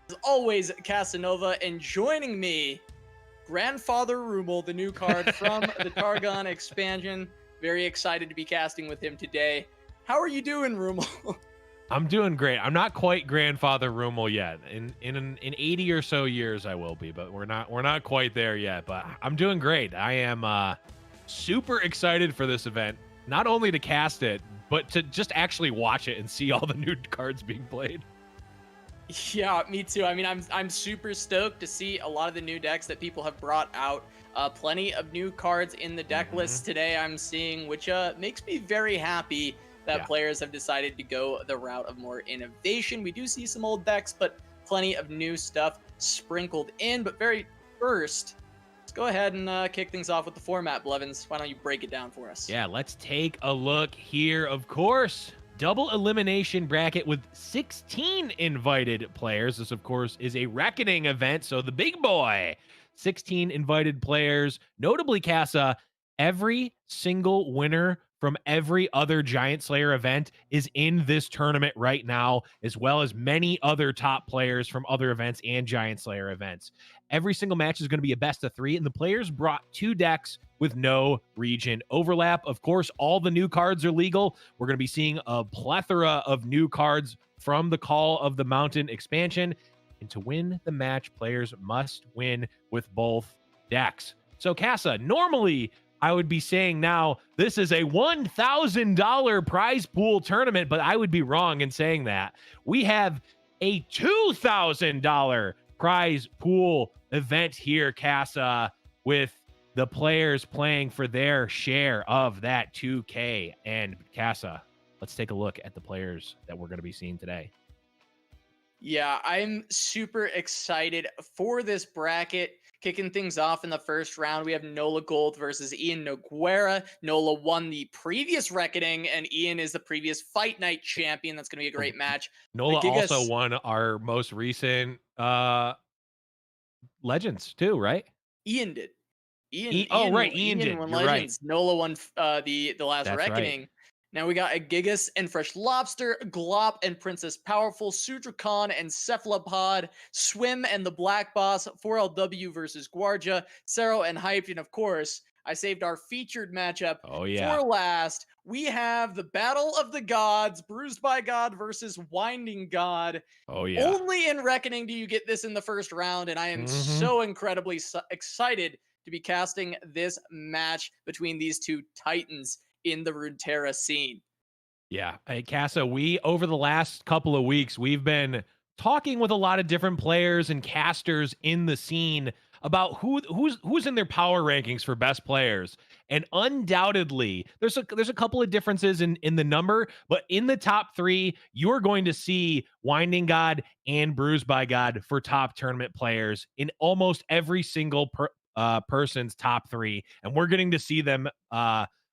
As always, Casanova, and joining me, Grandfather Rumel, the new card from the Targon expansion. Very excited to be casting with him today. How are you doing, Rumel? I'm doing great. I'm not quite Grandfather Rumel yet. In 80 or so years I will be, but we're not quite there yet. But I'm doing great. I am super excited for this event, not only to cast it, but to just actually watch it and see all the new cards being played. Yeah, me too. I mean, I'm super stoked to see a lot of the new decks that people have brought out. Plenty of new cards in the deck list today I'm seeing, which makes me very happy that players have decided to go the route of more innovation. We do see some old decks, but plenty of new stuff sprinkled in. But very first, let's go ahead and kick things off with the format, Blevins. Why don't you break it down for us? Yeah, let's take a look here. Of course, double elimination bracket with 16 invited players. This, of course, is a reckoning event, so the big boy. 16 invited players. Notably, Casa, every single winner from every other Giant Slayer event is in this tournament right now, as well as many other top players from other events and Giant Slayer events. Every single match is going to be a best of 3, and the players brought 2 decks with no region overlap. Of course, all the new cards are legal. We're going to be seeing a plethora of new cards from the Call of the Mountain expansion. And to win the match, players must win with both decks. So, Casa, normally I would be saying now this is a $1,000 prize pool tournament, but I would be wrong in saying that. We have a $2,000 prize pool event here, Casa, with the players playing for their share of that 2K. And Casa, let's take a look at the players that we're going to be seeing today. Yeah, I'm super excited for this bracket. Kicking things off in the first round, we have Nolagold versus iannogueira. Nola won the previous reckoning, and Ian is the previous Fight Night champion. That's going to be a great match. Nola Gigas also won our most recent Legends too, right? Ian did. Ian Ian did. won You're Legends. right. Nola won the last That's reckoning. right. Now we got Agigas and Freshlobster, Glop and Princesspowerful, Sudrakon and Cephalopod, Swim and TheBlackBoss, 4LW versus Gvuardya, Szerro and Hyped, and of course, I saved our featured matchup for last. We have the Battle of the Gods, BruisedByGod versus Winding God. Oh yeah. Only in Reckoning do you get this in the first round, and I am so incredibly excited to be casting this match between these two titans in the Runeterra scene. Yeah. Hey, Casa, we, over the last couple of weeks, we've been talking with a lot of different players and casters in the scene about who's in their power rankings for best players. And undoubtedly, there's a couple of differences in the number, but in the top 3, you're going to see Winding God and BruisedByGod for top tournament players in almost every single person's top 3. And we're getting to see them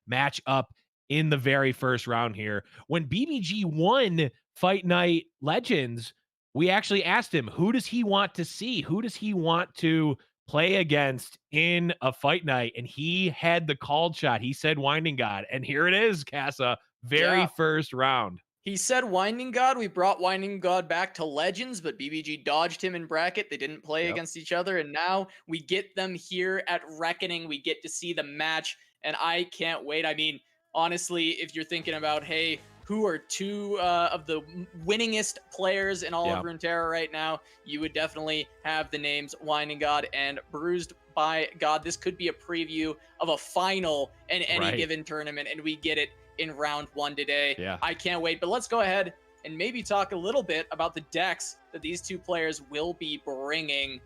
match up in the very first round here. When BBG won Fight Night Legends, we actually asked him, who does he want to see? Who does he want to play against in a fight night? And he had the called shot. He said Winding God. And here it is, Casa, very first round. He said Winding God. We brought Winding God back to Legends, but BBG dodged him in bracket. They didn't play against each other. And now we get them here at Reckoning. We get to see the match. And I can't wait. I mean, honestly, if you're thinking about, hey, who are 2 of the winningest players in all of Runeterra right now, you would definitely have the names Winding God and BruisedByGod. This could be a preview of a final in any given tournament, and we get it in round 1 today. Yeah. I can't wait. But let's go ahead and maybe talk a little bit about the decks that these 2 players will be bringing.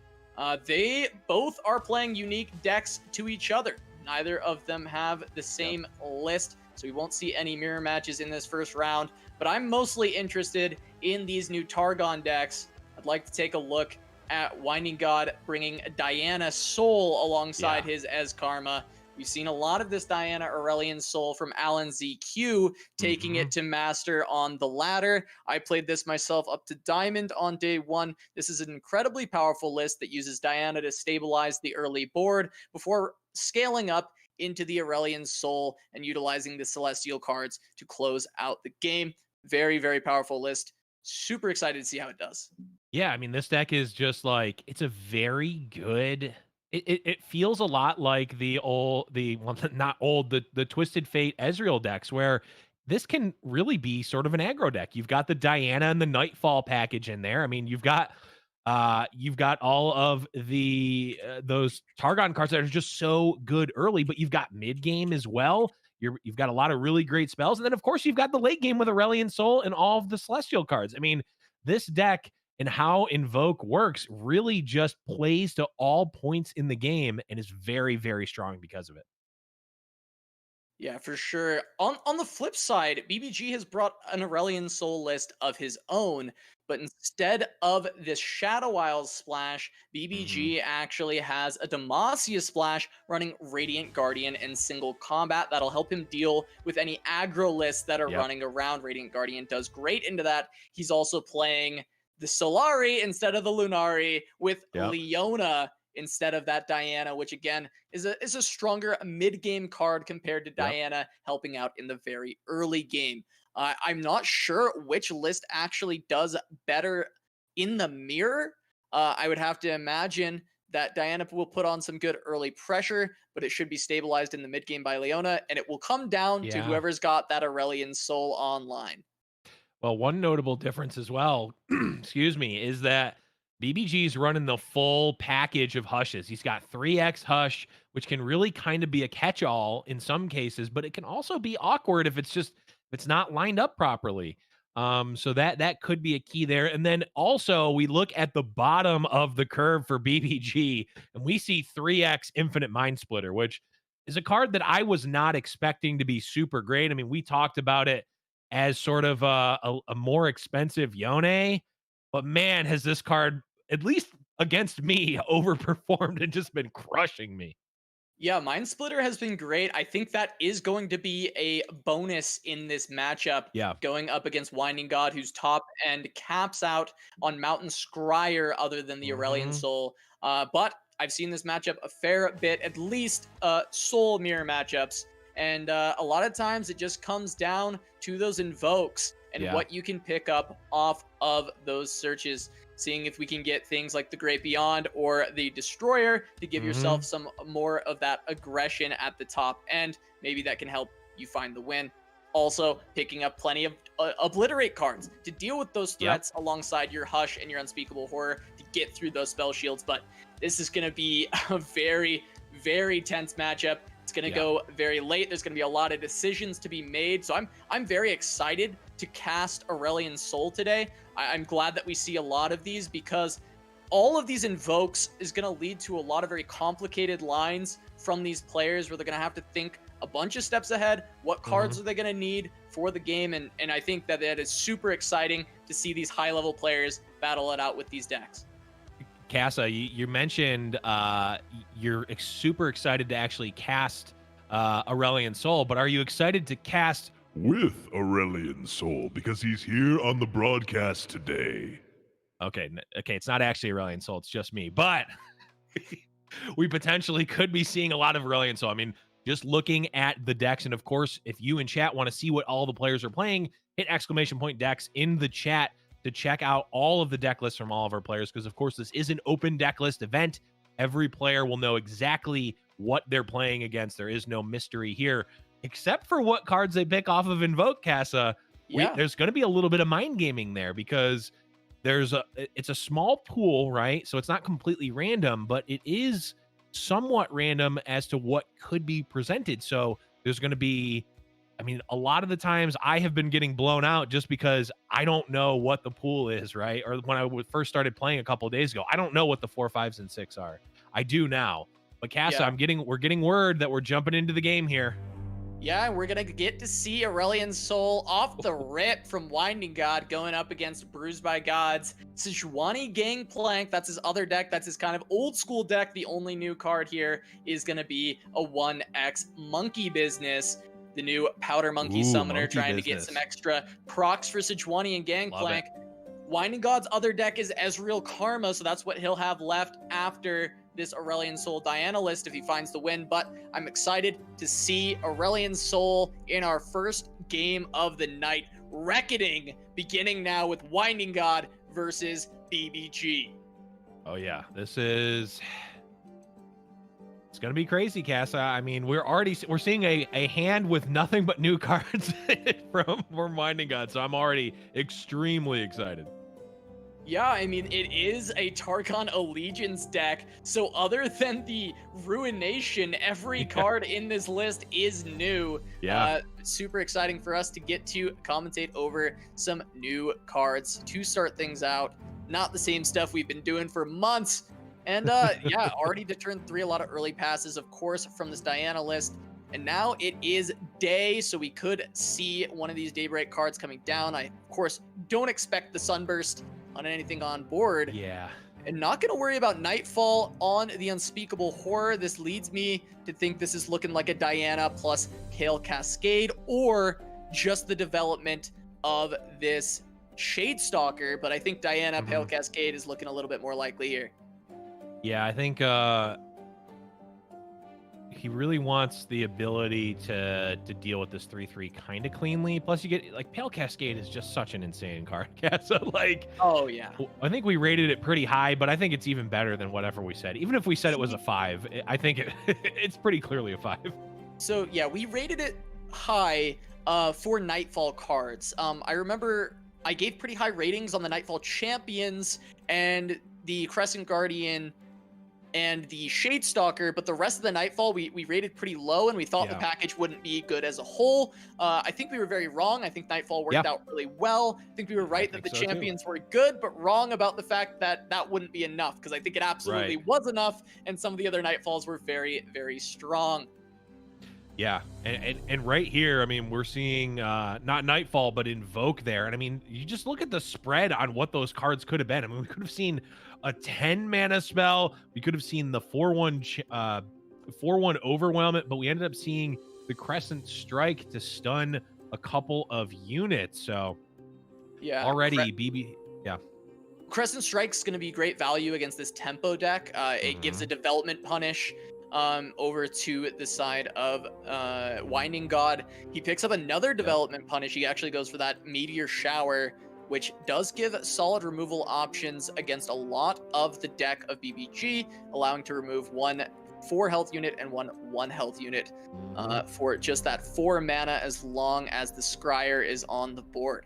They both are playing unique decks to each other. Neither of them have the same list, so we won't see any mirror matches in this first round. But I'm mostly interested in these new Targon decks. I'd like to take a look at Winding God bringing Diana Soul alongside his Ez Karma. We've seen a lot of this Diana Aurelian Soul from Alan ZQ, taking it to Master on the ladder. I played this myself up to Diamond on day 1. This is an incredibly powerful list that uses Diana to stabilize the early board before scaling up into the Aurelian Soul and utilizing the Celestial cards to close out the game. Very, very powerful list. super excited to see how it does. Yeah, I mean, this deck is just like, it's a very good. It feels a lot like well, not old, the Twisted Fate Ezreal decks, where this can really be sort of an aggro deck. You've got the Diana and the Nightfall package in there. I mean, you've got all of the those Targon cards that are just so good early, but you've got mid game as well. You've got a lot of really great spells, and then of course you've got the late game with Aurelion Sol and all of the Celestial cards. I mean, this deck and how Invoke works really just plays to all points in the game and is very, very strong because of it. Yeah, for sure. On the flip side, BBG has brought an Aurelion Sol list of his own, but instead of this Shadow Isles splash, Mhm. BBG actually has a Demacia splash running Radiant Guardian and single combat that'll help him deal with any aggro lists that are Yep. running around. Radiant Guardian does great into that. He's also playing the Solari instead of the Lunari with Yep. Leona instead of that Diana, which again is a stronger mid game card compared to Yep. Diana, helping out in the very early game. I'm not sure which list actually does better in the mirror. I would have to imagine that Diana will put on some good early pressure, but it should be stabilized in the mid game by Leona, and it will come down to Yeah. whoever's got that Aurelion Sol online. Well, one notable difference as well, excuse me, is that BBG's running the full package of hushes. He's got 3x hush, which can really kind of be a catch-all in some cases, but it can also be awkward if it's not lined up properly. So that could be a key there. And then also we look at the bottom of the curve for BBG, and we see 3x Infinite Mind Splitter, which is a card that I was not expecting to be super great. I mean, we talked about it as sort of a more expensive Yone. But man, has this card, at least against me, overperformed and just been crushing me. Yeah, Mind Splitter has been great. I think that is going to be a bonus in this matchup, Yeah. going up against Winding God, whose top end caps out on Mountain Scryer other than the Aurelion Hmm. Soul. But I've seen this matchup a fair bit, at least Soul Mirror matchups. And a lot of times it just comes down to those invokes and Yeah. what you can pick up off of those searches, seeing if we can get things like the Great Beyond or the Destroyer to give Hmm. yourself some more of that aggression at the top end. Maybe that can help you find the win. Also, picking up plenty of Obliterate cards to deal with those Yep. threats alongside your Hush and your Unspeakable Horror to get through those spell shields. But this is going to be a very, very tense matchup. It's going to Yeah. go very late. There's going to be a lot of decisions to be made. So I'm very excited to cast Aurelion Sol today. I'm glad that we see a lot of these because all of these invokes is going to lead to a lot of very complicated lines from these players where they're going to have to think a bunch of steps ahead. What cards Hmm. are they going to need for the game? And I think that is super exciting to see these high level players battle it out with these decks. Casa, you mentioned you're super excited to actually cast Aurelion Sol, but are you excited to cast With Aurelion Sol, because he's here on the broadcast today. Okay, okay, it's not actually Aurelion Sol, it's just me. But we potentially could be seeing a lot of Aurelion Sol. I mean, just looking at the decks, and of course, if you in chat want to see what all the players are playing, hit !decks in the chat to check out all of the deck lists from all of our players, because of course, this is an open deck list event. Every player will know exactly what they're playing against. There is no mystery here, except for what cards they pick off of Invoke, Casa. Yeah. There's going to be a little bit of mind gaming there because it's a small pool, right? So it's not completely random, but it is somewhat random as to what could be presented. So there's going to be, I mean, a lot of the times I have been getting blown out just because I don't know what the pool is, right? Or when I first started playing a couple of days ago, I don't know what the 4, 5s, and 6 are. I do now. But Casa, Yeah. we're getting word that we're jumping into the game here. Yeah, we're gonna get to see Aurelion Sol off the rip from Winding God going up against BruisedByGod's Sejuani Gangplank. That's his other deck. That's his kind of old school deck. The only new card here is gonna be a 1x Monkey Business, the new Powder Monkey Ooh, Summoner, Monkey trying to get Business. some extra procs for Sejuani and Love Gangplank. it. Winding God's other deck is Ezreal Karma, so that's what he'll have left after this Aurelion Sol Diana list if he finds the win. But I'm excited to see Aurelion Sol in our first game of the night. reckoning beginning now with Winding God versus BBG. Oh yeah, it's gonna be crazy, Casa. I mean, we're seeing a hand with nothing but new cards from Winding God, so I'm already extremely excited. Yeah, I mean, it is a Targon Allegiance deck, so other than the Ruination, every card in this list is new. Yeah. Super exciting for us to get to commentate over some new cards to start things out. Not the same stuff we've been doing for months. And yeah, already to turn 3, a lot of early passes, of course, from this Diana list. And now it is day, so we could see one of these Daybreak cards coming down. I, of course, don't expect the Sunburst on anything on board. Yeah. And not going to worry about Nightfall on the Unspeakable Horror. This leads me to think this is looking like a Diana plus Pale Cascade, or just the development of this Shadestalker. But I think Diana Pale Cascade is looking a little bit more likely here. Yeah, I think he really wants the ability to deal with this 3/3 kind of cleanly. Plus, you get like Pale Cascade is just such an insane card. So like, oh yeah, I think we rated it pretty high, but I think it's even better than whatever we said. Even if we said it was a 5, I think it's pretty clearly a 5. So yeah, we rated it high for Nightfall cards. I remember I gave pretty high ratings on the Nightfall Champions and the Crescent Guardian and the Shadestalker, but the rest of the Nightfall we rated pretty low, and we thought the package wouldn't be good as a whole. I think we were very wrong. I think Nightfall worked out really well. I think we were right that the champions were good, but wrong about the fact that that wouldn't be enough, because I think it absolutely was enough, and some of the other Nightfalls were very, very strong. Yeah, and right here, I mean, we're seeing not Nightfall, but Invoke there. And I mean, you just look at the spread on what those cards could have been. I mean, we could have seen a 10 mana spell. We could have seen the 4/1 Overwhelm It, but we ended up seeing the Crescent Strike to stun a couple of units. So yeah, already BB, Crescent Strike's going to be great value against this tempo deck. It gives a development punish over to the side of Winding God. He picks up another development punish. He actually goes for that Meteor Shower, which does give solid removal options against a lot of the deck of BBG, allowing to remove 1 4-health unit and 1 1-health unit for just that 4 mana, as long as the Scryer is on the board.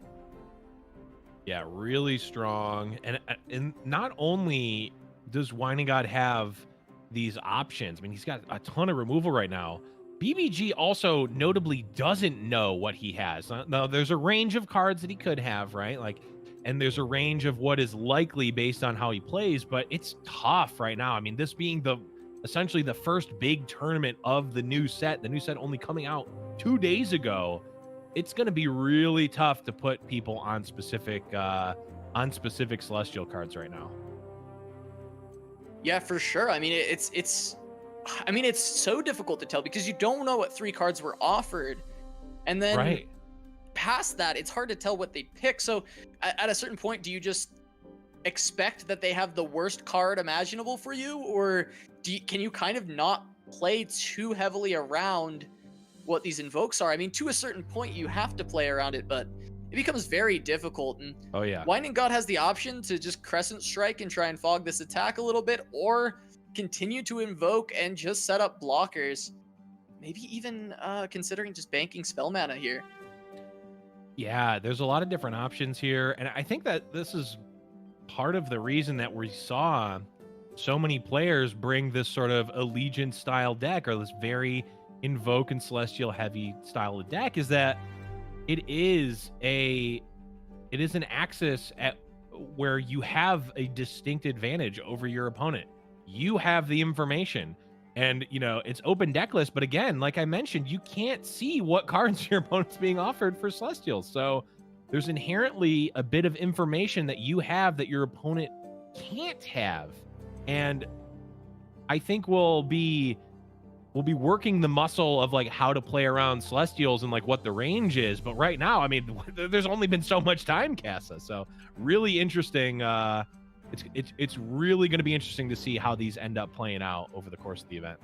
Yeah, really strong. And not only does Winding God have these options, I mean, he's got a ton of removal right now. BBG also notably doesn't know what he has. Now, there's a range of cards that he could have, right? Like, and there's a range of what is likely based on how he plays, but it's tough right now. I mean, this being essentially the first big tournament of the new set only coming out 2 days ago, it's going to be really tough to put people on specific Celestial cards right now. Yeah, for sure. I mean, it's so difficult to tell because you don't know what 3 cards were offered. And then past that, it's hard to tell what they pick. So at a certain point, do you just expect that they have the worst card imaginable for you? Or can you kind of not play too heavily around what these invokes are? I mean, to a certain point, you have to play around it, but it becomes very difficult. And Winding God has the option to just Crescent Strike and try and fog this attack a little bit, or continue to invoke and just set up blockers. Maybe even considering just banking spell mana here. Yeah, there's a lot of different options here. And I think that this is part of the reason that we saw so many players bring this sort of Allegiance style deck, or this very Invoke and Celestial heavy style of deck, is that it is an axis where you have a distinct advantage over your opponent. You have the information, and it's open deck list, but again, like I mentioned, you can't see what cards your opponent's being offered for Celestials. So there's inherently a bit of information that you have that your opponent can't have. And I think we'll be working the muscle of like how to play around Celestials and like what the range is. But right now, I mean, there's only been so much time, Casa. So really interesting. It's really going to be interesting to see how these end up playing out over the course of the event.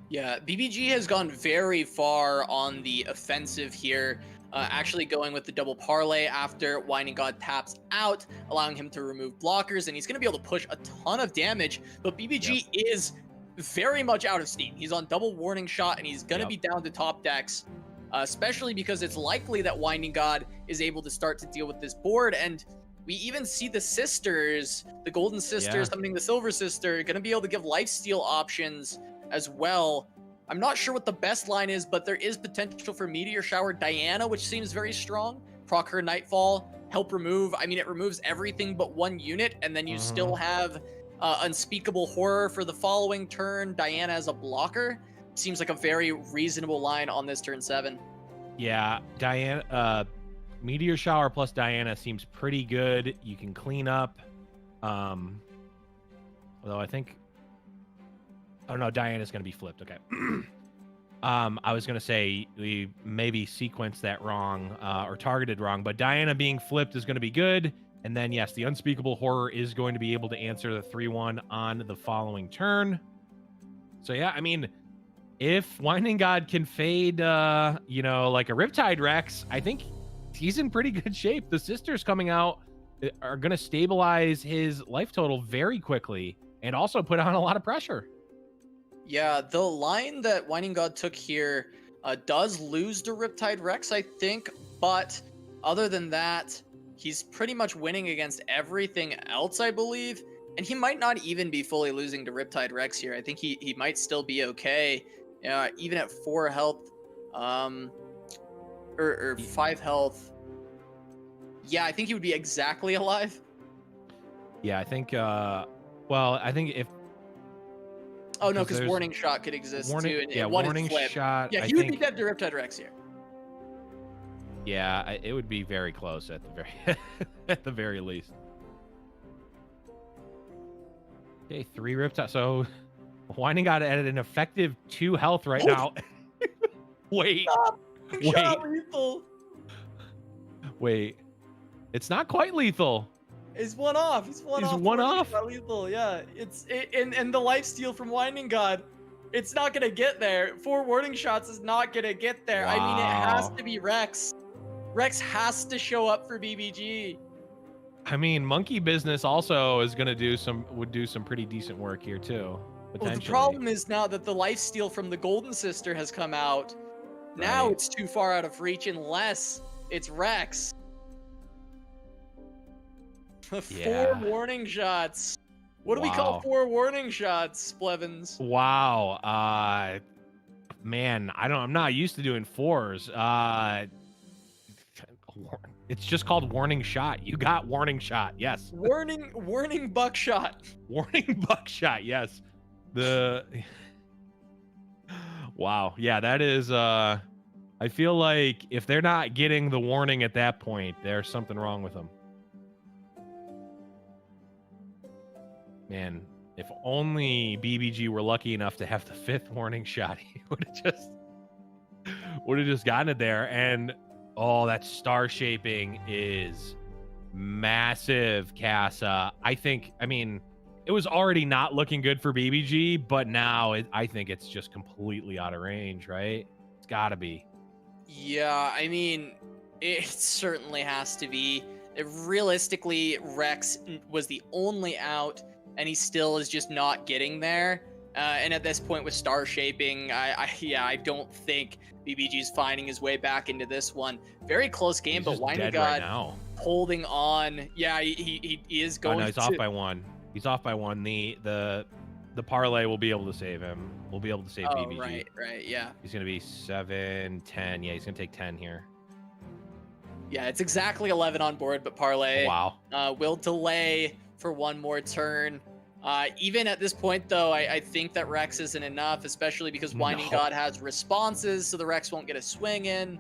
Yeah, BBG has gone very far on the offensive here. actually going with the double parlay after Winding God taps out, allowing him to remove blockers, and he's going to be able to push a ton of damage, but BBG is very much out of steam. He's on double warning shot, and he's going to be down to top decks, especially because it's likely that Winding God is able to start to deal with this board, and we even see the sisters, the golden sister, summoning the silver sister, going to be able to give lifesteal options as well. I'm not sure what the best line is, but there is potential for Meteor Shower Diana, which seems very strong. Proc her Nightfall, help remove. I mean, it removes everything but one unit, and then you still have Unspeakable Horror for the following turn. Diana as a blocker. Seems like a very reasonable line on this turn 7. Yeah, Diana, Meteor Shower plus Diana seems pretty good. You can clean up. Although I think... Oh no, Diana's going to be flipped. Okay. I was going to say we maybe sequenced that wrong or targeted wrong, but Diana being flipped is going to be good. And then, yes, the Unspeakable Horror is going to be able to answer the 3-1 on the following turn. So, yeah, I mean, if Winding God can fade, you know, like a Riptide Rex, I think he's in pretty good shape. The sisters coming out are going to stabilize his life total very quickly and also put on a lot of pressure. Yeah, the line that Winding God took here does lose to Riptide Rex, I think, but other than that, he's pretty much winning against everything else, I believe, and he might not even be fully losing to Riptide Rex here. I think he might still be okay, even at 4 health, or 5 health. Yeah, I think he would be exactly alive. Yeah, I think, well, I think if... Oh, no, because Warning Shot could exist, too. And yeah, Warning Shot. Yeah, he would be dead to Riptide Rex here. Yeah, it would be very close at the very at the very least. Okay, 3 Riptide. So, Winding God at an effective 2 health right now. Wait. Stop. Wait. Shot lethal. Wait. It's not quite lethal. He's one off. He's one off. Not lethal. Yeah. And the lifesteal from Winding God, it's not gonna get there. 4 warning shots is not gonna get there. Wow. I mean, it has to be Rex. Rex has to show up for BBG. I mean, Monkey Business also is gonna would do some pretty decent work here too. Well, the problem is now that the lifesteal from the Golden Sister has come out. Now it's too far out of reach unless it's Rex. 4 warning shots. What do we call 4 warning shots, Blevins? Wow. Man, I'm not used to doing 4s. It's just called warning shot. You got warning shot. Yes. Warning buckshot. Warning buckshot. Yes. Wow. Yeah, that is I feel like if they're not getting the warning at that point, there's something wrong with them. Man, if only BBG were lucky enough to have the 5th warning shot, he would have just gotten it there. And oh, that star shaping is massive, Casa. I mean, it was already not looking good for BBG, but now I think it's just completely out of range, right? It's got to be. Yeah, I mean, it certainly has to be. Realistically, Rex was the only out, and he still is just not getting there. And at this point with star shaping, I don't think BBG's finding his way back into this one. Very close game, but Winding God right holding on. Yeah, he is going. Oh, no, he's off by 1. He's off by 1. The parlay will be able to save him. We'll be able to save BBG. Right, yeah. He's gonna be 7, 10. Yeah, he's gonna take 10 here. Yeah, it's exactly 11 on board, but parlay will delay for 1 more turn. Even at this point, though, I think that Rex isn't enough, especially because Winding God has responses, so the Rex won't get a swing in.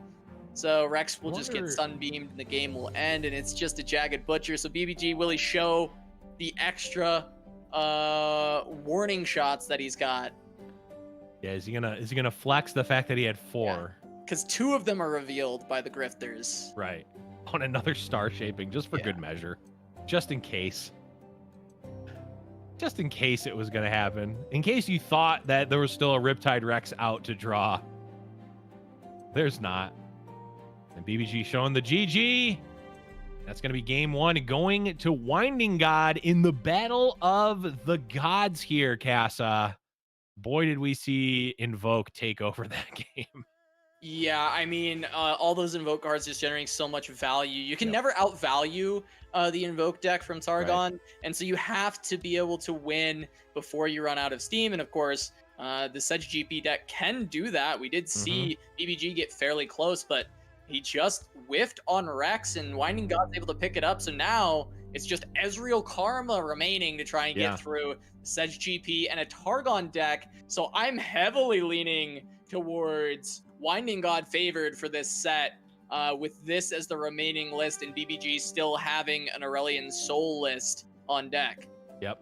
So Rex will just get sunbeamed, and the game will end, and it's just a Jagged Butcher. So BBG, will he show the extra warning shots that he's got? Yeah, is he gonna flex the fact that he had 4? Because 2 of them are revealed by the grifters. Right. On another star shaping, just for good measure. Just in case. Just in case it was going to happen. In case you thought that there was still a Riptide Rex out to draw. There's not. And BBG showing the GG. That's going to be game 1, going to Winding God in the Battle of the Gods here, Casa. Boy, did we see Invoke take over that game. Yeah, I mean, all those Invoke cards just generating so much value. You can never outvalue the Invoke deck from Targon, and so you have to be able to win before you run out of steam. And of course, the Sedge GP deck can do that. We did see BBG get fairly close, but he just whiffed on Rex, and Winding God's able to pick it up. So now it's just Ezreal Karma remaining to try and get through Sedge GP and a Targon deck. So I'm heavily leaning towards Winding God favored for this set, with this as the remaining list, and BBG still having an Aurelion Soul list on deck. Yep.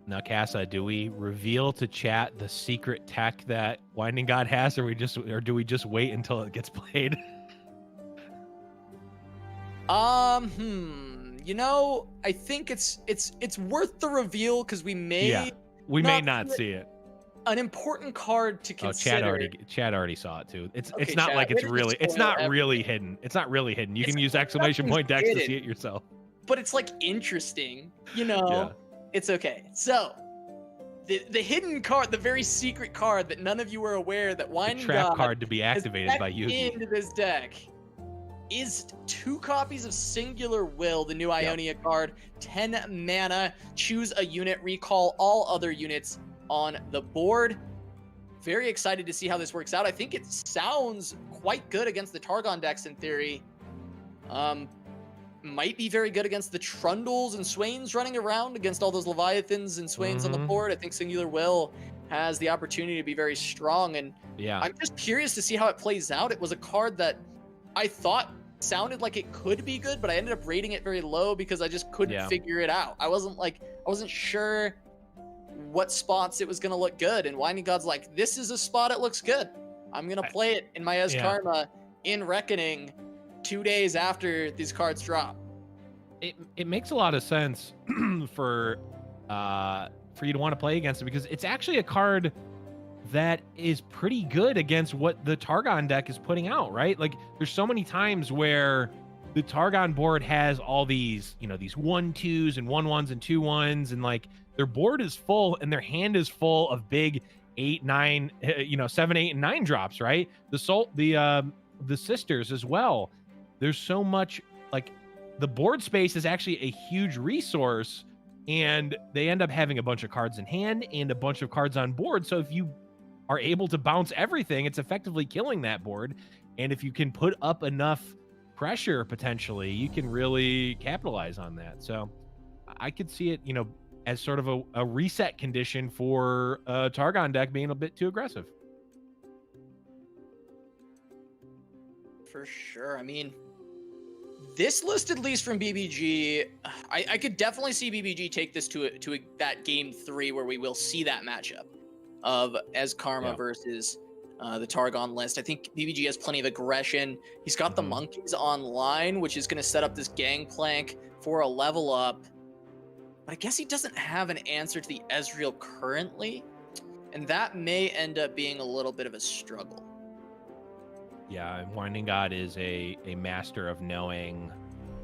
Now, Casa, do we reveal to chat the secret tech that Winding God has, or do we just wait until it gets played? You know, I think it's worth the reveal, because we may not see it. An important card to consider. Chad already saw it too. It's not Chad, like it's not really hidden. It's not really hidden. You can use exclamation point decks to see it yourself. But it's like interesting, you know. It's okay. So the hidden card, the very secret card that none of you were aware that Winding trap God card to be activated by you into this deck is 2 copies of Singular Will, the new Ionia card, 10 mana, choose a unit, recall all other units on the board. Very excited to see how this works out. I think it sounds quite good against the Targon decks in theory. Might be very good against the Trundles and Swains running around against all those Leviathans and Swains on the board. I think Singular Will has the opportunity to be very strong, and I'm just curious to see how it plays out. It was a card that I thought sounded like it could be good, but I ended up rating it very low because I just couldn't figure it out. I wasn't sure what spots it was going to look good, and Winding God's like, this is a spot it looks good. I'm going to play it in my Karma in Reckoning 2 days after these cards drop. It makes a lot of sense for you to want to play against it, because it's actually a card that is pretty good against what the Targon deck is putting out, right? Like, there's so many times where the Targon board has all these, these 1/2s and 1/1s and 2/1s, and like their board is full and their hand is full of big 8, 9, 7, 8, and 9 drops, right? The sisters as well. There's so much, like, the board space is actually a huge resource, and they end up having a bunch of cards in hand and a bunch of cards on board. So if you are able to bounce everything, it's effectively killing that board. And if you can put up enough pressure, potentially, you can really capitalize on that. So I could see it, as sort of a reset condition for a Targon deck being a bit too aggressive. For sure. I mean, this list, at least from BBG, I could definitely see BBG take this to that game 3 where we will see that matchup of Karma versus the Targon list. I think BBG has plenty of aggression. He's got the monkeys online, which is going to set up this gangplank for a level up. But I guess he doesn't have an answer to the Ezreal currently, and that may end up being a little bit of a struggle. Yeah, Winding God is a master of knowing,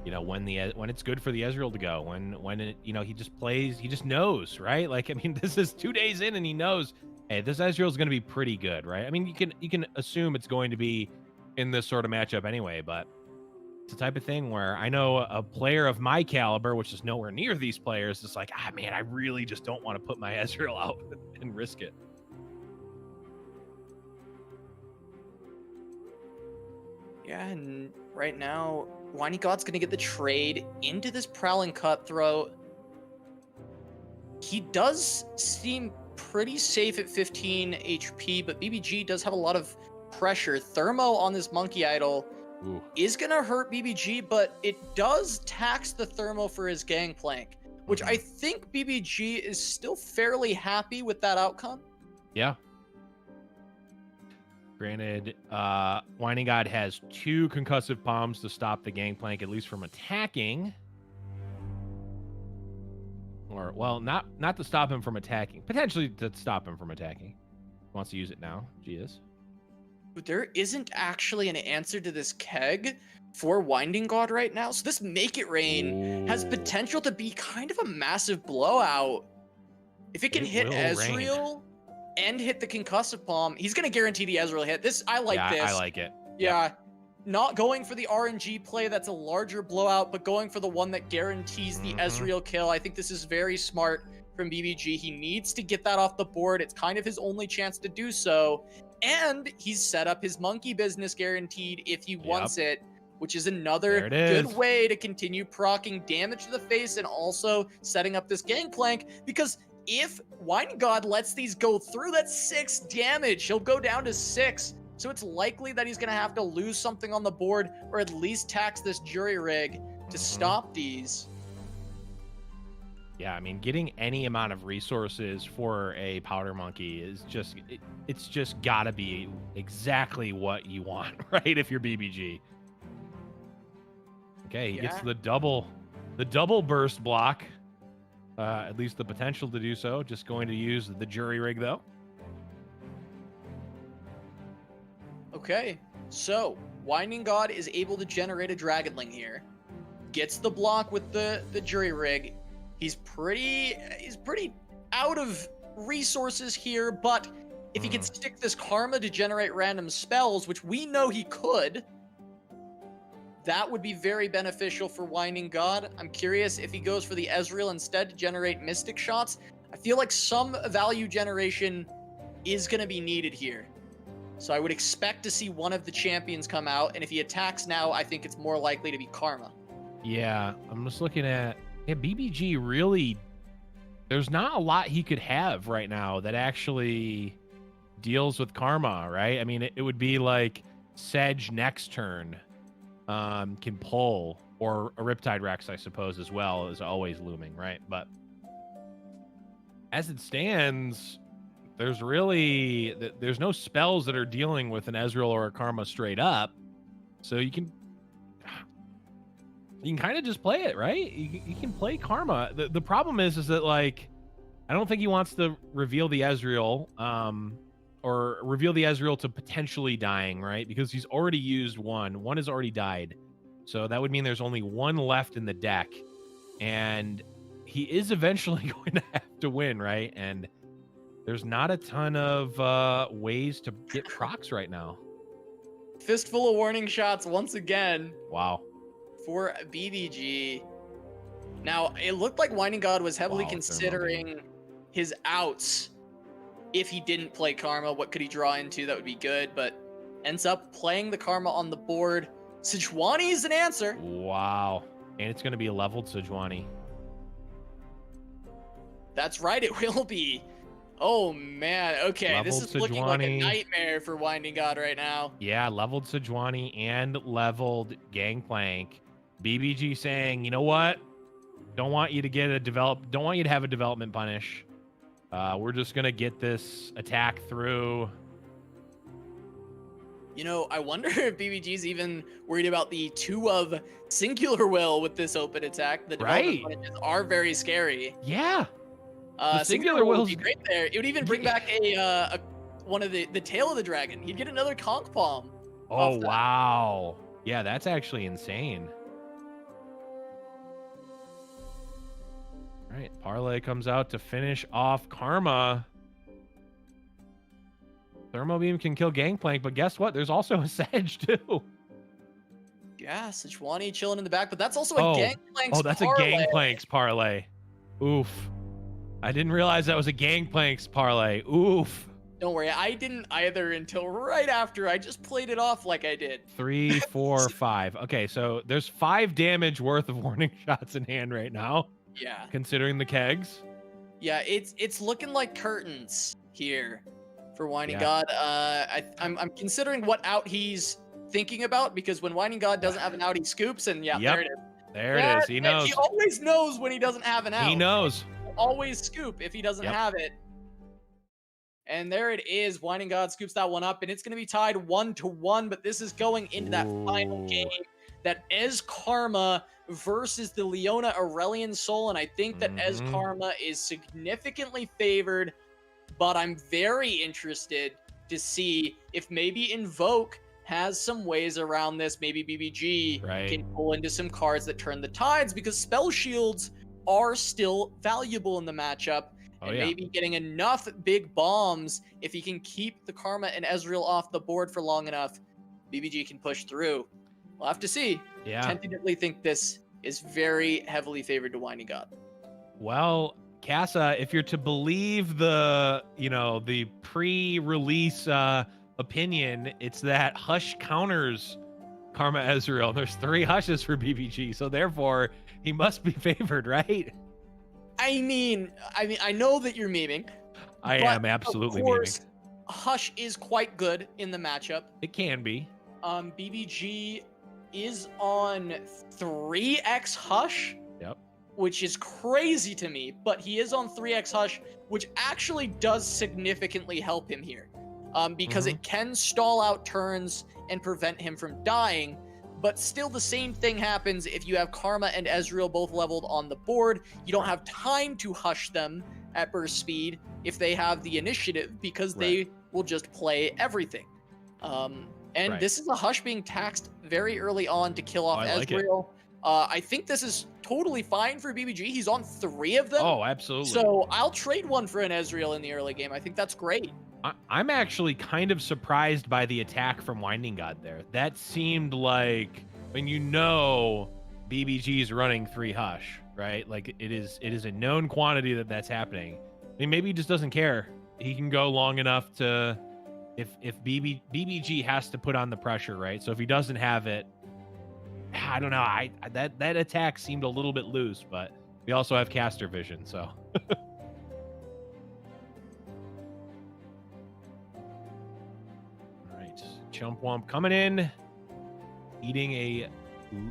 when it's good for the Ezreal to go, when it, he just plays, he just knows, right? Like, I mean, this is 2 days in and he knows, hey, this Ezreal is going to be pretty good, right? I mean, you can assume it's going to be in this sort of matchup anyway, but it's the type of thing where I know a player of my caliber, which is nowhere near these players, is like, man, I really just don't want to put my Ezreal out and risk it. Yeah, and right now, Winding God's going to get the trade into this Prowling Cutthroat. He does seem pretty safe at 15 HP, but BBG does have a lot of pressure. Thermo on this Monkey Idol is going to hurt BBG, but it does tax the Thermo for his Gangplank, which I think BBG is still fairly happy with that outcome. Yeah. Granted, Winding God has 2 concussive palms to stop the Gangplank, at least from attacking. Or, well, not to stop him from attacking. Potentially to stop him from attacking. Wants to use it now. Gigas. There isn't actually an answer to this keg for Winding God right now. So this Make It Rain has potential to be kind of a massive blowout. If it can hit Ezreal and hit the concussive bomb, he's going to guarantee the Ezreal hit. I like this. I like it. Yeah. Yep. Not going for the RNG play that's a larger blowout, but going for the one that guarantees the Ezreal kill. I think this is very smart from BBG. He needs to get that off the board. It's kind of his only chance to do so. And he's set up his monkey business guaranteed if he wants it, which is another good way to continue proccing damage to the face and also setting up this gangplank. Because if Winding God lets these go through, that's 6 damage. He'll go down to 6. So it's likely that he's going to have to lose something on the board or at least tax this jury rig to stop these. Yeah, I mean, getting any amount of resources for a powder monkey is just, it's just got to be exactly what you want, right? If you're BBG. Okay, he gets the double burst block. At least the potential to do so. Just going to use the jury rig, though. Okay, so Winding God is able to generate a Dragonling here. Gets the block with the jury rig. He's pretty out of resources here, but if he can stick this Karma to generate random spells, which we know he could, that would be very beneficial for Winding God. I'm curious if he goes for the Ezreal instead to generate Mystic shots. I feel like some value generation is going to be needed here. So I would expect to see one of the champions come out, and if he attacks now, I think it's more likely to be Karma. Yeah, I'm just looking at... Yeah, BBG really... There's not a lot he could have right now that actually deals with Karma, right? I mean, it would be like Sedge next turn can pull, or a Riptide Rex, I suppose, as well, is always looming, right? But as it stands... There's no spells that are dealing with an Ezreal or a Karma straight up, so you can kind of just play it, right? You can play Karma. The problem is that, like, I don't think he wants to reveal the Ezreal, or reveal the Ezreal to potentially dying, right? Because he's already used one. One has already died, so that would mean there's only one left in the deck, and he is eventually going to have to win, right? And there's not a ton of ways to get procs right now. Fistful of warning shots once again. Wow. For BBG. Now, it looked like Winding God was heavily considering his outs. If he didn't play Karma, what could he draw into that would be good? But ends up playing the Karma on the board. Sejuani is an answer. Wow. And it's going to be a leveled Sejuani. That's right, it will be. Oh, man. Okay, leveled this is looking like a nightmare for Winding God right now. Yeah, leveled Sejuani and leveled Gangplank. BBG saying, you know what? Don't want you to have a development punish. We're just going to get this attack through. You know, I wonder if BBG's even worried about the 2 of Singular Will with this open attack. The development punishes are very scary. Yeah. Singular Will would be great there. It would even bring back one of the tail of the dragon. He'd get another conch palm. Oh, wow. Yeah, that's actually insane. All right, Parlay comes out to finish off Karma. Thermo Beam can kill Gangplank, but guess what? There's also a Sedge, too. Yeah, Sejuani chilling in the back, but that's also a Gangplank's Oh, that's parlay. a Gangplank's parlay. Oof. I didn't realize that was a Gangplank's parlay. Oof. Don't worry, I didn't either until right after. I just played it off like I did. 3, 4, 5. Okay, so there's 5 damage worth of warning shots in hand right now. Yeah. Considering the kegs. Yeah, it's looking like curtains here for Winding God. I'm considering what out he's thinking about, because when Winding God doesn't have an out, he scoops, and there it is. There it is. He knows. He always knows when he doesn't have an out. He knows. Always scoop if he doesn't have it. And there it is. Winding God scoops that one up, and it's going to be tied 1-1, but this is going into that final game. That Ez Karma versus the Leona Aurelion Soul, and I think that Ez Karma is significantly favored, but I'm very interested to see if maybe Invoke has some ways around this. Maybe BBG can pull into some cards that turn the tides, because spell shields are still valuable in the matchup. And maybe getting enough big bombs, if he can keep the Karma and Ezreal off the board for long enough, BBG can push through. We'll have to see. Tentatively think this is very heavily favored to Winding God. Well, Casa, if you're to believe the, the pre-release opinion, it's that Hush counters Karma Ezreal. There's 3 Hushes for BBG, so therefore he must be favored, right? I mean, I know that you're memeing. I am absolutely of course, memeing. Hush is quite good in the matchup. It can be. BBG is on 3x Hush. Yep. Which is crazy to me, but he is on 3x Hush, which actually does significantly help him here. Because it can stall out turns and prevent him from dying, but still the same thing happens if you have Karma and Ezreal both leveled on the board. You don't have time to hush them at burst speed if they have the initiative, because they will just play everything. And this is a Hush being taxed very early on to kill off Ezreal. I think this is totally fine for BBG. He's on 3 of them. Oh, absolutely. So I'll trade one for an Ezreal in the early game. I think that's great. I'm actually kind of surprised by the attack from Winding God there. That seemed like, when BBG's running 3 Hush, right? Like it is a known quantity that's happening. I mean, maybe he just doesn't care. He can go long enough to, if BBG has to put on the pressure, right? So if he doesn't have it, I don't know. That attack seemed a little bit loose, but we also have caster vision, so. All right, Chump Wump coming in, eating a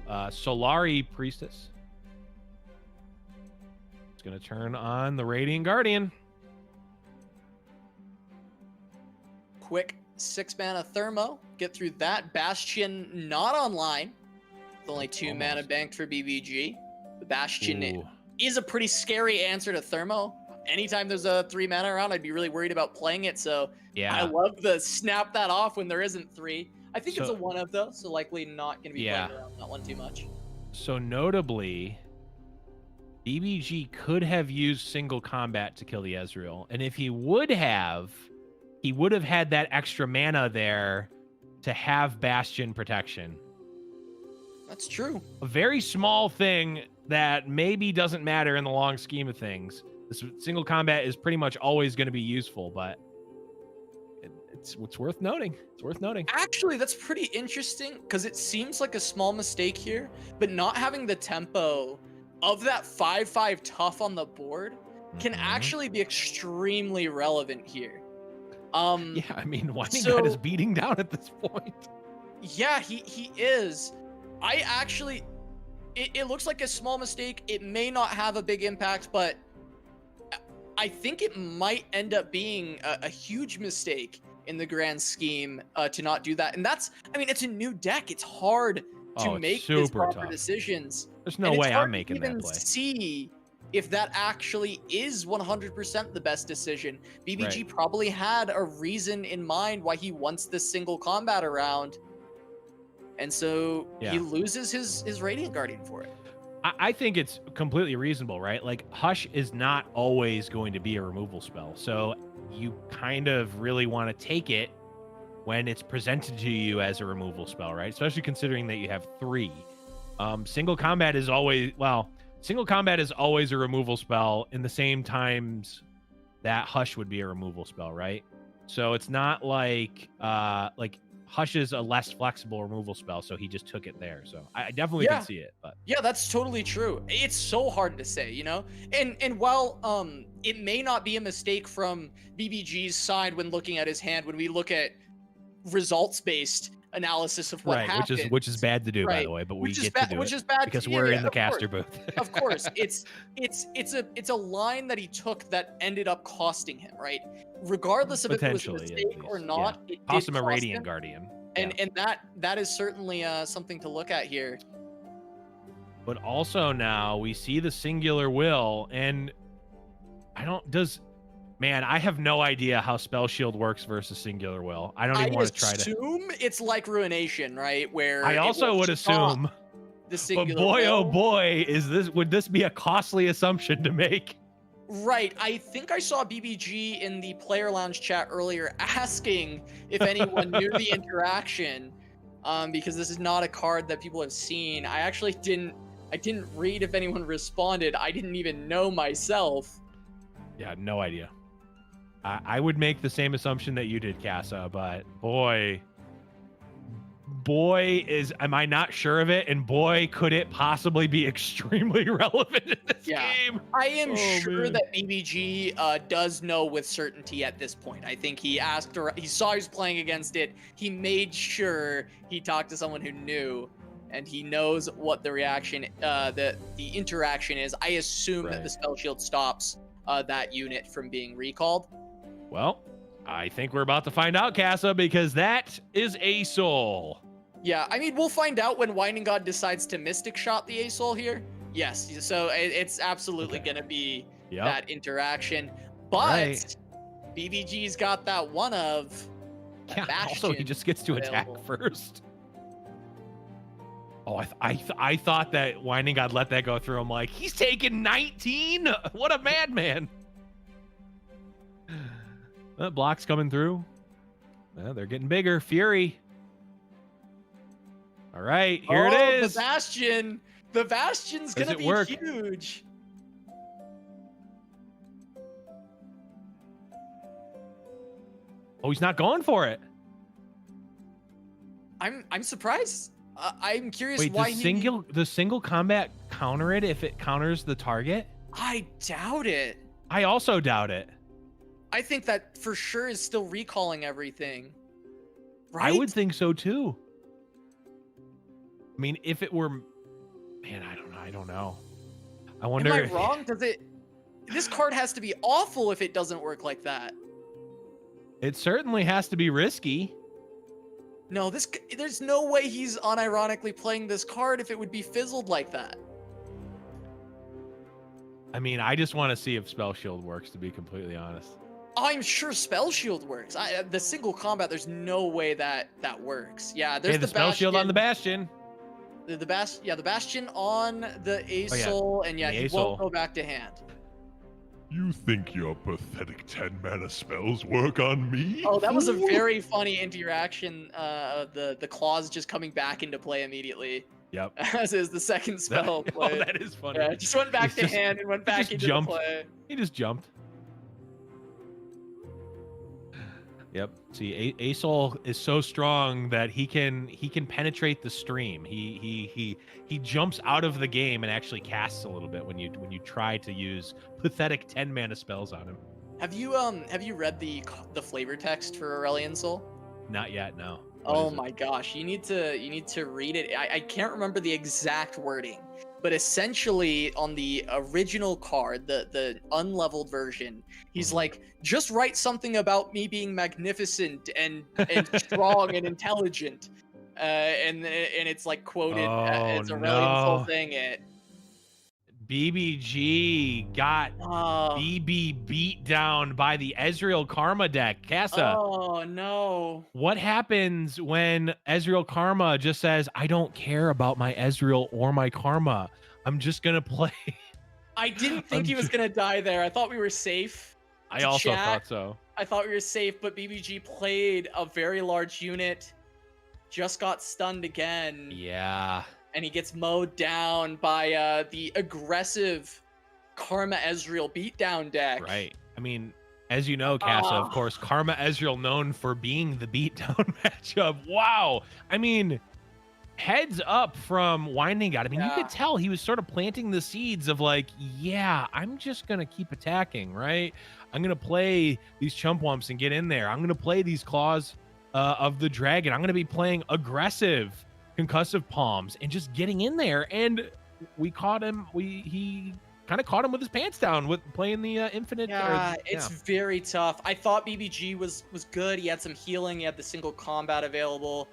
Solari Priestess. It's gonna turn on the Radiant Guardian. Quick 6-mana Thermo. Get through that. Bastion not online. With only 2 mana banked for BBG. The Bastion is a pretty scary answer to Thermo. Anytime there's a 3 mana around, I'd be really worried about playing it. So I love the snap that off when there isn't 3. I think it's a 1-of though, so likely not going to be playing around that one too much. So notably, BBG could have used single combat to kill the Ezreal. And if he would have had that extra mana there to have Bastion protection. That's true. A very small thing that maybe doesn't matter in the long scheme of things. This single combat is pretty much always going to be useful, but it's worth noting. It's worth noting. Actually, that's pretty interesting, because it seems like a small mistake here, but not having the tempo of that 5/5 tough on the board can actually be extremely relevant here. Yeah, I mean, Winding God is beating down at this point. Yeah, he is. It looks like a small mistake. It may not have a big impact, but I think it might end up being a huge mistake in the grand scheme to not do that. And it's a new deck. It's hard to make these proper decisions. There's no way I'm making that play. See if that actually is 100% the best decision. BBG probably had a reason in mind why he wants this single combat around. And so he loses his Radiant Guardian for it. I think it's completely reasonable, right? Like, Hush is not always going to be a removal spell. So you kind of really want to take it when it's presented to you as a removal spell, right? Especially considering that you have 3. Single combat is always a removal spell in the same times that Hush would be a removal spell, right? So it's not like Hush is a less flexible removal spell, so he just took it there. So I definitely can see it. But yeah, that's totally true. It's so hard to say, And while it may not be a mistake from BBG's side when looking at his hand, when we look at results-based analysis of what happened, which is bad to do, by the way, but we get to do it because we're in the caster booth. Of course, it's a line that he took that ended up costing him, right? Regardless of if it was a mistake or not, it cost did him a cost Radiant him. Guardian, and that is certainly something to look at here. But also now we see the singular will, and Man, I have no idea how Spell Shield works versus Singular Will. I don't even want to try to. I assume it's like Ruination, right? Where I also would assume. The Singular but boy, Will. oh boy, would this be a costly assumption to make? Right. I think I saw BBG in the player lounge chat earlier asking if anyone knew the interaction, because this is not a card that people have seen. I actually didn't read if anyone responded. I didn't even know myself. Yeah, no idea. I would make the same assumption that you did, Casa, but am I not sure of it, and boy, could it possibly be extremely relevant in this game. I am sure that BBG does know with certainty at this point. I think he asked, or he saw he was playing against it. He made sure he talked to someone who knew, and he knows what the reaction, the interaction is. I assume that the Spell Shield stops that unit from being recalled. Well, I think we're about to find out, Casa, because that is a soul. Yeah, I mean, we'll find out when Winding God decides to Mystic Shot the A-Soul here. Yes, so it's absolutely going to be that interaction. But BBG's got that one of... also, he just gets to attack first. Oh, I thought that Winding God let that go through. I'm like, he's taking 19? What a madman. Blocks coming through. They're getting bigger. Fury. All right, here it is. The Bastion. The Bastion's going to be huge. Oh, he's not going for it. I'm surprised. I'm curious why the single combat counter it if it counters the target? I doubt it. I also doubt it. I think that for sure is still recalling everything. Right? I would think so too. I mean, if it were, man, I don't know. I wonder. Am I wrong? This card has to be awful if it doesn't work like that. It certainly has to be risky. No, there's no way he's unironically playing this card if it would be fizzled like that. I mean, I just want to see if Spell Shield works, to be completely honest. I'm sure Spell Shield works. The single combat, there's no way that works. Yeah, there's the Spell Shield on the Bastion. The Bastion on the A-Soul, and he won't go back to hand. You think your pathetic 10-mana spells work on me? Oh, that was a very funny interaction. The claws just coming back into play immediately. Yep. As is the second spell. Oh, that is funny. Yeah, just went back to hand and went back into the play. He just jumped. Yep. See, A-Soul is so strong that he can penetrate the stream. He jumps out of the game and actually casts a little bit when you try to use pathetic 10-mana spells on him. Have you read the flavor text for Aurelion Soul? Not yet, no. Oh my gosh, you need to read it. I can't remember the exact wording, but essentially on the original card, the unleveled version, he's like, just write something about me being magnificent and strong and intelligent, and it's like quoted as Aurelion Soul thing it. BBG got BB beat down by the Ezreal Karma deck. Casa. Oh no. What happens when Ezreal Karma just says, I don't care about my Ezreal or my Karma. I'm just going to play. I didn't think he was going to die there. I thought we were safe. I also thought so. I thought we were safe, but BBG played a very large unit. Just got stunned again. Yeah. And he gets mowed down by the aggressive Karma Ezreal beatdown deck. Right. I mean, as you know, Casa, of course, Karma Ezreal known for being the beatdown matchup. Wow. I mean, heads up from Winding God. I mean, you could tell he was sort of planting the seeds of like, yeah, I'm just going to keep attacking, right? I'm going to play these Chumpwumps and get in there. I'm going to play these Claws of the Dragon. I'm going to be playing aggressive concussive palms and just getting in there, and we caught him. He kind of caught him with his pants down with playing the infinite. It's very tough. I thought BBG was good. He had some healing. He had the single combat available.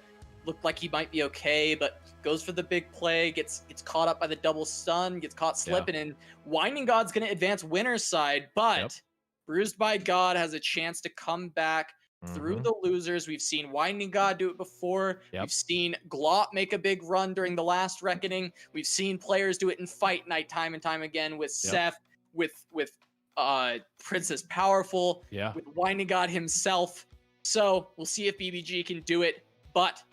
Looked like he might be okay, but goes for the big play. Gets caught up by the double stun. Gets caught slipping, and Winding God's going to advance winner's side, but BruisedByGod has a chance to come back through the losers. We've seen Winding God do it before. Yep. We've seen Glop make a big run during the last Reckoning. We've seen players do it in Fight Night time and time again with Seth, with Princesspowerful, with Winding God himself. So we'll see if BBG can do it. But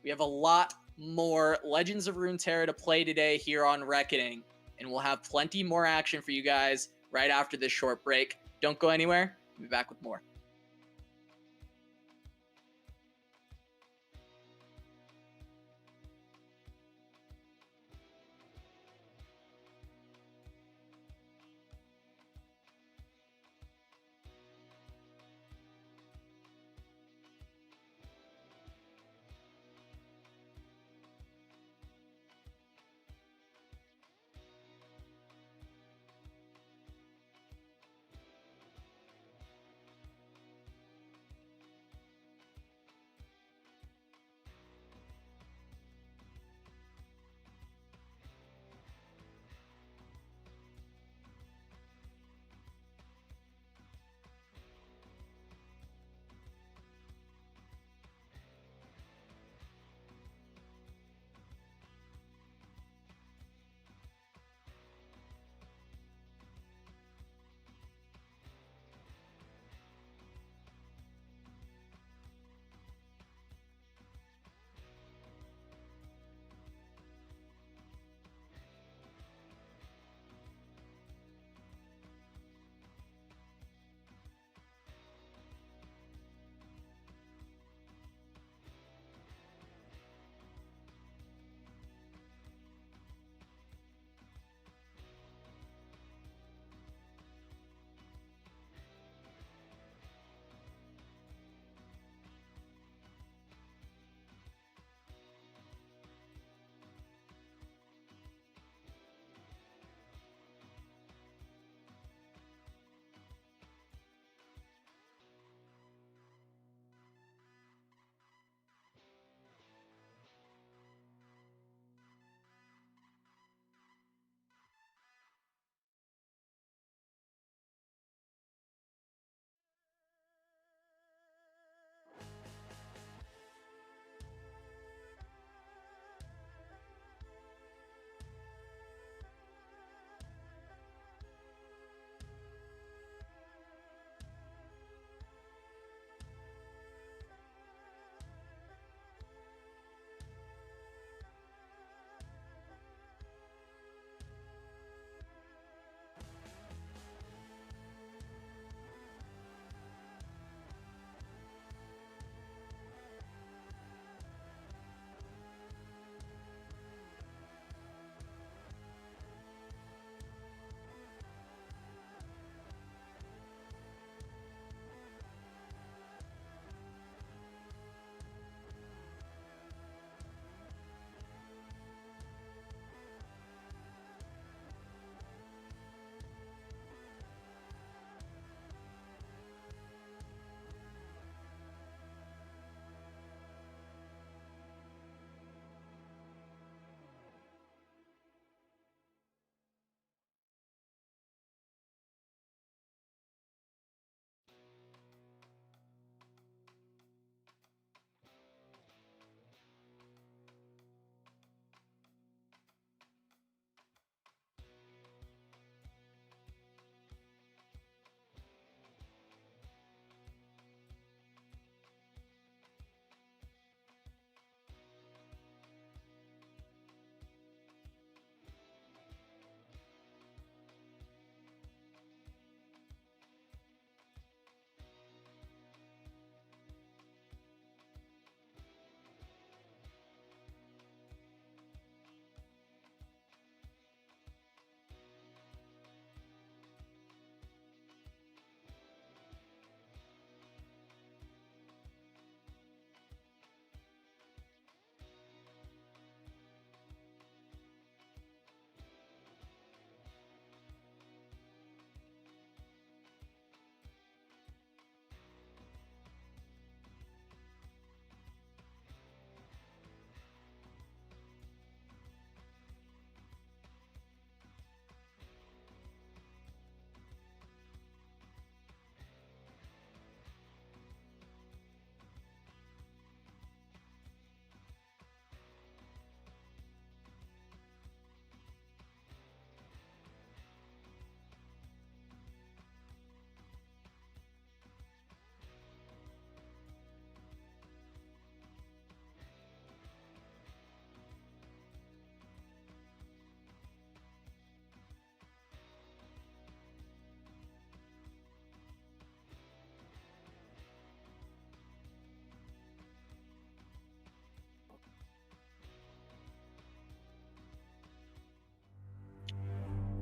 we have a lot more Legends of Runeterra to play today here on Reckoning. And we'll have plenty more action for you guys right after this short break. Don't go anywhere. We'll be back with more.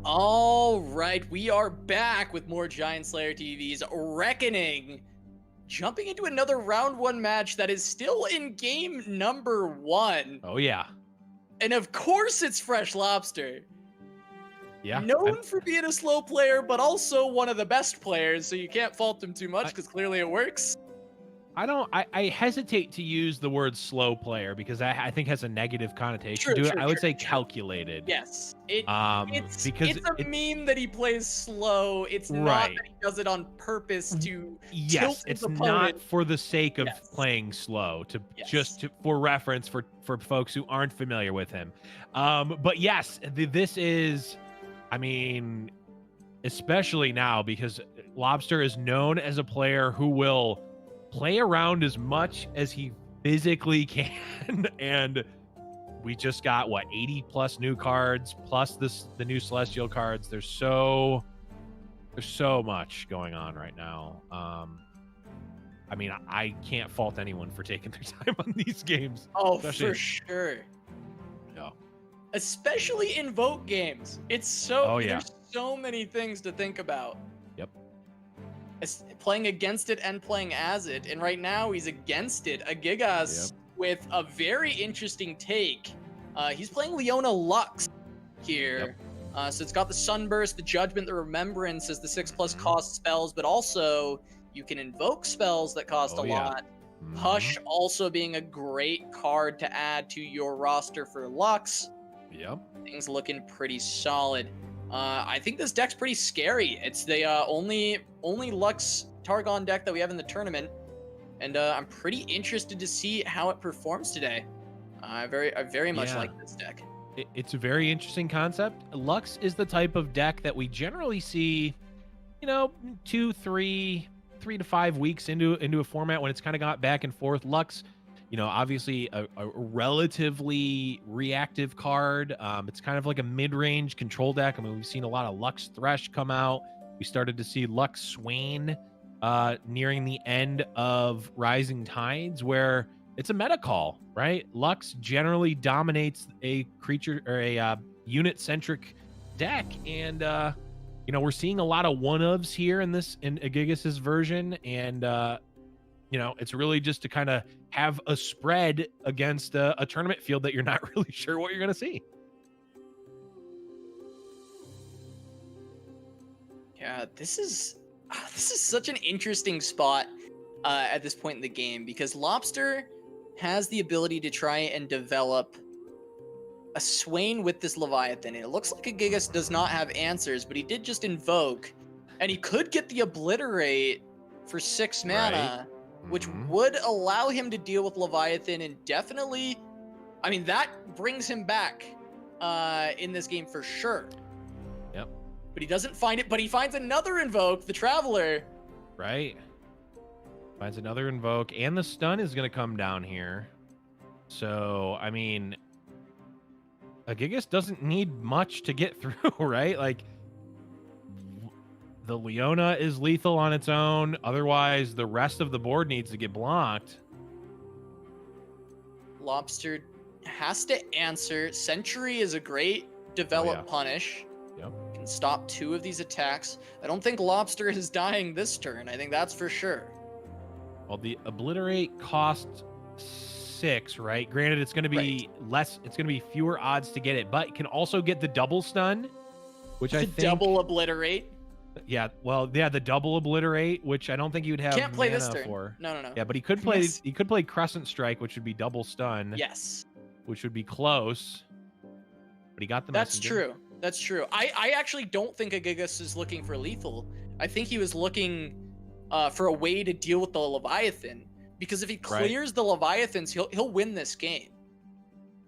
All right, we are back with more Giant Slayer TV's Reckoning. Jumping into another round 1 match that is still in game number 1. Oh, yeah. And of course it's Freshlobster. Yeah. Known for being a slow player, but also one of the best players, so you can't fault him too much because clearly it works. I hesitate to use the word slow player because I think has a negative connotation to it. I would say calculated. Yes. Because it's a meme that he plays slow. It's not that he does it on purpose to tilt his opponent. Not for the sake of playing slow, for reference for folks who aren't familiar with him. But yes, this is, I mean, especially now because Lobster is known as a player who will play around as much as he physically can, and we just got 80 plus new cards plus the new celestial cards. There's so much going on right now. I mean, I can't fault anyone for taking their time on these games. Oh, for sure. No. Especially in vote games. It's so there's so many things to think about. Playing against it and playing as it, and right now he's against it. Agigas with a very interesting take. He's playing Leona Lux here. So it's got the Sunburst, the Judgment, the Remembrance as the 6+ cost spells, but also you can invoke spells that cost a lot. Hush also being a great card to add to your roster for Lux. Things looking pretty solid. I think this deck's pretty scary. It's the only Lux Targon deck that we have in the tournament, and I'm pretty interested to see how it performs today. I very much like this deck. It's a very interesting concept. Lux is the type of deck that we generally see, 2, 3 to 5 weeks into a format when it's kind of got back and forth. Lux, obviously a relatively reactive card. It's kind of like a mid-range control deck. I mean, we've seen a lot of Lux Thresh come out. We started to see Lux Swain nearing the end of Rising Tides, where it's a meta call, right? Lux generally dominates a creature or a unit-centric deck, and we're seeing a lot of one-ofs here in Agigas' version, and it's really just to kind of have a spread against a tournament field that you're not really sure what you're going to see. Yeah, this is such an interesting spot at this point in the game, because Lobster has the ability to try and develop a Swain with this Leviathan. And it looks like Agigas does not have answers, but he did just invoke, and he could get the Obliterate for 6 mana. Which would allow him to deal with Leviathan indefinitely. I mean, that brings him back in this game for sure. Yep. But he doesn't find it, but he finds another invoke, the Traveler. Right. Finds another invoke, and the stun is going to come down here. So, I mean, Agigas doesn't need much to get through, right? Like, the Leona is lethal on its own. Otherwise, the rest of the board needs to get blocked. Lobster has to answer. Sentry is a great develop punish. Can stop 2 of these attacks. I don't think Lobster is dying this turn. I think that's for sure. Well, the Obliterate costs 6, right? Granted, it's going to be less. It's going to be fewer odds to get it, but it can also get the double stun, which I think double Obliterate. Yeah, well, the double Obliterate, which I don't think you'd have can't play this turn. For. No. Yeah, but he could play he could play Crescent Strike, which would be double stun. Yes. Which would be close. But he got the messenger. That's true. I actually don't think Agigas is looking for lethal. I think he was looking for a way to deal with the Leviathan, because if he clears the Leviathans, he'll win this game.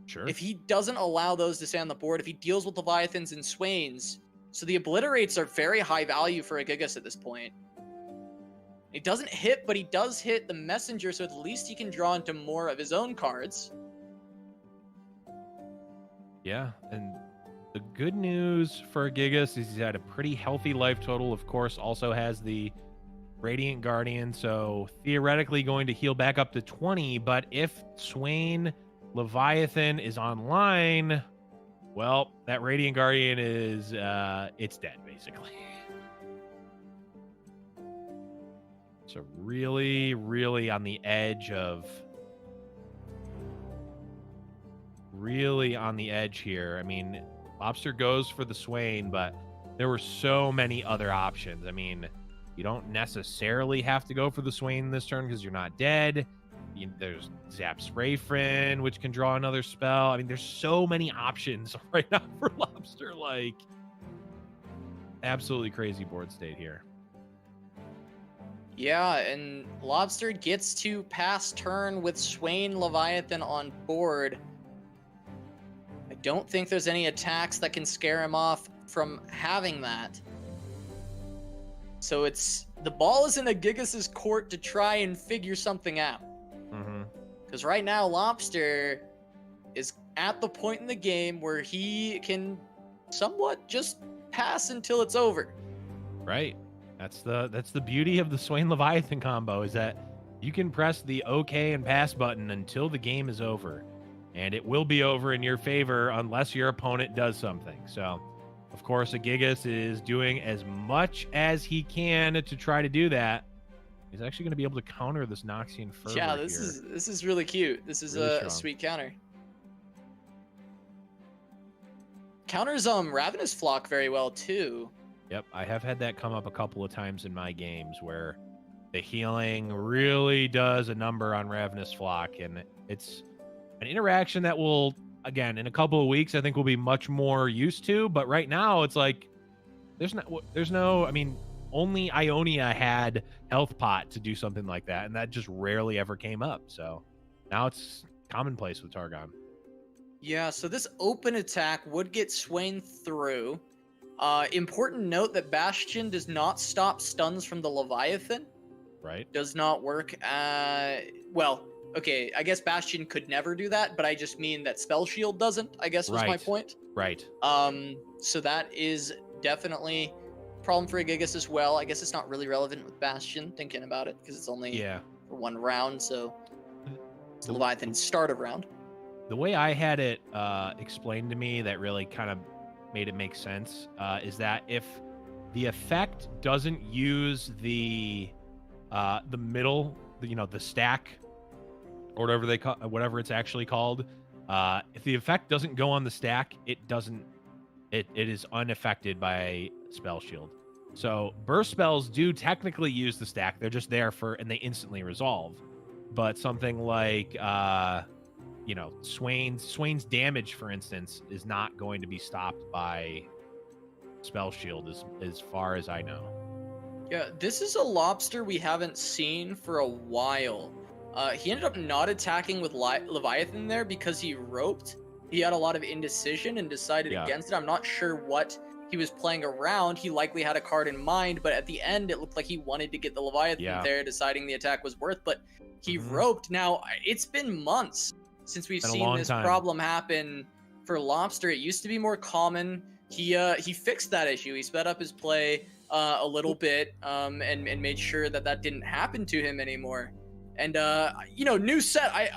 Sure. If he doesn't allow those to stay on the board, if he deals with Leviathans and Swains. So the Obliterates are very high value for Agigas at this point. He doesn't hit, but he does hit the Messenger, so at least he can draw into more of his own cards. Yeah, and the good news for Gigas is he's had a pretty healthy life total. Of course, also has the Radiant Guardian, so theoretically going to heal back up to 20. But if Swain Leviathan is online, Well, that Radiant Guardian is, it's dead, basically. So really, really on the edge of... Really on the edge here. I mean, Lobster goes for the Swain, but there were so many other options. I mean, you don't necessarily have to go for the Swain this turn because you're not dead. There's Zap Sprayfin, which can draw another spell. I mean, there's so many options right now for Lobster. Like, absolutely crazy board state here. Yeah, and Lobster gets to pass turn with Swain Leviathan on board. I don't think there's any attacks that can scare him off from having that. So the ball is in Agigas' court to try and figure something out. Because right now, Lobster is at the point in the game where he can somewhat just pass until it's over. Right. That's the beauty of the Swain Leviathan combo, is that you can press the OK and pass button until the game is over. And it will be over in your favor unless your opponent does something. So, of course, Agigas is doing as much as he can to try to do that. He's actually going to be able to counter this Noxian Fervor. Yeah, this is really cute. This is really a sweet counter. Counters Ravenous Flock very well too. Yep, I have had that come up a couple of times in my games where the healing really does a number on Ravenous Flock, and it's an interaction that will, again, in a couple of weeks, I think we'll be much more used to. But right now, it's like there's no. I mean, only Ionia had Health Pot to do something like that, and that just rarely ever came up. So now it's commonplace with Targon. Yeah, so this open attack would get Swain through. Important note that Bastion does not stop stuns from the Leviathan. Right. Does not work. Well, okay, I guess Bastion could never do that, but I just mean that Spell Shield doesn't, I guess was my point. Right. So that is definitely a problem for Gigas as well. I guess it's not really relevant with Bastion, thinking about it, because it's only for one round, so it's Leviathan start of round. The way I had it explained to me that really kind of made it make sense is that if the effect doesn't use the middle, the stack, or whatever they call, whatever it's actually called, if the effect doesn't go on the stack, it is unaffected by Spell Shield. So burst spells do technically use the stack; they're just there and they instantly resolve. But something like Swain's damage, for instance, is not going to be stopped by Spell Shield as far as I know. Yeah, this is a Lobster we haven't seen for a while. He ended up not attacking with Leviathan there because he roped. He had a lot of indecision and decided against it. I'm not sure what he was playing around. He likely had a card in mind, but at the end, it looked like he wanted to get the Leviathan there, deciding the attack was worth, but he roped. Now, it's been months since we've seen this problem happen for Lobster. It used to be more common. He fixed that issue. He sped up his play a little bit and made sure that didn't happen to him anymore. And new set. I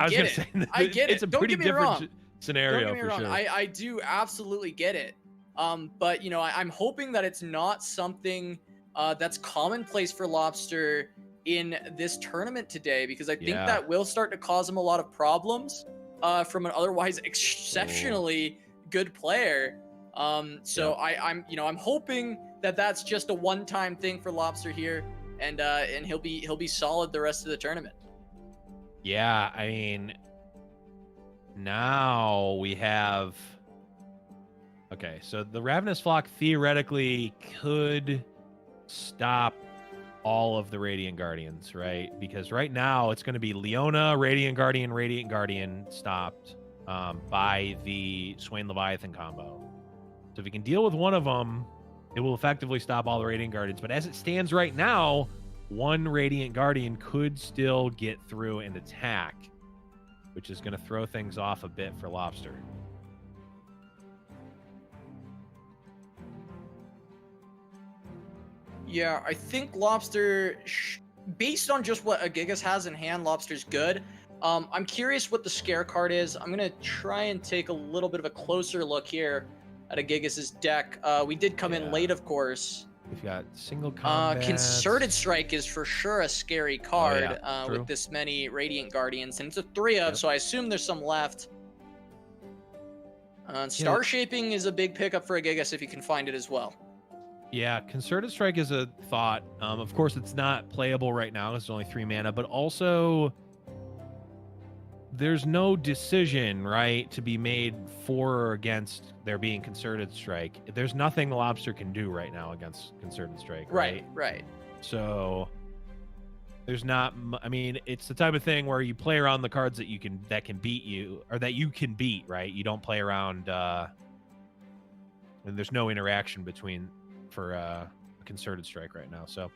get it. I get it. It's a pretty different scenario for sure. I do absolutely get it. But I'm hoping that it's not something that's commonplace for Lobster in this tournament today, because I think that will start to cause him a lot of problems from an otherwise exceptionally good player. I'm hoping that that's just a one-time thing for Lobster here, and he'll be solid the rest of the tournament. Yeah, I mean, now we have. Okay, so the Ravenous Flock theoretically could stop all of the Radiant Guardians, right? Because right now it's going to be Leona, Radiant Guardian stopped by the Swain Leviathan combo. So if you can deal with one of them, it will effectively stop all the Radiant Guardians. But as it stands right now, one Radiant Guardian could still get through and attack, which is going to throw things off a bit for Lobster. Yeah, I think Lobster, based on just what Agigas has in hand, Lobster's good. I'm curious what the scare card is. I'm gonna try and take a little bit of a closer look here at Agigas' deck. We did come in late, of course. We've got single combat. Concerted Strike is for sure a scary card with this many Radiant Guardians, and it's a 3-of, so I assume there's some left. Star Shaping is a big pickup for Agigas if you can find it as well. Yeah, Concerted Strike is a thought. Of course, it's not playable right now. It's only 3 mana, but also there's no decision, right, to be made for or against there being Concerted Strike. There's nothing the Lobster can do right now against Concerted Strike, right? Right. So there's not. I mean, it's the type of thing where you play around the cards that can beat you, or that you can beat, right? You don't play around, and there's no interaction for a Concerted Strike right now. So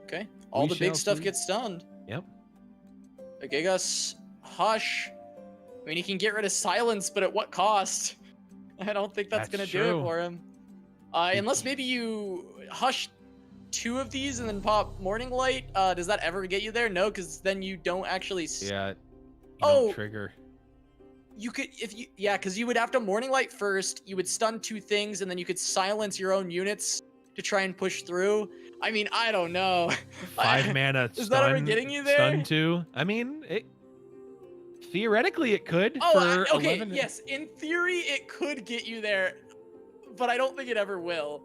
okay, all the big stuff gets stunned. Yep. Agigas Hush. I mean, he can get rid of Silence, but at what cost? I don't think that's gonna do it for him. Unless maybe you Hush 2 of these and then pop Morning Light. Does that ever get you there? No, because then you don't actually. You don't trigger. You could, because you would have to Morning Light first. You would stun 2 things, and then you could silence your own units to try and push through. I mean, I don't know. 5 mana. Is that ever getting you there? Stun 2. I mean, theoretically it could. Oh, okay. Yes, in theory it could get you there, but I don't think it ever will.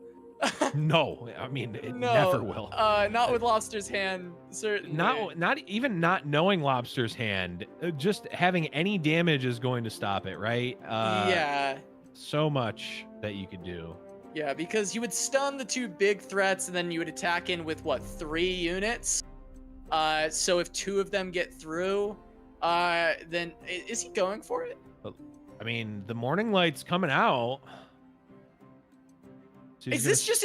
No, I mean it never will. Not with Lobster's hand, certainly. Not even not knowing Lobster's hand. Just having any damage is going to stop it, right? Yeah. So much that you could do. Yeah, because you would stun the 2 big threats, and then you would attack in with what, 3 units? So if 2 of them get through, then is he going for it? I mean, the Morning Light's coming out. So is this just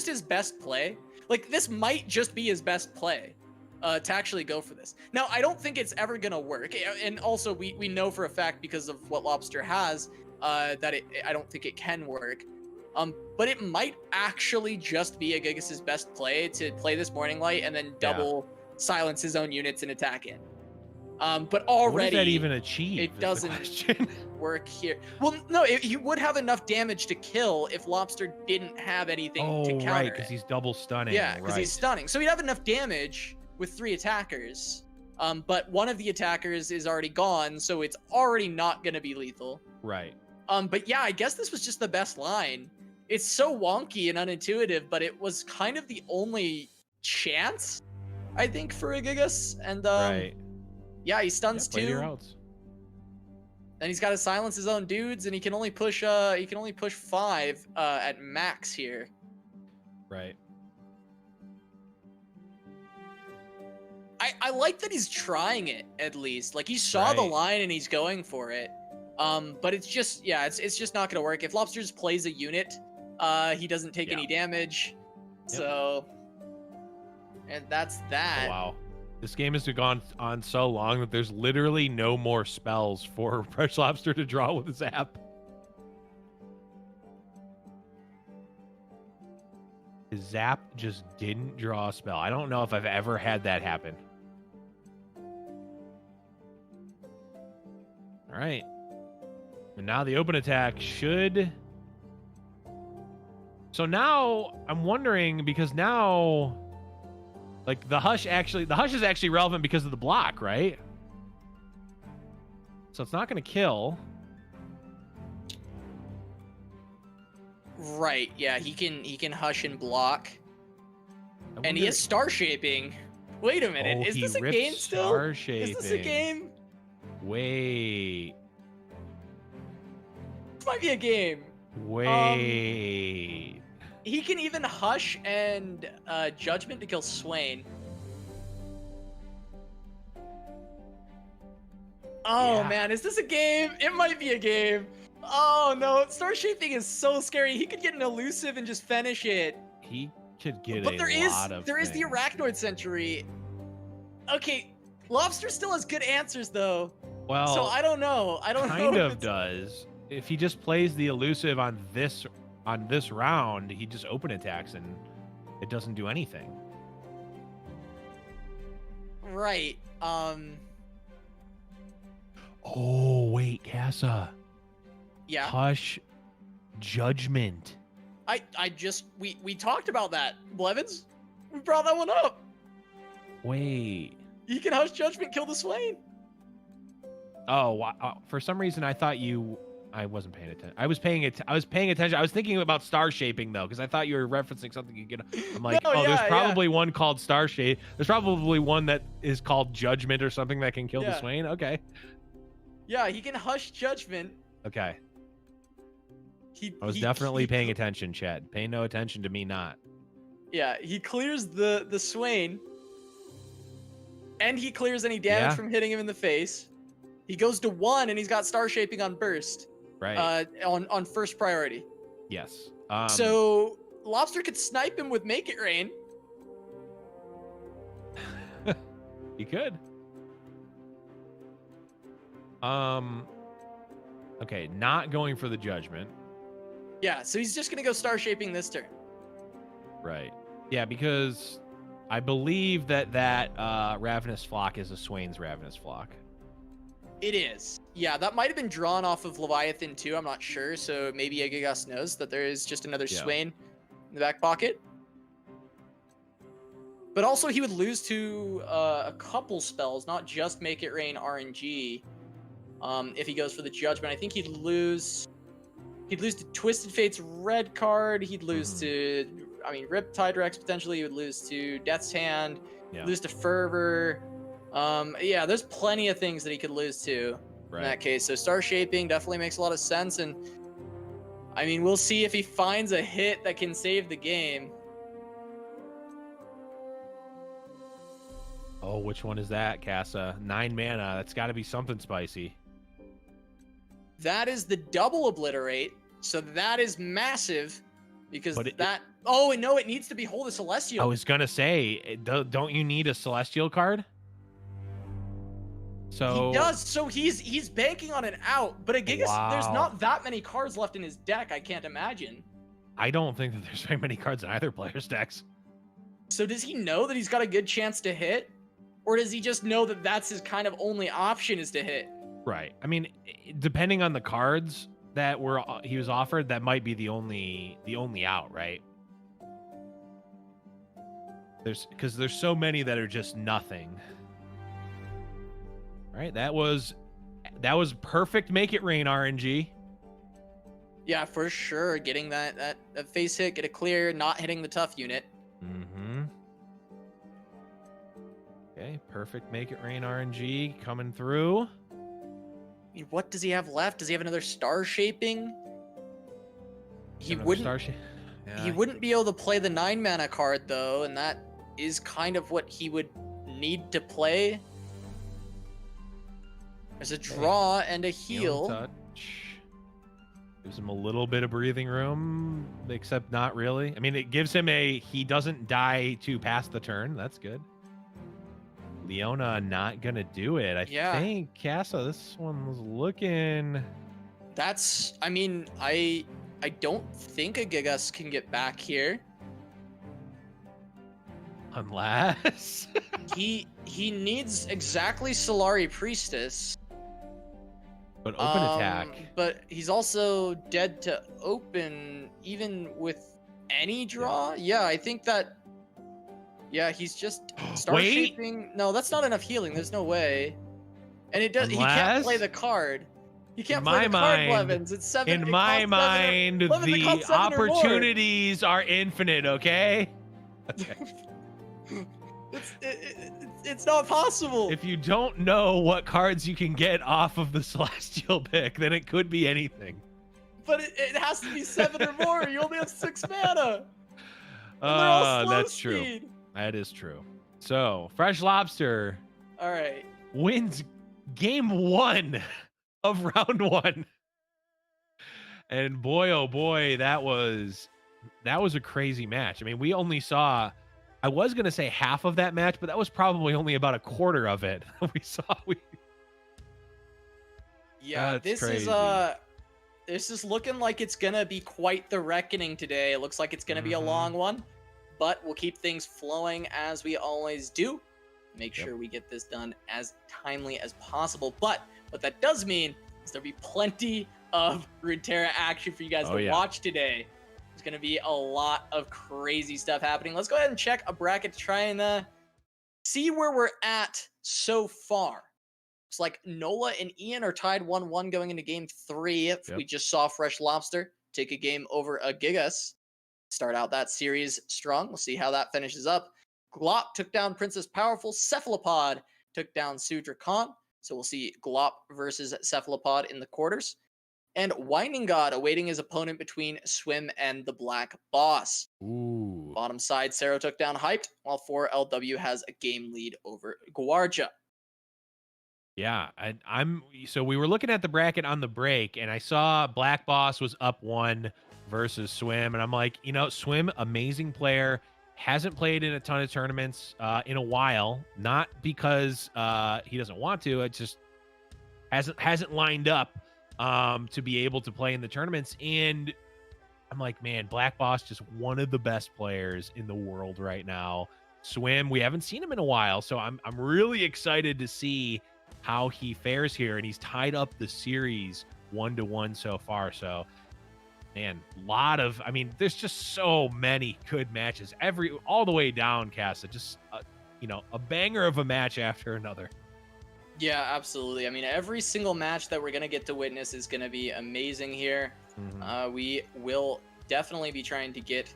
his best play? Like, this might just be his best play to actually go for this. Now, I don't think it's ever gonna work, and also we know for a fact, because of what Lobster has, that I don't think it can work. But it might actually just be Agigas' best play to play this Morning Light and then double silence his own units and attack in. But already, what does that even achieve? It doesn't work here. Well, no, he would have enough damage to kill if Lobster didn't have anything to counter. Oh, right, because he's double stunning. Yeah, because he's stunning. So he'd have enough damage with 3 attackers. But one of the attackers is already gone, so it's already not going to be lethal. Right. But yeah, I guess this was just the best line. It's so wonky and unintuitive, but it was kind of the only chance, I think, for Agigas. And right. Yeah, he stuns 2. Then he's got to silence his own dudes, and he can only push 5 at max here. Right. I like that he's trying it, at least. Like, he saw the line and he's going for it. But it's just, it's just not gonna work. If Lobster just plays a unit, he doesn't take any damage. So, and that's that. Oh, wow. This game has gone on so long that there's literally no more spells for Freshlobster to draw with his app. His zap just didn't draw a spell. I don't know if I've ever had that happen. All right. And now the open attack should... So now I'm wondering, because now... Like, the Hush is actually relevant because of the block, right? So it's not going to kill. Right, yeah, he can Hush and block. And he has Star Shaping. Wait a minute, is this a game still? Star Shaping. Is this a game? Wait. This might be a game. Wait. He can even Hush and Judgment to kill Swain. Oh man, is this a game? It might be a game. Oh no, Star Shaping is so scary. He could get an elusive and just finish it. He could get but a there lot is the Arachnoid Sentry. Okay, Lobster still has good answers though. Well, so I don't know. Kind of does. If he just plays the elusive on this round, he just open attacks and it doesn't do anything. Right. Oh, wait, Casa. Yeah. Hush Judgment. We talked about that, Blevins. We brought that one up. Wait. You can Hush Judgment kill the Swain. Oh, wow. For some reason, I thought I wasn't paying attention. I was paying attention. I was thinking about star shaping though, because I thought you were referencing something you could. I'm like, No, there's yeah, probably one called star shape. There's probably one that is called Judgment or something that can kill the Swain. Okay. Yeah, he can Hush Judgment. Okay. I was definitely paying attention, Chad. Pay no attention to me not. Yeah, he clears the Swain. And he clears any damage from hitting him in the face. He goes to 1 and he's got star shaping on burst. Right. On first priority. Yes. So Lobster could snipe him with Make It Rain. He could. Okay, not going for the Judgment. Yeah, so he's just gonna go star shaping this turn. Right. Yeah, because I believe that Ravenous Flock is a Swain's Ravenous Flock. It is. Yeah, that might have been drawn off of Leviathan too. I'm not sure. So maybe Agigas knows that there is just another Swain in the back pocket. But also he would lose to a couple spells, not just Make It Rain RNG. If he goes for the Judgment, I think he'd lose to Twisted Fate's red card. He'd lose to, Riptide Rex potentially. He would lose to Death's Hand. Lose to Fervor. Yeah, there's plenty of things that he could lose to in that case. So star shaping definitely makes a lot of sense. And I mean, we'll see if he finds a hit that can save the game. Oh, which one is that, Casa? 9 mana. That's got to be something spicy. That is the double obliterate. So that is massive because oh, no, it needs to be Hold the Celestial. I was going to say, don't you need a Celestial card? So he does. So he's banking on an out, but Agigas, there's not that many cards left in his deck. I can't imagine. I don't think that there's very many cards in either player's decks. So does he know that he's got a good chance to hit, or does he just know that that's his kind of only option is to hit? Right. I mean, depending on the cards that he was offered, that might be the only out, right? Because there's so many that are just nothing. Right, that was perfect Make It Rain RNG. Yeah, for sure. Getting that face hit, get a clear, not hitting the tough unit. Mm-hmm. Okay, perfect Make It Rain RNG coming through. I mean, what does he have left? Does he have another star shaping? He wouldn't be able to play the 9 mana card though, and that is kind of what he would need to play. There's a draw and a heal. Touch. Gives him a little bit of breathing room, except not really. I mean, it gives him he doesn't die to pass the turn. That's good. Leona not gonna do it. I think, Casa, this one was looking... I mean, I don't think a Gigas can get back here. Unless... he needs exactly Solari Priestess. But open attack. But he's also dead to open, even with any draw. Yeah, I think that. Yeah, he's just star shaping. No, that's not enough healing. There's no way. And it does. He can't play the card. He can't play the card, Blevins. It's 7. In my mind, the opportunities are infinite. Okay. Okay. It's not possible. If you don't know what cards you can get off of the Celestial pick, then it could be anything. But it has to be 7 or more. You only have 6 mana. That's true. That is true. So, Freshlobster. All right. Wins game 1 of round 1. And boy, oh boy, that was a crazy match. I mean, we only saw... I was going to say half of that match, but that was probably only about a quarter of it. Yeah, this is looking like it's going to be quite the reckoning today. It looks like it's going to be a long one, but we'll keep things flowing as we always do. Make sure we get this done as timely as possible. But What that does mean is there'll be plenty of Runeterra action for you guys to watch today. There's going to be a lot of crazy stuff happening. Let's go ahead and check a bracket to try and see where we're at so far. It's like Nola and Ian are tied 1-1 going into game 3. Yep. We just saw Freshlobster take a game over Agigas. Start out that series strong. We'll see how that finishes up. Glop took down Princesspowerful. Cephalopod took down Sudrakon. So we'll see Glop versus Cephalopod in the quarters. And Winding God awaiting his opponent between Swim and TheBlackBoss. Ooh. Bottom side, Szerro took down Hyped, while 4LW has a game lead over Gvuardya. Yeah, so we were looking at the bracket on the break, and I saw BlackBoss was up 1 versus Swim, and I'm like, you know, Swim, amazing player, hasn't played in a ton of tournaments in a while, not because he doesn't want to, it just hasn't lined up to be able to play in the tournaments. And I'm like, man, BlackBoss just one of the best players in the world right now. Swim, we haven't seen him in a while, so I'm really excited to see how he fares here, and he's tied up the series 1-1 so far. So, man, there's just so many good matches all the way down, Casa. Just a banger of a match after another. Yeah, absolutely. I mean, every single match that we're gonna get to witness is gonna be amazing here. We will definitely be trying to get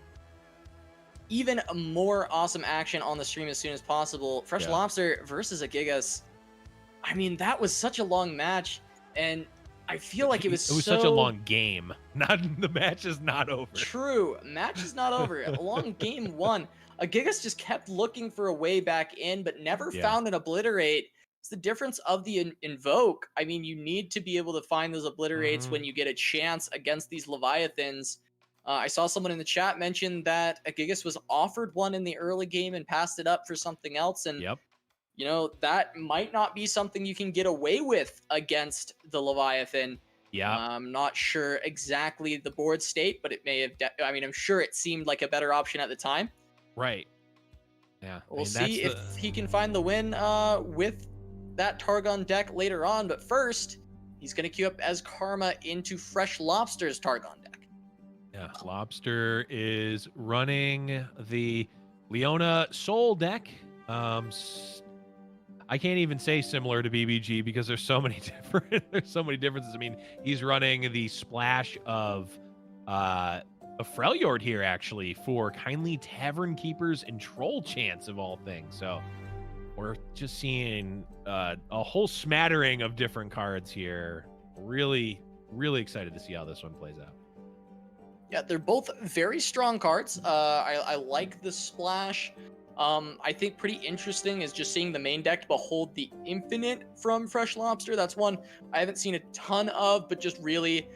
even more awesome action on the stream as soon as possible. Freshlobster versus Agigas. I mean, that was such a long match, and I feel like it was such a long game. The match is not over. True, match is not over. A long game 1. Gigas just kept looking for a way back in, but never found an obliterate. It's the difference of the invoke. I mean, you need to be able to find those obliterates when you get a chance against these Leviathans. I saw someone in the chat mention that Gigas was offered one in the early game and passed it up for something else, and you know, that might not be something you can get away with against the Leviathan. I'm not sure exactly the board state, but it may have, I'm sure it seemed like a better option at the time. Right. Yeah. We'll see if he can find the win with that Targon deck later on. But first, he's going to queue up as Karma into Freshlobster's Targon deck. Yeah, Lobster is running the Leona Soul deck. I can't even say similar to BBG because there's so many differences. I mean, he's running the splash of a Freljord here actually for Kindly Tavern Keepers and Troll Chance of all things. So we're just seeing a whole smattering of different cards here. Really, really excited to see how this one plays out. Yeah, they're both very strong cards. I like the splash. I think pretty interesting is just seeing the main deck behold the Infinite from Freshlobster. That's one I haven't seen a ton of, but just really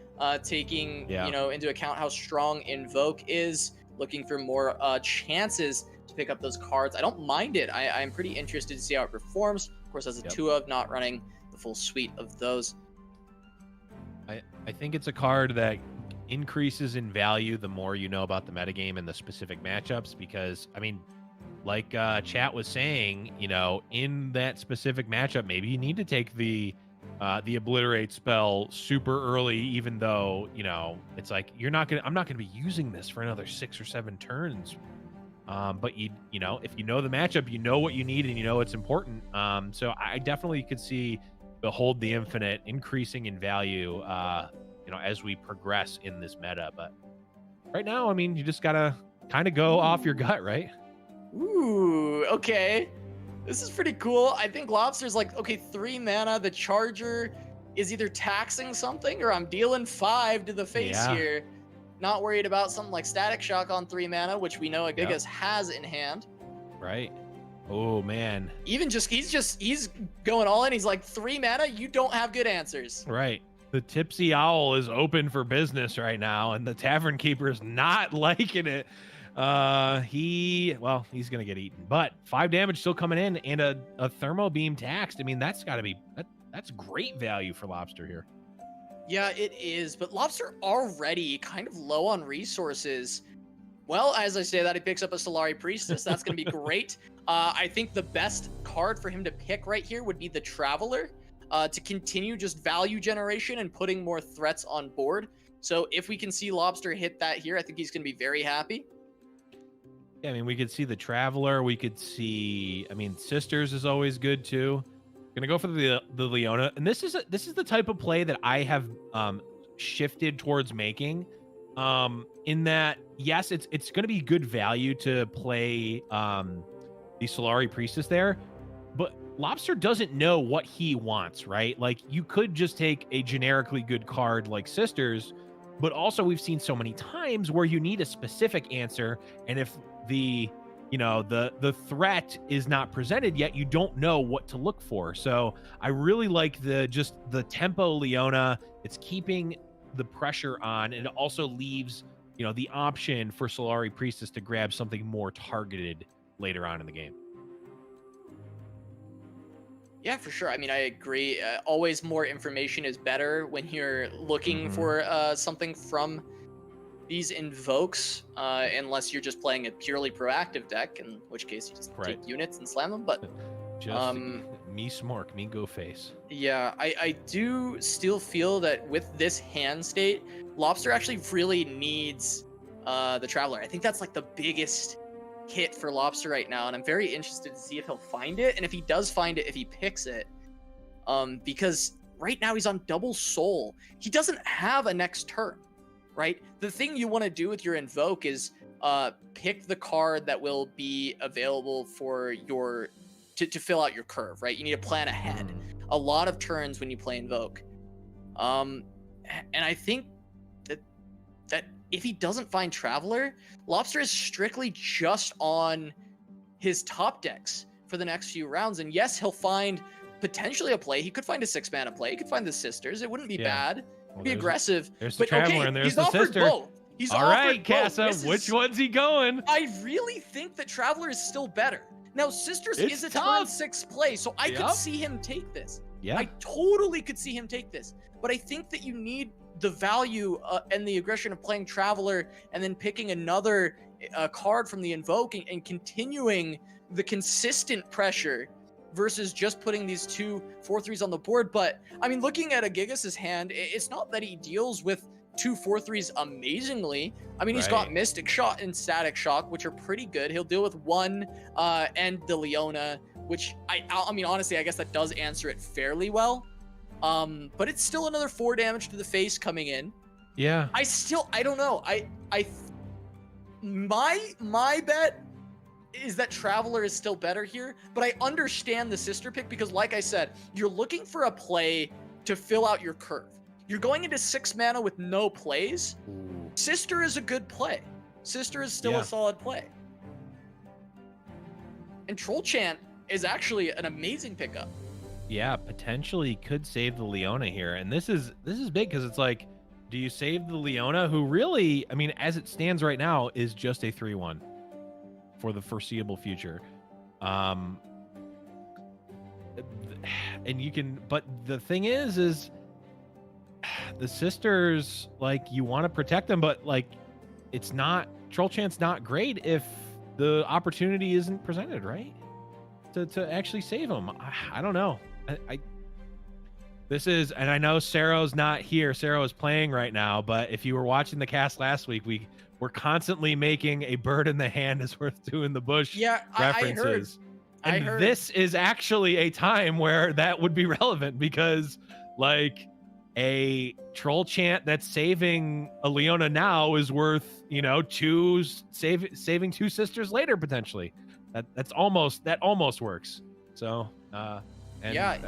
taking into account how strong Invoke is, looking for more chances to pick up those cards. I don't mind it. I'm pretty interested to see how it performs. Of course, as a 2-of, not running the full suite of those. I think it's a card that increases in value the more you know about the metagame and the specific matchups, because, I mean, like chat was saying, in that specific matchup, maybe you need to take the obliterate spell super early, even though, it's like I'm not gonna be using this for another 6 or 7 turns. But if you know the matchup, you know what you need and you know it's important. So I definitely could see Behold the Infinite increasing in value, as we progress in this meta. But right now, I mean, you just gotta kind of go off your gut, right? Ooh, okay. This is pretty cool. I think Lobster's like, okay, 3 mana. The Charger is either taxing something or I'm dealing 5 to the face here. Not worried about something like Static Shock on 3 mana, which we know Agigas has in hand. Right. Oh, man. Even he's going all in. He's like, 3 mana, you don't have good answers. Right. The Tipsy Owl is open for business right now, and the Tavern Keeper is not liking it. He's gonna get eaten, but 5 damage still coming in, and a Thermo Beam taxed. I mean, that's great value for Lobster here. Yeah, it is, but Lobster already kind of low on resources. Well, as I say that, he picks up a Solari Priestess. That's gonna be great. I think the best card for him to pick right here would be the Traveler. to continue just value generation and putting more threats on board. So if we can see Lobster hit that here, I think he's going to be very happy. Yeah, I mean, we could see the Traveler. We could see, I mean, Sisters is always good too. Gonna go for the Leona, and this is the type of play that I have shifted towards making. In that, yes, it's gonna be good value to play the Solari Priestess there, but Lobster doesn't know what he wants, right? Like, you could just take a generically good card like Sisters, but also we've seen so many times where you need a specific answer, and if the threat is not presented yet, you don't know what to look for. So I really like the tempo Leona. It's keeping the pressure on, and it also leaves the option for Solari Priestess to grab something more targeted later on in the game. Yeah, for sure. I mean, I agree. Always more information is better when you're looking for something from these invokes, unless you're just playing a purely proactive deck, in which case you just take units and slam them. But just me smork, me go face. Yeah, I do still feel that with this hand state, Lobster actually really needs the Traveler. I think that's like the biggest hit for Lobster right now, and I'm very interested to see if he'll find it, and if he does find it, if he picks it, because right now he's on double soul. He doesn't have a next turn, right? The thing you want to do with your invoke is pick the card that will be available for your to fill out your curve, right? You need to plan ahead a lot of turns when you play invoke, and I think that if he doesn't find Traveler, Lobster is strictly just on his top decks for the next few rounds. And yes, he'll find potentially a play. He could find a 6-mana play. He could find the Sisters. It wouldn't be bad. It'd be aggressive. There's the Traveler and there's the Sister. Both. He's all right, Casa. Which one's he going? I really think that Traveler is still better. Now, Sisters is a turn 6 play, so I could see him take this. Yeah, I totally could see him take this. But I think that you need the value and the aggression of playing Traveler and then picking another card from the invoke and continuing the consistent pressure versus just putting these 2 4/3s on the board. But I mean, looking at Agigas' hand, it's not that he deals with 2 4/3s amazingly. I mean, he's got Mystic Shot and Static Shock, which are pretty good. He'll deal with 1 and the Leona, which I mean, honestly, I guess that does answer it fairly well. But it's still another 4 damage to the face coming in. Yeah. I don't know. My bet is that Traveler is still better here, but I understand the Sister pick because, like I said, you're looking for a play to fill out your curve. You're going into 6 mana with no plays. Sister is a good play. Sister is still a solid play. And Troll Chant is actually an amazing pickup. Yeah, potentially could save the Leona here. And this is big because it's like, do you save the Leona, who really, I mean, as it stands right now, is just a 3/1 for the foreseeable future. And you can, but the thing is the Sisters, like, you want to protect them, but like, it's not, Troll Chant's not great if the opportunity isn't presented, right? To actually save them. I don't know. This is, and I know Szerro's not here. Szerro is playing right now, but if you were watching the cast last week, we were constantly making a bird in the hand is worth two in the bush references. I heard. This is actually a time where that would be relevant because, like, a Troll Chant that's saving a Leona now is worth, saving 2 Sisters later potentially. That almost works. So, I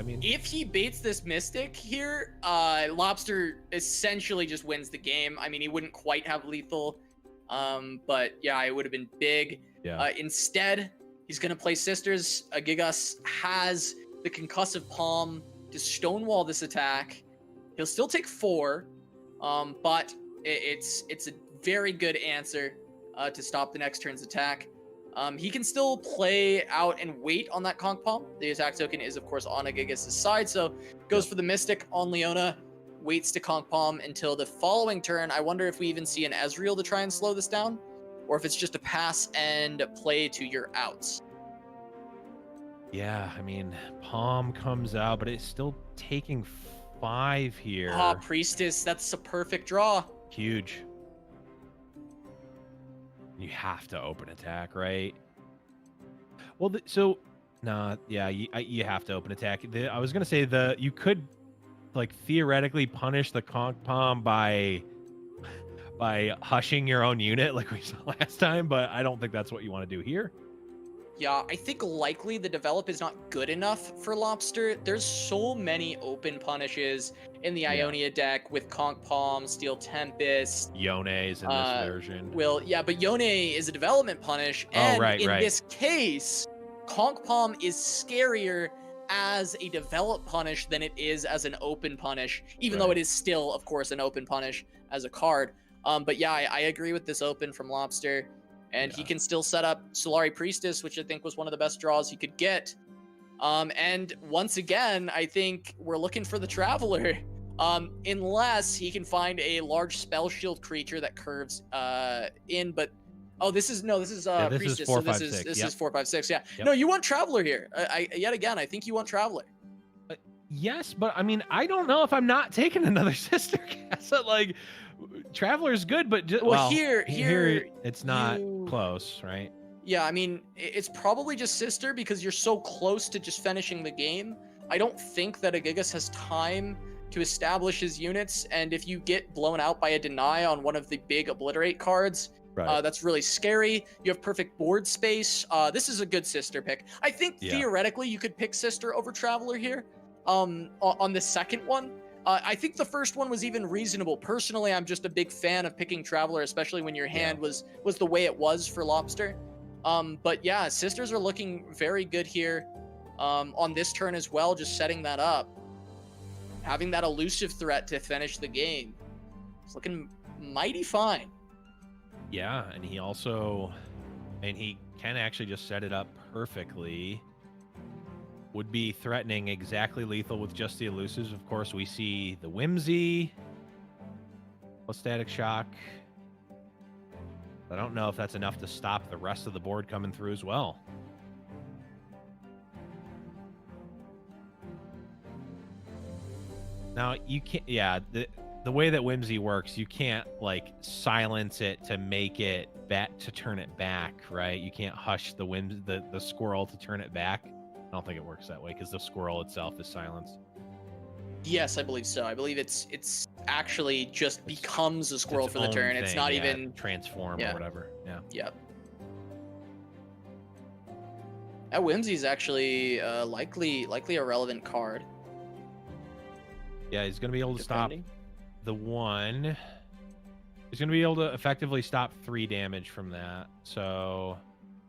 mean, if he baits this Mystic here, Lobster essentially just wins the game. I mean, he wouldn't quite have lethal, but yeah, it would have been big. Yeah. Instead, he's gonna play Sisters. Gigas has the concussive palm to stonewall this attack. He'll still take 4, but it's a very good answer to stop the next turn's attack. He can still play out and wait on that Conch Palm. The attack token is, of course, on Agigas' side, so goes for the Mystic on Leona, waits to Conch Palm until the following turn. I wonder if we even see an Ezreal to try and slow this down, or if it's just a pass and play to your outs. Yeah, I mean, Palm comes out, but it's still taking 5 here. Ah, Priestess, that's a perfect draw. Huge. You have to open attack, right? Well, so nah, yeah, you have to open attack. I was gonna say you could like theoretically punish the Conch Palm by hushing your own unit like we saw last time, but I don't think that's what you want to do here. Yeah, I think likely the develop is not good enough for Lobster. There's so many open punishes in the Ionia deck with Conch Palm, Steel Tempest. Yone's in this version. But Yone is a development punish, and in this case, Conch Palm is scarier as a develop punish than it is as an open punish, even though it is still, of course, an open punish as a card. But yeah, I agree with this open from Lobster. And he can still set up Solari Priestess, which I think was one of the best draws he could get. And once again, I think we're looking for the Traveler. Unless he can find a large spell shield creature that curves in, but this is Priestess. This is 4, 5, 6. Yeah. Yep. No, you want Traveler here. Yet again, I think you want Traveler. Yes, but I mean, I don't know if I'm not taking another sister cast. Like, Traveler's good, but here it's not close, right? Yeah, I mean, it's probably just sister because you're so close to just finishing the game. I don't think that Agigas has time to establish his units, and if you get blown out by a deny on one of the big obliterate cards, that's really scary. You have perfect board space. This is a good sister pick. I think theoretically you could pick sister over Traveler here. On the second one. I think the first one was even reasonable. Personally, I'm just a big fan of picking Traveler, especially when your hand was the way it was for Lobster. But yeah, sisters are looking very good here on this turn as well, just setting that up. Having that elusive threat to finish the game. It's looking mighty fine. Yeah, and he can actually just set it up perfectly. Would be threatening exactly lethal with just the elusives. Of course, we see the Whimsy, plus Static Shock. I don't know if that's enough to stop the rest of the board coming through as well. Now, you can't, the way that Whimsy works, you can't, like, silence it to make it to turn it back, right? You can't hush the squirrel to turn it back. I don't think it works that way because the squirrel itself is silenced. Yes, I believe so. I believe it's actually just becomes a squirrel for the turn. It's not even transform or whatever. Yeah. Yep. That Whimsy is actually likely a relevant card. Yeah, he's gonna be able to stop the one. He's gonna be able to effectively stop 3 damage from that. So.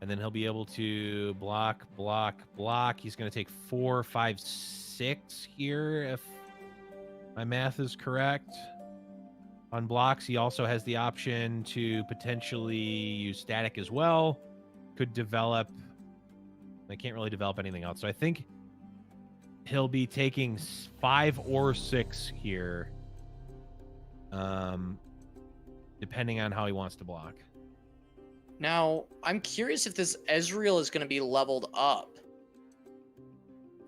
And then he'll be able to block. He's going to take 4, 5, 6 here, if my math is correct. On blocks, he also has the option to potentially use static as well. Could develop. I can't really develop anything else. So I think he'll be taking 5 or 6 here, depending on how he wants to block. Now, I'm curious if this Ezreal is going to be leveled up.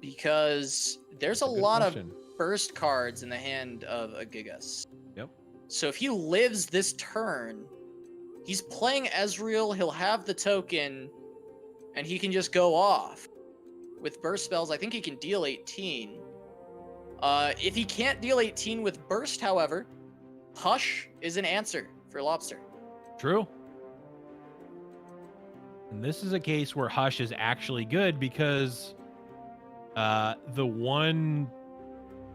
Because there's a lot of burst cards in the hand of Agigas. Yep. So if he lives this turn, he's playing Ezreal, he'll have the token, and he can just go off. With burst spells, I think he can deal 18. If he can't deal 18 with burst, however, Hush is an answer for Lobster. True. And this is a case where Hush is actually good because the 1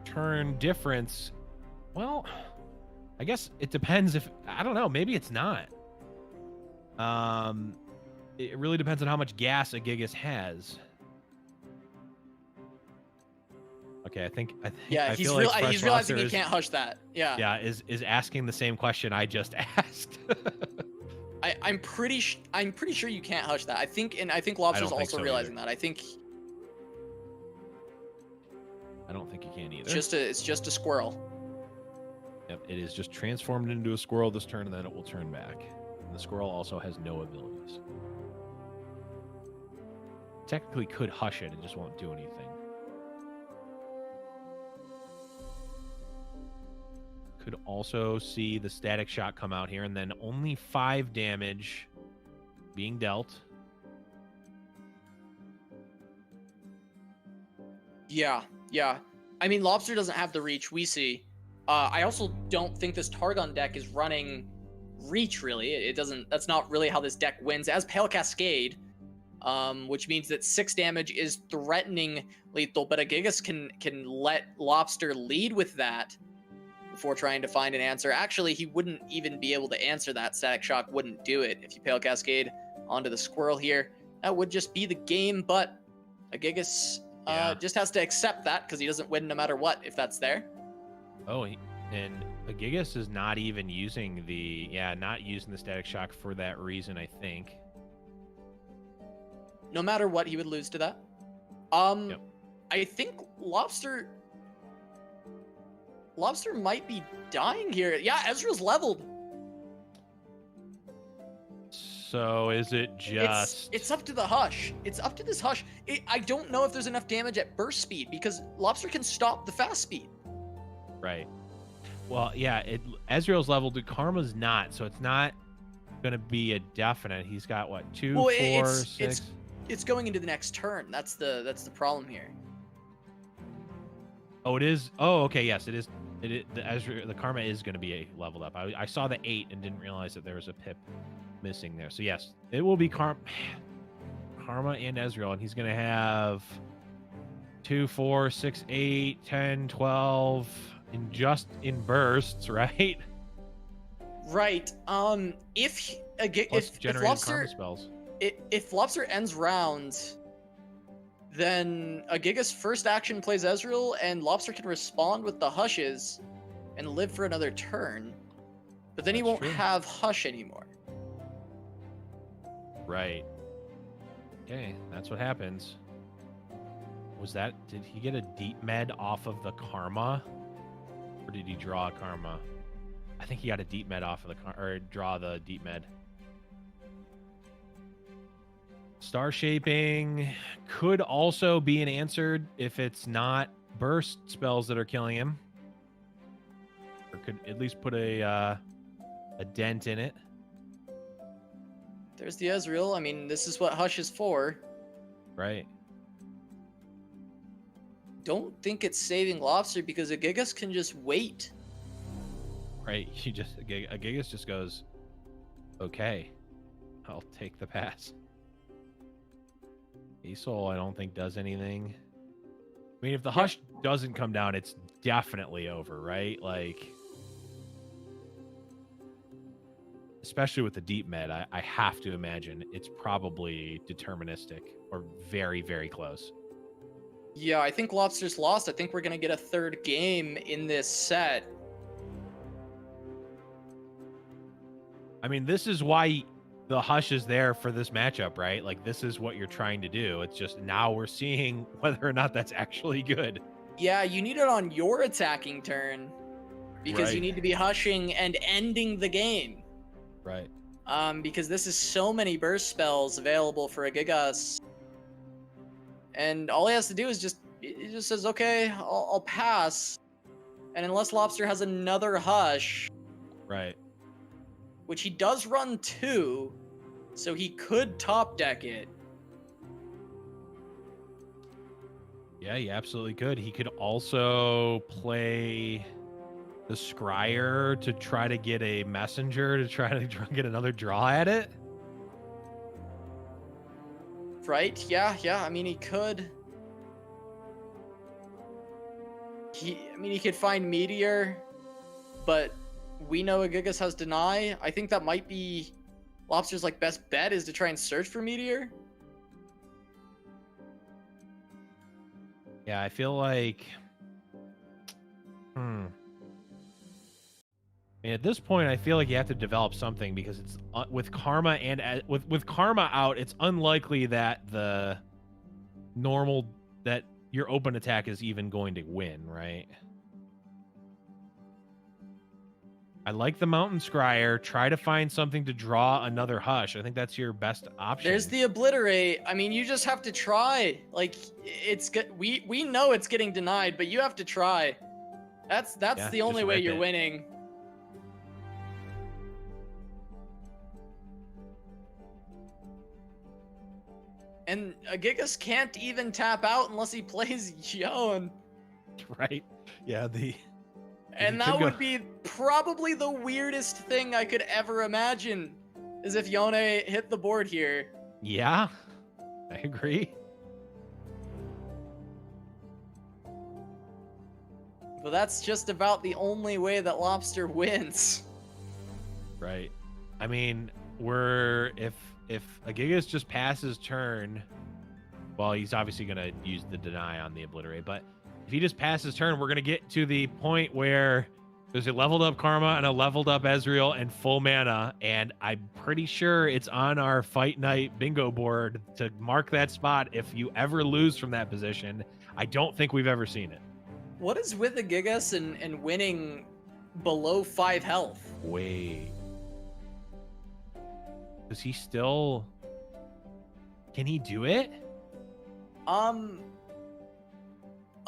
turn difference, well, I guess it depends I don't know, maybe it's not. It really depends on how much gas Agigas has. Okay, I think he's realizing he can't hush that. Yeah, is asking the same question I just asked. I'm pretty sure you can't hush that. I think Lobster's also realizing that. I don't think you can either. It's just a squirrel. Yep, it is just transformed into a squirrel this turn, and then it will turn back. And the squirrel also has no abilities. technically could hush it and just won't do anything. Could also see the static shot come out here, and then only 5 damage being dealt. Yeah. I mean, Lobster doesn't have the reach we see. I also don't think this Targon deck is running reach, really. It doesn't. That's not really how this deck wins. As Pale Cascade, which means that 6 damage is threatening lethal, but Agigas can let Lobster lead with that before trying to find an answer. Actually, he wouldn't even be able to answer that. Static Shock wouldn't do it. If you Pale Cascade onto the Squirrel here, that would just be the game, but Agigas just has to accept that because he doesn't win no matter what if that's there. Oh, and Agigas is not even using not using the Static Shock for that reason, I think. No matter what, he would lose to that. Yep. I think Lobster might be dying here. Yeah, Ezreal's leveled. So is it just... It's up to the Hush. It's up to this Hush. I don't know if there's enough damage at burst speed because Lobster can stop the fast speed. Right. Well, yeah, Ezreal's leveled, Karma's not, so it's not going to be a definite. He's got, what, 2, 4, 6? It's going into the next turn. That's the problem here. Oh, it is? Oh, okay, yes, it is. The Karma is going to be leveled up. I saw the 8 and didn't realize that there was a pip missing there. So, yes, it will be Karma and Ezreal, and he's going to have 2, 4, 6, 8, 10, 12 in bursts, right? Right. If Lobster spells. If Lobster ends round, then Agigas first action plays Ezreal, and Lobster can respond with the Hushes and live for another turn. But then he won't have Hush anymore. Right. Okay, that's what happens. Did he get a deep med off of the Karma? Or did he draw a Karma? I think he got a deep med off of draw the deep med. Star Shaping could also be an answer if it's not burst spells that are killing him. Or could at least put a dent in it. There's the Ezreal. I mean, this is what Hush is for. Right. Don't think it's saving Lobster because Agigas can just wait. Right. Agigas just goes, okay, I'll take the pass. Asol, I don't think does anything. I mean, if the Hush doesn't come down, it's definitely over, right? Like, especially with the deep med, I have to imagine it's probably deterministic or very, very close. Yeah, I think Lobster's lost. I think we're going to get a third game in this set. I mean, this is why the Hush is there for this matchup, right? Like, this is what you're trying to do. It's just now we're seeing whether or not that's actually good. Yeah, you need it on your attacking turn because you need to be hushing and ending the game. Right. Because this is so many burst spells available for a Gigas. And all he has to do is he just says, okay, I'll pass. And unless Lobster has another Hush. Right. Which he does run 2, so he could top deck it. Yeah, he absolutely could. He could also play the Scryer to try to get a messenger to try to get another draw at it. Right? Yeah. I mean, he could. He could find Meteor, but we know Agigas has Deny. I think that might be Lobster's best bet is to try and search for Meteor. Yeah, I feel like I mean, at this point, I feel like you have to develop something because it's with Karma and with Karma out, it's unlikely that that your open attack is even going to win, right? I like the Mountain Scryer. Try to find something to draw another Hush. I think that's your best option. There's the Obliterate. I mean, you just have to try. Like, it's good. We know it's getting denied, but you have to try. That's the only way you're winning. And Agigas can't even tap out unless he plays Yone. Right. Yeah, and that would be probably the weirdest thing I could ever imagine, is if Yone hit the board here. Yeah, I agree. But that's just about the only way that Lobster wins. Right. I mean, if Agigas just passes turn, well, he's obviously going to use the deny on the Obliterate, but if he just passes turn, we're going to get to the point where there's a leveled up Karma and a leveled up Ezreal and full mana, and I'm pretty sure it's on our Fight Night bingo board to mark that spot if you ever lose from that position. I don't think we've ever seen it. What is with Agigas and winning below 5 health? Wait. Does he still... Can he do it?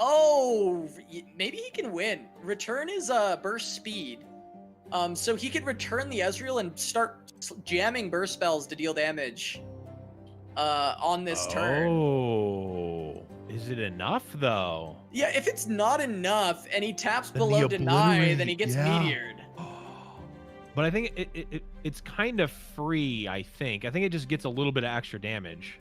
Oh, maybe he can win. Return is burst speed. So he could return the Ezreal and start jamming burst spells to deal damage on this turn. Oh, is it enough though? Yeah, if it's not enough and he taps below deny, then he gets meteored. But I think it's kind of free, I think. I think it just gets a little bit of extra damage.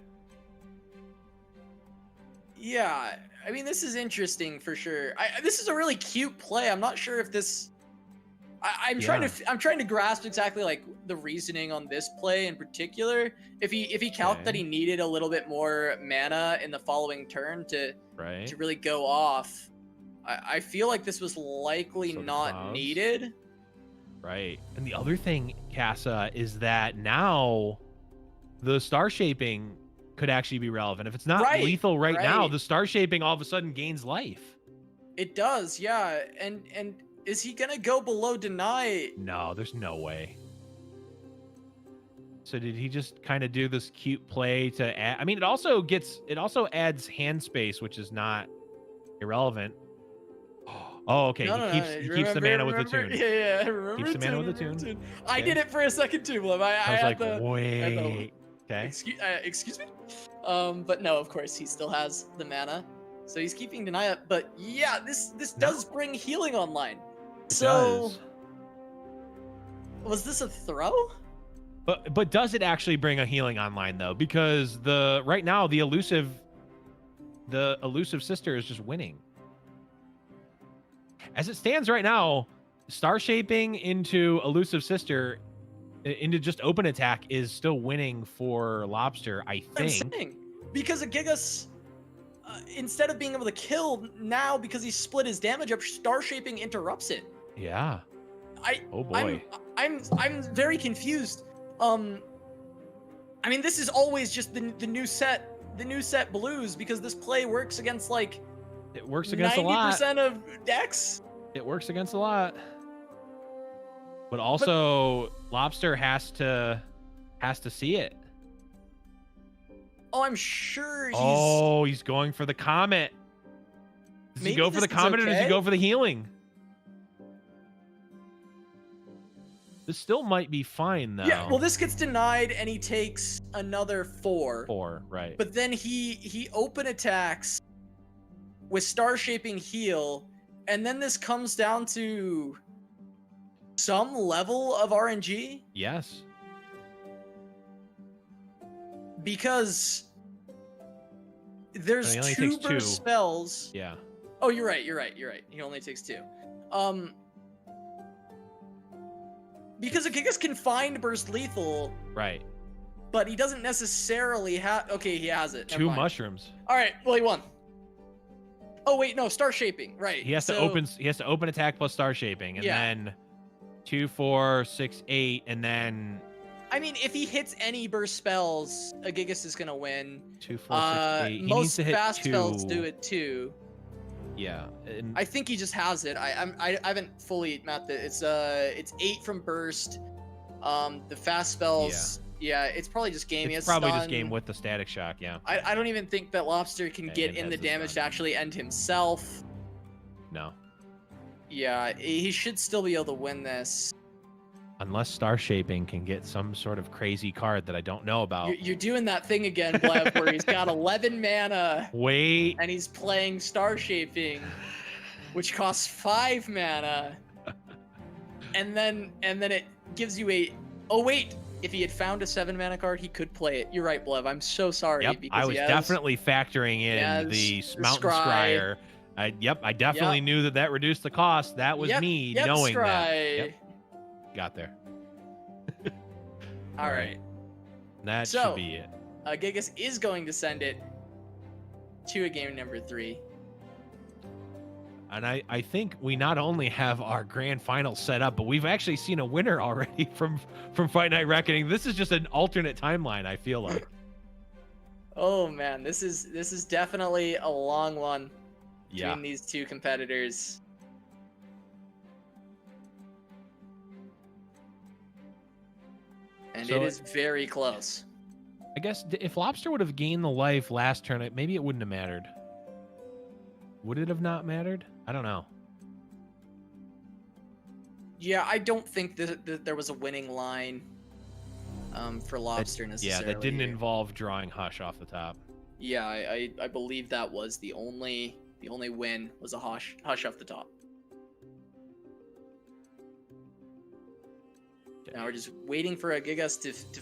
Yeah, I mean, this is interesting for sure. This is a really cute play. I'm not sure if this... I'm trying to grasp exactly like the reasoning on this play in particular. If he calced that he needed a little bit more mana in the following turn to really go off, I feel like this was likely not needed. Right. And the other thing, Casa, is that now the star shaping could actually be relevant. If it's not lethal right now, the star shaping all of a sudden gains life. It does, yeah. And is he gonna go below deny? No, there's no way. So did he just kind of do this cute play to add? I mean, it also adds hand space, which is not irrelevant. Oh, okay. He keeps the mana with the tune. Yeah, remember. Keeps the mana with the tune. Okay. I did it for a second too, Blum. I was had like, wait. Okay. Excuse me. But no, of course he still has the mana, so he's keeping deny up. But yeah, this does bring healing online. So was this a throw? But does it actually bring a healing online though? Because right now the elusive sister is just winning. As it stands right now, star shaping into elusive sister into just open attack is still winning for Lobster, I think. I'm saying, because Agigas, instead of being able to kill now because he split his damage up, star shaping interrupts it. Yeah. Oh boy. I'm very confused. I mean, this is always just the new set blues, because this play works against like it works against 90% of decks. It works against a lot. But also Lobster has to see it. Oh, I'm sure he's going for the comet. Does he go for the comet or does he go for the healing? This still might be fine though. Yeah, well, this gets denied and he takes another 4. 4, right. But then he open attacks with star shaping heal, and then this comes down to some level of RNG. Yes. Because there's 2 burst spells. Yeah. Oh, you're right. He only takes 2. Because Agigas can find burst lethal. Right. But he doesn't necessarily have... Okay, he has it. 2 mushrooms. All right, well, he won. Oh wait, no, star shaping, right? He has to open attack plus star shaping, and then 2, 4, 6, 8, and then. I mean, if he hits any burst spells, Agigas is gonna win. 2, 4, 6, 8. Most fast spells do it too. Yeah, and I think he just has it. I haven't fully mapped it. It's 8 from burst. The fast spells. Yeah, it's probably just game. it's probably just game with the static shock. Yeah. I don't even think that Lobster can get And in the has the damage stun. to actually end himself. No. Yeah, he should still be able to win this. Unless Star Shaping can get some sort of crazy card that I don't know about. You're doing that thing again, Blev, where he's got 11 mana Wait. and he's playing Star Shaping, which costs 5 mana. And then it gives you a... Oh, wait. If he had found a 7 mana card, he could play it. You're right, Blev. I'm so sorry. Yep, Because I was definitely factoring in the Mountain Scryer. I definitely knew that reduced the cost. That was me knowing that. Yep. Got there. All right. That should be it. Gigas is going to send it to a game number 3. And I think we not only have our grand final set up, but we've actually seen a winner already from Fight Night Reckoning. This is just an alternate timeline, I feel like. Oh man, this is definitely a long one between these two competitors. And it is very close. I guess if Lobster would have gained the life last turn, maybe it wouldn't have mattered. Would it have not mattered? I don't know. Yeah, I don't think that there was a winning line for Lobster necessarily. Yeah, that didn't involve drawing Hush off the top. Yeah, I believe that was the only win was a Hush off the top. Now we're just waiting for Agigas to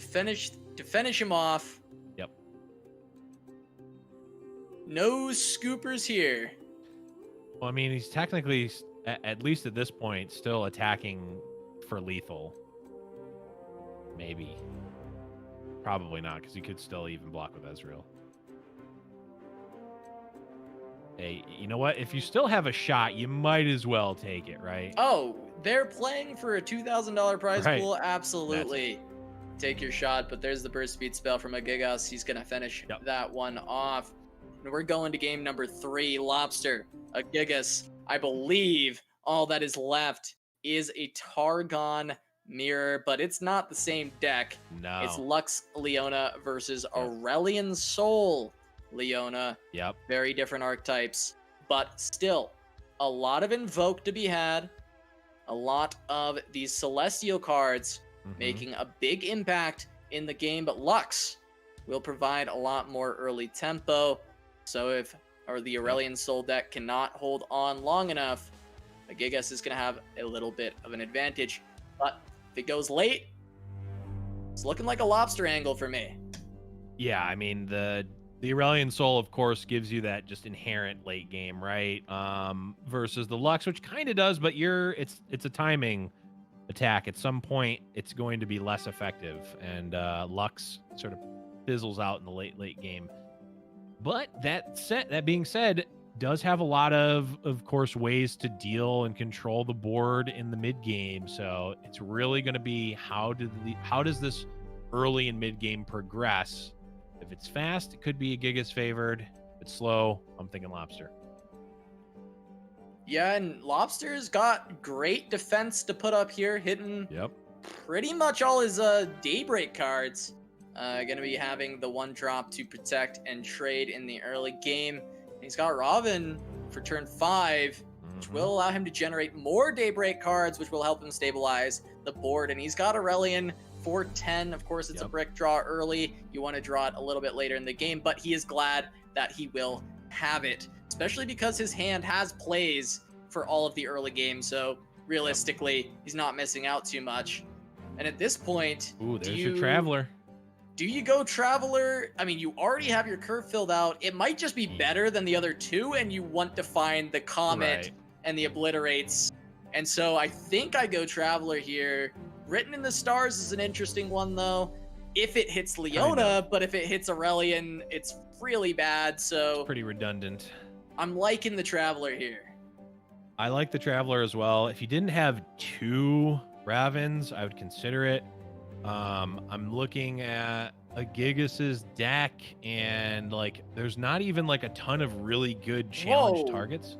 finish him off. Yep. No scoopers here. Well, I mean, he's technically, at least at this point, still attacking for lethal. Maybe. Probably not, because he could still even block with Ezreal. Hey, you know what? If you still have a shot, you might as well take it, right? Oh, they're playing for a $2,000 prize pool? Absolutely. Take your shot, but there's the burst speed spell from Agigas. He's going to finish that one off. And we're going to game number 3. Lobster, Agigas. I believe all that is left is a Targon mirror, but it's not the same deck. No. It's Lux Leona versus Aurelion Sol Leona. Yep. Very different archetypes, but still a lot of Invoke to be had. A lot of these Celestial cards making a big impact in the game, but Lux will provide a lot more early tempo. So if the Aurelion Sol deck cannot hold on long enough, Gigas is going to have a little bit of an advantage. But if it goes late, it's looking like a Lobster angle for me. Yeah, I mean, the Aurelion Sol, of course, gives you that just inherent late game, right? Versus the Lux, which kind of does, but it's a timing attack. At some point, it's going to be less effective, and Lux sort of fizzles out in the late game. But that being said, does have a lot of course, ways to deal and control the board in the mid game. So it's really going to be how does this early and mid game progress? If it's fast, it could be Gigas favored. If it's slow, I'm thinking Lobster. Yeah, and Lobster's got great defense to put up here, hitting pretty much all his Daybreak cards. Going to be having the 1-drop to protect and trade in the early game. He's got Robin for turn 5, which will allow him to generate more Daybreak cards, which will help him stabilize the board. And he's got Aurelion for 10. Of course, it's a brick draw early. You want to draw it a little bit later in the game, but he is glad that he will have it, especially because his hand has plays for all of the early game. So realistically, he's not missing out too much. And at this point, there's your Traveler. Do you go Traveler? I mean, you already have your curve filled out. It might just be better than the other two, and you want to find the Comet and the Obliterates. And so I think I go Traveler here. Written in the Stars is an interesting one, though. If it hits Leona, but if it hits Aurelion, it's really bad. So it's pretty redundant. I'm liking the Traveler here. I like the Traveler as well. If you didn't have 2 Ravens, I would consider it. I'm looking at a Gigas's deck, and there's not even a ton of really good challenge targets.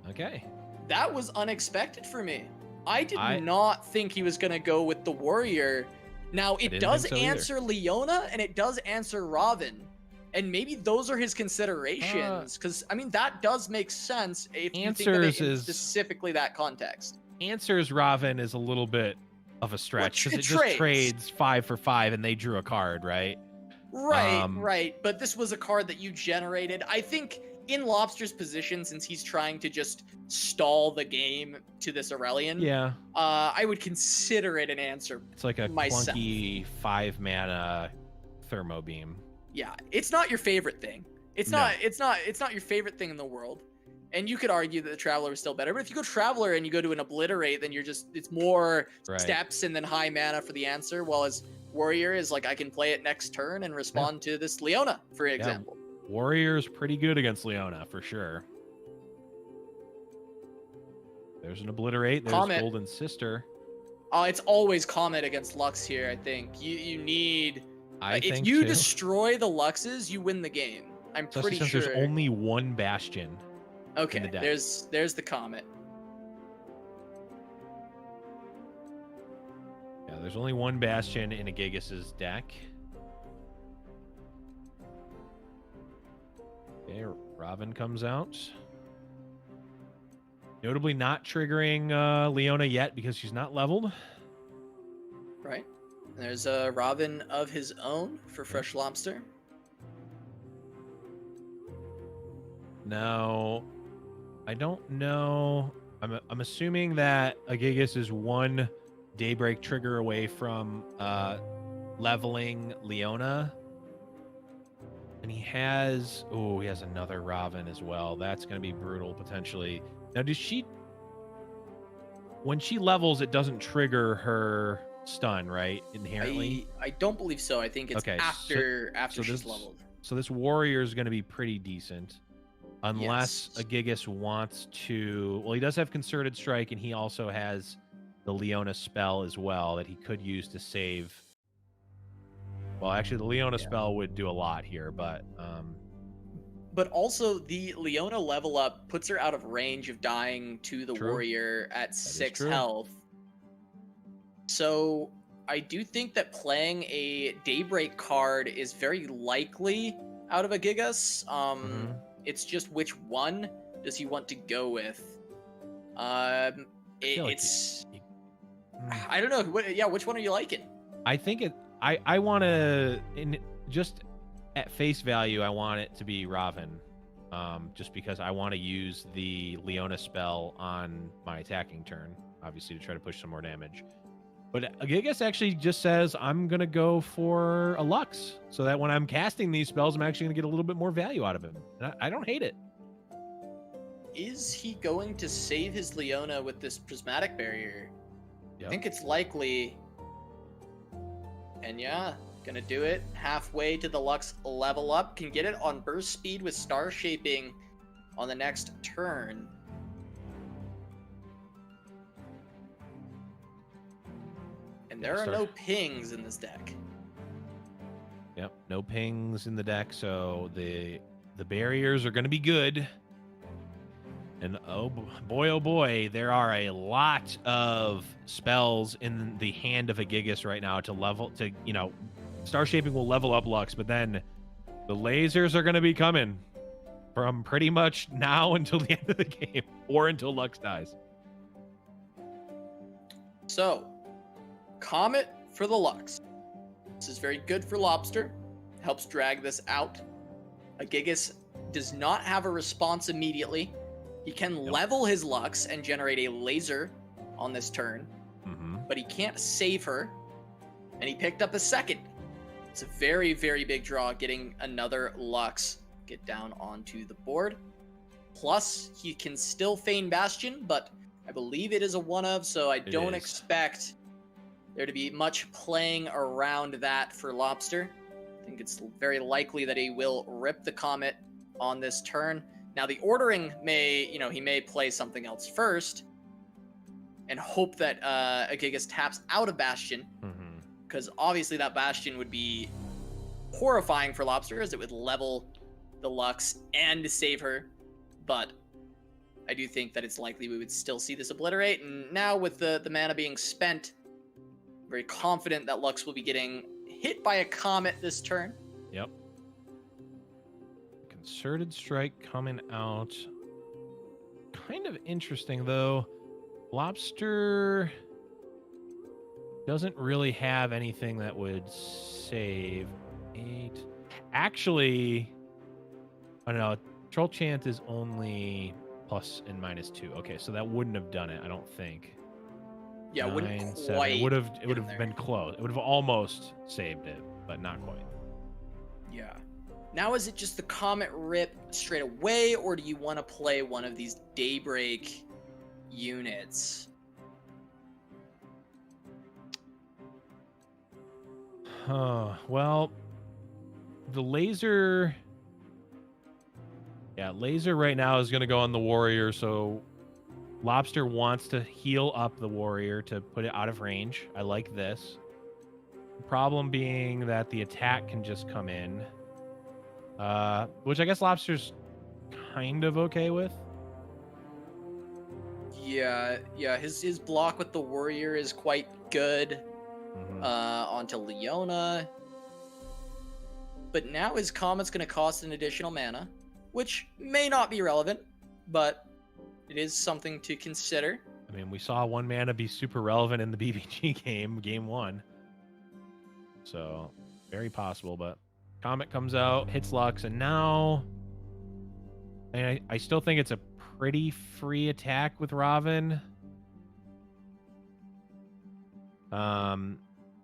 Okay. That was unexpected for me. I did not think he was going to go with the warrior. Now, it does answer Leona, and it does answer Robin. And maybe those are his considerations, because, I mean, that does make sense if you think of it in specifically that context. Answers Robin is a little bit of a stretch, because it just trades 5 for 5, and they drew a card, right? Right, right. But this was a card that you generated. I think in Lobster's position, since he's trying to just stall the game to this Aurelion, I would consider it an answer. It's like a clunky 5-mana Thermo Beam. Yeah, it's not your favorite thing. It's not your favorite thing in the world. And you could argue that the Traveler is still better, but if you go Traveler and you go to an Obliterate, then it's more steps and then high mana for the answer, while as Warrior is like, I can play it next turn and respond to this Leona, for example. Warrior's pretty good against Leona, for sure. There's an Obliterate. There's Comet. Golden Sister. It's always Comet against Lux here, I think. You need... if you destroy the Luxes, you win the game. I'm pretty sure. There's only one Bastion. Okay, in the deck. There's the Comet. Yeah, there's only one Bastion in a Gigas' deck. Okay, Robin comes out. Notably not triggering Leona yet because she's not leveled. Right. There's a Robin of his own for Freshlobster. Now, I don't know. I'm assuming that Agigas is one Daybreak trigger away from leveling Leona. And he has another Robin as well. That's going to be brutal potentially. Now, when she levels, it doesn't trigger her stun, right? Inherently? I don't believe so. I think it's after she's leveled. So this warrior is going to be pretty decent. Unless Agigas wants to... Well, he does have Concerted Strike, and he also has the Leona spell as well that he could use to save... Well, actually, the Leona spell would do a lot here, but... But also, the Leona level up puts her out of range of dying to the warrior at 6 health. So, I do think that playing a Daybreak card is very likely out of Agigas. It's just which one does he want to go with? I don't know. Which one are you liking? I think I want to, just at face value, I want it to be Robin, just because I want to use the Leona spell on my attacking turn, obviously to try to push some more damage. But Gigas actually just says, I'm going to go for a Lux, so that when I'm casting these spells, I'm actually going to get a little bit more value out of him. And I don't hate it. Is he going to save his Leona with this Prismatic Barrier? Yep. I think it's likely. And gonna do it. Halfway to the Lux level up. Can get it on burst speed with Star Shaping on the next turn. And there are no pings in this deck. Yep, no pings in the deck, so the barriers are going to be good. And oh boy, there are a lot of spells in the hand of Agigas right now Star Shaping will level up Lux, but then the lasers are going to be coming from pretty much now until the end of the game, or until Lux dies. So, Comet for the Lux. This is very good for Lobster. Helps drag this out. Agigas does not have a response immediately. He can level his Lux and generate a laser on this turn, but he can't save her, and he picked up a second. It's a very, very big draw, getting another Lux get down onto the board. Plus, he can still feign Bastion, but I believe it is a one-of, so I don't expect there to be much playing around that for Lobster. I think it's very likely that he will rip the Comet on this turn. Now, the ordering he may play something else first and hope that Agigas taps out of Bastion, because obviously that Bastion would be horrifying for Lobster, as it would level the Lux and save her. But I do think that it's likely we would still see this obliterate. And now with the mana being spent, I'm very confident that Lux will be getting hit by a comet this turn. Yep. Concerted strike coming out. Kind of interesting, though. Lobster doesn't really have anything that would save 8. Actually, I don't know. Troll Chant is only plus and -2. Okay, so that wouldn't have done it, I don't think. Yeah, it 9, wouldn't 7. quite. It would have been close. It would have almost saved it, but not quite. Yeah. Now is it just the Comet Rip straight away, or do you want to play one of these Daybreak units? Well, the laser... Yeah, laser right now is going to go on the warrior, so Lobster wants to heal up the warrior to put it out of range. I like this. The problem being that the attack can just come in, which I guess Lobster's kind of okay with. Yeah, his block with the warrior is quite good. Onto Leona. But now his Comet's going to cost an additional mana, which may not be relevant, but it is something to consider. I mean, we saw 1 mana be super relevant in the BBG game, game 1. So, very possible, but Comet comes out, hits Lux, and now... And I still think it's a pretty free attack with Raven.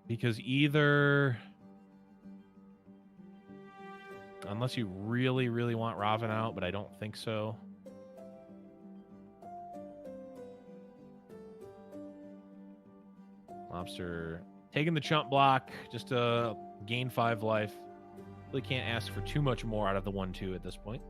Because either... Unless you really, really want Raven out, but I don't think so. Lobster taking the chump block just to gain 5 life. Really can't ask for too much more out of the 1/2 at this point.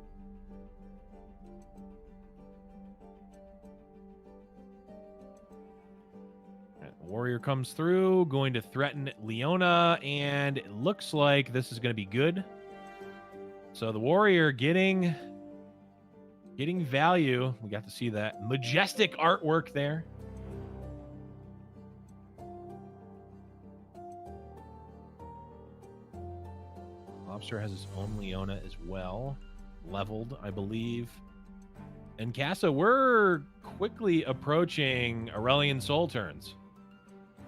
Warrior comes through, going to threaten Leona, and it looks like this is going to be good. So the warrior getting value. We got to see that majestic artwork there. Lobster has his own Leona as well, leveled, I believe. And Casa, we're quickly approaching Aurelion Soul turns.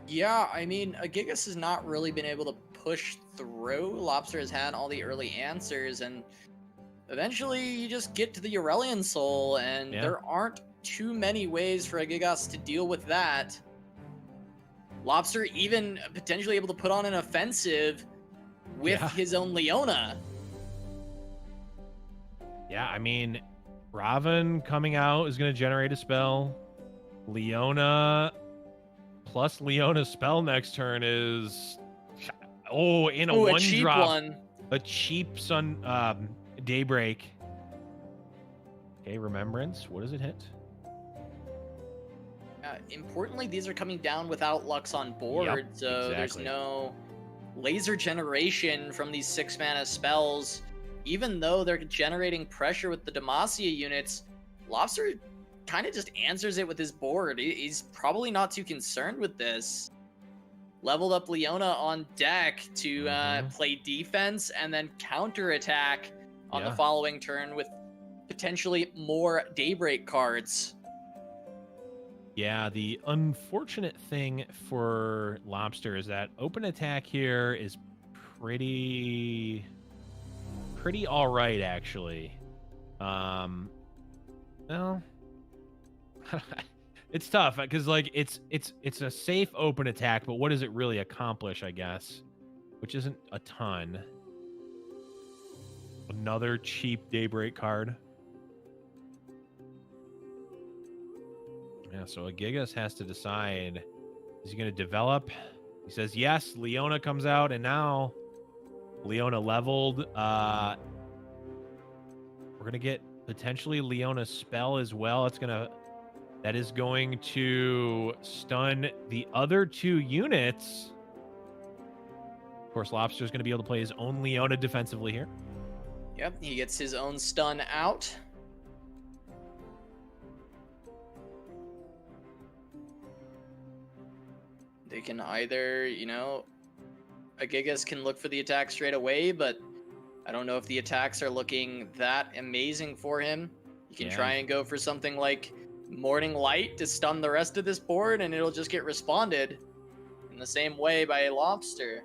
Yeah, I mean, Agigas has not really been able to push through. Lobster has had all the early answers, and eventually you just get to the Aurelion Soul, and there aren't too many ways for Agigas to deal with that. Lobster even potentially able to put on an offensive with his own Leona. Yeah, I mean, Raven coming out is going to generate a spell. Leona plus Leona's spell next turn is... Oh, in a one cheap drop. One. A cheap Daybreak. Okay, Remembrance. What does it hit? Importantly, these are coming down without Lux on board, so there's no laser generation from these 6 mana spells. Even though they're generating pressure with the Demacia units, Lobster kind of just answers it with his board. He's probably not too concerned with this. Leveled up Leona on deck to play defense and then counterattack on the following turn with potentially more Daybreak cards. Yeah, the unfortunate thing for Lobster is that open attack here is pretty all right, actually. Well, it's tough because like it's a safe open attack, but what does it really accomplish, I guess? Which isn't a ton. Another cheap Daybreak card. Yeah, so Agigas has to decide, is he going to develop? He says yes. Leona comes out, and now Leona leveled. We're going to get potentially Leona's spell as well. That is going to stun the other 2 units. Of course, Lobster is going to be able to play his own Leona defensively here. Yep, he gets his own stun out. They can either, you know, Agigas can look for the attack straight away, but I don't know if the attacks are looking that amazing for him. You can try and go for something like Morning Light to stun the rest of this board, and it'll just get responded in the same way by a Lobster.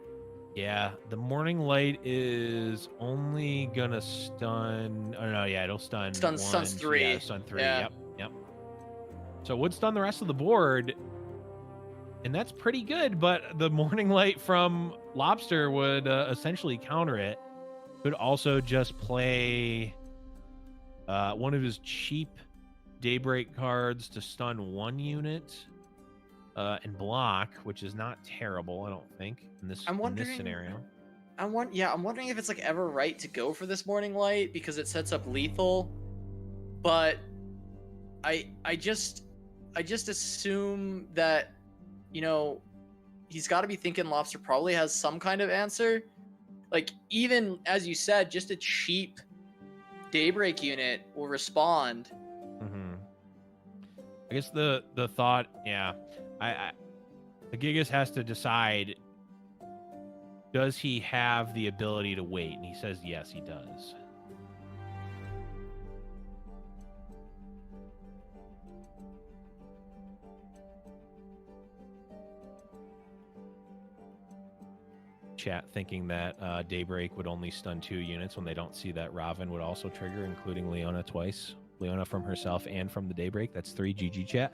Yeah, the Morning Light is only gonna stun. Oh no, yeah, it'll stun. Stuns 3. Yeah, stun 3. Yeah. Yep. So it would stun the rest of the board, and that's pretty good. But the Morning Light from Lobster would essentially counter it. Could also just play one of his cheap Daybreak cards to stun 1 unit and block, which is not terrible, I don't think, in this scenario. I'm wondering if it's like ever right to go for this Morning Light because it sets up lethal, but I just assume that, you know, he's got to be thinking Lobster probably has some kind of answer. Like, even as you said, just a cheap Daybreak unit will respond. I guess the thought, the Gigas has to decide, does he have the ability to wait? And he says yes, he does. Chat thinking that Daybreak would only stun 2 units when they don't see that Raven would also trigger, including Leona twice. Leona from herself and from the Daybreak. That's 3. GG chat.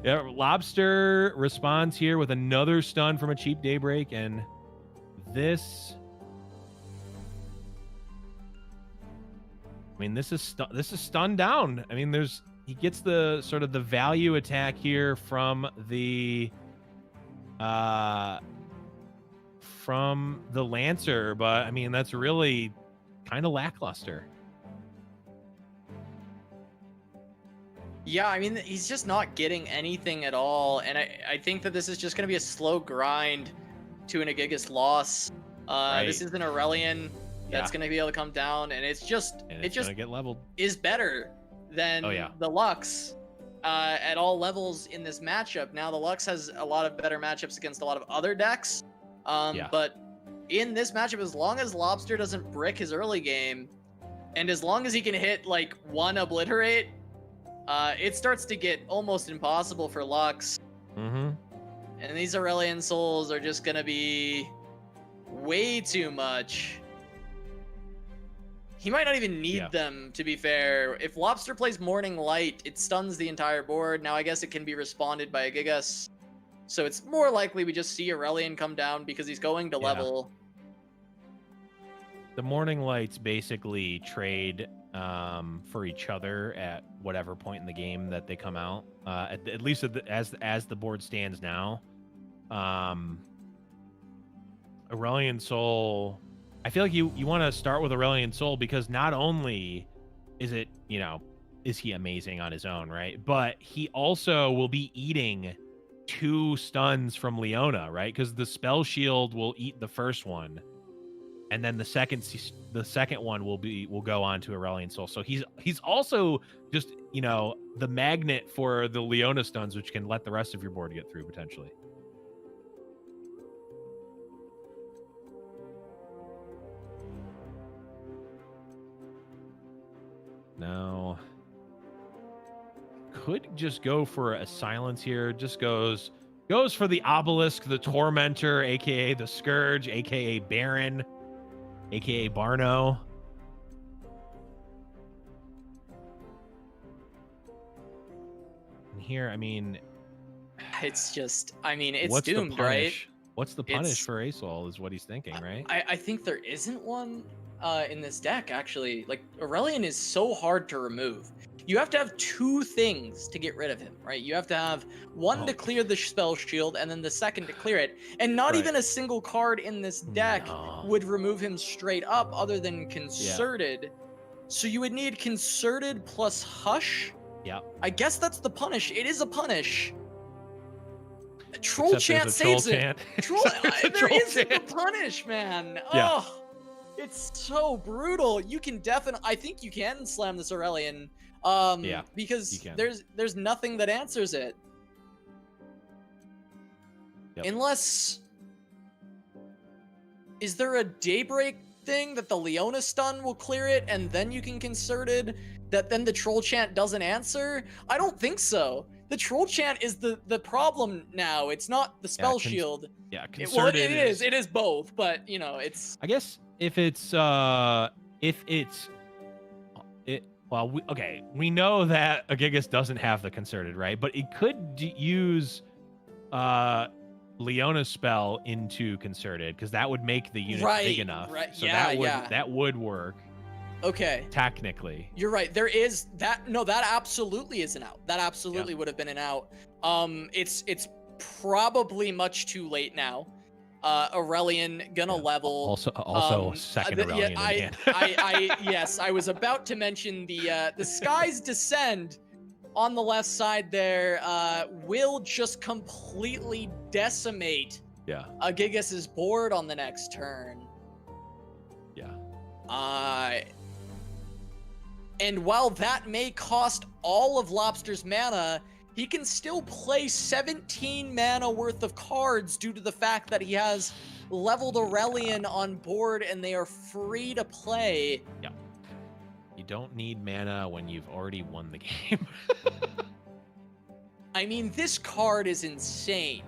Yeah, Lobster responds here with another stun from a cheap Daybreak, and this is stun down. I mean, he gets the sort of the value attack here from the Lancer, but I mean, that's really kind of lackluster. Yeah, I mean, he's just not getting anything at all, and I think that this is just going to be a slow grind to an Agigas loss. This is an Aurelion that's going to be able to come down, and it's just gonna get leveled. Is better than the Lux at all levels in this matchup. Now, the Lux has a lot of better matchups against a lot of other decks, but in this matchup, as long as Lobster doesn't brick his early game, and as long as he can hit like 1 Obliterate, it starts to get almost impossible for Lux. And these Aurelion Souls are just gonna be way too much. He might not even need them, to be fair. If Lobster plays Morning Light, it stuns the entire board. Now, I guess it can be responded by a Gigas. So it's more likely we just see Aurelion come down because he's going to level. The Morning Lights basically trade for each other at whatever point in the game that they come out. At least as the board stands now. Aurelion Soul, I feel like you want to start with Aurelion Soul because not only is it, is he amazing on his own, right? But he also will be eating 2 stuns from Leona, right? Because the Spell Shield will eat the first one, and then the second one will go on to Aurelion Soul. So he's also just, the magnet for the Leona stuns, which can let the rest of your board get through potentially. Now, could just go for a silence here. Just goes for the Obelisk, the Tormentor, aka the Scourge, aka Baron, aka Barno. And here, I mean, it's just, it's doomed, right? What's the punish for Asol is what he's thinking, right? I think there isn't one in this deck, actually. Like, Aurelion is so hard to remove. You have to have 2 things to get rid of him, right? You have to have one to clear the spell shield, and then the second to clear it. And not even a single card in this deck would remove him straight up other than Concerted. Yeah. So you would need Concerted plus Hush. Yeah. I guess that's the punish. It is a punish. Troll Chant saves it. There isn't a punish, man. Yeah. Oh, it's so brutal. You can I think you can slam this Aurelion. Because there's nothing that answers it. Unless... Is there a Daybreak thing that the Leona stun will clear it and then you can Concerted that then the Troll Chant doesn't answer? I don't think so. The Troll Chant is the problem now. It's not the Spell Shield. Yeah, Concerted it is. It is both, but, you know, it's... I guess if it's... Well, we know that Agigas doesn't have the Concerted, right? But it could use Leona's spell into Concerted, because that would make the unit big enough. Right. So Yeah, that would work. Okay. Technically. You're right. There is that. No, that absolutely is an out. That absolutely would have been an out. It's probably much too late now. Aurelian gonna level. Also second Aurelian again. Yes, I was about to mention the Skies Descend on the left side there will just completely decimate Agigas' board on the next turn. Yeah. And while that may cost all of Lobster's mana, he can still play 17 mana worth of cards due to the fact that he has leveled Aurelian on board and they are free to play. Yeah. You don't need mana when you've already won the game. I mean, this card is insane.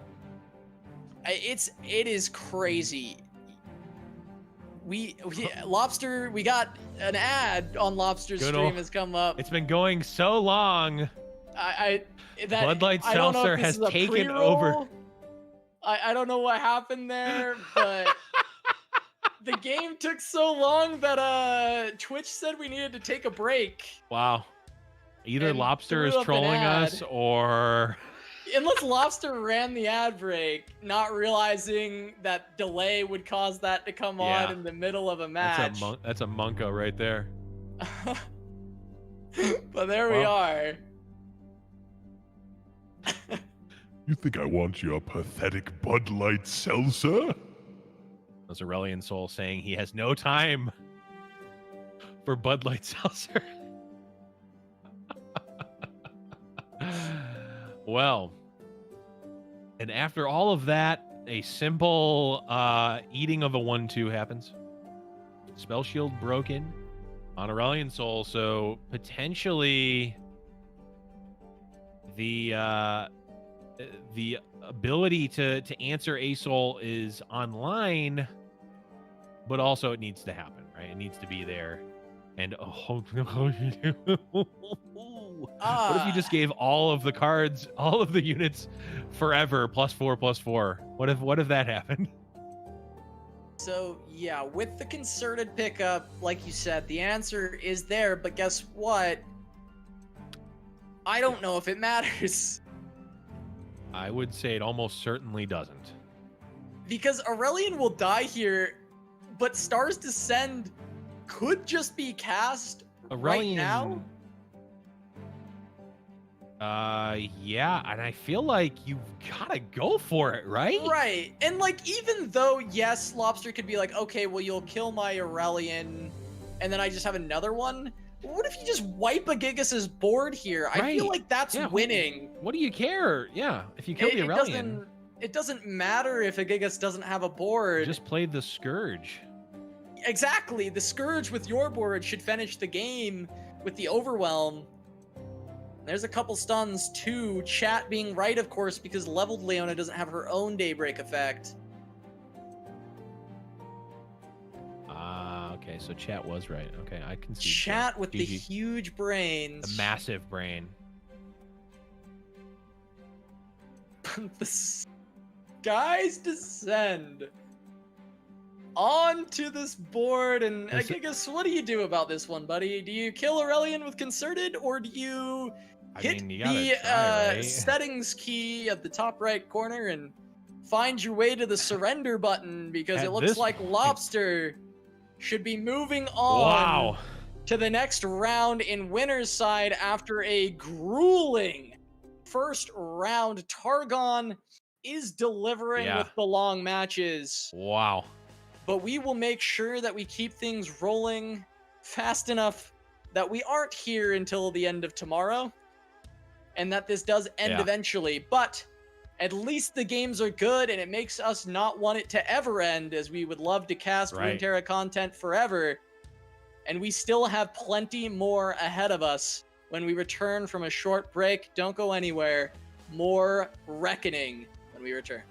It is crazy. Lobster, we got an ad on Lobster's stream has come up. It's been going so long. Bloodlight Seltzer has taken over. I don't know what happened there, but the game took so long that Twitch said we needed to take a break. Wow. Either Lobster is trolling us or... Unless Lobster ran the ad break, not realizing that delay would cause that to come on in the middle of a match. That's a Monko right there. But there we are. You think I want your pathetic Bud Light Seltzer? That's Aurelian Soul saying he has no time for Bud Light Seltzer. Well, and after all of that, a simple eating of a 1-2 happens. Spell Shield broken on Aurelian Soul, so potentially the ability to answer a soul is online, but also it needs to happen, right? It needs to be there. And what if you just gave all of the cards, all of the units forever +4/+4? What if that happened? So yeah, with the Concerted pickup, like you said, the answer is there, but guess what? I don't know if it matters. I would say it almost certainly doesn't. Because Aurelian will die here, but Stars Descend could just be cast right now. Yeah, and I feel like you've gotta go for it, right? Right, and like, even though, yes, Lobster could be like, okay, well, you'll kill my Aurelian, and then I just have another one. What if you just wipe Agigas' board here? I feel like that's winning. What do you care? Yeah, if you kill the Aurelian. It doesn't matter if Agigas doesn't have a board. Just play the Scourge. Exactly, the Scourge with your board should finish the game with the Overwhelm. There's a couple stuns too. Chat being right, of course, because leveled Leona doesn't have her own Daybreak effect. Okay, so chat was right. Okay, I can see. Chat with the huge brains. The massive brain. The Skies Descend onto this board, and Agigas, what do you do about this one, buddy? Do you kill Aurelian with Concerted, or do you hit the settings key at the top right corner and find your way to the surrender button? Because it looks like Lobster should be moving on to the next round in winner's side after a grueling first round. Targon is delivering with the long matches. Wow. But we will make sure that we keep things rolling fast enough that we aren't here until the end of tomorrow, and that this does end eventually. But at least the games are good, and it makes us not want it to ever end, as we would love to cast Runeterra content forever. And we still have plenty more ahead of us when we return from a short break. Don't go anywhere. More reckoning when we return.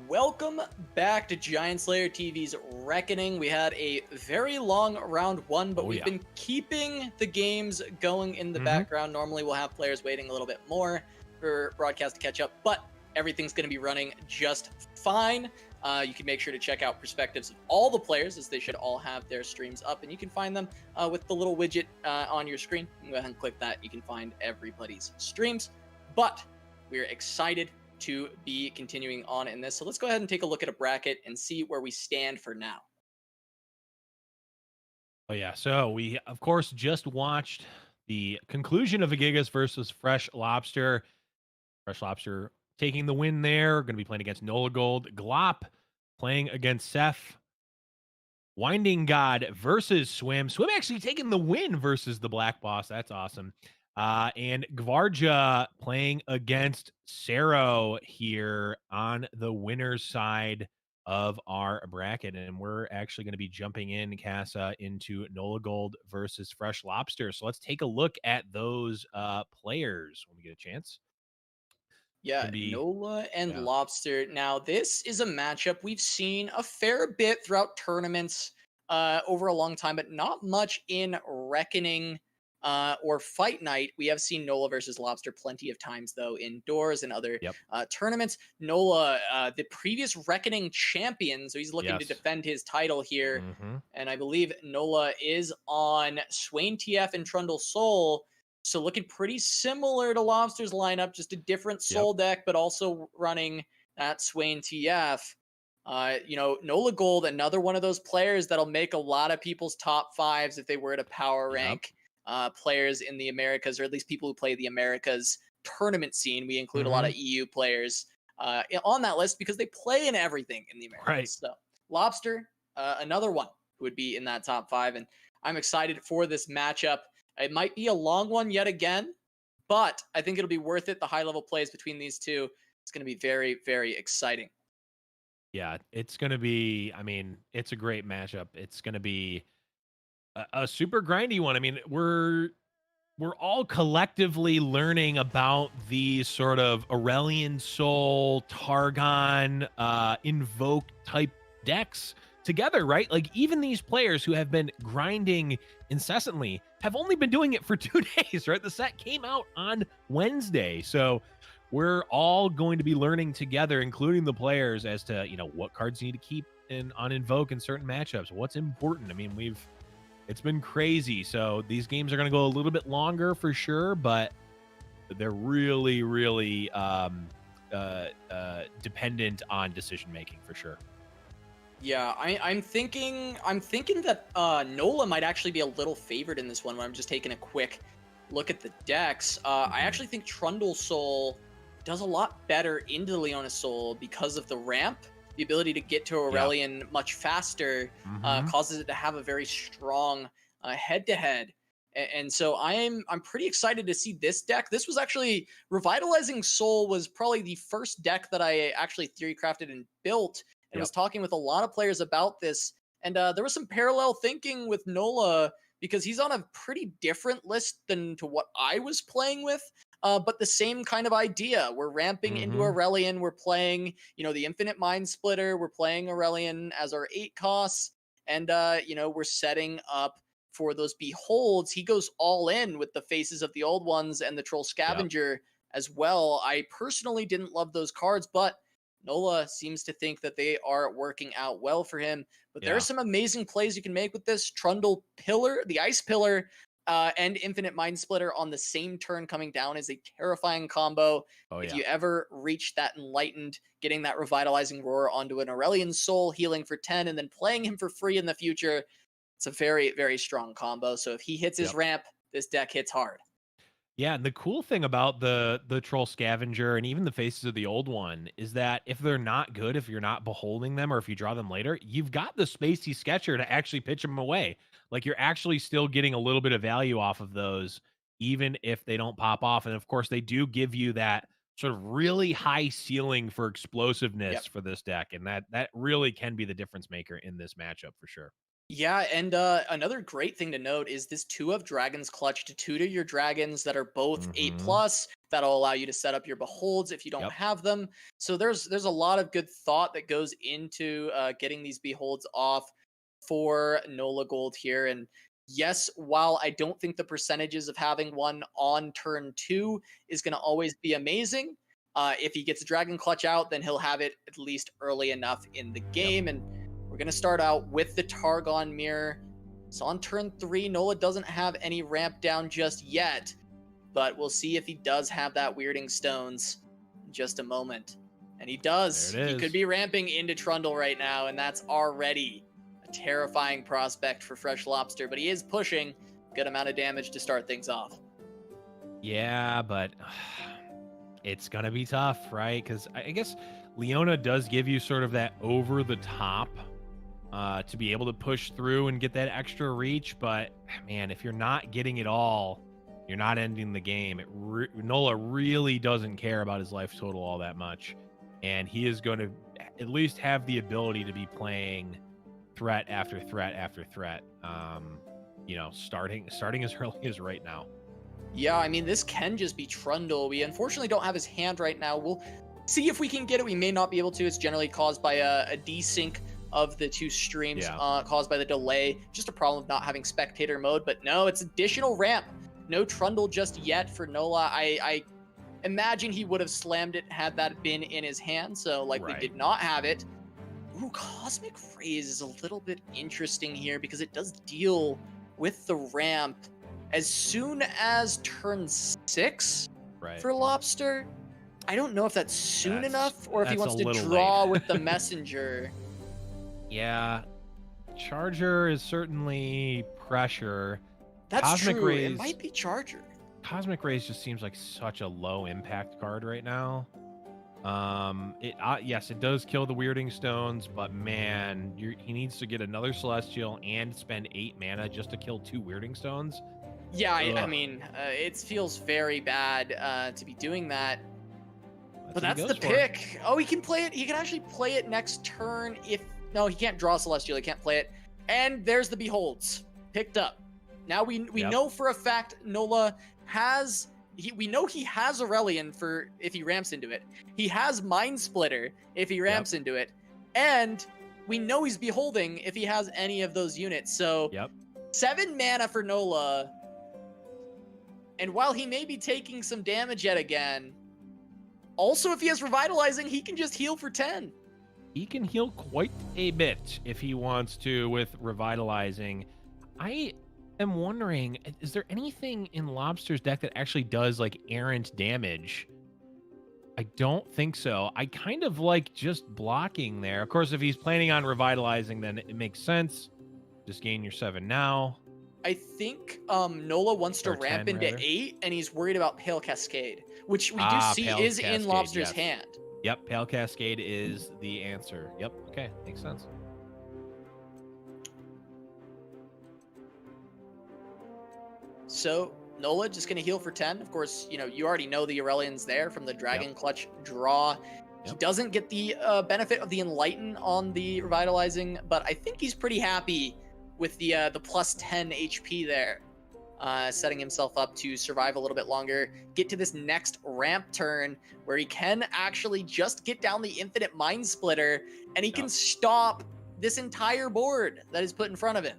Welcome back to Giant Slayer TV's Reckoning. We had a very long round one, but we've been keeping the games going in the background. Normally we'll have players waiting a little bit more for broadcast to catch up, but everything's going to be running just fine. You can make sure to check out perspectives of all the players, as they should all have their streams up, and you can find them with the little widget on your screen. You can go ahead and click that. You can find everybody's streams, but we're excited to be continuing on in this. So let's go ahead and take a look at a bracket and see where we stand for now. Oh yeah, so we of course just watched the conclusion of Agigas versus Freshlobster. Freshlobster taking the win there. Going to be playing against Nolagold. Glop playing against Ceph. Winding God versus Swim. Swim actually taking the win versus the Black Boss. That's awesome. And Gvuardya playing against Szerro here on the winner's side of our bracket. And we're actually going to be jumping in, Casa, into Nolagold versus Freshlobster. So let's take a look at those players when we get a chance. Yeah, Gonna be- Nola and yeah. Lobster. Now, this is a matchup we've seen a fair bit throughout tournaments over a long time, but not much in Reckoning or Fight Night. We have seen Nola versus Lobster plenty of times, though, indoors and other Yep. tournaments. Nola, the previous Reckoning champion, so he's looking to Yes. defend his title here. Mm-hmm. And I believe Nola is on Swain TF and Trundle Soul. So looking pretty similar to Lobster's lineup, just a different Soul deck, but also running that Swain TF. Nolagold, another one of those players that'll make a lot of people's top fives if they were to power rank players in the Americas, or at least people who play the Americas tournament scene. We include a lot of EU players on that list because they play in everything in the Americas. Right. So Lobster, another one who would be in that top five, and I'm excited for this matchup. It might be a long one yet again, but I think it'll be worth it. The high-level plays between these two, it's going to be very, very exciting. Yeah, it's going to be, I mean, it's a great matchup. It's going to be a super grindy one. I mean, we're all collectively learning about these sort of Aurelian Soul, Targon, Invoke type decks together, right? Like, even these players who have been grinding incessantly have only been doing it for 2 days, right? The set came out on Wednesday. So we're all going to be learning together, including the players, as to, what cards you need to keep on Invoke in certain matchups. What's important. I mean, it's been crazy. So these games are going to go a little bit longer for sure, but they're really, really dependent on decision making for sure. Yeah, I'm thinking that Nola might actually be a little favored in this one when I'm just taking a quick look at the decks. I actually think Trundle Soul does a lot better into Leona Soul because of the ramp. The ability to get to Aurelian much faster causes it to have a very strong head-to-head. And so I'm pretty excited to see this deck. This was actually, Revitalizing Soul was probably the first deck that I actually theory crafted and built, and was talking with a lot of players about this. And there was some parallel thinking with Nola, because he's on a pretty different list than to what I was playing with. But the same kind of idea. We're ramping into Aurelian. We're playing, the Infinite Mind Splitter. We're playing Aurelian as our 8 costs. And, we're setting up for those Beholds. He goes all in with the Faces of the Old Ones and the Troll Scavenger as well. I personally didn't love those cards, but Nola seems to think that they are working out well for him. But there are some amazing plays you can make with this. Trundle Pillar, the Ice Pillar, and Infinite Mind Splitter on the same turn coming down is a terrifying combo. If you ever reach that Enlightened, getting that Revitalizing Roar onto an Aurelian Soul, healing for 10, and then playing him for free in the future, it's a very, very strong combo. So if he hits his ramp, this deck hits hard. Yeah, and the cool thing about the Troll Scavenger and even the Faces of the Old One is that if they're not good, if you're not beholding them, or if you draw them later, you've got the Spacey Sketcher to actually pitch them away. Like, you're actually still getting a little bit of value off of those, even if they don't pop off. And of course, they do give you that sort of really high ceiling for explosiveness for this deck, and that really can be the difference maker in this matchup for sure. Yeah, and another great thing to note is this 2 of Dragons Clutch to tutor your dragons that are both 8+. That'll allow you to set up your Beholds if you don't have them. So there's a lot of good thought that goes into getting these Beholds off for Nolagold here. And yes, while I don't think the percentages of having one on turn 2 is going to always be amazing, if he gets a Dragon Clutch out, then he'll have it at least early enough in the game. And we're going to start out with the Targon Mirror. So on turn 3, Nola doesn't have any ramp down just yet, but we'll see if he does have that Weirding Stones in just a moment. And he does. He could be ramping into Trundle right now, and that's already a terrifying prospect for Freshlobster, but he is pushing a good amount of damage to start things off. Yeah, but it's going to be tough, right? Because I guess Leona does give you sort of that over-the-top to be able to push through and get that extra reach. But man, if you're not getting it all, You're not ending the game. Nola really doesn't care about his life total all that much, and he is going to at least have the ability to be playing threat after threat after threat. You know, starting as early as right now. Yeah, I mean, this can just be Trundle. We unfortunately don't have his hand right now. We'll see if we can get it. We may not be able to. It's generally caused by a desync of the two streams, caused by the delay. Just a problem of not having spectator mode. But no, it's additional ramp. No Trundle just yet for Nola. I imagine he would have slammed it had that been in his hand. So likely did not have it. Ooh, Cosmic Rays is a little bit interesting here because it does deal with the ramp as soon as turn 6 for Lobster. I don't know if that's soon enough or if he wants to draw with the messenger. Yeah, Charger is certainly pressure. That's Cosmic true. Rays, it might be Charger. Cosmic Rays just seems like such a low impact card right now. Yes, it does kill the Weirding Stones, but man, he needs to get another Celestial and spend 8 mana just to kill 2 Weirding Stones. Yeah, I mean, it feels very bad to be doing that. But that's the pick. Oh, he can play it. He can actually play it next turn. No, he can't draw Celestial. He can't play it. And there's the Beholds picked up. Now we know for a fact Nola has. We know he has Aurelion for if he ramps into it. He has Mind Splitter if he ramps into it, and we know he's Beholding if he has any of those units. So 7 mana for Nola. And while he may be taking some damage yet again, also if he has Revitalizing, he can just heal for 10. He can heal quite a bit if he wants to with Revitalizing. I am wondering, is there anything in Lobster's deck that actually does like errant damage? I don't think so. I kind of like just blocking there. Of course, if he's planning on Revitalizing, then it makes sense. Just gain your 7 now. I think Nola wants to ramp into 8, and he's worried about Pale Cascade, which we do see is in Lobster's hand. Yep, Pale Cascade is the answer. Yep, okay, makes sense. So Nola just going to heal for 10. Of course, you already know the Aurelion's there from the Dragon Clutch draw. He doesn't get the benefit of the Enlighten on the Revitalizing, but I think he's pretty happy with the plus 10 HP there, setting himself up to survive a little bit longer, get to this next ramp turn where he can actually just get down the Infinite Mind Splitter, and he can stop this entire board that is put in front of him.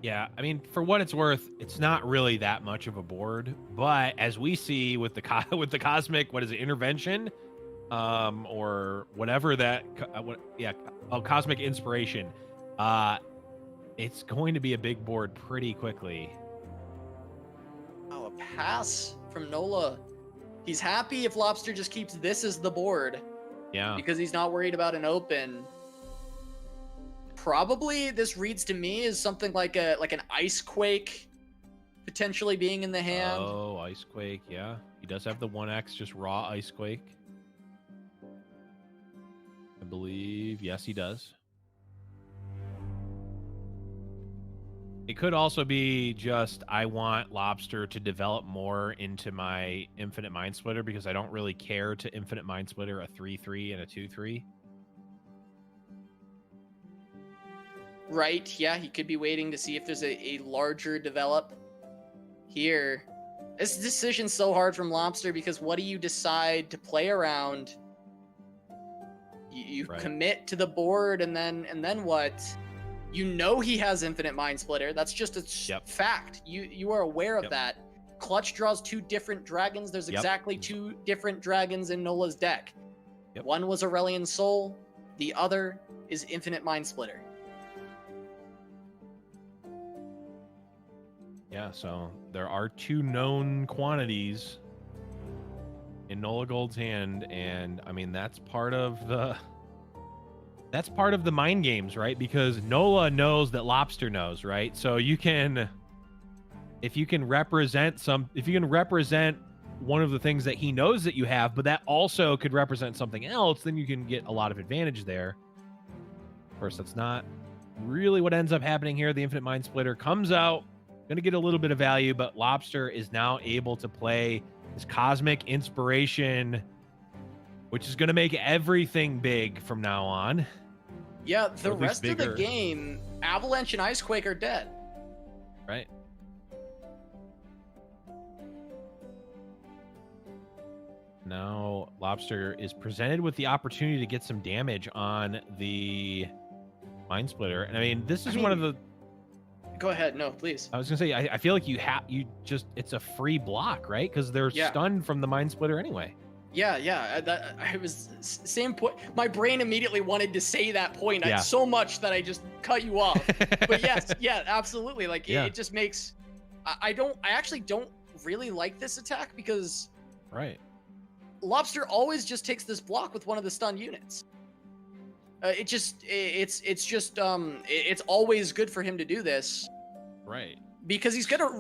Yeah, I mean, for what it's worth, it's not really that much of a board, but as we see with the Cosmic, what is it, Intervention, or whatever that, Cosmic Inspiration, it's going to be a big board pretty quickly. Oh, a pass from Nola. He's happy if Lobster just keeps this as the board. Yeah. Because he's not worried about an open. Probably this reads to me as something like an Ice Quake potentially being in the hand. Oh, Ice Quake, yeah. He does have the 1x, just raw Ice Quake. I believe, yes, he does. It could also be just, I want Lobster to develop more into my Infinite Mind Splitter because I don't really care to Infinite Mind Splitter a 3/3 and a 2/3. Right, yeah, he could be waiting to see if there's a larger develop here. This decision's so hard from Lobster because what do you decide to play around? You commit to the board and then what? You know he has Infinite Mind Splitter. That's just a fact. You are aware of that. Clutch draws 2 different dragons. There's exactly 2 different dragons in Nola's deck. One was Aurelion Soul. The other is Infinite Mind Splitter. Yeah, so there are 2 known quantities in Nolagold's hand, and I mean that's part of the mind games, right? Because Nola knows that Lobster knows, right? So if you can represent one of the things that he knows that you have, but that also could represent something else, then you can get a lot of advantage there. Of course, that's not really what ends up happening here. The Infinite Mind Splitter comes out going to get a little bit of value, but Lobster is now able to play his Cosmic Inspiration, which is going to make everything big from now on. Yeah, the rest of the game, Avalanche and Icequake are dead. Right. Now Lobster is presented with the opportunity to get some damage on the Mind Splitter. And I mean, this is one of the... Go ahead. No, please. I was going to say, I feel like it's a free block, right? Because they're stunned from the Mind Splitter anyway. Yeah. I was same point. My brain immediately wanted to say that point so much that I just cut you off. But yes, absolutely. Like it just makes. I actually don't really like this attack because. Right. Lobster always just takes this block with one of the stun units. It's always good for him to do this. Right. Because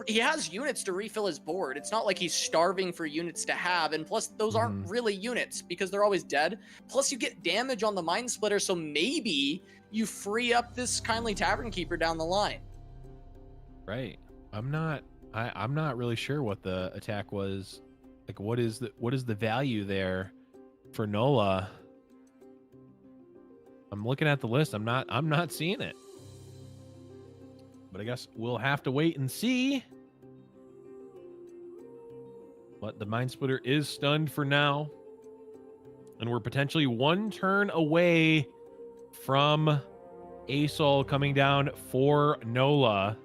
he has units to refill his board. It's not like he's starving for units to have, and plus those aren't really units because they're always dead. Plus you get damage on the Mind Splitter, so maybe you free up this Kindly Tavern Keeper down the line. Right. I'm not really sure what the attack was. Like what is the value there for Nola? I'm looking at the list. I'm not seeing it. But I guess we'll have to wait and see. But the Mind Splitter is stunned for now. And we're potentially one turn away from Asol coming down for Nola.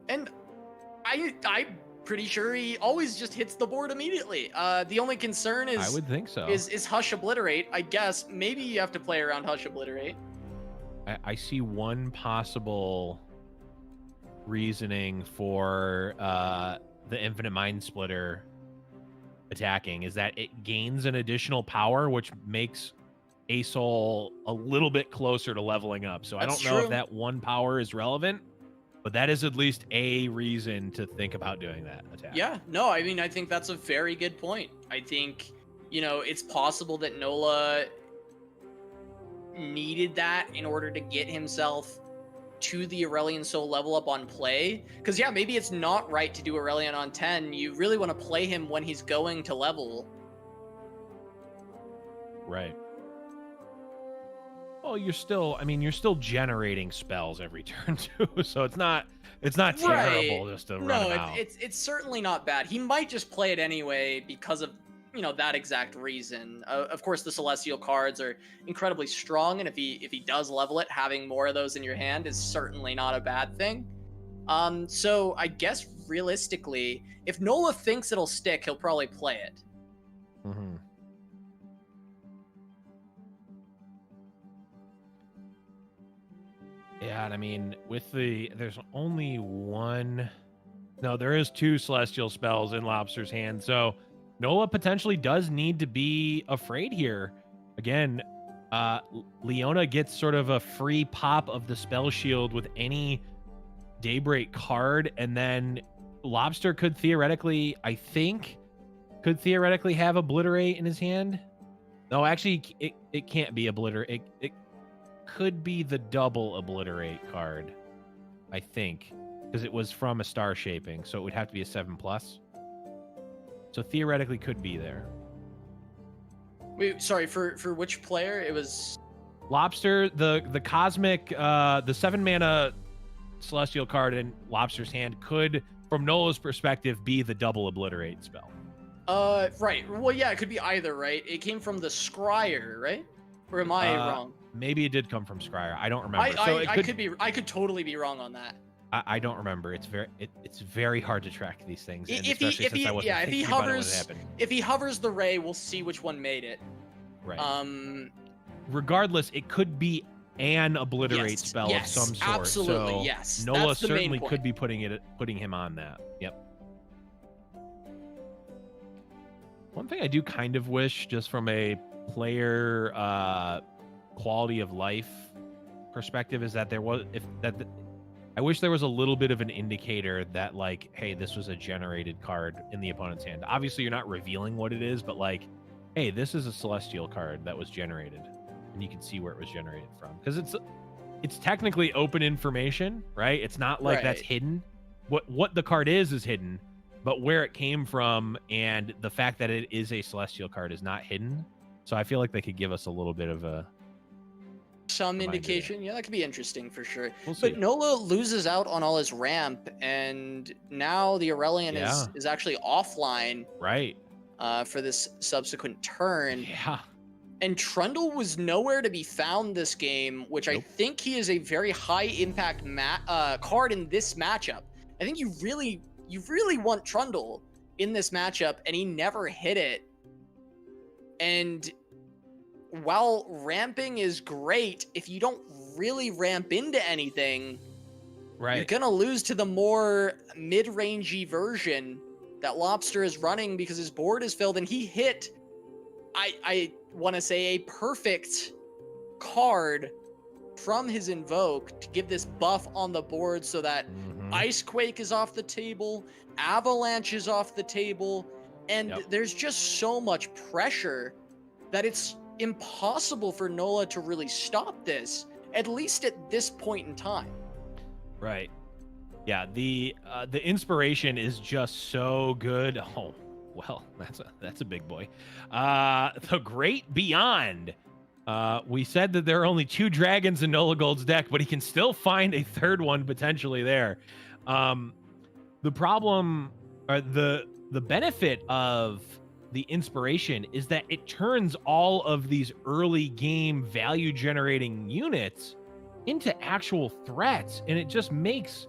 And I'm pretty sure he always just hits the board immediately. The only concern is... I would think so. Is Hush Obliterate. I guess maybe you have to play around Hush Obliterate. I see one possible reasoning for the Infinite Mind Splitter attacking is that it gains an additional power, which makes Asol a little bit closer to leveling up. So I don't know if that one power is relevant, but that is at least a reason to think about doing that attack. Yeah, no, I mean, I think that's a very good point. I think, it's possible that Nola needed that in order to get himself to the Aurelion Soul level up on play. Because maybe it's not right to do Aurelion on 10. You really want to play him when he's going to level. Right. Well, you're still generating spells every turn too, so it's not terrible just to run him out. It's certainly not bad. He might just play it anyway because of that exact reason. Of course, the Celestial cards are incredibly strong, and if he does level it, having more of those in your hand is certainly not a bad thing. So I guess realistically, if Nola thinks it'll stick, he'll probably play it. Mm-hmm. Yeah, and I mean, there's only one. No, there is 2 Celestial spells in Lobster's hand, so Nola potentially does need to be afraid here. Again, Leona gets sort of a free pop of the spell shield with any Daybreak card, and then Lobster could theoretically have Obliterate in his hand. No, actually, it can't be Obliterate. It could be the double Obliterate card, I think, because it was from a Star Shaping, so it would have to be a 7+. So theoretically could be there. Wait, sorry, for which player? It was Lobster, the cosmic, the 7-mana Celestial card in Lobster's hand could, from Nola's perspective, be the double Obliterate spell. Right. Well, yeah, it could be either, right? It came from the Scryer, right? Or am I wrong? Maybe it did come from Scryer. I don't remember. I could totally be wrong on that. I don't remember. It's very hard to track these things. If he hovers the ray, we'll see which one made it. Right. Regardless, it could be an Obliterate spell of some sort. Absolutely, so yes. Nola certainly could be putting him on that. Yep. One thing I do kind of wish, just from a player quality of life perspective, is that I wish there was a little bit of an indicator that, like, hey, this was a generated card in the opponent's hand. Obviously, you're not revealing what it is, but like, hey, this is a Celestial card that was generated, and you can see where it was generated from. Because it's technically open information, right? It's not like that's Right. hidden. What the card is hidden, but where it came from and the fact that it is a celestial card is not hidden. So I feel like they could give us a little bit of a Some reminder indication. Yeah, that could be interesting for sure. We'll see. But Nola loses out on all his ramp, and now the Aurelion Yeah. is actually offline Right. for this subsequent turn. Yeah. And Trundle was nowhere to be found this game, which I Nope. think he is a very high impact card in this matchup. I think you really want Trundle in this matchup, and he never hit it. And while ramping is great, if you don't really ramp into anything, Right. you're gonna lose to the more mid-rangey version that Lobster is running because his board is filled, and he hit, I want to say, a perfect card from his Invoke to give this buff on the board so that Icequake is off the table, Avalanche is off the table, and there's just so much pressure that it's impossible for Nola to really stop this, at least at this point in time. Right. Yeah, the inspiration is just so good. Oh, well, that's a big boy. The Great Beyond. We said that there are only 2 dragons in Nolagold's deck, but he can still find a third one potentially there. The problem, or the benefit of the inspiration is that it turns all of these early game value generating units into actual threats, and it just makes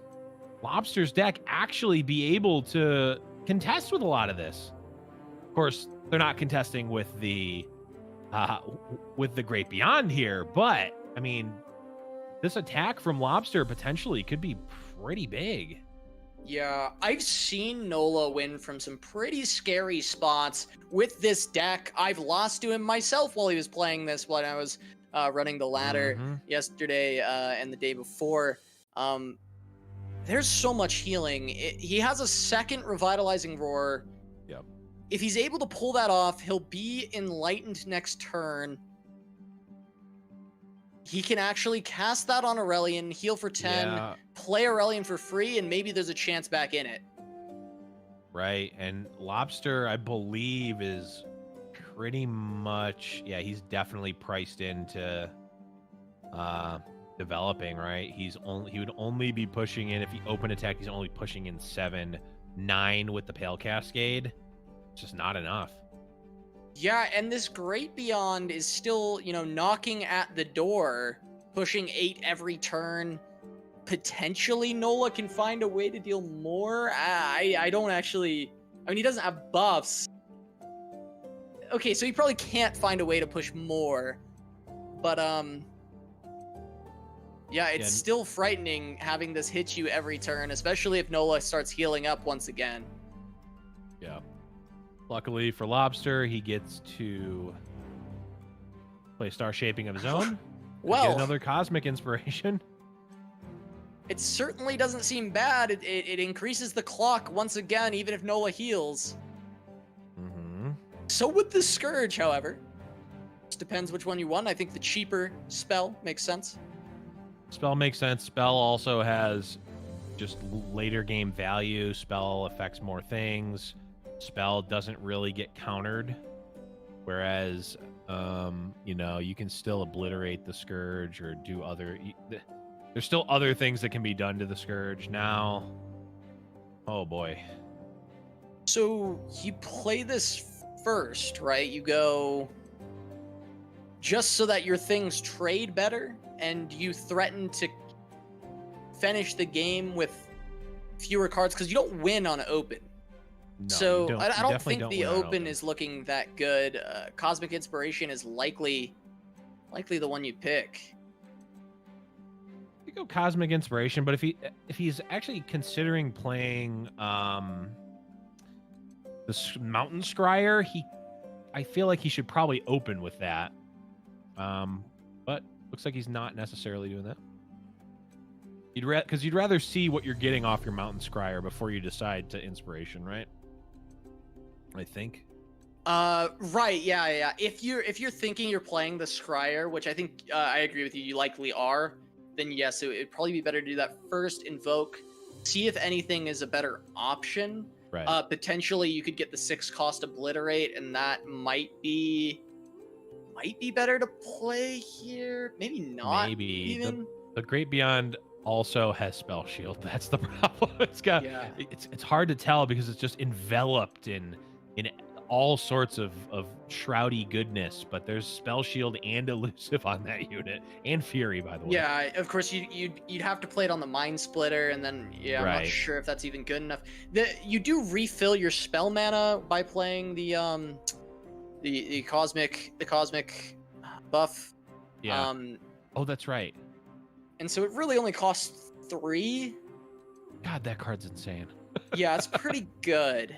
Lobster's deck actually be able to contest with a lot of this. Of course, they're not contesting with the Great Beyond here, but I mean, this attack from Lobster potentially could be pretty big. Yeah, I've seen Nola win from some pretty scary spots with this deck. I've lost to him myself while he was playing this when I was running the ladder yesterday and the day before. There's so much healing. He has a second Revitalizing Roar. Yep. If he's able to pull that off, he'll be enlightened next turn. He can actually cast that on Aurelion, heal for 10, play Aurelion for free, and maybe there's a chance back in it. Right, and Lobster, I believe, is pretty much, he's definitely priced into developing, right? He would only be pushing in, if he open attack, he's only pushing in 7, 9 with the Pale Cascade. It's just not enough. Yeah, and this Great Beyond is still, knocking at the door, pushing 8 every turn. Potentially Nola can find a way to deal more. I don't actually... I mean, he doesn't have buffs. Okay, so he probably can't find a way to push more. But, yeah, it's still frightening having this hit you every turn, especially if Nola starts healing up once again. Yeah. Luckily for Lobster, he gets to play Star Shaping of his own. Well, get another Cosmic Inspiration. It certainly doesn't seem bad. It increases the clock once again, even if Nola heals. So would the Scourge, however. Just depends which one you want. I think the cheaper spell makes sense. Spell makes sense. Spell also has just later game value. Spell affects more things. Spell doesn't really get countered, whereas you can still obliterate the Scourge or do other there's still other things that can be done to the Scourge now. Oh boy. So you play this first, right? You go just so that your things trade better, and you threaten to finish the game with fewer cards because you don't win on open. No, so I don't think don't the open is looking that good. Cosmic Inspiration is likely the one you pick. You go Cosmic Inspiration, but if he's actually considering playing the Mountain Scryer, I feel like he should probably open with that. But looks like he's not necessarily doing that. Because you'd rather see what you're getting off your Mountain Scryer before you decide to Inspiration, right? I think. Right, yeah. If you're thinking you're playing the Scryer, which I think I agree with you likely are, then yes, it'd probably be better to do that first, invoke, see if anything is a better option. Right. Potentially you could get the 6-cost obliterate, and that might be better to play here. Maybe not. Maybe. Even The Great Beyond also has Spell Shield. That's the problem. It's got it's hard to tell because it's just enveloped in all sorts of shroudy goodness, but there's Spell Shield and Elusive on that unit, and Fury, by the way. Yeah, of course you'd have to play it on the Mind Splitter, and then I'm not sure if that's even good enough. You do refill your spell mana by playing the cosmic buff. Yeah. Oh, that's right. And so it really only costs 3. God, that card's insane. Yeah, it's pretty good.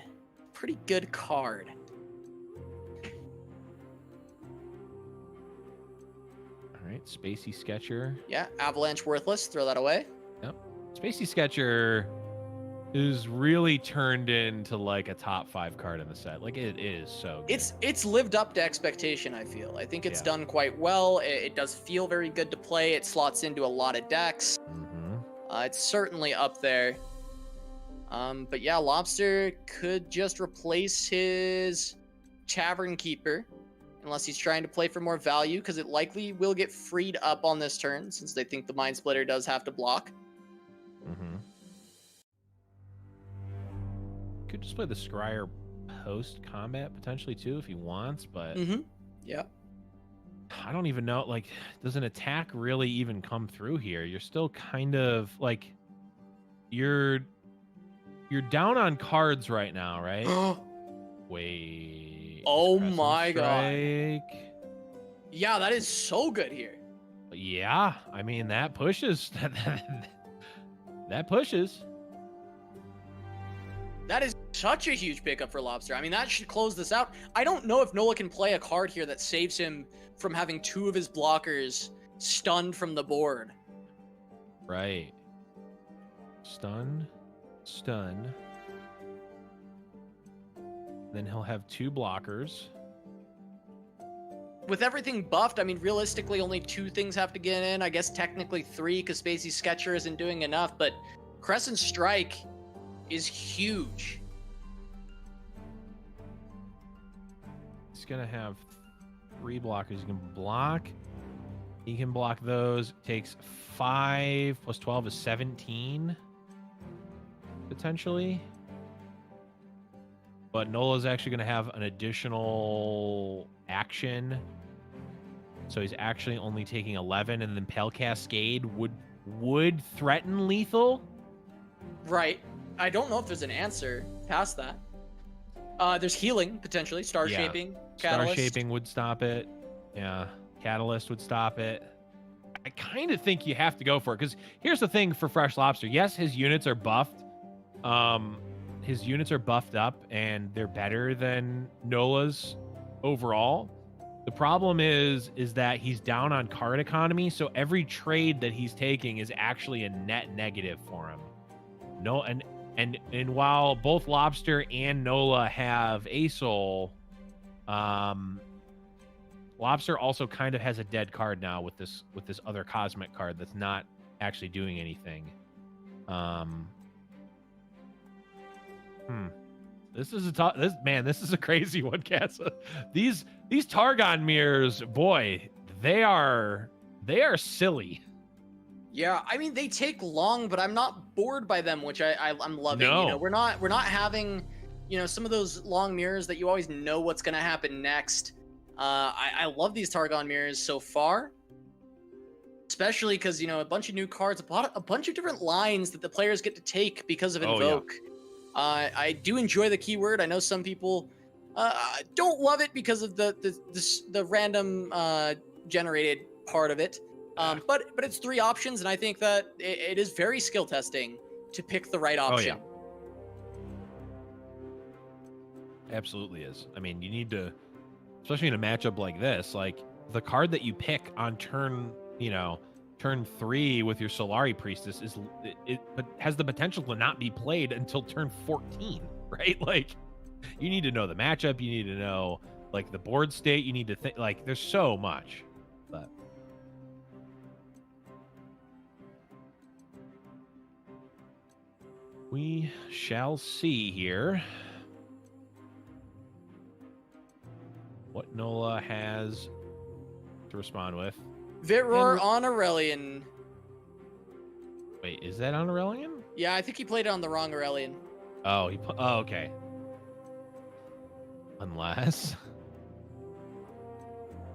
Pretty good card. All right, Spacey Sketcher. Yeah, Avalanche worthless. Throw that away. Yep. Spacey Sketcher is really turned into like a top 5 card in the set. Like, it is so good. It's lived up to expectation, I feel. I think it's done quite well. It does feel very good to play. It slots into a lot of decks. It's certainly up there. But yeah, Lobster could just replace his Tavern Keeper, unless he's trying to play for more value, because it likely will get freed up on this turn, since they think the Mind Splitter does have to block. Could just play the Scryer post-combat, potentially, too, if he wants, but... Yeah. I don't even know, like, does an attack really even come through here? You're still kind of, like... You're down on cards right now, right? Wait. Oh my God. Yeah, that is so good here. Yeah, I mean, that pushes. That pushes. That is such a huge pickup for Lobster. I mean, that should close this out. I don't know if Nola can play a card here that saves him from having 2 of his blockers stunned from the board. Right. Stun. Then he'll have 2 blockers. With everything buffed, I mean, realistically, only 2 things have to get in. I guess technically 3, because Spacey Sketcher isn't doing enough, but Crescent Strike is huge. He's going to have 3 blockers. He can block. He can block those. Takes 5 plus 12 is 17. Potentially. But Nola's actually going to have an additional action. So he's actually only taking 11, and then Pale Cascade would threaten lethal. Right. I don't know if there's an answer past that. There's healing, potentially. Star Shaping. Catalyst. Star Shaping would stop it. Yeah. Catalyst would stop it. I kind of think you have to go for it, because here's the thing for Freshlobster. Yes, his units are buffed. His units are buffed up, and they're better than Nola's overall. The problem is that he's down on card economy, so every trade that he's taking is actually a net negative for him. No, and while both Lobster and Nola have Asol, Lobster also kind of has a dead card now with this other cosmic card that's not actually doing anything. This is a crazy one, Casa. These Targon mirrors, boy, they are silly. Yeah, I mean, they take long, but I'm not bored by them, which I'm loving. No. You know, we're not having, some of those long mirrors that you always know what's gonna happen next. I love these Targon mirrors so far, especially because a bunch of new cards, a bunch of different lines that the players get to take because of Invoke. Yeah. I do enjoy the keyword. I know some people don't love it because of the random generated part of it. But it's 3 options, and I think that it is very skill testing to pick the right option. Absolutely is. I mean, you need to, especially in a matchup like this, like the card that you pick on turn 3 with your Solari Priestess but has the potential to not be played until turn 14, right? Like, you need to know the matchup, you need to know like the board state, you need to think, like, there's so much. But We shall see here what Nola has to respond with. Vitroar on Aurelion. Wait, is that on Aurelion? Yeah, I think he played it on the wrong Aurelion. Oh, oh, okay. Unless.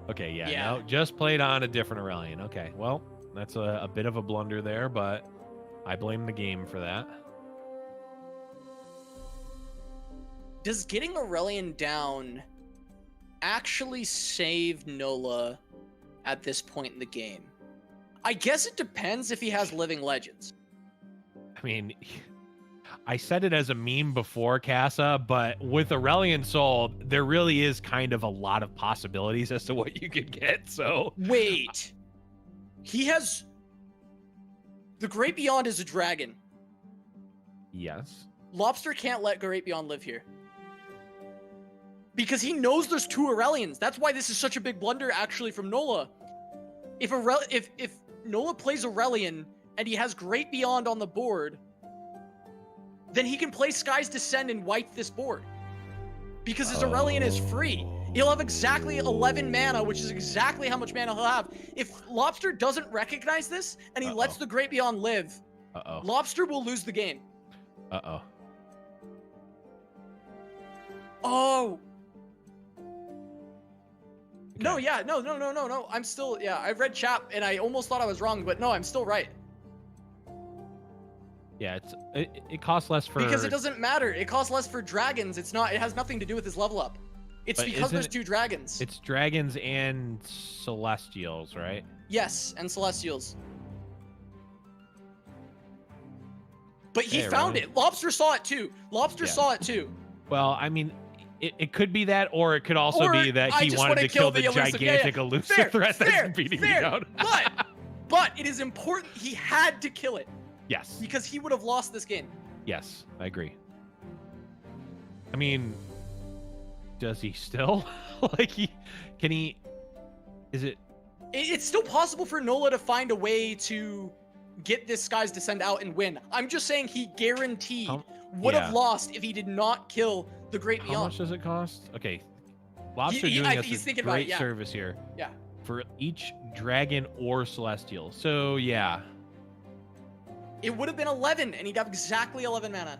Okay, yeah, no, just played on a different Aurelion. Okay, well, that's a bit of a blunder there, but I blame the game for that. Does getting Aurelion down actually save Nola at this point in the game? I guess it depends if he has Living Legends. I mean, I said it as a meme before, Casa, but with Aurelion Soul, there really is kind of a lot of possibilities as to what you could get, so... Wait. He has... The Great Beyond is a dragon. Yes. Lobster can't let Great Beyond live here. Because he knows there's 2 Aurelions. That's why this is such a big blunder, actually, from Nola. If Nola plays Aurelion, and he has Great Beyond on the board, then he can play Sky's Descend and wipe this board. Because his Aurelion is free. He'll have exactly 11 mana, which is exactly how much mana he'll have. If Lobster doesn't recognize this, and he lets the Great Beyond live, Lobster will lose the game. Uh-oh. Oh. No, yeah, no. I'm still, yeah, I read chat, and I almost thought I was wrong, but no, I'm still right. Yeah, it costs less for... Because it doesn't matter. It costs less for dragons. It has nothing to do with his level up. It's because there's 2 dragons. It's dragons and celestials, right? Yes, and celestials. But he found it. Lobster saw it too. Lobster saw it too. Well, I mean, it could be that, or it could also be that he wanted to kill the gigantic elusive threat that's beating me down. But it is important. He had to kill it. Yes. Because he would have lost this game. Yes, I agree. I mean, does he still? It's still possible for Nola to find a way to get this Sky's Descend out and win. I'm just saying he guaranteed would have lost if he did not kill the Great Beyond. How much does it cost? Okay. Lobster doing us a great service here. Yeah. For each dragon or celestial. So, yeah. It would have been 11, and he'd have exactly 11 mana.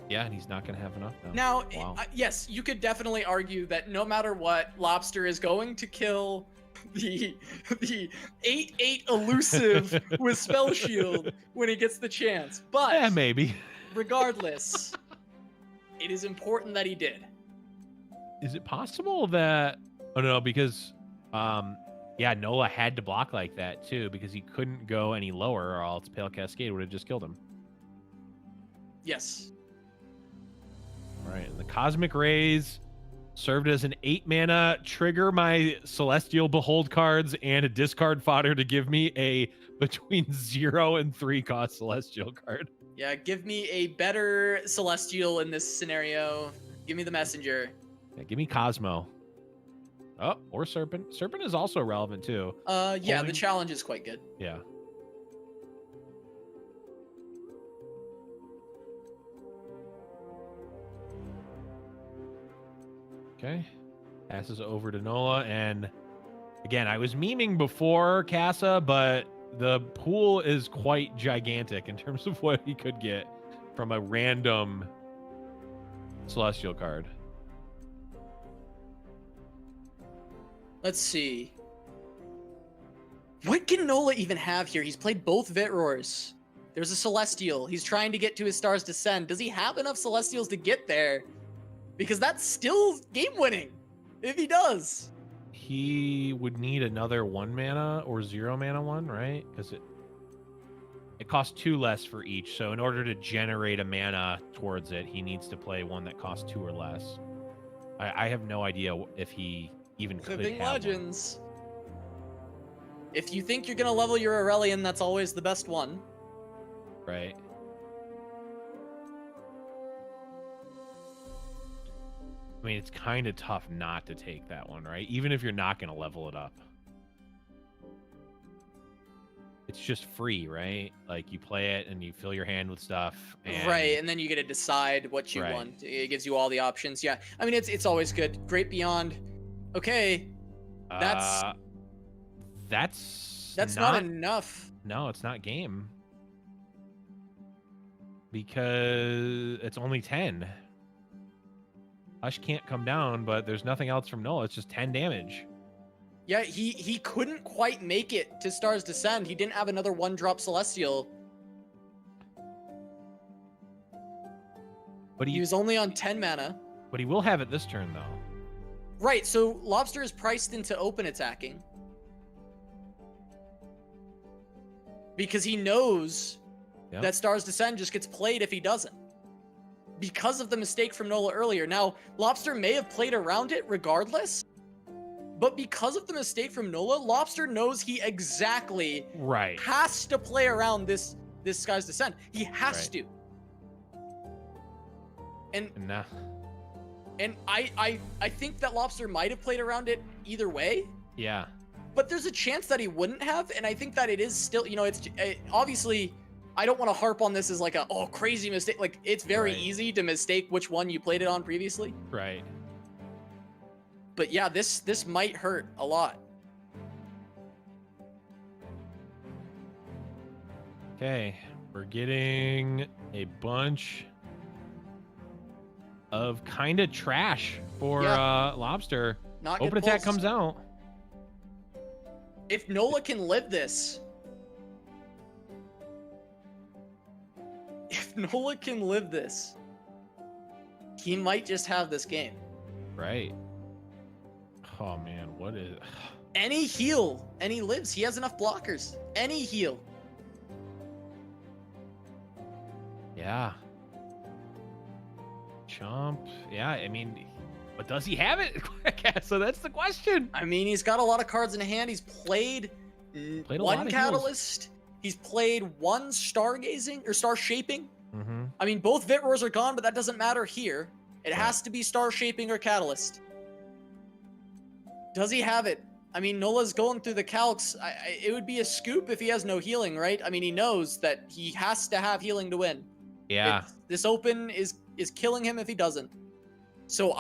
Yeah, and he's not going to have enough now. Now, yes, you could definitely argue that no matter what, Lobster is going to kill the 8/8 elusive with Spell Shield when he gets the chance. But yeah, maybe. Regardless, it is important that he did. Is it possible that... Oh, no, because... yeah, Nola had to block like that, too, because he couldn't go any lower, or else Pale Cascade would have just killed him. Yes. All right, and the Cosmic Rays served as an 8-mana trigger my Celestial Behold cards and a discard fodder to give me a between 0 and 3 cost Celestial card. Yeah, give me a better Celestial in this scenario. Give me the Messenger. Yeah, give me Cosmo. Oh, or Serpent. Serpent is also relevant too. Yeah, the challenge is quite good. Yeah. Okay. Passes over to Nola, and again, I was memeing before Casa, but the pool is quite gigantic in terms of what he could get from a random Celestial card. Let's see. What can Nola even have here? He's played both Vitroars. There's a Celestial. He's trying to get to his Star's Descent. Does he have enough Celestials to get there? Because that's still game-winning, if he does. He would need another 1 mana or 0 mana one, right? Because it costs 2 less for each. So in order to generate a mana towards it, he needs to play one that costs 2 or less. I have no idea if he even could Living have Legends. One. If you think you're gonna level your Aurelion, that's always the best one. Right. I mean, it's kind of tough not to take that one, right? Even if you're not going to level it up. it's just free, right? Like you play it and you fill your hand with stuff. And... Right, and then you get to decide what you want. It gives you all the options. Yeah, I mean it's always good. Great Beyond. Okay, that's not enough. No, it's not game. Because it's only 10. Hush can't come down, but there's nothing else from Nola. It's just 10 damage. Yeah, he couldn't quite make it to Star's Descent. He didn't have another 1-drop Celestial. But he was only on 10 mana. But he will have it this turn, though. Right, so Lobster is priced into open attacking. Because he knows that Star's Descent just gets played if he doesn't. Because of the mistake from Nola earlier. Now, Lobster may have played around it regardless, but because of the mistake from Nola, Lobster knows he exactly has to play around this Sky's Descent. He has to. And I think that Lobster might have played around it either way. Yeah. But there's a chance that he wouldn't have, and I think that it is still, it's obviously, I don't want to harp on this as like a crazy mistake. Like, it's very easy to mistake which one you played it on previously. Right. But yeah, this might hurt a lot. Okay, we're getting a bunch of kind of trash for Lobster. Not open attack comes out. If Nola can live this, he might just have this game. Right. Oh man, what is... Any heal, and he lives. He has enough blockers. Any heal. Yeah. Chomp. Yeah, I mean, but does he have it? So that's the question. I mean, he's got a lot of cards in hand. He's played one Catalyst. He's played one Stargazing or Star Shaping. Mm-hmm. I mean, both Vit Roars are gone, but that doesn't matter here. It has to be Star Shaping or Catalyst. Does he have it? I mean, Nola's going through the calcs. It would be a scoop if he has no healing, right? I mean, he knows that he has to have healing to win. Yeah. This open is killing him if he doesn't. So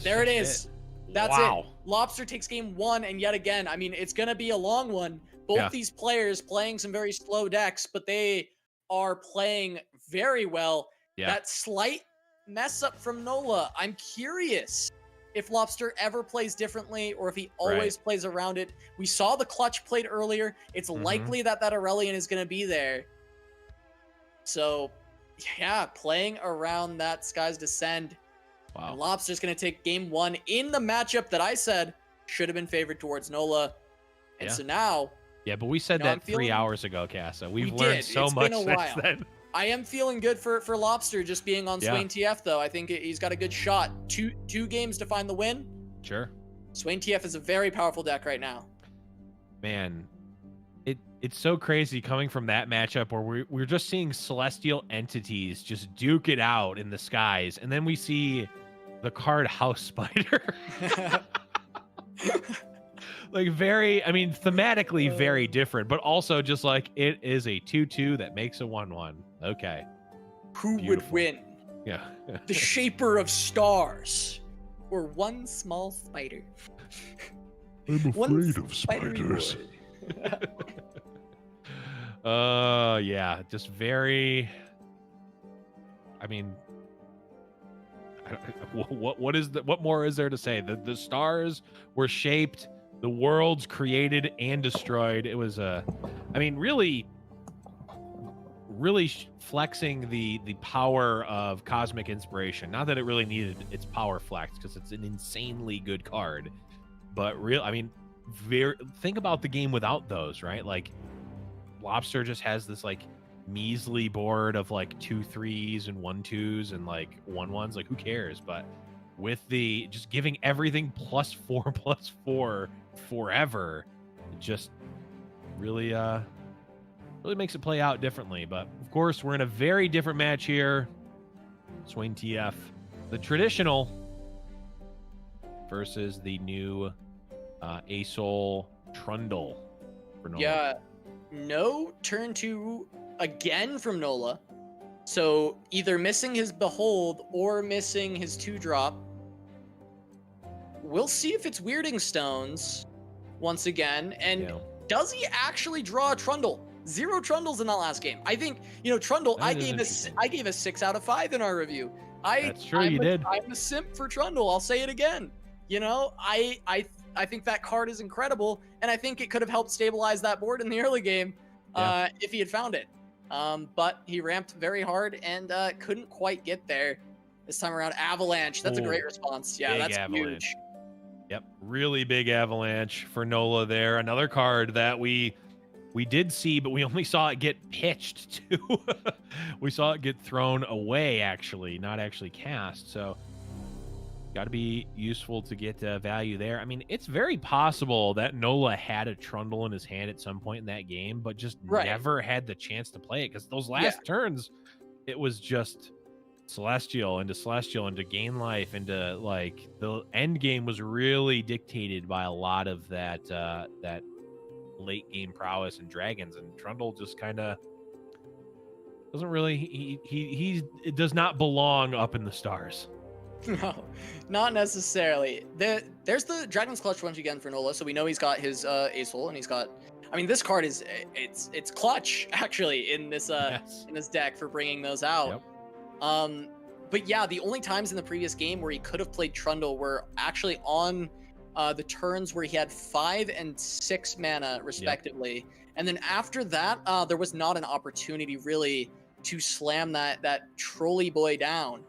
there it is. That's it. Lobster takes game 1, and yet again, I mean, it's gonna be a long one. Both these players playing some very slow decks, but they are playing very well. Yeah. That slight mess up from Nola, I'm curious if Lobster ever plays differently or if he always plays around it. We saw the clutch played earlier. It's likely that Aurelion is going to be there. So, yeah, playing around that Sky's Descent. Wow. And Lobster's going to take game 1 in the matchup that I said should have been favored towards Nola. And so now... Yeah, but we said that 3 hours ago, Casa. We've learned so much since then. I am feeling good for Lobster just being on Swain TF, though. I think he's got a good shot. Two games to find the win. Sure. Swain TF is a very powerful deck right now. Man, it's so crazy coming from that matchup where we're just seeing celestial entities just duke it out in the skies, and then we see the card House Spider. Like thematically very different, but also just like it is a 2/2 that makes a 1/1. Okay. Who would win? Yeah. The Shaper of Stars, or one small spider? I'm afraid of spiders. Yeah, just very. I mean, what more is there to say? The stars were shaped. The worlds created and destroyed. It was really flexing the power of cosmic inspiration. Not that it really needed its power flex, because it's an insanely good card, but think about the game without those, right? Like Lobster just has this like measly board of like 2/3s and 1/2s and like 1/1s. Like, who cares? But with the just giving everything +4/+4 forever, it just really makes it play out differently. But of course, we're in a very different match here. Swain TF, the traditional versus the new Asol Trundle for Nola. Yeah, no turn 2 again from Nola. So either missing his Behold or missing his 2-drop. We'll see if it's Weirding Stones once again. And does he actually draw a Trundle? 0 Trundles in that last game. I think, Trundle, I gave a 6 out of 5 in our review. That's true, you did. I'm a simp for Trundle. I'll say it again. I think that card is incredible, and I think it could have helped stabilize that board in the early game if he had found it. But he ramped very hard and couldn't quite get there this time around. Avalanche, that's a great response. Yeah, that's avalanche. Huge. Yep, really big avalanche for Nola there. Another card that we did see, but we only saw it get pitched to. We saw it get thrown away, actually, not actually cast. So got to be useful to get value there. I mean, it's very possible that Nola had a Trundle in his hand at some point in that game, but just never had the chance to play it, because those last turns, it was just Celestial into gain life, into like the end game was really dictated by a lot of that that late game prowess and dragons, and Trundle just kind of doesn't really he does not belong up in the stars. No, not necessarily. There's the Dragon's Clutch once again for Nola, so we know he's got his Acel, and he's got. I mean, this card is it's clutch actually in this in this deck for bringing those out. Yep. But yeah, the only times in the previous game where he could have played Trundle were actually on the turns where he had 5 and 6 mana respectively, and then after that, there was not an opportunity really to slam that trolley boy down.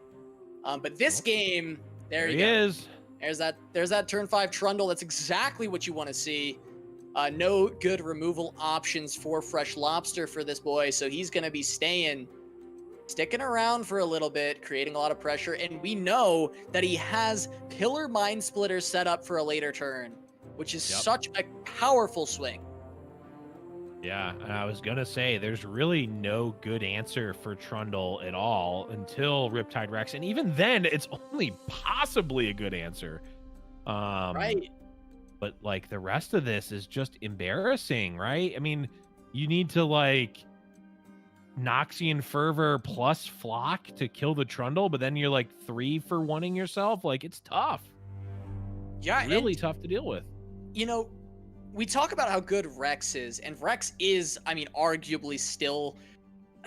But this game, there he is. There's that turn 5 Trundle. That's exactly what you want to see. No good removal options for Freshlobster for this boy, so he's going to be sticking around for a little bit, creating a lot of pressure, and we know that he has Pillar Mind Splitter set up for a later turn, which is such a powerful swing. Yeah, and I was going to say, there's really no good answer for Trundle at all until Riptide Rex, and even then, it's only possibly a good answer. Right. But, like, the rest of this is just embarrassing, right? I mean, you need to, like, Noxian Fervor plus Flock to kill the Trundle, but then you're, like, 3 for 1ing yourself. Like, it's tough. Yeah, really tough to deal with. We talk about how good Rex is, and Rex is, I mean, arguably still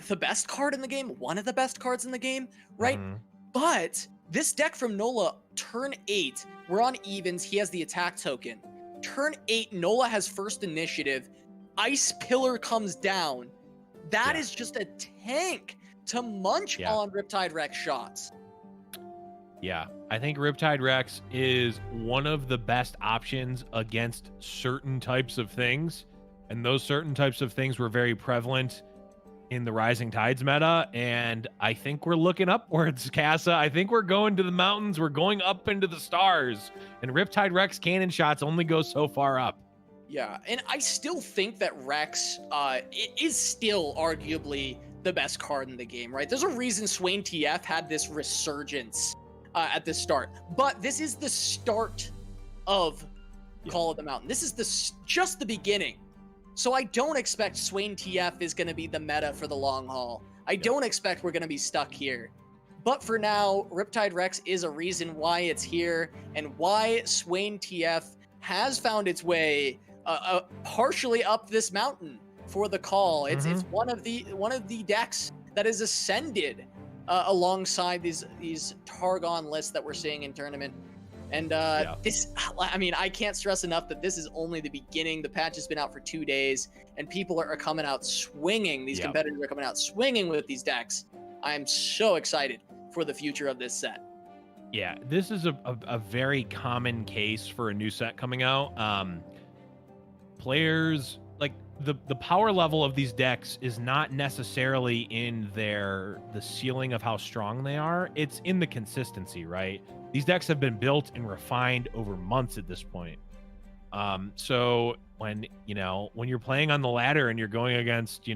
the best card in the game, one of the best cards in the game, right? Mm-hmm. But this deck from Nola, turn 8, we're on evens, he has the attack token. Turn 8, Nola has first initiative, Ice Pillar comes down. That is just a tank to munch on Riptide Rex shots. Yeah, I think Riptide Rex is one of the best options against certain types of things, and those certain types of things were very prevalent in the Rising Tides meta, and I think we're looking upwards, Casa. I think we're going to the mountains, we're going up into the stars, and Riptide Rex cannon shots only go so far up. Yeah, and I still think that Rex is still arguably the best card in the game, right? There's a reason Swain TF had this resurgence at the start, but this is the start of Call of the Mountain. This is just the beginning. So I don't expect Swain TF is going to be the meta for the long haul. I don't expect we're going to be stuck here. But for now, Riptide Rex is a reason why it's here, and why Swain TF has found its way partially up this mountain for the call. It's one of the decks that is ascended alongside these Targon lists that we're seeing in tournament. And this, I mean, I can't stress enough that this is only the beginning. The patch has been out for 2 days, and people are coming out swinging. These competitors are coming out swinging with these decks. I'm so excited for the future of this set. Yeah, this is a very common case for a new set coming out. Players, like, the power level of these decks is not necessarily in the ceiling of how strong they are. It's in the consistency, right? These decks have been built and refined over months at this point. So when you're playing on the ladder and you're going against, Timmy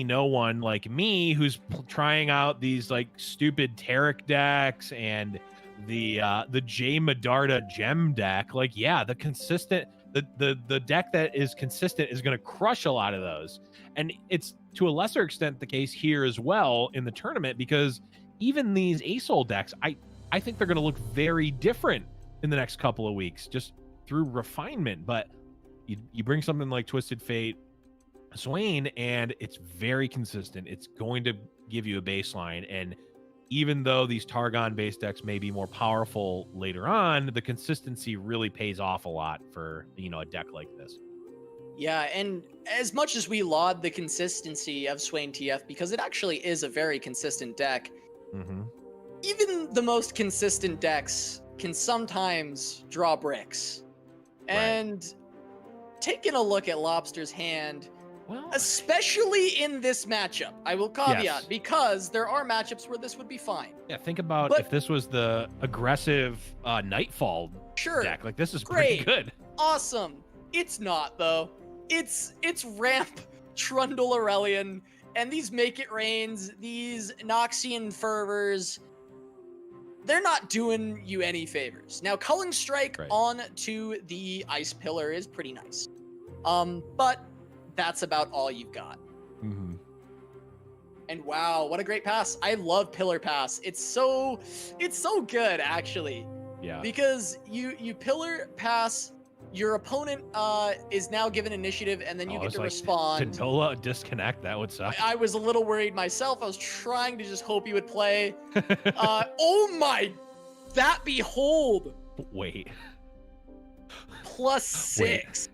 No One like me, who's trying out these like stupid Taric decks and the J Medarda gem deck, like, yeah, the the deck that is consistent is going to crush a lot of those. And it's to a lesser extent the case here as well in the tournament, because even these ASOL decks, I think they're going to look very different in the next couple of weeks, just through refinement. But you bring something like Twisted Fate, Swain, and it's very consistent. It's going to give you a baseline. And even though these Targon-based decks may be more powerful later on, the consistency really pays off a lot for, you know, a deck like this. Yeah, and as much as we laud the consistency of Swain TF, because it actually is a very consistent deck, even the most consistent decks can sometimes draw bricks. Right. And taking a look at Lobster's hand, Well, especially in this matchup, I will caveat, Yes. because there are matchups where this would be fine. yeah, think about But- if this was the aggressive Nightfall Sure, deck. Like, this is Great. pretty good. awesome. It's not, though. It's ramp Trundle Aurelion, and these Make It Rains, these Noxian Fervors, they're not doing you any favors. Now, Culling Strike Right. on to the Ice Pillar is pretty nice. But that's about all you've got. And wow, what a great pass. I love Pillar Pass. It's so good, actually. Yeah. Because you Pillar Pass, your opponent is now given initiative, and then you Oh, get it's to like, respond. Did Nola disconnect? That would suck. I was a little worried myself. I was trying to just hope he would play. Oh my, that behold, Wait. +6.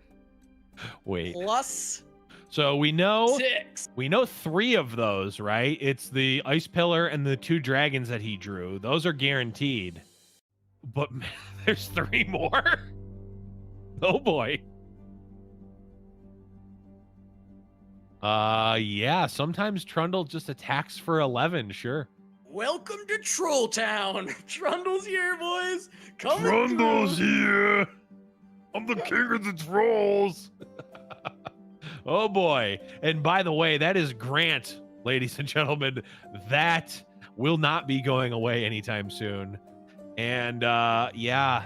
Wait. Plus So we know 6. 3 of those, right? It's the Ice Pillar and the 2 dragons that he drew. Those are guaranteed. But there's 3 more. Oh boy. Yeah, sometimes Trundle just attacks for 11, sure. Welcome to Troll Town. Trundle's here, boys. Coming Trundle's through. here. I'm the king of the trolls. Oh boy. And by the way, that is Grant, ladies and gentlemen. That will not be going away anytime soon. And yeah,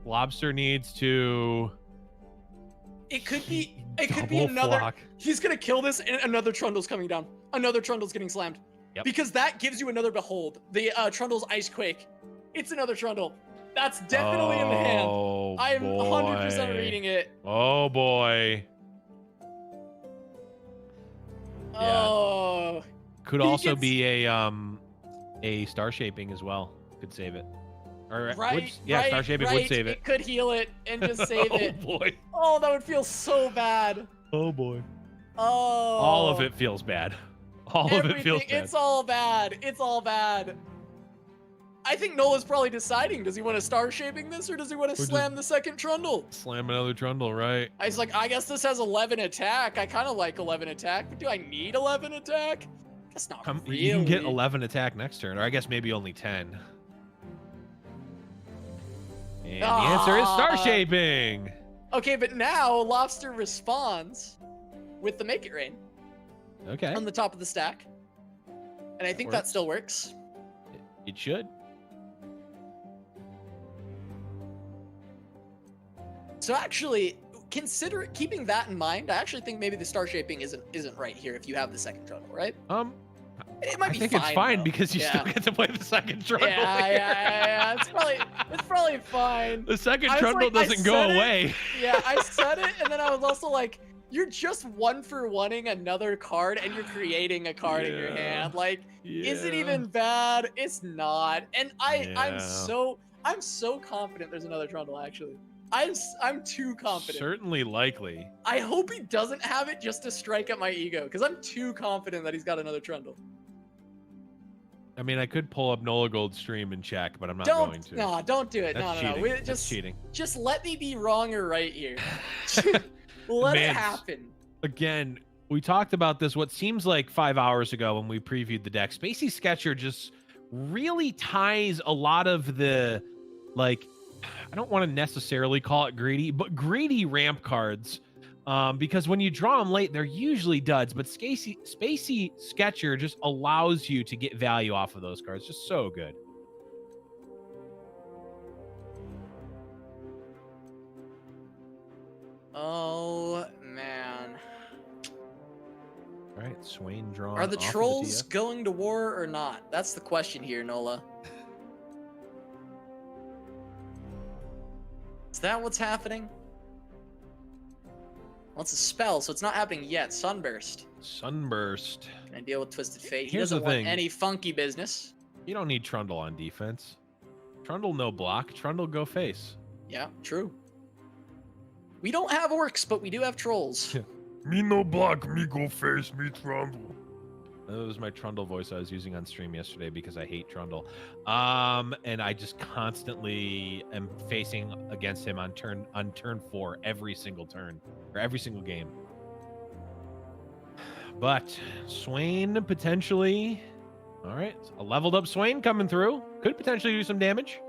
Lobster needs to It could be double another. flock. He's gonna kill this, and another Trundle's coming down. Another Trundle's getting slammed. Yep. Because that gives you another behold. The Trundle's Ice Quake. It's another Trundle. That's definitely in the hand. Oh, I am 100% boy. reading it. Oh boy. Yeah. Oh. Could He also gets- be a star shaping as well. Could save it. Or Right. yeah, right, star shaping right. would save it. It could heal it and just save Oh it. boy. Oh, that would feel so bad. Oh boy. Oh. All of it feels bad. All of it feels Everything. bad. It's all bad. It's all bad. I think Nola's probably deciding, does he want to star shaping this, or does he want to just- slam the second Trundle? Slam another Trundle, right? He's like, I guess this has 11 attack. I kind of like 11 attack, but do I need 11 attack? That's not really. You can get 11 attack next turn, or I guess maybe only 10. And the answer is star Ah. shaping. Okay, but now Lobster responds with the Make It Rain Okay. on the top of the stack. And I think that Works. still works. It should. So actually, consider keeping that in mind. I actually think maybe the star shaping isn't right here if you have the second Trundle, right? It might I be think fine, it's fine though. because you still Yeah. get to play the second Trundle. Yeah, here. yeah. It's probably fine. The second I was Trundle like, I doesn't go said it. away. Yeah, I said it, and then I was also like, you're just 1-for-1ing another card, and you're creating a card in your Yeah. hand. Like, is it Yeah. even bad? It's not. And I'm Yeah. so confident there's another Trundle. Actually, I'm too confident. Certainly likely. I hope he doesn't have it just to strike at my ego, because I'm too confident that he's got another Trundle. I mean, I could pull up Nolagold stream and check, but I'm not going to. Don't do it. That's no. cheating. That's Just cheating. Just let me be wrong or right here. Let Man, it happen. Again, we talked about this what seems like 5 hours ago when we previewed the deck. Spacey Sketcher just really ties a lot of the, like, I don't want to necessarily call it greedy, but greedy ramp cards. Because when you draw them late, they're usually duds, but Spacey Sketcher just allows you to get value off of those cards. Just so good. Oh, man. All right, Swain drawn. Are the off of trolls TF. going to war or not? That's the question here, Nola. Is that what's happening? Well, it's a spell, so it's not happening yet. Sunburst. Sunburst. Gonna deal with Twisted Fate. He Here's doesn't the want thing. any funky business. You don't need Trundle on defense. Trundle no block. Trundle go face. Yeah, true. We don't have orcs, but we do have trolls. Me no block, me go face, me trundle. That was my Trundle voice I was using on stream yesterday because I hate Trundle. And I just constantly am facing against him on turn 4 every single turn or every single game. But Swain potentially, all right, a leveled up Swain coming through. Could potentially do some damage.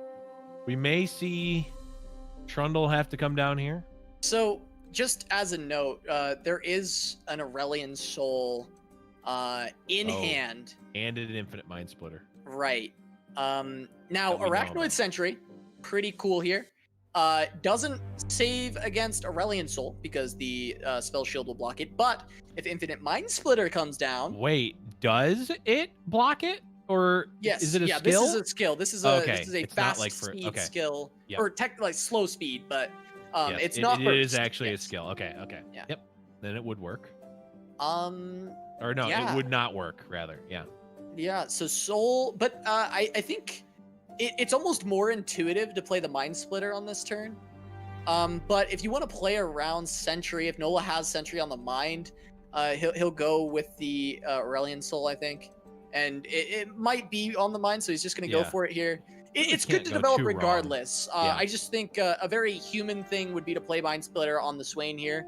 We may see Trundle have to come down here. So, just as a note, there is an Aurelian Soul in hand. And an Infinite Mind Splitter. Right. Now, That we know Arachnoid about. Sentry, pretty cool here. Doesn't save against Aurelian Soul because the spell shield will block it. But if Infinite Mind Splitter comes down, Wait, does it block it? Or yes, is it a yeah, skill? this is a skill. This is a Okay, this is a it's not fast like for- speed okay. skill, Yep. or like slow speed, but Yes, it's not. It is burst. actually a Yes. skill. Okay, okay. Yeah. Yep. Then it would work. Or no, yeah. it would not work, rather. Yeah. Yeah, so Soul, but I think it's almost more intuitive to play the Mind Splitter on this turn. But if you want to play around Sentry, if Nola has Sentry on the Mind, he'll go with the Aurelian Soul, I think. And it might be on the Mind, so he's just going to go Yeah. for it here. It's can't good to go develop too wrong. regardless. Yeah. I just think a very human thing would be to play Mind Splitter on the Swain here.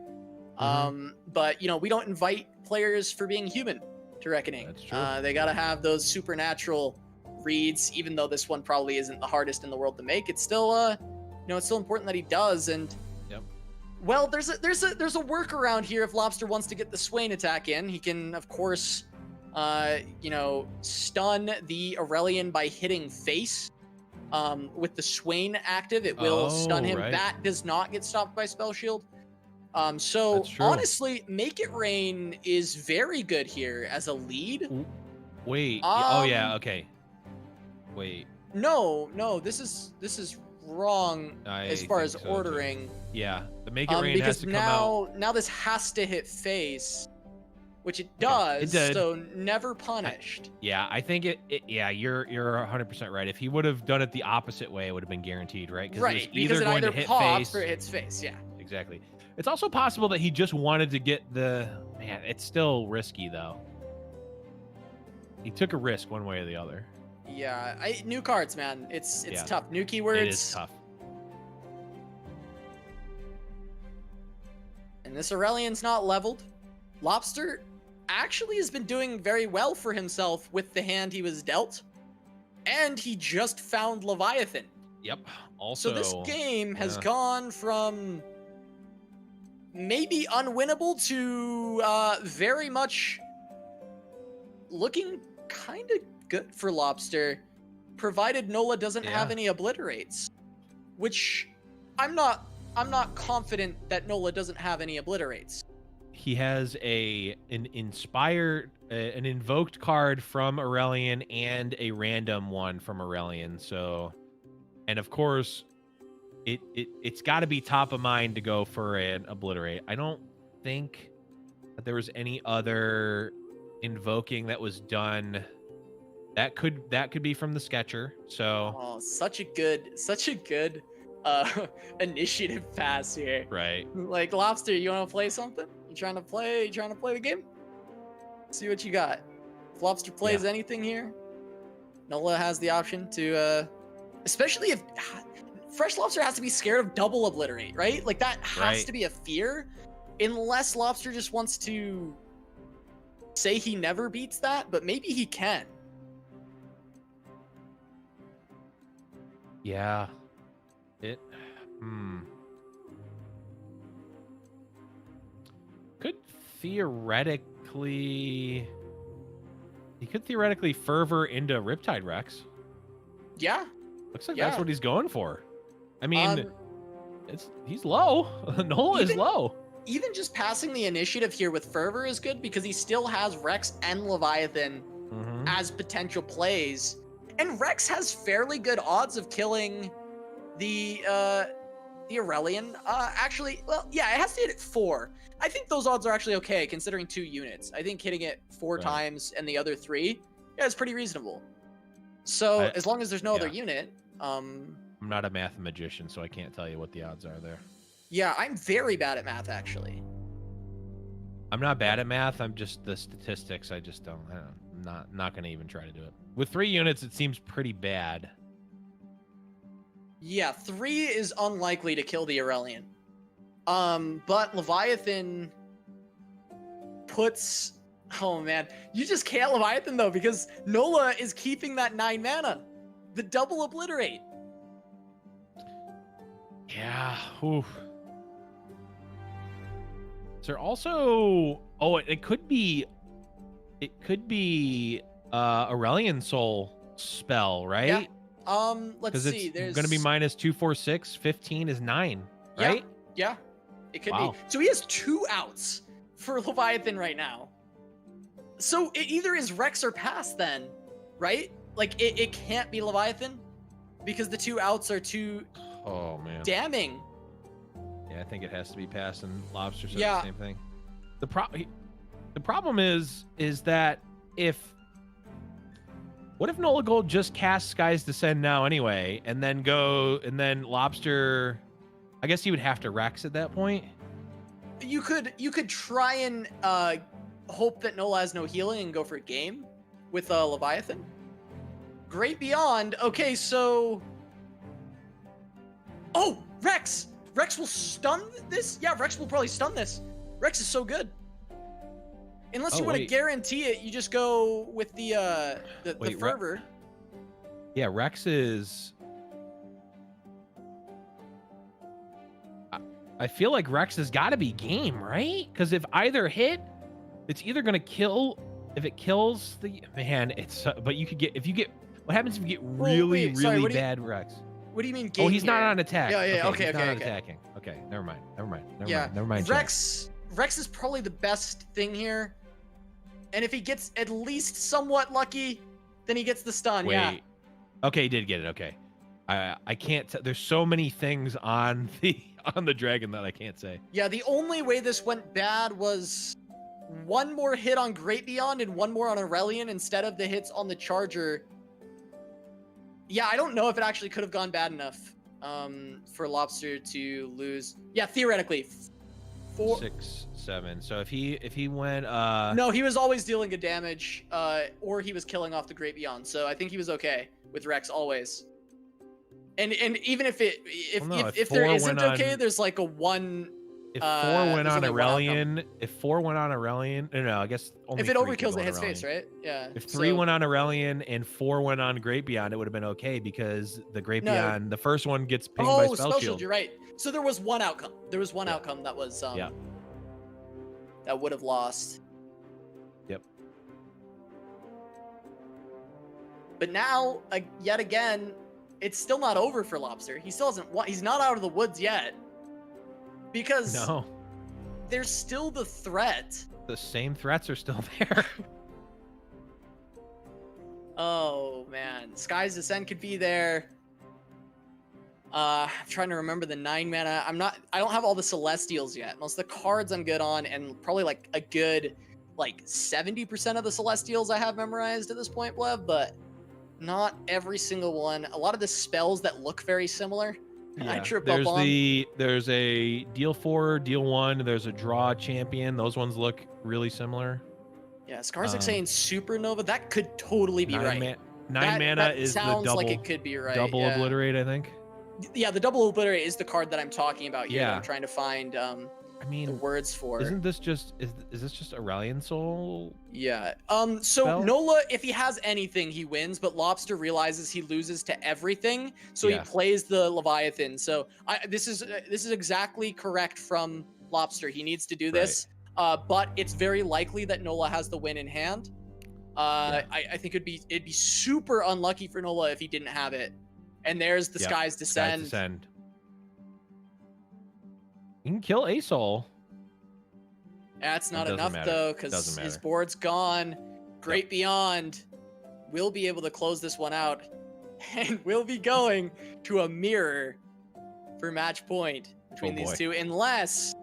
Mm-hmm. But, we don't invite players for being human to Reckoning. That's true. They got to have those supernatural reads, even though this one probably isn't the hardest in the world to make. It's still, it's still important that he does. And Yep. well, there's a workaround here. If Lobster wants to get the Swain attack in, he can, of course, stun the Aurelian by hitting face. With the Swain active, it will stun him. Right. That does not get stopped by Spell Shield. So That's true. honestly, Make It Rain is very good here as a lead. Wait. Um, Okay. Wait. No, this is wrong as far as think so, too. ordering. Yeah. The Make It Rain has Because to come out. now this has to hit face, which it does. It did. So never punished. Yeah, I think yeah, you're 100% right. If he would have done it the opposite way, it would have been guaranteed, right? Right, Because because it going either to hit pops face. or it hits face. Yeah. Exactly. It's also possible that he just wanted to get the man. It's still risky though. He took a risk one way or the other. Yeah, new cards, man. It's Yeah. tough. New keywords. It is tough. And this Aurelian's not leveled. Lobster actually has been doing very well for himself with the hand he was dealt. And he just found Leviathan. Yep. Also, So this game has yeah. gone from maybe unwinnable to very much looking kind of good for Lobster, provided Nola doesn't have Yeah. any obliterates, which I'm not confident that Nola doesn't have any obliterates. he has an inspired, an invoked card from Aurelian and a random one from Aurelian. So, and of course, it's got to be top of mind to go for an obliterate. I don't think that there was any other invoking that was done. That could be from the Sketcher. So Oh, such a good initiative pass here. right. Like, Lobster, you want to play something? You trying to play the game? See what you got. If Lobster plays anything here, Nola has the option to especially if Freshlobster has to be scared of double obliterate, right? Like, that has Right. to be a fear, unless Lobster just wants to say he never beats that, but maybe he can. Yeah. Could theoretically... He could theoretically fervor into Riptide Rex. Yeah. Looks like Yeah. that's what he's going for. I mean, he's low. Nola is low. Even just passing the initiative here with Fervor is good because he still has Rex and Leviathan as potential plays. And Rex has fairly good odds of killing the Aurelion. Actually, well, yeah, it has to hit it 4. I think those odds are actually okay considering 2 units. I think hitting it 4 times and the other 3, yeah, is pretty reasonable. So as long as there's no other unit. I'm not a math magician, so I can't tell you what the odds are there. Yeah, I'm very bad at math, actually. I'm not bad at math. I'm just the statistics. I just don't. I'm not going to even try to do it. With 3 units, it seems pretty bad. Yeah, 3 is unlikely to kill the Aurelion. But Leviathan puts... Oh, man. You just can't Leviathan, though, because Nola is keeping that 9 mana. The double obliterate. Yeah. Oof. Is there also... Oh, it could be... It could be Aurelion Soul spell, right? Yeah. Let's see. There's going to be minus 2, 4, 6. 15 is 9, right? Yeah. It could be. So he has 2 outs for Leviathan right now. So it either is Rex or Pass then, right? Like, it can't be Leviathan because the 2 outs are too damning. Yeah, I think it has to be Pass, and Lobster said the same thing. The problem is that what if Nolagold just casts Sky's Descend now anyway, and then Lobster, I guess he would have to Rex at that point. You could try and hope that Nola has no healing and go for a game with Leviathan. Great Beyond. Okay, so Rex will stun this. Yeah, Rex will probably stun this. Rex is so good. Unless you want to guarantee it, you just go with the Fervor. Yeah, Rex is... I feel like Rex has got to be game, right? Because if either hit, it's either going to kill... If it kills the... Man, it's... But you could get... If you get... What happens if you get really bad Rex? What do you mean game? Oh, he's not on attack. Yeah, okay. He's not on attacking. Okay, never mind. Never mind. Rex is probably the best thing here. And if he gets at least somewhat lucky, then he gets the stun. Wait. Yeah. Okay, he did get it. Okay. I can't. There's so many things on the dragon that I can't say. Yeah, the only way this went bad was 1 more hit on Great Beyond and 1 more on Aurelion instead of the hits on the Charger. Yeah, I don't know if it actually could have gone bad enough for Lobster to lose. Yeah, theoretically. 4, 6, 7. So if he went No, he was always dealing good damage, or he was killing off the Great Beyond. So I think he was okay with Rex always. And even if there isn't okay, there's like a 1. If 4 went on Aurelion, no, I guess only if it 3 overkills, could it hits Aurelion. face, right? Yeah. If 3 went on Aurelion and 4 went on Great Beyond, it would have been okay because the Great Beyond, the first one gets pinged by Spell Shield. You're right. So there was 1 outcome. There was 1 outcome that was that would have lost. Yep. But now, yet again, it's still not over for Lobster. He still hasn't. He's not out of the woods yet. Because there's still the threat. The same threats are still there. Oh man, Sky's Descent could be there. I'm trying to remember the 9 mana. I don't have all the Celestials yet. Most of the cards I'm good on, and probably like a good 70% of the Celestials I have memorized at this point, Blev, but not every single one. A lot of the spells that look very similar. Yeah. I trip up on. There's a deal 4, deal 1. There's a draw champion. Those ones look really similar. Yeah, Skarsgård saying Supernova. That could totally be right. 9 mana is the double. Sounds like it could be right. Double obliterate, I think. Yeah, the double obliterate is the card that I'm talking about here. Yeah. I'm trying to find the words for. Isn't this just is this just Aurelion Soul? Yeah. So spell? Nola, if he has anything, he wins, but Lobster realizes he loses to everything, so he plays the Leviathan. So this is exactly correct from Lobster. He needs to do this. But it's very likely that Nola has the win in hand. I think it'd be super unlucky for Nola if he didn't have it. And there's the Sky's Descend. You can kill a soul. That's not doesn't enough matter. though, Doesn't because his matter. board's gone. Great Beyond will be able to close this one out, and we'll be going to a mirror for match point between these two, unless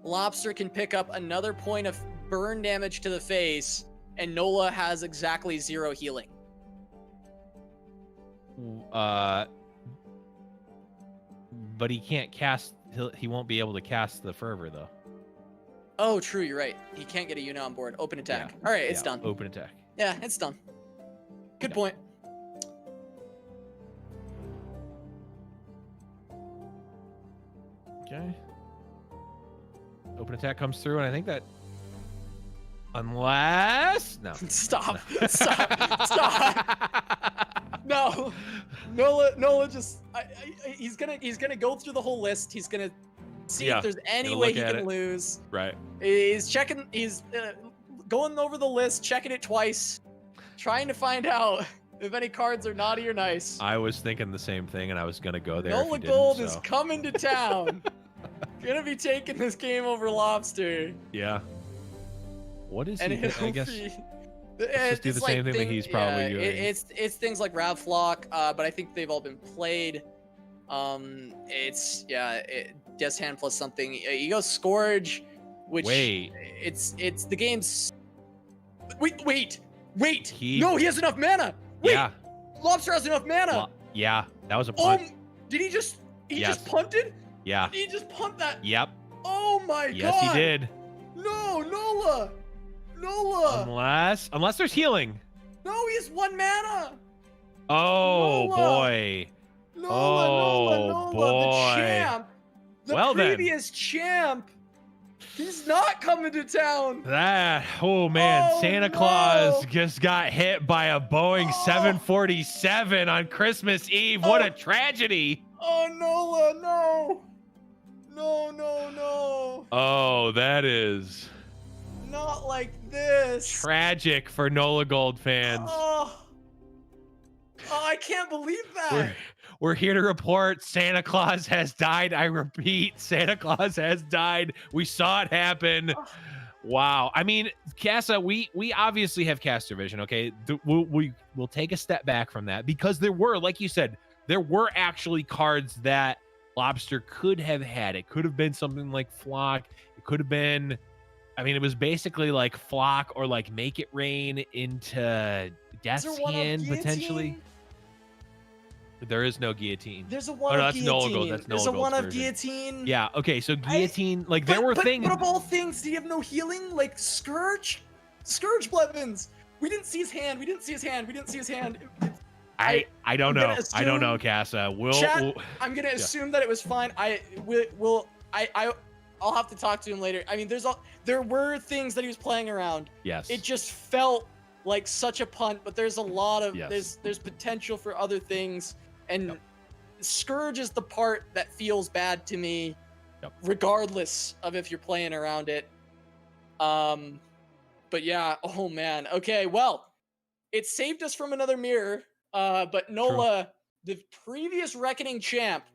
Lobster can pick up another point of burn damage to the face, and Nola has exactly 0 healing. But he can't cast. He won't be able to cast the fervor though. Oh, true. You're right. He can't get a Yuna on board. Open attack. Yeah. All right, it's done. Open attack. Yeah, it's done. Good point. Okay. Open attack comes through, and I think that unless Stop. No, Nola just he's gonna go through the whole list. He's gonna see if there's any way he can lose. Right. He's checking. He's going over the list, checking it twice, trying to find out if any cards are naughty or nice. I was thinking the same thing, and I was gonna go there. Nolagold is coming to town. Gonna be taking this game over Lobster. Yeah. What is and he? I guess. Let's just do the same thing that he's probably doing. It's things like Ravflock, but I think they've all been played. Death's Hand plus something. You go Scourge, which it's the game's. Wait. No, he has enough mana. Wait, yeah. Lobster has enough mana. Yeah, that was a punt. Did he just? He just punted. Yeah. Did he just punt that? Yep. Oh my god. Yes, he did. No, Nola. Unless there's healing. No, he has 1 mana. Oh Nola. Boy. Nola, boy. the champ. The previous champ. He's not coming to town. Santa Claus just got hit by a Boeing 747 on Christmas Eve. What a tragedy. Oh, Nola, no. Oh, that is not like this. Tragic for Nolagold fans. Oh, I can't believe that. We're here to report Santa Claus has died. I repeat, Santa Claus has died. We saw it happen. Wow. I mean, Casa, we obviously have caster vision, okay? We'll take a step back from that because there were, like you said, there were actually cards that Lobster could have had. It could have been something like Flock. It could have been, I mean, it was basically like Flock or like Make It Rain into Death's Hand, potentially. There is no Guillotine. There's a one of Guillotine. That's Nolagold. There's a one of Guillotine. Yeah, okay, so Guillotine, there were things. But of all things, do you have no healing? Like Scourge Blevins. We didn't see his hand. I don't know. I don't know, Casa. I'm gonna assume that it was fine. I'll have to talk to him later. I mean, there were things that he was playing around. Yes. It just felt like such a punt, but there's a lot of there's potential for other things, and Scourge is the part that feels bad to me, regardless of if you're playing around it. But yeah, oh man. Okay, well, it saved us from another mirror. But Nola, the previous Reckoning champ,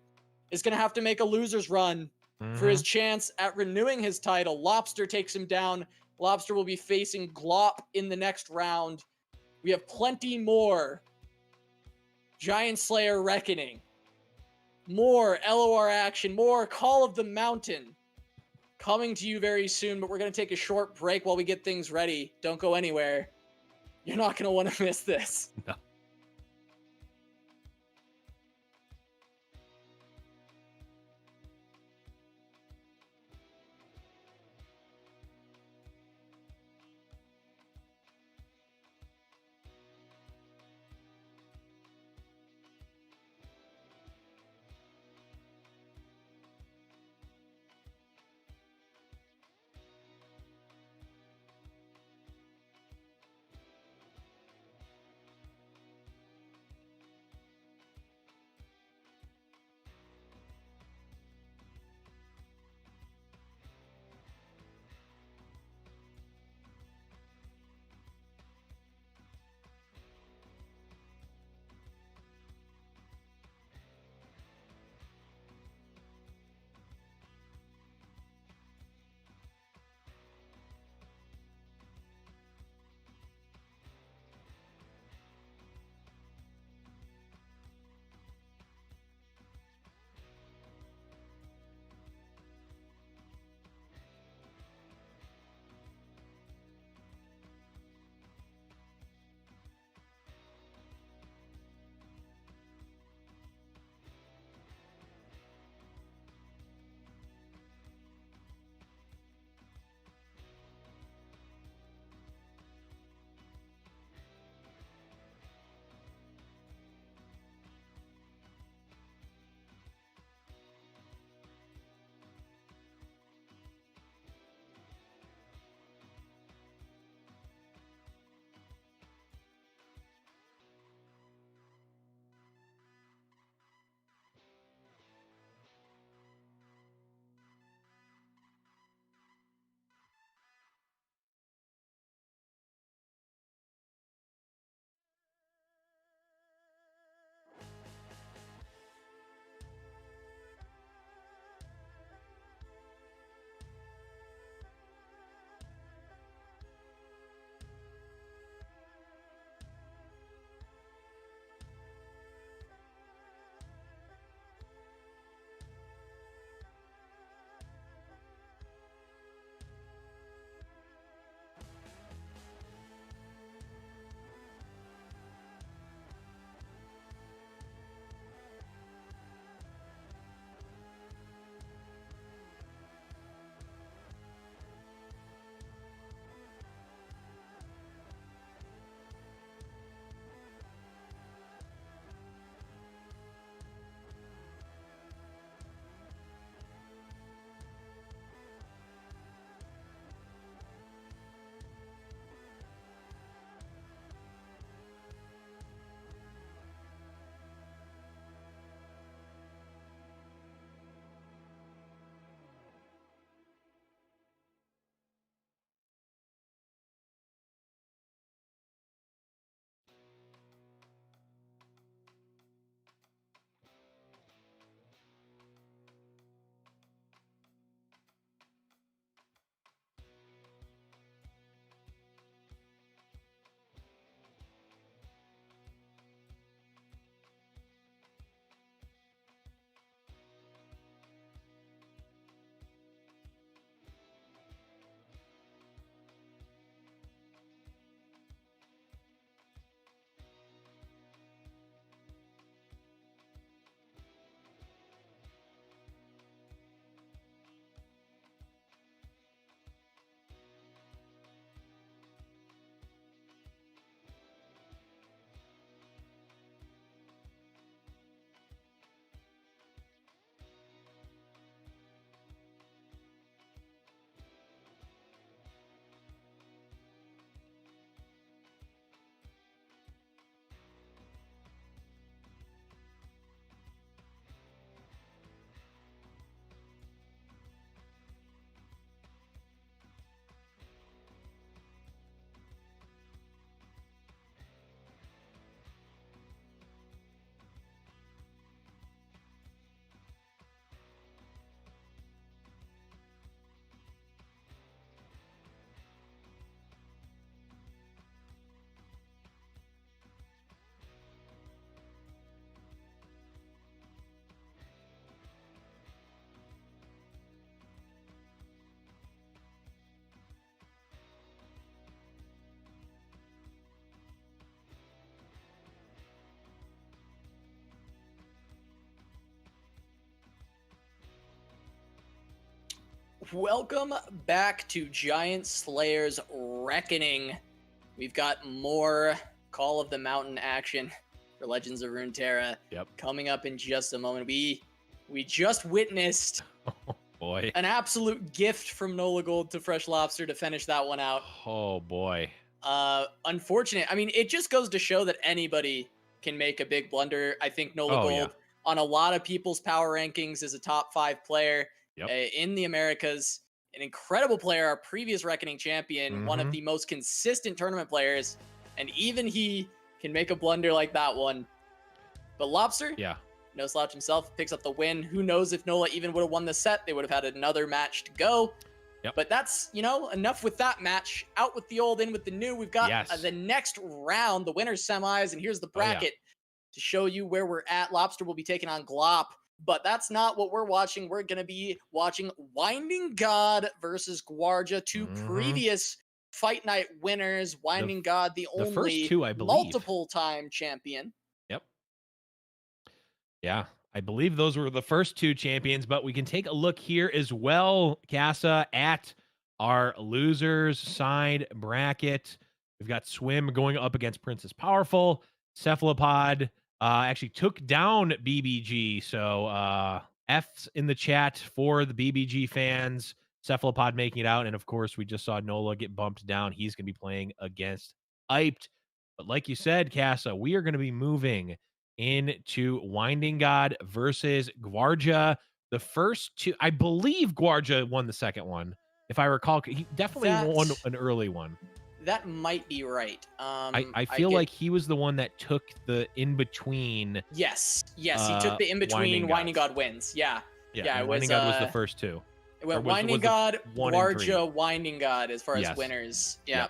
is going to have to make a loser's run for his chance at renewing his title. Lobster takes him down. Lobster will be facing Glop in the next round. We have plenty more Giant Slayer Reckoning, more LOR action, more Call of the Mountain coming to you very soon, but we're going to take a short break while we get things ready. Don't go anywhere. You're not going to want to miss this. No. Welcome back to Giant Slayer's Reckoning. We've got more Call of the Mountain action for Legends of Runeterra coming up in just a moment. We just witnessed boy, an absolute gift from Nolagold to Freshlobster to finish that one out. Oh boy. Unfortunate. I mean, it just goes to show that anybody can make a big blunder. I think Nolagold on a lot of people's power rankings is a top 5 player in the Americas. An incredible player, our previous Reckoning champion, one of the most consistent tournament players, and even he can make a blunder like that one. But Lobster, no slouch himself, picks up the win. Who knows if Nola even would have won the set? They would have had another match to go. But that's, enough with that match. Out with the old, in with the new. We've got the next round, the winner's semis, and here's the bracket to show you where we're at. Lobster will be taking on Glop, but that's not what we're watching. We're going to be watching Winding God versus Gvuardya, two previous Fight Night winners. Winding God, the only first two, I believe. multiple-time champion. Yeah, I believe those were the first 2 champions, but we can take a look here as well, Casa, at our losers side bracket. We've got Swim going up against Princesspowerful. Cephalopod actually took down BBG, so F's in the chat for the BBG fans. Cephalopod making it out, and of course, we just saw Nola get bumped down. He's going to be playing against Iped. But like you said, Casa, we are going to be moving into Winding God versus Gvuardya. The first 2, I believe Gvuardya won the second one. If I recall, he definitely won an early one. That might be right. I feel like he was the one that took the in-between. Yes, he took the in-between Winding God wins. Yeah, Winding God was the first 2. It went Winding God, Gvuardya, Winding God as far as winners. Yeah,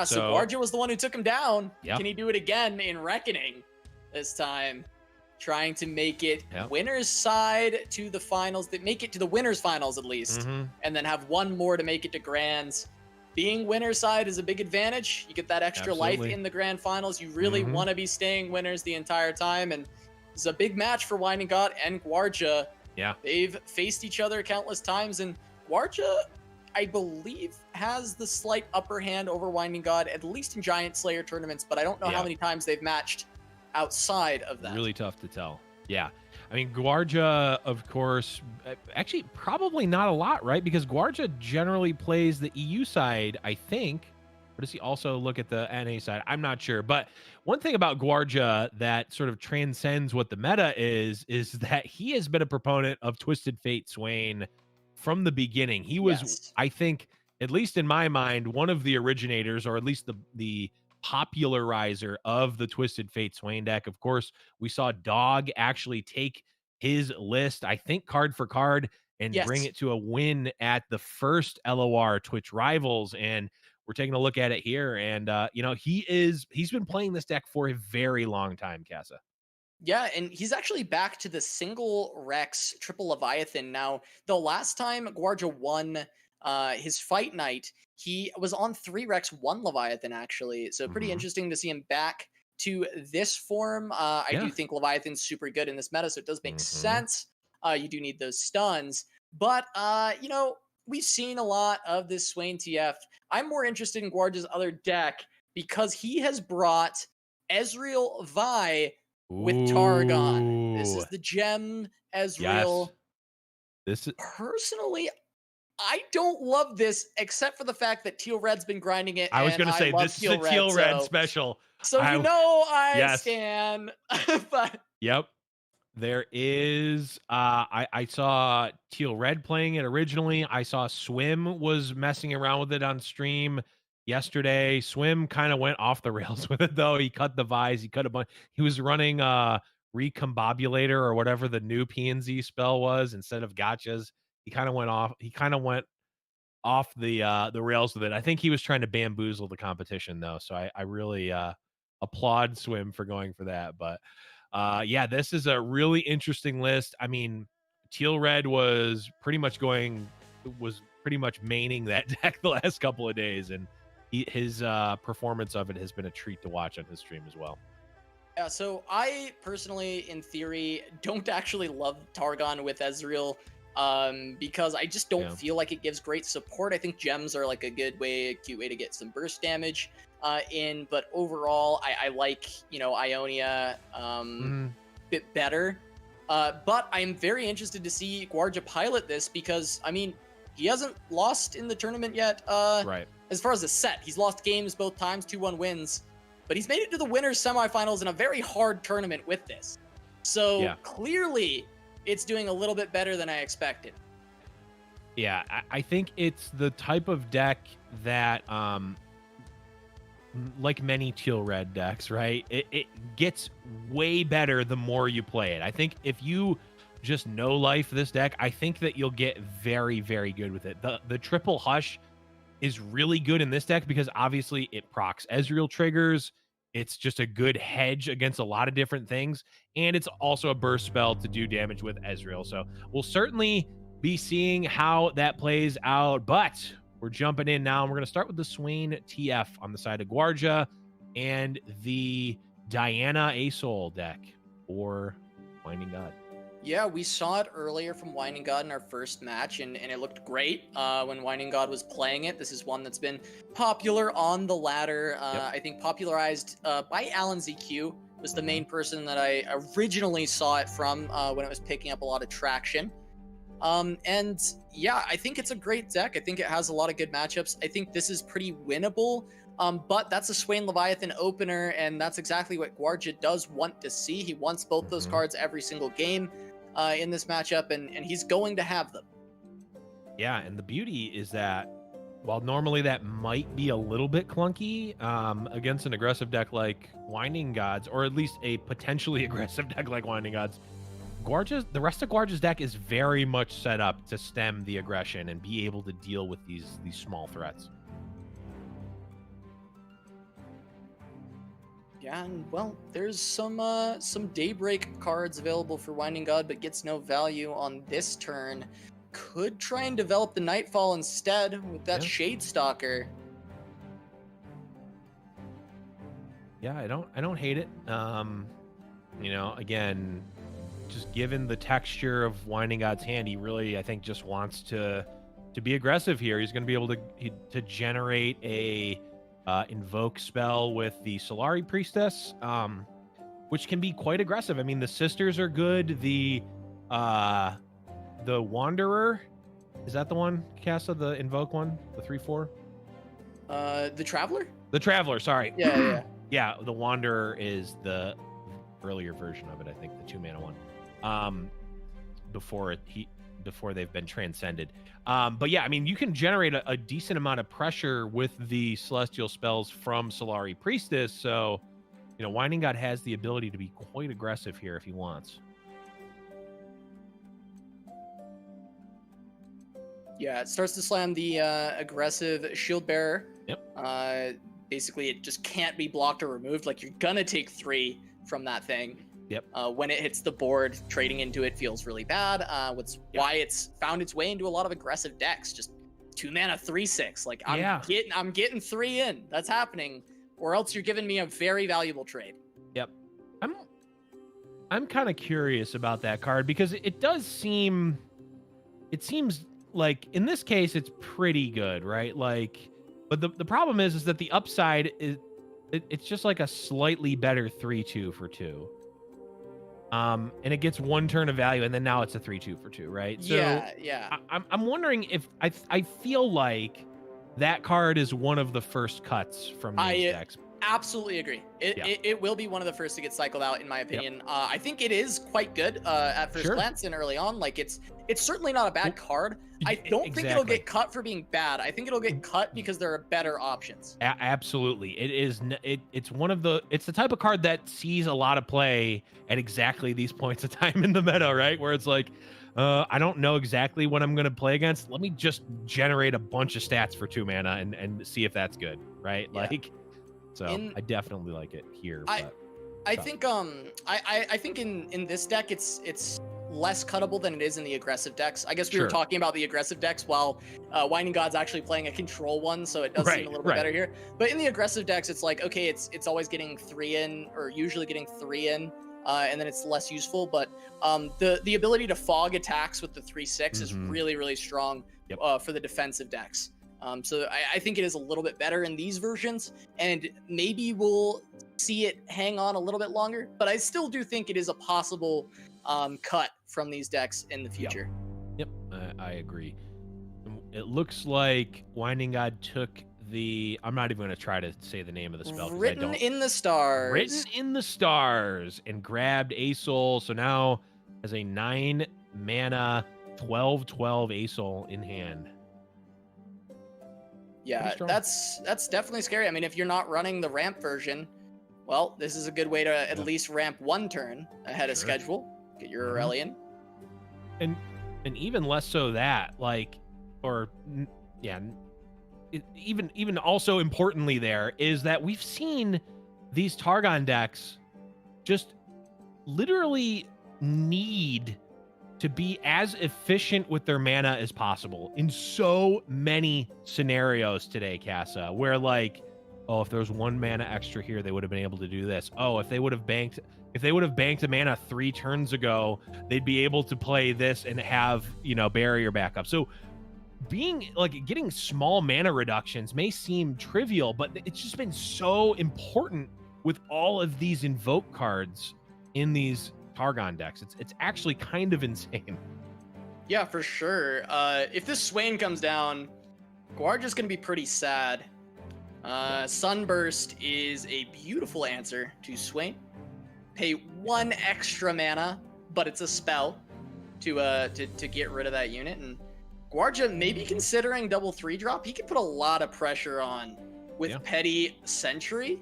so Gvuardya was the one who took him down. Can he do it again in Reckoning? This time, trying to make it winner's side to the finals, that make it to the winner's finals at least, and then have one more to make it to grands. Being winner's side is a big advantage. You get that extra life in the grand finals. You really want to be staying winners the entire time, and it's a big match for Winding God and Gvuardya. They've faced each other countless times, and Gvuardya, I believe, has the slight upper hand over Winding God, at least in Giant Slayer tournaments, but I don't know how many times they've matched outside of that. Really tough to tell. I mean, Gvuardya, of course, actually probably not a lot, right? Because Gvuardya generally plays the EU side, I think. Or does he also look at the NA side? I'm not sure. But one thing about Gvuardya that sort of transcends what the meta is that he has been a proponent of Twisted Fate Swain from the beginning. He was, I think, at least in my mind, one of the originators, or at least the popularizer of the Twisted Fate Swain deck. Of course, we saw Dog actually take his list, I think card for card, and bring it to a win at the first LOR Twitch Rivals. And we're taking a look at it here. And, he's been playing this deck for a very long time, Casa. Yeah, and he's actually back to the single Rex triple Leviathan. Now, the last time Gvuardya won his fight night, he was on 3 Rex, 1 Leviathan, actually. So pretty interesting to see him back to this form. I do think Leviathan's super good in this meta, so it does make sense. You do need those stuns. But, we've seen a lot of this Swain TF. I'm more interested in Gvuardya's other deck because he has brought Ezreal Vi with Targon. This is the gem Ezreal. This is personally, I don't love this, except for the fact that Teal Red's been grinding it. I was going to say, this is a Teal Red special. So I stan. But there is, I saw Teal Red playing it originally. I saw Swim was messing around with it on stream yesterday. Swim kind of went off the rails with it, though. He cut the Vise. He cut a bunch. He was running Recombobulator or whatever the new PNZ spell was instead of gotchas. He kind of went off the rails with it. I think he was trying to bamboozle the competition, though. So I really applaud Swim for going for that. But this is a really interesting list. I mean, Teal Red was pretty much maining that deck the last couple of days, and his performance of it has been a treat to watch on his stream as well. Yeah, so I personally, in theory, don't actually love Targon with Ezreal. because I just don't feel like it gives great support. I think gems are like a cute way to get some burst damage in, but overall, I like, you know, Ionia bit better. But I'm very interested to see Gvuardya pilot this because, I mean, he hasn't lost in the tournament yet. Right. As far as a set, he's lost games both times, 2-1 wins, but he's made it to the winners semifinals in a very hard tournament with this. So clearly it's doing a little bit better than I expected. Yeah, I think it's the type of deck that, like many teal red decks, right? It gets way better the more you play it. I think if you just no life this deck, I think that you'll get very, very good with it. The triple hush is really good in this deck because obviously it procs Ezreal triggers. It's just a good hedge against a lot of different things. And it's also a burst spell to do damage with Ezreal. So we'll certainly be seeing how that plays out. But we're jumping in now, and we're going to start with the Swain TF on the side of Gvuardya and the Diana Asol deck or Winding God. Yeah, we saw it earlier from Winding God in our first match, and it looked great when Winding God was playing it. This is one that's been popular on the ladder. I think popularized by Alan ZQ, was the main person that I originally saw it from when it was picking up a lot of traction. And yeah, I think it's a great deck. I think it has a lot of good matchups. I think this is pretty winnable. But that's a Swain Leviathan opener, and that's exactly what Gvuardya does want to see. He wants both those cards every single game in this matchup, and he's going to have them. Yeah, and the beauty is that while normally that might be a little bit clunky against an aggressive deck like Winding Gods, or at least a potentially aggressive deck like Winding Gods, the rest of Gvuardya's deck is very much set up to stem the aggression and be able to deal with these small threats. Yeah, and well, there's some Daybreak cards available for Winding God, but gets no value on this turn. Could try and develop the Nightfall instead with that Shade Stalker. Yeah, I don't hate it. You know, again, just given the texture of Winding God's hand, he really, I think, just wants to be aggressive here. He's going to be able to generate a invoke spell with the Solari Priestess, which can be quite aggressive. I mean, the sisters are good. The Wanderer, is that the one, Casa, the invoke one, the 3/4? The Traveler? The Traveler, sorry. Yeah. Yeah, the Wanderer is the earlier version of it, I think, the 2-mana one. Before they've been transcended. But yeah, I mean, you can generate a decent amount of pressure with the celestial spells from Solari Priestess. So, you know, Winding God has the ability to be quite aggressive here if he wants. Yeah, it starts to slam the aggressive Shield Bearer. Yep. Basically, it just can't be blocked or removed. Like, you're gonna take 3 from that thing. Yep. When it hits the board, trading into it feels really bad. Why it's found its way into a lot of aggressive decks. Just 2-mana 3/6. Like, I'm getting 3 in. That's happening. Or else you're giving me a very valuable trade. Yep. I'm kind of curious about that card because it seems like in this case it's pretty good, right? Like, but the problem is that the upside is it's just like a slightly better 3/2 for 2. And it gets 1 turn of value, and then now it's a 3/2 for 2, right? So yeah. I'm wondering if I feel like that card is one of the first cuts from these decks. Absolutely agree. It will be one of the first to get cycled out, in my opinion. Yep. I think it is quite good at first glance and early on. Like, it's certainly not a bad card. I don't think it'll get cut for being bad. I think it'll get cut because there are better options. Absolutely. It is. It's one of the. It's the type of card that sees a lot of play at exactly these points of time in the meta, right? Where it's like, I don't know exactly what I'm going to play against. Let me just generate a bunch of stats for 2 mana and see if that's good, right? Yeah. Like. So I definitely like it here. I think in this deck it's less cuttable than it is in the aggressive decks. I guess we were talking about the aggressive decks while Winding God's actually playing a control one, so it does seem a little bit better here. But in the aggressive decks, it's like, okay, it's always getting 3 in, or usually getting 3 in. and then it's less useful. But the ability to fog attacks with the 3/6 is really, really strong for the defensive decks. So I think it is a little bit better in these versions, and maybe we'll see it hang on a little bit longer. But I still do think it is a possible cut from these decks in the future. Yep, I agree. It looks like Winding God took the... I'm not even going to try to say the name of the spell. Written in the Stars. Written in the Stars, and grabbed a soul. So now has a 9 mana 12/12 Asol in hand. Yeah, that's definitely scary. I mean, if you're not running the ramp version, well, this is a good way to at least ramp one turn ahead of schedule. Get your Aurelion. And even less so that, like, or yeah, even also importantly there is that we've seen these Targon decks just literally need to be as efficient with their mana as possible in so many scenarios today, Casa, where like, oh, if there was 1 mana extra here, they would have been able to do this. Oh, if they would have banked a mana 3 turns ago, they'd be able to play this and have, you know, barrier backup. So being like getting small mana reductions may seem trivial, but it's just been so important with all of these invoke cards in these Targon decks. It's actually kind of insane. Yeah, for sure. If this Swain comes down, Gvuardya's gonna be pretty sad. Sunburst is a beautiful answer to Swain. Pay 1 extra mana, but it's a spell to get rid of that unit. And Gvuardya maybe considering double 3-drop. He could put a lot of pressure on with Petty Sentry.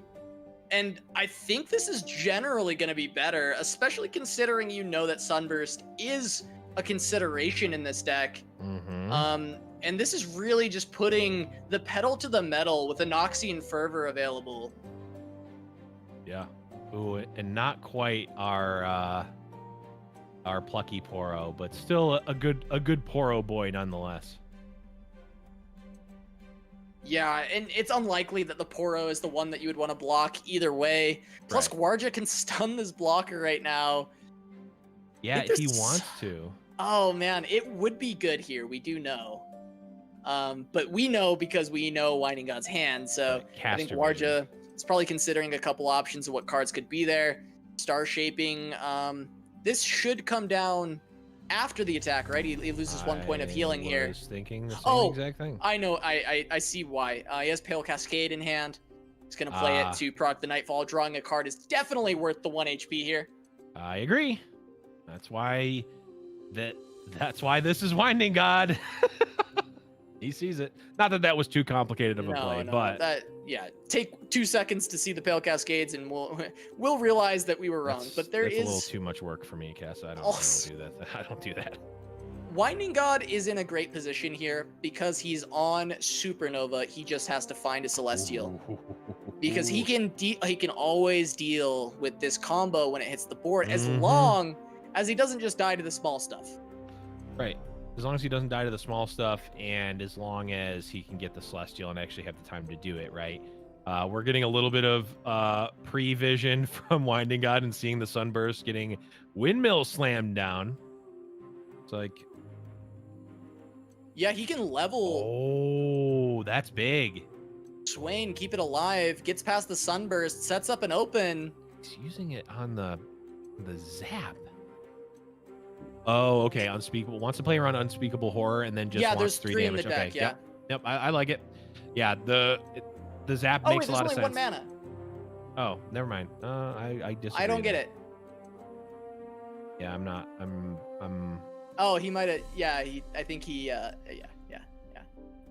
And I think this is generally going to be better, especially considering you know that Sunburst is a consideration in this deck. And this is really just putting the pedal to the metal with Anoxian Fervor available. Yeah. Ooh, and not quite our plucky Poro, but still a good Poro boy nonetheless. Yeah, and it's unlikely that the Poro is the one that you would want to block either way. Plus, Gvuardya can stun this blocker right now. Yeah, if he wants to. Oh, man, it would be good here. We do know. But we know because we know Winding God's hand, so I think Gvuardya is probably considering a couple options of what cards could be there. Star Shaping. This should come down after the attack, right? He loses 1 point of healing here. I was thinking the same exact thing. I know. I see why. He has Pale Cascade in hand. He's going to play it to proc the Nightfall. Drawing a card is definitely worth the 1 HP here. I agree. That's why this is Winding God. He sees it. Not that that was too complicated of a play, but take 2 seconds to see the Pale Cascades, and we'll realize that we were wrong. But that's a little too much work for me, Cass. I don't do that. I don't do that. Winding God is in a great position here because he's on Supernova. He just has to find a Celestial because he can always deal with this combo when it hits the board as long as he doesn't just die to the small stuff. Right. As long as he doesn't die to the small stuff, and as long as he can get the Celestial and actually have the time to do it, right? We're getting a little bit of pre-vision from Winding God and seeing the Sunburst getting Windmill slammed down. It's like... Yeah, he can level... Oh, that's big. Swain, keep it alive, gets past the Sunburst, sets up an open. He's using it on the zap. Oh, okay. Unspeakable. Wants to play around Unspeakable Horror and then just wants 3 damage. In the deck, okay. Yep. I like it. Yeah, the zap makes a lot of sense. Oh, there's only 1 mana. Oh, never mind. I disagree. I don't get it. Yeah, I'm not. I'm. Oh, he might have. Yeah, I think he. I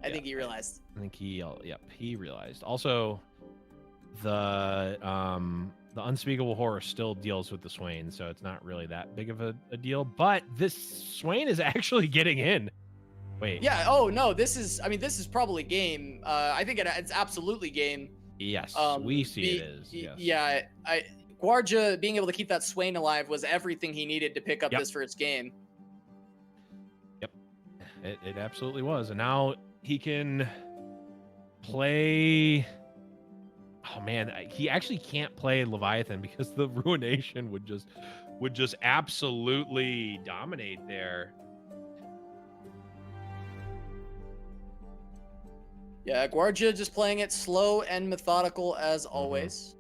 think he realized. I think he. Yep, he realized. Also, the Unspeakable Horror still deals with the Swain, so it's not really that big of a deal. But this Swain is actually getting in. Wait. Yeah. Oh no. This is probably game. I think it's absolutely game. Yes. We see it as. Yes. Yeah. Gvuardya being able to keep that Swain alive was everything he needed to pick up this first game. Yep. It absolutely was, and now he can play. Oh man, he actually can't play Leviathan because the Ruination would just absolutely dominate there. Yeah, Gvuardya just playing it slow and methodical as always.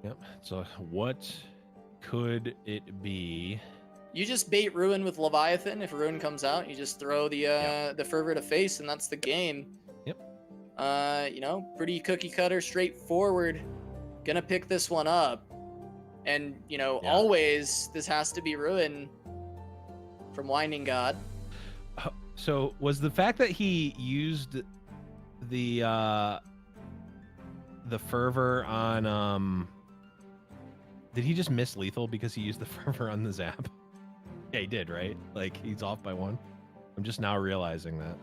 Yep. So what could it be? You just bait Ruin with Leviathan. If Ruin comes out, you just throw the Fervor to face, and that's the game. Yep. You know, pretty cookie cutter, straightforward. Gonna pick this one up. And, you know, always this has to be Ruin from Winding God. So was the fact that he used the Fervor on did he just miss lethal because he used the Fervor on the zap? Yeah, he did, right? Like, he's off by 1. I'm just now realizing that.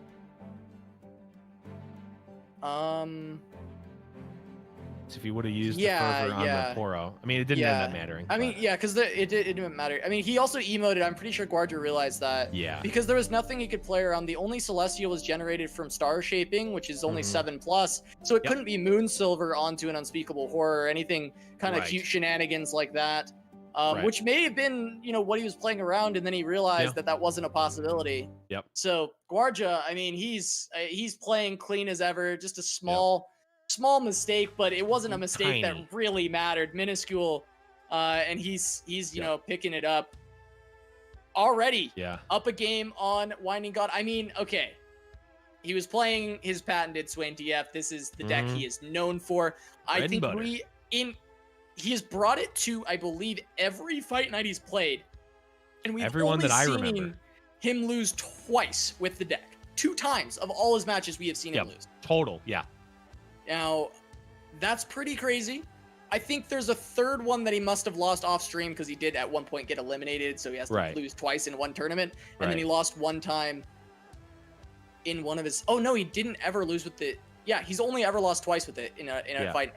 So if he would have used the Fervor on the Poro, I mean, it didn't end up mattering. I mean, yeah, because it didn't matter. I mean, he also emoted. I'm pretty sure Gvuardya realized that. Yeah. Because there was nothing he could play around. The only Celestial was generated from Star Shaping, which is only 7+. So it couldn't be Moon Silver onto an Unspeakable Horror or anything kind of cute shenanigans like that. Which may have been, you know, what he was playing around, and then he realized that wasn't a possibility. Yep. So Gvuardya, I mean, he's playing clean as ever. Just a small mistake, but it wasn't a mistake that really mattered. Minuscule, and he's you know, picking it up already. Yeah. Up a game on Winding God. I mean, okay. He was playing his patented Swain TF. This is the deck he is known for. I think he has brought it to, I believe, every fight night he's played. And we've everyone that I remember him lose twice with the deck. 2 times of all his matches we have seen him lose. Total, yeah. Now, that's pretty crazy. I think there's a third one that he must have lost off stream because he did at one point get eliminated, so he has to lose twice in one tournament. And then he lost 1 time in one of his... Oh, no, he didn't ever lose with the... Yeah, he's only ever lost twice with it in a fight.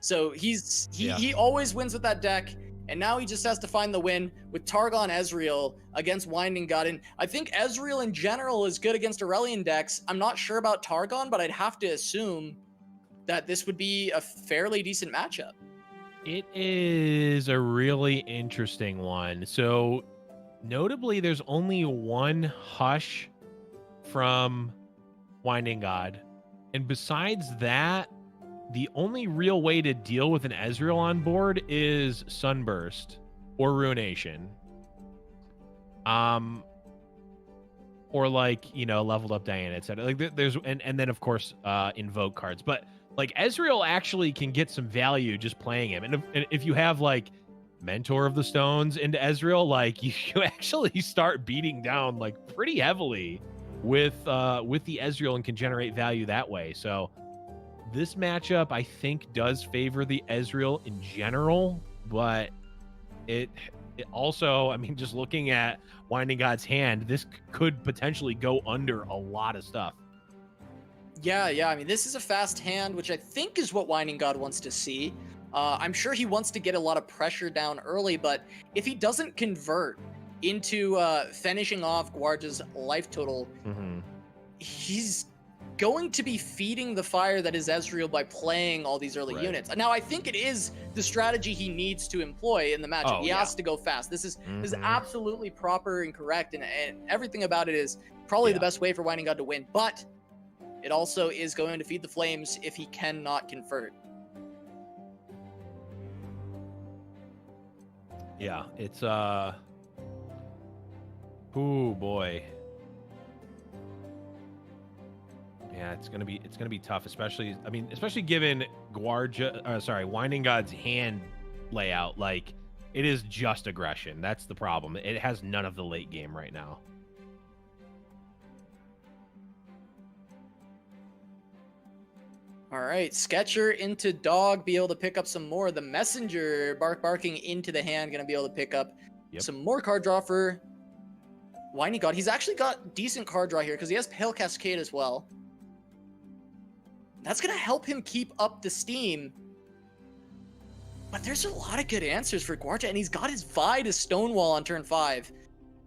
So he always wins with that deck, and now he just has to find the win with Targon Ezreal against Winding God. And I think Ezreal in general is good against Aurelion decks. I'm not sure about Targon, but I'd have to assume that this would be a fairly decent matchup. It is a really interesting one. So notably, there's only 1 Hush from Winding God. And besides that, the only real way to deal with an Ezreal on board is Sunburst or Ruination. Or like, you know, leveled up Diana, etc. Like there's and then of course invoke cards. But like Ezreal actually can get some value just playing him. And if you have like Mentor of the Stones into Ezreal, like you actually start beating down like pretty heavily with the Ezreal and can generate value that way. So this matchup, I think, does favor the Ezreal in general, but it also, I mean, just looking at Winding God's hand, this could potentially go under a lot of stuff. Yeah. I mean, this is a fast hand, which I think is what Winding God wants to see. I'm sure he wants to get a lot of pressure down early, but if he doesn't convert into finishing off Gvuardya's life total, he's going to be feeding the fire that is Ezreal by playing all these early units. Now, I think it is the strategy he needs to employ in the matchup. He has to go fast. This is absolutely proper and correct, and everything about it is probably the best way for Winding God to win, but it also is going to feed the flames if he cannot convert. Yeah, it's oh boy. Yeah, it's gonna be tough, especially given Winding God's hand layout. Like, it is just aggression. That's the problem. It has none of the late game right now. All right, Sketcher into Dog, be able to pick up some more. The Messenger barking into the hand, gonna be able to pick up some more card draw for Winding God. He's actually got decent card draw here because he has Pale Cascade as well. That's going to help him keep up the steam. But there's a lot of good answers for Gvuardya, and he's got his Vi to Stonewall on turn 5.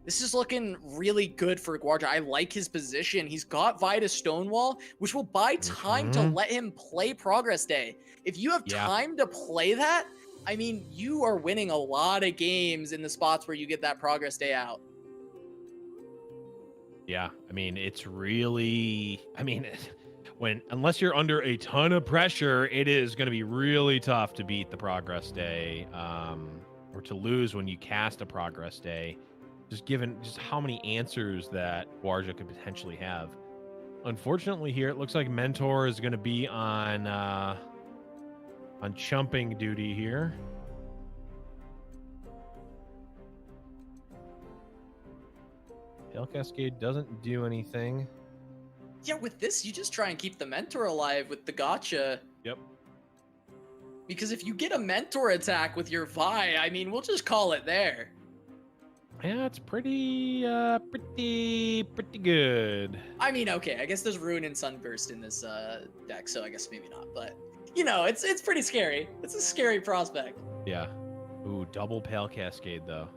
This is looking really good for Gvuardya. I like his position. He's got Vi to Stonewall, which will buy time to let him play Progress Day. If you have time to play that, I mean, you are winning a lot of games in the spots where you get that Progress Day out. Yeah, I mean, it's really, I mean, unless you're under a ton of pressure, it is going to be really tough to beat the Progress Day, or to lose when you cast a Progress Day, just given just how many answers that Gvuardya could potentially have. Unfortunately, here it looks like Mentor is going to be on chumping duty here. Pale Cascade doesn't do anything. Yeah, with this, you just try and keep the Mentor alive with the gotcha. Yep. Because if you get a Mentor attack with your Vi, I mean, we'll just call it there. Yeah, it's pretty good. I mean, okay, I guess there's Ruin and Sunburst in this deck, so I guess maybe not. But, you know, it's pretty scary. It's a scary prospect. Yeah. Ooh, double Pale Cascade, though.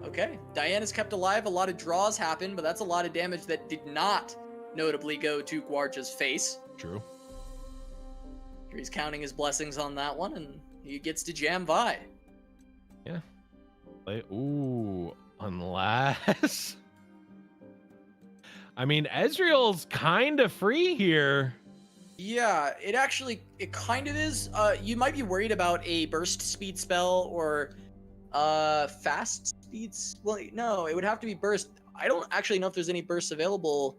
Okay, Diana's kept alive. A lot of draws happened, but that's a lot of damage that did not notably go to Gvuardya's face. True. He's counting his blessings on that one, and he gets to jam Vi. Yeah. Ooh, unless... I mean, Ezreal's kind of free here. Yeah, it kind of is. You might be worried about a burst speed spell or fast speeds. Well, no, it would have to be burst. I don't actually know if there's any bursts available.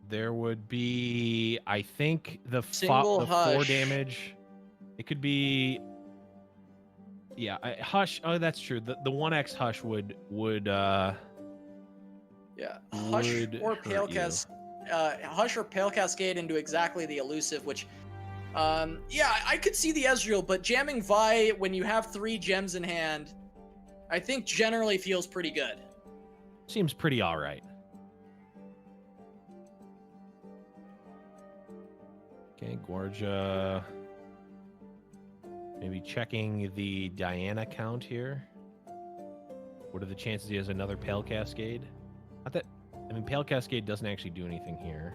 There would be, I think, the 4 damage. It could be, yeah, Hush. Oh, that's true. The 1x Hush would yeah, Hush or Pale Hush or Pale Cascade into exactly the elusive, which yeah, I could see the Ezreal, but jamming Vi when you have 3 gems in hand, I think generally feels pretty good. Seems pretty all right. Okay, Gvuardya. Maybe checking the Diana count here. What are the chances he has another Pale Cascade? Not that, I mean, Pale Cascade doesn't actually do anything here.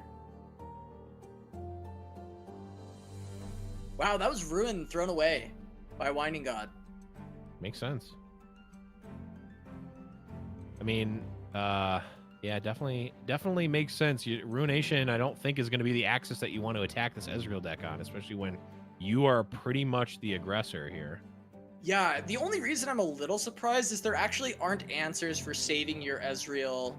Wow, that was Ruin thrown away by Winding God. Makes sense. I mean, yeah, definitely makes sense. Ruination, I don't think, is going to be the axis that you want to attack this Ezreal deck on, especially when you are pretty much the aggressor here. Yeah, the only reason I'm a little surprised is there actually aren't answers for saving your Ezreal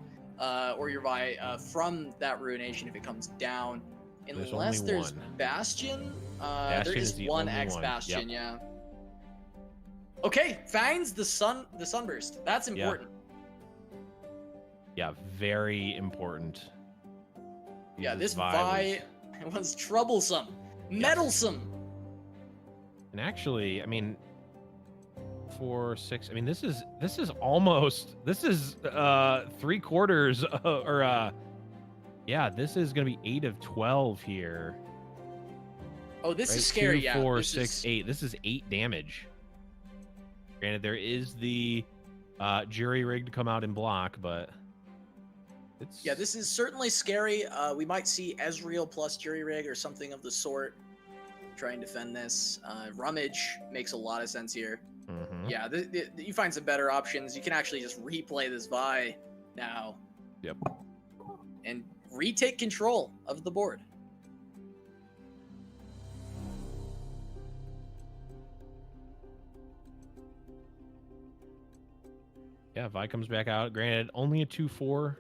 or your Vi from that Ruination if it comes down. Unless there's Bastion. There is one X Bastion, yep. Yeah. Okay, finds the Sunburst. That's important. Yeah, very important. Yeah, this Vi was troublesome, meddlesome. And actually, I mean, 4, 6. I mean, this is almost 3/4 or yeah, this is gonna be 8 of 12 here. Oh, this is scary. 2, 4, 6, 8. This is 8 damage. Granted, there is the jury rig to come out and block, but yeah, this is certainly scary. We might see Ezreal plus jury rig or something of the sort. Try and defend this. Rummage makes a lot of sense here. Mm-hmm. Yeah, you find some better options. You can actually just replay this Vi now. Yep. And retake control of the board. Yeah, Vi comes back out. Granted, only a 2/4.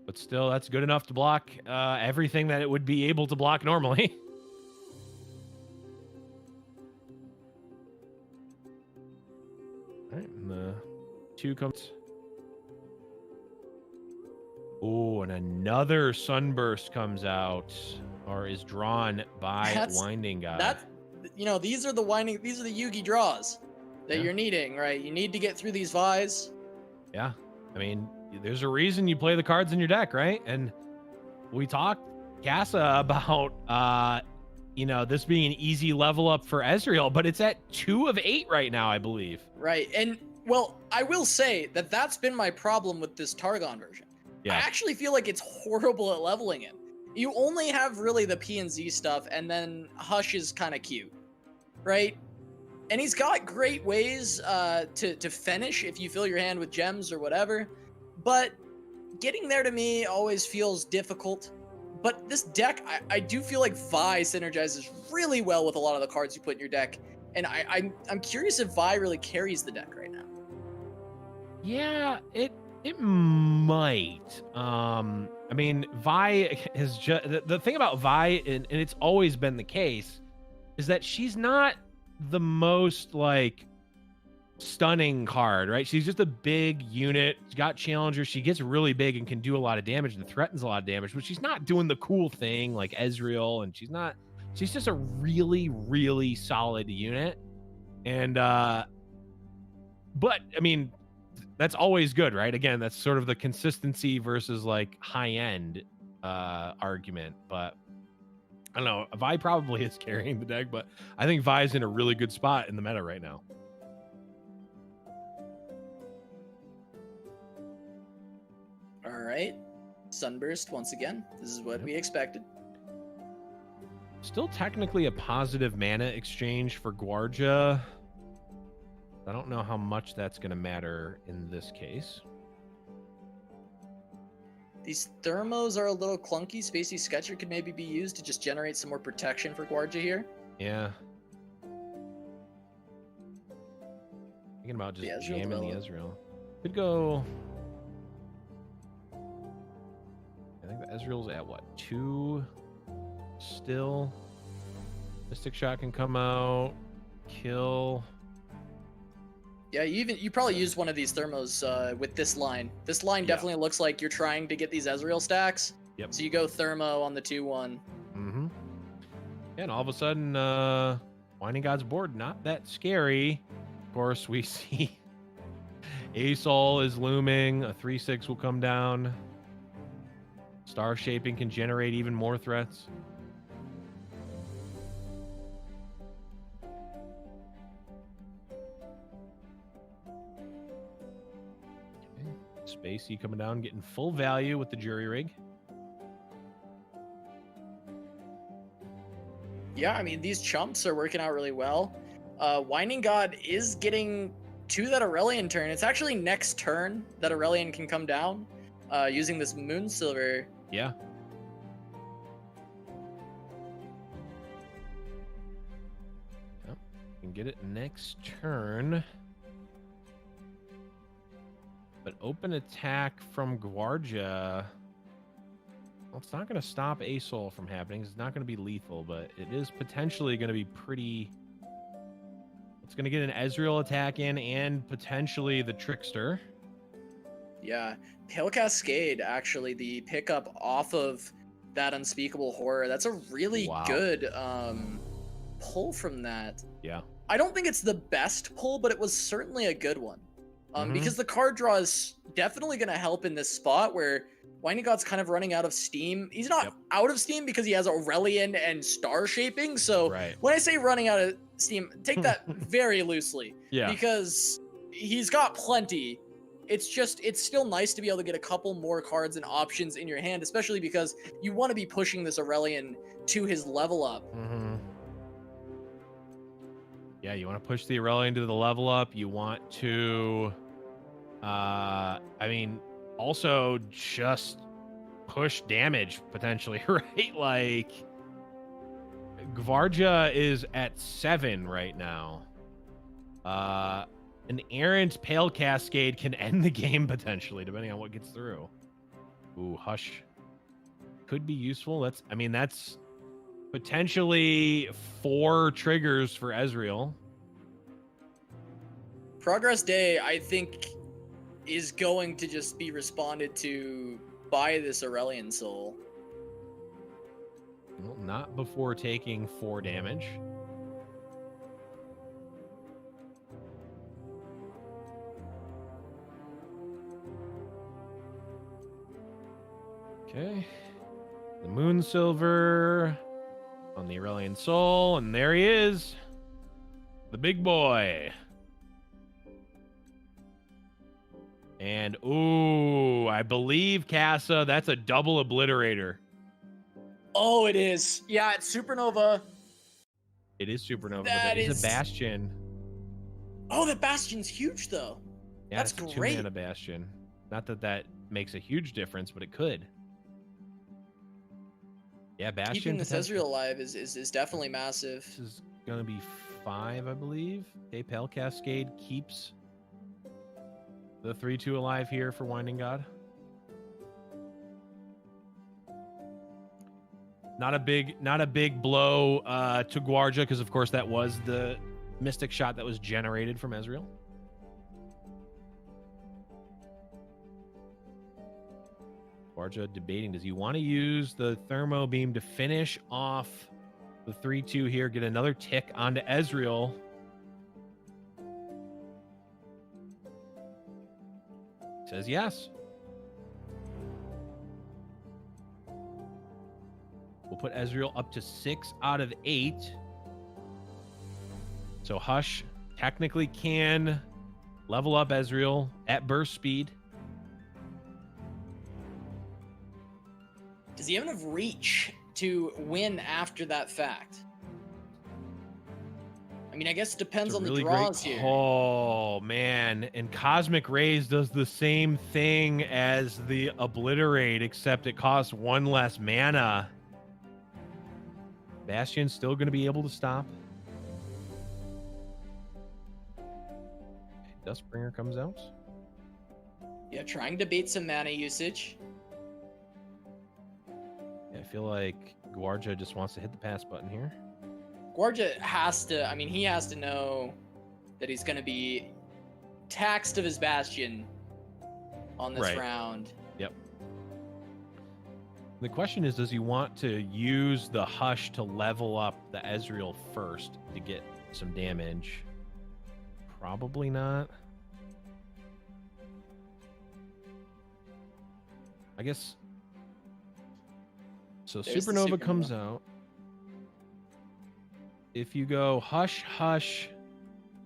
But still, that's good enough to block everything that it would be able to block normally. All right, and the 2 comes. Oh, and another Sunburst comes out, or is drawn by Winding God. These are the Yugi draws that you're needing, right? You need to get through these Vi's. Yeah, I mean, there's a reason you play the cards in your deck, right? And we talked, Casa, about you know, this being an easy level up for Ezreal, but it's at 2 of 8 right now, I believe. Right. And, well, I will say that that's been my problem with this Targon version. Yeah. I actually feel like it's horrible at leveling him. You only have really the P and Z stuff, and then Hush is kind of cute, right? And he's got great ways to finish if you fill your hand with gems or whatever, but getting there to me always feels difficult. But this deck, I do feel like Vi synergizes really well with a lot of the cards you put in your deck, and I'm curious if Vi really carries the deck right now. Yeah, it might. I mean, Vi is just the thing about Vi, and it's always been the case, is that she's not the most like stunning card, right? She's just a big unit. She's got challenger. She gets really big and can do a lot of damage and threatens a lot of damage, but she's not doing the cool thing like Ezreal, and she's just a really, really solid unit. And but I mean, that's always good, right? Again, that's sort of the consistency versus like high end argument. But I don't know. Vi probably is carrying the deck, but I think Vi's in a really good spot in the meta right now. All right. Sunburst once again. This is what we expected. Still technically a positive mana exchange for Gvuardya. I don't know how much that's going to matter in this case. These thermos are a little clunky. Spacey Sketcher could maybe be used to just generate some more protection for Gvuardya here. Yeah. Thinking about just jamming the Ezreal. Could go... I think the Ezreal's at what? 2 still. Mystic Shot can come out. Kill. Yeah, you probably used one of these thermos with this line. This line definitely looks like you're trying to get these Ezreal stacks. Yep. So you go thermo on the 2-1. Mm-hmm. And all of a sudden, Winding God's board, not that scary. Of course, we see Asol is looming. A 3/6 will come down. Star Shaping can generate even more threats. Spacey coming down, getting full value with the jury rig. Yeah, I mean, these chumps are working out really well. Winding God is getting to that Aurelion turn. It's actually next turn that Aurelion can come down using this Moon Silver. Yeah. Yep. Can get it next turn. But open attack from Gvuardya, well, it's not going to stop Asol from happening. It's not going to be lethal, but it is potentially going to be pretty... It's going to get an Ezreal attack in and potentially the Trickster. Yeah. Pale Cascade, actually, the pickup off of that Unspeakable Horror. That's a really good pull from that. Yeah. I don't think it's the best pull, but it was certainly a good one. Because the card draw is definitely going to help in this spot where Winding God's kind of running out of steam. He's not out of steam because he has Aurelion and Star Shaping. So when I say running out of steam, take that very loosely. Yeah. Because he's got plenty. It's just, it's still nice to be able to get a couple more cards and options in your hand, especially because you want to be pushing this Aurelion to his level up. Yeah, you want to push the Aurelion to the level up. You want to, I mean, also just push damage potentially, right? Like, Gvuardya is at 7 right now. An errant Pale Cascade can end the game potentially, depending on what gets through. Ooh, Hush could be useful. That's potentially 4 triggers for Ezreal. Progress Day, I think, is going to just be responded to by this Aurelion Soul. Well, not before taking 4 damage. Okay. The Moon Silver. on the Aurelian Soul, and there he is. The big boy. And, ooh, I believe, Casa, that's a double obliterator. Oh, it is. Yeah, it's Supernova. It is Supernova, That but it is is- a Bastion. Oh, the Bastion's huge, though. Yeah, That's it's a great. 2-mana Bastion. Not that that makes a huge difference, but it could. Yeah, Bastion. Keeping this potential. Ezreal alive is definitely massive. This is going to be 5, I believe. Okay, Pale Cascade keeps the 3-2 alive here for Winding God. Not a big blow to Gvuardya, because of course that was the Mystic shot that was generated from Ezreal. Gvuardya debating, does he want to use the Thermo Beam to finish off the 3-2 here, get another tick onto Ezreal? Says yes. We'll put Ezreal up to 6 out of 8. So Hush technically can level up Ezreal at burst speed. Does he have enough reach to win after that fact? I mean, I guess it depends on the draws here. Oh, man. And Cosmic Rays does the same thing as the Obliterate, except it costs 1 less mana. Bastion's still going to be able to stop. Dustbringer comes out. Yeah, trying to bait some mana usage. Yeah, I feel like Gvuardya just wants to hit the pass button here. Gvuardya has to, I mean, he has to know that he's going to be taxed of his Bastion on this round. Yep. The question is, does he want to use the Hush to level up the Ezreal first to get some damage? Probably not. I guess. So There's the Supernova Supernova. comes out. If you go Hush, Hush,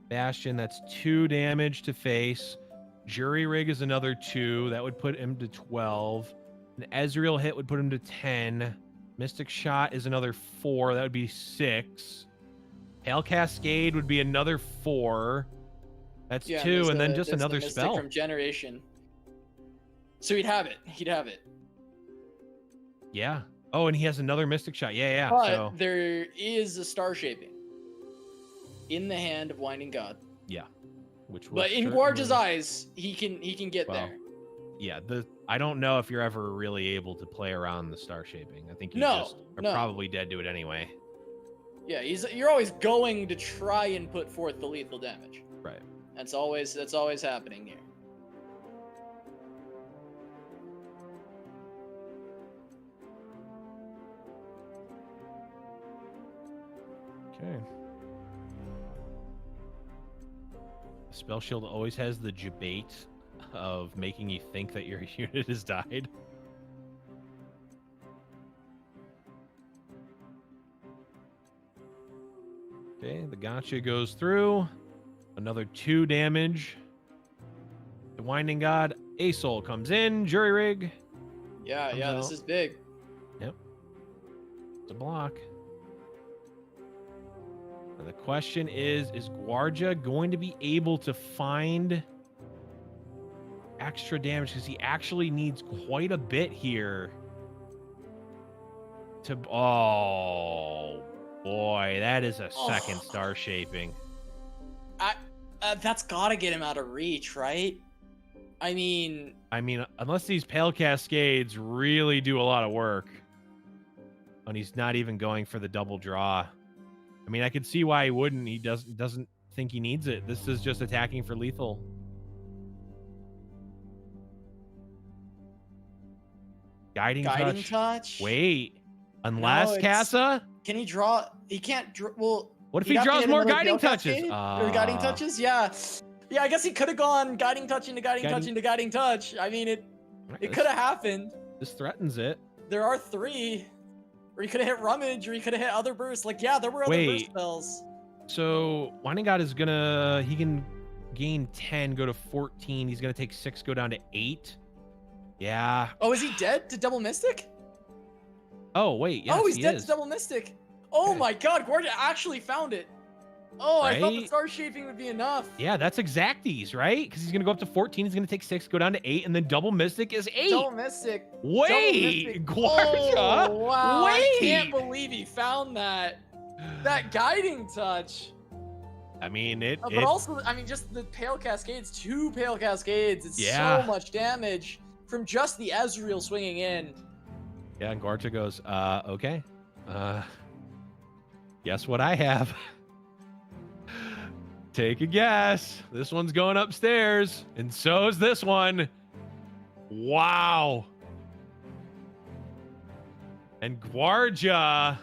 Bastion, that's 2 damage to face. Jury Rig is another 2. That would put him to 12. An Ezreal hit would put him to 10. Mystic Shot is another 4. That would be 6. Pale Cascade would be another 4. That's 2, and then just another Mystic spell. from Generation. So he'd have it. He'd have it. Yeah. Oh, and he has another Mystic Shot. Yeah. But So there is a Star Shaping in the hand of Winding God. yeah. Which But in certainly- Gvuardya's eyes, he can get Well, there. Yeah, I don't know if you're ever really able to play around the Star Shaping. I think you No, just are no. probably dead to it anyway. Yeah, you're always going to try and put forth the lethal damage. Right. That's always happening here. Okay. Spell Shield always has the debate of making you think that your unit has died. Okay, the gotcha goes through. Another 2 damage. The Winding God, A Soul comes in. Jury Rig. Yeah, Comes this out. is big. It's a block. Now the question is Gvuardya going to be able to find extra damage? Because he actually needs quite a bit here. Oh, boy. That is a second Star Shaping. That's gotta get him out of reach, right? I mean, unless these Pale Cascades really do a lot of work. And he's not even going for the double draw. I mean, I could see why he wouldn't. He doesn't think he needs it. This is just attacking for lethal. Guiding touch. Wait. Unless it's- Casa? can he draw? He can't draw. Well, What if he'd he have to draws hit more another guiding Pale touches? Cascade? Or guiding touches? Yeah. Yeah, I guess he could have gone guiding touch into guiding touch into guiding touch. I mean, it could have happened. This threatens it. There are 3. Or he could have hit Rummage, or he could have hit other bursts. Like, yeah, there were other burst Wait. spells. So Winding God is gonna, he can gain 10, go to 14. He's gonna take 6, go down to 8. Yeah. Oh, is he dead to Double Mystic? Oh, wait, yes, oh, he's he dead is. to Double Mystic. Oh Okay. my god, Gvuardya actually found it. Oh, I thought the Right? star shaping would be enough. Yeah, that's exacties, right? Because he's gonna go up to 14, he's gonna take 6, go down to 8, and then Double Mystic is 8. Double Mystic. Wait, Double Mystic. Gvuardya, Oh, wow. wait. I can't believe he found that. That guiding touch. I mean, But also, I mean, just the Pale Cascades, 2 Pale Cascades. It's Yeah. so much damage from just the Ezreal swinging in. Yeah, and Gvuardya goes, okay. Guess what I have? Take a guess. This one's going upstairs, and so is this one. Wow. And Gvuardya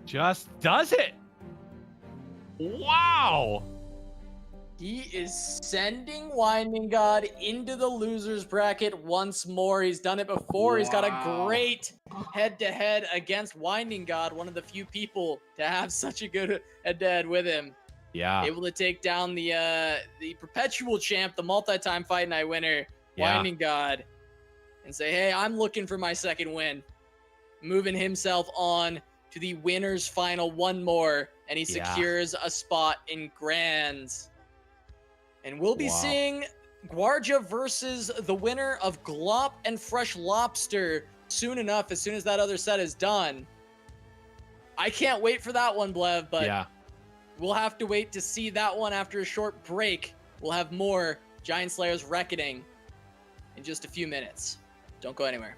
just does it. Wow. He is sending Winding God into the loser's bracket once more. He's done it before. He's got a great head-to-head against Winding God, one of the few people to have such a good head-to-head with him. Yeah. Able to take down the perpetual champ, the multi-time Fight Night winner, Winding God, and say, hey, I'm looking for my second win. Moving himself on to the winner's final one more, and he secures a spot in Grands. And we'll be seeing Gvuardya versus the winner of Glop and Freshlobster soon enough, as soon as that other set is done. I can't wait for that one, Blev, but we'll have to wait to see that one after a short break. We'll have more Giant Slayer's Reckoning in just a few minutes. Don't go anywhere.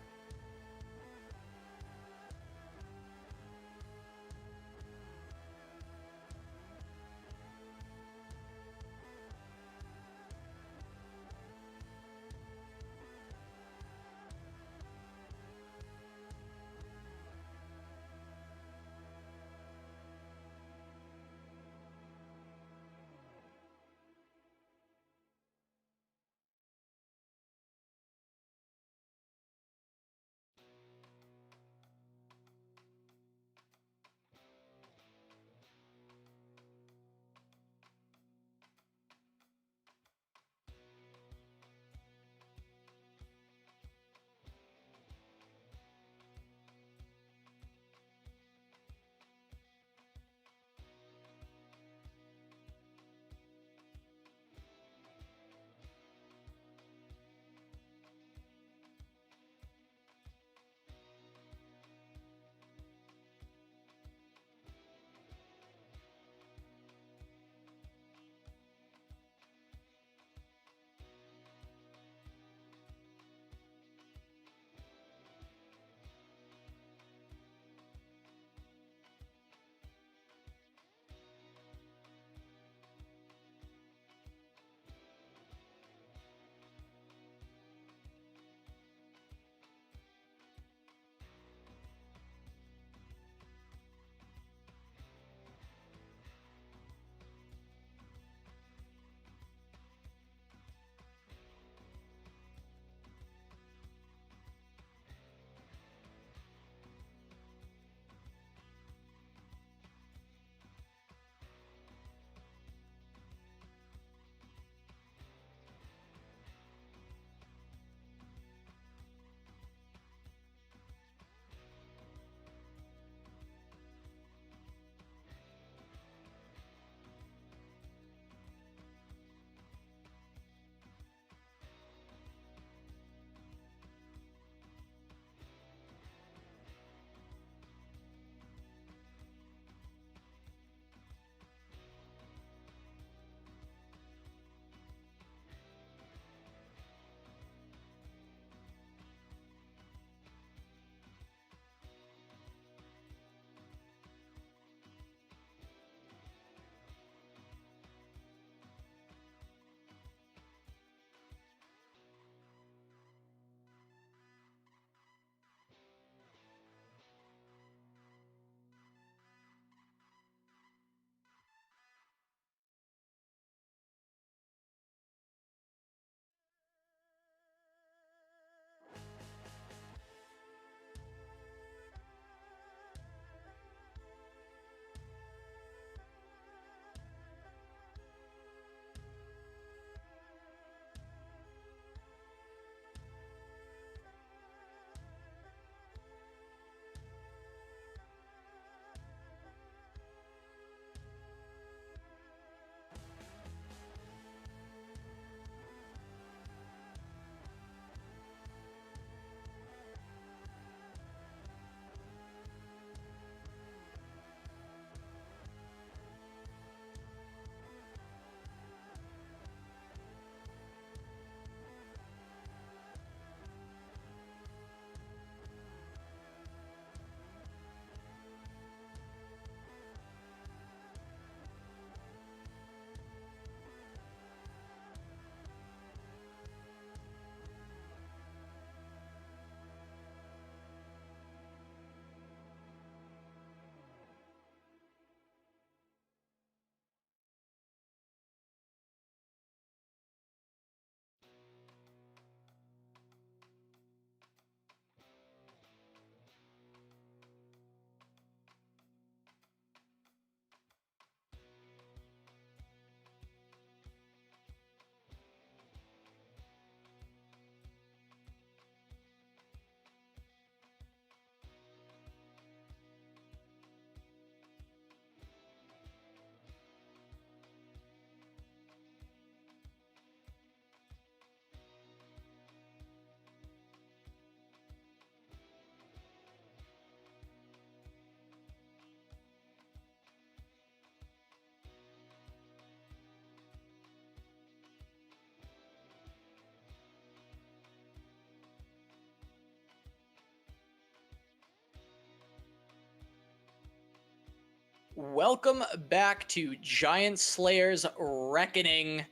Welcome back to Giant Slayer's Reckoning.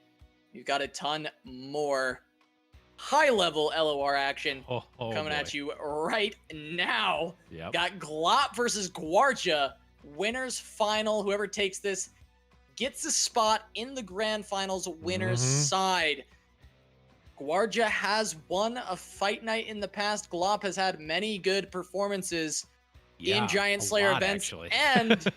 We've got a ton more high-level LOR action coming at you right now. Yep. Got Glop versus Gvuardya, winners final. Whoever takes this gets a spot in the grand finals winners side. Gvuardya has won a fight night in the past. Glop has had many good performances in Giant Slayer events and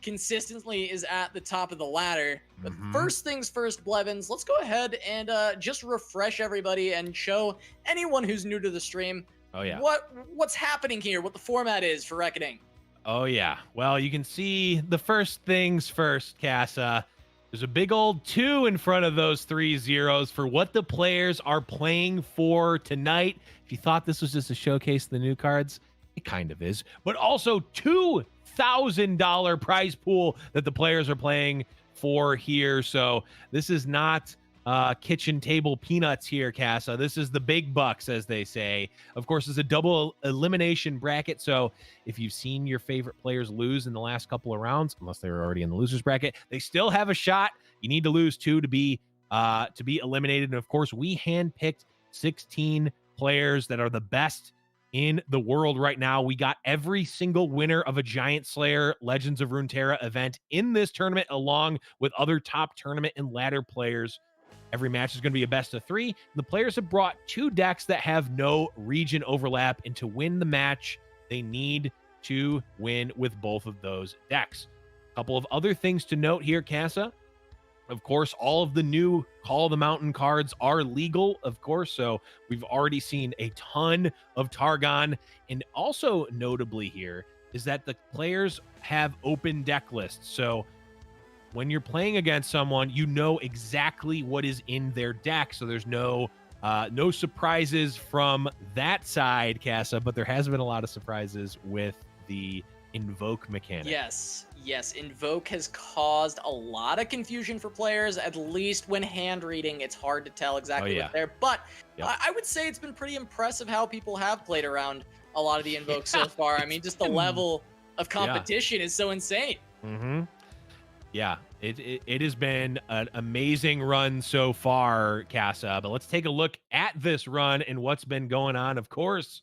consistently is at the top of the ladder. But first things first, Blevins, let's go ahead and just refresh everybody and show anyone who's new to the stream what's happening here, what the format is for Reckoning. Oh, yeah. Well, you can see the first things first, Casa. There's a big old 2 in front of those 3 zeros for what the players are playing for tonight. If you thought this was just a showcase of the new cards, it kind of is. But also $2,000 prize pool that the players are playing for here. So this is not kitchen table peanuts here, Casa. This is the big bucks, as they say. Of course, it's a double elimination bracket. So if you've seen your favorite players lose in the last couple of rounds, unless they were already in the losers bracket, they still have a shot. You need to lose 2 to be eliminated. And of course, we handpicked 16 players that are the best in the world right now. We got every single winner of a Giant Slayer Legends of Runeterra event in this tournament, along with other top tournament and ladder players. Every match is going to be a best of 3. The players have brought 2 decks that have no region overlap, and to win the match, they need to win with both of those decks. A couple of other things to note here, Casa. Of course, all of the new Call of the Mountain cards are legal, of course, so we've already seen a ton of Targon. And also notably here is that the players have open deck lists. So when you're playing against someone, you know exactly what is in their deck. So there's no surprises from that side, Casa, but there has been a lot of surprises with the Invoke mechanic. Yes, Invoke has caused a lot of confusion for players, at least when hand reading. It's hard to tell exactly what's there, but I would say it's been pretty impressive how people have played around a lot of the Invokes so far. I mean, just the level of competition is so insane. Yeah, it has been an amazing run so far, Casa, but let's take a look at this run and what's been going on. Of course,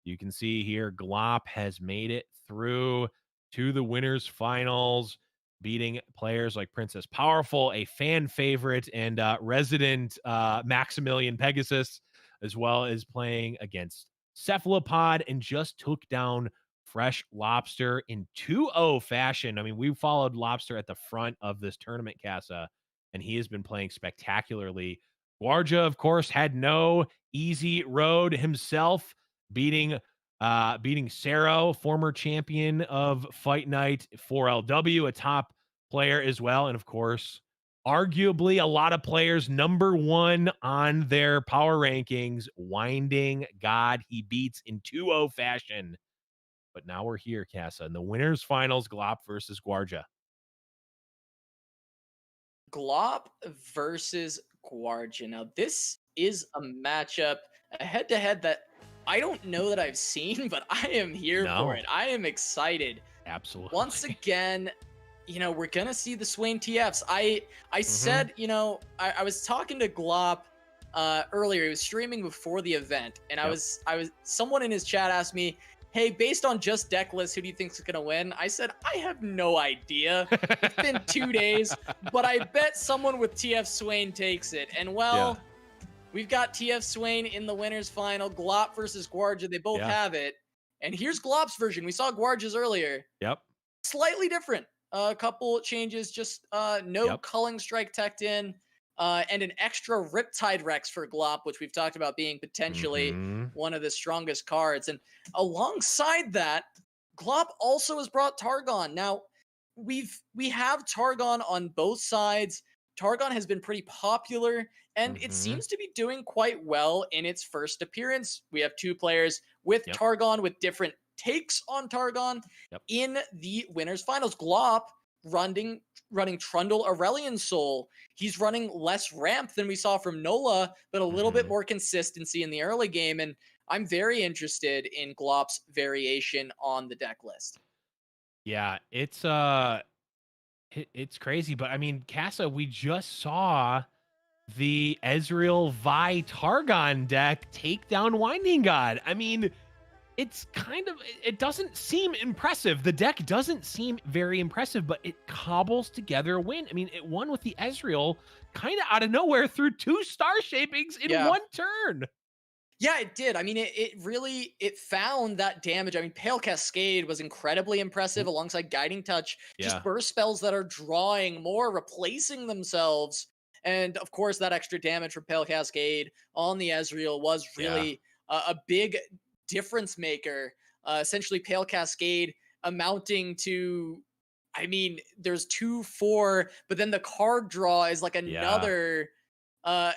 you can see here Glop has made it through to the winners finals, beating players like Princesspowerful, a fan favorite, and resident Maximilian Pegasus, as well as playing against Cephalopod, and just took down Freshlobster in 2-0 fashion. I mean, we followed Lobster at the front of this tournament, Casa, and he has been playing spectacularly. Gvuardya, of course, had no easy road himself, beating Szerro, former champion of Fight Night for LW, a top player as well. And of course, arguably a lot of players #1 on their power rankings, Winding God. He beats in 2-0 fashion. But now we're here, Casa, in the winners finals, Glop versus Gvuardya. Glop versus Gvuardya. Now, this is a matchup, a head-to-head that I don't know that I've seen, but I am here for it. I am excited. Absolutely. Once again, you know, we're going to see the Swain TFs. I said, you know, I was talking to Glop earlier. He was streaming before the event, and I was someone in his chat asked me, hey, based on just deck lists, who do you think is going to win? I said, I have no idea. It's been 2 days, but I bet someone with TF Swain takes it. And well, we've got TF Swain in the winners final. Glop versus Gvuardya. They both have it. And here's Glop's version. We saw Gvuardya's earlier. Slightly different. A couple changes, just no Culling Strike teched in. And an extra Riptide Rex for Glop, which we've talked about being potentially one of the strongest cards. And alongside that, Glop also has brought Targon. Now, we have Targon on both sides. Targon has been pretty popular, and it seems to be doing quite well in its first appearance. We have 2 players with Targon with different takes on Targon in the winners finals. Glop running Trundle Aurelion Soul. He's running less ramp than we saw from Nola, but a little bit more consistency in the early game. And I'm very interested in Glop's variation on the deck list. Yeah, it's crazy, but I mean, Casa, we just saw the Ezreal Vi Targon deck take down Winding God. I mean, it's kind of, it doesn't seem impressive. The deck doesn't seem very impressive, but it cobbles together a win. I mean, it won with the Ezreal kind of out of nowhere through 2 star shapings in one turn. Yeah, it did. I mean, it really, it found that damage. I mean, Pale Cascade was incredibly impressive alongside Guiding Touch. Just burst spells that are drawing more, replacing themselves. And of course, that extra damage from Pale Cascade on the Ezreal was really a big difference maker. Essentially, Pale Cascade amounting to, I mean, there's 2-4, but then the card draw is like another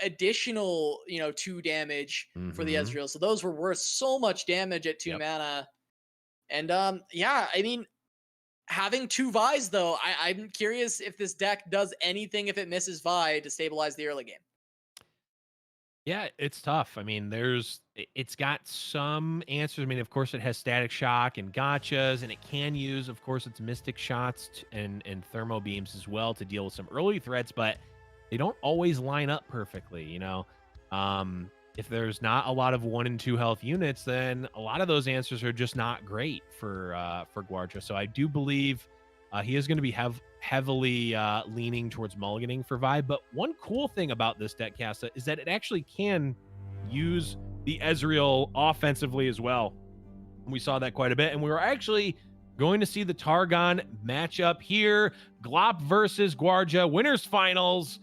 additional, 2 damage for the Ezreal. So those were worth so much damage at 2 mana. And yeah, I mean, having 2 Vi's though, I'm curious if this deck does anything if it misses Vi to stabilize the early game. Yeah, it's tough. I mean, it's got some answers. I mean, of course, it has Static Shock and Gotchas, and it can use, of course, its Mystic Shots and Thermo Beams as well to deal with some early threats, but they don't always line up perfectly, you know? If there's not a lot of 1 and 2 health units, then a lot of those answers are just not great for Gvuardya. So I do believe he is going to be heavily leaning towards mulliganing for Vi. But one cool thing about this deck, Casa, is that it actually can use the Ezreal offensively as well. We saw that quite a bit, and we were actually going to see the Targon matchup here. Glop versus Gvuardya, winners finals.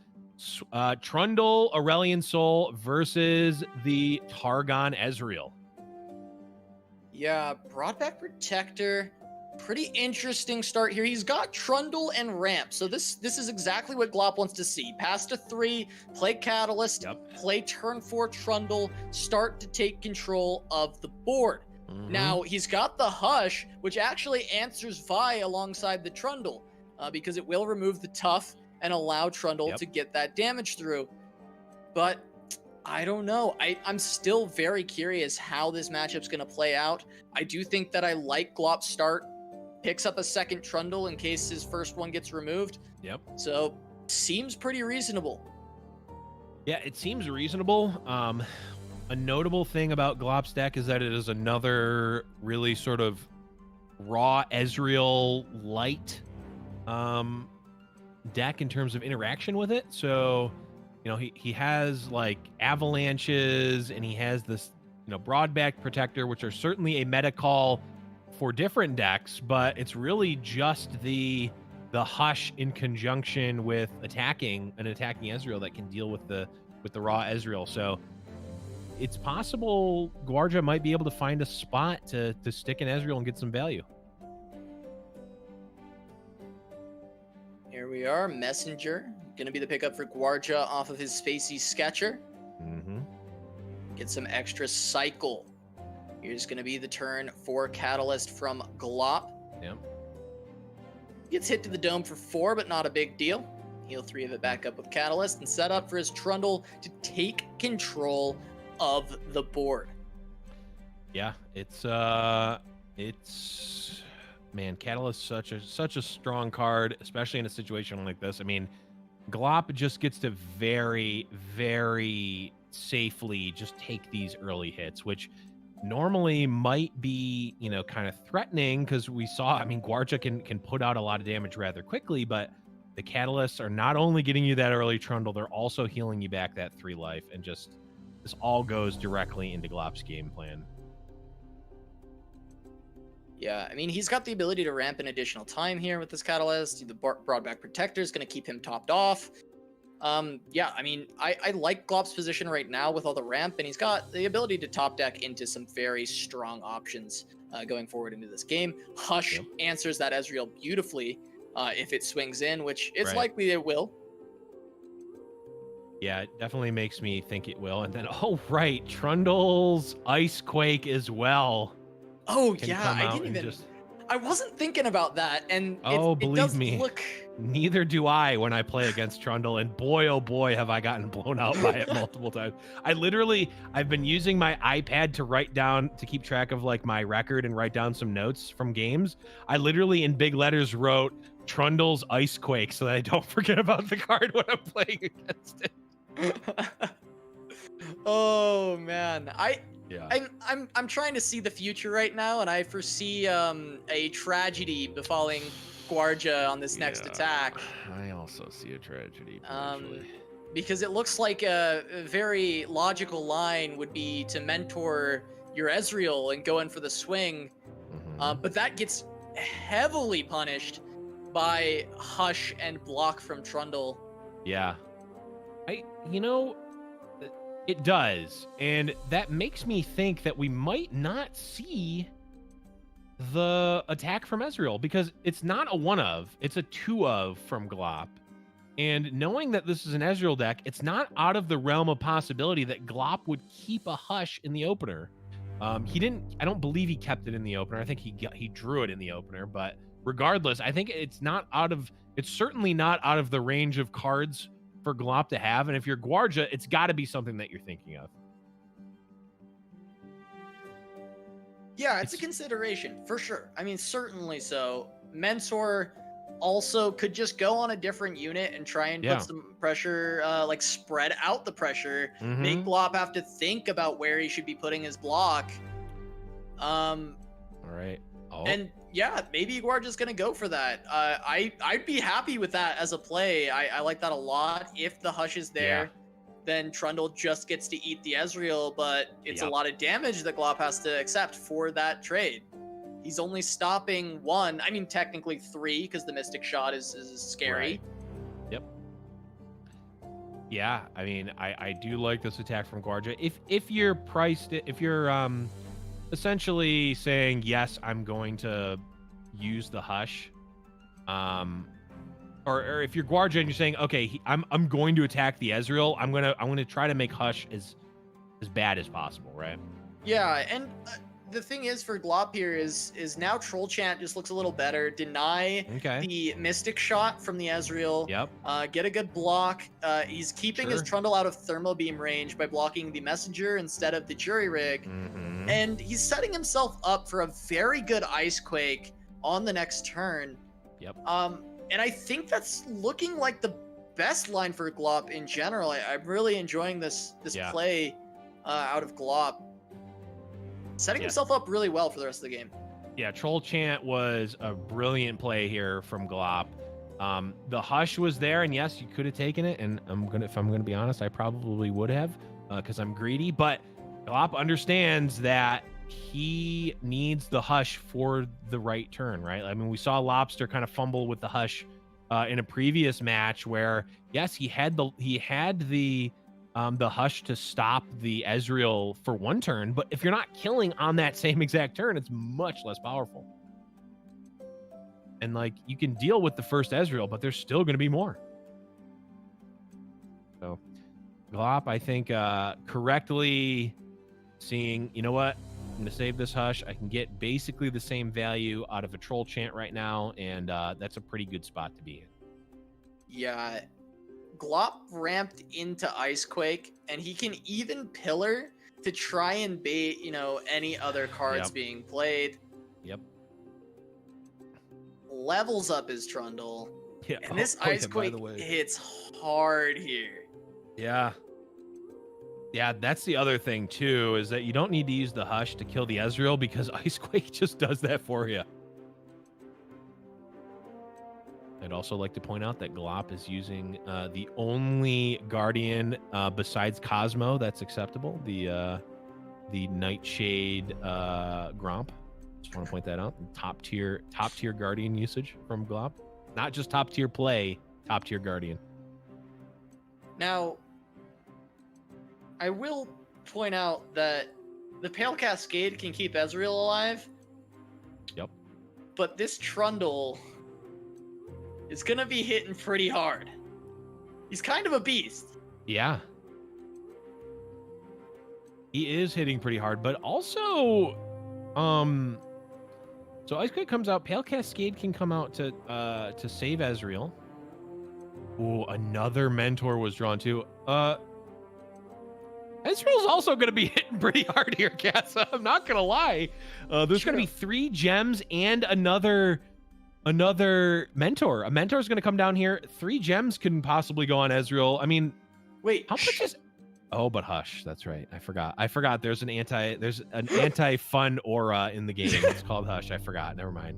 Trundle Aurelion Sol versus the Targon Ezreal. Yeah, Broadback Protector, pretty interesting start here. He's got Trundle and Ramp, so this is exactly what Glop wants to see. Pass to 3, play Catalyst, play turn 4 Trundle, start to take control of the board. Now, he's got the Hush, which actually answers Vi alongside the Trundle, because it will remove the Tough and allow Trundle to get that damage through. But I don't know. I'm still very curious how this matchup's going to play out. I do think that I like Glop's start. Picks up a second Trundle in case his first one gets removed. So, seems pretty reasonable. Yeah, it seems reasonable. A notable thing about Glop's deck is that it is another really sort of raw Ezreal light deck in terms of interaction with it. So, he has like avalanches, and he has this, Broadback Protector, which are certainly a meta call for different decks, but it's really just the Hush in conjunction with attacking Ezreal that can deal with the raw Ezreal. So it's possible Gvuardya might be able to find a spot to stick in Ezreal and get some value. Here we are, Messenger. Going to be the pickup for Gvuardya off of his Spacey Sketcher. Get some extra cycle. Here's going to be the turn for Catalyst from Glop. Gets hit to the dome for 4, but not a big deal. Heal 3 of it back up with Catalyst and set up for his Trundle to take control of the board. Yeah, it's man, Catalyst such a strong card, especially in a situation like this. I mean, Glop just gets to very, very safely just take these early hits, which normally might be, kind of threatening, because we saw, I mean, Gvuardya can put out a lot of damage rather quickly, but the Catalysts are not only getting you that early Trundle, they're also healing you back that 3 life, and just this all goes directly into Glop's game plan. Yeah, I mean, he's got the ability to ramp in additional time here with this Catalyst. The Broadback Protector is going to keep him topped off. Yeah, I mean, I like Glop's position right now with all the ramp, and he's got the ability to top deck into some very strong options going forward into this game. Hush answers that Ezreal beautifully if it swings in, which it's likely it will. Yeah, it definitely makes me think it will. And then, Trundle's Ice Quake as well. Oh, yeah, I didn't even... I wasn't thinking about that, and it does look Neither do I when I play against Trundle, and boy, oh boy, have I gotten blown out by it multiple times. I've been using my iPad to keep track of like my record and write down some notes from games. I literally in big letters wrote Trundle's Icequake so that I don't forget about the card when I'm playing against it. Oh man, Yeah. I'm trying to see the future right now, and I foresee a tragedy befalling Gvuardya on this next attack. I also see a tragedy. Because it looks like a very logical line would be to mentor your Ezreal and go in for the swing, but that gets heavily punished by Hush and block from Trundle. Yeah. It does, and that makes me think that we might not see the attack from Ezreal, because it's not a 1-of, it's a 2-of from Glop. And knowing that this is an Ezreal deck, it's not out of the realm of possibility that Glop would keep a Hush in the opener. I don't believe he kept it in the opener. I think he drew it in the opener, but regardless, I think it's certainly not out of the range of cards for Glop to have. And if you're Gvuardya, it's got to be something that you're thinking of. Yeah, it's a consideration for sure. I mean, certainly so. Mentor also could just go on a different unit and try and put some pressure, like spread out the pressure, make Glop have to think about where he should be putting his block. All right. And yeah, maybe Gvuardya's gonna go for that. I'd be happy with that as a play. I like that a lot. If the Hush is there, then Trundle just gets to eat the Ezreal, but it's a lot of damage that Glop has to accept for that trade. He's only stopping 1, I mean technically 3, because the Mystic Shot is scary. Right. Yep. Yeah, I mean, I do like this attack from Gvuardya. If you're essentially saying, yes, I'm going to use the Hush, or if you're Gvuardya and you're saying, okay, I'm going to attack the Ezreal, I'm gonna try to make Hush as bad as possible, right? Yeah, and the thing is for Glop here is now Troll Chant just looks a little better. Deny the Mystic Shot from the Ezreal. Yep. Get a good block. He's keeping his Trundle out of Thermal Beam range by blocking the Messenger instead of the Jury Rig. And he's setting himself up for a very good Icequake on the next turn. Yep. And I think that's looking like the best line for Glop in general. I'm really enjoying this play out of Glop. Setting himself up really well for the rest of the game. Yeah, Troll Chant was a brilliant play here from Glop. The Hush was there, and yes, you could have taken it, and if I'm gonna be honest, I probably would have, because I'm greedy, but Glop understands that he needs the Hush for the right turn, right? I mean, we saw Lobster kind of fumble with the Hush in a previous match where, yes, he had the Hush to stop the Ezreal for 1 turn, but if you're not killing on that same exact turn, it's much less powerful. And like, you can deal with the first Ezreal, but there's still going to be more. So Glop, I think, correctly seeing, you know what, I'm going to save this Hush. I can get basically the same value out of a Troll Chant right now, and that's a pretty good spot to be in. Yeah. Glop ramped into Icequake, and he can even pillar to try and bait, any other cards being played. Yep. Levels up his Trundle. Yeah. And this Icequake hits hard here. Yeah. Yeah, that's the other thing, too, is that you don't need to use the Hush to kill the Ezreal, because Icequake just does that for you. I'd also like to point out that Glop is using the only Guardian besides Cosmo that's acceptable, the Nightshade Gromp. Just want to point that out. Top tier Guardian usage from Glop. Not just top tier play, top tier Guardian. Now, I will point out that the Pale Cascade can keep Ezreal alive. Yep. But this Trundle is going to be hitting pretty hard. He's kind of a beast. Yeah. He is hitting pretty hard, but also, so Icequake comes out, Pale Cascade can come out to save Ezreal. Oh, another mentor was drawn too. Ezreal's also going to be hitting pretty hard here, Casa. I'm not going to lie. There's going to be 3 gems and another mentor. A mentor is going to come down here. 3 gems can possibly go on Ezreal. I mean, wait, how much is? Oh, but hush. That's right. I forgot. There's an anti-fun aura in the game. It's called Hush. I forgot. Never mind.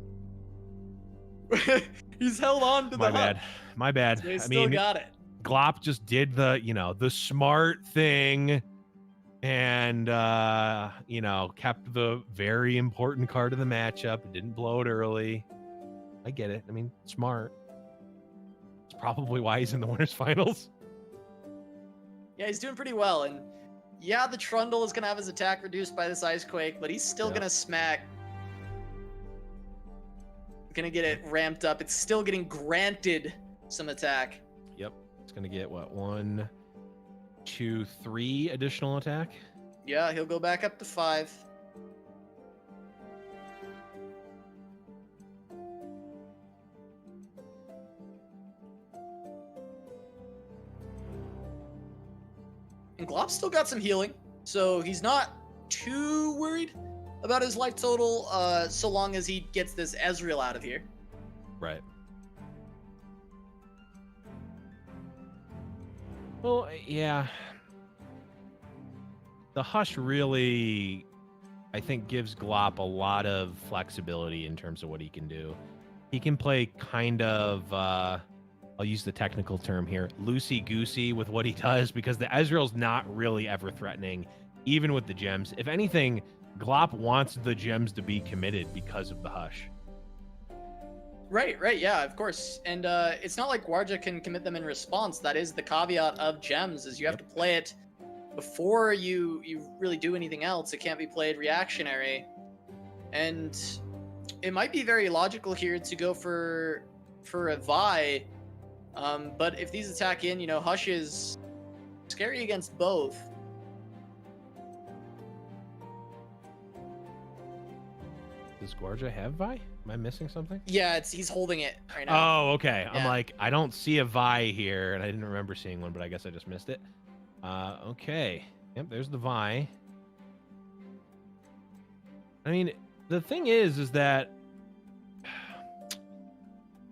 He's held on to the bad. My bad. So he still got it. Glop just did the smart thing and kept the very important card of the matchup. It didn't blow it early. I get it. I mean, smart. It's probably why he's in the winners finals. Yeah, he's doing pretty well, and yeah, the Trundle is gonna have his attack reduced by this Ice Quake, but he's still gonna smack. Gonna get it ramped up. It's still getting granted some attack. Yep, it's gonna get what, 1, 2, 3 additional attack. Yeah, he'll go back up to 5. And Glop's still got some healing, so he's not too worried about his life total, so long as he gets this Ezreal out of here. Right. Well, yeah. The Hush really, I think, gives Glop a lot of flexibility in terms of what he can do. He can play kind of, I'll use the technical term here, loosey-goosey with what he does, because the Ezreal's not really ever threatening, even with the gems. If anything, Glop wants the gems to be committed because of the Hush. Right, yeah, of course. And it's not like Gvuardya can commit them in response. That is the caveat of gems, is you have to play it before you really do anything else. It can't be played reactionary. And it might be very logical here to go for a Vi. But if these attack in, Hush is scary against both. Does Gvuardya have Vi? Am I missing something? Yeah, he's holding it right now. Oh, okay. Yeah. I'm like, I don't see a Vi here, and I didn't remember seeing one, but I guess I just missed it. Okay. Yep, there's the Vi. I mean, the thing is that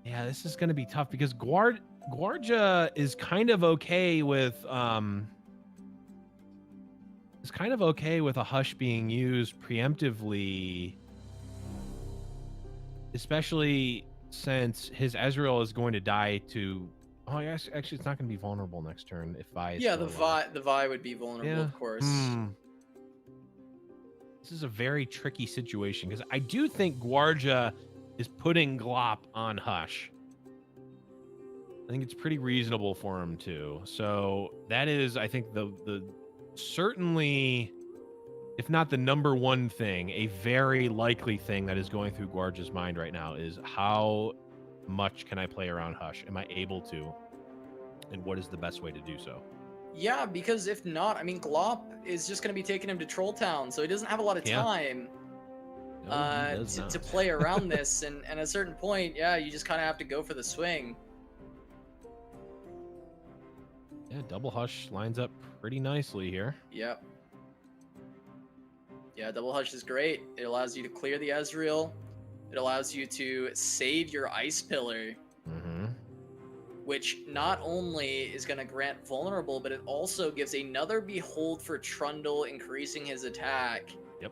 yeah, this is going to be tough because Gvuardya is kind of okay with a Hush being used preemptively, especially since his Ezreal is going to die to. Oh, yes, actually, it's not going to be vulnerable next turn if Vi is the Vi would be vulnerable, of course. This is a very tricky situation because I do think Gvuardya is putting Glop on Hush. I think it's pretty reasonable for him too. So that is, I think, the certainly, if not the number one thing, a very likely thing that is going through Gvuardya's mind right now is how much can I play around Hush? Am I able to? And what is the best way to do so? Yeah, because if not, I mean, Glop is just going to be taking him to Troll Town, so he doesn't have a lot of time to play around this. And at a certain point, yeah, you just kind of have to go for the swing. Yeah, double Hush lines up pretty nicely here. Yep. Yeah, double Hush is great. It allows you to clear the Ezreal. It allows you to save your Ice Pillar. Which not only is going to grant vulnerable, but it also gives another Behold for Trundle, increasing his attack. Yep.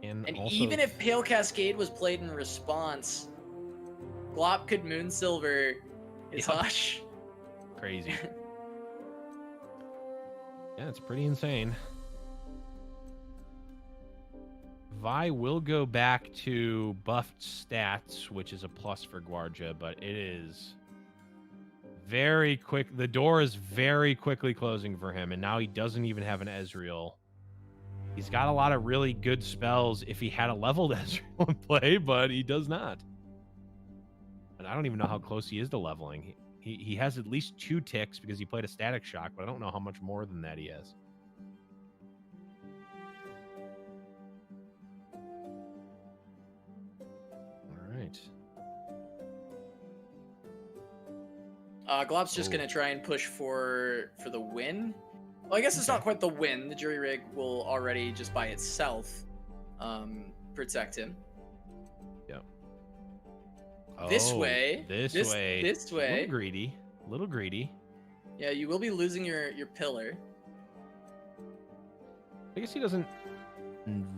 And also, even if Pale Cascade was played in response, Glop could Moonsilver his Hush. Crazy. Yeah, it's pretty insane. Vi will go back to buffed stats, which is a plus for Gvuardya, but it is very quick. The door is very quickly closing for him, and now he doesn't even have an Ezreal. He's got a lot of really good spells if he had a leveled Ezreal in play, but he does not. And I don't even know how close he is to leveling. He has at least 2 ticks because he played a Static Shock, but I don't know how much more than that he has. Glop's just Oh. gonna try and push for the win. Well, I guess it's not quite the win. The jury rig will already just by itself protect him. Yep. This Oh, way. This way. This A way. little greedy. A little greedy. Yeah, you will be losing your pillar. I guess he doesn't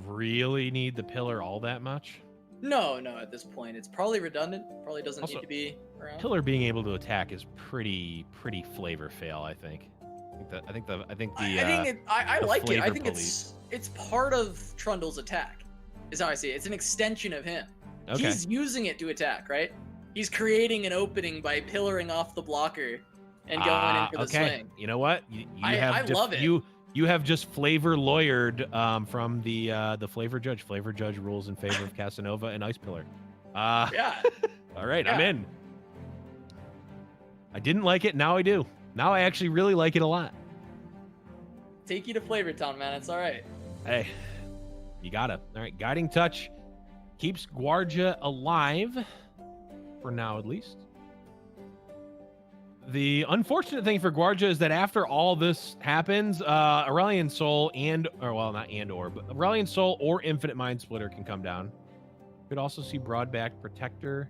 really need the pillar all that much. No, at this point it's probably redundant. Probably doesn't Also, need to be around. Pillar being able to attack is pretty flavor fail, I think. I think the I the like it. I flavor think police. it's part of Trundle's attack. Is how I see it. It's an extension of him. Okay. He's using it to attack, right? He's creating an opening by pillaring off the blocker and going in for the swing. You know what? You I have love it. You have just flavor lawyered from the flavor judge. Flavor judge rules in favor of Casanova and Ice Pillar. Yeah. All right, Yeah. I'm in. I didn't like it. Now I do. Now I actually really like it a lot. Take you to Flavor Town, man. It's all right. Hey, you gotta. All right, Guiding Touch keeps Gvuardya alive for now, at least. The unfortunate thing for Gvuardya is that after all this happens, Aurelion Soul but Aurelion Soul or Infinite Mind Splitter can come down. Could also see Broadback Protector.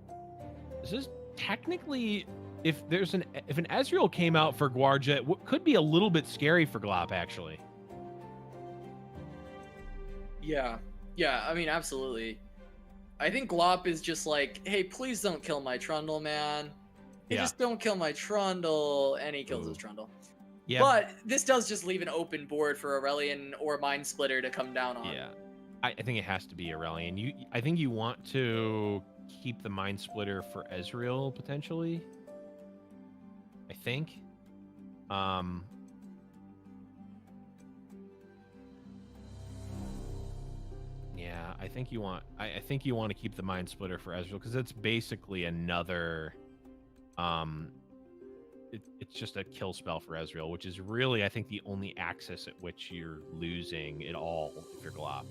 This is technically, if an Ezreal came out for Gvuardya, it could be a little bit scary for Glop, actually. Yeah. I mean, absolutely. I think Glop is just like, hey, please don't kill my Trundle, man. Hey, Yeah. just don't kill my Trundle, and he kills his Trundle. Yeah. But this does just leave an open board for Aurelion or Mind Splitter to come down on. Yeah, I think it has to be Aurelion. I think you want to keep the Mind Splitter for Ezreal potentially. I think. Yeah, I think you want. I think you want to keep the Mind Splitter for Ezreal because it's basically another. It's just a kill spell for Ezreal, which is really, I think, the only axis at which you're losing it all if you're Glop.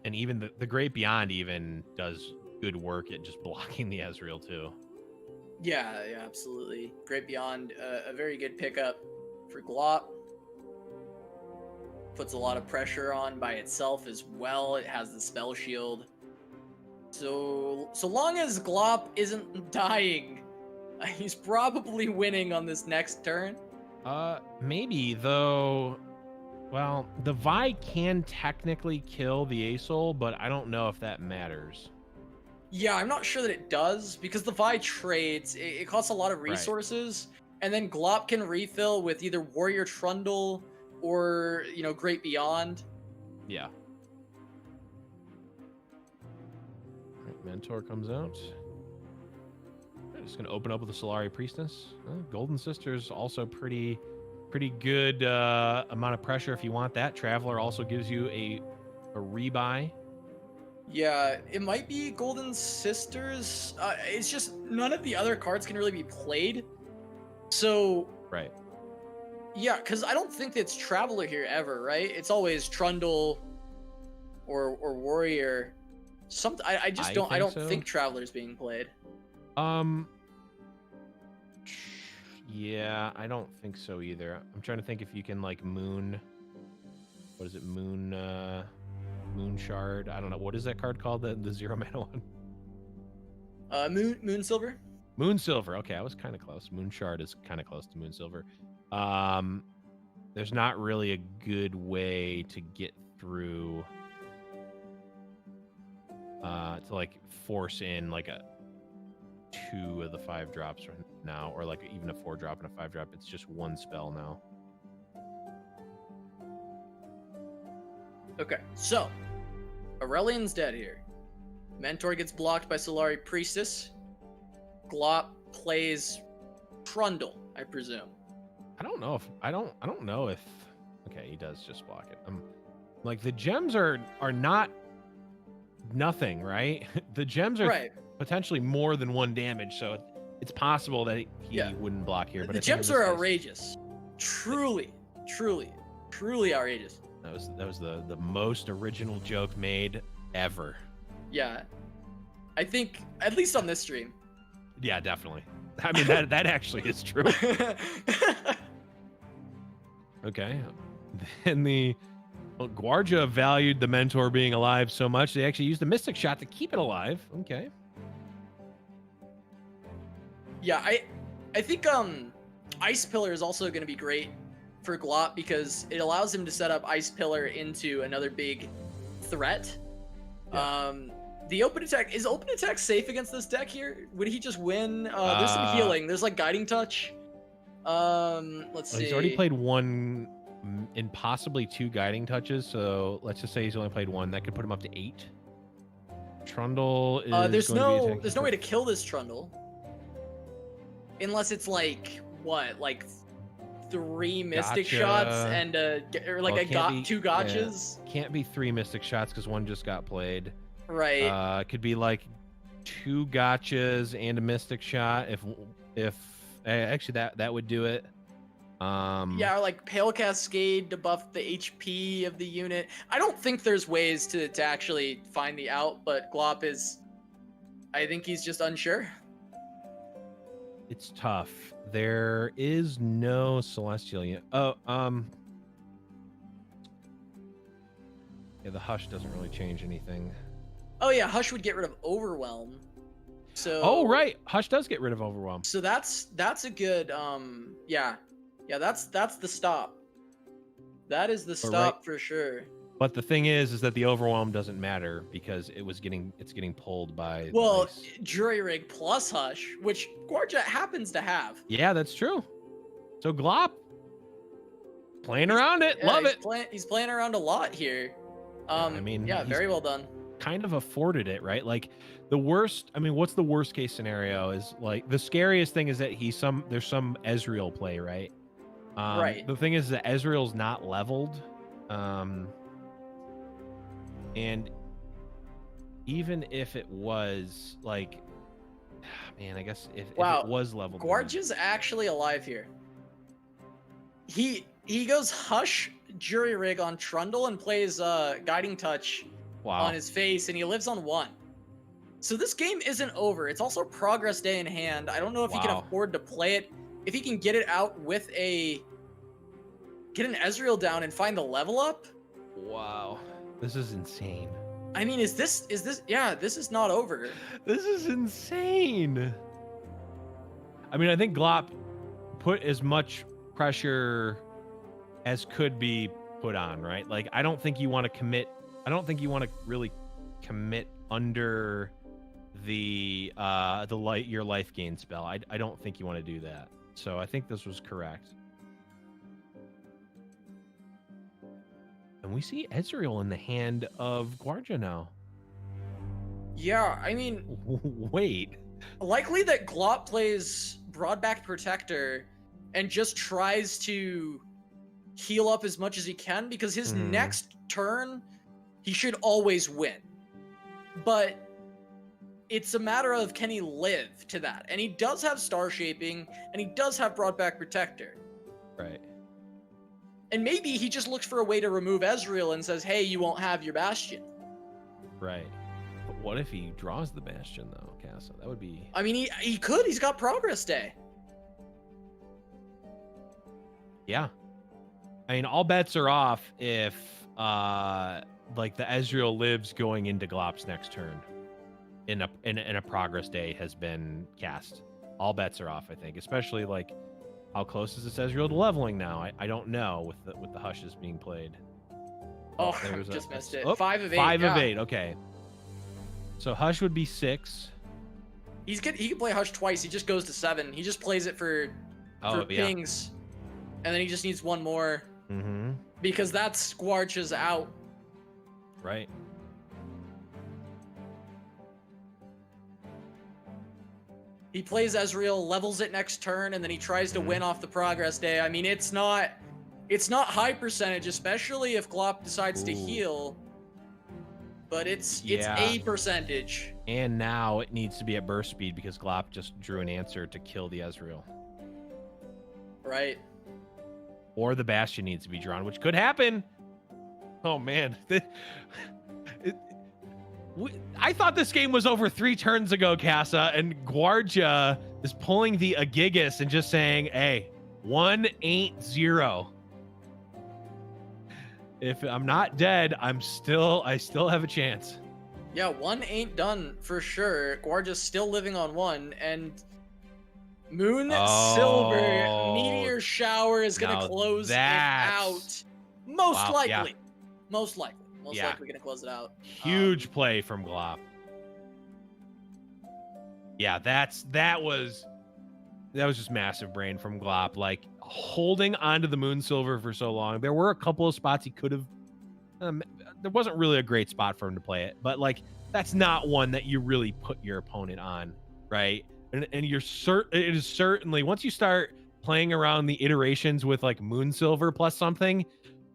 And even the Great Beyond even does good work at just blocking the Ezreal too. Yeah, absolutely. Great Beyond, a very good pickup for Glop. Puts a lot of pressure on by itself as well. It has the spell shield. So long as Glop isn't dying, he's probably winning on this next turn. Maybe though. Well, the Vi can technically kill the Asol, but I don't know if that matters. Yeah, I'm not sure that it does because the Vi trades. It costs a lot of resources, and then Glop can refill with either Warrior Trundle or Great Beyond. Yeah. Mentor comes out. I'm just gonna open up with the Solari Priestess. Golden Sister's also pretty good amount of pressure if you want that. Traveler also gives you a rebuy. Yeah, it might be Golden Sisters. It's just none of the other cards can really be played. So Right. Yeah, because I don't think it's Traveler here ever, right? It's always Trundle or Warrior. I don't think Traveler's being played. Yeah, I don't think so either. I'm trying to think if you can like Moon. What is it? Moon Shard. I don't know. What is that card called? The 0 mana one. Moon Silver. Moon Silver. Okay, I was kind of close. Moon Shard is kind of close to Moon Silver. There's not really a good way to get through to like force in like a 2 of the 5 drops right now, or like even a 4 drop and a 5 drop. It's just one spell now. Okay, so Aurelion's dead here. Mentor gets blocked by Solari Priestess. Glop plays Trundle, I presume. I don't know if okay, he does just block it. Like the gems are not nothing, right? The gems are potentially more than 1 damage, so it's possible that he wouldn't block here. But the gems are outrageous. Truly outrageous. That was the most original joke made ever. Yeah. I think, at least on this stream. Yeah, definitely. I mean, that actually is true. Okay. And Gvuardya valued the mentor being alive so much, they actually used the Mystic Shot to keep it alive. Okay. Yeah, I think Ice Pillar is also going to be great for Glop because it allows him to set up Ice Pillar into another big threat. Yeah. The open attack, is open attack safe against this deck here? Would he just win? There's some healing. There's like Guiding Touch. Let's see. He's already played one and possibly 2 Guiding Touches, so let's just say he's only played 1. That could put him up to 8. Trundle is there's no way to kill this Trundle. Unless it's like what, like 3 Mystic Shots and or like well, 2 Gotchas. Yeah. Can't be 3 Mystic Shots because 1 just got played. Right. Could be like 2 Gotchas and a Mystic Shot if actually that would do it. Yeah, or like Pale Cascade to buff the HP of the unit. I don't think there's ways to actually find the out, but Glop is, I think he's just unsure. It's tough. There is no Celestial yet. Oh, yeah, the Hush doesn't really change anything. Oh yeah, Hush would get rid of Overwhelm. So oh right, Hush does get rid of Overwhelm. So that's a good yeah, that's the stop. That is the stop for sure. But the thing is that the Overwhelm doesn't matter because it's getting pulled by Jury Rig plus Hush, which Gvuardya happens to have. Yeah, that's true. So Glop playing around it. Love it. He's playing around a lot here. I mean, yeah, very well done. Kind of afforded it, right? Like the worst, I mean, what's the worst case scenario is like the scariest thing is that there's some Ezreal play, right? Right. The thing is that Ezreal's not leveled. And even if it was like, man, I guess if it was leveled. Gvuardya's actually alive here. He goes Hush Jury Rig on Trundle and plays Guiding Touch on his face, and he lives on 1. So this game isn't over. It's also Progress Day in hand. I don't know if he can afford to play it. If he can get it out with get an Ezreal down and find the level up. Wow. This is insane. I mean, is this yeah, this is not over. This is insane. I mean, I think Glop put as much pressure as could be put on, right? Like, I don't think you want to commit. I don't think you want to really commit under your life gain spell. I don't think you want to do that. So I think this was correct. And we see Ezreal in the hand of Gvuardya now. Yeah, I mean... Wait. Likely that Glop plays Broadback Protector and just tries to heal up as much as he can, because his next turn, he should always win. But it's a matter of can he live to that. And he does have Star Shaping, and he does have Broadback Protector. Right. And maybe he just looks for a way to remove Ezreal and says, hey, you won't have your Bastion. Right. But what if he draws the Bastion, though, Casa? That would be... I mean, he could. He's got Progress Day. Yeah. I mean, all bets are off if, like, the Ezreal lives going into Glop's next turn in a Progress Day has been cast. All bets are off, I think, especially, like... How close is this Ezreal to leveling now? I don't know with the Hushes being played. Oh, just missed it. Oh, 5 of 8. 5 of 8. Okay. So Hush would be 6. He can play Hush twice. He just goes to 7. He just plays it for pings, and then he just needs 1 more. Mm-hmm. Because that's Gvuardya's out. Right. He plays Ezreal, levels it next turn, and then he tries to win off the Progress Day. I mean, it's not high percentage, especially if Glop decides to heal. But it's a percentage. And now it needs to be at burst speed because Glop just drew an answer to kill the Ezreal. Right. Or the Bastion needs to be drawn, which could happen. Oh man. I thought this game was over 3 turns ago, Casa, and Gvuardya is pulling the Agigas and just saying, hey, 1 ain't 0. If I'm not dead, I still have a chance. Yeah, 1 ain't done for sure. Gvuardya's still living on 1, and Moon Silver Meteor Shower is going to close it out. Most likely. Yeah. Most likely going to close it out. Huge play from Glop. Yeah, that was just massive brain from Glop. Like, holding onto the Moon Silver for so long. There were a couple of spots he could have. There wasn't really a great spot for him to play it, but like, that's not one that you really put your opponent on, right? And it is certainly, once you start playing around the iterations with like Moon Silver plus something,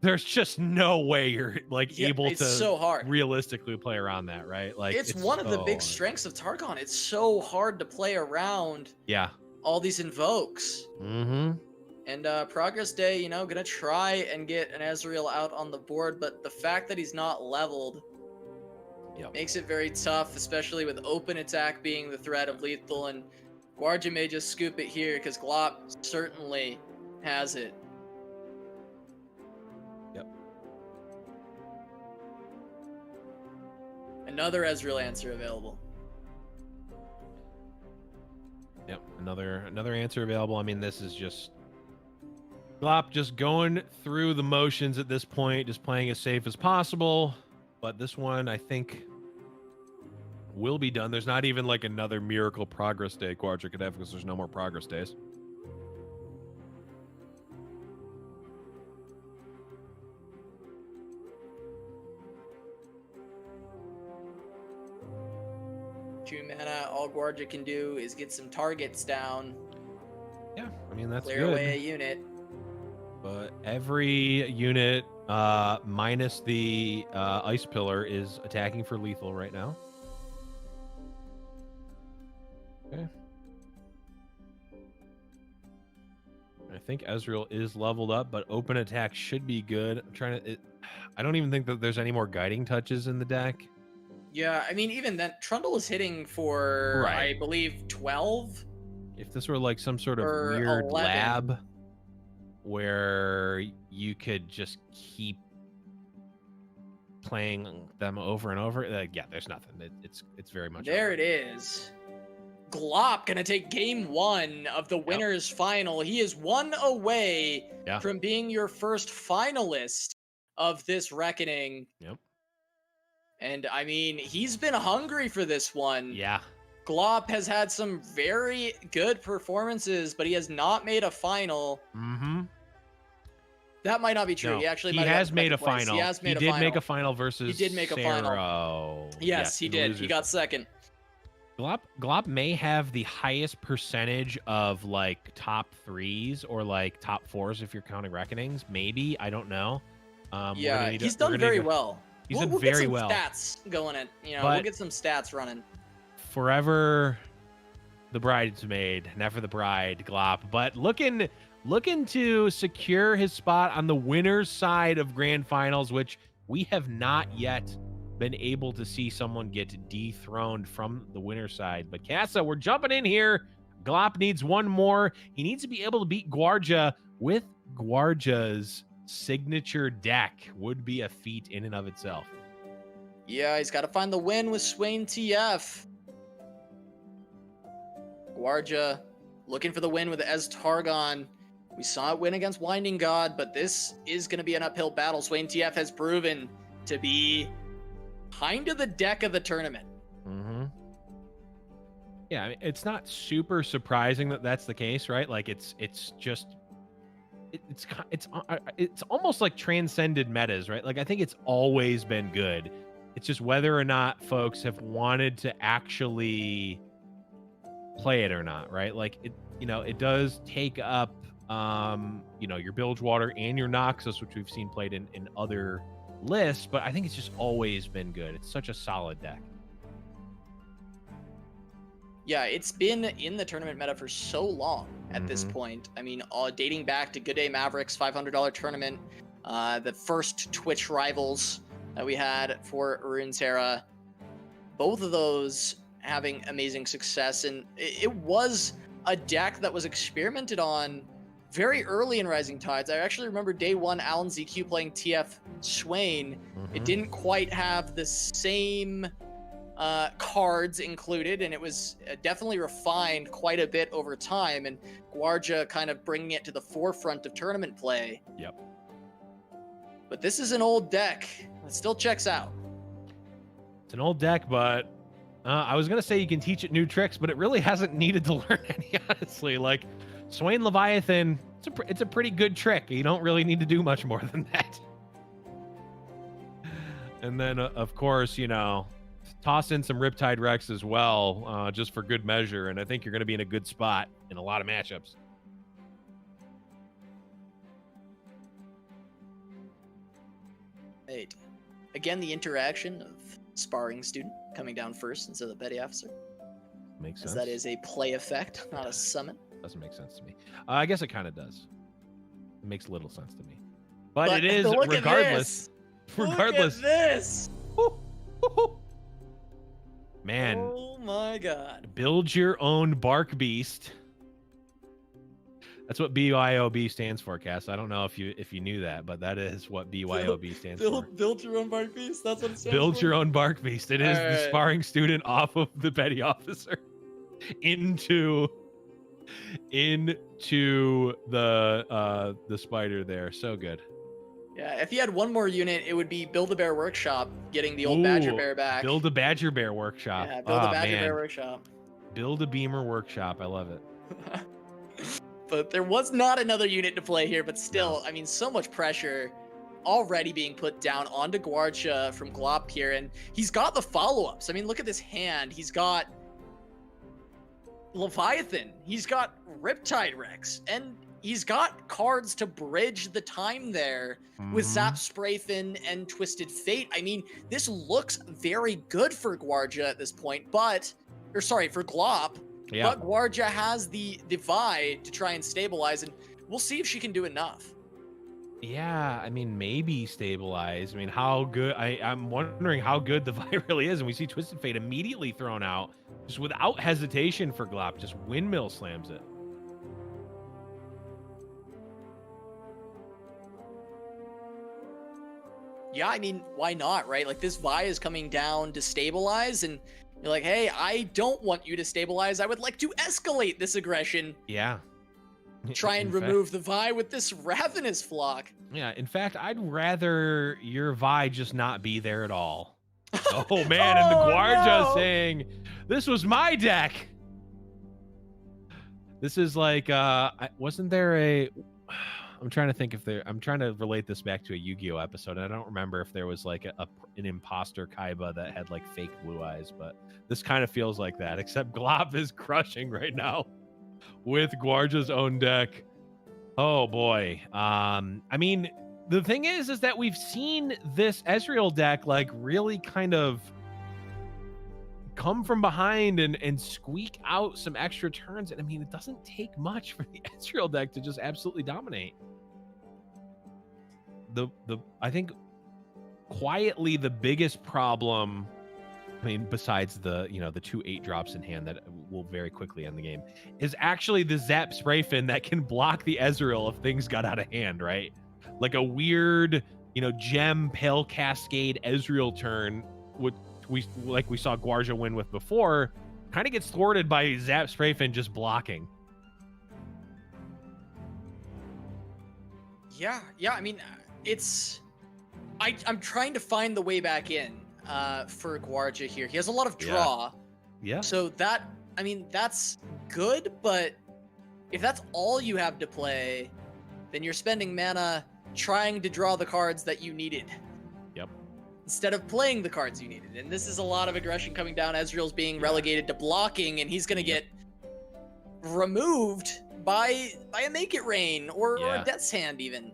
there's just no way you're like able to so hard realistically play around that, right? Like, it's one of the big strengths of Targon. It's so hard to play around. Yeah. All these invokes. Mm-hmm. And Progress Day, gonna try and get an Ezreal out on the board, but the fact that he's not leveled makes it very tough, especially with open attack being the threat of lethal, and Gvuardya may just scoop it here because Glop certainly has it. Yep. Another Ezreal answer available. Yep, another answer available. I mean, this is just Glop just going through the motions at this point, just playing as safe as possible. But this one, I think, will be done. There's not even like another miracle progress day Gvuardya could have because there's no more progress days. Two mana, all Gvuardya can do is get some targets down. Yeah, I mean, that's clear good. Away a unit. But every unit minus the ice pillar is attacking for lethal right now. Okay. I think Ezreal is leveled up, but open attack should be good. I'm trying to. I don't even think that there's any more guiding touches in the deck. Yeah, I mean, even then, Trundle is hitting for, Right. I believe, 12. If this were like some sort of Or weird 11. lab where you could just keep playing them over and over, yeah, there's nothing. It's very much There over. it is. Glop gonna take game 1 of the winners final. He is 1 away from being your first finalist of this reckoning. Yep. And I mean, he's been hungry for this one. Yeah. Glop has had some very good performances, but he has not made a final. Mm-hmm. That might not be true. No, he actually he might has have made a second place. final. He has made he a did final. make a final versus He did make a Szerro. final. Yes, he did. He got second. Glop may have the highest percentage of like top 3s or like top 4s if you're counting reckonings. Maybe, I don't know. Yeah, he's done very well. He's done very well. We'll get some stats going at, we'll get some stats running. Forever the bridesmaid, never the bride, Glop. But looking to secure his spot on the winner's side of grand finals, which we have not yet been able to see someone get dethroned from the winner's side. But Casa, we're jumping in here. Glop needs one more. He needs to be able to beat Gvuardya with Gvuardya's signature deck. Would be a feat in and of itself. Yeah, he's got to find the win with Swain TF. Gvuardya looking for the win with Ez Targon. We saw it win against Winding God, but this is going to be an uphill battle. Swain TF has proven to be kind of the deck of the tournament. Mm-hmm. Yeah, I mean, it's not super surprising that that's the case, right? Like it's almost like transcended metas, right? Like I think it's always been good. It's just whether or not folks have wanted to actually play it or not, right? Like it does take up your Bilgewater and your Noxus, which we've seen played in other lists, but I think it's just always been good. It's such a solid deck. Yeah, it's been in the tournament meta for so long at this point. I mean, dating back to Good Day Mavericks $500 tournament, the first Twitch rivals that we had for Runeterra, both of those having amazing success. And it was a deck that was experimented on very early in Rising Tides. I actually remember day one, Alan ZQ playing TF Swain. It didn't quite have the same cards included, and it was definitely refined quite a bit over time, and Gvuardya kind of bringing it to the forefront of tournament play. Yep. But this is an old deck. It still checks out. It's an old deck, but I was gonna say you can teach it new tricks, but it really hasn't needed to learn any, honestly. Like Swain Leviathan, it's a pretty good trick. You don't really need to do much more than that. And then, of course, you know, toss in some Riptide Rex as well, just for good measure, and I think you're going to be in a good spot in a lot of matchups. Right. Again, the interaction of Sparring Student coming down first instead of the Petty Officer. Makes sense. As that is a play effect, not a summon. Doesn't make sense to me. I guess it kind of does. It makes little sense to me. But it is, regardless. Regardless. Look at this! Man. Oh my god. Build your own Bark Beast. That's what BYOB stands for, Cass. I don't know if you knew that, but that is what BYOB stands for. Build your own Bark Beast? That's what it stands Build for? your own Bark Beast. It is the Sparring Student off of the Petty Officer into the spider there. So good. Yeah, if you had one more unit, it would be Build-A-Bear Workshop, getting the old Badger Bear back. Build a Badger Bear Workshop. Yeah, Build a Badger Bear Workshop. Build a Beamer Workshop. I love it. But there was not another unit to play here, but still, I mean, so much pressure already being put down onto Gvuardya from Glop here, and he's got the follow-ups. I mean, look at this hand. He's got Leviathan. He's got Riptide Rex, and he's got cards to bridge the time there with Zap Sprayfin and Twisted Fate. I mean, this looks very good for Gvuardya at this point, for Glop. Yeah. But Gvuardya has the Vi to try and stabilize, and we'll see if she can do enough. Yeah, I mean, maybe stabilize. I mean, how good? I'm wondering how good the Vi really is, and we see Twisted Fate immediately thrown out, just without hesitation for Glop, just windmill slams it. Yeah, I mean, why not, right? Like, this Vi is coming down to stabilize, and you're like, hey, I don't want you to stabilize. I would like to escalate this aggression. Yeah. Try and remove the Vi with this Ravenous Flock. Yeah, in fact, I'd rather your Vi just not be there at all. Oh, man, and the Gvuardya saying, this was my deck. This is like, wasn't there a... I'm trying to think if I'm trying to relate this back to a Yu-Gi-Oh episode, and I don't remember if there was like an imposter Kaiba that had like fake blue eyes, but this kind of feels like that, except Glop is crushing right now with Gvuardya's own deck. Oh boy. I mean, the thing is that we've seen this Ezreal deck like really kind of come from behind and squeak out some extra turns, and I mean, it doesn't take much for the Ezreal deck to just absolutely dominate. I think quietly the biggest problem, I mean, besides the 2 8-drops in hand that will very quickly end the game, is actually the Zap Sprayfin that can block the Ezreal if things got out of hand, right? Like a weird, gem Pale Cascade Ezreal turn, we saw Gvuardya win with before, kind of gets thwarted by Zap Sprayfin just blocking. Yeah, I mean, I'm trying to find the way back in for Gvuardya here. He has a lot of draw. Yeah. So that's good, but if that's all you have to play, then you're spending mana trying to draw the cards that you needed. Yep. Instead of playing the cards you needed. And this is a lot of aggression coming down. Ezreal's being relegated to blocking, and he's going to get removed by a Make It Rain or a Death's Hand even.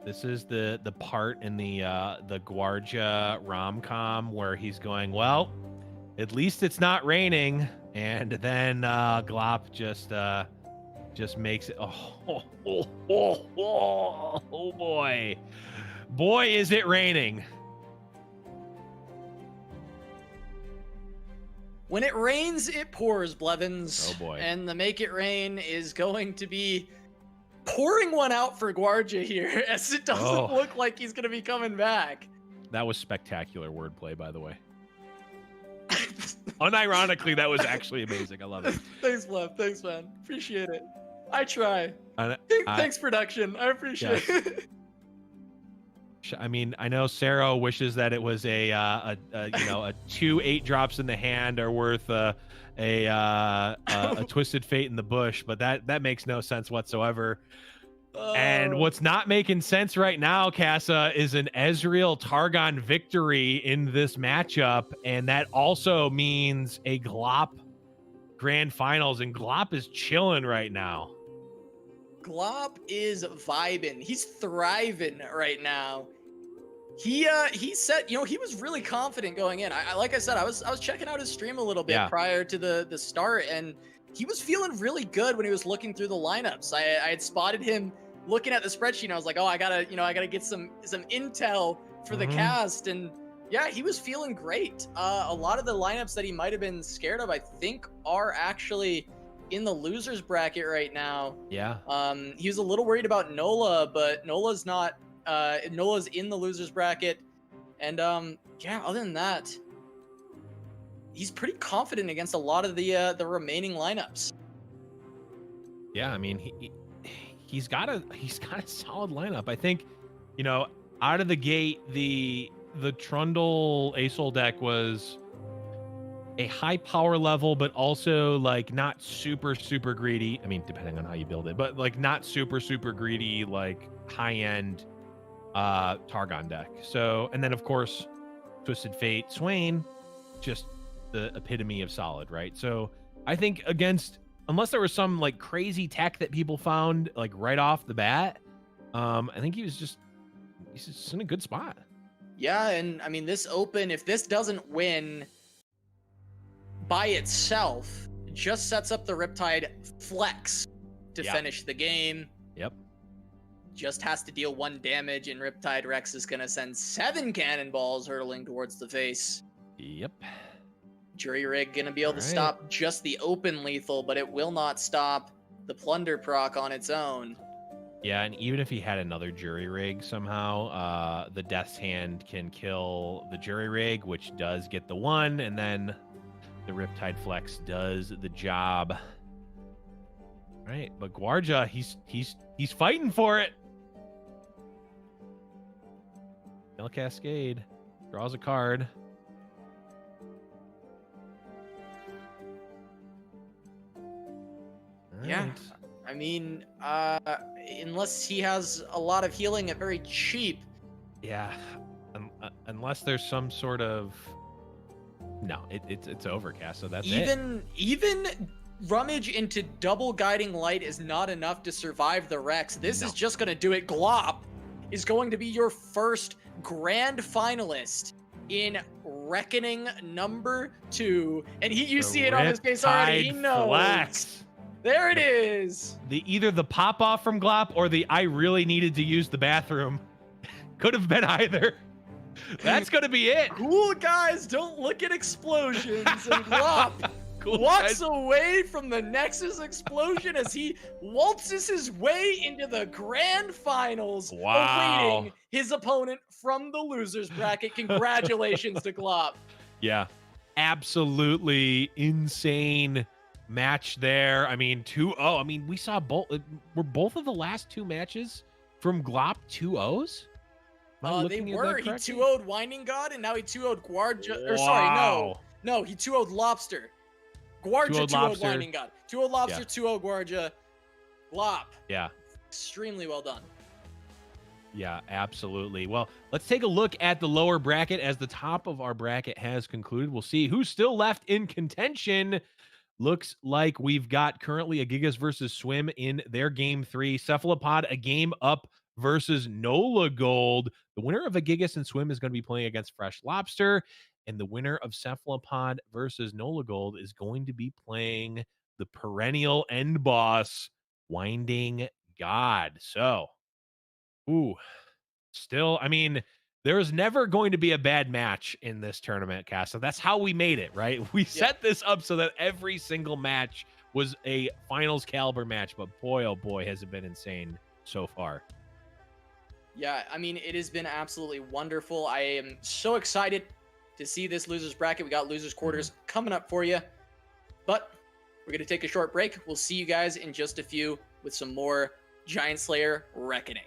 This is the part in the Gvuardya rom-com where he's going, well, at least it's not raining, and then Glop just makes it. Oh boy, is it raining. When it rains, it pours, Blevins. Oh, boy. And the Make It Rain is going to be pouring one out for Gvuardya here, as it doesn't look like he's going to be coming back. That was spectacular wordplay, by the way. Unironically, that was actually amazing. I love it. Thanks, Blev. Thanks, man. Appreciate it. I try. Thanks, production. I appreciate it. I mean, I know Szerro wishes that it was a 2 8-drops in the hand are worth a Twisted Fate in the bush, but that makes no sense whatsoever. And what's not making sense right now, Casa, is an Ezreal Targon victory in this matchup, and that also means a Glop Grand Finals, and Glop is chilling right now. Glop is vibing. He's thriving right now. He said, he was really confident going in. Like I said, I was checking out his stream a little bit prior to the start, and he was feeling really good when he was looking through the lineups. I had spotted him looking at the spreadsheet, and I was like, oh, I gotta get some intel for the cast, and yeah, he was feeling great. A lot of the lineups that he might have been scared of, I think, are actually in the losers bracket right now. Yeah. He was a little worried about Nola, but Nola's not. Nola's in the losers bracket, and other than that, he's pretty confident against a lot of the remaining lineups. Yeah, I mean, he's got a solid lineup. I think, out of the gate, the Trundle Asol deck was a high power level, but also like not super greedy. I mean, depending on how you build it, but like not super greedy, like high end Targon deck. So, and then of course, Twisted Fate Swain, just the epitome of solid, right? So I think unless there was some like crazy tech that people found like right off the bat, I think he's just in a good spot. Yeah, and I mean, this open, if this doesn't win by itself, just sets up the Riptide flex to finish the game. Yep. Just has to deal 1 damage, and Riptide Rex is going to send 7 cannonballs hurtling towards the face. Yep. Jury Rig going to be able to stop just the open lethal, but it will not stop the Plunder proc on its own. Yeah, and even if he had another Jury Rig somehow, the Death's Hand can kill the Jury Rig, which does get the 1, and then the Riptide Flex does the job. Right, but Gvuardya, he's fighting for it. El Cascade draws a card. Yeah, I mean, unless he has a lot of healing at very cheap. Yeah, unless there's some sort of it's overcast. So that's even rummage into double guiding light is not enough to survive the Rex. This is just going to do it. Glop is going to be your first grand finalist in Reckoning number 2, and you see it on his face already. He knows. Flex. There it is. Either the pop off from Glop or the I really needed to use the bathroom. Could have been either. That's gonna be it. Cool guys don't look at explosions, and Glop walks away from the Nexus explosion as he waltzes his way into the grand finals, awaiting his opponent from the losers bracket. Congratulations to Glop. Yeah, absolutely insane match there. I mean, 2-0. I mean, we saw were both of the last 2 matches from Glop 2-0s? They were. He 2-0'd Winding God, and now he 2-0'd Gvuardya. Or sorry, no, he 2-0'd Lobster. Gvuardya 2-0'd Winding God. 2-0'd Lobster, 2-0 Gvuardya. Glop. Yeah. Extremely well done. Yeah, absolutely. Well, let's take a look at the lower bracket as the top of our bracket has concluded. We'll see who's still left in contention. Looks like we've got currently Agigas versus Swim in their game 3. Cephalopod a game up versus Nolagold. The winner of Agigas and Swim is going to be playing against Freshlobster, and the winner of Cephalopod versus Nolagold is going to be playing the perennial end boss, Winding God. So, still, I mean, there is never going to be a bad match in this tournament, Cass. So that's how we made it, right? We set this up so that every single match was a finals caliber match, but boy, oh boy, has it been insane so far. Yeah, I mean, it has been absolutely wonderful. I am so excited to see this losers bracket. We got losers quarters coming up for you, but we're going to take a short break. We'll see you guys in just a few with some more Giant Slayer Reckoning.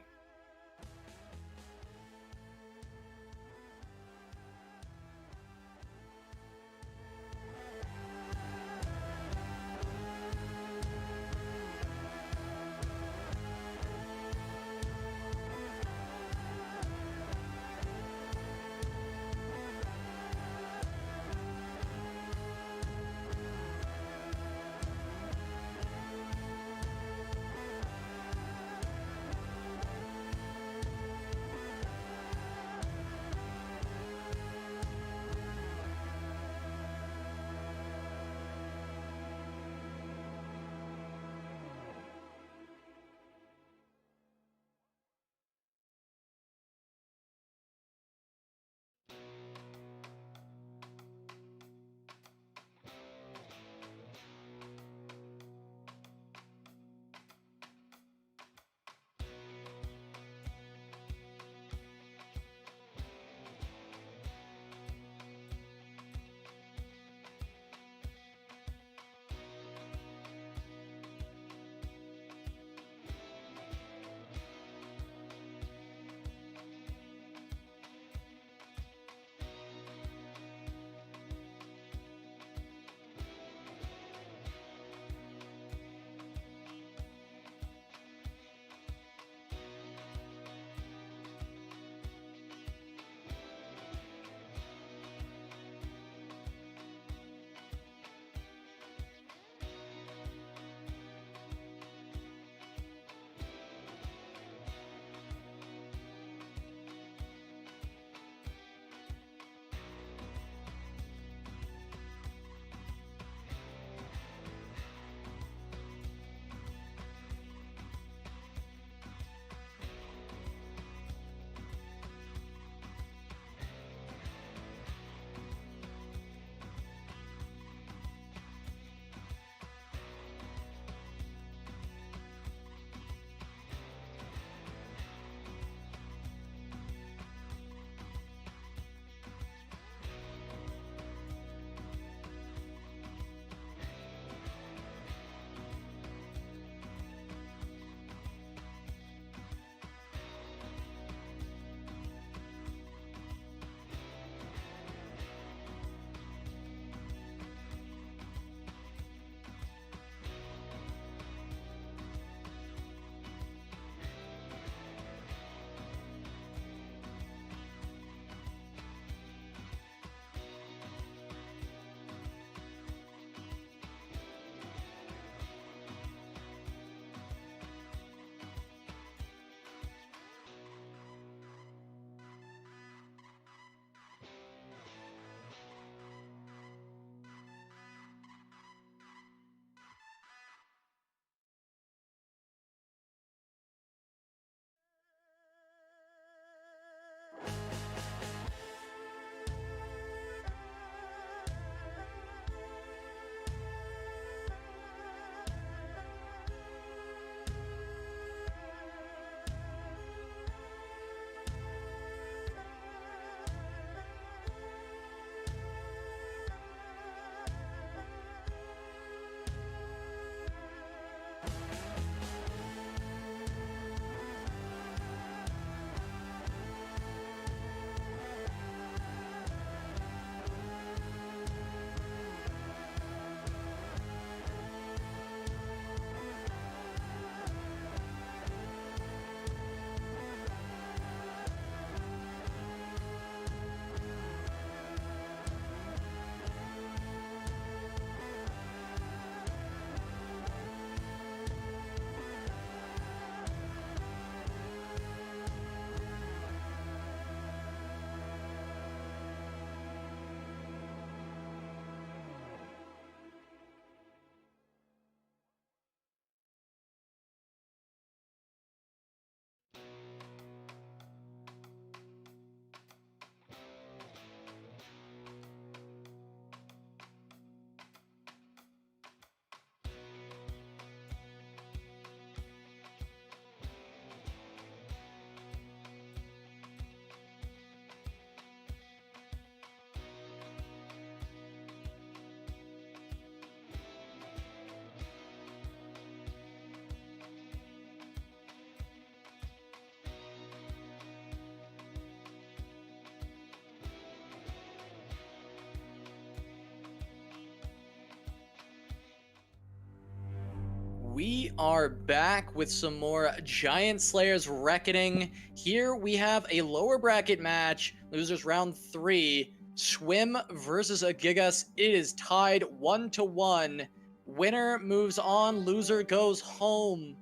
We are back with some more Giant Slayers Reckoning. Here we have a lower bracket match. Losers round 3. Swim versus Agigas. It is tied 1-1. Winner moves on. Loser goes home.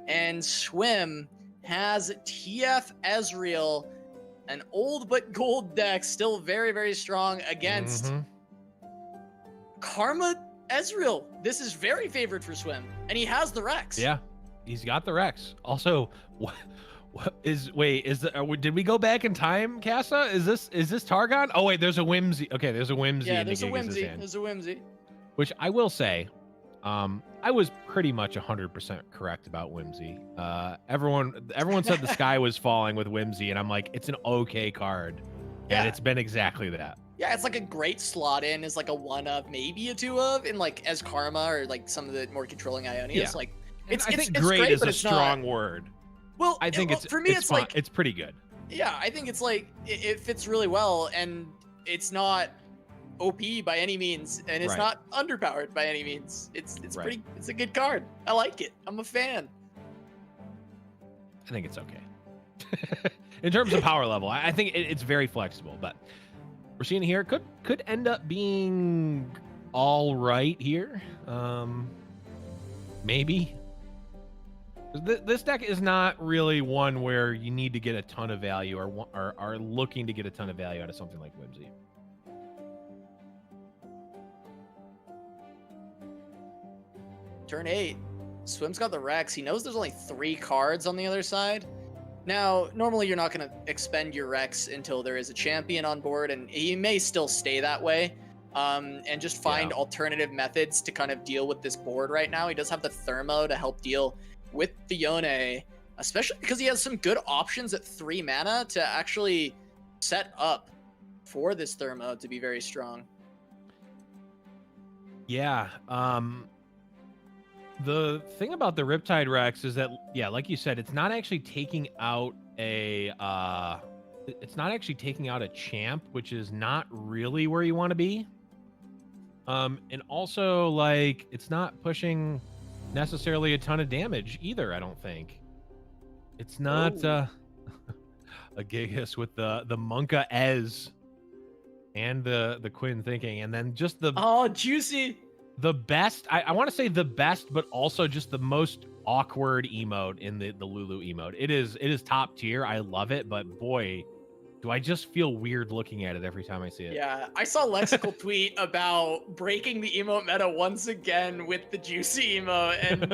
And Swim has TF Ezreal, an old but gold deck, still very, very strong against Karma Ezreal. This is very favored for Swim, and he has the Rex. Yeah, he's got the Rex. Also, did we go back in time, Casa? Is this Targon? Oh wait, there's a Whimsy. Okay, there's a Whimsy. Yeah, in there's the a Whimsy. hand. There's a Whimsy. Which I will say, I was pretty much 100% correct about Whimsy. Everyone said the sky was falling with Whimsy, and I'm like, it's an okay card, and it's been exactly that. Yeah, it's like a great slot in as like a 1 of, maybe a 2 of, in like as Karma or like some of the more controlling Ionians. Yeah. Like, I think great is a strong word. Well, I think for me, it's like it's pretty good. Yeah, I think it's like it fits really well, and it's not OP by any means, and it's not underpowered by any means. It's pretty. It's a good card. I like it. I'm a fan. I think it's okay. In terms of power level, I think it's very flexible, but we're seeing here could end up being all right here. Maybe. This deck is not really one where you need to get a ton of value or are looking to get a ton of value out of something like Whimsy. Turn 8. Swim's got the Rex. He knows there's only 3 cards on the other side. Now, normally you're not going to expend your Rex until there is a champion on board, and he may still stay that way, and just find alternative methods to kind of deal with this board right now. He does have the Thermo to help deal with the Yone, especially because he has some good options at 3 mana to actually set up for this Thermo to be very strong. Yeah, the thing about the Riptide Rex is that, like you said, it's not actually taking out a champ, which is not really where you want to be. And also, like, it's not pushing necessarily a ton of damage either, I don't think. It's not a Gigas with the Monka Ez and the Quinn thinking, and then just the juicy. The best, I want to say the best, but also just the most awkward emote in the Lulu emote. It is top tier. I love it, but boy, do I just feel weird looking at it every time I see it. Yeah, I saw Lexical tweet about breaking the emote meta once again with the juicy emote, and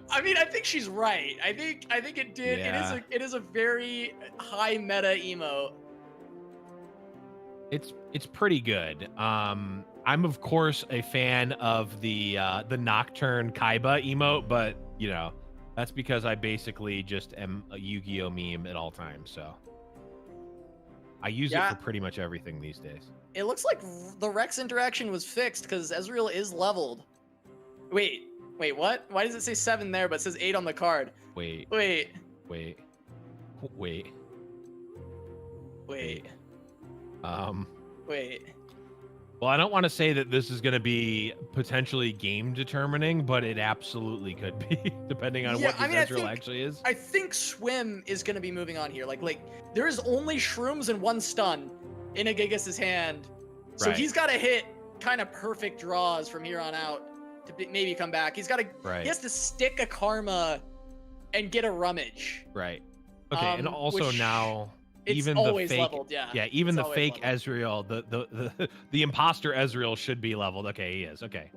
I mean, I think she's right. I think it did. Yeah. It is a very high meta emote. It's pretty good. I'm of course a fan of the Nocturne Kaiba emote, but you know, that's because I basically just am a Yu-Gi-Oh meme at all times, so I use it for pretty much everything these days. It looks like the Rex interaction was fixed because Ezreal is leveled. Wait, what? Why does it say 7 there but it says 8 on the card? Wait. Well, I don't want to say that this is going to be potentially game determining, but it absolutely could be, depending on what Ezreal actually is. I think Swim is going to be moving on here. Like there is only shrooms and 1 stun in a Gigas' hand. So he's got to hit kind of perfect draws from here on out to maybe come back. He has to stick a Karma and get a Rummage. Right. Okay, and also now... It's even always the fake, leveled, even the fake leveled. Ezreal, the imposter Ezreal should be leveled. Okay, he is. Okay.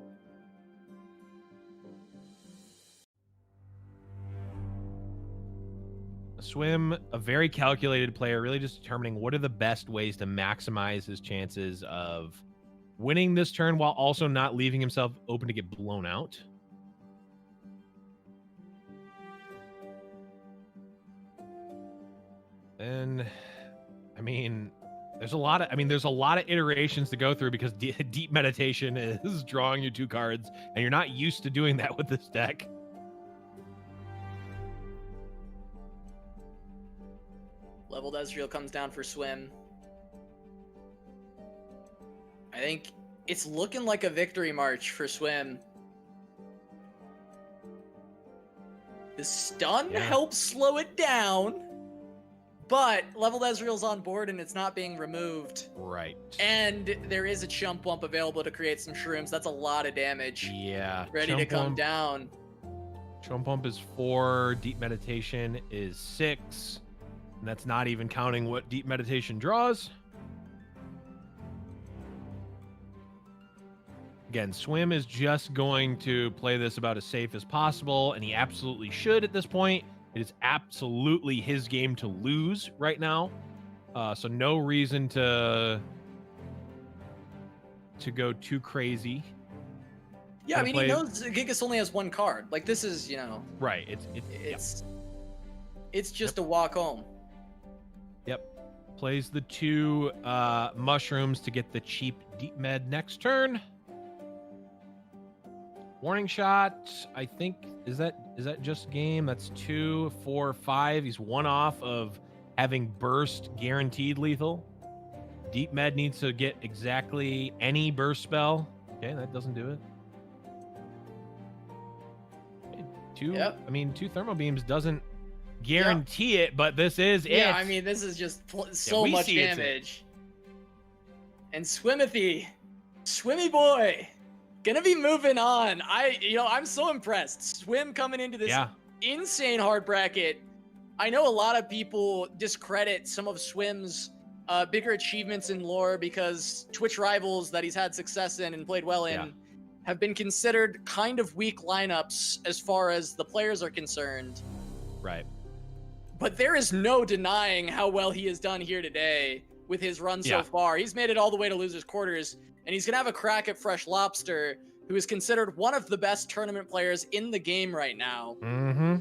Swim, a very calculated player, really just determining what are the best ways to maximize his chances of winning this turn while also not leaving himself open to get blown out. And I mean, there's a lot of iterations to go through because deep meditation is drawing you 2 cards, and you're not used to doing that with this deck. Leveled Ezreal comes down for Swim. I think it's looking like a victory march for Swim. The stun Yeah. helps slow it down, but leveled Ezreal's on board and it's not being removed. Right. And there is a chump bump available to create some shrooms. That's a lot of damage. Yeah. Ready to come down. Chump Pump is 4. Deep Meditation is 6. And that's not even counting what Deep Meditation draws. Again, Swim is just going to play this about as safe as possible, and he absolutely should at this point. It is absolutely his game to lose right now. So no reason to go too crazy. Yeah, I mean, he knows Gigas only has 1 card. Like, this is, you know... Right. It's just a walk home. Yep. Plays the 2 mushrooms to get the cheap deep med next turn. Warning shot, I think, is that just game? That's 2, 4, 5. He's 1 off of having burst guaranteed lethal. Deep med needs to get exactly any burst spell. Okay, that doesn't do it. I mean, 2 thermal beams doesn't guarantee it, but this is it. Yeah, I mean, this is just so much damage. And Swimothy, Swimmy boy, gonna be moving on. I'm so impressed. Swim coming into this insane hard bracket. I know a lot of people discredit some of Swim's bigger achievements in LoR because Twitch rivals that he's had success in and played well in have been considered kind of weak lineups as far as the players are concerned. Right. But there is no denying how well he has done here today with his run so far. He's made it all the way to losers quarters, and he's gonna have a crack at Freshlobster, who is considered one of the best tournament players in the game right now. Mm-hmm.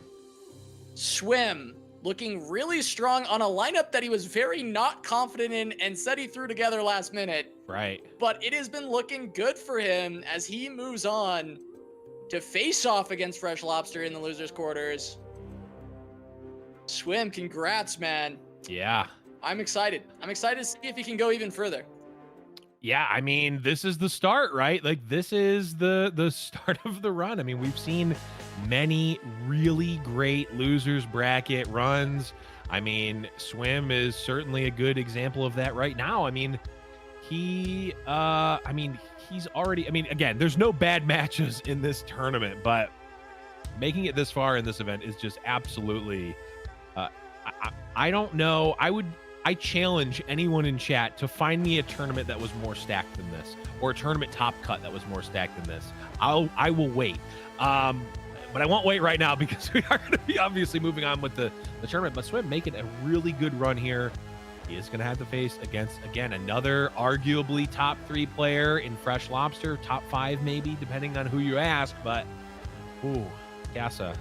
Swim looking really strong on a lineup that he was very not confident in and said he threw together last minute. Right. But it has been looking good for him as he moves on to face off against Freshlobster in the losers quarters. Swim, congrats, man. Yeah. I'm excited. I'm excited to see if he can go even further. Yeah, I mean, this is the start, right? Like, this is the start of the run. I mean, we've seen many really great losers bracket runs. I mean, Swim is certainly a good example of that right now. I mean, he's already, again, there's no bad matches in this tournament, but making it this far in this event is just absolutely, I don't know. I challenge anyone in chat to find me a tournament that was more stacked than this, or a tournament top cut that was more stacked than this. I will wait. But I won't wait right now because we are going to be obviously moving on with the tournament. But Swim making a really good run here. He is going to have to face against, again, another arguably top 3 player in Freshlobster, top 5 maybe, depending on who you ask. But, ooh, Casa,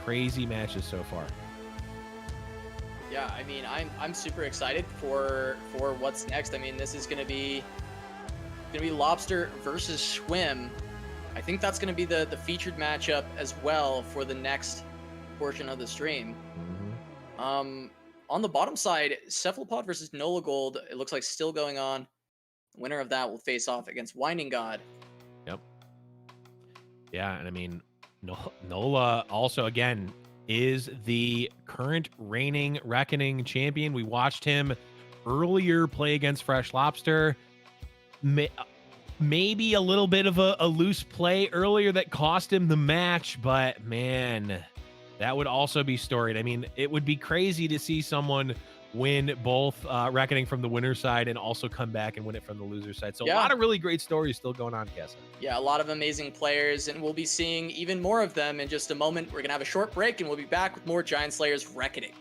crazy matches so far. Yeah, I mean, I'm super excited for what's next. I mean, this is going to be Lobster versus Swim. I think that's going to be the featured matchup as well for the next portion of the stream. Mm-hmm. On the bottom side, Cephalopod versus Nolagold, it looks like still going on. The winner of that will face off against Winding God. Yep. Yeah, and I mean, Nola also, again, is the current reigning Reckoning champion. We watched him earlier play against Freshlobster. Maybe a little bit of a loose play earlier that cost him the match, but man, that would also be storied. I mean, it would be crazy to see someone win both Reckoning from the winner's side and also come back and win it from the loser's side. So a lot of really great stories still going on, Kessa. Yeah, a lot of amazing players, and we'll be seeing even more of them in just a moment. We're going to have a short break, and we'll be back with more Giant Slayer's Reckoning.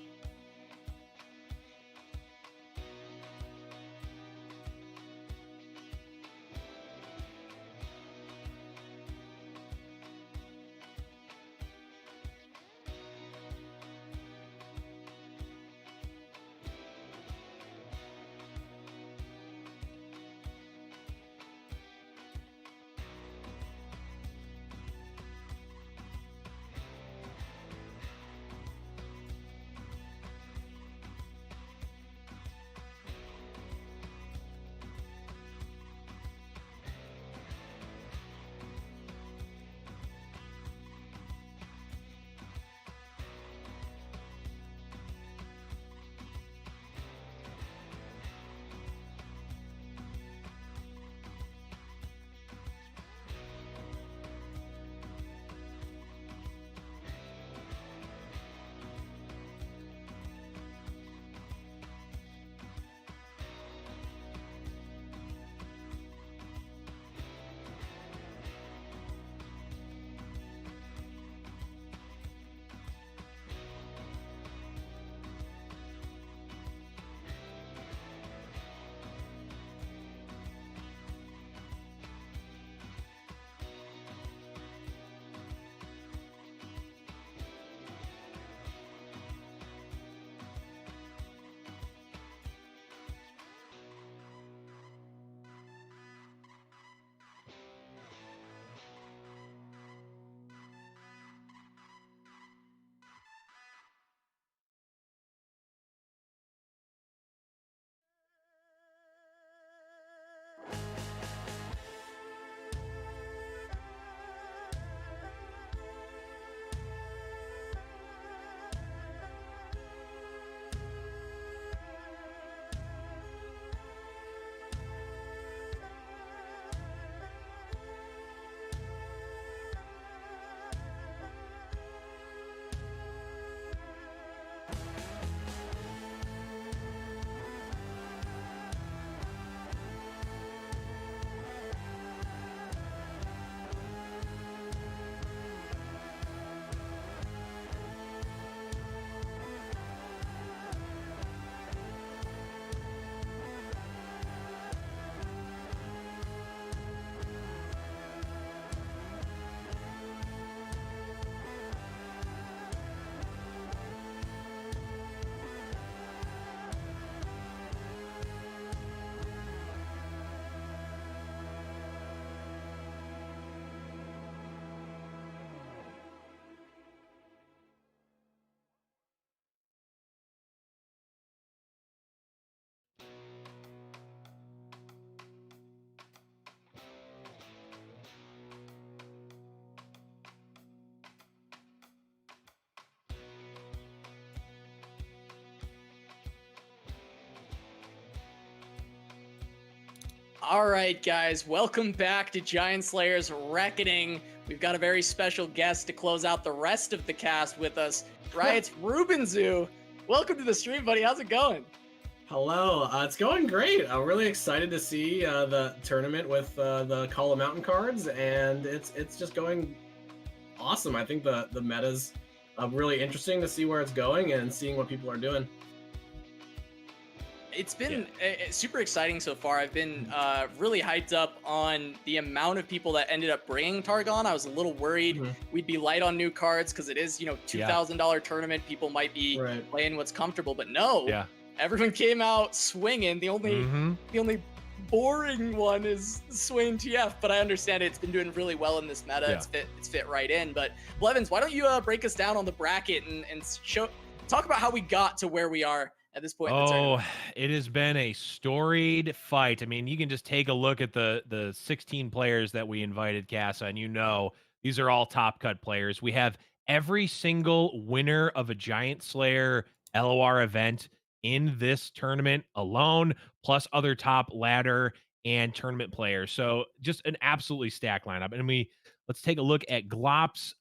All right, guys, welcome back to Giant Slayer's Reckoning. We've got a very special guest to close out the rest of the cast with us. Riot's Rubenzu. Welcome to the stream, buddy. How's it going? Hello, it's going great. I'm really excited to see the tournament with the Call of Mountain cards, and it's just going awesome. I think the meta's really interesting to see where it's going and seeing what people are doing. It's been super exciting so far. I've been really hyped up on the amount of people that ended up bringing Targon. I was a little worried we'd be light on new cards because it is, $2,000 tournament. People might be playing what's comfortable, but no. Yeah. Everyone came out swinging. The only boring one is Swain TF, but I understand it's been doing really well in this meta. Yeah. It's fit right in. But Blevins, why don't you break us down on the bracket and talk about how we got to where we are at this point in the tournament. It has been a storied fight. I mean, you can just take a look at the 16 players that we invited, Casa, and these are all top cut players. We have every single winner of a Giant Slayer LoR event in this tournament alone, plus other top ladder and tournament players. So just an absolutely stacked lineup. And let's take a look at Glop's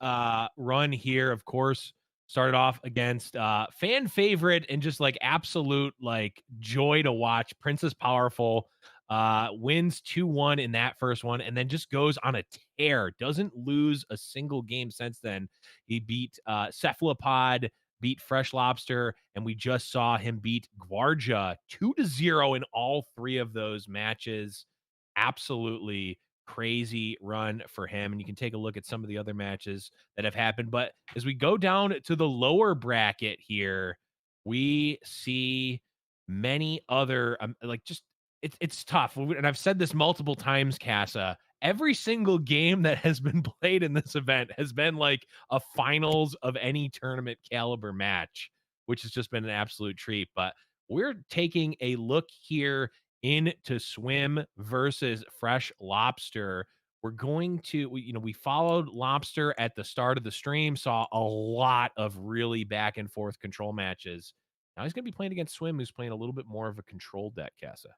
run here. Of course, started off against fan favorite and just like absolute like joy to watch. Princesspowerful wins 2-1 in that first one, and then just goes on a tear. Doesn't lose a single game since then. He beat Cephalopod, beat Freshlobster, and we just saw him beat Gvuardya 2-0 in all three of those matches. Absolutely crazy run for him, and you can take a look at some of the other matches that have happened. But as we go down to the lower bracket here, we see many other it's tough, and I've said this multiple times, Casa. Every single game that has been played in this event has been like a finals of any tournament caliber match, which has just been an absolute treat. But we're taking a look here into Swim versus Freshlobster. We're going to, we followed Lobster at the start of the stream, saw a lot of really back and forth control matches. Now he's going to be playing against Swim, who's playing a little bit more of a control deck, Casa.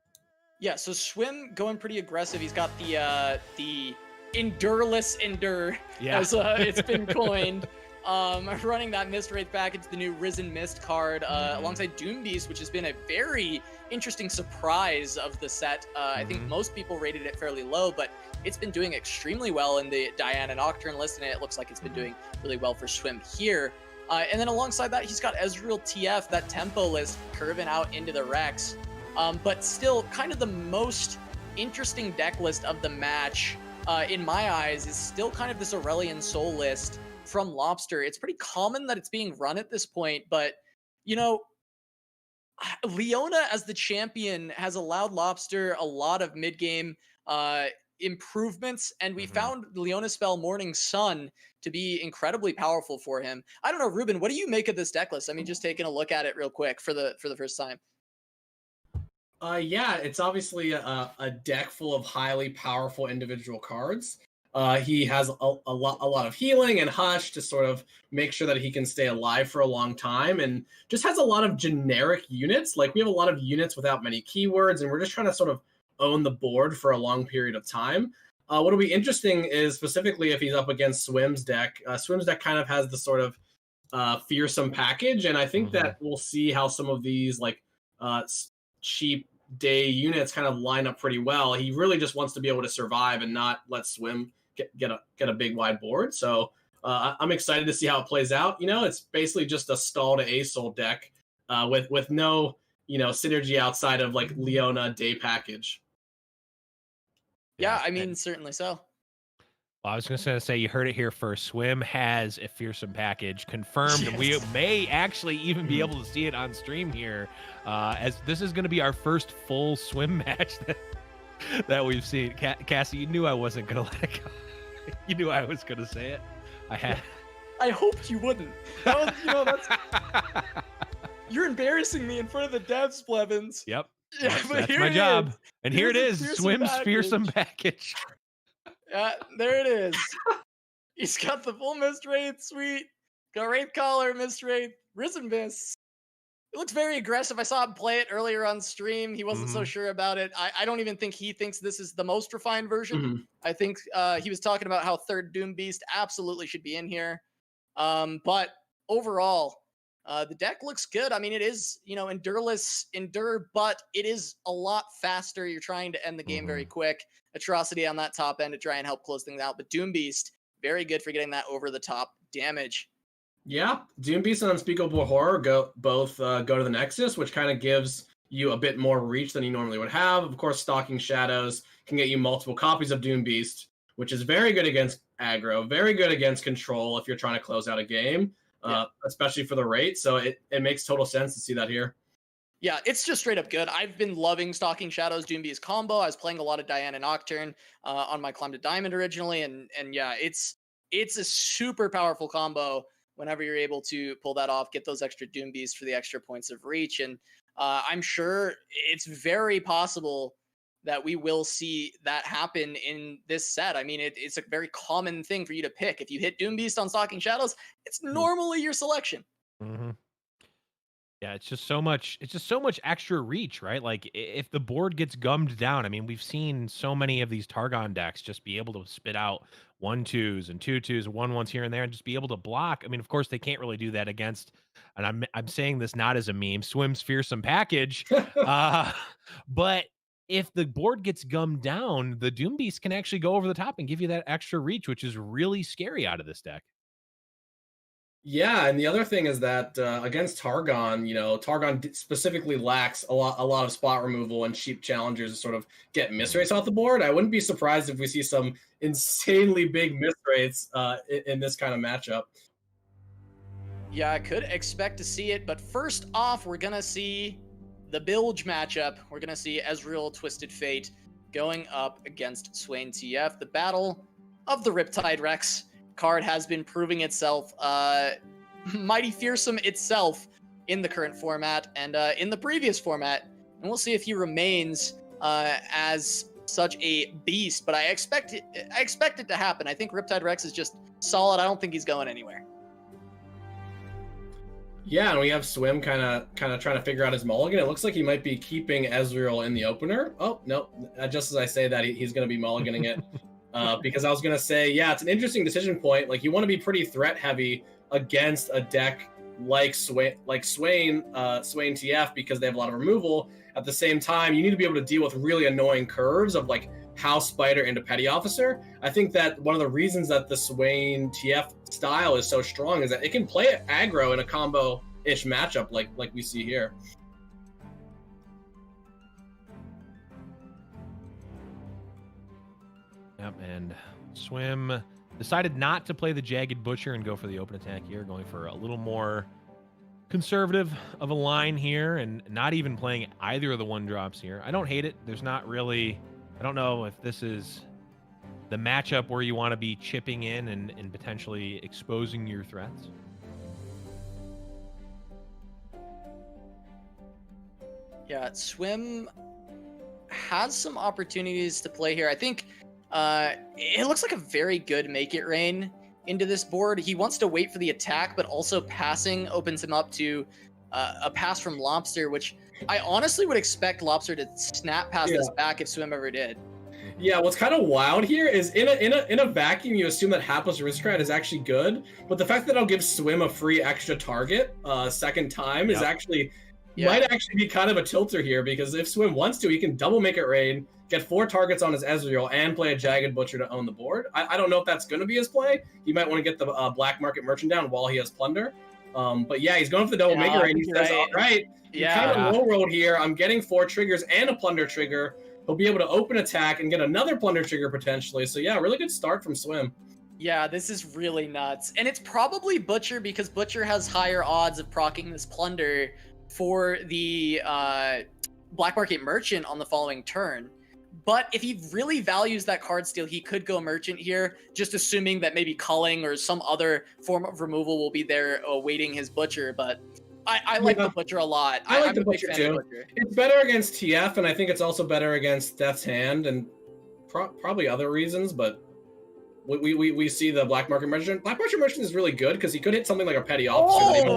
Yeah, so Swim going pretty aggressive. He's got the Endureless Endure, as it's been coined. Running that Mist Wraith back into the new Risen Mist card alongside Doom Beast, which has been a very interesting surprise of the set. I think most people rated it fairly low, but it's been doing extremely well in the Diana Nocturne list, and it looks like it's been doing really well for Swim here. And then alongside that, he's got Ezreal TF, that tempo list curving out into the Rex. But still, kind of the most interesting deck list of the match, in my eyes, is still kind of this Aurelion Soul list from Lobster. It's pretty common that it's being run at this point, but, Leona as the champion has allowed Lobster a lot of mid-game improvements, and we found Leona spell Morning Sun to be incredibly powerful for him. I don't know, Ruben, what do you make of this deck list? I mean, just taking a look at it real quick for the first time. Yeah, it's obviously a deck full of highly powerful individual cards. He has a lot of healing and Hush to sort of make sure that he can stay alive for a long time, and just has a lot of generic units. Like, we have a lot of units without many keywords, and we're just trying to sort of own the board for a long period of time. What'll be interesting is specifically if he's up against Swim's deck. Swim's deck kind of has the sort of fearsome package, and I think that we'll see how some of these cheap day units kind of line up pretty well. He really just wants to be able to survive and not let Swim get a big wide board. So I'm excited to see how it plays out. It's basically just a stall to Asol deck with no synergy outside of like Leona day package. Yeah, I mean, certainly so. Well, I was going to say, you heard it here first. Swim has a fearsome package confirmed, and we may actually even be able to see it on stream here, as this is going to be our first full Swim match that we've seen. Cassie, you knew I wasn't going to let it go. You knew I was going to say it. I hoped you wouldn't. You're embarrassing me in front of the devs, Blevins. Yep. Yeah, but that's my job. And here it is, Swim's fearsome package. There it is. He's got the full Mist Wraith suite, got Wraith Collar, Mist Wraith, Risen Mist, looks very aggressive. I saw him play it earlier on stream. He wasn't so sure about it. I don't even think he thinks this is the most refined version. I think he was talking about how third Doom Beast absolutely should be in here. But overall, the deck looks good. I mean, it is, endure, but it is a lot faster. You're trying to end the game very quick. Atrocity on that top end to try and help close things out. But Doom Beast, very good for getting that over the top damage. Yeah, Doom Beast and Unspeakable Horror go to the Nexus, which kind of gives you a bit more reach than you normally would have. Of course, Stalking Shadows can get you multiple copies of Doom Beast, which is very good against aggro, very good against control if you're trying to close out a game, especially for the rate. So it makes total sense to see that here. Yeah, it's just straight up good. I've been loving Stalking Shadows Doom Beast combo. I was playing a lot of Diana Nocturne on my Climb to Diamond originally, and yeah, it's a super powerful combo whenever you're able to pull that off, get those extra Doom Beasts for the extra points of reach. And I'm sure it's very possible that we will see that happen in this set. I mean, it's a very common thing for you to pick. If you hit Doom Beast on Stalking Shadows, it's normally your selection. Yeah, it's just so much extra reach, right? Like if the board gets gummed down, I mean, we've seen so many of these Targon decks just be able to spit out 1/2s and 2/2s, 1/1s here and there and just be able to block. I mean, of course they can't really do that against, and I'm saying this not as a meme, Swim's fearsome package. But if the board gets gummed down, the Doom Beast can actually go over the top and give you that extra reach, which is really scary out of this deck. Yeah, and the other thing is that against Targon, Targon specifically lacks a lot of spot removal and cheap challengers to sort of get miss rates off the board. I wouldn't be surprised if we see some insanely big miss rates in this kind of matchup. Yeah, I could expect to see it, but first off, we're gonna see the Bilge matchup. We're gonna see Ezreal Twisted Fate going up against Swain TF. The battle of the Riptide Rex card has been proving itself mighty fearsome itself in the current format and in the previous format, and we'll see if he remains as such a beast. But I expect it to happen. I think Riptide Rex is just solid. I don't think he's going anywhere. Yeah, and we have Swim kind of trying to figure out his mulligan. It looks like he might be keeping Ezreal in the opener. Oh no! Just as I say that, he's going to be mulliganing it. Because I was going to say, yeah, it's an interesting decision point. Like, you want to be pretty threat heavy against a deck like Swain TF because they have a lot of removal. At the same time, you need to be able to deal with really annoying curves of like House Spider into Petty Officer. I think that one of the reasons that the Swain TF style is so strong is that it can play aggro in a combo-ish matchup like we see here. Yep, and Swim decided not to play the Jagged Butcher and go for the open attack here, going for a little more conservative of a line here and not even playing either of the 1-drops here. I don't hate it. There's not really... I don't know if this is the matchup where you want to be chipping in and potentially exposing your threats. Yeah, Swim has some opportunities to play here. I think it looks like a very good make it rain into this board. He wants to wait for the attack, but also passing opens him up to a pass from Lobster, which I honestly would expect Lobster to snap past this back if Swim ever did. Yeah, what's kind of wild here is in a vacuum, you assume that Hapless Aristocrat is actually good, but the fact that it'll give Swim a free extra target second time is actually might actually be kind of a tilter here, because if Swim wants to, he can double Make It Rain, get 4 targets on his Ezreal, and play a Jagged Butcher to own the board. I don't know if that's going to be his play. He might want to get the Black Market Merchant down while he has Plunder. But yeah, he's going for the double Make It Rain. He says, all right, kind of low road here. I'm getting 4 triggers and a Plunder trigger. He'll be able to open attack and get another Plunder trigger potentially. So yeah, really good start from Swim. Yeah, this is really nuts. And it's probably Butcher, because Butcher has higher odds of proccing this Plunder for the Black Market Merchant on the following turn. But if he really values that card steal, he could go Merchant here, just assuming that maybe Culling or some other form of removal will be there awaiting his Butcher. But I like the Butcher a lot. I like the Butcher too. It's better against TF, and I think it's also better against Death's Hand, and probably other reasons, but we see the Black Market Merchant. Black Market Merchant is really good because he could hit something like a Petty Officer.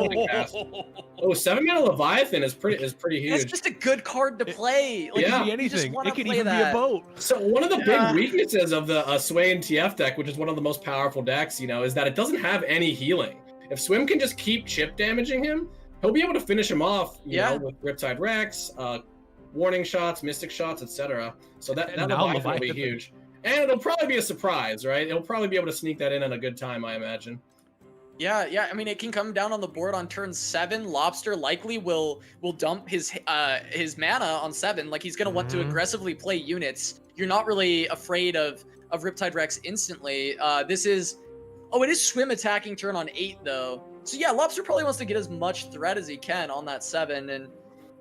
Oh, 7-mana Leviathan is pretty huge. That's just a good card to play. Like, It Yeah. could be anything. It could even be a boat. So one of the big weaknesses of the Swain TF deck, which is one of the most powerful decks, is that it doesn't have any healing. If Swim can just keep chip damaging him, he'll be able to finish him off, you know, with Riptide Rex, warning shots, mystic shots, etc. So that Leviathan will be huge. And it'll probably be a surprise, right? It'll probably be able to sneak that in at a good time, I imagine. Yeah. I mean, it can come down on the board on turn 7. Lobster likely will dump his mana on 7. Like, he's going to want to aggressively play units. You're not really afraid of Riptide Rex instantly. This is... Oh, it is Swim attacking turn on 8, though. So yeah, Lobster probably wants to get as much threat as he can on that 7, and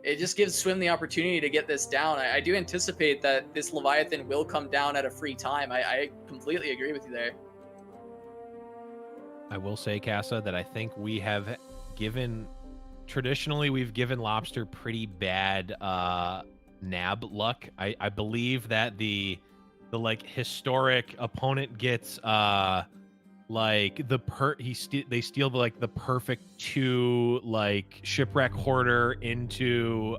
it just gives Swim the opportunity to get this down. I do anticipate that this Leviathan will come down at a free time. I completely agree with you there. I will say, Casa, that I think we have traditionally we've given Lobster pretty bad nab luck. I believe that the like historic opponent gets like they steal the perfect 2 like shipwreck hoarder into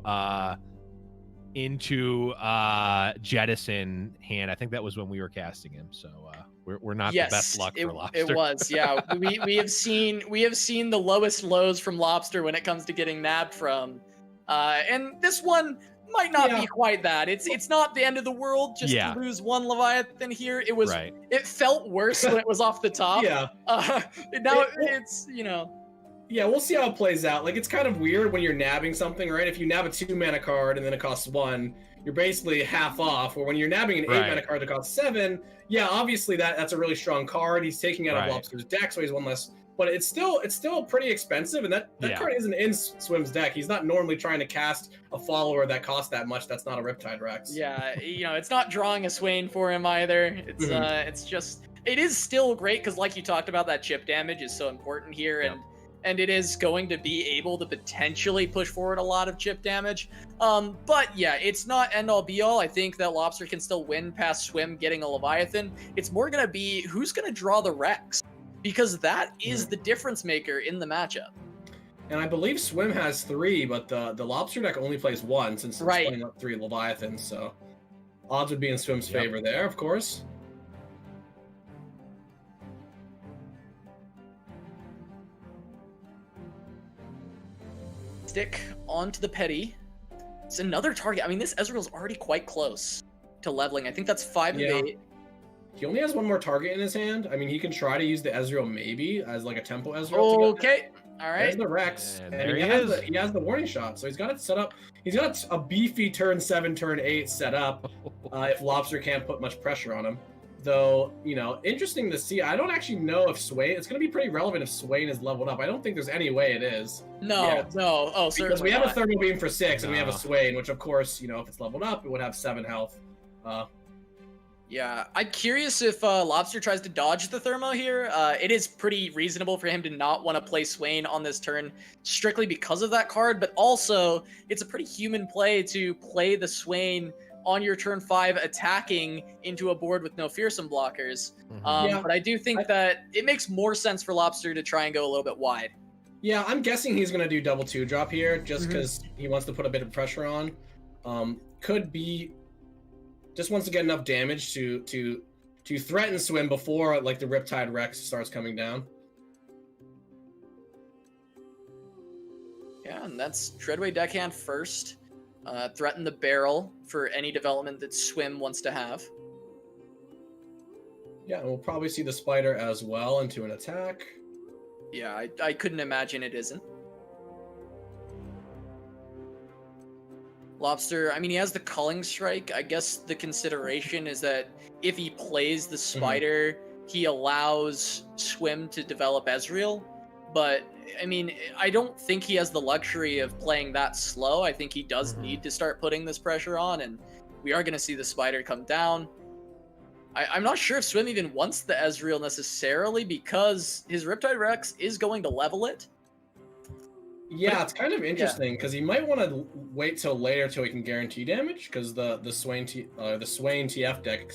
jettison hand. I think that was when we were casting him. So we're not the best luck for Lobster. It was, yeah. we have seen the lowest lows from Lobster when it comes to getting nabbed from. And this one might not be quite that. It's not the end of the world just to lose one Leviathan here. It was it felt worse when it was off the top. Yeah. Now it's, you know. Yeah, we'll see how it plays out. Like, it's kind of weird when you're nabbing something, right? If you nab a 2-mana card and then it costs 1, you're basically half off. Or when you're nabbing an 8-mana card that costs 7, yeah, obviously that's a really strong card. He's taking out of Lobster's deck, so he's one less. But it's still pretty expensive, and that card isn't in Swim's deck. He's not normally trying to cast a follower that costs that much. That's not a Riptide Rex. Yeah, it's not drawing a Swain for him either. It's it's just, it is still great because, like you talked about, that chip damage is so important here, and it is going to be able to potentially push forward a lot of chip damage. But yeah, it's not end all be all. I think that Lobster can still win past Swim getting a Leviathan. It's more going to be who's going to draw the Rex, because that is the difference maker in the matchup. And I believe Swim has 3, but the Lobster deck only plays 1 since it's playing up 3 Leviathans. So odds would be in Swim's favor there, of course. Stick onto the Petty. It's another target. I mean, this Ezreal's already quite close to leveling. I think that's 5 of 8. He only has 1 more target in his hand. I mean, he can try to use the Ezreal maybe as like a tempo Ezreal. Okay, all right. There's the Rex, and there he has the warning shot. So he's got it set up. He's got a beefy turn 7, turn 8 set up. If Lobster can't put much pressure on him. Though, interesting to see. I don't actually know if Swain... It's going to be pretty relevant if Swain is leveled up. I don't think there's any way it is. No. Oh, certainly because we have not. a Thermal Beam for 6, and we have a Swain, which, of course, if it's leveled up, it would have 7 health. Yeah, I'm curious if Lobster tries to dodge the Thermo here. It is pretty reasonable for him to not want to play Swain on this turn strictly because of that card, but also it's a pretty human play to play the Swain on your turn 5 attacking into a board with no fearsome blockers. But I do think that it makes more sense for Lobster to try and go a little bit wide. Yeah, I'm guessing he's going to do double 2-drop here just because he wants to put a bit of pressure on. Could be just wants to get enough damage to threaten Swim before like the Riptide Rex starts coming down. Yeah, and that's Treadway deckhand first. Threaten the barrel for any development that Swim wants to have. Yeah, and we'll probably see the Spider as well into an attack. Yeah, I couldn't imagine it isn't. Lobster, I mean, he has the Culling Strike. I guess the consideration is that if he plays the Spider, he allows Swim to develop Ezreal. But, I mean, I don't think he has the luxury of playing that slow. I think he does need to start putting this pressure on, and we are going to see the Spider come down. I'm not sure if Swim even wants the Ezreal necessarily, because his Riptide Rex is going to level it. Yeah, it's kind of interesting because he might want to wait till later till he can guarantee damage, because the Swain TF deck,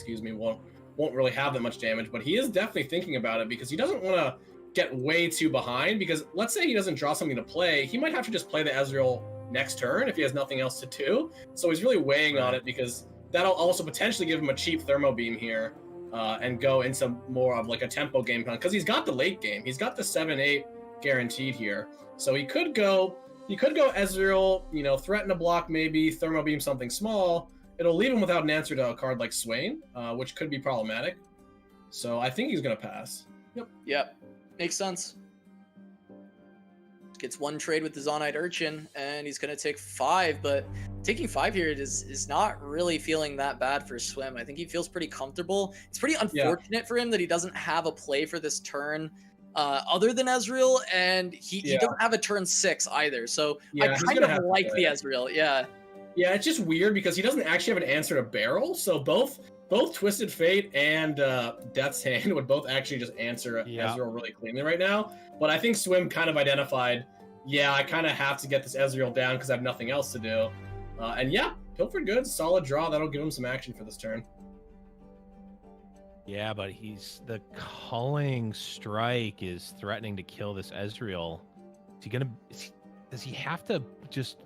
won't really have that much damage, but he is definitely thinking about it because he doesn't want to get way too behind, because let's say he doesn't draw something to play, he might have to just play the Ezreal next turn if he has nothing else to do. So he's really weighing on it, because that'll also potentially give him a cheap Thermo Beam here and go into more of like a tempo game plan, because he's got the late game. He's got the 7-8 guaranteed here. So he could go Ezreal, you know, threaten a block, maybe Thermo Beam something small. It'll leave him without an answer to a card like Swain, which could be problematic. So I think he's going to pass. Yep. Makes sense. Gets one trade with the Zonite Urchin, and he's going to take 5, but taking 5 here is not really feeling that bad for Swim. I think he feels pretty comfortable. It's pretty unfortunate for him that he doesn't have a play for this turn other than Ezreal, and he doesn't have a turn 6 either, so I kind of like the Ezreal. Yeah, it's just weird because he doesn't actually have an answer to Barrel, so both Twisted Fate and Death's Hand would both actually just answer Ezreal really cleanly right now. But I think Swim kind of identified, I kind of have to get this Ezreal down because I have nothing else to do. And Pilfered Goods, solid draw. That'll give him some action for this turn. Yeah, but the Culling Strike is threatening to kill this Ezreal. Does he have to just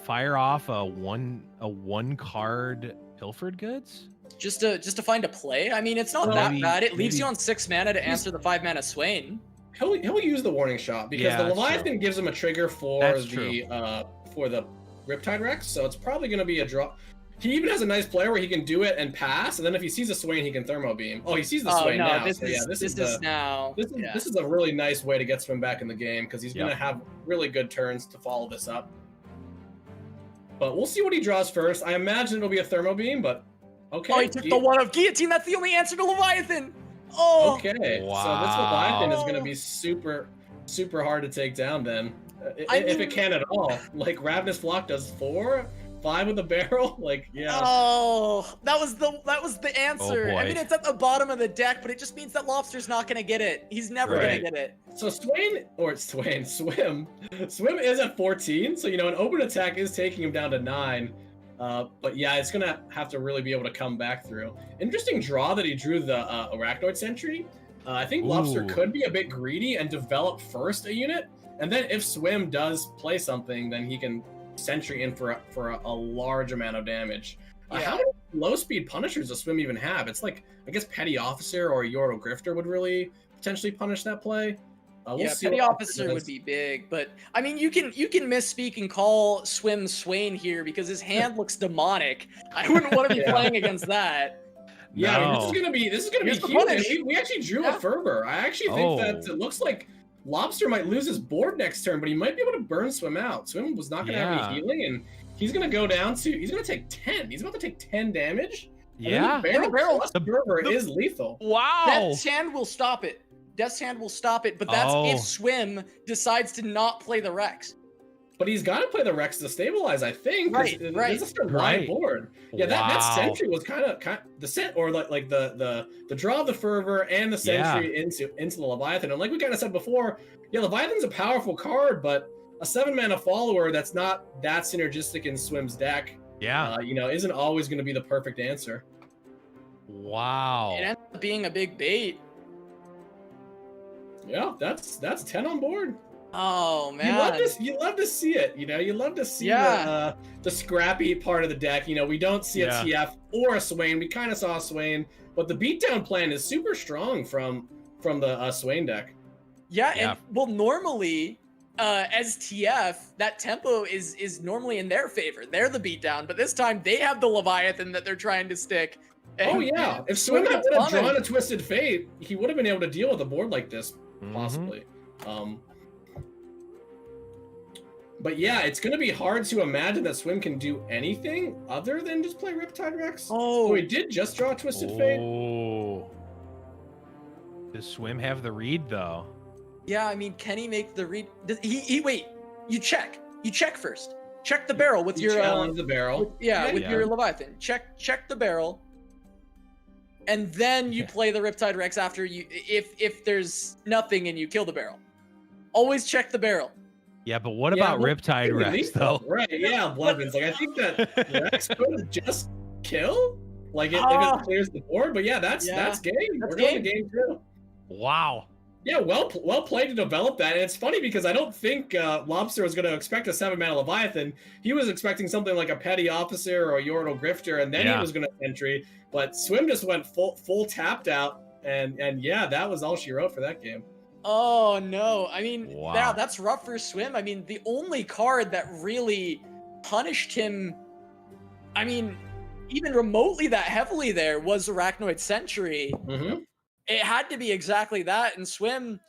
fire off a one card Pilfered Goods? Just to find a play. I mean, it's not that bad. It leaves you on 6 mana to answer the 5 mana Swain. He'll use the Warning Shot because the Leviathan gives him a trigger for the Riptide Rex, so it's probably going to be a draw. He even has a nice play where he can do it and pass, and then if he sees a Swain, he can Thermo Beam. Oh, he sees the Swain now. This is a really nice way to get Swim back in the game, because he's going to have really good turns to follow this up. But we'll see what he draws first. I imagine it'll be a Thermo Beam, but okay. Oh, he took the one of Guillotine. That's the only answer to Leviathan. Oh. Okay. Wow. So this Leviathan is going to be super, super hard to take down then. If it can at all. Like, Ravenous Flock does 4, 5 with a barrel. Like, Oh, that was the answer. Oh, boy. I mean, it's at the bottom of the deck, but it just means that Lobster's not going to get it. He's never going to get it. So Swim is at 14. So, an open attack is taking him down to 9. But it's going to have to really be able to come back through. Interesting draw that he drew the Arachnoid Sentry. I think Lobster could be a bit greedy and develop first a unit. And then if Swim does play something, then he can Sentry in for a large amount of damage. How many low-speed Punishers does Swim even have? It's like, I guess Petty Officer or Yordle Grifter would really potentially punish that play. We'll see. Petty Officer would be big, but I mean, you can misspeak and call Swim Swain here because his hand looks demonic. I wouldn't want to be playing against that. Yeah, I mean, this is gonna be huge. We actually drew a Fervor. I actually think that it looks like Lobster might lose his board next turn, but he might be able to burn Swim out. Swim was not gonna have any healing, and he's gonna go down to. He's gonna take 10. He's about to take 10 damage. And the barrel plus Fervor is lethal. Wow. Death's Hand will stop it. Death's Hand will stop it, but that's if Swim decides to not play the Rex. But he's got to play the Rex to stabilize, I think. Right. It's just a wide board. Yeah, that Sentry was kind of the set, or like the draw of the Fervor and the Sentry into the Leviathan. And like we kind of said before, Leviathan's a powerful card, but a 7-mana follower that's not that synergistic in Swim's deck, isn't always going to be the perfect answer. Wow. It ends up being a big bait. Yeah, that's 10 on board. Oh man, you love to see it. You love to see the scrappy part of the deck. We don't see a TF or a Swain. We kind of saw a Swain, but the beatdown plan is super strong from the Swain deck. And normally as TF, that tempo is normally in their favor. They're the beatdown, but this time they have the Leviathan that they're trying to stick. And if Swim would have drawn a Twisted Fate, he would have been able to deal with a board like this, possibly. But it's going to be hard to imagine that Swim can do anything other than just play Riptide Rex. Oh, he did just draw a Twisted Fate. Oh. Does Swim have the read, though? Yeah, I mean, can he make the read? Wait, you check. You check first. Check the barrel with your... challenge the barrel. With your Leviathan. Check the barrel. And then you play the Riptide Rex after you... If there's nothing and you kill the barrel. Always check the barrel. Yeah, but what about Riptide Rex, though? Right, Blevins. Like, I think that Rex could just kill. like if it clears the board. But yeah, that's game. That's We're going to game 2. Wow. Yeah, well played to develop that. And it's funny because I don't think Lobster was going to expect a 7-mana Leviathan. He was expecting something like a Petty Officer or a Yordle Grifter, and then he was going to entry. But Swim just went full tapped out, and yeah, that was all she wrote for that game. Oh no! I mean, that's rough for Swim. I mean, the only card that really punished him, I mean, even remotely that heavily there was Arachnoid Sentry. Mm-hmm. It had to be exactly that, and Swim,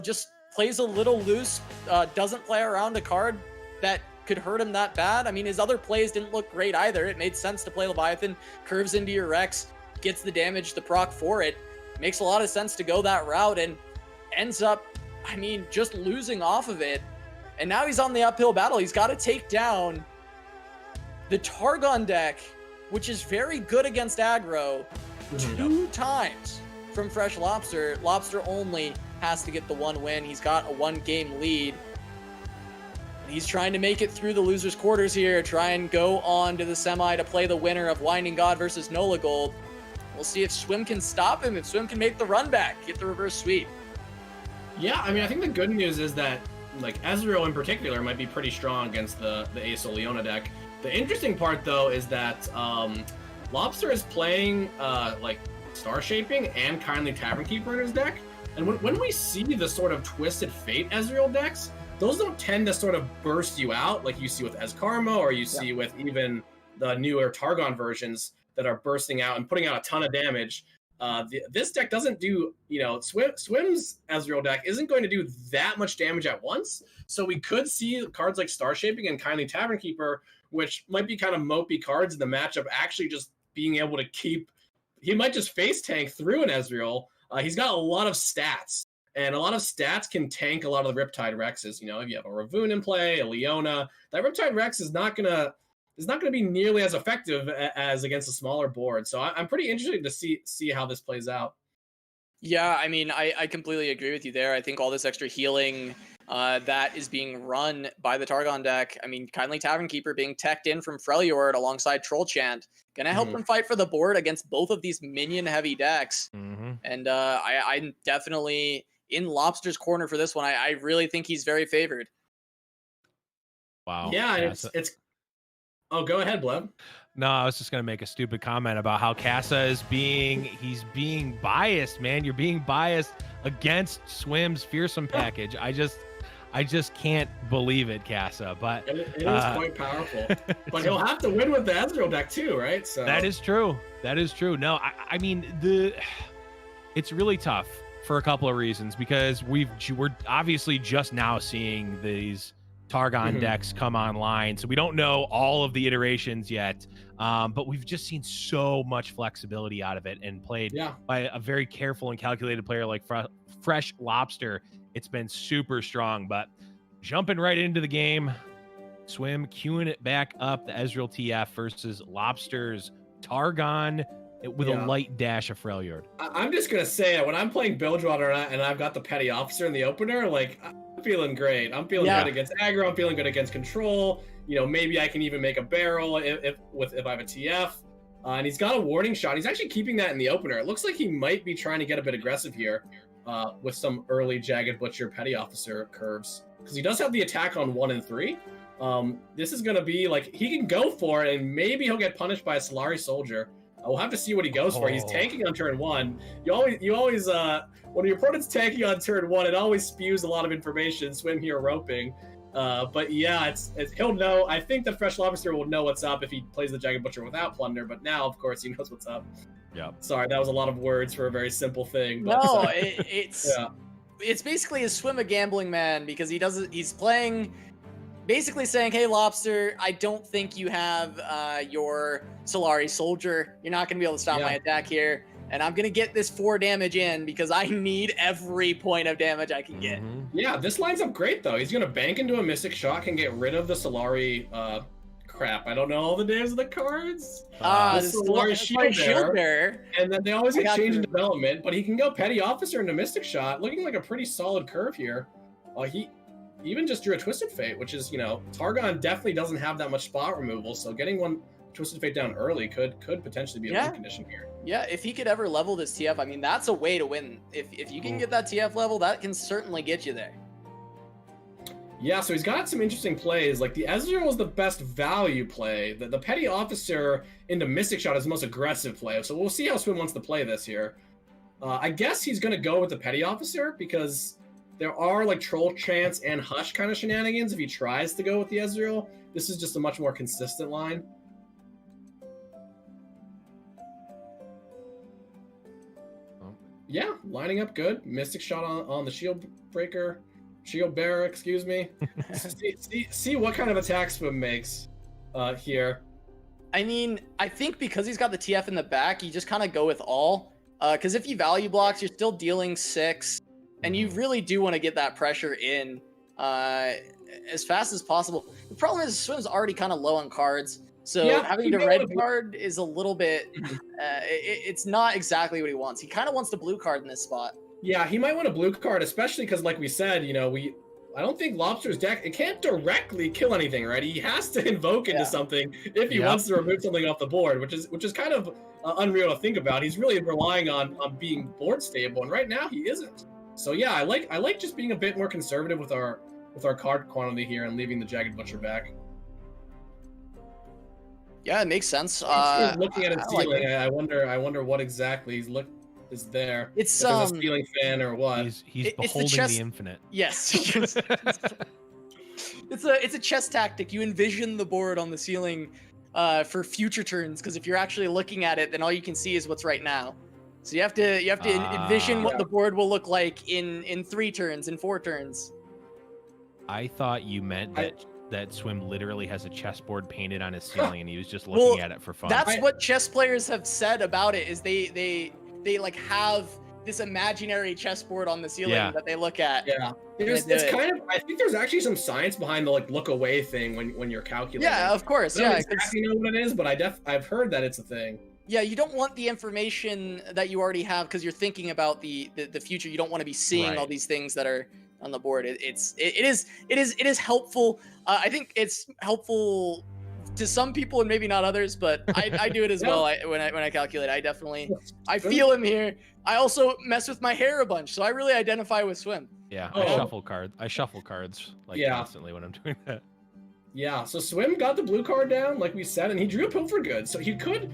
just plays a little loose, doesn't play around a card that could hurt him that bad. I mean, his other plays didn't look great either. It made sense to play Leviathan, curves into your Rex, gets the damage, the proc for it. Makes a lot of sense to go that route, and ends up, I mean, just losing off of it. And now he's on the uphill battle. He's got to take down the Targon deck, which is very good against aggro, 2 times from Freshlobster. Lobster only has to get the 1 win. He's got a 1-game lead. He's trying to make it through the loser's quarters here, try and go on to the semi to play the winner of Winding God versus Nolagold. We'll see if Swim can stop him, if Swim can make the run back, get the reverse sweep. Yeah, I mean, I think the good news is that, like, Ezreal in particular might be pretty strong against the Ace Leona deck. The interesting part, though, is that Lobster is playing, like, Star Shaping and Kindly Tavern Keeper in his deck. And when we see the sort of Twisted Fate Ezreal decks, those don't tend to sort of burst you out like you see with Karma, or you see with even the newer Targon versions that are bursting out and putting out a ton of damage. This deck doesn't do, Swim's Ezreal deck isn't going to do that much damage at once. So we could see cards like Star Shaping and Kindly Tavern Keeper, which might be kind of mopey cards in the matchup, actually just being able to keep. He might just face tank through an Ezreal. He's got a lot of stats, and a lot of stats can tank a lot of the Riptide Rexes. If you have a Ravoon in play, a Leona, that Riptide Rex is not gonna be nearly as effective as against a smaller board. So I'm pretty interested to see how this plays out. Yeah, I mean, I completely agree with you there. I think all this extra healing that is being run by the Targon deck. I mean, Kindly Tavern Keeper being teched in from Freljord alongside Troll Chant, gonna help them fight for the board against both of these minion-heavy decks. And I'm definitely in Lobster's corner for this one. I really think he's very favored. Wow. Yeah, it's. Oh, go ahead, Blev. No, I was just gonna make a stupid comment about how Casa he's being biased, man. You're being biased against Swim's fearsome package. I just can't believe it, Casa. But it is quite powerful. But he'll have to win with the Ezreal deck too, right? So that is true. That is true. No, I mean it's really tough for a couple of reasons, because we're obviously just now seeing these Targon decks come online, so we don't know all of the iterations yet, but we've just seen so much flexibility out of it, and played by a very careful and calculated player like Freshlobster. It's been super strong. But jumping right into the game, Swim queuing it back up, the Ezreal TF versus Lobster's Targon with a light dash of Freljord. I'm just gonna say, when I'm playing Bilgewater and I've got the Petty Officer in the opener, like, I'm feeling great. I'm feeling good against aggro. I'm feeling good against control. Maybe I can even make a barrel if I have a TF. And he's got a warning shot. He's actually keeping that in the opener. It looks like he might be trying to get a bit aggressive here with some early Jagged Butcher Petty Officer curves, because he does have the attack on 1 and 3. This is gonna be like, he can go for it, and maybe he'll get punished by a Solari Soldier. We'll have to see what he goes for. He's tanking on turn 1. You always when your opponent's tanking on turn 1, it always spews a lot of information. Swim here roping. But yeah, it's he'll know. I think that Freshlobster will know what's up if he plays the Jagged Butcher without Plunder, but now, of course, he knows what's up. Yeah. Sorry, that was a lot of words for a very simple thing. But, no, it's basically a Swim a gambling man, because he's playing, basically saying, hey, Lobster, I don't think you have your Solari Soldier. You're not going to be able to stop my attack here. And I'm going to get this 4 damage in, because I need every point of damage I can get. Yeah, this lines up great, though. He's going to bank into a Mystic Shot, can get rid of the Solari crap. I don't know all the names of the cards. The Solari Shield Bearer. And then they always get changed in development, but he can go Petty Officer into Mystic Shot, looking like a pretty solid curve here. He even just drew a Twisted Fate, which is, Targon definitely doesn't have that much spot removal, so getting one Twisted Fate down early could potentially be a win condition here. Yeah, if he could ever level this TF, I mean, that's a way to win. If you can get that TF level, that can certainly get you there. Yeah, so he's got some interesting plays. Like the Ezreal is the best value play. The Petty Officer into Mystic Shot is the most aggressive play. So we'll see how Swim wants to play this here. I guess he's going to go with the Petty Officer because there are like Troll Chance and Hush kind of shenanigans if he tries to go with the Ezreal. This is just a much more consistent line. Yeah, lining up good. Mystic Shot on the Shield Breaker. Shield Bearer, excuse me. see what kind of attack Swim makes here. I mean, I think because he's got the TF in the back, you just kind of go with all. Because if he value blocks, you're still dealing 6. And you really do want to get that pressure in as fast as possible. The problem is Swim's already kind of low on cards. So having the red card is a little bit... it's not exactly what he wants. He kind of wants the blue card in this spot. Yeah, he might want a blue card, especially because, like we said, you know, I don't think Lobster's deck, it can't directly kill anything, right? He has to invoke into something if he wants to remove something off the board, which is kind of unreal to think about. He's really relying on being board stable, and right now he isn't. So yeah, I like just being a bit more conservative with our card quantity here and leaving the Jagged Butcher back. Yeah, it makes sense. Looking at his ceiling, I wonder what exactly is there. It's a ceiling fan or what? He's beholding the infinite. Yes. it's a chess tactic. You envision the board on the ceiling for future turns, because if you're actually looking at it, then all you can see is what's right now. So you have to envision what the board will look like in 3 turns, in 4 turns. I thought you meant that Swim literally has a chessboard painted on his ceiling and he was just looking at it for fun. That's what chess players have said about it, is they like have this imaginary chessboard on the ceiling that they look at. Yeah, it's kind of. I think there's actually some science behind the like look away thing when you're calculating. Yeah, of course. I don't exactly know what it is, but I've heard that it's a thing. Yeah, you don't want the information that you already have because you're thinking about the future. You don't want to be seeing all these things that are on the board. It is helpful. I think it's helpful to some people and maybe not others, but I do it as well. When I calculate, I feel him here. I also mess with my hair a bunch, so I really identify with Swim. Yeah, I shuffle cards like constantly when I'm doing that. Yeah, so Swim got the blue card down, like we said, and he drew a Pilfer Good, so he could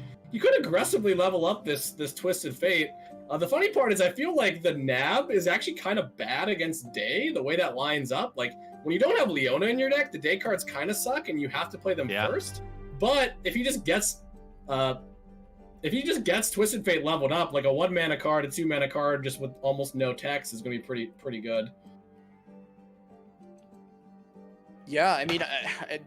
aggressively level up this Twisted Fate. The funny part is I feel like the nab is actually kind of bad against Day, the way that lines up. Like, when you don't have Leona in your deck, the Day cards kind of suck, and you have to play them first. But if he just gets Twisted Fate leveled up, like a 1-mana card, a 2-mana card, just with almost no text, is going to be pretty good. Yeah, I mean,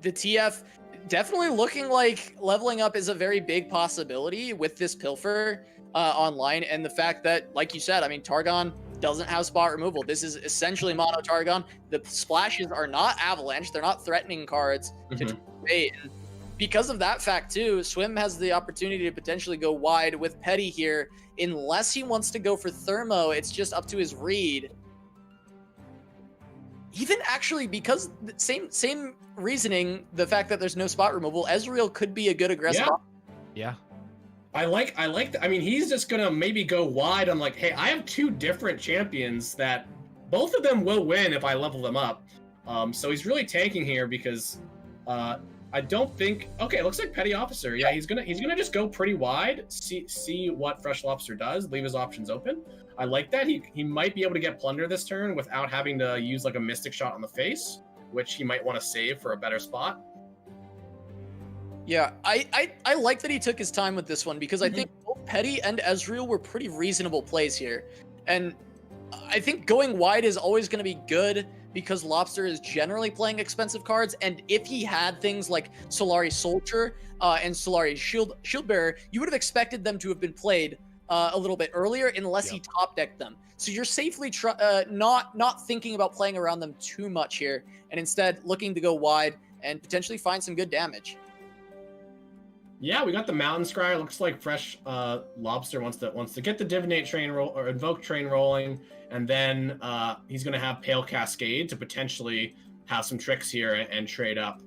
the TF definitely looking like leveling up is a very big possibility with this Pilfer online, and the fact that, like you said, I mean, Targon doesn't have spot removal. This is essentially mono Targon. The splashes are not avalanche. They're not threatening cards to trade. And because of that fact too, Swim has the opportunity to potentially go wide with Petty here. Unless he wants to go for Thermo, it's just up to his read. Even actually, because same reasoning, the fact that there's no spot removal, Ezreal could be a good aggressive. Yeah. I like I mean, he's just gonna maybe go wide on like, hey, I have 2 different champions that both of them will win if I level them up. So he's really tanking here because I don't think. Okay, it looks like Petty Officer. Yeah, he's gonna just go pretty wide. See what Freshlobster does. Leave his options open. I like that. He might be able to get Plunder this turn without having to use like a Mystic Shot on the face, which he might want to save for a better spot. Yeah, I like that he took his time with this one because I think both Petty and Ezreal were pretty reasonable plays here. And I think going wide is always going to be good because Lobster is generally playing expensive cards. And if he had things like Solari Soldier and Solari Shieldbearer, you would have expected them to have been played a little bit earlier unless he top decked them. So you're safely not thinking about playing around them too much here and instead looking to go wide and potentially find some good damage. Yeah, we got the Mountain Scryer. Looks like Lobster wants to get the Divinate train or Invoke train rolling, and then he's going to have Pale Cascade to potentially have some tricks here and trade up.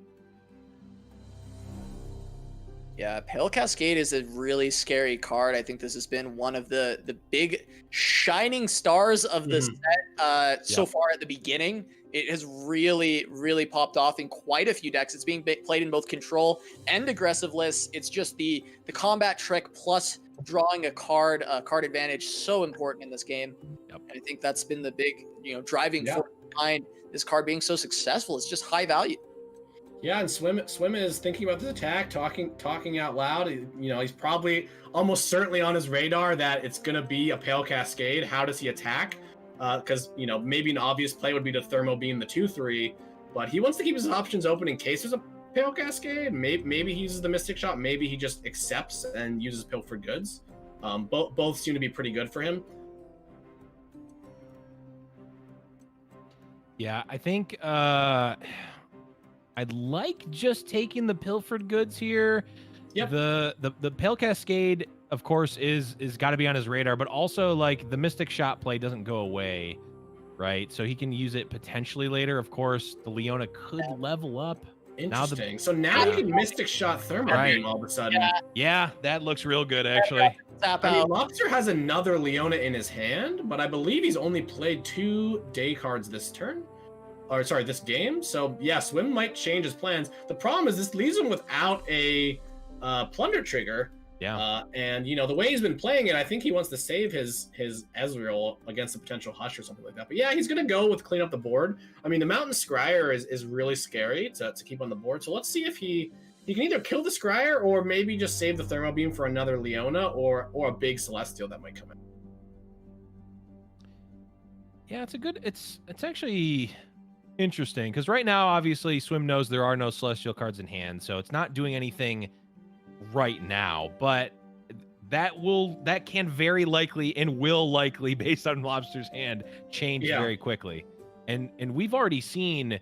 Yeah, Pale Cascade is a really scary card. I think this has been one of the big shining stars of the set so far at the beginning. It has really popped off in quite a few decks. It's being played in both control and aggressive lists. It's just the combat trick plus drawing a card advantage so important in this game. And I think that's been the big driving force behind this card being so successful. It's just high value. Yeah, and Swim is thinking about this attack, talking out loud. He's probably almost certainly on his radar that it's gonna be a Pale Cascade. How does he attack? Because maybe an obvious play would be to Thermo Beam the 2/3, but he wants to keep his options open in case there's a Pale Cascade. Maybe he uses the Mystic Shot. Maybe he just accepts and uses Pilfered Goods. Both seem to be pretty good for him. Yeah, I think I'd like just taking the Pilfered Goods here. Yep. The Pale Cascade, of course, is got to be on his radar, but also like the Mystic Shot play doesn't go away, right? So he can use it potentially later. Of course, the Leona could level up. Interesting. So now you can Mystic Shot Thermo Beam all of a sudden. Yeah, that looks real good actually. Lobster has another Leona in his hand, but I believe he's only played 2 day cards this turn. Or sorry, this game. So yeah, Swim might change his plans. The problem is this leaves him without a plunder trigger. Yeah. And the way he's been playing it, I think he wants to save his Ezreal against a potential Hush or something like that. But yeah, he's gonna go with clean up the board. I mean, the Mountain Scryer is really scary to keep on the board. So let's see if he can either kill the Scryer or maybe just save the Thermo Beam for another Leona or a big Celestial that might come in. Yeah, it's actually interesting because right now, obviously, Swim knows there are no Celestial cards in hand, so it's not doing anything right now. But that can very likely and will likely, based on Lobster's hand, change very quickly. And we've already seen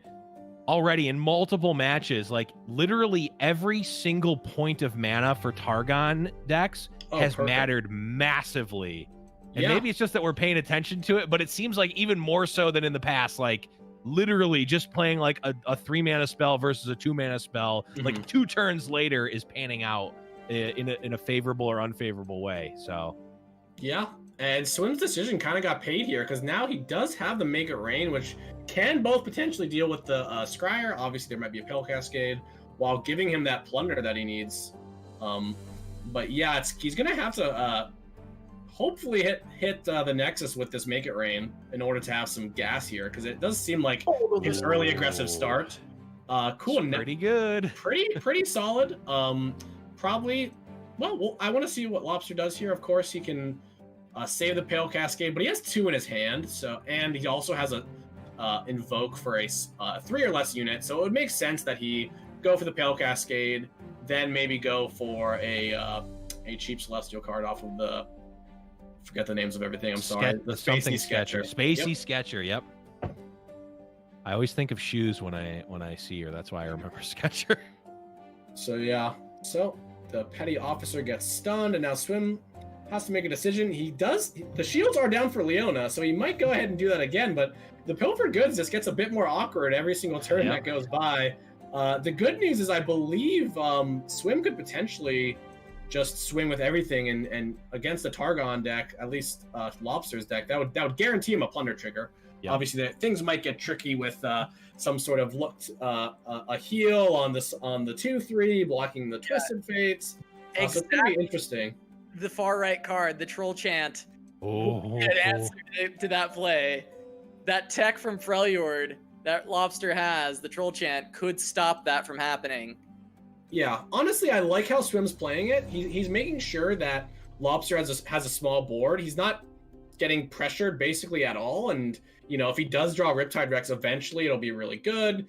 in multiple matches, like literally every single point of mana for Targon decks has mattered massively. And maybe it's just that we're paying attention to it, but it seems like even more so than in the past. Like literally just playing like a 3-mana spell versus a 2-mana spell, like 2 turns later is panning out in a favorable or unfavorable way. So yeah, and Swim's decision kind of got paid here because now he does have the Make It Rain, which can both potentially deal with the Scryer. Obviously, there might be a Pale Cascade while giving him that plunder that he needs. But yeah, he's gonna have to hopefully hit the Nexus with this Make It Rain in order to have some gas here, because it does seem like his early aggressive start. Cool. It's pretty good. Pretty solid. Probably. Well, I want to see what Lobster does here. Of course, he can save the Pale Cascade, but he has 2 in his hand. So, and he also has a invoke for a 3 or less unit. So it would make sense that he go for the Pale Cascade, then maybe go for a cheap Celestial card off of the. Forget the names of everything. I'm sorry. The Spacey Sketcher. Spacey Sketcher. Yep. I always think of shoes when I see her. That's why I remember Sketcher. So yeah. So the petty officer gets stunned, and now Swim has to make a decision. He does. The shields are down for Leona, so he might go ahead and do that again. But the Pilfered Goods just gets a bit more awkward every single turn that goes by. The good news is I believe Swim could potentially just swing with everything and against the Targon deck, at least Lobster's deck, that would guarantee him a plunder trigger. Yep. Obviously, things might get tricky with some sort of a heal on the 2/3, blocking the Twisted Fates. So it's gonna be interesting. The far right card, the Troll Chant. Oh, an answer to that play. That tech from Freljord that Lobster has, the Troll Chant, could stop that from happening. Yeah, honestly, I like how Swim's playing it. He's making sure that Lobster has a small board. He's not getting pressured basically at all. And, if he does draw Riptide Rex, eventually it'll be really good.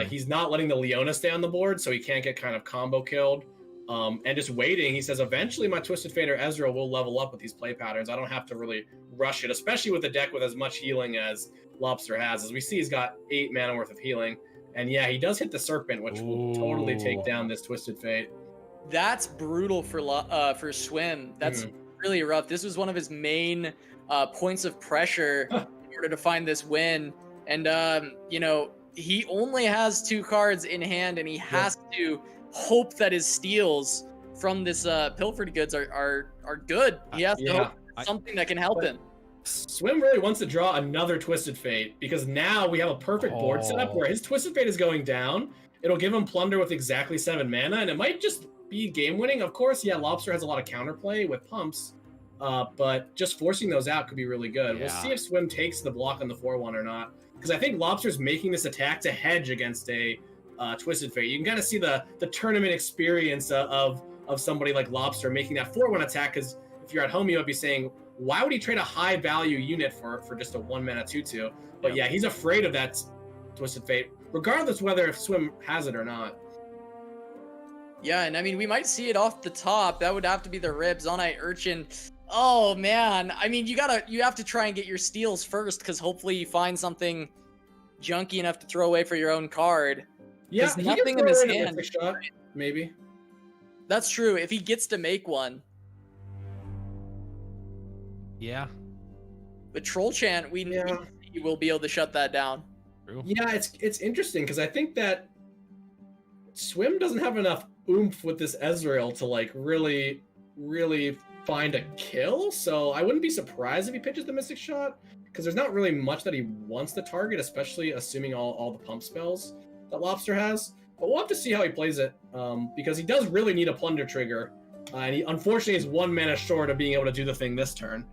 He's not letting the Leona stay on the board, so he can't get kind of combo killed. And just waiting, he says, eventually my Twisted Fate or Ezreal will level up with these play patterns. I don't have to really rush it, especially with a deck with as much healing as Lobster has. As we see, he's got 8 mana worth of healing. And yeah, he does hit the Serpent, which will totally take down this Twisted Fate. That's brutal for Swim. That's really rough. This was one of his main points of pressure in order to find this win. And, he only has 2 cards in hand, and he has to hope that his steals from this pilfered goods are good. He has to hope for something that can help him. Swim really wants to draw another Twisted Fate because now we have a perfect board setup where his Twisted Fate is going down. It'll give him Plunder with exactly 7 mana, and it might just be game winning. Of course, yeah, Lobster has a lot of counterplay with pumps, but just forcing those out could be really good. We'll see if Swim takes the block on the 4-1 or not, because I think Lobster's making this attack to hedge against a Twisted Fate. You can kind of see the tournament experience of somebody like Lobster making that 4-1 attack, because if you're at home, you might be saying, why would he trade a high value unit for just a 1-mana 2/2? But yeah, he's afraid of that Twisted Fate, regardless whether if Swim has it or not. Yeah, and I mean, we might see it off the top. That would have to be the Ribs on Urchin. Oh man, I mean, you have to try and get your steals first, because hopefully you find something junky enough to throw away for your own card. Yeah, nothing in his hand. Shot, maybe. That's true. If he gets to make one. Yeah. The Troll Chant, we will be able to shut that down. True. Yeah, it's interesting because I think that Swim doesn't have enough oomph with this Ezreal to like really find a kill. So I wouldn't be surprised if he pitches the Mystic Shot, because there's not really much that he wants to target, especially assuming all the pump spells that Lobster has. But we'll have to see how he plays it, because he does really need a Plunder trigger, and he unfortunately is 1 mana short of being able to do the thing this turn.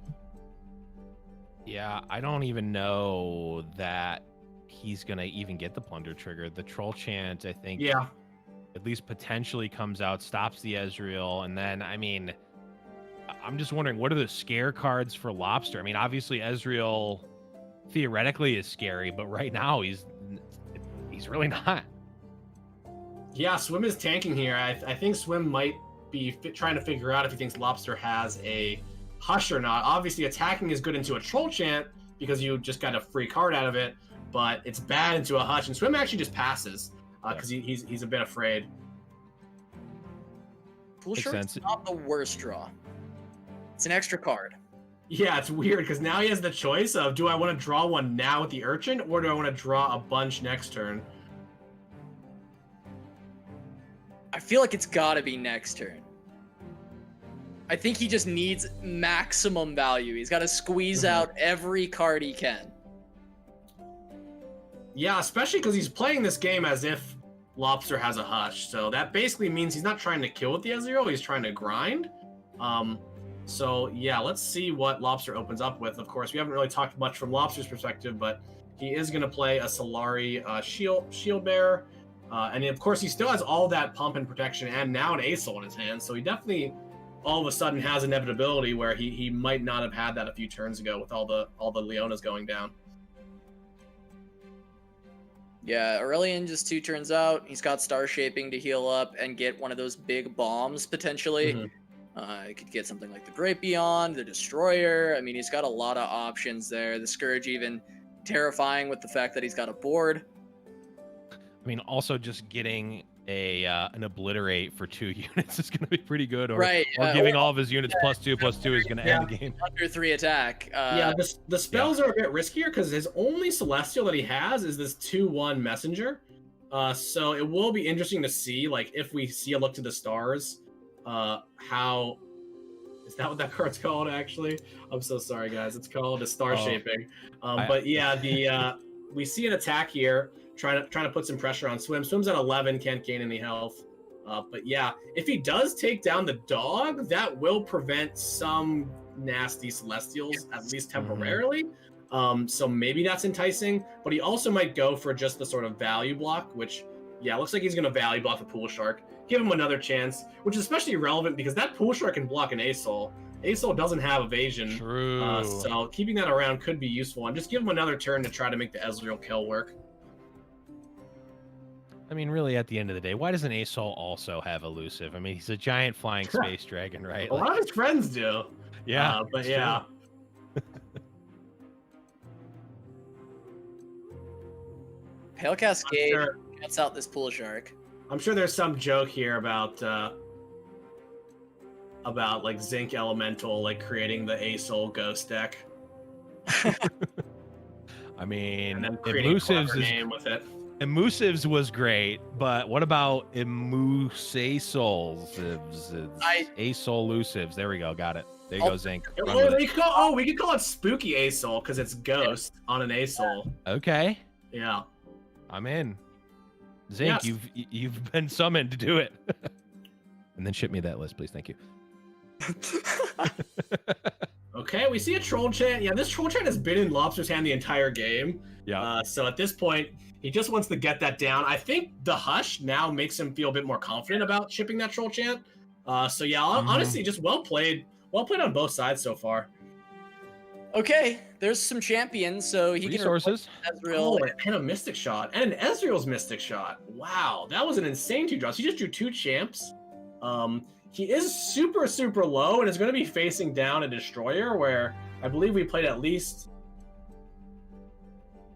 Yeah, I don't even know that he's gonna even get the Plunder trigger. The Troll Chant, I think, at least potentially comes out, stops the Ezreal, and then, I mean, I'm just wondering, what are the scare cards for Lobster? I mean, obviously Ezreal theoretically is scary, but right now he's really not. Yeah, Swim is tanking here. I think Swim might be trying to figure out if he thinks Lobster has a Hush or not. Obviously, attacking is good into a Troll Chant because you just got a free card out of it, but it's bad into a Hush, and Swim actually just passes because he's a bit afraid. Pool Shark's not the worst draw. It's an extra card. Yeah, it's weird because now he has the choice of, do I want to draw one now with the Urchin, or do I want to draw a bunch next turn? I feel like it's gotta be next turn. I think he just needs maximum value. He's got to squeeze out every card he can. Yeah, especially because he's playing this game as if Lobster has a Hush. So that basically means he's not trying to kill with the Ezreal, he's trying to grind. So yeah, let's see what Lobster opens up with. Of course, we haven't really talked much from Lobster's perspective, but he is going to play a Solari Shield Bearer. And of course, he still has all that pump and protection and now an Aesol in his hand. So he definitely all of a sudden has inevitability where he might not have had that a few turns ago with all the Leonas going down. Yeah, Aurelian just 2 turns out. He's got Star Shaping to heal up and get one of those big bombs potentially. He could get something like the Great Beyond, the Destroyer. I mean, he's got a lot of options there. The Scourge even terrifying with the fact that he's got a board. I mean, also just getting an Obliterate for 2 units is going to be pretty good. Or, right. Or giving all of his units +2/+2 is going to end the game. Under 3 attack. The spells are a bit riskier because his only Celestial that he has is this 2/1 Messenger. So it will be interesting to see, like, if we see a Look to the Stars, how... Is that what that card's called, actually? I'm so sorry, guys. It's called a Star Shaping. But yeah, we see an attack here, trying to put some pressure on Swim. Swim's at 11, can't gain any health. But yeah, if he does take down the dog, that will prevent some nasty Celestials, at least temporarily. So maybe that's enticing. But he also might go for just the sort of value block, which, yeah, looks like he's going to value block the Pool Shark. Give him another chance, which is especially relevant because that Pool Shark can block an Aesol. Aesol doesn't have evasion. True. So keeping that around could be useful. And just give him another turn to try to make the Ezreal kill work. I mean, really, at the end of the day, why doesn't Aesol also have elusive? I mean, he's a giant flying space dragon, right? A lot of his friends do. Yeah. But yeah. Pale Cascade gets out this Pool Shark. I'm sure there's some joke here about like Zinc Elemental like creating the Aesol Ghost deck. I mean, and then creating a elusives name with it. Emusives was great, but what about Emusasolusives? Asolusives. There we go. Got it. There you go, Zinc. Run with it. We could call it Spooky Asol because it's ghost on an Asol. Okay. Yeah. I'm in. Zinc, Yes. you've been summoned to do it. And then ship me that list, please. Thank you. Okay, we see a troll chant. Yeah, this troll chant has been in Lobster's hand the entire game. Yeah. So at this point, he just wants to get that down. I think the hush now makes him feel a bit more confident about shipping that troll chant. So yeah, honestly, just well played on both sides so far. Okay, there's some champions, so he Resources. can Ezreal. Oh, and a Mystic Shot. And an Ezreal's Mystic Shot. Wow, that was an insane 2 drops. He just drew 2 champs. He is super, super low and is going to be facing down a Destroyer where I believe we played at least...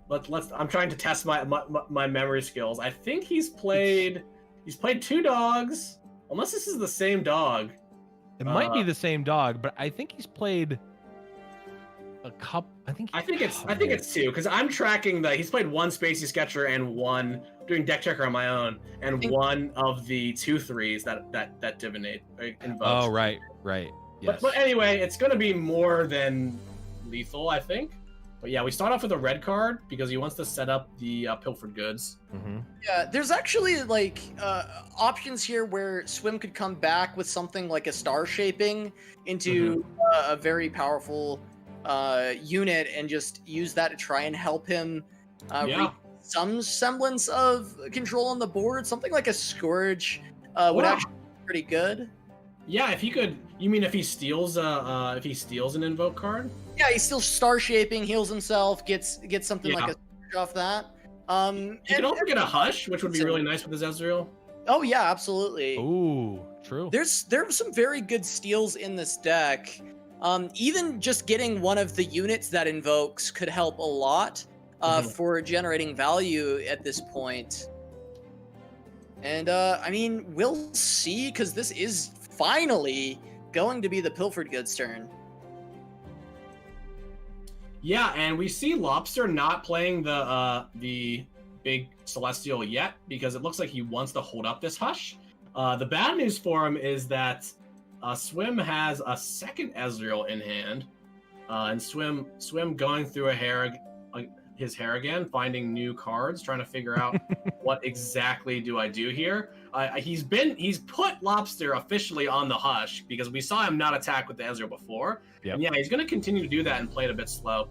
I'm trying to test my memory skills. I think he's played 2 dogs, unless this is the same dog. It might be the same dog, but I think he's played a couple. I think it's 2 because I'm tracking he's played 1 Spacey Sketcher and 1 doing deck checker on my own and 1 of the 2/3s that divinate invokes. Oh right. Yes. But anyway, it's going to be more than lethal, I think. But yeah, we start off with a red card because he wants to set up the pilfered goods. Mm-hmm. Yeah, there's actually like options here where Swim could come back with something like a star shaping into a very powerful unit and just use that to try and help him reach some semblance of control on the board. Something like a Scourge would actually be pretty good. Yeah, if he could, you mean if he steals an invoke card? Yeah, he's still star shaping, heals himself, gets something like a Scourge off that. He can also get a Hush, which would be really nice with his Ezreal. Oh yeah, absolutely. Ooh, true. There are some very good steals in this deck. Even just getting one of the units that invokes could help a lot for generating value at this point. And I mean, we'll see, because this is finally going to be the Pilfered Goods turn. Yeah, and we see Lobster not playing the big Celestial yet because it looks like he wants to hold up this Hush. The bad news for him is that Swim has a second Ezreal in hand, and Swim going through his hair again, finding new cards, trying to figure out what exactly do I do here. He's put Lobster officially on the Hush because we saw him not attack with the Ezreal before. Yep. And yeah, he's going to continue to do that and play it a bit slow.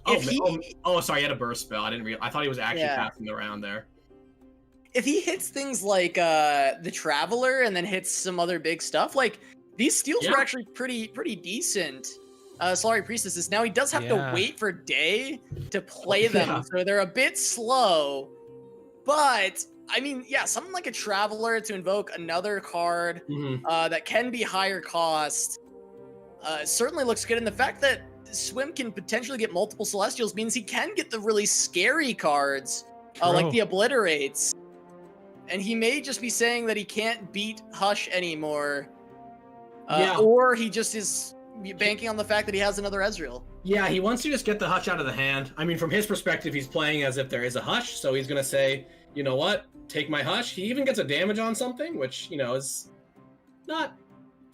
Sorry, he had a burst spell. I didn't realize. I thought he was actually passing around there. If he hits things like the Traveler and then hits some other big stuff, like these steals were actually pretty decent. Solari Priestesses. Now he does have to wait for day to play them, so they're a bit slow. But I mean, yeah, something like a Traveler to invoke another card that can be higher cost certainly looks good. And the fact that Swim can potentially get multiple Celestials means he can get the really scary cards, like the Obliterates. And he may just be saying that he can't beat Hush anymore. Or he just is banking on the fact that he has another Ezreal. Yeah, he wants to just get the Hush out of the hand. I mean, from his perspective, he's playing as if there is a Hush, so he's going to say, you know what, take my Hush. He even gets a damage on something, which, you know, is not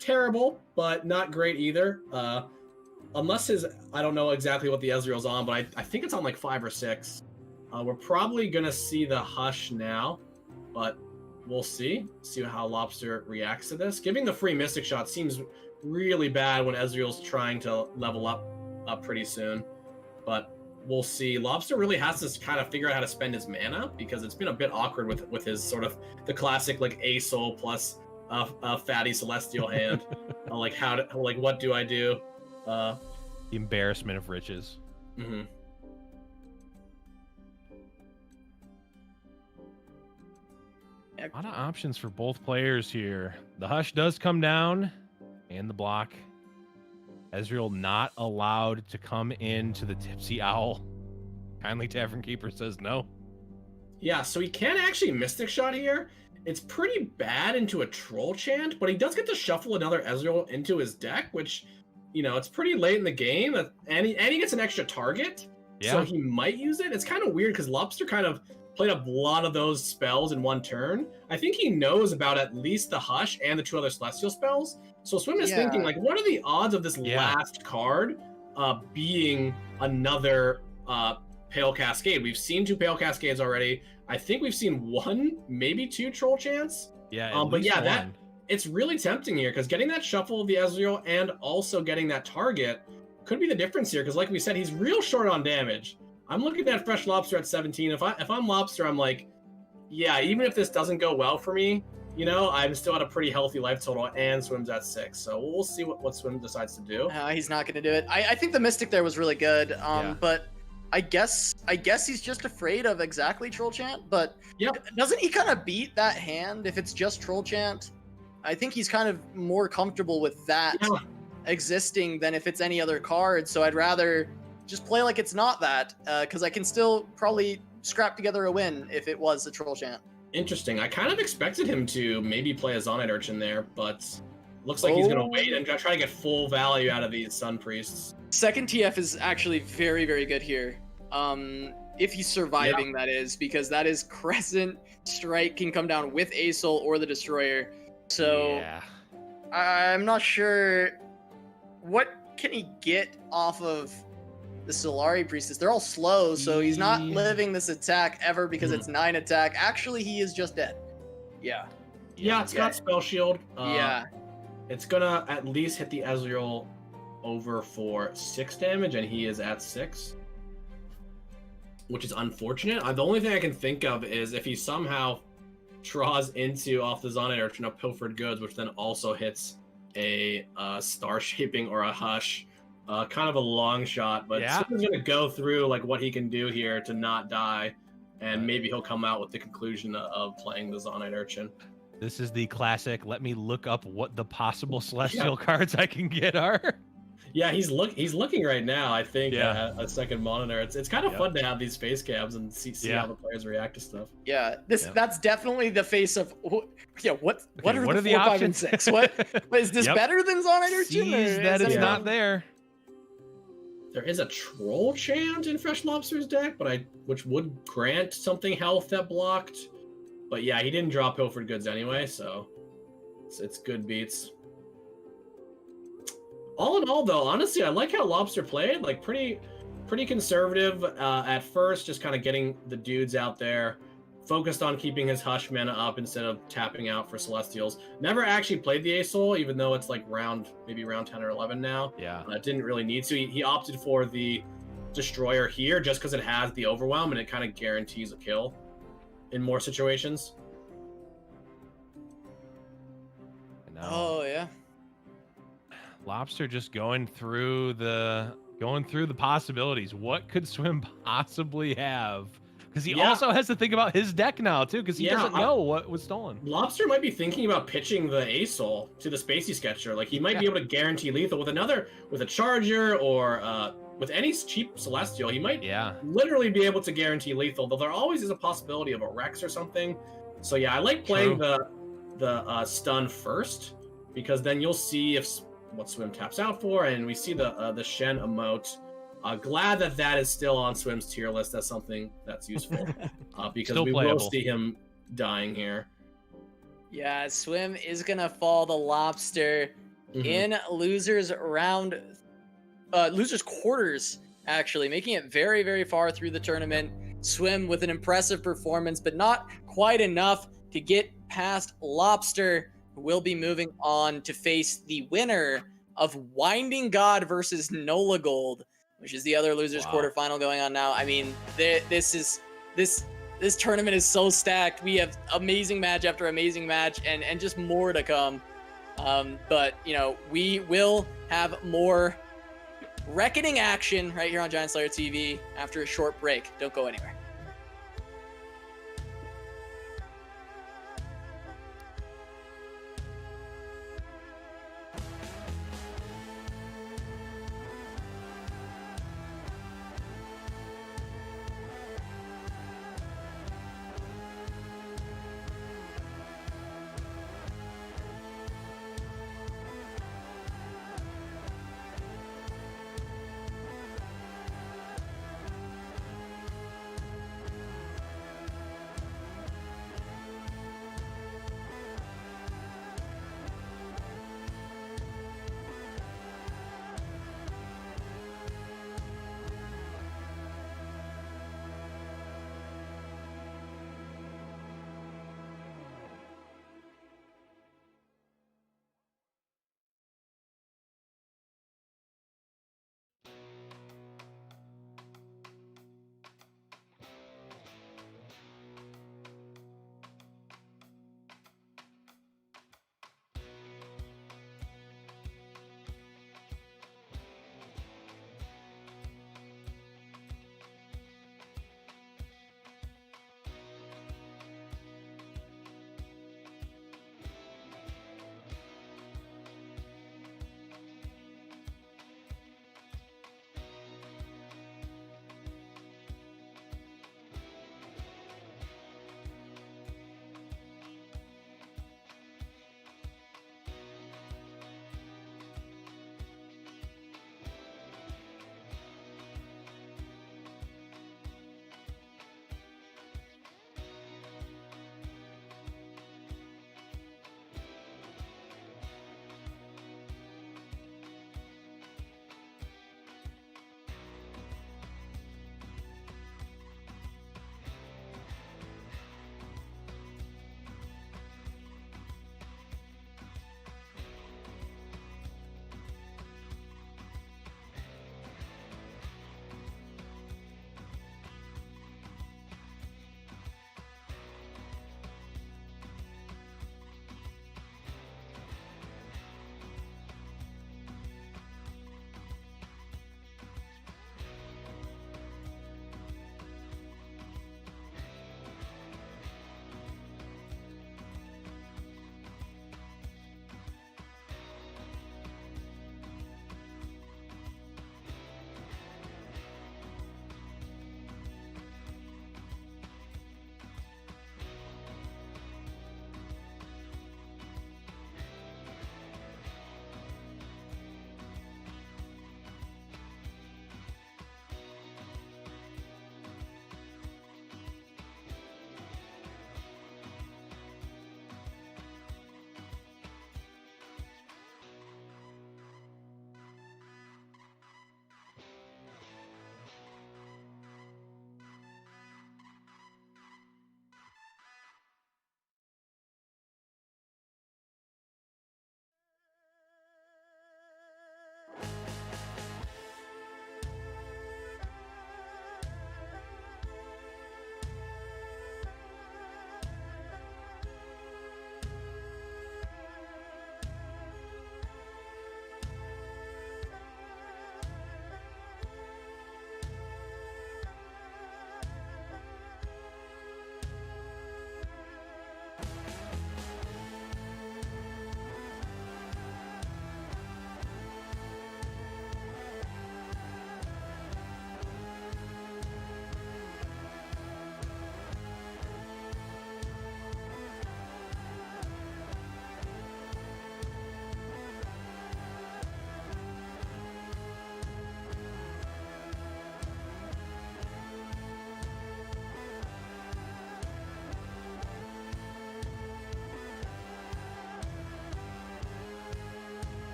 terrible, but not great either. Unless I don't know exactly what the Ezreal's on, but I think it's on like 5 or 6. We're probably going to see the Hush now, but we'll see how Lobster reacts to this. Giving the free Mystic Shot seems really bad when Ezreal's trying to level up pretty soon, but we'll see. Lobster really has to kind of figure out how to spend his mana because it's been a bit awkward with his sort of the classic like A Soul plus fatty Celestial hand. What do I do? The embarrassment of riches. Mm-hmm. A lot of options for both players here. The Hush does come down, and the block. Ezreal not allowed to come into the Tipsy Owl. Kindly Tavern Keeper says no. Yeah, so he can actually Mystic Shot here. It's pretty bad into a Troll Chant, but he does get to shuffle another Ezreal into his deck, which, you know, it's pretty late in the game, and he gets an extra target. So he might use it. It's kind of weird because Lobster kind of played a lot of those spells in one turn. I think he knows about at least the Hush and the 2 other Celestial spells. So Swim is thinking, like, what are the odds of this last card being another Pale Cascade? We've seen 2 Pale Cascades already. I think we've seen 1, maybe 2 Troll Chants. Yeah, but yeah, it's really tempting here because getting that shuffle of the Ezreal and also getting that target could be the difference here. Because like we said, he's real short on damage. I'm looking at Freshlobster at 17. If I'm Lobster, I'm like, yeah, even if this doesn't go well for me, you know, I'm still at a pretty healthy life total, and Swim's at 6. So we'll see what Swim decides to do. He's not going to do it. I think the Mystic there was really good, but I guess he's just afraid of exactly Troll Chant. But doesn't he kind of beat that hand if it's just Troll Chant? I think he's kind of more comfortable with that existing than if it's any other card. So I'd rather just play like it's not that, because I can still probably scrap together a win if it was a Troll Chant. Interesting. I kind of expected him to maybe play a Zonite Urchin there, but looks like he's going to wait and try to get full value out of these Sun Priests. Second TF is actually very, very good here. If he's surviving, that is, because that is Crescent Strike can come down with Asol or the Destroyer. So I'm not sure what can he get off of the Solari Priestess. They're all slow, so he's not living this attack ever because it's 9 attack. Actually, he is just dead. Yeah, it's got Spell Shield. It's gonna at least hit the Ezreal over for 6 damage, and he is at 6, which is unfortunate. The only thing I can think of is if he somehow draws into off the Zonite Urchin of Pilfered Goods, which then also hits a Star Shaping or a Hush. Kind of a long shot, but Swim's gonna go through like what he can do here to not die, and maybe he'll come out with the conclusion of playing the Zonite Urchin. This is the classic, let me look up what the possible Celestial cards I can get are. Yeah, he's looking right now, I think, at a second monitor. It's kind of fun to have these face cams and see how the players react to stuff. Yeah, that's definitely the face of what are the 4, options? 5, and 6? What is this better than Zonite Urchin? That it's not there. There is a Troll Chant in Freshlobster's deck, which would grant something health that blocked. But yeah, he didn't draw Pilfered Goods anyway, so it's good beats. All in all, though, honestly, I like how Lobster played. Like, pretty conservative at first, just kind of getting the dudes out there. Focused on keeping his Hush mana up instead of tapping out for Celestials. Never actually played the Asol, even though it's like maybe round 10 or 11 now. Yeah. Didn't really need to. He opted for the Destroyer here just because it has the Overwhelm and it kind of guarantees a kill in more situations. Oh, yeah. Lobster just going through the possibilities. What could Swim possibly have? Because he also has to think about his deck now too, because he doesn't know what was stolen. Lobster might be thinking about pitching the Asol to the Spacey Sketcher. Like he might be able to guarantee lethal with a Charger or with any cheap Celestial. He might literally be able to guarantee lethal, though there always is a possibility of a Rex or something. So yeah, I like playing the stun first, because then you'll see what Swim taps out for, and we see the Shen emote. Glad that is still on Swim's tier list. That's something that's useful because we will see him dying here. Yeah, Swim is gonna fall the Lobster in losers quarters, actually, making it very, very far through the tournament. Swim with an impressive performance, but not quite enough to get past Lobster, who will be moving on to face the winner of Winding God versus Nolagold, which is the other losers quarterfinal going on now. I mean, this tournament is so stacked. We have amazing match after amazing match, and just more to come. But you know, we will have more reckoning action right here on GiantSlayerTV after a short break. Don't go anywhere.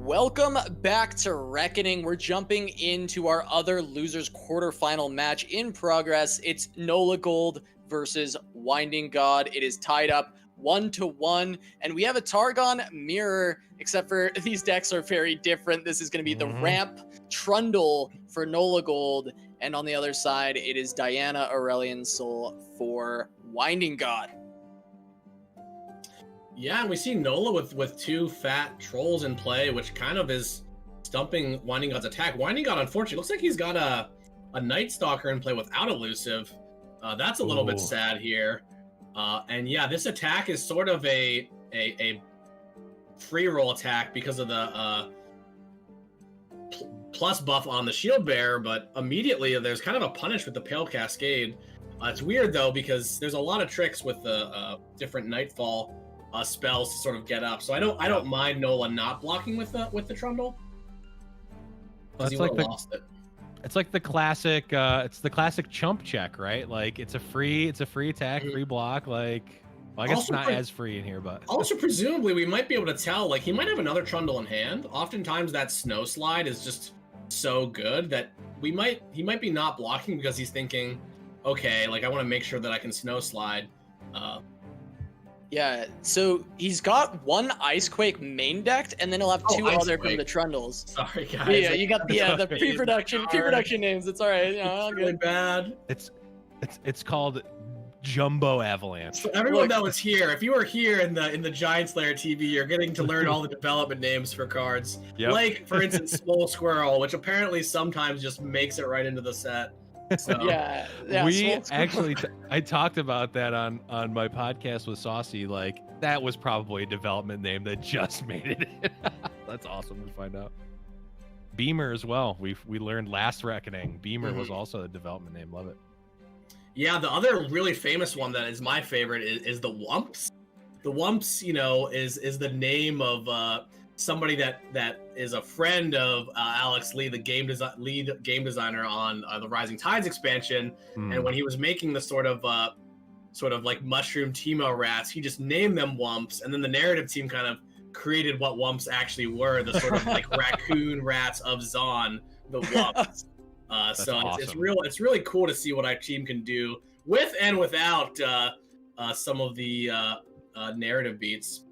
Welcome back to Reckoning. We're jumping into our other losers quarterfinal match in progress. It's Nolagold versus Winding God. It is tied up 1-1, and we have a Targon mirror, except for these decks are very different. This is going to be the ramp Trundle for Nolagold, and on the other side, it is Diana Aurelian Soul for Winding God. Yeah, and we see Nola with two fat trolls in play, which kind of is stumping Winding God's attack. Winding God, unfortunately, looks like he's got a Night Stalker in play without elusive. That's a little bit sad here. And yeah, this attack is sort of a free roll attack because of the plus buff on the shield bearer, but immediately there's kind of a punish with the Pale Cascade. It's weird though, because there's a lot of tricks with the different Nightfall spells to sort of get up. So I don't mind Nola not blocking with the Trundle. That's like lost it. It's like the classic it's the classic chump check, right? Like it's a free attack, free block. Like, well, I guess also it's not as free in here, but also presumably we might be able to tell, like, he might have another Trundle in hand. Oftentimes that Snow Slide is just so good that he might be not blocking because he's thinking, okay, like I want to make sure that I can Snow Slide. Yeah, so he's got one Icequake main decked, and then he'll have two other from the Trundles. Sorry, guys. Yeah, you got the pre-production names. It's all right. You know, it's really bad. It's called Jumbo Avalanche. So everyone that was here, if you were here in the Giant Slayer TV, you're getting to learn all the development names for cards. Yep. Like, for instance, Swole Squirrel, which apparently sometimes just makes it right into the set. So. Yeah, we actually I talked about that on my podcast with Saucy. Like, that was probably a development name that just made it. That's awesome to find out. Beamer as well. We learned last Reckoning Beamer was also a development name. Love it. Yeah, the other really famous one that is my favorite is the Wumps. The Wumps, you know, is the name of somebody that is a friend of Alex Lee, the lead game designer on the Rising Tides expansion. And when he was making the sort of like mushroom Teemo rats, he just named them Wumps, and then the narrative team kind of created what Wumps actually were, the sort of like raccoon rats of Zon, the Wumps. So awesome. It's really cool to see what our team can do with and without some of the narrative beats.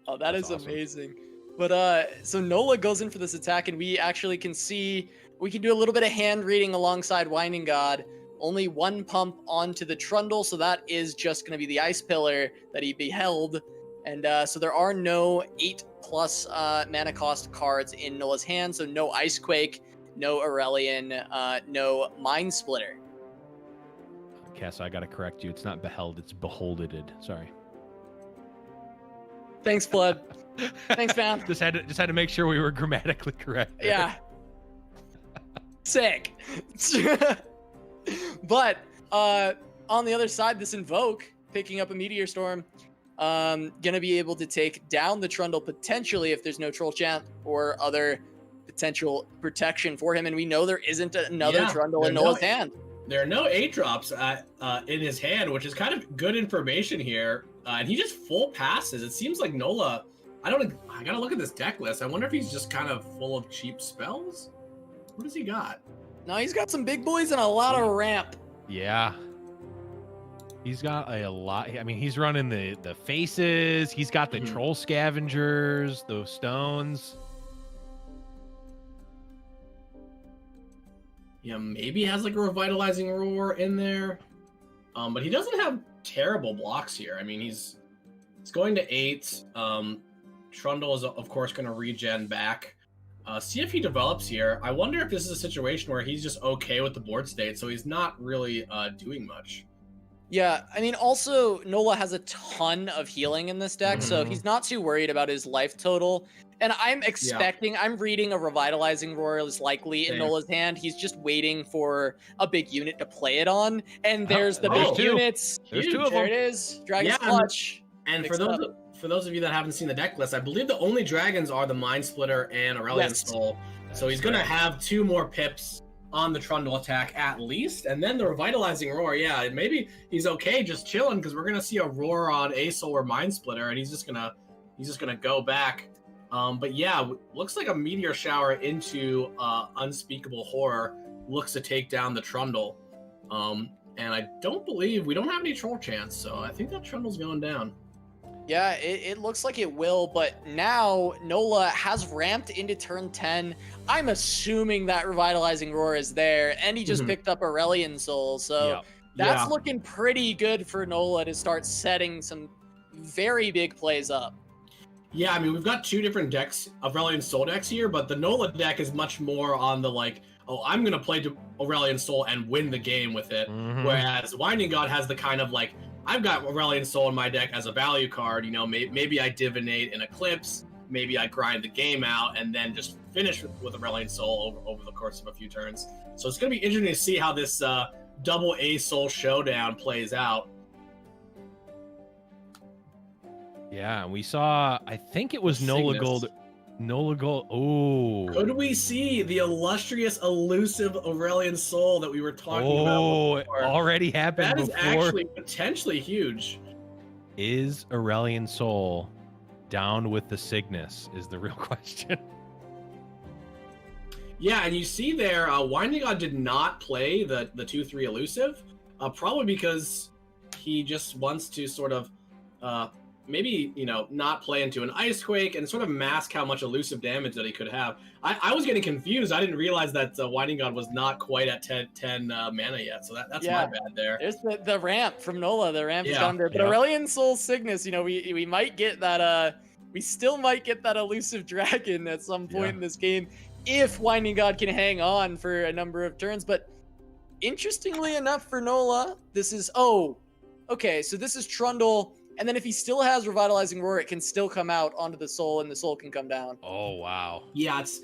Oh, that's awesome. Amazing. But so Nola goes in for this attack, and we actually can see we can do a little bit of hand reading alongside Winding God. Only one pump onto the Trundle, so that is just going to be the Ice Pillar that he beheld. And so there are no 8+ mana cost cards in Nola's hand, so no Icequake, no Aurelian, no Mind Splitter. Okay, so I got to correct you. It's not beheld, it's beholded. Sorry. Thanks, Blood. Thanks, man. Just had to make sure we were grammatically correct there. Yeah. Sick. But on the other side, this Invoke, picking up a Meteor Storm, gonna be able to take down the Trundle potentially if there's no Troll Chant or other potential protection for him. And we know there isn't another Trundle in Nola's hand. There are no 8-drops in his hand, which is kind of good information here. And he just full passes. It seems like Nola, I gotta look at this deck list. I wonder if he's just kind of full of cheap spells. What does he got? No, he's got some big boys and a lot of ramp. Yeah. He's got a lot. I mean, he's running the faces. He's got the troll scavengers, those stones. Yeah, maybe he has like a revitalizing roar in there. But he doesn't have terrible blocks here. I mean, he's going to 8. Trundle is of course going to regen back. See if he develops here. I wonder if this is a situation where he's just okay with the board state, so he's not really doing much. Yeah, I mean, also, Nola has a ton of healing in this deck, so he's not too worried about his life total. And I'm expecting, I'm reading a Revitalizing Roar is likely in Nola's hand. He's just waiting for a big unit to play it on. And there's the big units. There's 2 of them. There it is. Dragon's Clutch. And for those of you that haven't seen the deck list, I believe the only dragons are the Mind Splitter and Aurelian Soul. So he's going to have 2 more pips on the Trundle attack at least. And then the Revitalizing Roar, maybe he's okay just chilling, because we're going to see a Roar on A Soul or Mind Splitter, and he's just going to go back. But yeah, looks like a meteor shower into Unspeakable Horror looks to take down the Trundle. And I don't believe we don't have any troll chance, so I think that Trundle's going down. Yeah, it looks like it will, but now Nola has ramped into turn 10. I'm assuming that Revitalizing Roar is there, and he just picked up Aurelion Soul, so that's looking pretty good for Nola to start setting some very big plays up. Yeah, I mean, we've got two different decks, Aurelion Soul decks here, but the Nola deck is much more on the, like, oh, I'm going to play Aurelion Soul and win the game with it, whereas Winding God has the kind of, like, I've got Aurelion Soul in my deck as a value card, you know, maybe I Divinate an Eclipse, maybe I grind the game out, and then just finish with Aurelion Soul over the course of a few turns. So it's going to be interesting to see how this double A Soul showdown plays out. Yeah, we saw, I think it was Nolagold. Oh. Could we see the illustrious, elusive Aurelion Soul that we were talking about before? Already happened That is before. actually potentially huge. Is Aurelion Soul down with the Cygnus is the real question. Yeah, and you see there, Winding God did not play the 2/3 elusive, probably because he just wants to sort of maybe, you know, not play into an Ice Quake and sort of mask how much elusive damage that he could have. I was getting confused. I didn't realize that Winding God was not quite at 10 mana yet, so that's my bad there. There's the ramp from Nola. The ramp is down there. But Aurelion Soul Cygnus, you know, we might get that, we still might get that elusive dragon at some point in this game if Winding God can hang on for a number of turns. But interestingly enough for Nola, this is, okay, so this is Trundle. And then if he still has Revitalizing Roar, it can still come out onto the Soul, and the Soul can come down. Oh, wow. Yeah, it's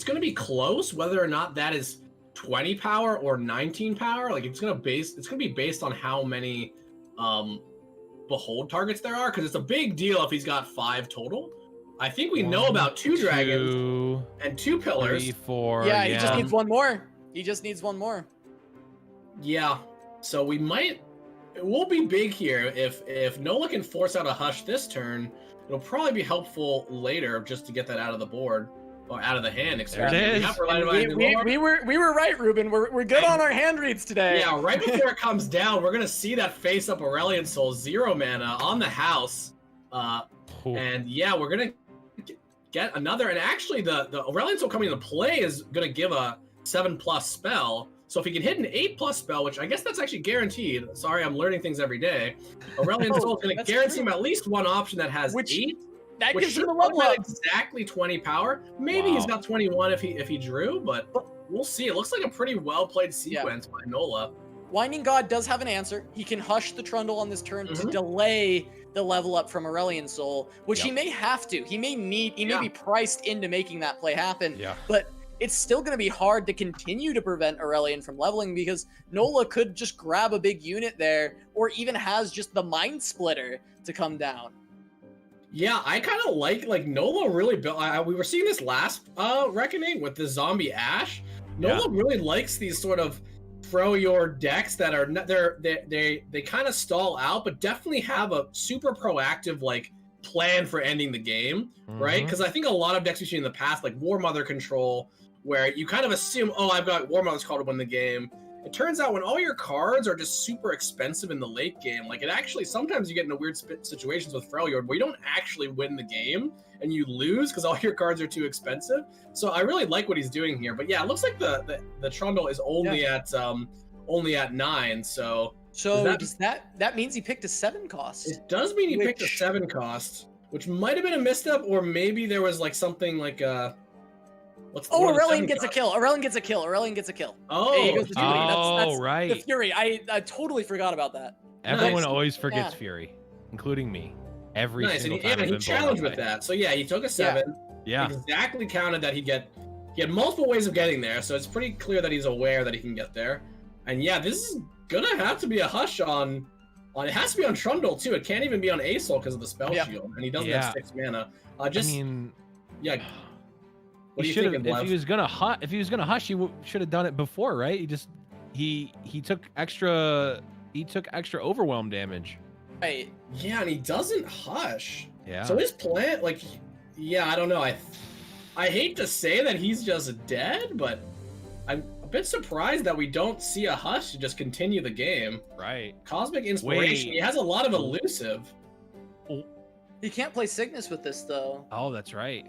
going to be close whether or not that is 20 power or 19 power. Like, it's going to be based on how many Behold targets there are, because it's a big deal if he's got 5 total. I think we know about 2 dragons and 2 pillars. 3, 4. Yeah, he just needs one more. He just needs one more. Yeah, so we might... It will be big here. If Nola can force out a Hush this turn, it'll probably be helpful later just to get that out of the board or out of the hand. There it is. We were right, Ruben. We're good on our hand reads today. Yeah, right before it comes down, we're gonna see that face up Aurelion Soul 0 mana on the house, and yeah, we're gonna get another. And actually, the Aurelion Soul coming into play is gonna give a 7+ spell. So if he can hit an 8+ spell, which I guess that's actually guaranteed. Sorry, I'm learning things every day. Aurelion Soul is going to guarantee him at least one option that has 8. That which gives him a should level up. Exactly 20 power. Maybe he's got 21 if he drew, but we'll see. It looks like a pretty well played sequence by Nola. Winding God does have an answer. He can hush the Trundle on this turn to delay the level up from Aurelion Soul, which he may have to. He may be priced into making that play happen. But it's still going to be hard to continue to prevent Aurelion from leveling because Nola could just grab a big unit there, or even has just the Mind Splitter to come down. Yeah, I kind of like Nola really built. We were seeing this last Reckoning with the Zombie Ash. Nola really likes these sort of throw your decks that are they kind of stall out, but definitely have a super proactive like plan for ending the game, right? Because I think a lot of decks we've seen in the past, like War Mother Control, where you kind of assume, oh, I've got War Mother's call to win the game. It turns out when all your cards are just super expensive in the late game, like it actually, sometimes you get into weird situations with Freljord where you don't actually win the game and you lose because all your cards are too expensive. So I really like what he's doing here. But yeah, it looks like the Trundle is only at 9. So that means he picked a 7 cost. It does mean he picked a 7 cost, which might have been a misstep, or maybe there was like something like Aurelion gets a kill. Aurelion gets a kill. Aurelion gets a kill. Oh, hey, he goes to Fury. That's right. The Fury. I totally forgot about that. Everyone always forgets Fury, including me. Every single time. And he challenged with that. So yeah, he took a 7. Yeah. Exactly counted that he had multiple ways of getting there. So it's pretty clear that he's aware that he can get there. And yeah, this is gonna have to be a Hush on. It has to be on Trundle too. It can't even be on Asol because of the spell shield, and he doesn't have 6 mana. What do you think? If he was gonna hush, he should have done it before, right? He took extra overwhelm damage. Right. Yeah, and he doesn't hush. Yeah. So his plan, like, yeah, I don't know. I hate to say that he's just dead, but I'm a bit surprised that we don't see a Hush to just continue the game. Right. Cosmic Inspiration. Wait. He has a lot of elusive. He can't play Cygnus with this though. Oh, that's right.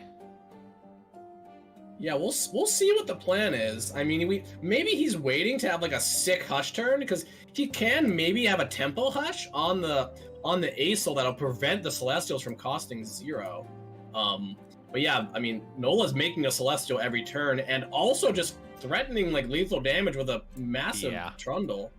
Yeah, we'll see what the plan is. I mean, maybe he's waiting to have like a sick Hush turn because he can maybe have a tempo Hush on the Acel that'll prevent the Celestials from costing 0. But yeah, I mean, Nola's making a Celestial every turn and also just threatening like lethal damage with a massive Trundle.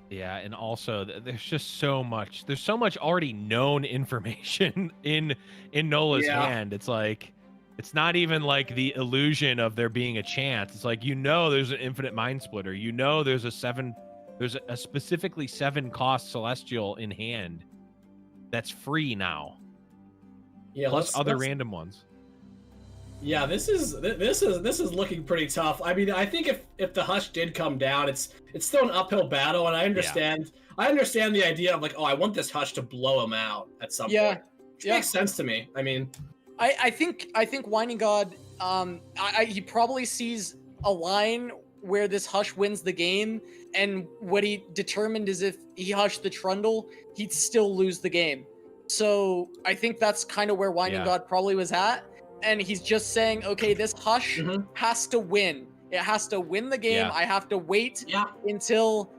Yeah, and also there's just so much. There's so much already known information in Nola's hand. It's like it's not even like the illusion of there being a chance. It's like there's an infinite mind splitter. There's a specifically 7 cost Celestial in hand that's free now. Yeah, plus other random ones. Yeah, this is looking pretty tough. I mean, I think if the Hush did come down, it's still an uphill battle, and I understand the idea of like, oh, I want this Hush to blow him out at some point. Which makes sense to me. I mean, I think Winding God, he probably sees a line where this Hush wins the game, and what he determined is if he hushed the Trundle, he'd still lose the game. So I think that's kind of where Winding God probably was at. And he's just saying, okay, this Hush has to win. It has to win the game. I have to wait until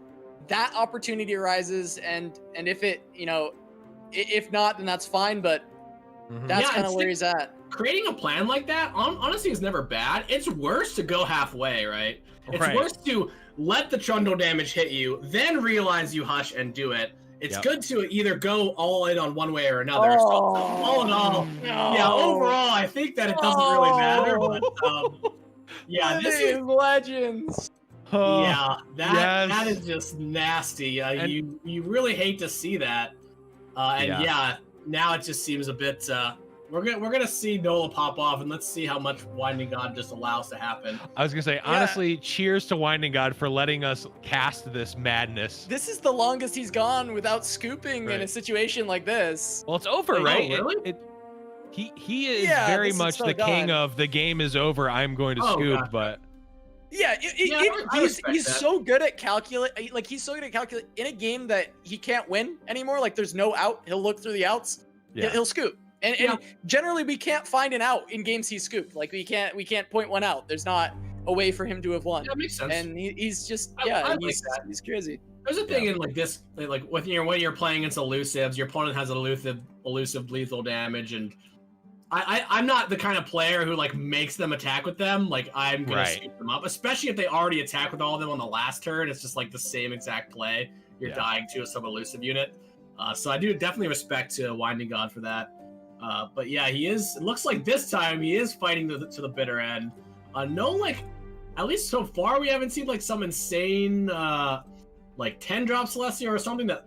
that opportunity arises. And if it, if not, then that's fine. But that's kind of where he's at. Creating a plan like that, honestly, is never bad. It's worse to go halfway, right? It's worse to let the Trundle damage hit you, then realize you Hush and do it. It's good to either go all in on one way or another. So, all in all, overall, I think that it doesn't really matter. But this is Legends. That is just nasty. You really hate to see that. Now it just seems a bit. We're gonna see Nola pop off, and let's see how much Winding God just allows to happen. I was gonna say, honestly, cheers to Winding God for letting us cast this madness. This is the longest he's gone without scooping in a situation like this. Well, it's over, right? Oh, really? He is very much the king of the game is over. I'm going to scoop, but. Yeah, he's so good at calculate. Like he's so good at calculate in a game that he can't win anymore. Like there's no out. He'll look through the outs. He'll scoop. And generally we can't find an out in games he's scooped. Like we can't point one out. There's not a way for him to have won. Yeah, that makes sense. And he's just he's crazy. There's a thing in like this, like when you're playing against elusives, your opponent has elusive lethal damage, and I'm not the kind of player who like makes them attack with them. Like I'm gonna scoop them up, especially if they already attack with all of them on the last turn. It's just like the same exact play. You're dying to some elusive unit. So I do definitely respect to Winding God for that. But yeah, he is. It looks like this time he is fighting to the bitter end. No, like at least so far we haven't seen like some insane like 10-drop Celestia or something that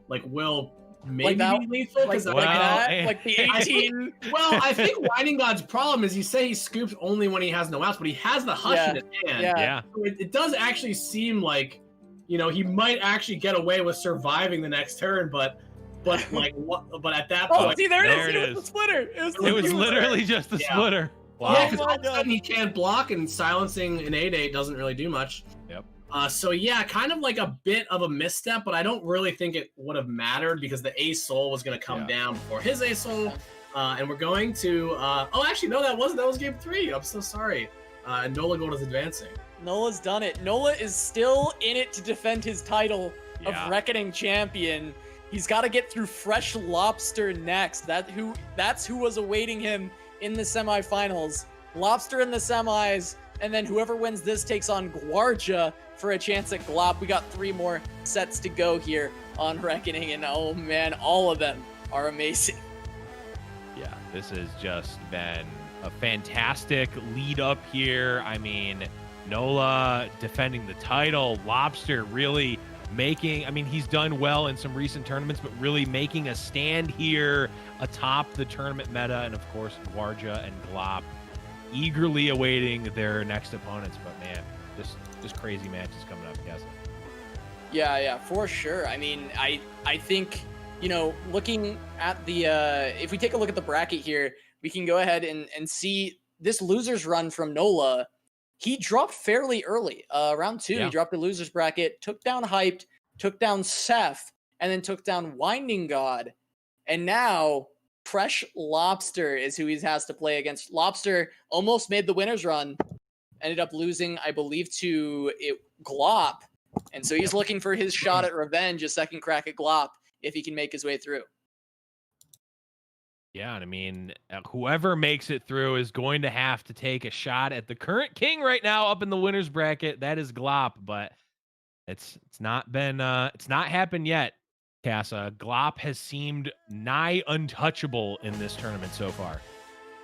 like will maybe be lethal. Like the 18. I think Winding God's problem is you say he scoops only when he has no outs, but he has the Hush in his hand. Yeah. So it does actually seem like he might actually get away with surviving the next turn, but like what? But at that point, see, there it is. The splitter. It was literally just the splitter. Wow. Yeah, because all of a sudden he can't block, and silencing an 8/8 doesn't really do much. Yep. So yeah, kind of like a bit of a misstep, but I don't really think it would have mattered because the Acel was going to come down before his Acel, and we're going to. Actually, no, that was game 3. I'm so sorry. And Nolagold is advancing. Nola's done it. Nola is still in it to defend his title of Reckoning Champion. He's got to get through Freshlobster next. That's who was awaiting him in the semifinals. Lobster in the semis, and then whoever wins this takes on Gvuardya for a chance at Glop. We got 3 more sets to go here on Reckoning, and oh man, all of them are amazing. Yeah, this has just been a fantastic lead up here. I mean, Nola defending the title, Lobster really he's done well in some recent tournaments, but really making a stand here atop the tournament meta. And of course, Gvuardya and Glop eagerly awaiting their next opponents. But man, just crazy matches coming up, yes. Yeah, for sure. I mean, I think you know, looking at the, if we take a look at the bracket here, we can go ahead and see this loser's run from Nola. He dropped fairly early. Round 2, he dropped the loser's bracket, took down Hyped, took down Ceph, and then took down Winding God. And now Freshlobster is who he has to play against. Lobster almost made the winner's run, ended up losing, I believe, to Glop. And so he's looking for his shot at revenge, a second crack at Glop, if he can make his way through. Yeah, and I mean, whoever makes it through is going to have to take a shot at the current king right now up in the winner's bracket. That is Glop, but it's not been it's not happened yet. Casa, Glop has seemed nigh untouchable in this tournament so far.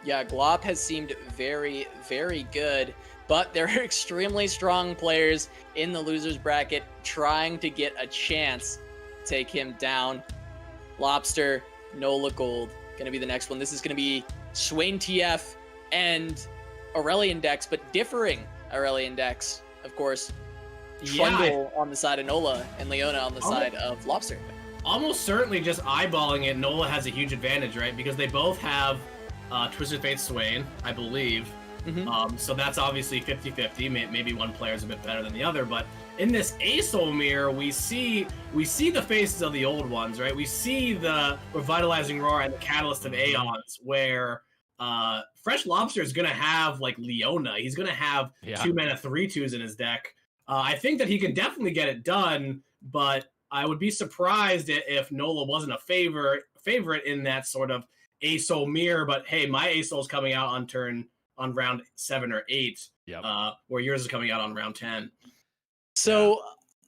Yeah, Glop has seemed very, very good, but there are extremely strong players in the loser's bracket trying to get a chance to take him down. Lobster, Nolagold, going to be the next one. This is going to be Swain TF and Aurelian decks, but differing Aurelian decks, of course. Trundle on the side of Nola and Leona on the side of Lobster. Almost certainly just eyeballing it, Nola has a huge advantage, right? Because they both have Twisted Fate Swain, I believe. So that's obviously 50-50. Maybe one player is a bit better than the other, but in this ASOL mirror, we see the faces of the old ones, right? We see the Revitalizing Roar and the Catalyst of Aeons, where Freshlobster is going to have like Leona. He's going to have 2-mana 3/2s in his deck. I think that he can definitely get it done, but I would be surprised if Nola wasn't a favorite in that sort of ASOL mirror. But hey, my ASOL is coming out on round 7 or 8, where yours is coming out on round 10. So,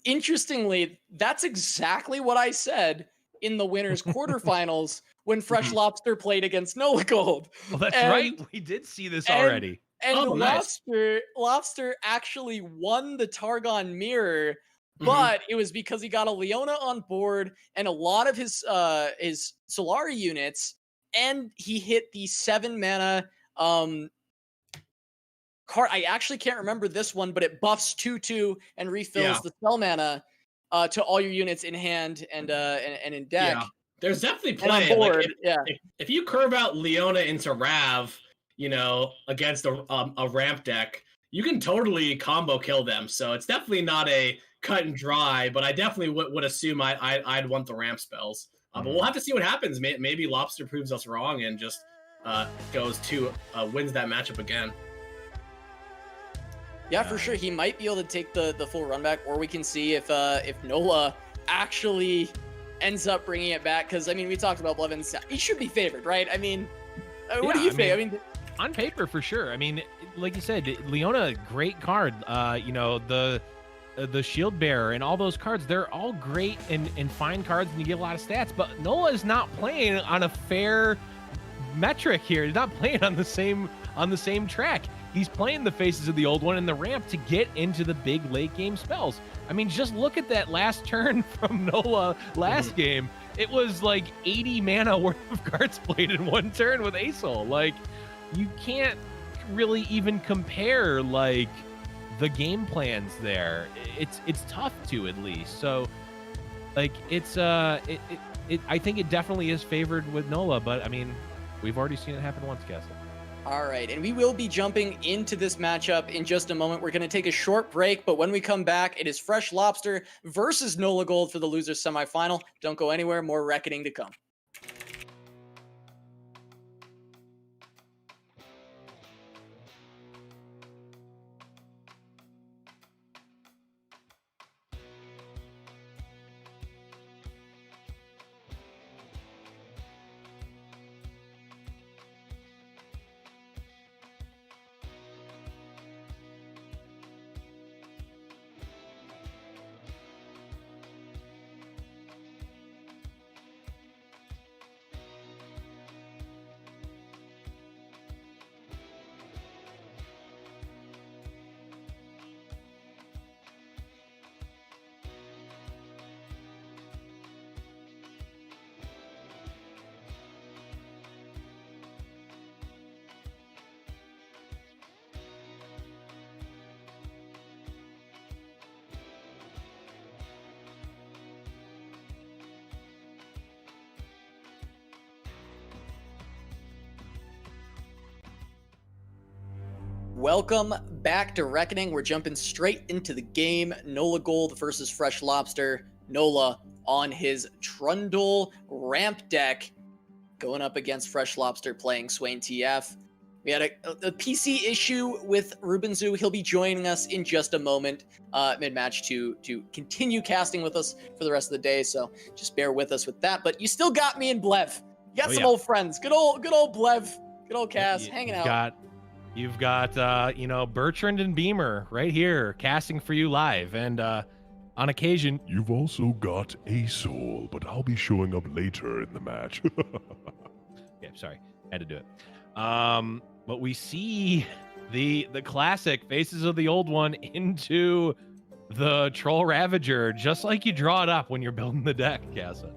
interestingly, that's exactly what I said in the winners quarterfinals when Freshlobster played against Nolagold. Well, that's right. We did see this already. And Lobster actually won the Targon mirror, but it was because he got a Leona on board and a lot of his Solari units, and he hit the 7-mana card. I actually can't remember this one, but it buffs 2/2 and refills the spell mana to all your units in hand and in deck. Yeah. There's definitely play. Like if you curve out Leona into Rav, you know, against a ramp deck, you can totally combo kill them. So it's definitely not a cut and dry, but I definitely would assume I'd want the ramp spells. But we'll have to see what happens. Maybe Lobster proves us wrong and just wins that matchup again. Yeah, for sure. He might be able to take the full run back, or we can see if Nola actually ends up bringing it back. Because, I mean, we talked about Blevins. He should be favored, right? I mean, what do you think? I mean, on paper, for sure. I mean, like you said, Leona, great card. You know, the Shield Bearer and all those cards, they're all great and fine cards, and you get a lot of stats. But Nola is not playing on a fair metric here. He's not playing on the same track. He's playing the faces of the old one in the ramp to get into the big late game spells. I mean, just look at that last turn from Nola last game. It was like 80 mana worth of cards played in one turn with ASOL. Like, you can't really even compare like the game plans there. It's tough to, at least. So like it's I think it definitely is favored with Nola, but I mean, we've already seen it happen once, Castle. All right, and we will be jumping into this matchup in just a moment. We're going to take a short break, but when we come back, it is Freshlobster versus Nolagold for the losers semifinal. Don't go anywhere, more reckoning to come. Welcome back to Reckoning. We're jumping straight into the game. Nolagold versus Freshlobster. Nola on his Trundle ramp deck, going up against Freshlobster playing Swain TF. We had a PC issue with Rubenzu. He'll be joining us in just a moment, mid-match, to continue casting with us for the rest of the day. So just bear with us with that. But you still got me and Blev. You got some old friends. Good old Blev. Good old Cass hanging out. You've got Bertrand and Beamer right here casting for you live, and on occasion You've also got a soul, but I'll be showing up later in the match. yeah, sorry, had to do it. But we see the classic Faces of the Old One into the Troll Ravager, just like you draw it up when you're building the deck, Casa.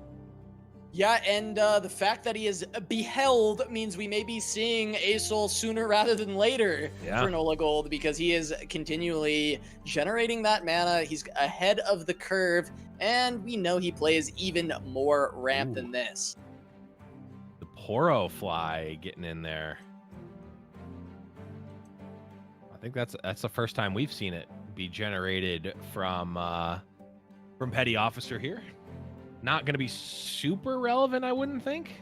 Yeah, and the fact that he is beheld means we may be seeing Asol sooner rather than later for Nolagold, because he is continually generating that mana. He's ahead of the curve, and we know he plays even more ramp than this. The Poro Fly getting in there. I think that's the first time we've seen it be generated from Petty Officer here. Not going to be super relevant, I wouldn't think.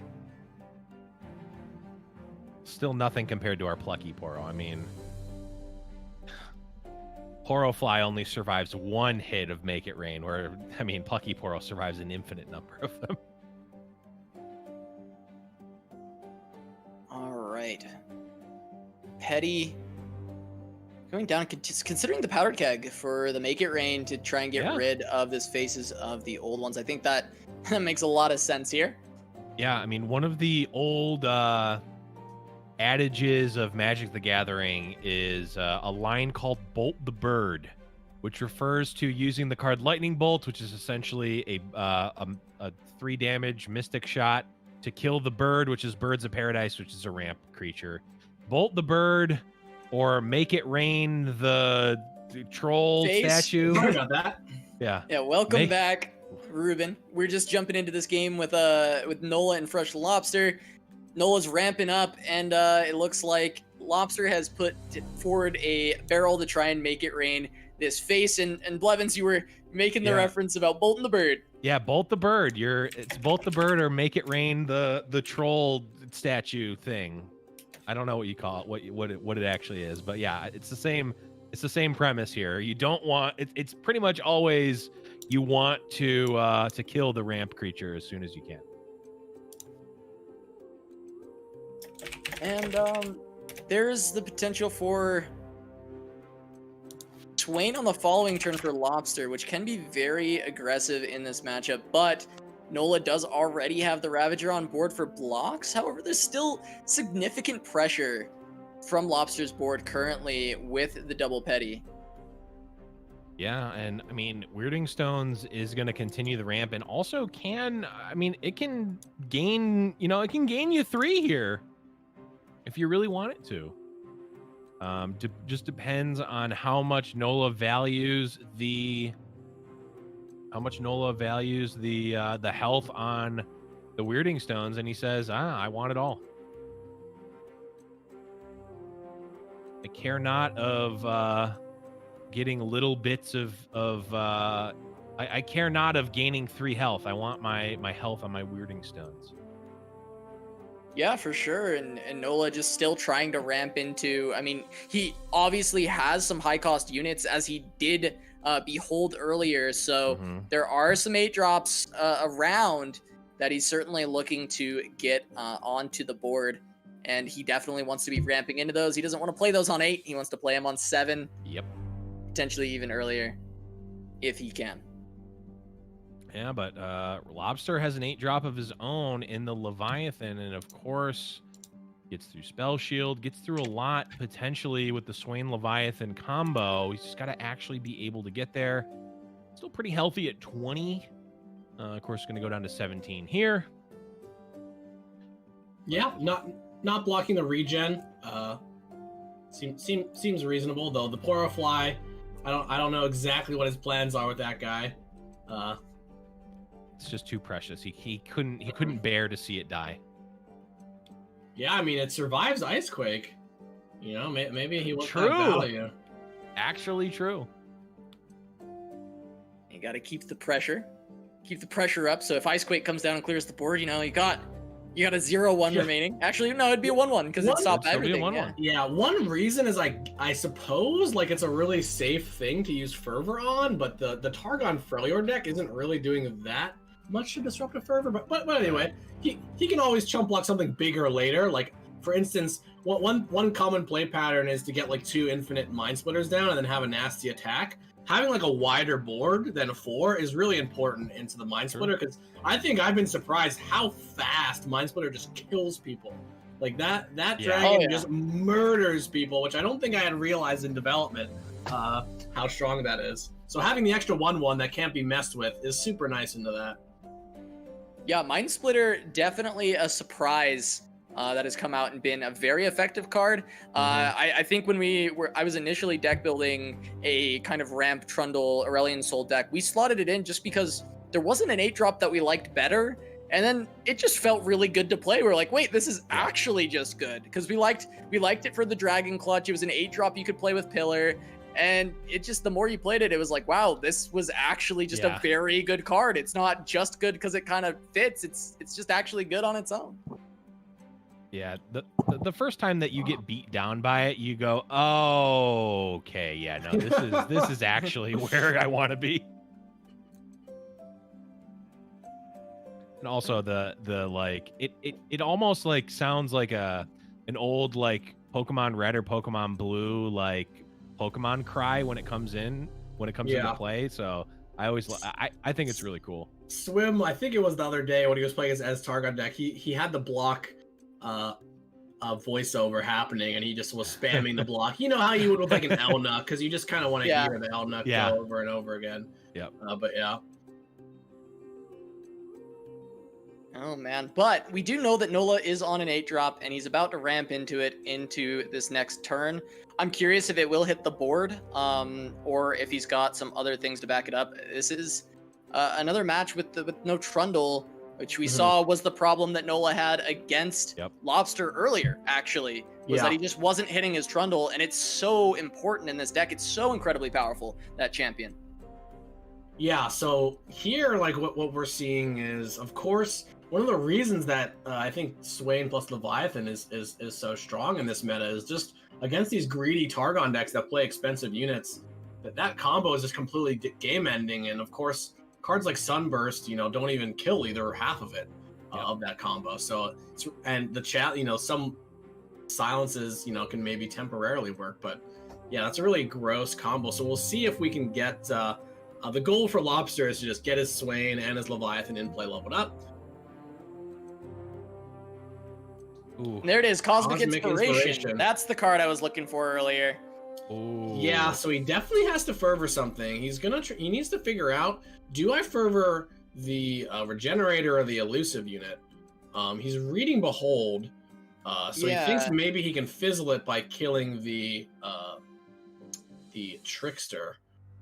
Still nothing compared to our Plucky Poro. I mean, Poro Fly only survives one hit of Make It Rain, where, I mean, Plucky Poro survives an infinite number of them. All right. Petty going down, considering the powder keg for the Make It Rain to try and get rid of this Faces of the Old Ones. I think that makes a lot of sense here. Yeah, I mean, one of the old adages of Magic the Gathering is a line called Bolt the Bird, which refers to using the card Lightning Bolt, which is essentially a 3 damage Mystic Shot, to kill the bird, which is Birds of Paradise, which is a ramp creature. Bolt the Bird, or Make It Rain the troll statue. Sorry about that. Yeah. Yeah. Welcome back, Ruben. We're just jumping into this game with Nola and Freshlobster. Nola's ramping up, and it looks like Lobster has put forward a barrel to try and make it rain this face. And Blevins, you were making the reference about Bolting the Bird. Yeah, Bolt the Bird. It's Bolt the Bird or Make It Rain the troll statue thing. I don't know what you call it, what it actually is, but yeah, it's the same premise here. You don't want it's pretty much always you want to kill the ramp creature as soon as you can. And there's the potential for Swain on the following turn for Lobster, which can be very aggressive in this matchup, but Nola does already have the Ravager on board for blocks. However, there's still significant pressure from Lobster's board currently with the double Petty. Yeah, and I mean, Weirding Stones is going to continue the ramp, and also it can gain, it can gain you 3 here if you really want it to. Just depends on how much Nola values the health on the Weirding Stones, and he says, I want it all. I care not of getting little bits I care not of gaining 3 health. I want my health on my Weirding Stones. Yeah, for sure. And Nola just still trying to ramp into, he obviously has some high cost units, as he did Behold earlier, so there are some 8-drops around that he's certainly looking to get onto the board, and he definitely wants to be ramping into those. He doesn't want to play those on 8, he wants to play them on 7. Yep. Potentially even earlier, if he can. Yeah, but Lobster has an 8-drop of his own in the Leviathan, and of course gets through Spell Shield, gets through a lot potentially with the Swain Leviathan combo. He's just got to actually be able to get there. Still pretty healthy at 20. Of course, going to go down to 17 here. Yeah, not blocking the regen. Seems reasonable, though. The Poro Fly, I don't know exactly what his plans are with that guy. It's just too precious. He couldn't bear to see it die. Yeah, it survives Icequake. You know, maybe he wants that True. value. Actually true. You got to keep the pressure up. So if Icequake comes down and clears the board, you know, you got a 0-1 remaining. Actually, no, it'd be a 1-1 because it stopped everything. Yeah, one reason is I suppose like it's a really safe thing to use Fervor on, but the Targon Freljord deck isn't really doing that much to disrupt a Fervor. But anyway, he can always chump block something bigger later. Like for instance, one common play pattern is to get like 2 infinite Mind Splitters down and then have a nasty attack. Having like a wider board than a 4 is really important into the Mind Splitter, because I think I've been surprised how fast Mind Splitter just kills people. Like that dragon just murders people, which I don't think I had realized in development how strong that is. So having the extra 1/1 that can't be messed with is super nice into that. Yeah, Mind Splitter, definitely a surprise that has come out and been a very effective card. I think when I was initially deck building a kind of ramp Trundle Aurelion Soul deck, we slotted it in just because there wasn't an 8-drop that we liked better, and then it just felt really good to play. We're like, wait, this is actually just good, because we liked it for the Dragon Clutch. It was an 8-drop you could play with Pillar, and it just, the more you played it, it was like, wow, this was actually just a very good card. It's not just good because it kind of fits. It's just actually good on its own. Yeah, the first time that you get beat down by it, you go, "Oh, okay, yeah, no, this is actually where I want to be." And also the like it almost like sounds like an old like Pokemon Red or Pokemon Blue like Pokemon cry when it comes into play. So I think it's really cool. Swim, I think it was the other day when he was playing his Targon deck, he had the block voiceover happening, and he just was spamming the block. You know how you would with like an Elna, because you just kind of want to hear the Elna go over and over again. Yep. But yeah. Oh man, but we do know that Nola is on an 8-drop, and he's about to ramp into this next turn. I'm curious if it will hit the board, or if he's got some other things to back it up. This is another match with no Trundle, which we saw was the problem that Nola had against Lobster earlier, actually, was that he just wasn't hitting his Trundle, and it's so important in this deck. It's so incredibly powerful, that champion. Yeah, so here, like, what we're seeing is, of course, one of the reasons that I think Swain plus Leviathan is so strong in this meta is just against these greedy Targon decks that play expensive units, that combo is just completely game-ending, and of course, cards like Sunburst, don't even kill either half of it, of that combo. So, and the chat, some silences, can maybe temporarily work, but yeah, that's a really gross combo. So we'll see if we can get, the goal for Lobster is to just get his Swain and his Leviathan in play leveled up. Ooh. There it is, Cosmic Inspiration. That's the card I was looking for earlier. Ooh. Yeah, so he definitely has to fervor something. He needs to figure out, do I fervor the Regenerator or the Elusive unit? He's reading Behold, so he thinks maybe he can fizzle it by killing the Trickster.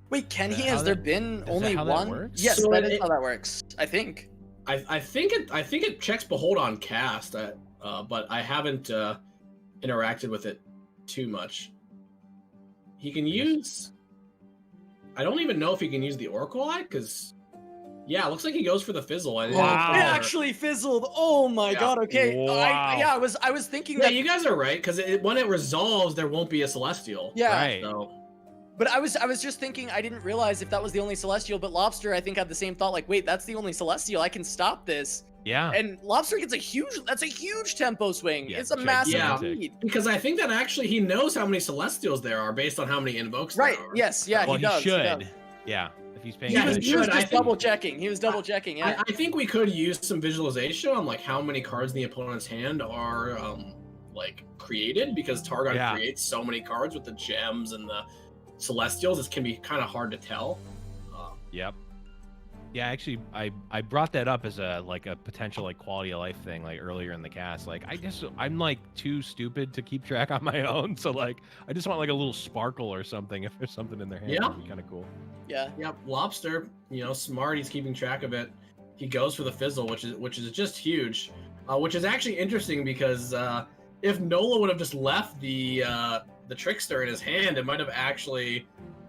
Wait, can he? Has there been only one? Yes, so that is how that works. I think. I think it checks Behold on cast, but I haven't interacted with it too much. He can use. I don't even know if he can use the Oracle Eye, because it looks like he goes for the fizzle. Wow! It actually fizzled. Oh my god. Okay. Wow. I was thinking that. Yeah, you guys are right, because when it resolves, there won't be a Celestial. Yeah. Right. So. But I was just thinking, I didn't realize if that was the only Celestial, but Lobster, I think, had the same thought, like, wait, that's the only Celestial, I can stop this. Yeah. And Lobster gets that's a huge tempo swing. Yeah, it's a massive lead. Because I think that actually he knows how many Celestials there are based on how many invokes there are. Yes, yeah, well, he does. Should. Yeah, if he's paying attention. He was just double checking. He was double checking, yeah. I think we could use some visualization on like how many cards in the opponent's hand are like created, because Targon creates so many cards with the gems and the Celestials. It can be kind of hard to tell. Yep. Yeah, actually, I brought that up as a potential like quality of life thing like earlier in the cast. Like I'm like too stupid to keep track on my own, so like I just want like a little sparkle or something if there's something in their hand. That'd be kind of cool. Yeah. Yep. Lobster, smart. He's keeping track of it. He goes for the fizzle, which is just huge. Which is actually interesting because if Nola would have just left the Trickster in his hand, it might have actually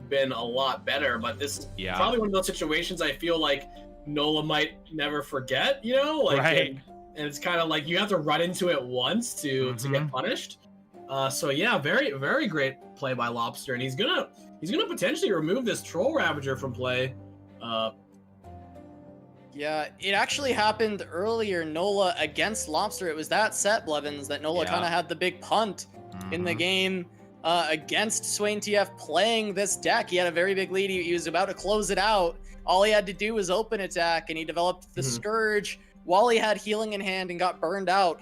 been a lot better. But this is probably one of those situations I feel like Nola might never forget, you know? Like, right. And it's kind of like you have to run into it once to get punished. So yeah, very, very great play by Lobster, and he's gonna potentially remove this Troll Ravager from play. Yeah, it actually happened earlier, Nola against Lobster. It was that set, Blevins, that Nola kind of had the big punt in the game against Swain TF playing this deck. He had a very big lead. He was about to close it out. All he had to do was open attack, and he developed the Scourge while he had healing in hand and got burned out.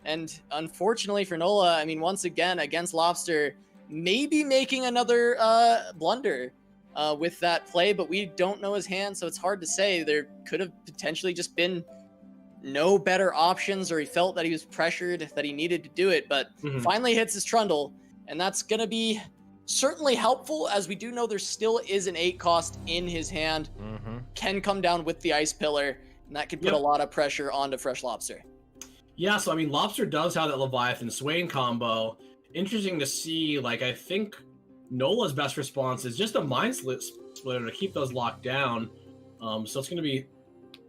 And unfortunately for Nola, I mean, once again, against Lobster, maybe making another blunder with that play, but we don't know his hand, so it's hard to say. There could have potentially just been no better options, or he felt that he was pressured, that he needed to do it, but finally hits his Trundle, and that's going to be certainly helpful, as we do know there still is an 8 cost in his hand. Can come down with the Ice Pillar, and that could put a lot of pressure onto Freshlobster. Yeah, so I mean, Lobster does have that Leviathan Swain combo. Interesting to see. Like, I think Nola's best response is just a Mind Splitter to keep those locked down. So it's going to be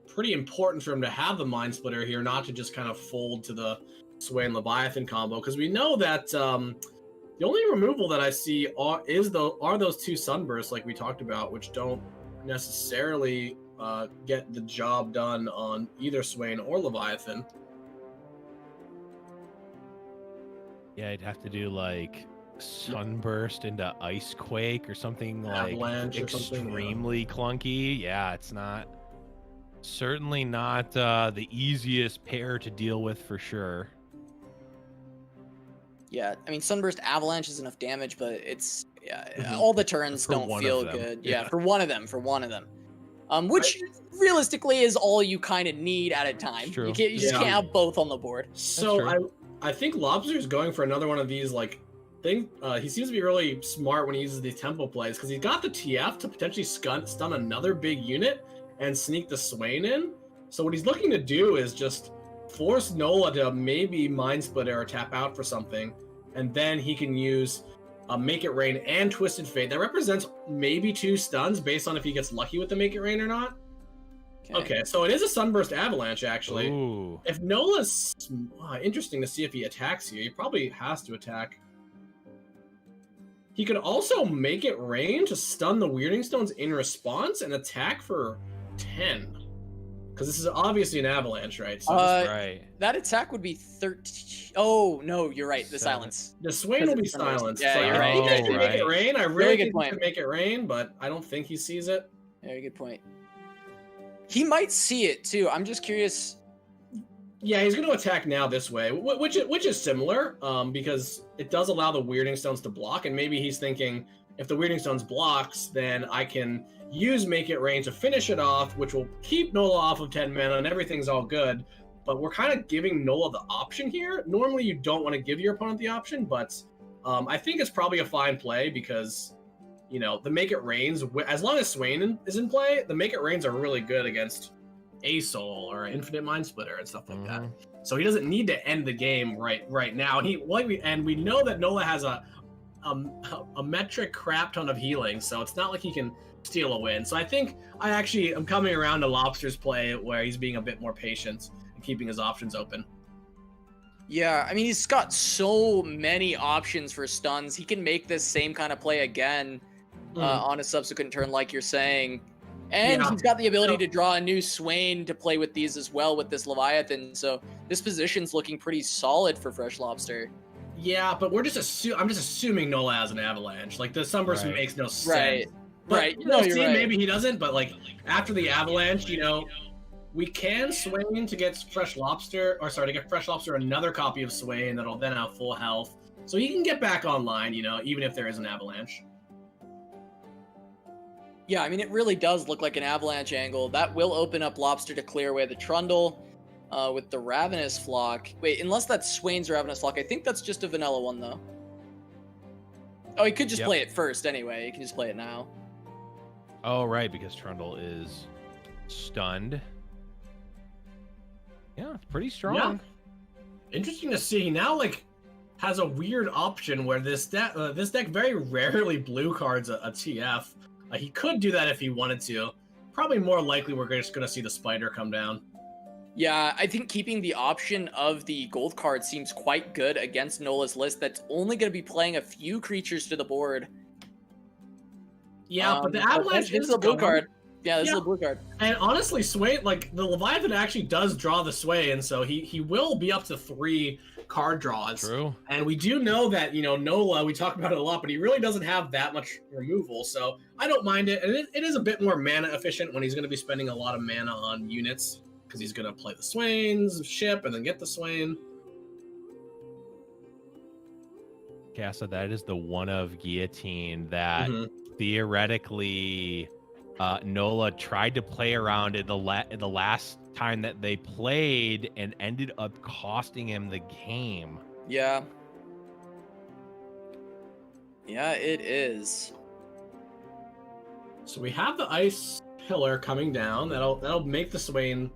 pretty important for him to have the Mind Splitter here, not to just kind of fold to the Swain Leviathan combo, because we know that the only removal that I see are those 2 Sunbursts, like we talked about, which don't necessarily get the job done on either Swain or Leviathan. Yeah, I'd have to do like Sunburst into Ice Quake or something like Avalanche extremely clunky. Yeah, it's certainly not the easiest pair to deal with for sure. Yeah, I mean, Sunburst Avalanche is enough damage, but it's all the turns don't feel good. Yeah, for one of them. Which realistically is all you kind of need at a time. You just can't have both on the board. So I think Lobster is going for another one of these like things. He seems to be really smart when he uses these tempo plays, because he's got the TF to potentially stun another big unit and sneak the Swain in. So what he's looking to do is just force Nola to maybe Mind Splitter or tap out for something, and then he can use Make It Rain and Twisted Fate. That represents maybe 2 stuns based on if he gets lucky with the Make It Rain or not. Okay, so it is a Sunburst Avalanche, actually. Ooh. If Nola's... interesting to see if he attacks here. He probably has to attack. He could also Make It Rain to stun the Weirding Stones in response and attack for 10. Because this is obviously an Avalanche, right? So that attack would be 13. Oh, no, you're right. The silence. The Swain will be silenced. Yeah, so you're right. I think I can Make It Rain. I really think he can Make It Rain, but I don't think he sees it. Very good point. He might see it too. I'm just curious. Yeah, he's going to attack now this way, which is similar, because it does allow the Weirding Stones to block, and maybe he's thinking, if the Weirding Stones blocks, then I can use Make It Rain to finish it off, which will keep Nola off of 10 mana, and everything's all good. But we're kind of giving Nola the option here. Normally, you don't want to give your opponent the option, but I think it's probably a fine play, because you know, the Make It Rains, as long as Swain is in play, the Make It Rains are really good against A Soul or Infinite Mind Splitter and stuff like that. So he doesn't need to end the game right now. And we know that Nola has a metric crap ton of healing, so it's not like he can steal a win. So I think I'm coming around to Lobster's play, where he's being a bit more patient and keeping his options open. Yeah, I mean, he's got so many options for stuns. He can make this same kind of play again on a subsequent turn, like you're saying. And he's got the ability to draw a new Swain to play with these as well with this Leviathan. So this position's looking pretty solid for Freshlobster. Yeah, but I'm just assuming Nola has an Avalanche. Like, the Sunburst makes no sense. Right. Maybe he doesn't, but like after the Avalanche, you know, we can Swain to get Freshlobster another copy of Swain that'll then have full health. So he can get back online, you know, even if there is an Avalanche. Yeah, I mean, it really does look like an Avalanche angle. That will open up Lobster to clear away the Trundle with the Ravenous Flock. Wait, unless that's Swain's Ravenous Flock. I think that's just a vanilla one, though. Oh, he could just play it first anyway. He can just play it now. Oh, right, because Trundle is stunned. Yeah, it's pretty strong. Yeah. Interesting to see. Now, like, has a weird option where this deck very rarely blue cards a TF. He could do that if he wanted to. Probably more likely we're just going to see the spider come down. Yeah, I think keeping the option of the gold card seems quite good against Nola's list that's only going to be playing a few creatures to the board. Yeah, but the Avalanche is a blue card. Yeah, this is a blue card. And honestly, Sway, like, the Leviathan actually does draw the Sway, and so he will be up to 3 card draws. True. And we do know that, you know, Nola, we talk about it a lot, but he really doesn't have that much removal, so I don't mind it. And it is a bit more mana efficient when he's going to be spending a lot of mana on units, because he's going to play the Swain's ship and then get the Swain. Casa, that is the one of Guillotine that theoretically Nola tried to play around in the last time that they played and ended up costing him the game. Yeah. Yeah, it is. So we have the Ice Pillar coming down. That'll make the Swain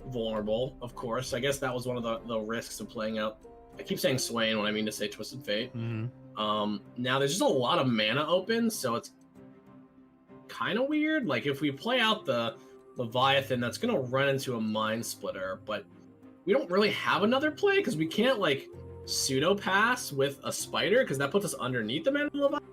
vulnerable, of course. I guess that was one of the risks of playing out. I keep saying Swain when I mean to say Twisted Fate. Now there's just a lot of mana open, so it's kind of weird. Like, if we play out the Leviathan, that's gonna run into a Mind Splitter, but we don't really have another play because we can't like pseudo pass with a spider because that puts us underneath the mana of the Leviathan.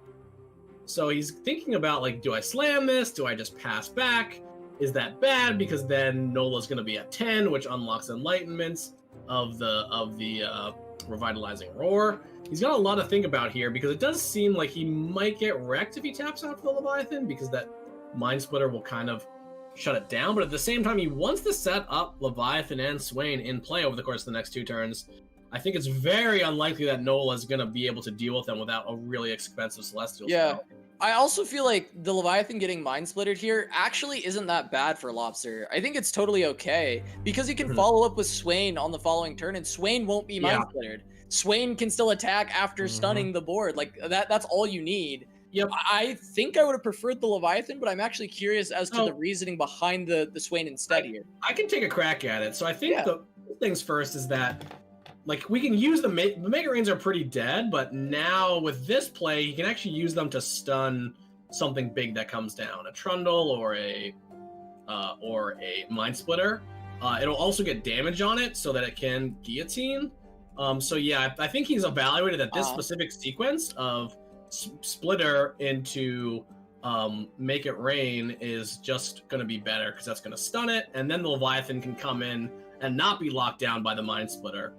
So he's thinking about, like, do I slam this? Do I just pass back? Is that bad? Because then Nola's gonna be at 10, which unlocks enlightenments of the revitalizing roar. He's got a lot to think about here because it does seem like he might get wrecked if he taps out for the Leviathan because that Mind Splitter will kind of shut it down. But at the same time, he wants to set up Leviathan and Swain in play over the course of the next 2 turns. I think it's very unlikely that Nola is going to be able to deal with them without a really expensive Celestial spell. I also feel like the Leviathan getting Mind Splittered here actually isn't that bad for Lobster. I think it's totally okay because he can follow up with Swain on the following turn, and Swain won't be Mind Splittered. Swain can still attack after stunning the board. Like, that's all you need. Yep. I think I would have preferred the Leviathan, but I'm actually curious as to the reasoning behind the Swain instead here. I can take a crack at it. So I think the things first is that, like, we can use the Mega Rains are pretty dead, but now with this play, you can actually use them to stun something big that comes down, a Trundle or a Mind Splitter. It'll also get damage on it so that it can guillotine. So yeah, I think he's evaluated that this specific sequence of Splitter into Make It Rain is just going to be better because that's going to stun it, and then the Leviathan can come in and not be locked down by the Mind Splitter.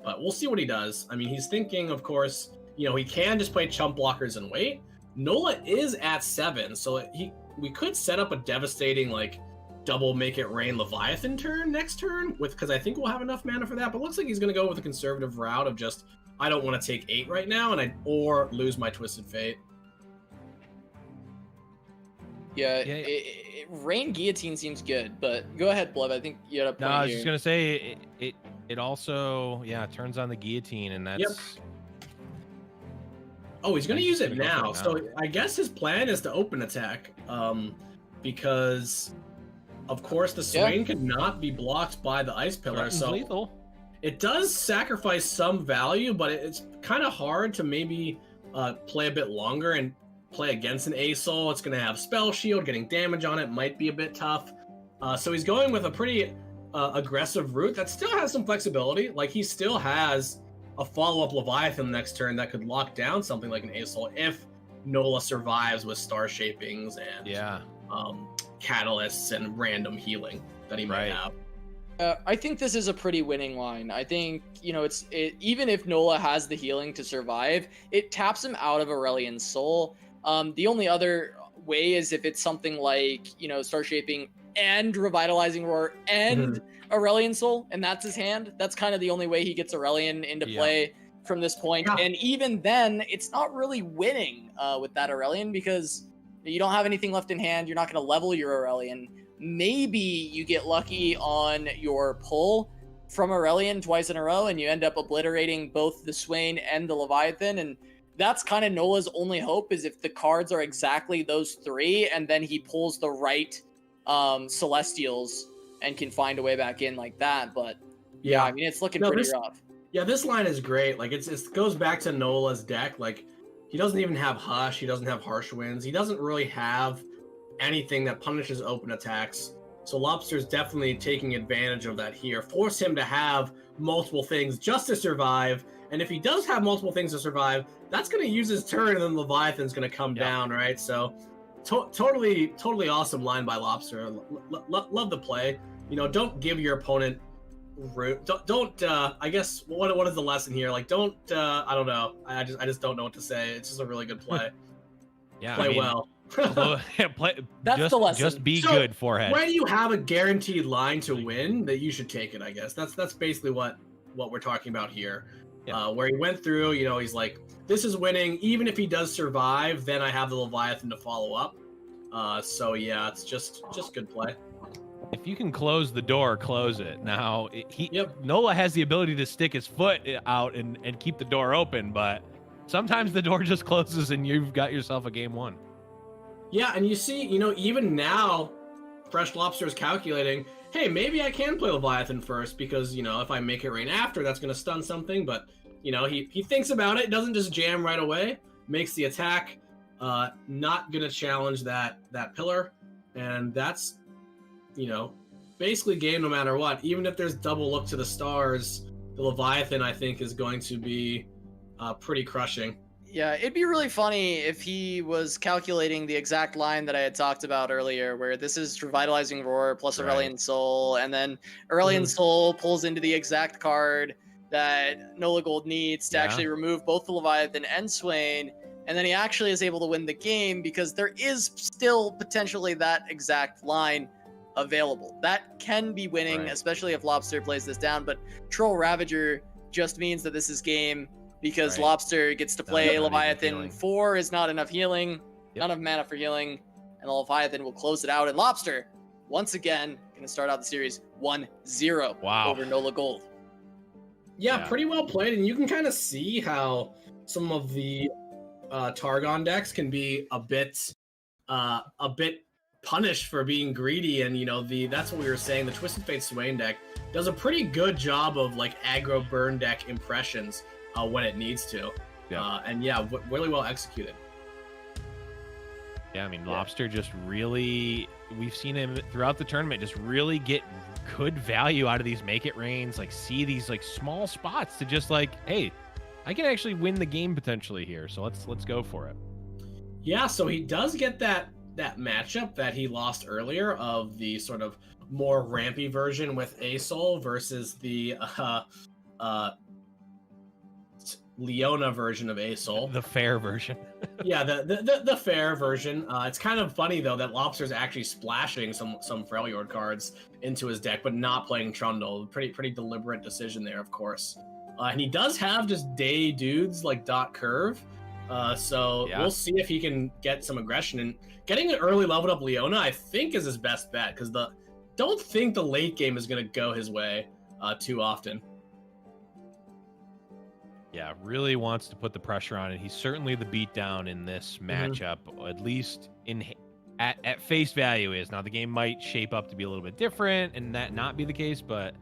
But we'll see what he does. I mean, he's thinking, of course, you know, he can just play chump blockers and wait. Nola is at 7, so we could set up a devastating, like, double Make It Rain Leviathan turn next turn, because I think we'll have enough mana for that. But looks like he's going to go with a conservative route of just, I don't want to take 8 right now, or lose my Twisted Fate. Yeah, Rain Guillotine seems good, but go ahead, Blev. I think you had a point No, I was here. just gonna say it also turns on the guillotine, and that's. Oh, he's going to use it now. Now. So I guess his plan is to open attack, because, of course, the Swain could not be blocked by the Ice Pillar. So lethal. It does sacrifice some value, but it's kind of hard to maybe play a bit longer and play against an A-Soul. It's going to have Spell Shield. Getting damage on it might be a bit tough. So he's going with a pretty aggressive route that still has some flexibility. Like, he still has a follow-up Leviathan next turn that could lock down something like an A-Soul if Nola survives with Star Shapings and catalysts and random healing that he might have. I think this is a pretty winning line. I think, you know, even if Nola has the healing to survive, it taps him out of Aurelian's Soul. The only other way is if it's something like, you know, Star Shaping and Revitalizing Roar and Aurelian Soul, and that's his hand. That's kind of the only way he gets Aurelian into play from this point. And even then, it's not really winning with that Aurelian because you don't have anything left in hand. You're not going to level your Aurelian. Maybe you get lucky on your pull from Aurelian twice in a row and you end up obliterating both the Swain and the Leviathan, and that's kind of Nola's only hope, is if the cards are exactly those 3 and then he pulls the right Celestials and can find a way back in like that. But yeah, I mean, it's looking pretty rough. Yeah, this line is great. Like it goes back to Nola's deck. Like he doesn't even have Hush. He doesn't have Harsh Winds. He doesn't really have anything that punishes open attacks. So Lobster's definitely taking advantage of that here. Force him to have multiple things just to survive. And if he does have multiple things to survive, that's going to use his turn, and then Leviathan's going to come down, right? So totally awesome line by Lobster. Love the play. You know, don't give your opponent don't I guess what is the lesson here? Like don't I don't know. I just don't know what to say. It's just a really good play. Yeah, play well. That's the lesson. Just be good, forehead. When you have a guaranteed line to win, that you should take it, I guess. That's basically what we're talking about here. Yeah. Where he went through, you know, he's like, this is winning. Even if he does survive, then I have the Leviathan to follow up. So yeah, it's just good play. If you can close the door, close it. Now, Nola has the ability to stick his foot out and keep the door open, but sometimes the door just closes and you've got yourself a game one. Yeah, and you see, you know, even now, Freshlobster is calculating, hey, maybe I can play Leviathan first because, you know, if I make it rain after, that's going to stun something. But, you know, he thinks about it, doesn't just jam right away, makes the attack, not going to challenge that pillar. And that's, you know, basically game no matter what. Even if there's double look to the stars, the Leviathan, I think, is going to be pretty crushing. Yeah, it'd be really funny if he was calculating the exact line that I had talked about earlier, where this is Revitalizing Roar plus Aurelion Soul, and then Aurelion Soul pulls into the exact card that Nolagold needs to actually remove both the Leviathan and Swain, and then he actually is able to win the game because there is still potentially that exact line available. That can be winning, especially if Lobster plays this down, but Troll Ravager just means that this is game because Lobster gets to play Leviathan. 4 is not enough healing, not enough mana for healing, and the Leviathan will close it out. And Lobster, once again, going to start out the series 1-0 over Nolagold. Yeah, pretty well played, and you can kind of see how some of the Targon decks can be a bit punished for being greedy, and you know that's what we were saying. The Twisted Fate Swain deck does a pretty good job of like aggro burn deck impressions when it needs to, and really well executed. Yeah, I mean Lobster just really, we've seen him throughout the tournament just really get good value out of these make it rains, like see these like small spots to just like, hey, I can actually win the game potentially here, so let's go for it. Yeah, so he does get that matchup that he lost earlier of the sort of more rampy version with Asol versus the Leona version of Asol. The fair version. Yeah, the fair version. It's kind of funny though that Lobster's actually splashing some Freljord cards into his deck, but not playing Trundle. Pretty deliberate decision there, of course. And he does have just day dudes like Dot Curve. So we'll see if he can get some aggression, and getting an early leveled up Leona, I think, is his best bet because don't think the late game is going to go his way too often. Yeah, really wants to put the pressure on, and he's certainly the beatdown in this matchup, at least at face value is. Now the game might shape up to be a little bit different and that not be the case, but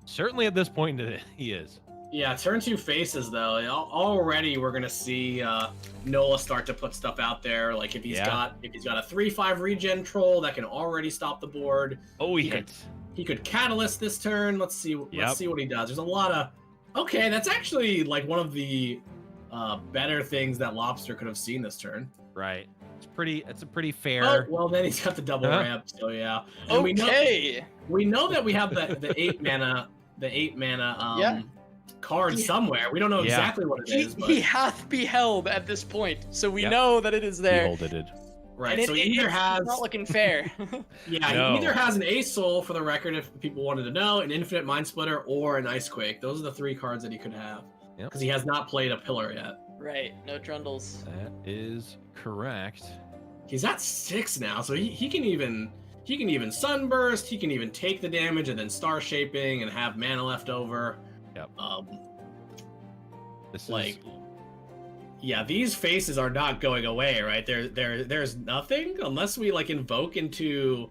certainly at this point he is. Yeah, turn 2 faces though. Already we're gonna see Nola start to put stuff out there. Like if he's got a 3/5 regen troll that can already stop the board. Oh, he could catalyst this turn. Let's see what he does. There's a lot of that's actually like one of the better things that Lobster could have seen this turn. Right. It's a pretty fair. Oh, well, then he's got the double ramp. So yeah. And we know that we have the 8 mana card somewhere. We don't know exactly what it is. But he hath beheld at this point, so we know that it is there. Beholded. Right. And so he either has not looking fair. He either has an Ace Soul, for the record, if people wanted to know, an Infinite Mind Splitter, or an Icequake. Those are the 3 cards that he could have. Because he has not played a pillar yet. Right. No Trundles. That is correct. He's at 6 now, so he can even Sunburst. He can even take the damage and then Star Shaping and have mana left over. Yep. These faces are not going away, right? There's nothing unless we like invoke into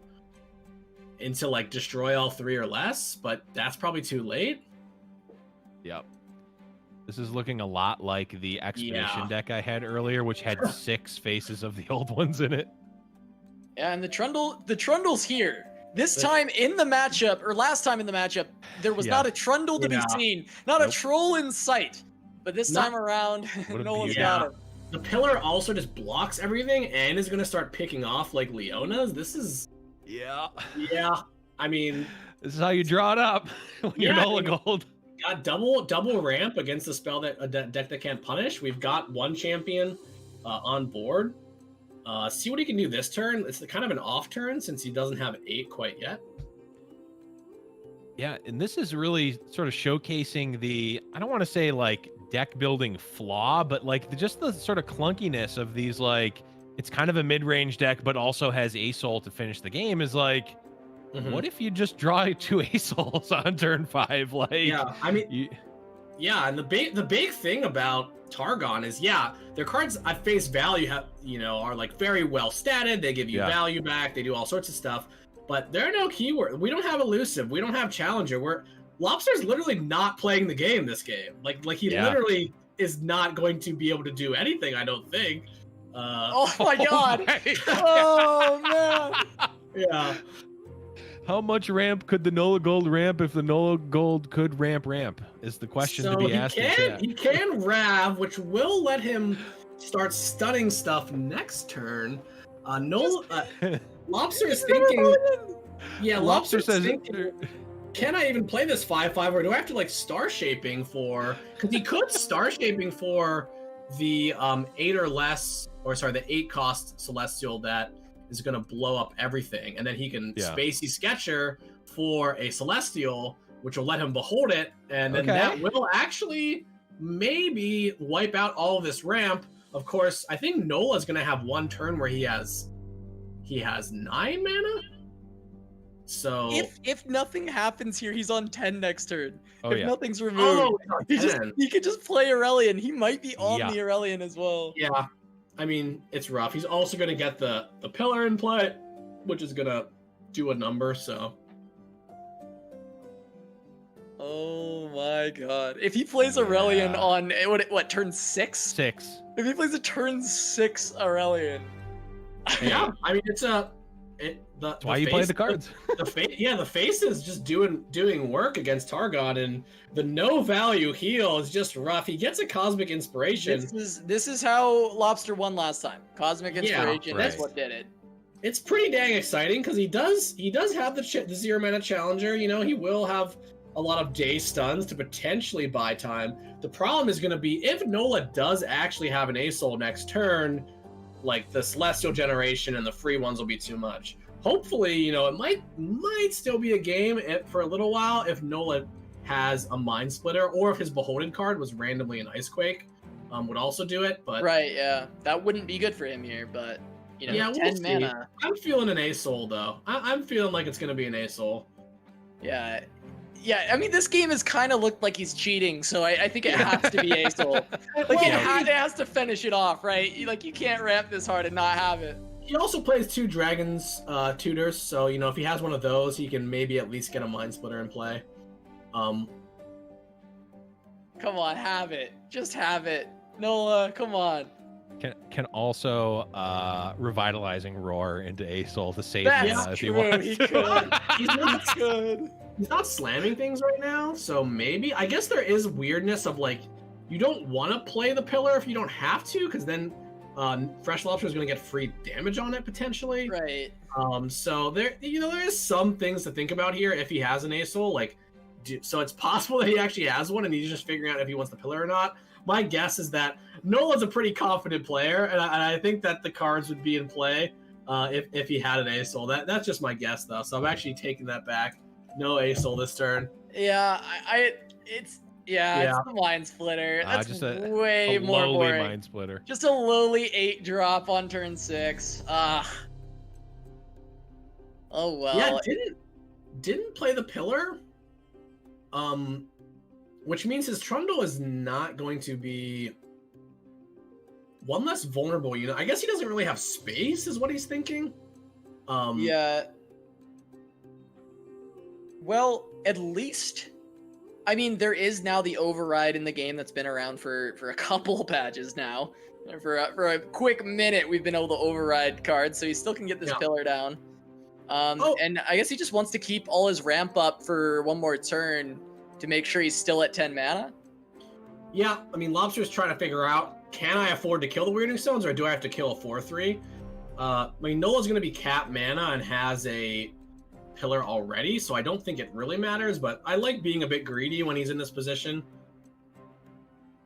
like destroy all 3 or less, but that's probably too late. Yep. This is looking a lot like the Expedition Yeah. deck I had earlier, which had 6 faces of the old ones in it. Yeah, and the Trundle's here. This time in the matchup, or last time in the matchup, there was not a Trundle to be seen, not a troll in sight. But this time around, Nola's got him. The pillar also just blocks everything and is going to start picking off like Leona's. This is... Yeah. I mean... This is how you draw it up when you're Nolagold. Got double ramp against a spell that a deck that can't punish. We've got one champion on board. See what he can do this turn. It's kind of an off turn since he doesn't have 8 quite yet. Yeah, and this is really sort of showcasing the, I don't want to say like deck building flaw, but like just the sort of clunkiness of these, like, it's kind of a mid-range deck, but also has ASOL to finish the game, is like, what if you just draw 2 ASOLs on turn 5? Like, yeah, I mean, and the big thing about Targon is, their cards at face value are like very well statted. They give you value back. They do all sorts of stuff, but there are no keywords. We don't have elusive. We don't have challenger. Lobster's literally not playing the game this game. Like he literally is not going to be able to do anything, I don't think. Oh my god. Oh man. Yeah. How much ramp could the Nolagold ramp if the Nolagold could ramp? Is the question to be asked. He can Rav, which will let him start stunning stuff next turn. Lobster is thinking. Yeah, Lobster's thinking. Can I even play this 5/5, or do I have to like star shaping for? Because he could star shaping for the 8 or less, or sorry, the 8 cost Celestial that is going to blow up everything, and then he can Spacey Sketcher for a Celestial, which will let him behold it, and then that will actually maybe wipe out all of this ramp. Of course, I think Nola's going to have one turn where he has 9 mana. So if nothing happens here, he's on 10 next turn. If nothing's removed, he could just play Aurelion. He might be on the Aurelion as well. Yeah. I mean, it's rough. He's also going to get the pillar in play, which is going to do a number, so. Oh my god. If he plays Aurelion on, what, turn 6? 6. If he plays a turn 6 Aurelion. Yeah, I mean, it's that's why you play the cards. The face is just doing work against Targon, and the no value heal is just rough. He gets a Cosmic Inspiration. This is how Lobster won last time. Cosmic Inspiration. That's what did it. It's pretty dang exciting because he does have the 0 mana challenger. You know, he will have a lot of day stuns to potentially buy time. The problem is going to be if Nola does actually have an ASOL next turn, like the Celestial Generation and the free ones will be too much. Hopefully, you know, it might still be a game for a little while if Nola has a Mind Splitter, or if his Beholden card was randomly an Icequake, would also do it. But that wouldn't be good for him here. But you know, 10 we'll mana. I'm feeling an ASOL though. I'm feeling like it's gonna be an ASOL. Yeah. I mean, this game has kind of looked like he's cheating, so I think it has to be ASOL. Like it has to finish it off, right? Like you can't ramp this hard and not have it. He also plays 2 Dragons tutors, so you know if he has one of those, he can maybe at least get a Mind Splitter in play. Come on, have it. Just have it, Nola. Come on. Can also revitalizing Roar into ASOL to save mana if he wants. He could. He's not slamming things right now, so maybe. I guess there is weirdness of like, you don't want to play the pillar if you don't have to, because then Freshlobster is going to get free damage on it potentially. Right. So there is some things to think about here if he has an ASOL. Like, so it's possible that he actually has one and he's just figuring out if he wants the pillar or not. My guess is that Nola's a pretty confident player, and I think that the cards would be in play if he had an ASOL. That's just my guess though, so I'm actually taking that back. No ASOL this turn. Yeah, it's the Mind Splitter. That's just way more lowly boring. Mind Splitter. Just a lowly 8 drop on turn 6. Oh well. Yeah, didn't play the pillar. Which means his Trundle is not going to be one less vulnerable unit. I guess he doesn't really have space, is what he's thinking. Yeah. Well, at least I mean, there is now the override in the game that's been around for a couple patches now. For a quick minute, we've been able to override cards, so he still can get this pillar down. And I guess he just wants to keep all his ramp up for one more turn to make sure he's still at 10 mana. Yeah, I mean, Lobster's trying to figure out, can I afford to kill the Weirding Stones, or do I have to kill a 4/3? I mean, Nola's going to be capped mana and has a pillar already, so I don't think it really matters, but I like being a bit greedy when he's in this position.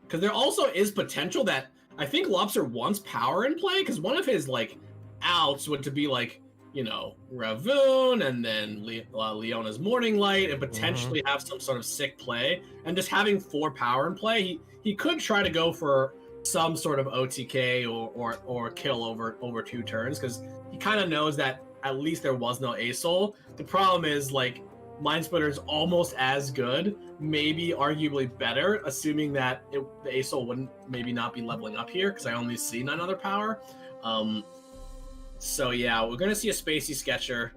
Because there also is potential that I think Lobster wants power in play, because one of his, like, outs would to be, like, you know, Ravoon, and then Leona's Morning Light, and potentially have some sort of sick play. And just having 4 power in play, he could try to go for some sort of OTK or kill over 2 turns, because he kind of knows that at least there was no ASOL. The problem is, like, Mind Splitter is almost as good, maybe arguably better, assuming that the ASOL wouldn't maybe not be leveling up here, because I only see 9 other power. So yeah, we're gonna see a Spacey Sketcher.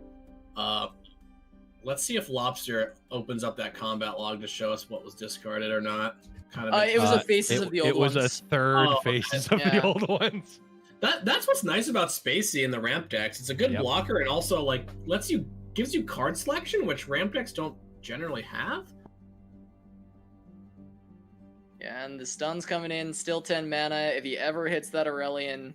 Let's see if Lobster opens up that combat log to show us what was discarded or not. Kind of. It was a Faces of the Old Ones. It was a third Faces of the Old Ones. That's what's nice about Spacey in the ramp decks. It's a good blocker, and also like gives you card selection, which ramp decks don't generally have. Yeah, and the stun's coming in, still 10 mana. If he ever hits that Aurelion,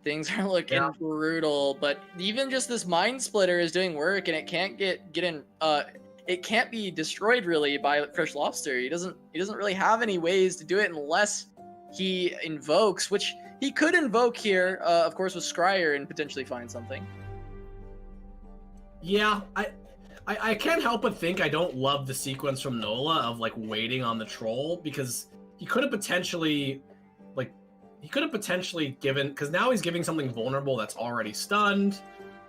things are looking brutal. But even just this Mind Splitter is doing work, and it can't get in. It can't be destroyed really by Freshlobster. He doesn't really have any ways to do it unless he invokes, which he could invoke here, of course, with Scryer and potentially find something. Yeah, I can't help but think I don't love the sequence from Nola of like waiting on the troll, because he could have potentially given, because now he's giving something vulnerable that's already stunned,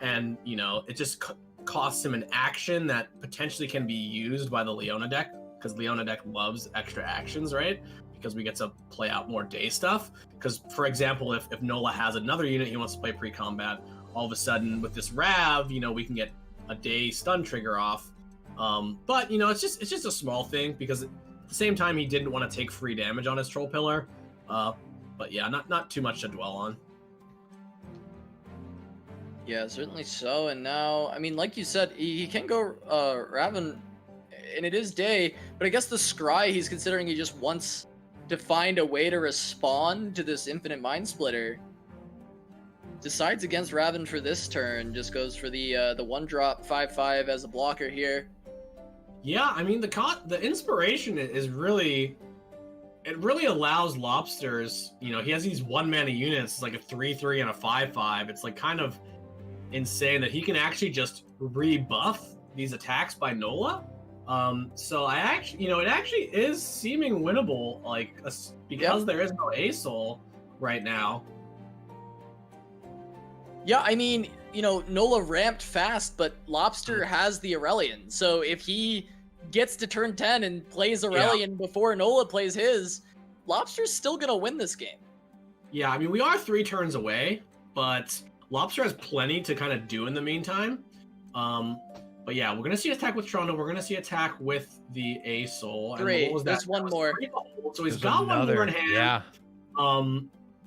and you know it just costs him an action that potentially can be used by the Leona deck, because Leona deck loves extra actions, right? Because we get to play out more day stuff. Because for example, if Nola has another unit he wants to play pre-combat, all of a sudden with this Rav, you know, we can get a day stun trigger off. But you know, it's just a small thing, because at the same time he didn't want to take free damage on his troll pillar. But yeah, not too much to dwell on. Yeah, certainly so. And now, I mean, like you said, he can go Raven, and it is day, but I guess the Scry, he's considering he just wants to find a way to respond to this infinite Mind Splitter. Decides against Raven for this turn, just goes for the 1-drop 5/5 as a blocker here. Yeah, I mean the inspiration is really, it really allows Lobsters, you know, he has these 1-mana units, it's like a 3/3 and a 5/5. It's like kind of insane that he can actually just rebuff these attacks by Nola. So I actually, you know, it actually is seeming winnable, like because there is no ASOL right now. Yeah, I mean, you know, Nola ramped fast, but Lobster has the Aurelion. So if he gets to turn 10 and plays Aurelion before Nola plays his, Lobster's still gonna win this game. Yeah, I mean, we are 3 turns away, but Lobster has plenty to kind of do in the meantime. But yeah, we're gonna see attack with Trundle. We're gonna see attack with the ASOL. Great. There's one more. So he's got one more in hand. Yeah.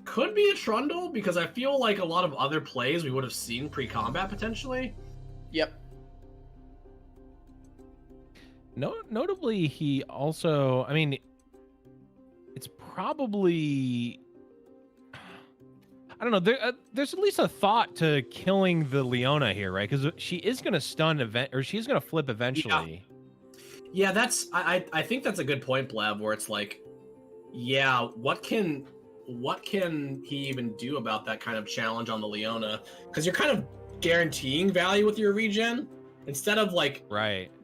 Could be a Trundle, because I feel like a lot of other plays we would have seen pre-combat potentially. Yep. Notably, he also, I mean, it's probably, I don't know, there's at least a thought to killing the Leona here, right? Because she is going to stun she's going to flip eventually. Yeah, that's, I think that's a good point, Blab, where it's like, yeah, what can he even do about that kind of challenge on the Leona? Because you're kind of guaranteeing value with your regen, instead of like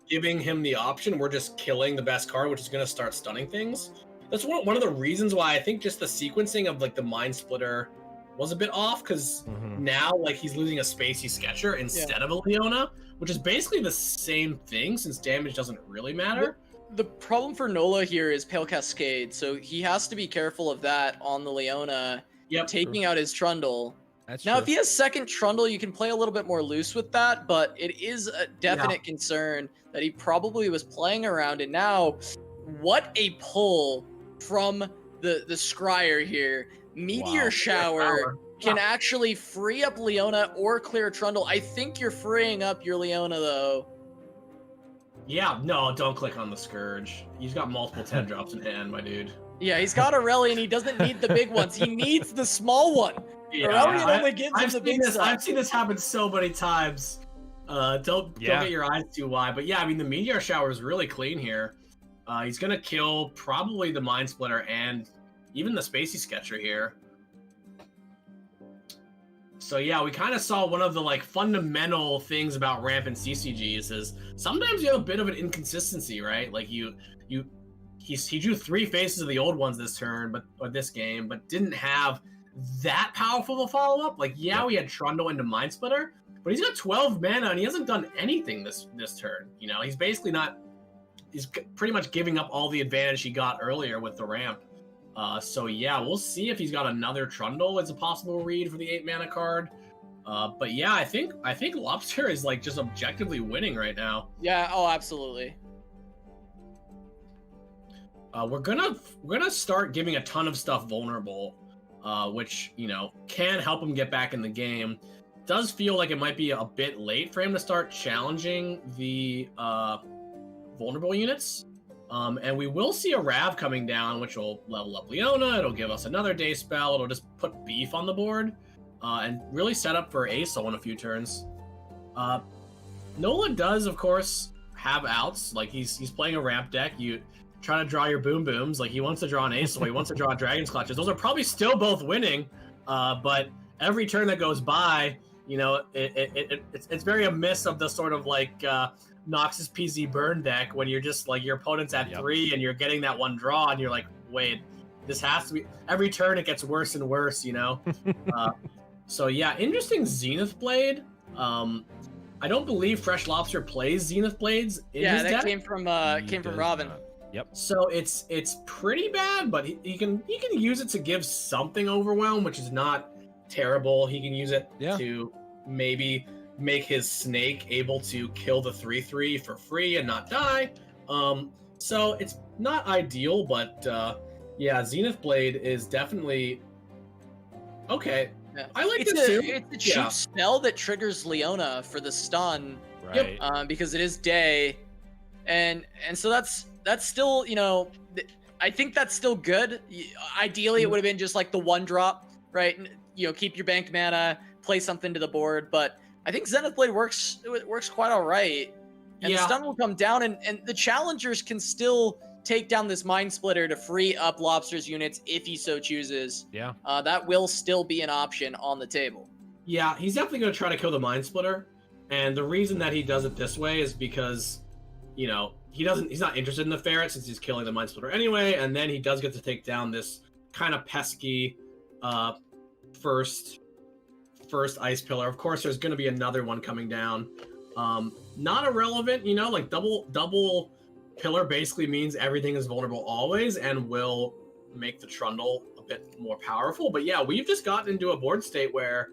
giving him the option. We're just killing the best card, which is going to start stunning things. That's one of the reasons why I think just the sequencing of like the Mind Splitter was a bit off, because now like he's losing a Spacey Sketcher instead of a Leona, which is basically the same thing, since damage doesn't really matter. The problem for Nola here is Pale Cascade, so he has to be careful of that on the Leona, taking out his Trundle. That's Now, true. if he has second Trundle, you can play a little bit more loose with that, but it is a definite concern that he probably was playing around. And now, what a pull from the Scryer here. Meteor Shower can actually free up Leona or clear Trundle. I think you're freeing up your Leona, though. Yeah, no, don't click on the Scourge. He's got multiple 10 drops in hand, my dude. Yeah, he's got Aurelion. He doesn't need the big ones. He needs the small one. Yeah, Aurelion only gives him the big stuff. stuff. I've seen this happen so many times. Don't get your eyes too wide. But yeah, I mean, the Meteor Shower is really clean here. He's going to kill probably the Mind Splitter and even the Spacey Sketcher here. So yeah, we kind of saw one of the like fundamental things about rampant CCGs is sometimes you have a bit of an inconsistency, right? Like he drew 3 faces of the old ones this turn, or this game, but didn't have that powerful of a follow-up. Like, we had Trundle into Mind Splitter, but he's got 12 mana and he hasn't done anything this turn. You know, he's basically he's pretty much giving up all the advantage he got earlier with the ramp. So yeah, we'll see if he's got another Trundle as a possible read for the 8 mana card. But yeah, I think Lobster is like just objectively winning right now. Yeah, oh, absolutely. We're gonna start giving a ton of stuff vulnerable, which, you know, can help him get back in the game. Does feel like it might be a bit late for him to start challenging the vulnerable units. And we will see a Rav coming down, which will level up Leona. It'll give us another day spell. It'll just put beef on the board and really set up for ASO in a few turns. Nola does, of course, have outs. Like, he's playing a ramp deck. You try to draw your boom booms. Like, he wants to draw an ASO. He wants to draw Dragon's Clutches. Those are probably still both winning. But every turn that goes by, you know, it's very amiss of the sort of like Noxus PZ burn deck when you're just like your opponent's at 3 and you're getting that one draw and you're like, wait, this has to be every turn it gets worse and worse, you know. So yeah, interesting Zenith Blade. I don't believe Freshlobster plays Zenith Blades in his deck. Came from Robin. Yep. So it's pretty bad, but he can use it to give something overwhelm, which is not terrible. He can use it to maybe make his snake able to kill the 3/3 for free and not die. So it's not ideal, but yeah, Zenith Blade is definitely okay. Yeah. I like this too. It's a cheap spell that triggers Leona for the stun, right? Because it is day, and so that's still, you know, I think that's still good. Ideally, it would have been just like the 1-drop, right? You know, keep your banked mana, play something to the board, but I think Zenith Blade works quite all right. And the stun will come down, and the challengers can still take down this Mind Splitter to free up Lobster's units if he so chooses. Yeah. That will still be an option on the table. Yeah, he's definitely going to try to kill the Mind Splitter. And the reason that he does it this way is because, you know, he's not interested in the Ferret since he's killing the Mind Splitter anyway, and then he does get to take down this kind of pesky first Ice Pillar. Of course, there's going to be another one coming down. Not irrelevant, you know, like double Pillar basically means everything is vulnerable always and will make the Trundle a bit more powerful. But yeah, we've just gotten into a board state where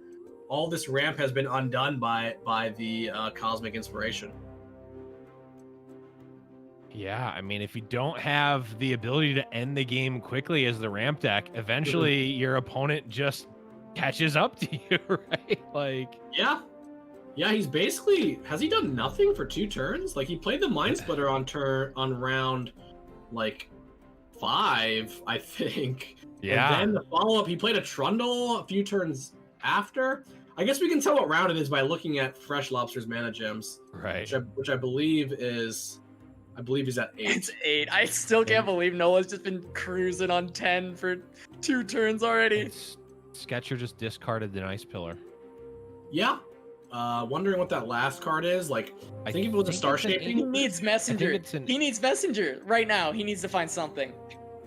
all this ramp has been undone by the Cosmic Inspiration. Yeah, I mean, if you don't have the ability to end the game quickly as the ramp deck, eventually your opponent just catches up to you, right? Like, yeah, he's basically, has he done nothing for 2 turns? Like, he played the Mind Splitter on round like 5, I think. Yeah. And then the follow-up, he played a Trundle a few turns after. I guess we can tell what round it is by looking at Freshlobster's mana gems, right? Which I believe he's at 8. It's 8. I still can't believe Nola's just been cruising on 10 for 2 turns already. Sketcher just discarded the Ice Pillar. Yeah. Wondering what that last card is. Like, I think if it was a Star Shaping. He needs Messenger. He needs Messenger right now. He needs to find something.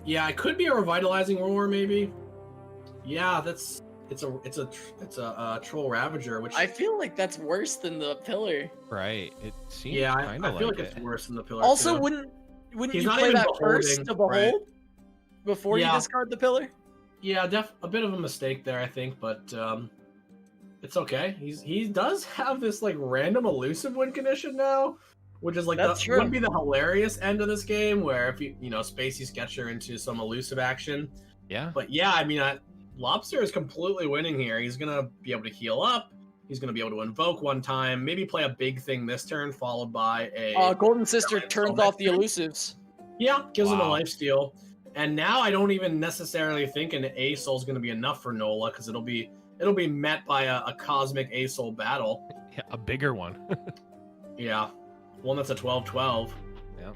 Yeah, it could be a Revitalizing Roar, maybe. Yeah, it's a Troll Ravager, which I feel like that's worse than the Pillar. Right. It seems. Yeah, I feel like it's worse than the Pillar. Also, too. wouldn't He's you not play even that first beholding, to behold right? before you discard the Pillar? Yeah, a bit of a mistake there, I think, but It's okay. He does have this like random elusive win condition now, which is like would be the hilarious end of this game where if you know Spacey Sketcher into some elusive action. Yeah. But yeah, I mean, Lobster is completely winning here. He's gonna be able to heal up. He's gonna be able to invoke one time, maybe play a big thing this turn, followed by a Golden Sister turns off the elusives. Yeah, gives him a lifesteal. And now I don't even necessarily think an A-Soul is gonna be enough for Nola because it'll be met by a cosmic A-Soul battle. Yeah, a bigger one. Yeah, one that's a 12-12. Yeah.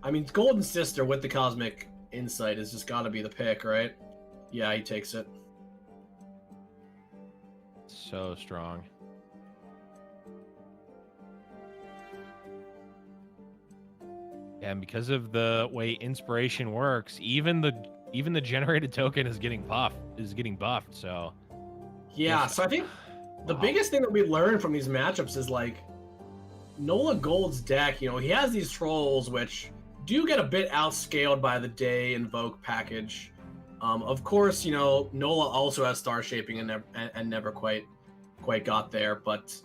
I mean, Golden Sister with the cosmic insight has just got to be the pick, right? Yeah, he takes it. So strong. Yeah, and because of the way inspiration works, even the generated token is getting buffed. So yeah, so I think the biggest thing that we learned from these matchups is like Nolagold's deck. You know, he has these trolls which do get a bit outscaled by the day invoke package. Of course, you know Nola also has star shaping and never quite got there. But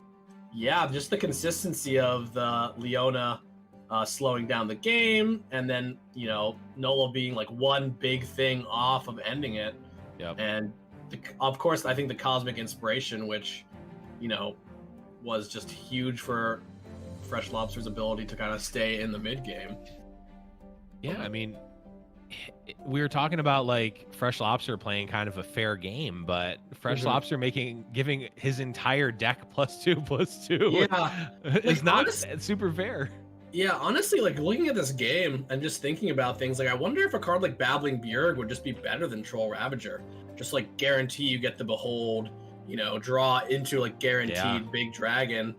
yeah, just the consistency of the Leona slowing down the game, and then you know Nola being like one big thing off of ending it. Yep. And of course, I think the cosmic inspiration, which you know was just huge for Freshlobster's ability to kind of stay in the mid game. Yeah, I mean, we were talking about like Freshlobster playing kind of a fair game, but Freshlobster giving his entire deck +2/+2 yeah, is not super fair. Yeah, honestly, like looking at this game and just thinking about things, like I wonder if a card like Babbling Bjerg would just be better than Troll Ravager. Just like guarantee you get the Behold, you know, draw into like guaranteed big dragon.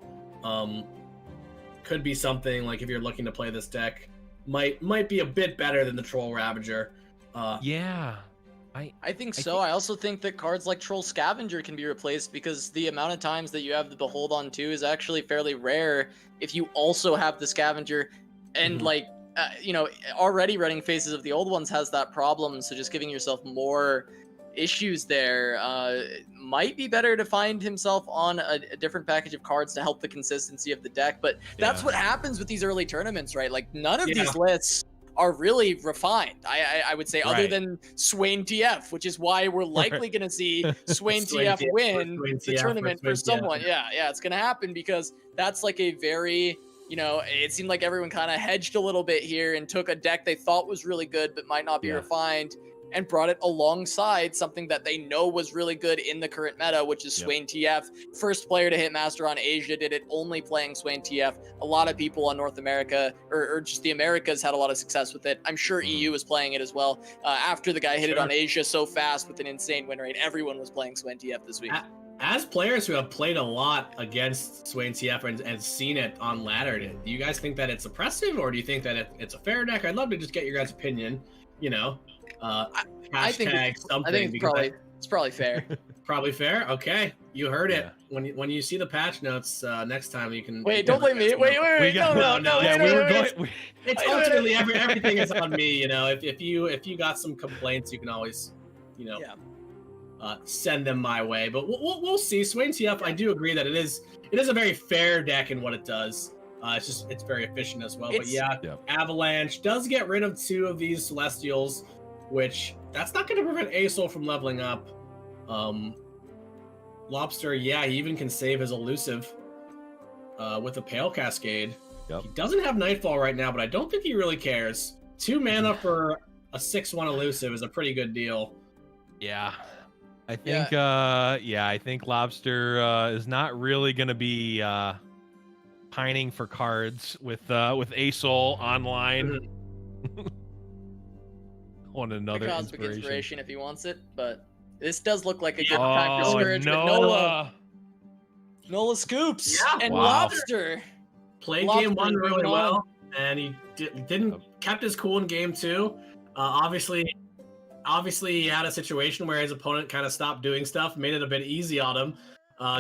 Could be something like if you're looking to play this deck, might be a bit better than the Troll Ravager. Yeah. I think so. I also think that cards like Troll Scavenger can be replaced because the amount of times that you have the Behold on 2 is actually fairly rare if you also have the Scavenger. And you know, already running Faces of the Old Ones has that problem, so just giving yourself more issues there might be better to find himself on a different package of cards to help the consistency of the deck. But that's what happens with these early tournaments, right? Like none of these lists are really refined, I would say, other than Swain TF, which is why we're likely going to see Swain TF win the tournament for someone. Yeah, it's going to happen because that's like a very, you know, it seemed like everyone kind of hedged a little bit here and took a deck they thought was really good but might not be refined and brought it alongside something that they know was really good in the current meta, which is Swain TF. First player to hit Master on Asia, did it only playing Swain TF. A lot of people on North America, or just the Americas, had a lot of success with it. I'm sure EU was playing it as well. After the guy hit it on Asia so fast with an insane win rate, everyone was playing Swain TF this week. As players who have played a lot against Swain TF and seen it on ladder, do you guys think that it's oppressive, or do you think that it's a fair deck? I'd love to just get your guys' opinion, you know. I think it's probably fair. Probably fair. Okay, you heard it. When you see the patch notes next time, you can don't blame me. Wait. No. Yeah, we were going. It's ultimately everything is on me. You know, if you got some complaints, you can always, you know, send them my way. But we'll see. Swain TF, I do agree that it is a very fair deck in what it does. It's very efficient as well. But Avalanche does get rid of 2 of these Celestials, which that's not going to prevent A-Soul from leveling up. Lobster, he even can save his elusive with a Pale Cascade. He doesn't have Nightfall right now, but I don't think he really cares. 2 mana for a 6/1 elusive is a pretty good deal. Yeah. I think I think Lobster is not really going to be pining for cards with A-Soul online. On another inspiration if he wants it, but this does look like a good time for Scourge with Nola. Nola scoops and Lobster played game 1 really well, and he kept his cool in game 2. Obviously he had a situation where his opponent kind of stopped doing stuff, made it a bit easy on him.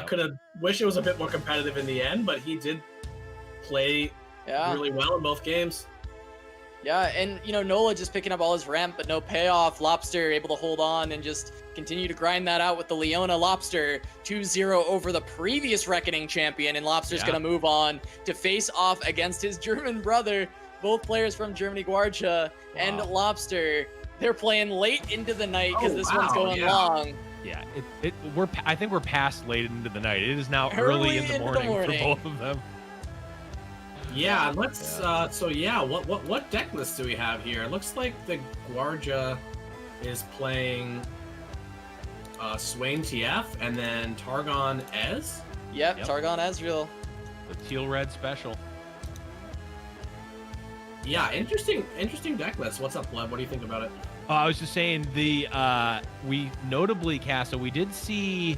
Could have wished it was a bit more competitive in the end, but he did play really well in both games. Yeah, and Nola just picking up all his ramp, but no payoff. Lobster able to hold on and just continue to grind that out with the Leona. Lobster 2-0 over the previous Reckoning champion, and Lobster's gonna move on to face off against his German brother. Both players from Germany, Gvuardya and Lobster. They're playing late into the night because this one's going long. Yeah, I think we're past late into the night. It is now early in the morning for both of them. Yeah, let's what deck list do we have here? It looks like the Gvuardya is playing Swain TF and then Targon Ez. Yep, Targon Ezreal. The teal red special. Yeah, interesting deck list. What's up, Bleb? What do you think about it? I was just saying we notably, Casa, we did see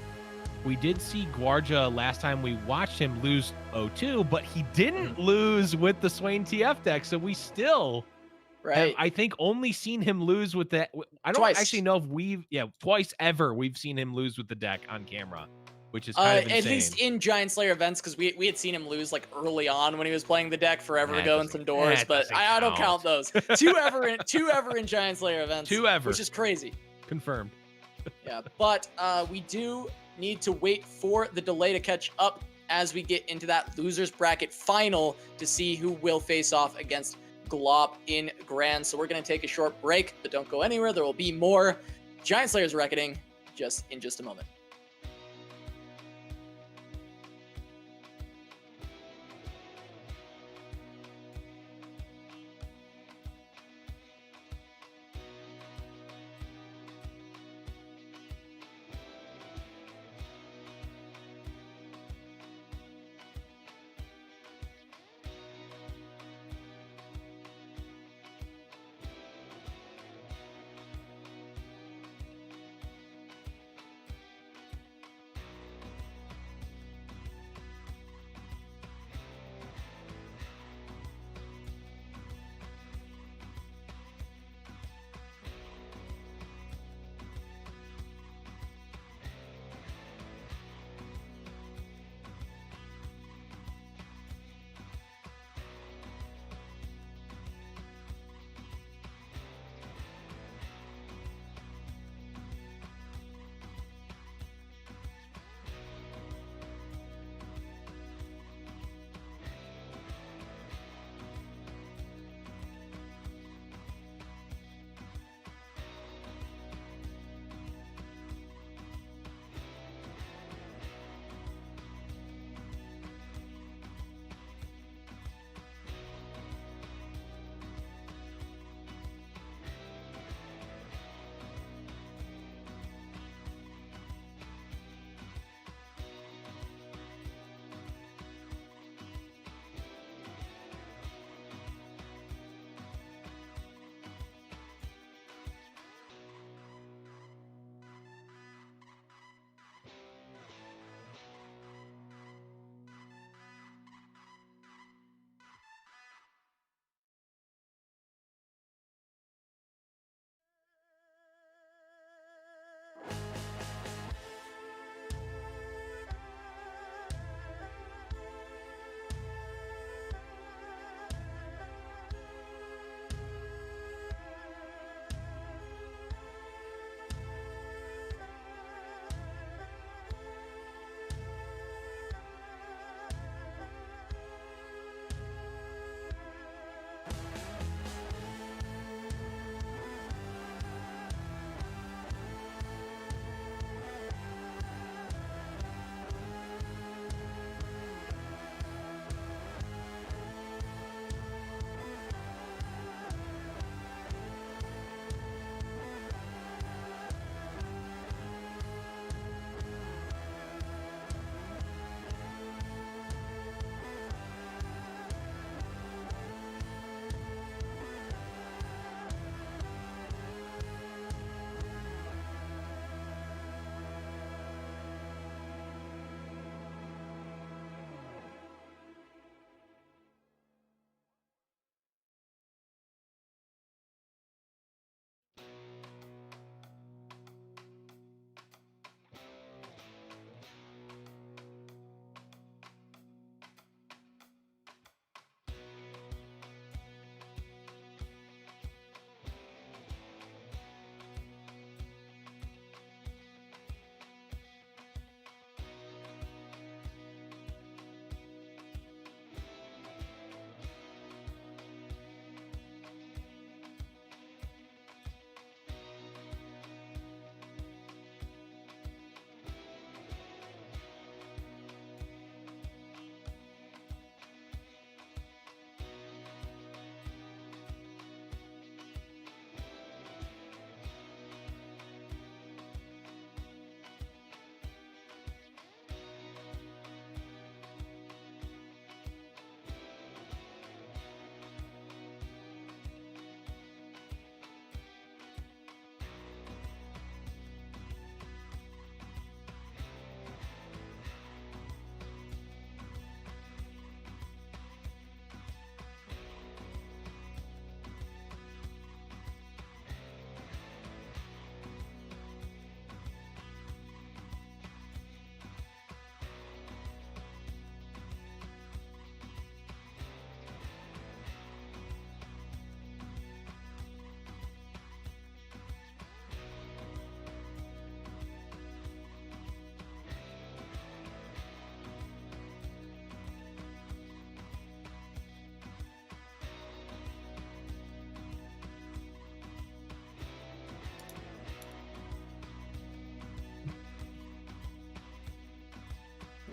Gvuardya last time we watched him lose 0-2, but he didn't lose with the Swain TF deck, so we still have, I think, only seen him lose with that. I don't actually know if twice ever we've seen him lose with the deck on camera, which is kind of insane. At least in Giant Slayer events, because we had seen him lose like early on when he was playing the deck forever ago in some doors, but I don't count those. two ever in Giant Slayer events. Which is crazy. Confirmed. Yeah, but we do need to wait for the delay to catch up as we get into that losers bracket final to see who will face off against Glop in Grand. So we're going to take a short break, but don't go anywhere. There will be more Giant Slayer's Reckoning in just a moment.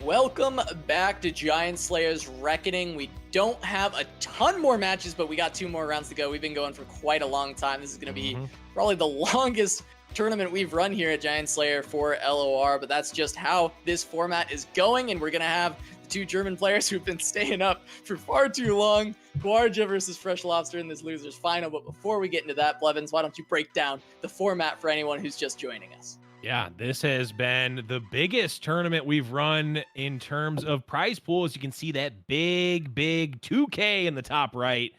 Welcome back to Giant Slayer's Reckoning. We don't have a ton more matches, but we got 2 more rounds to go. We've been going for quite a long time. This is going to be probably the longest tournament we've run here at Giant Slayer for LOR, but that's just how this format is going, and we're going to have the 2 German players who've been staying up for far too long, Gvuardya versus Freshlobster in this losers final. But before we get into that, Blevins, why don't you break down the format for anyone who's just joining us? Yeah, this has been the biggest tournament we've run in terms of prize pool. As you can see, that big 2K in the top right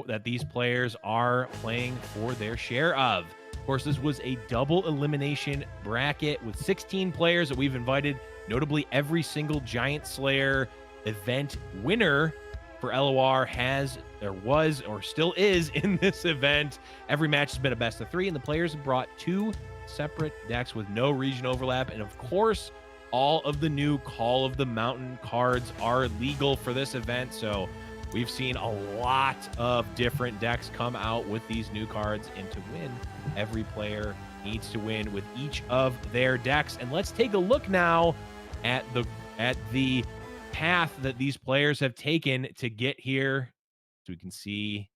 that these players are playing for their share of. Of course, this was a double elimination bracket with 16 players that we've invited. Notably, every single Giant Slayer event winner for LOR has, or was, or still is in this event. Every match has been a best of 3, and the players have brought 2 separate decks with no region overlap. And of course, all of the new Call of the Mountain cards are legal for this event. So we've seen a lot of different decks come out with these new cards, and to win, every player needs to win with each of their decks. And let's take a look now at the path that these players have taken to get here. So we can see,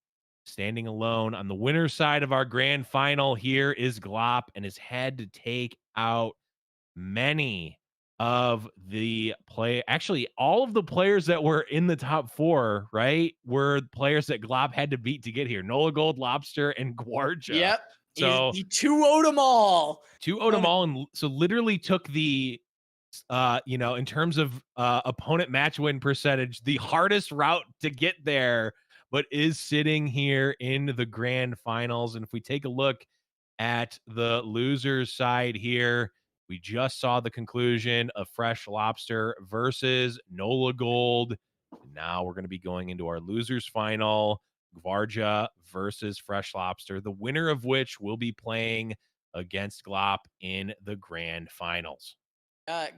standing alone on the winner's side of our grand final here is Glop, and has had to take out many of the actually all of the players that were in the top 4, right, were players that Glop had to beat to get here. Nolagold, Lobster, and Gvuardya. Yep. So he 2-0'd them all. 2-0'd them all, and so literally took the in terms of opponent match win percentage, the hardest route to get there, but is sitting here in the grand finals. And if we take a look at the losers side here, we just saw the conclusion of Freshlobster versus Nolagold. Now we're going to be going into our losers final, Gvuardya versus Freshlobster, the winner of which will be playing against Glop in the grand finals.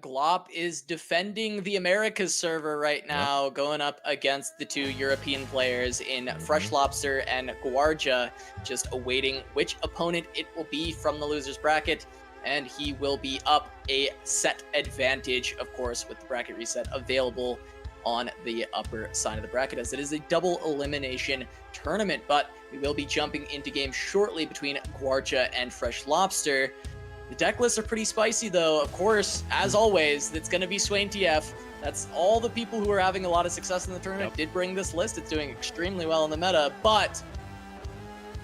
Glop is defending the Americas server right now, going up against the 2 European players in Freshlobster and Gvuardya, just awaiting which opponent it will be from the losers bracket, and he will be up a set advantage, of course, with the bracket reset available on the upper side of the bracket, as it is a double elimination tournament. But we will be jumping into game shortly between Gvuardya and Freshlobster. The deck lists are pretty spicy, though. Of course, as always, it's going to be Swain TF. That's all the people who are having a lot of success in the tournament did bring this list. It's doing extremely well in the meta, but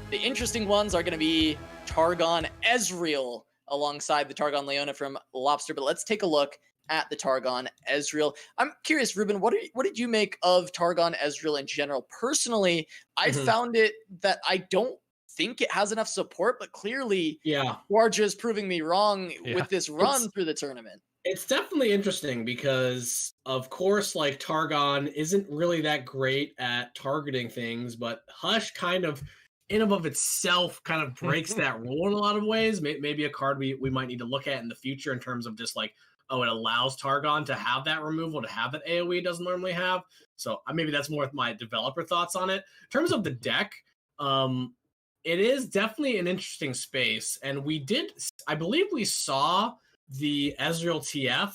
the interesting ones are going to be Targon Ezreal alongside the Targon Leona from Lobster. But let's take a look at the Targon Ezreal. I'm curious, Ruben, what did you make of Targon Ezreal in general? Personally, I found it that I don't think it has enough support, but clearly Gvuardya is proving me wrong with this run through the tournament. It's definitely interesting because, of course, like, Targon isn't really that great at targeting things, but Hush kind of, in and of itself, kind of breaks that rule in a lot of ways. Maybe a card we might need to look at in the future in terms of just like, oh, it allows Targon to have that removal, to have that AoE it doesn't normally have. So maybe that's more of my developer thoughts on it. In terms of the deck, it is definitely an interesting space. And I believe we saw the Ezreal TF,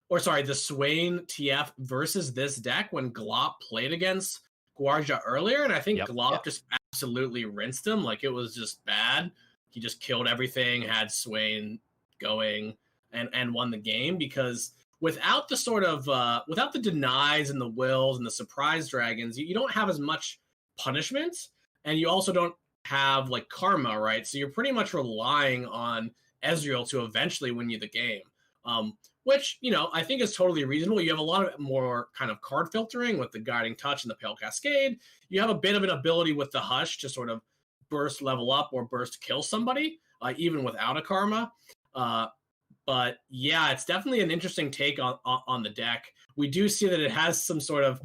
or sorry, the Swain TF versus this deck when Glop played against Gvuardya earlier. And I think Glop just absolutely rinsed him. Like, it was just bad. He just killed everything, had Swain going, and won the game, because without the sort of, without the denies and the wills and the surprise dragons, you don't have as much punishment, and you also don't have like karma, right? So you're pretty much relying on Ezreal to eventually win you the game, which, I think is totally reasonable. You have a lot of more kind of card filtering with the Guiding Touch and the Pale Cascade. You have a bit of an ability with the Hush to sort of burst level up or burst kill somebody, even without a karma. But yeah, it's definitely an interesting take on the deck. We do see that it has some sort of,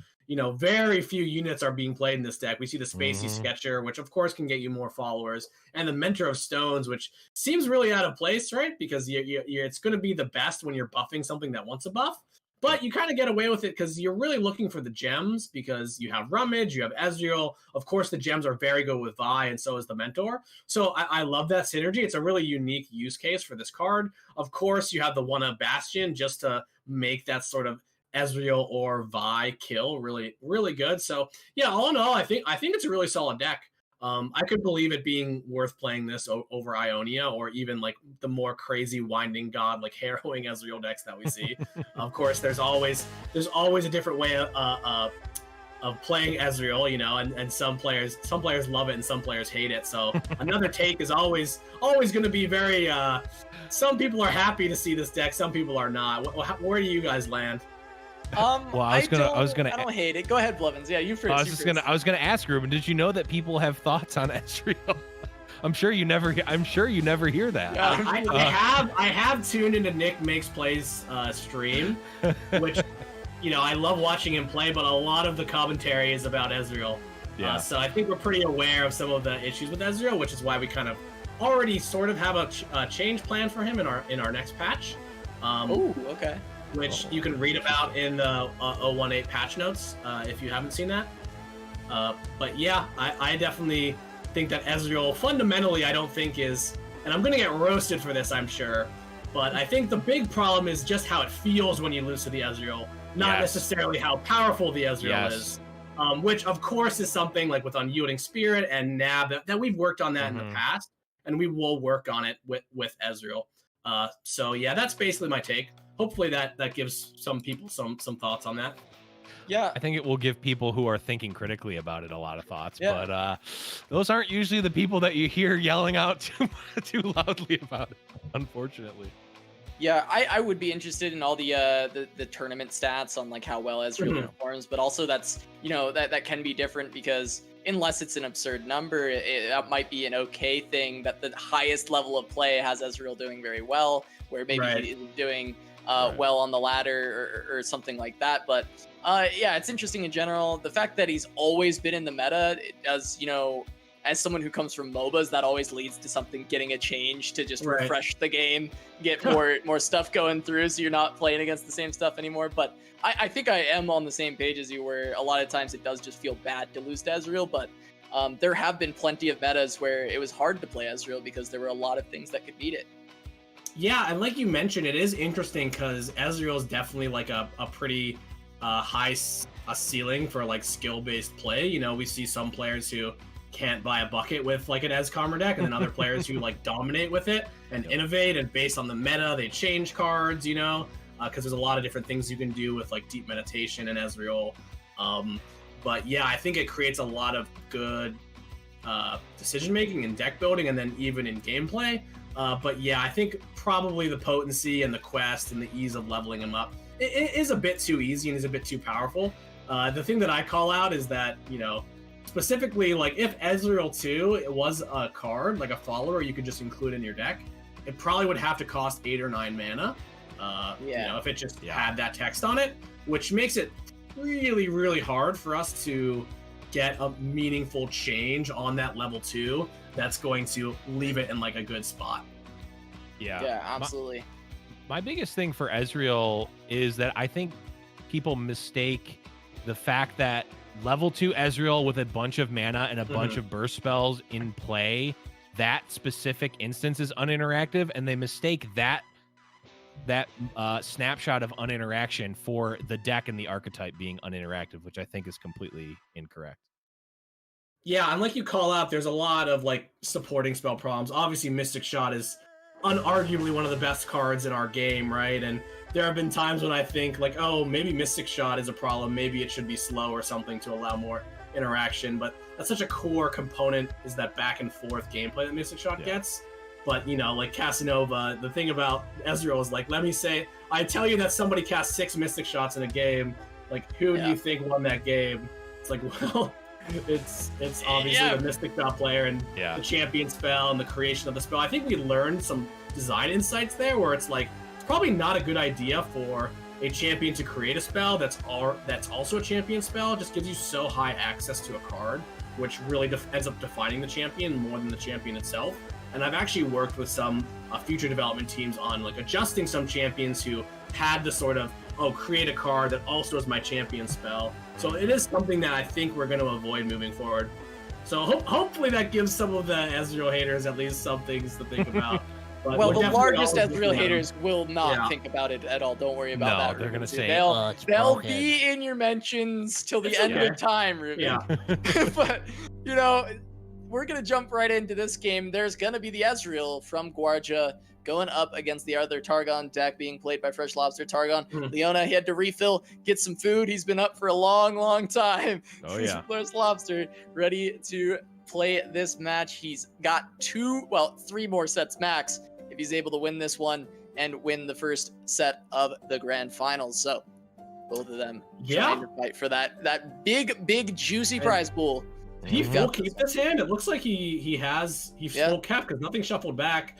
very few units are being played in this deck. We see the Spacey Sketcher, which of course can get you more followers, and the Mentor of Stones, which seems really out of place, right? Because it's going to be the best when you're buffing something that wants a buff. But you kind of get away with it because you're really looking for the gems because you have Rummage, you have Ezreal. Of course, the gems are very good with Vi, and so is the Mentor. So I love that synergy. It's a really unique use case for this card. Of course, you have the 1-up Bastion just to make that sort of Ezreal or Vi kill really, really good. So yeah, all in all, I think it's a really solid deck. I could believe it being worth playing this over Ionia or even like the more crazy Winding God, like harrowing Ezreal decks that we see. Of course, there's always a different way of playing Ezreal, you know, and some players love it and some players hate it. So another take is always going to be very. Some people are happy to see this deck, some people are not. Where do you guys land? Well, I don't hate it. Go ahead, Blevins. Yeah, you first. I was gonna ask Ruben. Did you know that people have thoughts on Ezreal? I'm sure you never hear that. I have tuned into Nick Makes Plays stream, which, you know, I love watching him play, but a lot of the commentary is about Ezreal. Yeah. So I think we're pretty aware of some of the issues with Ezreal, which is why we kind of already sort of have a change plan for him in our next patch. Oh, okay. Which you can read about in the 018 patch notes if you haven't seen that. But yeah, I definitely think that Ezreal fundamentally I don't think is, and I'm gonna get roasted for this I'm sure, but I think the big problem is just how it feels when you lose to the Ezreal, not necessarily how powerful the Ezreal is. Which of course is something like with Unyielding Spirit and Nab that we've worked on that in the past, and we will work on it with Ezreal. So yeah, that's basically my take. Hopefully that gives some people some thoughts on that. Yeah, I think it will give people who are thinking critically about it a lot of thoughts. Yeah. But those aren't usually the people that you hear yelling out too loudly about it, unfortunately. Yeah, I would be interested in all the tournament stats on like how well Ezreal performs, but also that's, you know, that can be different because unless it's an absurd number, that might be an okay thing that the highest level of play has Ezreal doing very well, where maybe he isn't doing well on the ladder or something like that. But yeah, it's interesting in general. The fact that he's always been in the meta, it does, you know, as someone who comes from MOBAs, that always leads to something getting a change to just refresh the game, get more stuff going through so you're not playing against the same stuff anymore. But I think I am on the same page as you, where a lot of times it does just feel bad to lose to Ezreal, but there have been plenty of metas where it was hard to play Ezreal because there were a lot of things that could beat it. Yeah, and like you mentioned, it is interesting because Ezreal is definitely like a pretty high ceiling for like skill-based play. You know, we see some players who can't buy a bucket with like an Ez-Commer deck, and then other players who like dominate with it and innovate, and based on the meta, they change cards, you know, because there's a lot of different things you can do with like deep meditation and Ezreal. But yeah, I think it creates a lot of good decision-making and deck building, and then even in gameplay. But yeah, I think probably the potency and the quest and the ease of leveling him up it is a bit too easy and is a bit too powerful. The thing that I call out is that, you know, specifically, like if Ezreal 2 it was a card, like a follower you could just include in your deck, it probably would have to cost 8 or 9 mana. You know, if it just had that text on it, which makes it really, really hard for us to get a meaningful change on that level 2 that's going to leave it in like a good spot. Yeah, absolutely. My biggest thing for Ezreal is that I think people mistake the fact that level 2 Ezreal with a bunch of mana and a bunch of burst spells in play, that specific instance is uninteractive, and they mistake that snapshot of uninteraction for the deck and the archetype being uninteractive, which I think is completely incorrect. Yeah, and like you call out, there's a lot of like supporting spell problems. Obviously, Mystic Shot is unarguably one of the best cards in our game, right? And there have been times when I think like, oh, maybe Mystic Shot is a problem. Maybe it should be slow or something to allow more interaction. But that's such a core component, is that back and forth gameplay that Mystic Shot gets. But, you know, like Casanova, the thing about Ezreal is like, let me say, I tell you that somebody cast 6 Mystic Shots in a game. Like, who do you think won that game? It's like, well, it's obviously the Mystic Shot player and the champion spell and the creation of the spell. I think we learned some design insights there where it's like, it's probably not a good idea for a champion to create a spell that's also a champion spell. It just gives you so high access to a card, which really ends up defining the champion more than the champion itself. And I've actually worked with some future development teams on like adjusting some champions who had the sort of create a card that also is my champion spell. So it is something that I think we're going to avoid moving forward. So hopefully that gives some of the Ezreal haters at least some things to think about. But well, the largest Ezreal haters will not think about it at all. Don't worry about that. They're gonna say they'll be in your mentions till the end of time, Ruben. Yeah. But we're gonna jump right into this game. There's gonna be the Ezreal from Gvuardya going up against the other Targon deck being played by Freshlobster. Targon, Leona, he had to refill, get some food. He's been up for a long time. Oh yeah. Freshlobster ready to play this match. He's got 3 more sets max if he's able to win this one and win the first set of the grand finals. So both of them trying to fight for that big juicy prize pool. He full keep this hand? It looks like he's full kept because nothing shuffled back.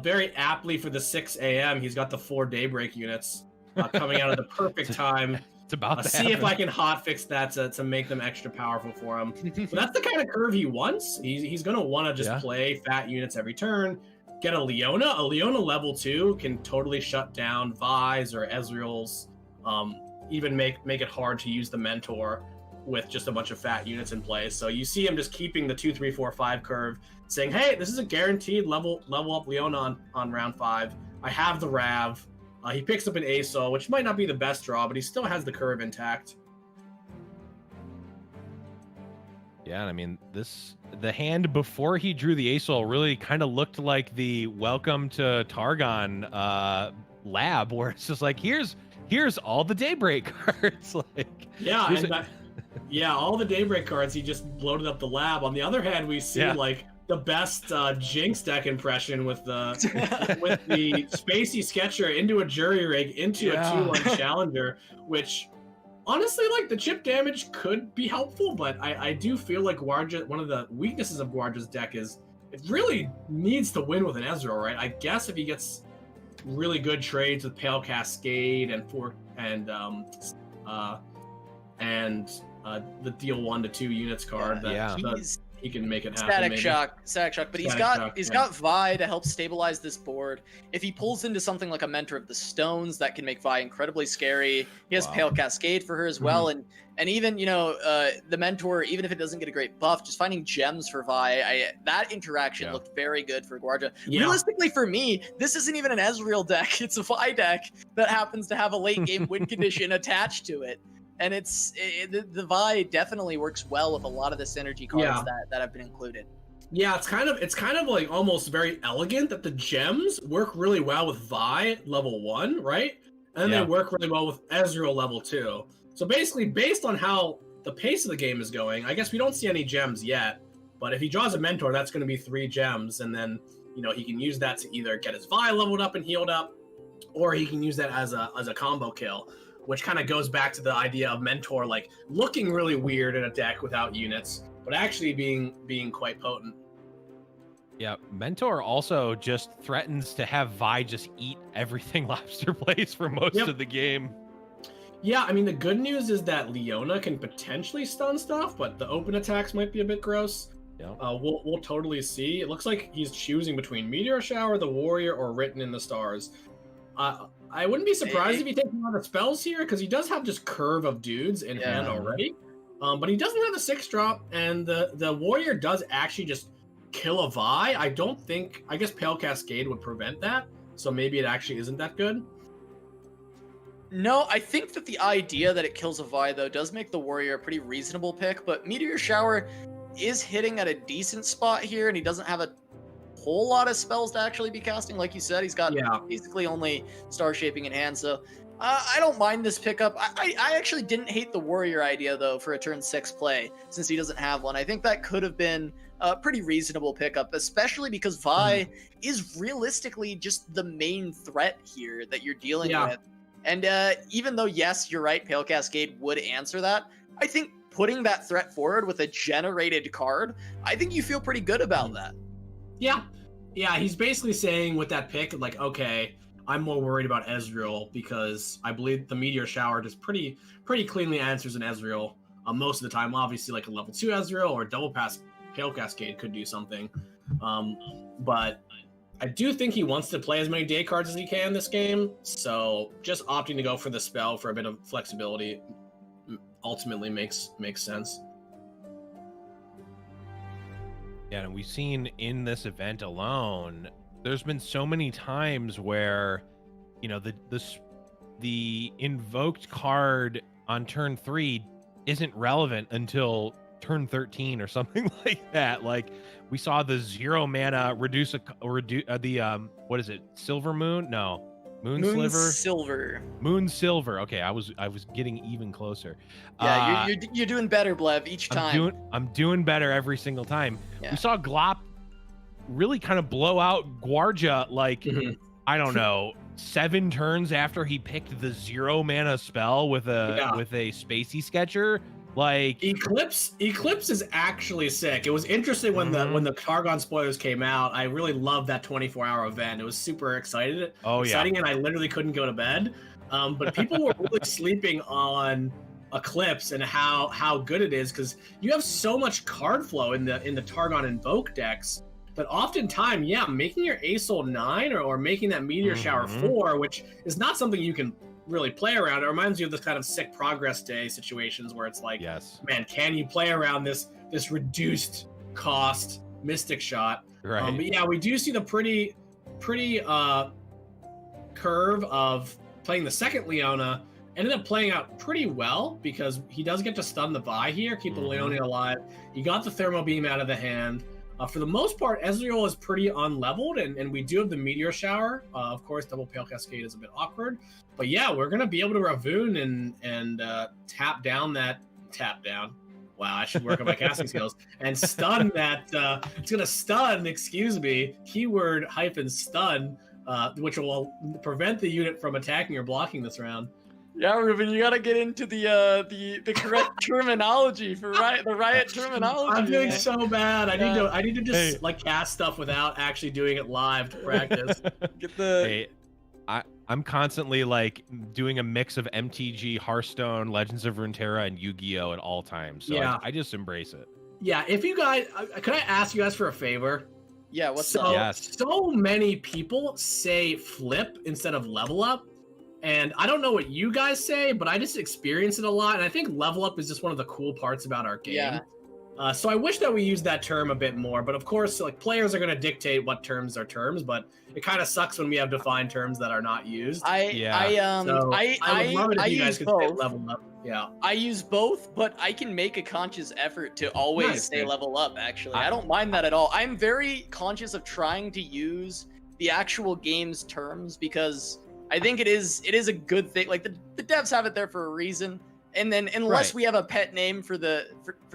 Very aptly for the 6 a.m. He's got the 4 daybreak units coming out at the perfect time. It's about to see if I can hotfix that to make them extra powerful for him. But that's the kind of curve he wants. He's going to want to just play fat units every turn. Get a Leona. A Leona level 2 can totally shut down Vi's or Ezreal's. Even make it hard to use the Mentor with just a bunch of fat units in play. So you see him just keeping the 2, 3, 4, 5 curve, saying, hey, this is a guaranteed level up Leona on round 5. I have the Rav. He picks up an ASO, which might not be the best draw, but he still has the curve intact. Yeah, I mean, the hand before he drew the ASO really kind of looked like the Welcome to Targon lab, where it's just like, here's all the Daybreak cards. All the Daybreak cards, he just loaded up the lab. On the other hand, we see like the best Jinx deck impression with the Spacey Sketcher into a Jury Rig into a 2-1 Challenger, which honestly, like, the chip damage could be helpful, but I do feel like Gvuardya, one of the weaknesses of Gvuardya's deck is it really needs to win with an Ezreal, right? I guess if he gets really good trades with Pale Cascade and the deal 1 to 2 units card, he can make it happen. Static shock, but he's got Vi to help stabilize this board. If he pulls into something like a Mentor of the Stones, that can make Vi incredibly scary. He has Pale Cascade for her as well, and even the Mentor, even if it doesn't get a great buff, just finding gems for Vi, that interaction looked very good for Gvuardya. Realistically, for me, this isn't even an Ezreal deck; it's a Vi deck that happens to have a late game win condition attached to it. And the Vi definitely works well with a lot of the synergy cards that have been included. Yeah, it's kind of like almost very elegant that the gems work really well with Vi level 1, right? And then they work really well with Ezreal level 2. So basically, based on how the pace of the game is going, I guess we don't see any gems yet. But if he draws a Mentor, that's going to be 3 gems, and then he can use that to either get his Vi leveled up and healed up, or he can use that as a combo kill, which kind of goes back to the idea of Mentor like looking really weird in a deck without units, but actually being quite potent. Yeah, Mentor also just threatens to have Vi just eat everything Lobster plays for most of the game. Yeah, I mean, the good news is that Leona can potentially stun stuff, but the open attacks might be a bit gross. Yeah. We'll totally see. It looks like he's choosing between Meteor Shower, the Warrior, or Written in the Stars. I wouldn't be surprised if he takes a lot of spells here, because he does have just Curve of dudes in hand already. But he doesn't have a 6-drop, and the Warrior does actually just kill a Vi. I guess Pale Cascade would prevent that, so maybe it actually isn't that good. No, I think that the idea that it kills a Vi, though, does make the Warrior a pretty reasonable pick, but Meteor Shower is hitting at a decent spot here, and he doesn't have a whole lot of spells to actually be casting. Like you said, he's got basically only Star Shaping in hand, so I don't mind this pickup. I actually didn't hate the Warrior idea, though, for a turn 6 play, since he doesn't have one. I think that could have been a pretty reasonable pickup, especially because Vi is realistically just the main threat here that you're dealing with. And even though, yes, you're right, Pale Cascade would answer that, I think putting that threat forward with a generated card, I think you feel pretty good about that. Yeah, he's basically saying with that pick, like, okay, I'm more worried about Ezreal because I believe the Meteor Shower just pretty cleanly answers an Ezreal most of the time. Obviously, like a level 2 Ezreal or Double Pass Pale Cascade could do something. But I do think he wants to play as many day cards as he can this game, so just opting to go for the spell for a bit of flexibility ultimately makes sense. Yeah, and we've seen in this event alone, there's been so many times where, you know, the invoked card on turn 3 isn't relevant until turn 13 or something like that. Like we saw the 0 mana reduce what is it, silver moon? No, moon sliver, moon silver. Okay, I was getting even closer. Yeah, you're doing better, Blev, each time. I'm doing better every single time. Yeah. We saw Glop really kind of blow out Gvuardya, like I don't know, 7 turns after he picked the 0 mana spell with a spacey sketcher. Like Eclipse is actually sick. It was interesting when the Targon spoilers came out. I really loved that 24-hour event. It was super exciting, and I literally couldn't go to bed. But people were really sleeping on Eclipse and how good it is, because you have so much card flow in the Targon Invoke decks that oftentimes, making your Aesol 9 or making that Meteor Shower 4, which is not something you can really play around. It reminds you of this kind of sick progress day situations where it's like, man, can you play around this reduced cost Mystic Shot? Right. But yeah, we do see the pretty curve of playing the second Leona. Ended up playing out pretty well because he does get to stun the Vi here, keep the Leona alive. He got the Thermal Beam out of the hand. For the most part, Ezreal is pretty unleveled, and we do have the Meteor Shower. Of course, double Pale Cascade is a bit awkward. But yeah, we're going to be able to Ravoon and tap down. Wow, I should work on my casting skills. And stun that. It's going to stun, keyword -stun, which will prevent the unit from attacking or blocking this round. Yeah, Ruben, you gotta get into the correct terminology for the Riot terminology. I'm doing so bad. I need to just like cast stuff without actually doing it live to practice. I'm constantly like doing a mix of MTG, Hearthstone, Legends of Runeterra, and Yu-Gi-Oh at all times. So I just embrace it. Yeah, if you guys, could I ask you guys for a favor? Yeah, what's up? Yes. So many people say flip instead of level up. And I don't know what you guys say, but I just experience it a lot. And I think level up is just one of the cool parts about our game. Yeah. So I wish that we used that term a bit more. But of course, like players are going to dictate what terms are terms. But it kind of sucks when we have defined terms that are not used. I would love it if you guys could say level up. Yeah. I use both, but I can make a conscious effort to always say level up, actually. I don't mind that at all. I'm very conscious of trying to use the actual game's terms because I think it is a good thing. Like the devs have it there for a reason, and then unless we have a pet name for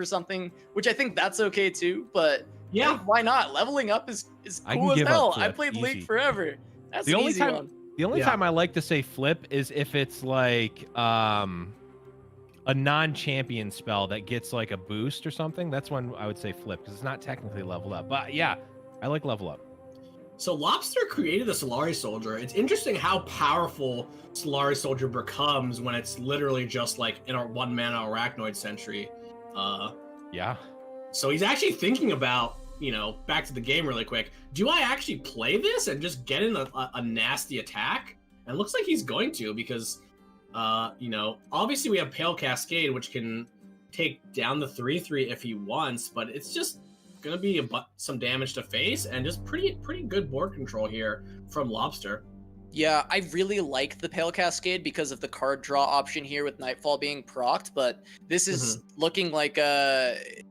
something, which I think that's okay too. But yeah, why not? Leveling up is cool as hell. I played League forever. That's the only time. The only time I like to say flip is if it's like a non-champion spell that gets like a boost or something. That's when I would say flip because it's not technically leveled up. But yeah, I like level up. So Lobster created the Solari Soldier. It's interesting how powerful Solari Soldier becomes when it's literally just like in our 1 mana Arachnoid Sentry. Yeah. So he's actually thinking about, back to the game really quick. Do I actually play this and just get in a nasty attack? And it looks like he's going to because, obviously we have Pale Cascade, which can take down the 3/3 if he wants, but it's just gonna be some damage to face and just pretty good board control here from Lobster. Yeah, I really like the Pale Cascade because of the card draw option here with Nightfall being procced, but this is looking like this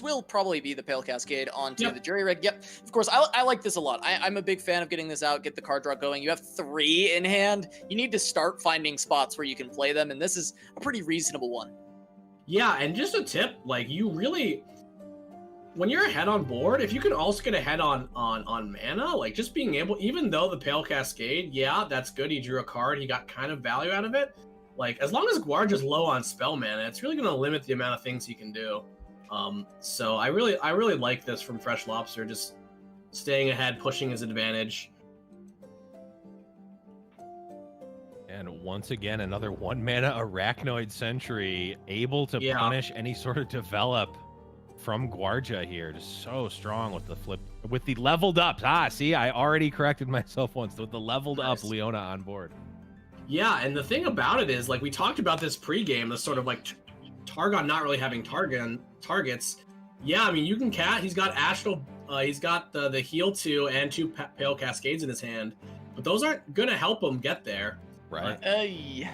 will probably be the Pale Cascade onto the Jury Rig. Yep, of course, I like this a lot. I'm a big fan of getting this out, get the card draw going. You have 3 in hand. You need to start finding spots where you can play them, and this is a pretty reasonable one. Yeah, and just a tip, like you really, when you're ahead on board, if you can also get ahead on mana, like just being able, even though the Pale Cascade, that's good. He drew a card. He got kind of value out of it. Like as long as Gvuardya's low on spell mana, it's really going to limit the amount of things he can do. So I really like this from Freshlobster, just staying ahead, pushing his advantage. And once again, another 1 mana Arachnoid Sentry able to punish any sort of develop from Gvuardya here. Just so strong with the flip with the leveled up. See, I already corrected myself once. With the leveled up Leona on board. Yeah, and the thing about it is, like, we talked about this pregame, the sort of like Targon not really having targets. Yeah, I mean, you can he's got Astral, he's got the heal 2 and 2 Pale Cascades in his hand, but those aren't gonna help him get there. Right.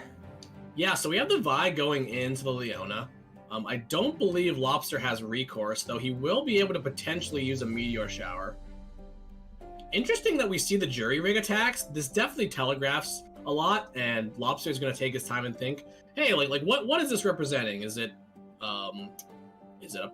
Yeah, so we have the Vi going into the Leona. I don't believe Lobster has recourse, though he will be able to potentially use a Meteor Shower. Interesting that we see the Jury Rig attacks. This definitely telegraphs a lot, and Lobster is going to take his time and think, hey, like what is this representing? Is it a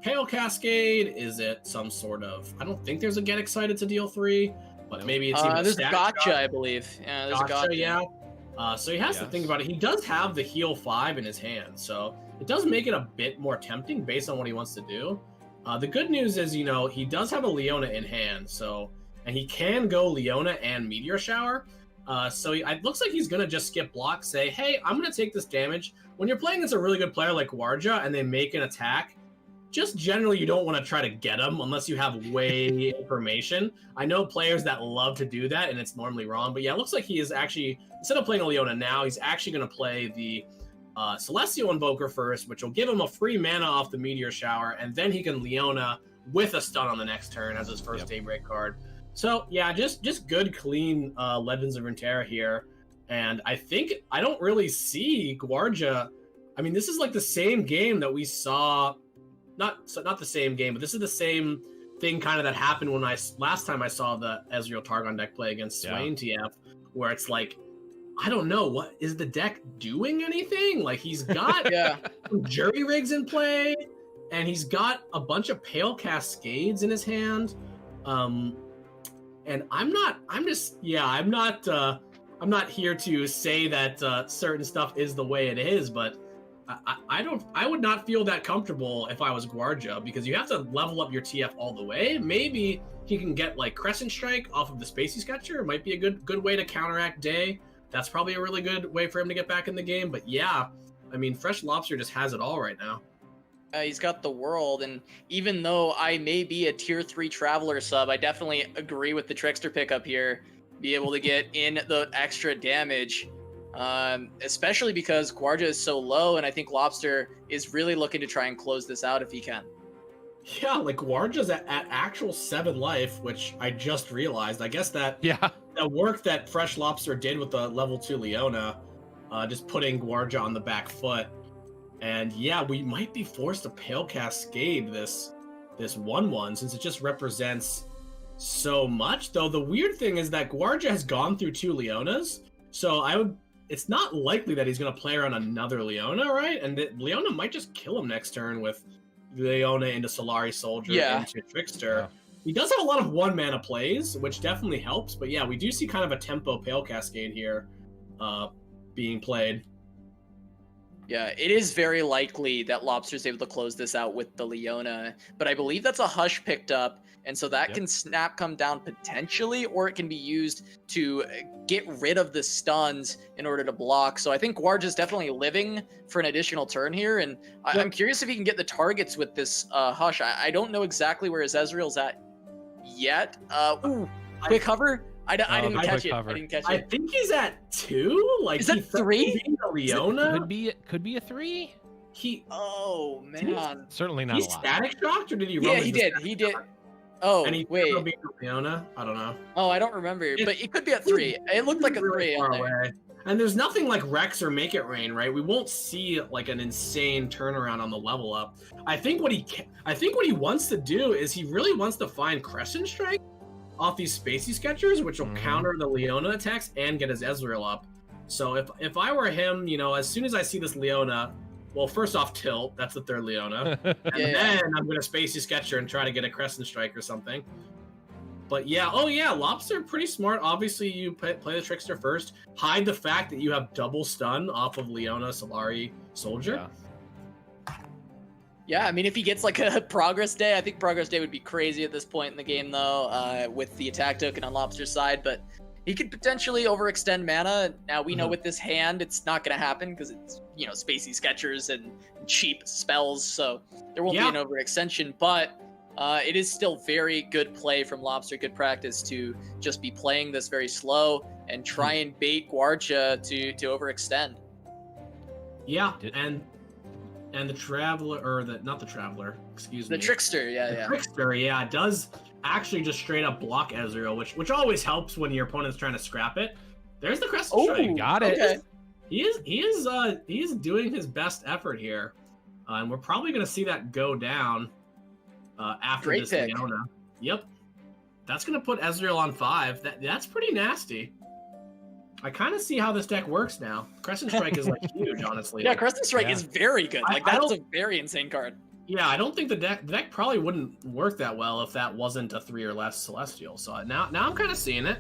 Pale Cascade? Is it some sort of, I don't think there's a Get Excited to deal 3, but maybe it's even there's a Static gotcha, Shock. I believe. Yeah, there's Gotcha, a gotcha. yeah. So he has to think about it. He does have the heal 5 in his hand, so it does make it a bit more tempting based on what he wants to do. The good news is, you know, he does have a Leona in hand, and he can go Leona and Meteor Shower. So it looks like he's going to just skip block, say, hey, I'm going to take this damage. When you're playing against a really good player like Gvuardya and they make an attack, just generally you don't want to try to get them unless you have way information. I know players that love to do that, and it's normally wrong. But yeah, it looks like he is actually, instead of playing a Leona now, he's actually going to play the Celestial Invoker first, which will give him a free mana off the Meteor Shower, and then he can Leona with a stun on the next turn as his first Daybreak card. So yeah, just good, clean Legends of Runeterra here. And I don't really see Gvuardya. I mean, this is like the same game that we saw. Not the same game, but this is the same thing kind of that happened when last time I saw the Ezreal Targon deck play against Swain TF, where it's like, I don't know, what is the deck doing anything? Like, he's got some Jury Rigs in play, and he's got a bunch of Pale Cascades in his hand. And I'm not here to say that certain stuff is the way it is, but I would not feel that comfortable if I was Gvuardya, because you have to level up your TF all the way. Maybe he can get like Crescent Strike off of the Spacey Sketcher. It might be a good way to counteract Day. That's probably a really good way for him to get back in the game. But yeah, I mean, Freshlobster just has it all right now. He's got the world, and even though I may be a tier 3 Traveler sub, I definitely agree with the Trickster pickup here. Be able to get in the extra damage, especially because Gvuardya is so low, and I think Lobster is really looking to try and close this out if he can. Yeah, like Gvuardya's at actual 7 life, which I just realized. I guess that the work that Freshlobster did with the level 2 Leona, just putting Gvuardya on the back foot. And yeah, we might be forced to Pale Cascade this 1/1, since it just represents so much. Though the weird thing is that Gvuardya has gone through 2 Leonas, so it's not likely that he's going to play around another Leona, right? And Leona might just kill him next turn with Leona into Solari Soldier into Trickster. He does have a lot of 1-mana plays, which definitely helps. But yeah, we do see kind of a tempo Pale Cascade here being played. Yeah, it is very likely that Lobster's able to close this out with the Leona, but I believe that's a Hush picked up, and so that can snap come down potentially, or it can be used to get rid of the stuns in order to block. So I think Gvuardya's definitely living for an additional turn here, and I'm curious if he can get the targets with this Hush. I don't know exactly where his Ezreal's at yet. Quick hover. I didn't catch it. I didn't catch it. I think he's at 2. Like, is that 3? Leona could be a 3. Oh man, certainly not. He's a lot. Static Shocked, or did he? Yeah, he did. Oh, and wait. Leona? I don't know. Oh, I don't remember, but it could be at 3. It looked like a 3 far on there. away. And there's nothing like Rex or Make It Rain, right? We won't see like an insane turnaround on the level up. I think what he wants to do is he really wants to find Crescent Strike off these Spacey Sketchers, which will counter the Leona attacks and get his Ezreal up. So if I were him, you know, as soon as I see this Leona, well, first off, tilt. That's the 3rd Leona. And then I'm going to Spacey Sketcher and try to get a Crescent Strike or something. But yeah, Lobster, pretty smart. Obviously, you play the Trickster first. Hide the fact that you have double stun off of Leona, Solari, Soldier. Yeah, I mean, if he gets like a Progress Day, I think Progress Day would be crazy at this point in the game, though, with the attack token on Lobster's side. But he could potentially overextend mana. Now, we know with this hand, it's not going to happen because it's, you know, Spacey Sketchers and cheap spells. So there won't be an overextension. But it is still very good play from Lobster, good practice to just be playing this very slow and try and bait Gvuardya to overextend. Yeah, and the Traveler, or not the Traveler, excuse me. The Trickster, The Trickster, yeah, does actually just straight up block Ezreal, which always helps when your opponent's trying to scrap it. There's the Crescent Strike. Got it. Okay. He is doing his best effort here, and we're probably going to see that go down after Great this pick. Leona. Yep, that's going to put Ezreal on 5. That's pretty nasty. I kind of see how this deck works now. Crescent Strike is like huge, honestly. Yeah, Crescent Strike is very good. Like I that's don't- a very insane card. Yeah, I don't think the deck probably wouldn't work that well if that wasn't a 3 or less Celestial. So now I'm kind of seeing it.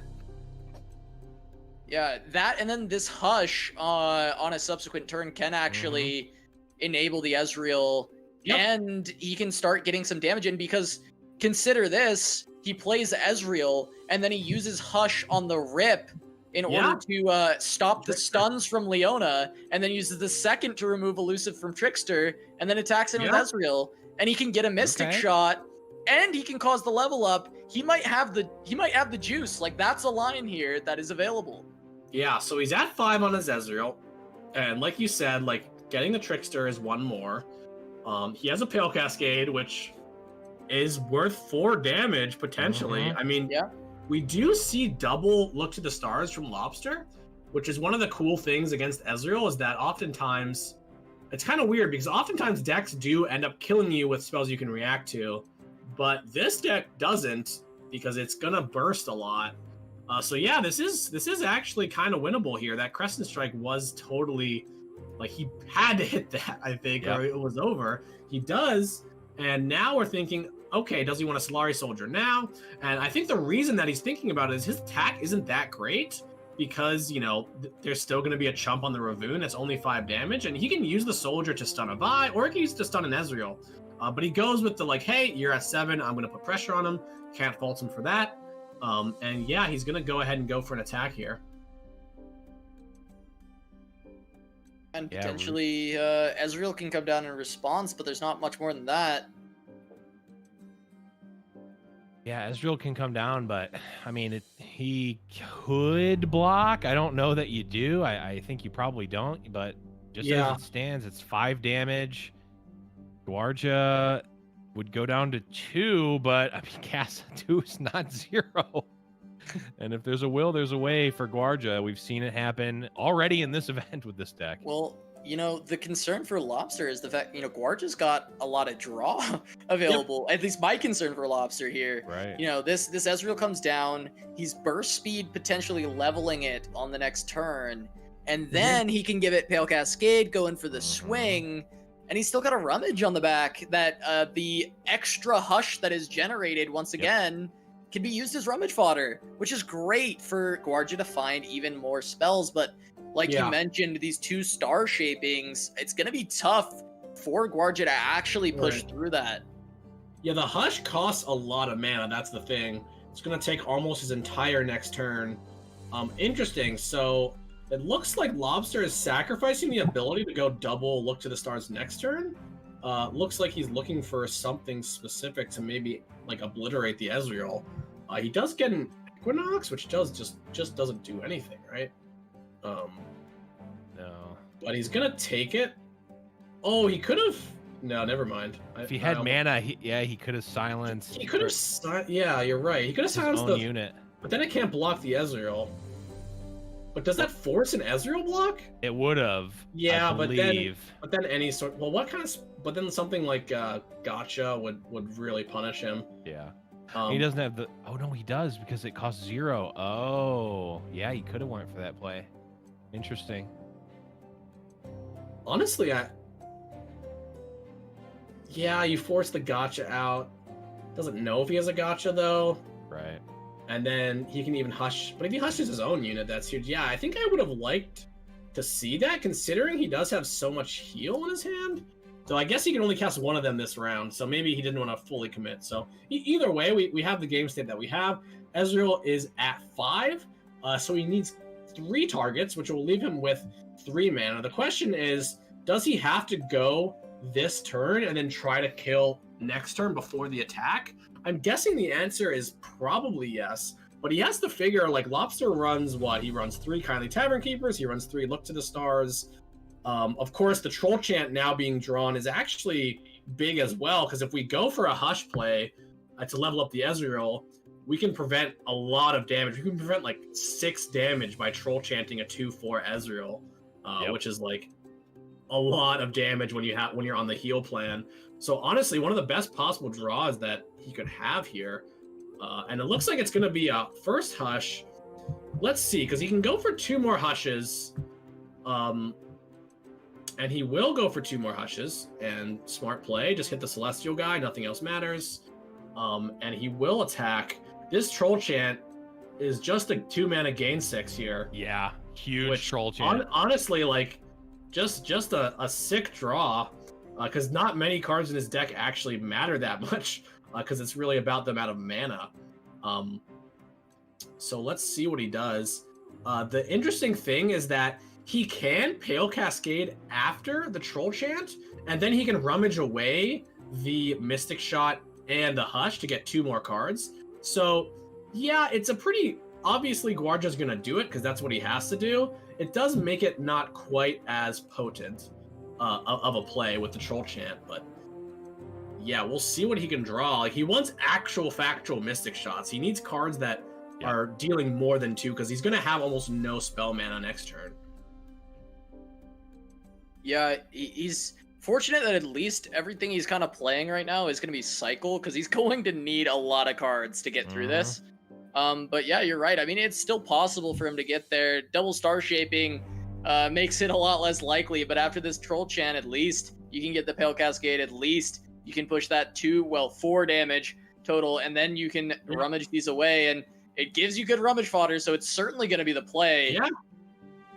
Yeah, that and then this Hush on a subsequent turn can actually enable the Ezreal, and he can start getting some damage in, because consider this, he plays Ezreal and then he uses Hush on the rip in order to stop the stuns from Leona, and then uses the second to remove Elusive from Trickster, and then attacks him with Ezreal, and he can get a Mystic shot, and he can cause the level up. He might have the juice. Like, that's a line here that is available. Yeah, so he's at 5 on his Ezreal, and like you said, like getting the Trickster is one more. He has a Pale Cascade, which is worth 4 damage potentially. I mean, we do see double Look to the Stars from Lobster, which is one of the cool things against Ezreal, is that oftentimes it's kind of weird because oftentimes decks do end up killing you with spells you can react to, but this deck doesn't, because it's gonna burst a lot. So yeah, this is actually kind of winnable here. That Crescent Strike was totally, like, he had to hit that, I think, or it was over. He does, and now we're thinking, okay, does he want a Solari Soldier now? And I think the reason that he's thinking about it is his attack isn't that great, because, you know, there's still going to be a chump on the Ravoon that's only 5 damage, and he can use the Soldier to stun a Vi, or he can use it to stun an Ezreal. But he goes with the, like, hey, you're at 7, I'm going to put pressure on him. Can't fault him for that. And yeah, he's going to go ahead and go for an attack here. And potentially Ezreal can come down in response, but there's not much more than that. Yeah, Ezreal can come down, but I mean, he could block. I don't know that you do. I think you probably don't, but just as it stands, it's 5 damage. Gvuardya would go down to 2, but I mean, Casa 2 is not 0. And if there's a will, there's a way for Gvuardya. We've seen it happen already in this event with this deck. Well, you know, the concern for Lobster is the fact, you know, Gvuardya's got a lot of draw available. At least my concern for Lobster here. Right. You know, this Ezreal comes down, he's burst speed potentially leveling it on the next turn, and then he can give it Pale Cascade, go in for the swing, and he's still got a Rummage on the back that the extra Hush that is generated once again can be used as Rummage fodder, which is great for Gvuardya to find even more spells. But like you mentioned, these 2 star shapings, it's going to be tough for Gvuardya to actually push through that. Yeah, the Hush costs a lot of mana, that's the thing. It's going to take almost his entire next turn. Interesting, so it looks like Lobster is sacrificing the ability to go double Look to the Stars next turn. Looks like he's looking for something specific to maybe like obliterate the Ezreal. He does get an Equinox, which just doesn't do anything, right? No. But he's gonna take it. Oh, he could have. No, never mind. If he had mana, he could have silenced. He could have. Yeah, you're right. He could have silenced the unit. But then it can't block the Ezreal. But does that force an Ezreal block? It would have. Yeah, I but believe. then any sort. Well, what kind of? But then something like Gotcha would really punish him. Yeah. He doesn't have the. Oh no, he does, because it costs 0. Oh, yeah, he could have went for that play. Interesting. Honestly, yeah, you force the Gotcha out. Doesn't know if he has a Gotcha though. Right. And then he can even Hush. But if he hushes his own unit, that's huge. Yeah, I think I would have liked to see that, considering he does have so much heal in his hand. So I guess he can only cast one of them this round, so maybe he didn't want to fully commit. So either way, we have the game state that we have. Ezreal is at 5, so he needs 3 targets, which will leave him with 3 mana. The question is, does he have to go this turn and then try to kill next turn before the attack? I'm guessing the answer is probably yes. But he has to figure, like, Lobster runs what? He runs 3 Kindly Tavern Keepers. He runs 3 Look to the Stars. Of course, the Troll Chant now being drawn is actually big as well, because if we go for a Hush play to level up the Ezreal, we can prevent a lot of damage. We can prevent, like, 6 damage by Troll Chanting a 2/4 Ezreal, which is, like, a lot of damage when you're on the heal plan. So, honestly, one of the best possible draws that he could have here. And it looks like it's going to be a first Hush. Let's see, because he can go for 2 more Hushes. And he will go for 2 more Hushes. And smart play, just hit the Celestial guy, nothing else matters. And he will attack. This Troll Chant is just a 2-mana gain 6 here. Yeah, huge Troll Chant. Honestly, like, just a sick draw. Because not many cards in his deck actually matter that much. Because it's really about the amount of mana. So let's see what he does. The interesting thing is that he can Pale Cascade after the Troll Chant, and then he can rummage away the Mystic Shot and the Hush to get 2 more cards. So yeah, it's a pretty... Obviously, Gvuardya's going to do it because that's what he has to do. It does make it not quite as potent of a play with the Troll Chant, but... Yeah, we'll see what he can draw. Like, he wants actual factual Mystic Shots. He needs cards that are dealing more than 2 because he's going to have almost no spell mana next turn. Yeah, he's fortunate that at least everything he's kind of playing right now is going to be cycle because he's going to need a lot of cards to get through this. But yeah, you're right. I mean, it's still possible for him to get there. Double Star Shaping makes it a lot less likely, but after this Troll Chant, at least you can get the Pale Cascade. At least you can push that 4 damage total, and then you can rummage these away, and it gives you good rummage fodder, so it's certainly going to be the play. Yeah.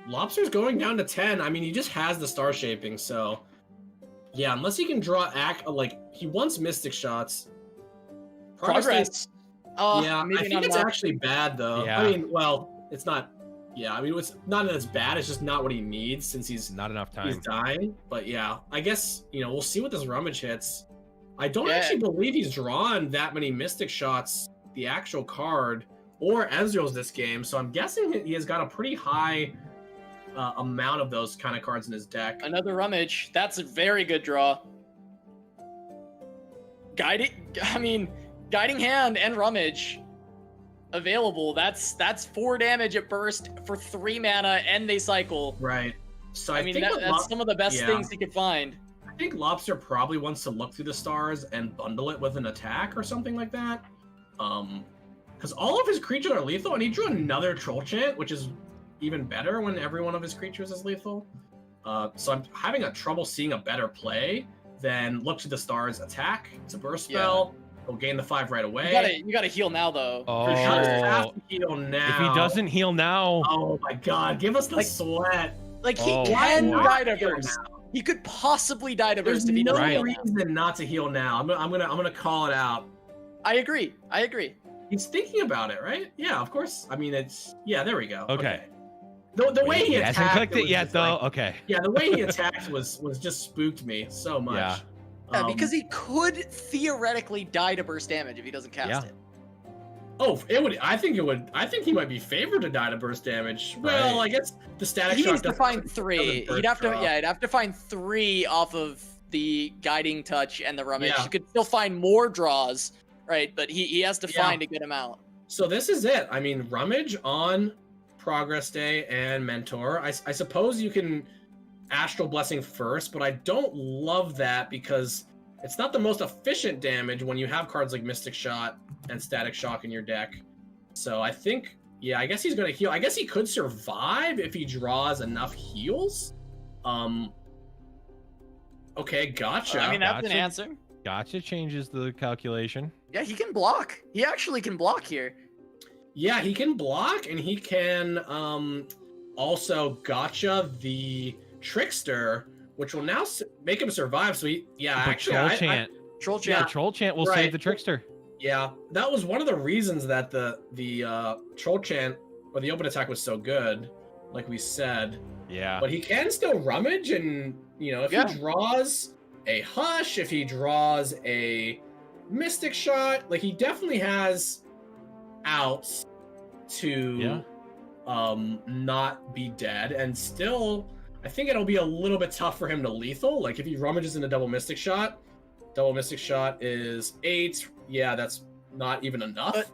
Lobster's going down to 10. I mean, he just has the Star Shaping, so... Yeah, unless he can draw... like, he wants Mystic Shots. Progress. Yeah, I think it's actually bad, though. Yeah. I mean, well, it's not... Yeah, I mean, it's not as bad. It's just not what he needs since he's... Not enough time. He's dying. But yeah, I guess, we'll see what this rummage hits. I don't actually believe he's drawn that many Mystic Shots, the actual card, or Ezreal's this game. So I'm guessing he has got a pretty high amount of those kind of cards in his deck. Another rummage. That's a very good draw. Guiding Hand and rummage available. That's 4 damage at burst for 3 mana, and they cycle. Right. So I think that's some of the best things he could find. I think Lobster probably wants to look through the stars and bundle it with an attack or something like that. Because all of his creatures are lethal, and he drew another Troll Chant, which is even better when every one of his creatures is lethal. So I'm having trouble seeing a better play than Look to the Stars attack. It's a burst spell. He'll gain the 5 right away. You gotta heal now, though. Oh, for sure. Have to heal now. If he doesn't heal now... Oh my god, give us the sweat. Like, he can die to burst. He could possibly die to burst if he doesn't heal now. There's no reason not to heal now. I'm gonna call it out. I agree. He's thinking about it, right? Yeah, of course. I mean, it's... Yeah, there we go. Okay. The way he attacked... He hasn't clicked it yet, though. Okay. Yeah, the way he attacked was just spooked me so much. Yeah. Yeah, because he could theoretically die to burst damage if he doesn't cast it. Oh, it would. I think he might be favored to die to burst damage. Well, I guess the static shock. He needs to find 3. He'd have to find 3 off of the guiding touch and the rummage. He could still find more draws, right? But he has to find a good amount. So this is it. I mean, rummage on Progress Day and Mentor. I suppose you can Astral Blessing first, but I don't love that because it's not the most efficient damage when you have cards like Mystic Shot and Static Shock in your deck. So I think, I guess he's going to heal. I guess he could survive if he draws enough heals. Okay, gotcha. I mean, that's an answer. Gotcha changes the calculation. Yeah, he can block. He actually can block here. Yeah, he can block, and he can also gotcha the Trickster, which will now make him survive. So Troll Chant. Troll Chant. The Troll Chant will save the Trickster. Yeah, that was one of the reasons that the Troll Chant or the open attack was so good, like we said. Yeah. But he can still rummage, and if he draws a Hush, if he draws a Mystic Shot, like he definitely has outs to not be dead, and still I think it'll be a little bit tough for him to lethal. Like if he rummages into double Mystic Shot is 8. Yeah, that's not even enough. But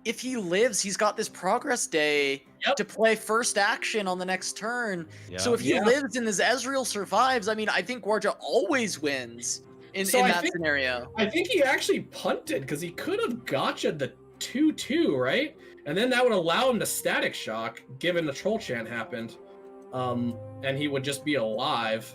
if he lives, he's got this progress day to play first action on the next turn. So if he lives and this Ezreal survives, I mean, I think Gvuardya always wins in that scenario. I think he actually punted because he could have gotcha'd the 2/2, right? And then that would allow him to Static Shock, given the Troll Chant happened. And he would just be alive.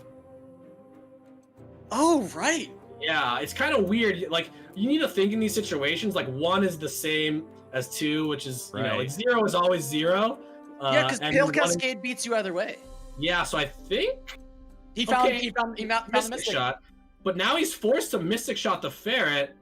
Oh, right. Yeah, it's kind of weird. Like, you need to think in these situations, like 1 is the same as 2, which is, you know, like 0 is always 0. Yeah, because Pale Cascade beats you either way. Yeah, so I think he found the Mystic Shot. But now he's forced to Mystic Shot the Ferret.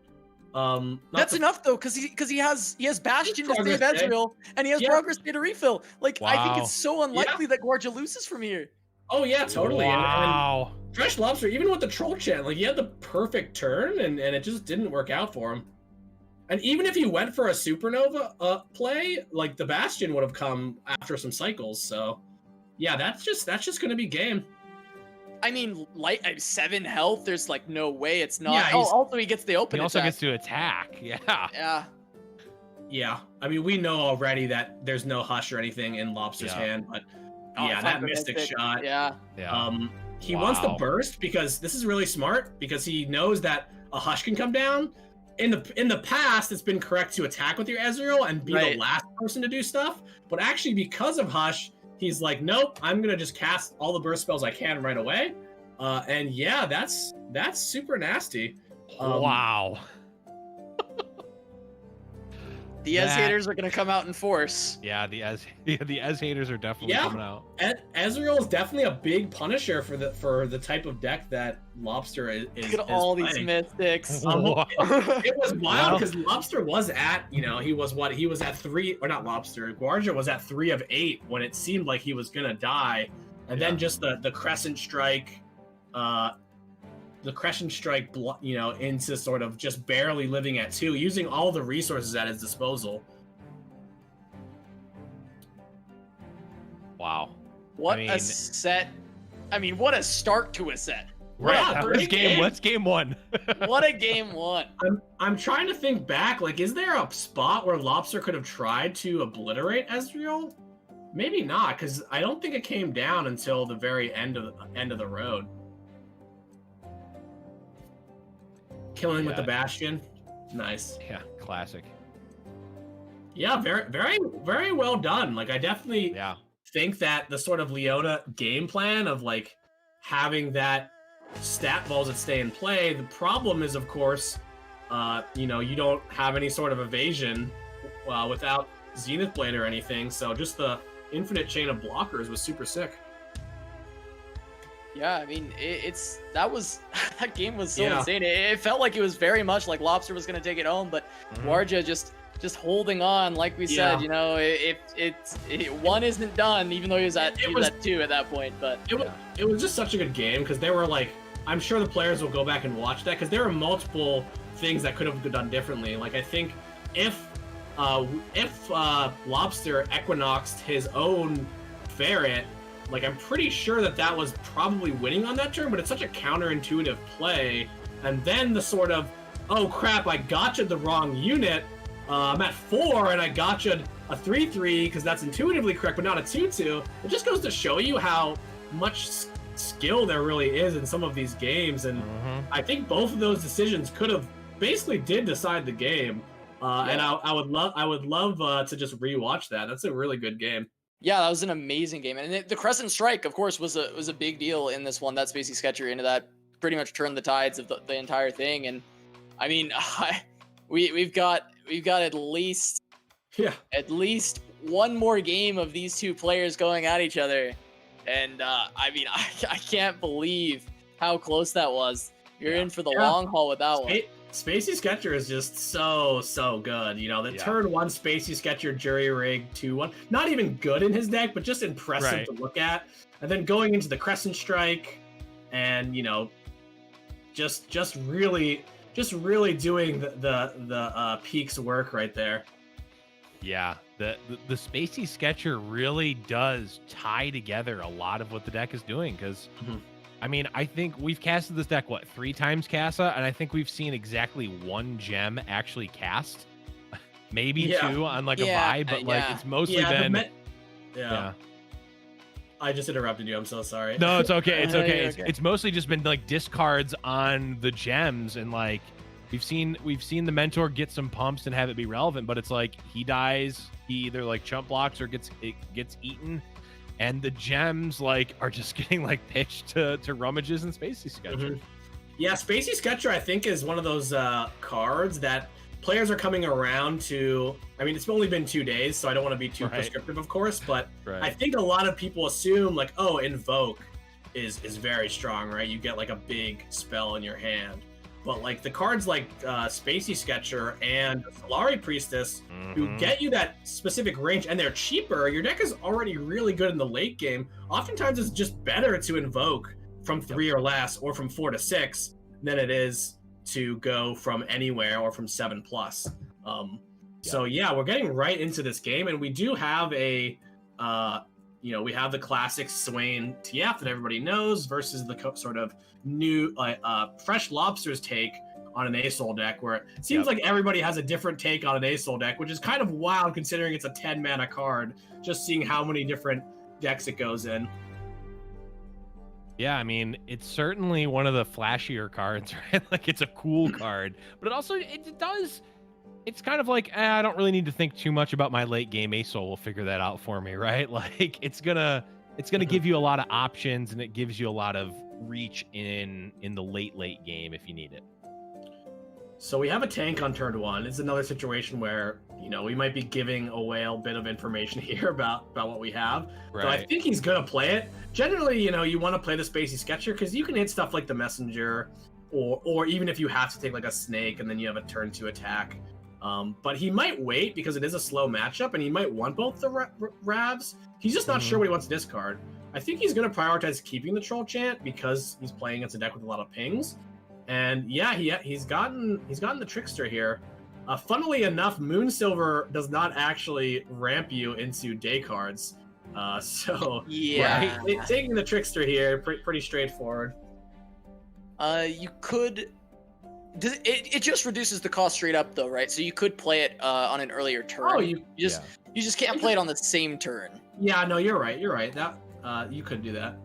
That's enough though, because he has Bastion to save Ezreal, and he has Progress Day to refill. Like I think it's so unlikely that Gvuardya loses from here. Oh yeah, totally. Wow. And Freshlobster, even with the Troll Chant, like he had the perfect turn, and it just didn't work out for him. And even if he went for a Supernova play, like the Bastion would have come after some cycles. So yeah, that's just gonna be game. I mean, 7 health. There's like no way it's not. Yeah, also he gets the open. He also attack. gets to attack. Yeah. I mean, we know already that there's no Hush or anything in Lobster's hand, but that Mystic Shot. He wants the burst because this is really smart because he knows that a Hush can come down. In the past, it's been correct to attack with your Ezreal and be the last person to do stuff, but actually because of Hush, he's like, nope, I'm gonna just cast all the burst spells I can right away. And yeah, that's super nasty. Wow. The Ez haters are gonna come out in force. Yeah, the Ez haters are definitely coming out. Ezreal is definitely a big punisher for the type of deck that Lobster is. Look at all these mystics. It was wild because Lobster was at, he was at 3, or not Lobster. Gvuardya was at 3 of 8 when it seemed like he was gonna die, and then just the Crescent Strike. The Crescent Strike, into sort of just barely living at 2, using all the resources at his disposal. Wow. What a set. I mean, what a start to a set. Right. What's game 1? What a game 1. I'm trying to think back, like, is there a spot where Lobster could have tried to obliterate Ezreal? Maybe not, because I don't think it came down until the very end of the road. Killing with the Bastion. Nice. Yeah, classic. Yeah, very, very, very well done. Like, I definitely think that the sort of Leona game plan of, like, having that stat balls that stay in play, the problem is, of course, you don't have any sort of evasion without Zenith Blade or anything, so just the infinite chain of blockers was super sick. Yeah, I mean, that game was so insane. It felt like it was very much like Lobster was going to take it home, but Gvuardya just holding on, like we said, if 1 isn't done, even though he was at 2 at that point. But it was just such a good game because there were I'm sure the players will go back and watch that because there were multiple things that could have been done differently. Like I think if Lobster Equinoxed his own Ferret, like, I'm pretty sure that was probably winning on that turn, but it's such a counterintuitive play. And then the sort of, oh crap, I gotcha'd the wrong unit. I'm at 4 and I gotcha'd a 3/3 because that's intuitively correct, but not a 2/2. It just goes to show you how much skill there really is in some of these games. And I think both of those decisions could have basically did decide the game. And I would love to just rewatch that. That's a really good game. Yeah, that was an amazing game, and the Crescent Strike, of course, was a big deal in this one. That Spacey Sketcher into that pretty much turned the tides of the entire thing. And I mean, we've got at least one more game of these two players going at each other, and I mean, I can't believe how close that was. You're in for the long haul with that one. Spacey Sketcher is just so good. Turn 1 Spacey Sketcher Jury Rig 2/1. Not even good in his deck, but just impressive to look at. And then going into the Crescent Strike and, just really doing the peak's work right there. Yeah, the Spacey Sketcher really does tie together a lot of what the deck is doing, because I mean, I think we've casted this deck, what, 3 times, Casa? And I think we've seen exactly 1 gem actually cast. Maybe 2 on like a buy, but like it's mostly been... Yeah. I just interrupted you. I'm so sorry. No, it's okay. It's okay. Okay. It's mostly just been like discards on the gems, and like we've seen the mentor get some pumps and have it be relevant, but it's like he dies, he either like chump blocks or gets eaten, and the gems like are just getting like pitched to rummages and Spacey Sketcher. Yeah, Spacey Sketcher I think is one of those cards that players are coming around to. I mean, it's only been 2 days, so I don't want to be too prescriptive, of course, but I think a lot of people assume like, oh, Invoke is very strong, right? You get like a big spell in your hand. But like the cards like Spacey Sketcher and Solari Priestess, who get you that specific range, and they're cheaper, your deck is already really good in the late game. Oftentimes it's just better to invoke from 3 or less, or from 4 to 6, than it is to go from anywhere or from 7+. So yeah, we're getting right into this game, and we do have a we have the classic Swain TF that everybody knows versus the sort of new Freshlobster's take on an ASOL deck, where it seems like everybody has a different take on an ASOL deck, which is kind of wild considering it's a 10 mana card, just seeing how many different decks it goes in. Yeah, I mean, it's certainly one of the flashier cards, right? Like, it's a cool card, but it also, it's kind of like, I don't really need to think too much about my late game. ASOL will figure that out for me, right? Like, it's gonna give you a lot of options, and it gives you a lot of reach in the late game if you need it. So we have a tank on turn 1. It's another situation where, we might be giving away a bit of information here about what we have. Right. So I think he's going to play it. Generally, you want to play the Spacey Sketcher because you can hit stuff like the Messenger, or even if you have to take like a Snake and then you have a turn 2 attack. But he might wait because it is a slow matchup, and he might want both the Ravs. He's just not sure what he wants to discard. I think he's going to prioritize keeping the Troll Chant because he's playing against a deck with a lot of pings. And yeah, he's gotten the Trickster here. Funnily enough, Moonsilver does not actually ramp you into day cards. So yeah, taking the Trickster here, pretty straightforward. You could. It just reduces the cost straight up though, right? So you could play it on an earlier turn. Oh, you just can't play it on the same turn. Yeah, no, you're right. That you could do that.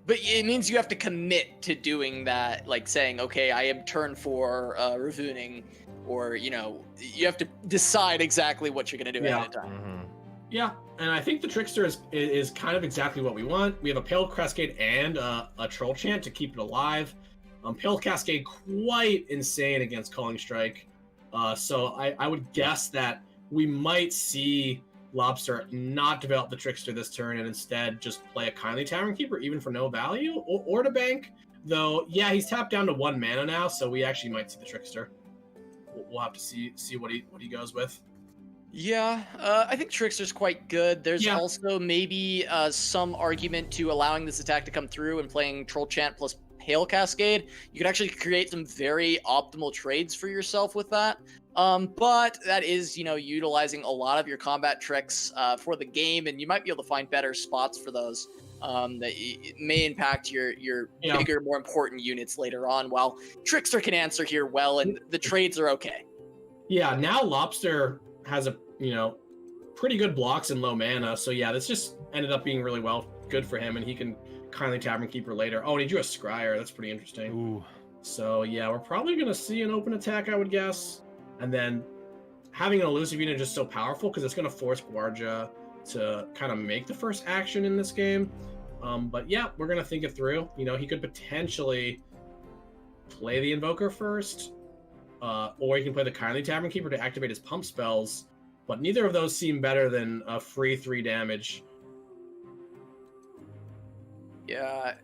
But it means you have to commit to doing that, like saying, okay, I am turn 4 Ravooning, or you have to decide exactly what you're gonna do ahead of time. Yeah, and I think the Trickster is kind of exactly what we want. We have a Pale Cascade and a Troll Chant to keep it alive. Pale Cascade quite insane against Calling Strike. So I would guess that we might see Lobster not develop the Trickster this turn and instead just play a Kindly Tavern Keeper, even for no value, or to bank. Though, yeah, he's tapped down to 1 mana now, so we actually might see the Trickster. We'll have to see what he goes with. Yeah, I think Trickster's quite good. There's also maybe some argument to allowing this attack to come through and playing Troll Chant plus Pale Cascade. You could actually create some very optimal trades for yourself with that. But that is, utilizing a lot of your combat tricks for the game, and you might be able to find better spots for those that may impact your bigger, more important units later on, while Trickster can answer here well, and the trades are okay. Yeah, now Lobster has a, pretty good blocks and low mana, so yeah, this just ended up being really good for him, and he can Kindly Tavern Keeper later. Oh, and he drew a Scryer. That's pretty interesting. Ooh. So yeah, we're probably going to see an open attack, I would guess. And then having an elusive unit just so powerful because it's going to force Gvuardya to kind of make the first action in this game. But yeah, we're going to think it through. He could potentially play the Invoker first, or he can play the Kindly Tavern Keeper to activate his pump spells. But neither of those seem better than a free 3 damage. Yeah.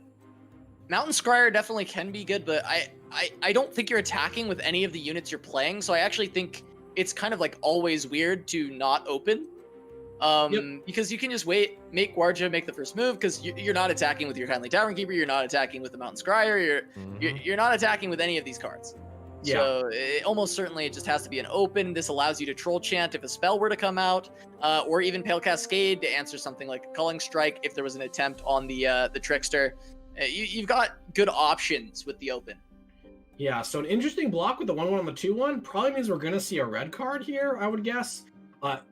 Mountain Scryer definitely can be good, but I don't think you're attacking with any of the units you're playing, so I actually think it's kind of like always weird to not open. Because you can just wait, make Gvuardya make the first move, because you're not attacking with your Kindly Tavern Keeper, you're not attacking with the Mountain Scryer, you're not attacking with any of these cards. Yeah. So almost certainly it just has to be an open. This allows you to Troll Chant if a spell were to come out, or even Pale Cascade to answer something like a Culling Strike if there was an attempt on the Trickster. You've got good options with the open. Yeah, so an interesting block with the 1/1 on the 2/1 probably means we're going to see a red card here, I would guess.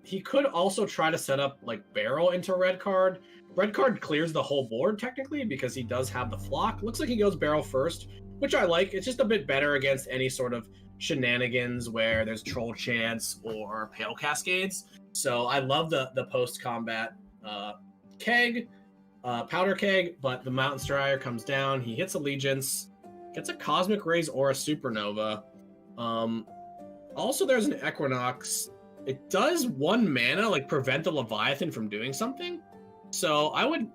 He could also try to set up like Barrel into a red card. Red card clears the whole board technically because he does have the flock. Looks like he goes Barrel first, which I like. It's just a bit better against any sort of shenanigans where there's Troll Chants or Pale Cascades. So I love the post-combat keg, powder keg, but the Mountain Strider comes down. He hits Allegiance, gets a Cosmic Rays or a Supernova. Also, there's an Equinox. It does 1 mana, like prevent the Leviathan from doing something. So I would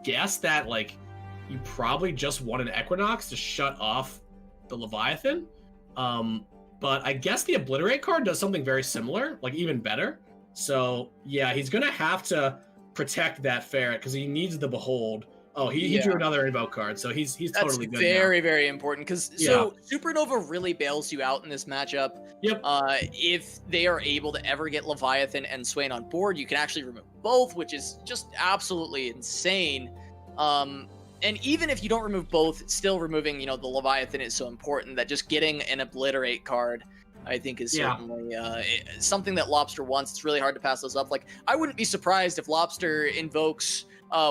guess that like you probably just want an Equinox to shut off the Leviathan. But I guess the Obliterate card does something very similar, like even better. So yeah, he's gonna have to protect that Ferret because he needs the Behold. Oh, he drew another Invoke card, so he's totally good. That's very, very important because so Supernova really bails you out in this matchup. Yep. If they are able to ever get Leviathan and Swain on board, you can actually remove both, which is just absolutely insane. And even if you don't remove both, still removing, the Leviathan is so important that just getting an Obliterate card, I think, is certainly something that Lobster wants. It's really hard to pass those up. Like, I wouldn't be surprised if Lobster invokes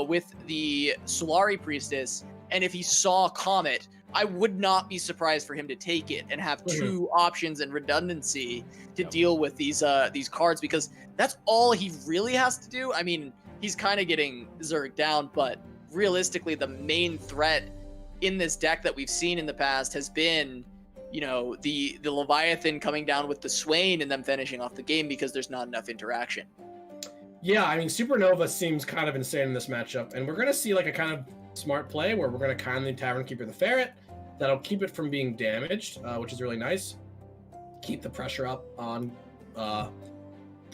with the Solari Priestess, and if he saw Comet, I would not be surprised for him to take it and have 2 options and redundancy to deal with these cards, because that's all he really has to do. I mean, he's kind of getting Zerg down, but realistically, the main threat in this deck that we've seen in the past has been, the Leviathan coming down with the Swain and them finishing off the game because there's not enough interaction. Yeah, I mean, Supernova seems kind of insane in this matchup, and we're going to see like a kind of smart play where we're going to Kindly Tavern Keeper the Ferret. That'll keep it from being damaged, which is really nice. Keep the pressure up on the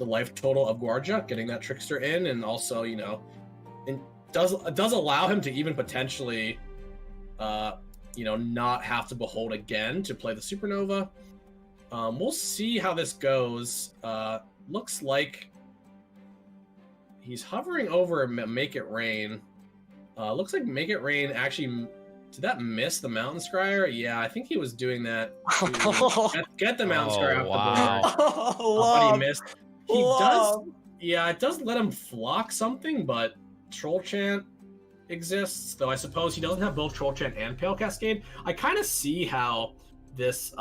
life total of Gvuardya, getting that Trickster in, and also, it does allow him to even potentially, not have to Behold again to play the Supernova. We'll see how this goes. Looks like he's hovering over Make It Rain. Looks like Make It Rain actually... Did that miss the Mountain Scryer? Yeah, I think he was doing that to get the Mountain Scryer off the board. But he missed. He does... Yeah, it does let him flock something, but Troll Chant exists, though I suppose he doesn't have both Troll Chant and Pale Cascade. I kind of see how this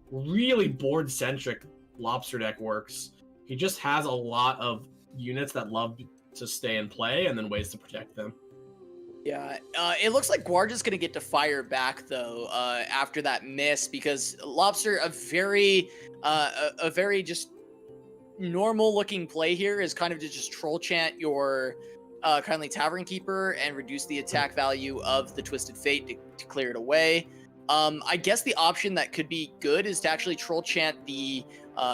really board-centric Lobster deck works. He just has a lot of units that love to stay and play, and then ways to protect them. Yeah, it looks like Gvuardya's going to get to fire back, though, after that miss, because Lobster, a very just normal-looking play here is kind of to just Troll Chant your Kindly Tavern Keeper and reduce the attack value of the Twisted Fate to clear it away. I guess the option that could be good is to actually Troll Chant the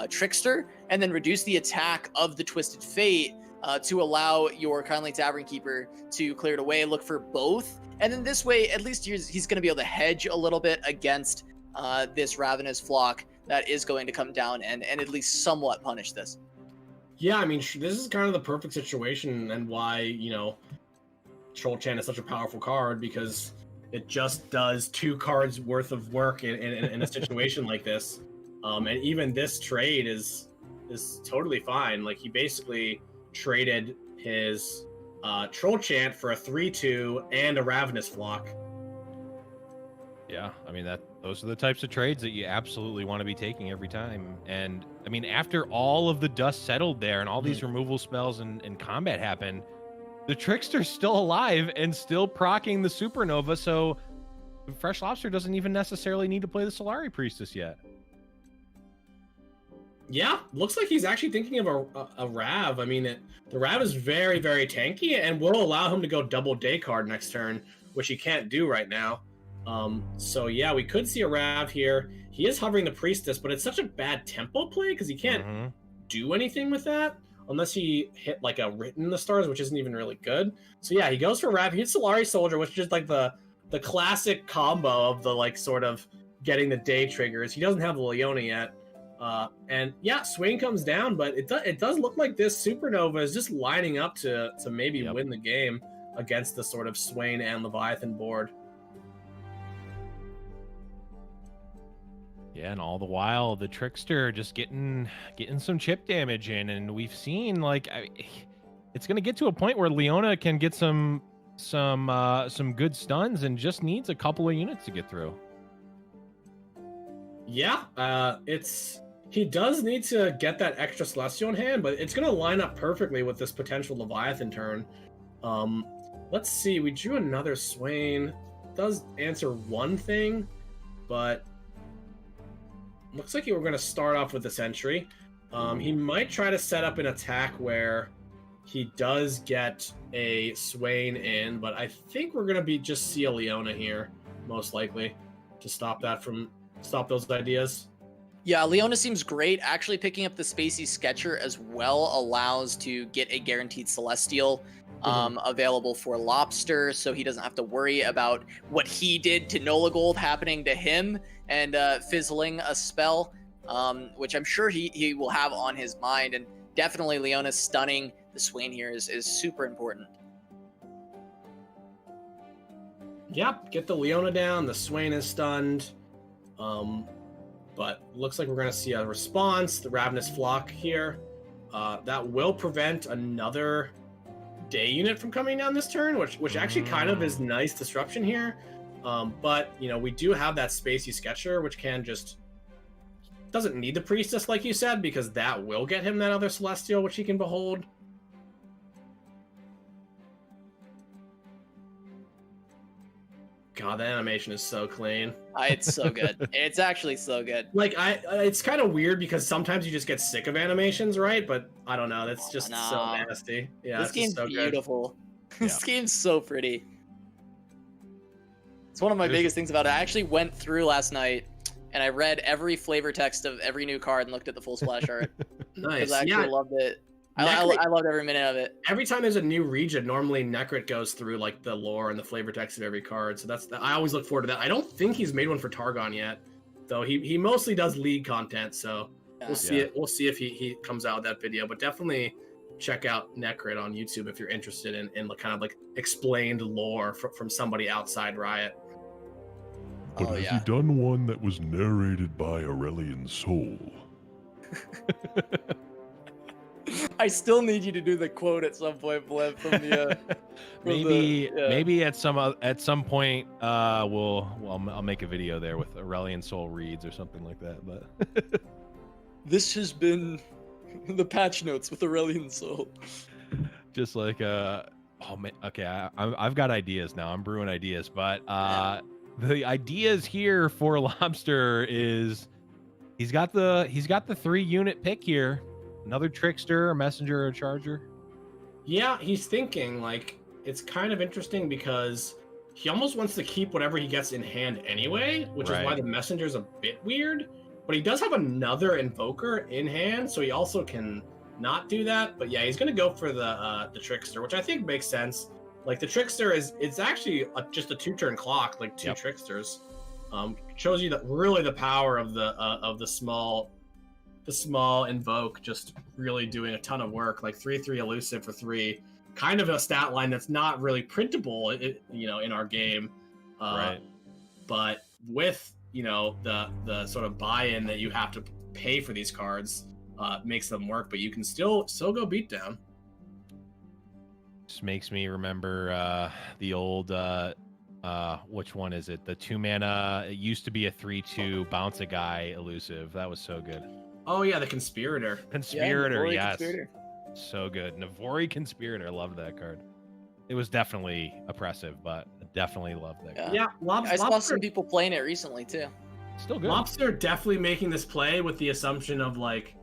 Trickster and then reduce the attack of the Twisted Fate to allow your Kindly Tavern Keeper to clear it away, look for both. And then this way, at least he's going to be able to hedge a little bit against this Ravenous Flock that is going to come down and at least somewhat punish this. Yeah, I mean, this is kind of the perfect situation, and why, Troll Chant is such a powerful card, because it just does 2 cards worth of work in a situation like this. And even this trade is totally fine. Like, he basically traded his Troll Chant for a 3/2 and a Ravenous Flock. Yeah, I mean, those are the types of trades that you absolutely want to be taking every time. And I mean, after all of the dust settled there and all these removal spells and combat happened, the Trickster's still alive and still proccing the Supernova, so Freshlobster doesn't even necessarily need to play the Solari Priestess yet. Yeah, looks like he's actually thinking of a Rav. I mean, the Rav is very, very tanky and will allow him to go double day card next turn, which he can't do right now. So yeah, we could see a Rav here. He is hovering the Priestess, but it's such a bad tempo play because he can't do anything with that. unless he hit like a Written in the Stars, which isn't even really good. So yeah, he goes for Wrap. He hits Solari Soldier, which is just like the classic combo of the like sort of getting the day triggers. He doesn't have the Leona yet. And yeah, Swain comes down, but it does look like this Supernova is just lining up to maybe win the game against the sort of Swain and Leviathan board. Yeah, and all the while the Trickster just getting some chip damage in, and we've seen like it's gonna get to a point where Leona can get some good stuns and just needs a couple of units to get through. Yeah, he does need to get that extra Celestial in hand, but it's gonna line up perfectly with this potential Leviathan turn. Let's see, we drew another Swain. Does answer one thing, but looks like we're going to start off with the Sentry. He might try to set up an attack where he does get a Swain in, but I think we're going to just see a Leona here, most likely, to stop those ideas. Yeah, Leona seems great. Actually picking up the Spacey Sketcher as well allows to get a guaranteed Celestial available for Lobster, so he doesn't have to worry about what he did to Nolagold happening to him and fizzling a spell, which I'm sure he will have on his mind. And definitely Leona stunning the Swain here is super important. Yep, get the Leona down. The Swain is stunned. But looks like we're going to see a response. The Ravenous Flock here. That will prevent another day unit from coming down this turn, which actually kind of is nice disruption here. But, you know, we do have that Spacey Sketcher, which can just... doesn't need the Priestess, like you said, because that will get him that other Celestial, which he can behold. God, that animation is so clean. It's so good. It's actually so good. Like, it's kind of weird because sometimes you just get sick of animations, right? But I don't know. That's just so nasty. Yeah, this game's so beautiful. This game's so pretty. It's one of my biggest things about it. I actually went through last night and I read every flavor text of every new card and looked at the full splash art. Nice. Because I actually loved it. I loved every minute of it. Every time there's a new region, normally Necrit goes through like the lore and the flavor text of every card. So I always look forward to that. I don't think he's made one for Targon yet, though. He mostly does League content, so we'll see it. We'll see if he comes out with that video. But definitely check out Necrit on YouTube if you're interested in kind of like explained lore from somebody outside Riot. But have you done one that was narrated by Aurelian Soul? I still need you to do the quote at some point, Blev, from the maybe at some point I'll make a video there with Aurelian Soul reads or something like that. But this has been the patch notes with Aurelian Soul. Just like oh man, okay, I've got ideas now. I'm brewing ideas, but the ideas here for Lobster is he's got the 3-unit pick here. Another Trickster, a Messenger, or a Charger? Yeah, he's thinking, like, it's kind of interesting because he almost wants to keep whatever he gets in hand anyway, which is why the Messenger's a bit weird. But he does have another Invoker in hand, so he also can not do that. But yeah, he's going to go for the Trickster, which I think makes sense. Like, the Trickster it's actually just a 2-turn clock, like 2 Tricksters. Shows you that really the power of the small Invoke just really doing a ton of work, like 3/3 elusive for 3, kind of a stat line that's not really printable, in our game. But with the sort of buy-in that you have to pay for these cards, makes them work. But you can still go beatdown. This makes me remember the old which one is it? The 2-mana. It used to be a 3/2 bounce a guy elusive. That was so good. Oh yeah, the Conspirator. Yes. Conspirator. So good. Navori Conspirator. Loved that card. It was definitely oppressive, but definitely loved that card. Yeah, I saw some people playing it recently too. Still good. Lobster definitely making this play with the assumption of like,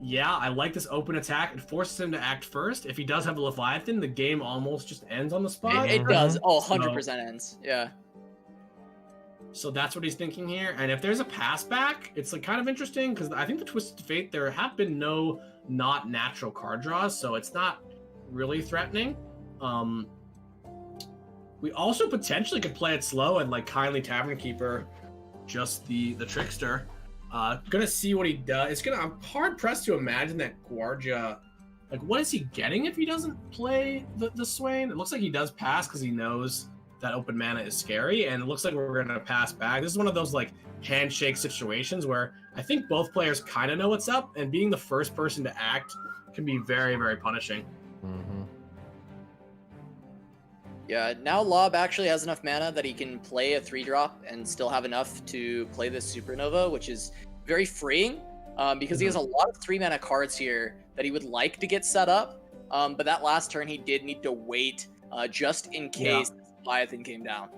yeah, I like this open attack. It forces him to act first. If he does have a Leviathan, the game almost just ends on the spot. It does. Oh, 100% ends. Yeah. So that's what he's thinking here. And if there's a pass back, it's like kind of interesting because I think the Twisted Fate, there have been no not natural card draws, so it's not really threatening. We also potentially could play it slow and like Kindly Tavern Keeper, just the Trickster. Gonna see what he does. I'm hard pressed to imagine that Gvuardya, like what is he getting if he doesn't play the Swain? It looks like he does pass because he knows that open mana is scary, and it looks like we're gonna pass back. This is one of those like handshake situations where I think both players kind of know what's up, and being the first person to act can be very, very punishing. Mm-hmm. Yeah, now Lob actually has enough mana that he can play a 3-drop and still have enough to play this Supernova, which is very freeing because he has a lot of 3-mana cards here that he would like to get set up, but that last turn he did need to wait just in case Leviathan came down.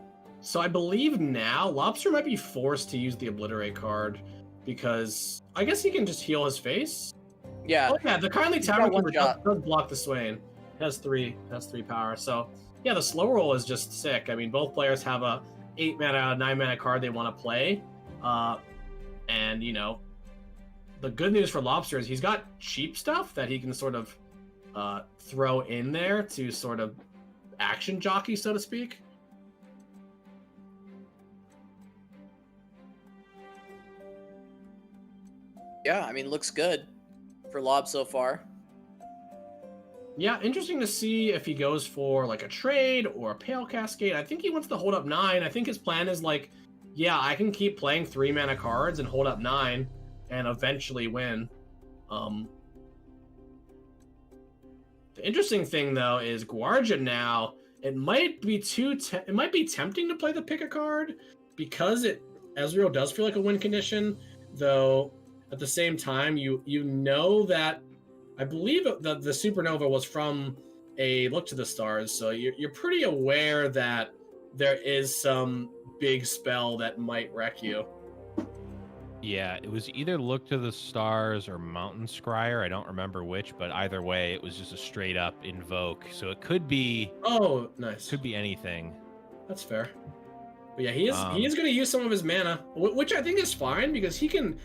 So I believe now Lobster might be forced to use the Obliterate card because I guess he can just heal his face. Yeah. Oh yeah, the Kindly Tavern Keeper does block the Swain. It has 3 power. So yeah, the slow roll is just sick. I mean, both players have a 8-mana, 9-mana card they want to play. And you know, the good news for Lobster is he's got cheap stuff that he can sort of throw in there to sort of action jockey, so to speak. Yeah, I mean, looks good for Lob so far. Yeah, interesting to see if he goes for like a trade or a Pale Cascade. I think he wants to hold up 9. I think his plan is like, yeah, I can keep playing 3-mana cards and hold up 9 and eventually win. The interesting thing though is Gvuardya now. It might be tempting to play the pick a card because Ezreal does feel like a win condition, though. At the same time, you know that I believe the Supernova was from a Look to the Stars, so you're pretty aware that there is some big spell that might wreck you. Yeah, it was either Look to the Stars or Mountain Scryer. I don't remember which, but either way, it was just a straight up invoke. So it could be. Oh, nice. Could be anything. That's fair. But yeah, he is going to use some of his mana, which I think is fine because he can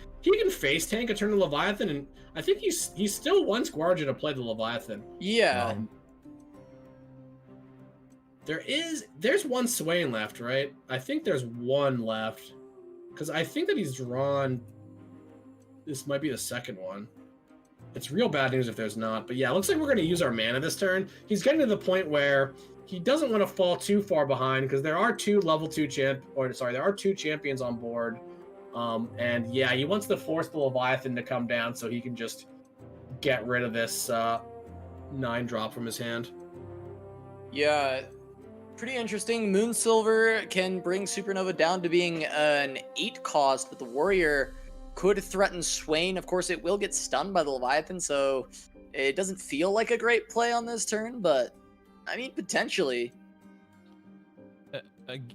face tank a turn to Leviathan, and I think he still wants Gvuardya to play the Leviathan. Yeah. There's one Swain left, right? I think there's one left. Because I think that he's drawn... This might be the second one. It's real bad news if there's not. But yeah, it looks like we're going to use our mana this turn. He's getting to the point where he doesn't want to fall too far behind because there are two champions on board. And yeah, he wants to force the Leviathan to come down so he can just get rid of this 9-drop from his hand. Yeah, pretty interesting. Moonsilver can bring Supernova down to being an 8 cost, but the Warrior could threaten Swain. Of course, it will get stunned by the Leviathan, so it doesn't feel like a great play on this turn, but I mean, potentially.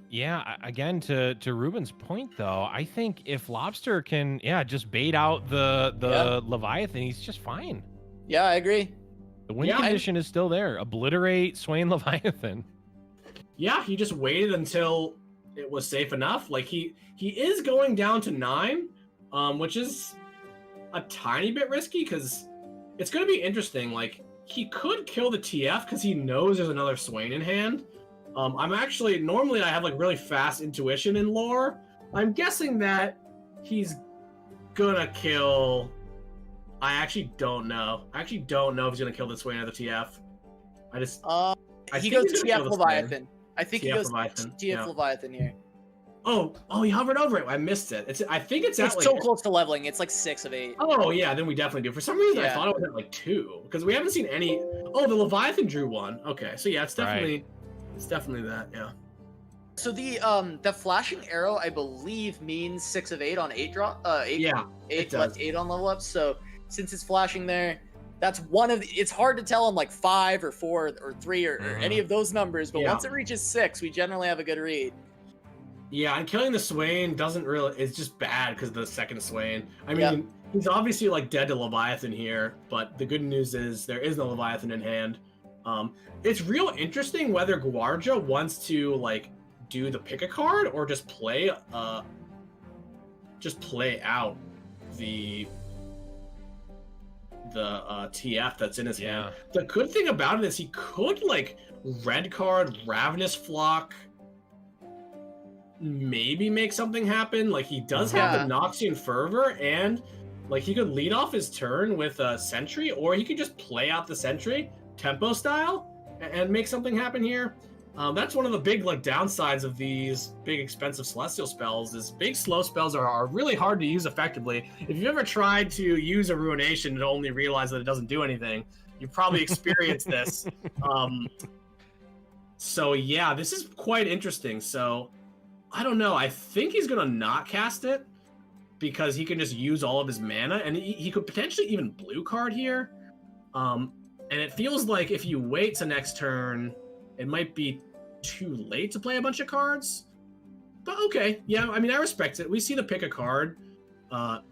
Yeah, again, to Ruben's point, though, I think if Lobster can, just bait out the Leviathan, he's just fine. Yeah, I agree. The win condition is still there. Obliterate Swain Leviathan. Yeah, he just waited until it was safe enough. Like, he is going down to 9, which is a tiny bit risky, because it's going to be interesting. Like, he could kill the TF because he knows there's another Swain in hand. Normally I have like really fast intuition in lore. I'm guessing that he's gonna kill... I actually don't know. I actually don't know if he's gonna kill the Swain or the TF. He goes TF Leviathan. I think he goes TF Leviathan here. Oh, he hovered over it. I missed it. I think it's at like... so close to leveling. It's like 6 of 8. Oh, yeah, then we definitely do. For some reason, I thought it was at like 2, because we haven't seen any... Oh, the Leviathan drew 1. Okay, so yeah, it's definitely... Right. It's definitely that, yeah. So the flashing arrow, I believe, means 6 of 8 on 8 drop. 8 on level up. So since it's flashing there, that's one of the... It's hard to tell on like 5 or 4 or 3 or any of those numbers, but once it reaches 6, we generally have a good read. Yeah, and killing the Swain doesn't really... It's just bad because of the second Swain. I mean, he's obviously like dead to Leviathan here, but the good news is there is no Leviathan in hand. It's real interesting whether Gvuardya wants to like do the pick a card or just play out the TF that's in his hand. The good thing about it is he could like red card Ravenous Flock, maybe make something happen. Like he does have the Noxian Fervor, and like he could lead off his turn with a Sentry, or he could just play out the Sentry tempo style and make something happen here. That's one of the big like downsides of these big expensive celestial spells is big slow spells are really hard to use effectively. If you've ever tried to use a Ruination and only realize that it doesn't do anything, you've probably experienced this. So yeah, this is quite interesting. So I don't know. I think he's gonna not cast it because he can just use all of his mana, and he could potentially even blue card here. And it feels like if you wait to next turn, it might be too late to play a bunch of cards. But okay, yeah, I mean, I respect it. We see the pick a card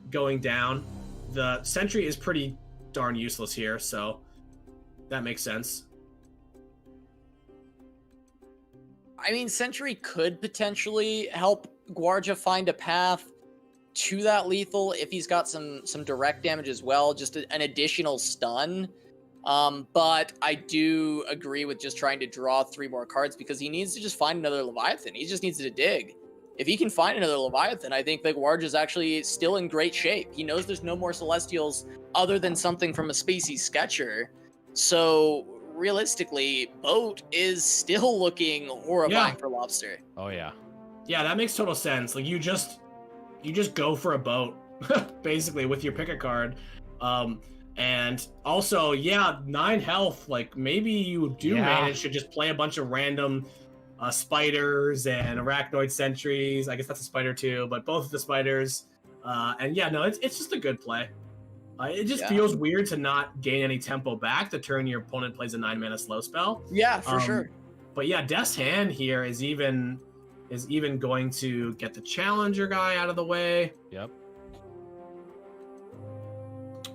going down. The Sentry is pretty darn useless here, so that makes sense. I mean, Sentry could potentially help Gvuardya find a path to that lethal if he's got some direct damage as well, just an additional stun. But I do agree with just trying to draw 3 more cards because he needs to just find another Leviathan. He just needs to dig. If he can find another Leviathan, I think that Gvuardya is actually still in great shape. He knows there's no more Celestials other than something from a Species Sketcher. So realistically, Boat is still looking horrifying for Lobster. Oh yeah. Yeah, that makes total sense. Like you just go for a Boat basically with your pick a card. And also, 9 health, like maybe you do manage to just play a bunch of random spiders and arachnoid sentries. I guess that's a spider too, but both of the spiders. And it's just a good play. It just feels weird to not gain any tempo back the turn your opponent plays a 9 mana slow spell. Yeah, for sure. But yeah, Death's Hand here is even going to get the challenger guy out of the way. Yep.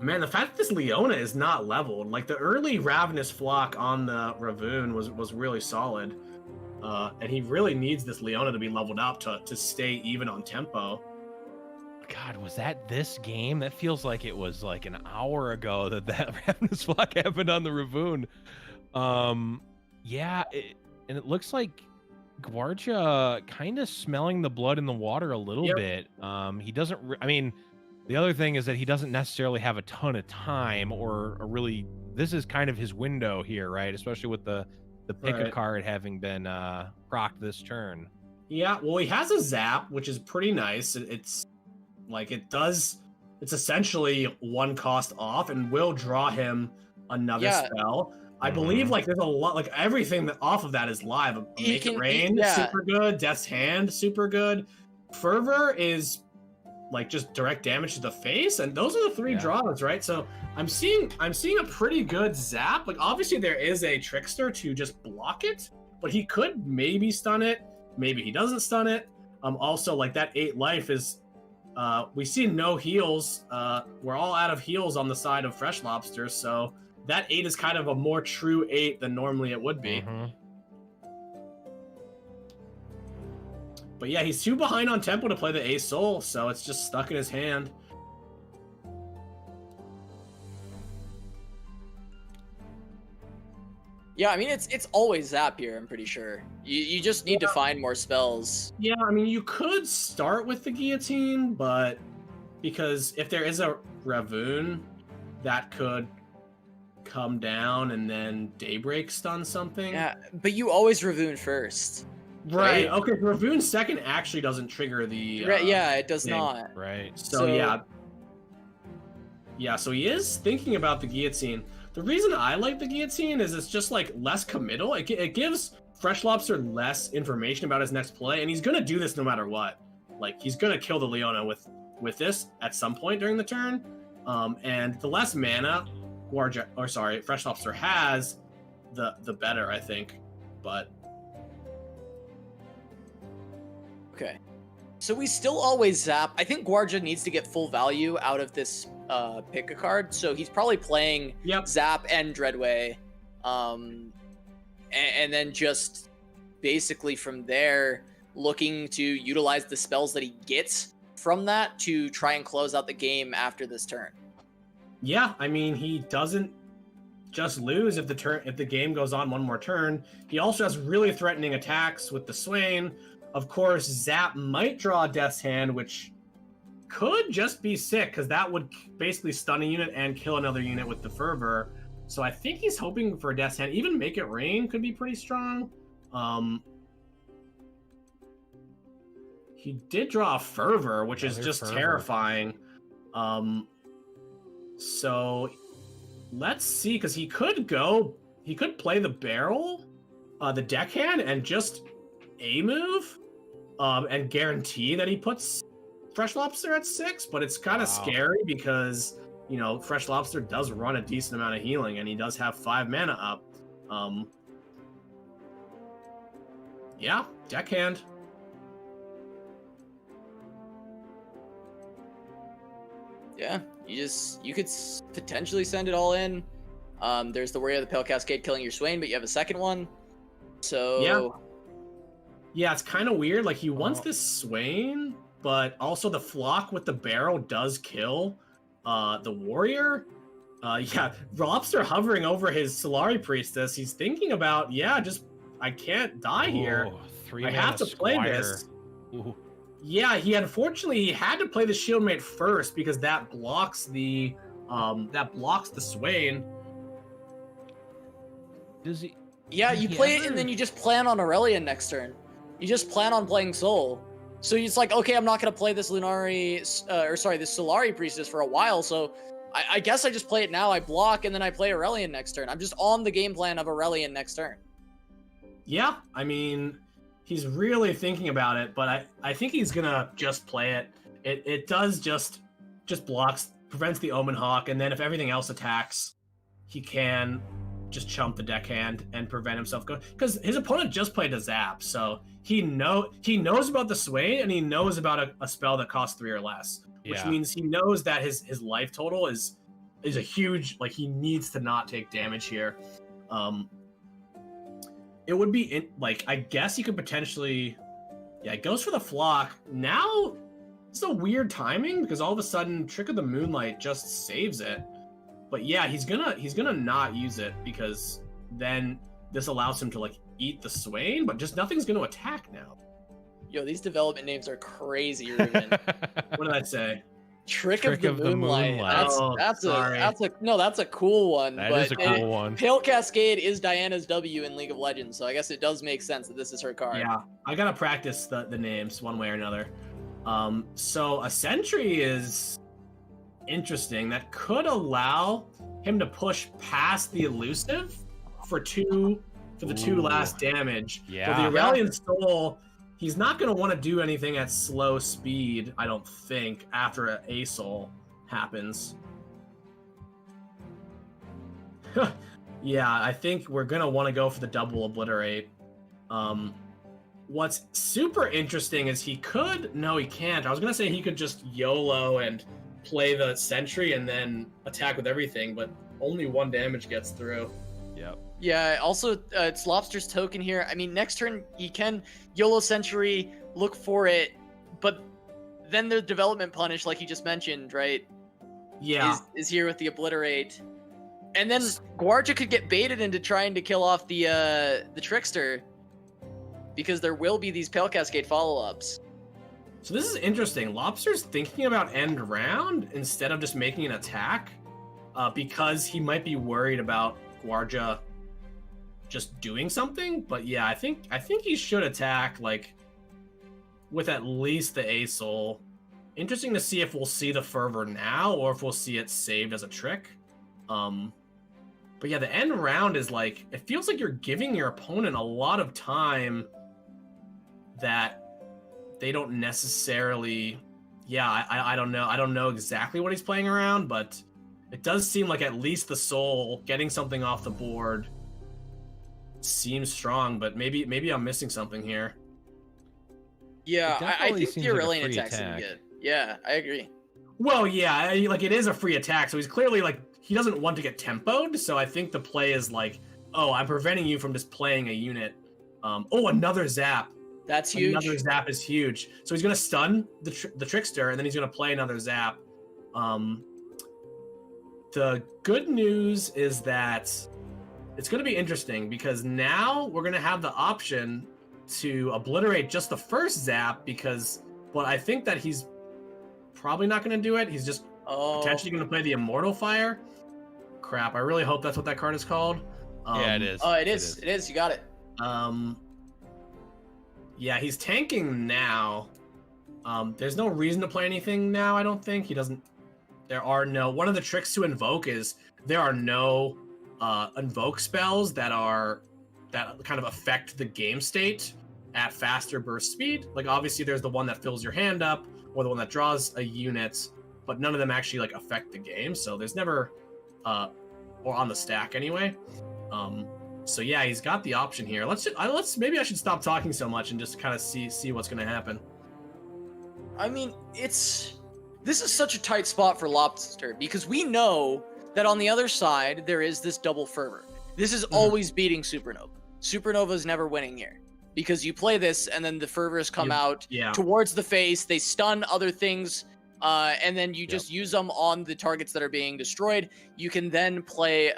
Man, the fact that this Leona is not leveled, like the early Ravenous Flock on the Ravoon was really solid. And he really needs this Leona to be leveled up to stay even on tempo. God, was that this game? That feels like it was like an hour ago that Ravenous Flock happened on the Ravoon. And it looks like Gvuardya kind of smelling the blood in the water a little bit. He doesn't, the other thing is that he doesn't necessarily have a ton of time or really, this is kind of his window here, right? Especially with the pick a card having been procced this turn. Yeah, well, he has a zap, which is pretty nice. It's essentially 1 cost off and will draw him another spell. I believe like there's a lot, like everything that off of that is live. Make It Rain, super good. Death's Hand, super good. Fervor is like just direct damage to the face, and those are the 3 draws, right? So I'm seeing a pretty good zap. Like obviously there is a Trickster to just block it, but he could maybe stun it, maybe he doesn't stun it. Also like that 8 life is we see no heals. We're all out of heals on the side of Freshlobster, so that 8 is kind of a more true 8 than normally it would be. But yeah, he's too behind on tempo to play the Ace Soul, so it's just stuck in his hand. Yeah, I mean, it's always Zap here, I'm pretty sure. You just need to find more spells. Yeah, I mean, you could start with the Guillotine, but because if there is a Ravoon, that could come down and then Daybreak stun something. Yeah, but you always Ravoon first. Right. Okay. Ravoon second actually doesn't trigger the. Yeah, it does not. Right. So yeah. So he is thinking about the Guillotine. The reason I like the Guillotine is it's just like less committal. It gives Freshlobster less information about his next play, and he's gonna do this no matter what. Like he's gonna kill the Leona with this at some point during the turn. And the less mana Freshlobster has, the better, I think. But. Okay. So we still always zap. I think Gvuardya needs to get full value out of this pick a card. So he's probably playing Zap and Dreadway. And then just basically from there, looking to utilize the spells that he gets from that to try and close out the game after this turn. Yeah, I mean, he doesn't just lose if the game goes on one more turn. He also has really threatening attacks with the Swain. Of course, Zap might draw a Death's Hand, which could just be sick, because that would basically stun a unit and kill another unit with the Fervor. So I think he's hoping for a Death's Hand. Even Make It Rain could be pretty strong. He did draw a Fervor, which is just terrifying. So let's see, because he could play the barrel, the deckhand, and just move, and guarantee that he puts Freshlobster at 6, but it's kind of scary because, you know, Freshlobster does run a decent amount of healing, and he does have 5 mana up. Yeah, deckhand. Yeah, you could potentially send it all in. There's the worry of the Pale Cascade killing your Swain, but you have a second one. So yeah, it's kind of weird. Like, he wants this Swain, but also the Flock with the barrel does kill the warrior. Yeah, Lobster hovering over his Solari Priestess. He's thinking about, I can't die here. I have to play this. Ooh. Yeah, he had to play the Shieldmate first because that blocks the Swain. Does he? Yeah, you play it and then you just plan on Aurelion next turn. You just plan on playing Soul. So it's like, okay, I'm not gonna play this this Solari Priestess for a while, so I guess I just play it now. I block and then I play Aurelion next turn. I'm just on the game plan of Aurelion next turn. Yeah, I mean, he's really thinking about it, but I think he's gonna just play it. It does just blocks, prevents the Omen Hawk, and then if everything else attacks, he can just chump the deckhand and prevent himself going. Because his opponent just played a Zap, so he knows about the Sway, and he knows about a spell that costs 3 or less, which means he knows that his life total is a huge, like, he needs to not take damage here. It would be I guess he could potentially, it goes for the Flock. Now it's a weird timing because all of a sudden Trick of the Moonlight just saves it. But yeah, he's gonna not use it because then this allows him to eat the Swain, but just nothing's gonna attack now. Yo, these development names are crazy, Ruben. What did I say? Trick of the Moonlight. That's a cool one. That is a cool one. Pale Cascade is Diana's W in League of Legends, so I guess it does make sense that this is her card. Yeah, I gotta practice the names one way or another. So a Sentry is interesting. That could allow him to push past the elusive for the 2 last damage. Yeah. For the Aurelion Soul, he's not going to want to do anything at slow speed, I don't think, after a Soul happens. Yeah, I think we're going to want to go for the double obliterate. What's super interesting is he can't. I was going to say he could just YOLO and play the Sentry and then attack with everything, but only 1 damage gets through. Yep. Yeah, also, it's Lobster's token here. I mean, next turn, he can YOLO Sentry, look for it, but then the development punish, like you just mentioned, right? Yeah. Is here with the obliterate. And then Gvuardya could get baited into trying to kill off the Trickster, because there will be these Pale Cascade follow-ups. So this is interesting. Lobster's thinking about end round instead of just making an attack, because he might be worried about Gvuardya just doing something. But yeah, I think he should attack with at least the A Soul. Interesting to see if we'll see the Fervor now or if we'll see it saved as a trick. But yeah, the end round is it feels like you're giving your opponent a lot of time that they don't necessarily. Yeah, I don't know. I don't know exactly what he's playing around, but it does seem like at least the Soul getting something off the board seems strong, but maybe I'm missing something here. Yeah, I think the Aurelion attack's gonna get. Yeah, I agree. Well, yeah, it is a free attack, so he's clearly he doesn't want to get tempoed. So I think the play is I'm preventing you from just playing a unit. Oh, another Zap. That's huge. Another zap is huge. So he's going to stun the Trickster, and then he's going to play another zap. The good news is that it's going to be interesting because now we're going to have the option to obliterate just the first zap because, well, I think that he's probably not going to do it. He's just potentially going to play the Immortal Fire. Crap, I really hope that's what that card is called. Yeah, it is. Oh, it is. You got it. Yeah, he's tanking now. There's no reason to play anything now, I don't think. He doesn't... There are no... One of the tricks to invoke is there are no invoke spells that kind of affect the game state at faster burst speed. Like, obviously, there's the one that fills your hand up or the one that draws a unit, but none of them actually, like, affect the game. So there's never... or on the stack, anyway. So yeah, he's got the option here. Maybe I should stop talking so much and just kind of see what's going to happen. I mean, this is such a tight spot for Lobster because we know that on the other side there is this double fervor. This is always beating Supernova. Supernova's never winning here because you play this and then the fervors come out towards the face. They stun other things, and then you just use them on the targets that are being destroyed. You can then play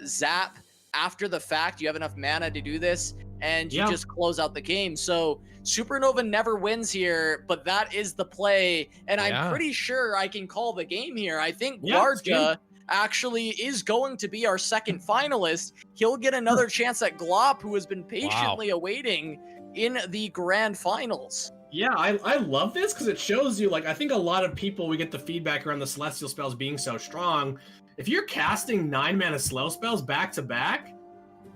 Zap after the fact. You have enough mana to do this, and you just close out the game. So Supernova never wins here, but that is the play, and I'm pretty sure I can call the game here. I think Gvuardya actually is going to be our second finalist. He'll get another chance at Glop, who has been patiently awaiting in the grand finals. Yeah, I love this because it shows you, like, I think a lot of people, we get the feedback around the Celestial spells being so strong. If you're casting 9-mana slow spells back to back,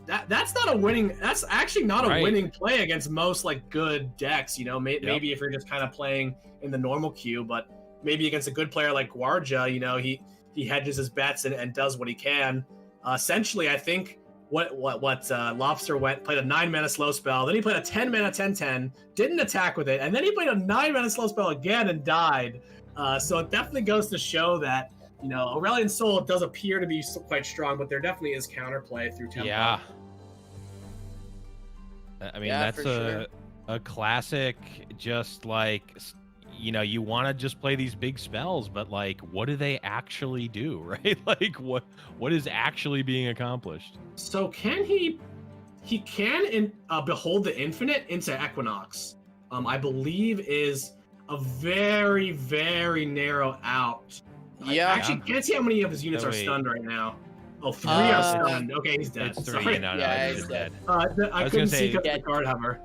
that's not a winning. That's actually not a winning play against most like good decks. You know, maybe if you're just kind of playing in the normal queue, but maybe against a good player like Gvuardya, you know, he hedges his bets and does what he can. Essentially, I think what Lobster played a 9-mana slow spell, then he played a 10-mana 10/10, didn't attack with it, and then he played a 9-mana slow spell again and died. So it definitely goes to show that, you know, Aurelion Sol does appear to be quite strong, but there definitely is counterplay through tempo. Yeah. I mean, that's a classic, just like, you know, you want to just play these big spells, but like, what do they actually do, right? Like, what is actually being accomplished? So can he can behold the infinite into Equinox, I believe is a very, very narrow out. Yeah, I actually can't see how many of his units are stunned right now. Oh, 3 are stunned. Okay, he's dead. It's 3. No, he's dead. I couldn't see the card hover.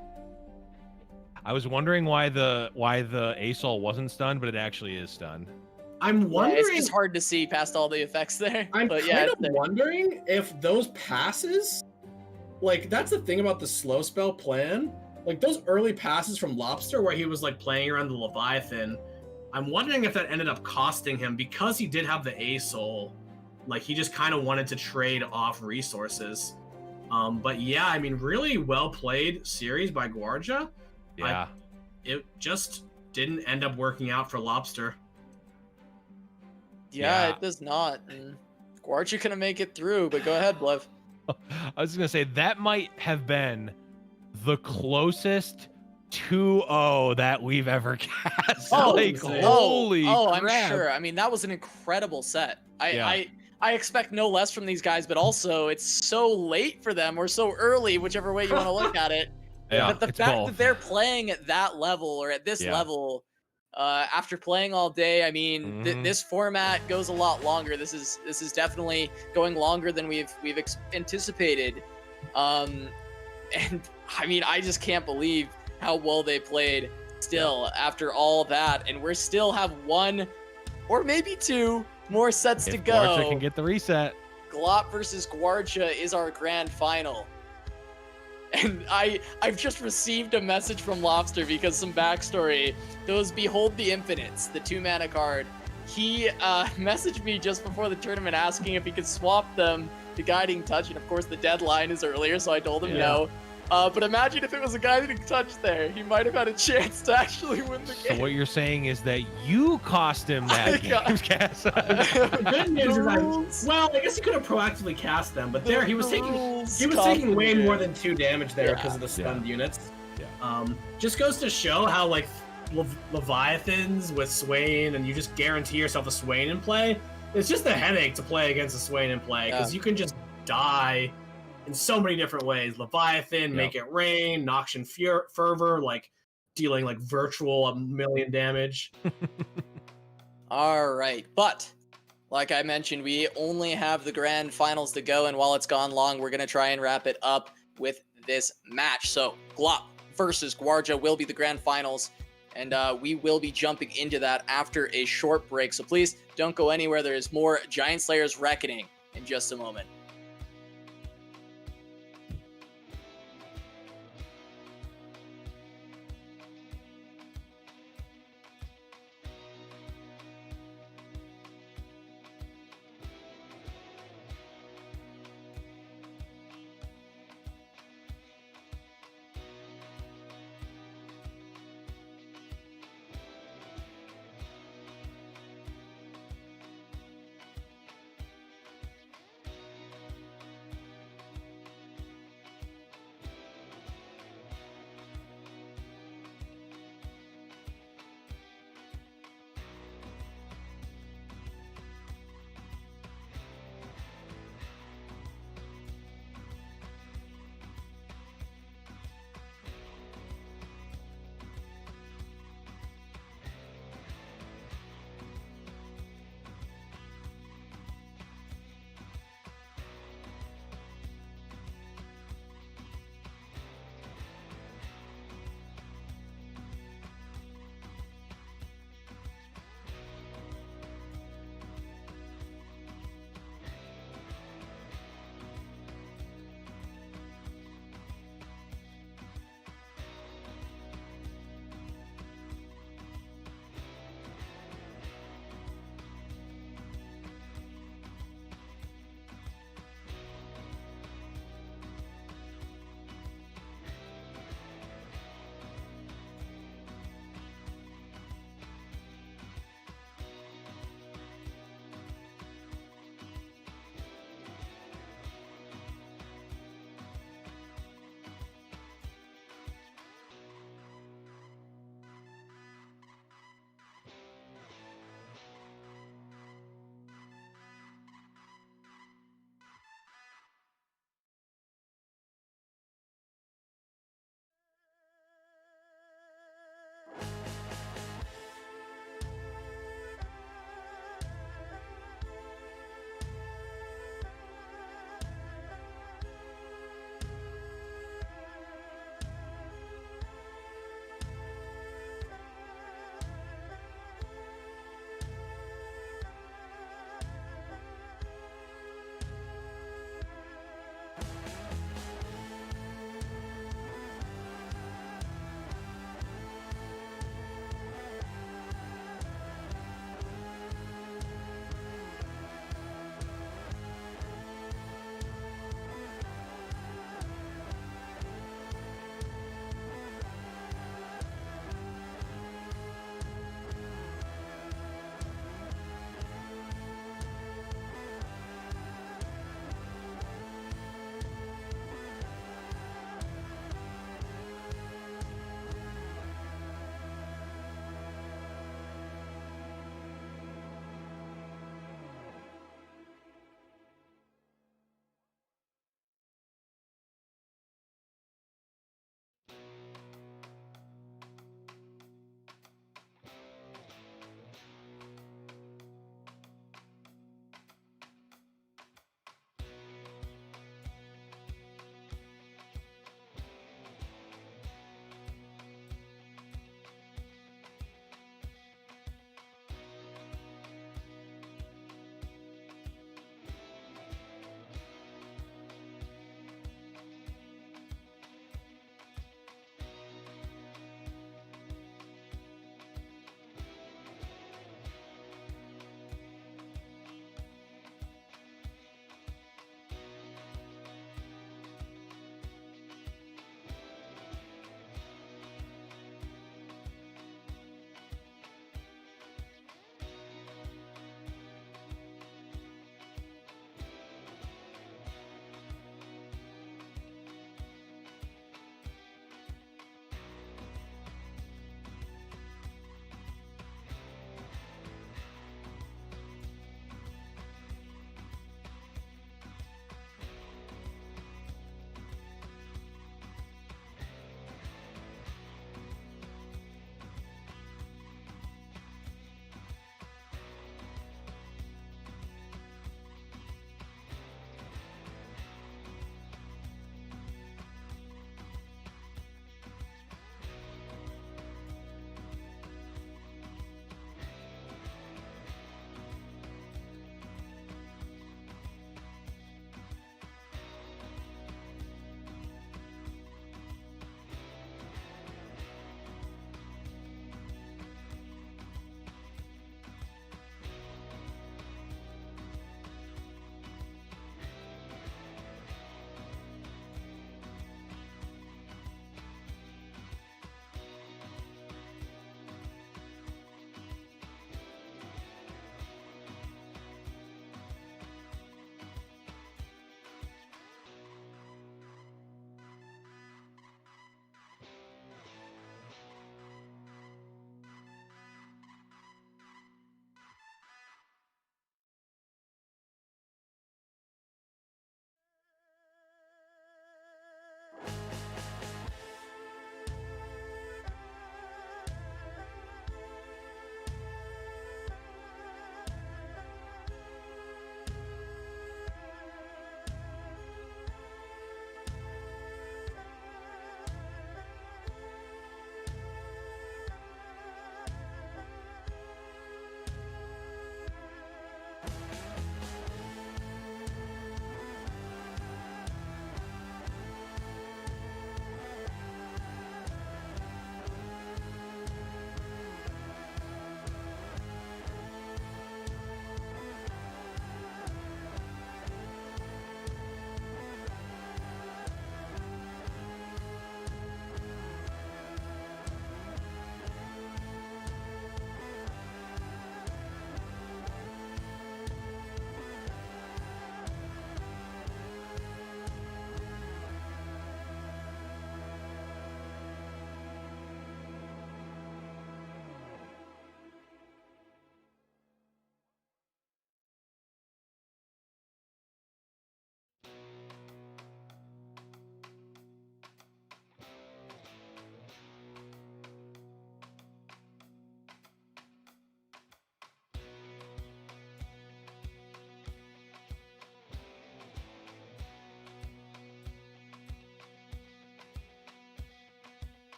I was wondering why the ASOL wasn't stunned, but it actually is stunned. I'm wondering. It's just hard to see past all the effects there. I'm kind of wondering if those passes, like, that's the thing about the slow spell plan. Like, those early passes from Lobster where he was like playing around the Leviathan, I'm wondering if that ended up costing him because he did have the ASOL. Like, he just kind of wanted to trade off resources. But yeah, I mean, really well played series by Gvuardya. Yeah. It just didn't end up working out for Lobster. Yeah, it does not. And Gvuardya couldn't make it through, but go ahead, Blev. I was going to say, that might have been the closest 2-0 that we've ever cast. Holy crap. I'm sure. I mean, that was an incredible set. I expect no less from these guys, but also it's so late for them or so early, whichever way you want to look at it. Yeah, but the fact that they're playing at that level or at this level, after playing all day, I mean, this format goes a lot longer. This is definitely going longer than we've anticipated. And I mean, I just can't believe how well they played still after all that, and we still have 1 or maybe 2 more sets to go. Gvuardya can get the reset. Glop versus Gvuardya is our grand final. And I've just received a message from Lobster because some backstory. Those Behold the Infinites, the 2-mana card. He messaged me just before the tournament asking if he could swap them to Guiding Touch, and of course the deadline is earlier, so I told him no. But imagine if it was a Guiding Touch there. He might have had a chance to actually win the game. So what you're saying is that you cost him that game, Cass. The good news is I guess he could have proactively cast them, but there he was taking way more than 2 damage there because of the stunned units. Just goes to show how like Leviathans with Swain, and you just guarantee yourself a Swain in play. It's just a headache to play against a Swain in play because you can just die in so many different ways. Leviathan, make it rain, Noxian Fervor, like dealing like virtual 1 million damage. All right, but like I mentioned, we only have the grand finals to go, and while it's gone long, we're going to try and wrap it up with this match. So, Glop versus Gvuardya will be the grand finals, and we will be jumping into that after a short break. So please don't go anywhere. There is more Giant Slayer's Reckoning in just a moment.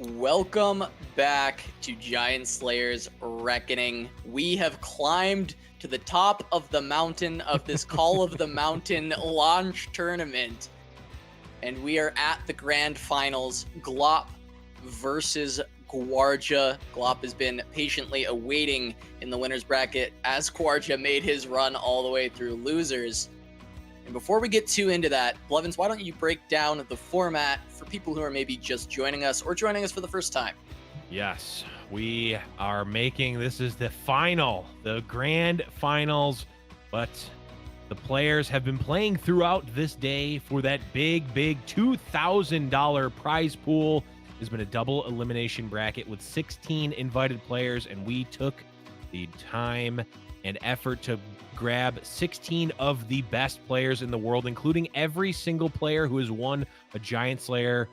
Welcome back to Giant Slayer's Reckoning. We have climbed to the top of the mountain of this Call of the Mountain launch tournament, and we are at the grand finals. Glop versus Gvuardya. Glop has been patiently awaiting in the winner's bracket as Gvuardya made his run all the way through losers. And before we get too into that, Blevins, why don't you break down the format for people who are maybe just joining us or joining us for the first time? Yes, we are making this is the final, the grand finals, but the players have been playing throughout this day for that big $2,000 prize pool. There's been a double elimination bracket with 16 invited players, and we took the time and effort to grab 16 of the best players in the world, including every single player who has won a Giant Slayer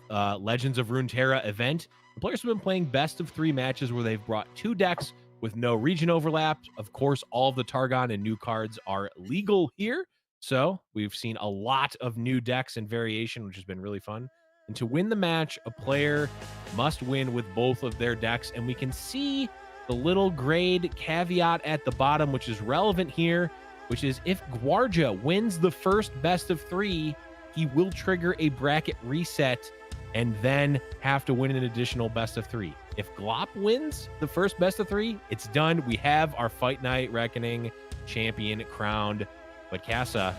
Legends of Runeterra event. The players have been playing best of 3 matches where they've brought 2 decks with no region overlap. Of course, all of the Targon and new cards are legal here. So we've seen a lot of new decks and variation, which has been really fun. And to win the match, a player must win with both of their decks. And we can see the little grade caveat at the bottom, which is relevant here, which is if Gvuardya wins the first best of 3, he will trigger a bracket reset and then have to win an additional best of 3. If Glop wins the first best of 3, it's done. We have our Fight Night Reckoning champion crowned. But Casa,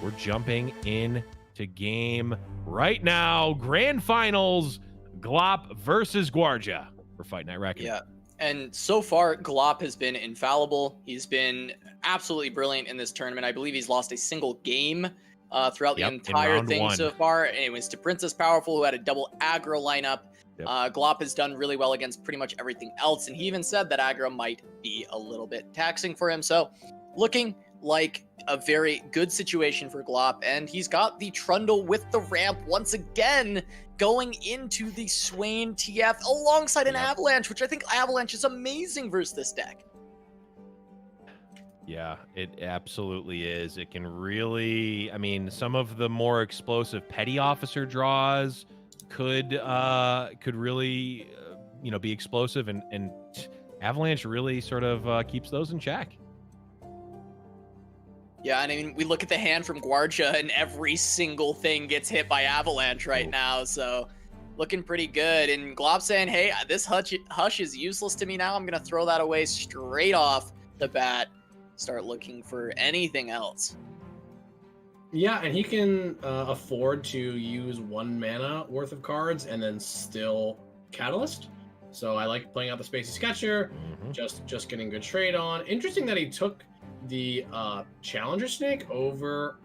we're jumping in to game right now. Grand finals, Glop versus Gvuardya for Fight Night Reckoning. Yeah. And so far, Glop has been infallible. He's been absolutely brilliant in this tournament. I believe he's lost a single game throughout the entire thing 1. so far. And it was to Princesspowerful, who had a double aggro lineup. Glop has done really well against pretty much everything else. And he even said that aggro might be a little bit taxing for him. So looking like a very good situation for Glop. And he's got the Trundle with the ramp once again, going into the Swain TF alongside an Avalanche, which I think Avalanche is amazing versus this deck. Yeah, it absolutely is. It can really, I mean, some of the more explosive petty officer draws could really, be explosive, and Avalanche really sort of keeps those in check. Yeah, and I mean, we look at the hand from Gvuardya, and every single thing gets hit by Avalanche right now, so looking pretty good. And Glop saying, hey, this hush is useless to me now. I'm going to throw that away straight off the bat, start looking for anything else. Yeah, and he can afford to use 1 mana worth of cards and then still Catalyst. So I like playing out the Spacey Sketcher, just getting good trade on. Interesting that he took the Challenger Snake over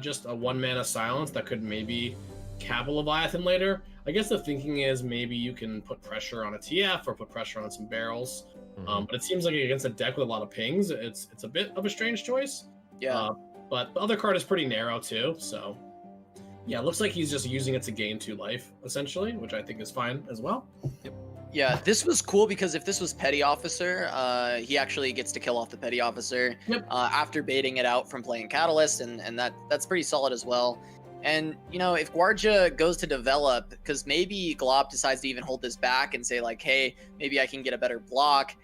just a 1 mana Silence that could maybe cap a Leviathan later. I guess the thinking is maybe you can put pressure on a TF or put pressure on some barrels. But it seems like against a deck with a lot of pings, it's a bit of a strange choice. Yeah. But the other card is pretty narrow too, so yeah, it looks like he's just using it to gain 2 life, essentially, which I think is fine as well. Yep. Yeah, this was cool because if this was Petty Officer, he actually gets to kill off the Petty Officer after baiting it out from playing Catalyst, and that's pretty solid as well. And, if Gvuardya goes to develop, because maybe Glop decides to even hold this back and say, like, hey, maybe I can get a better block,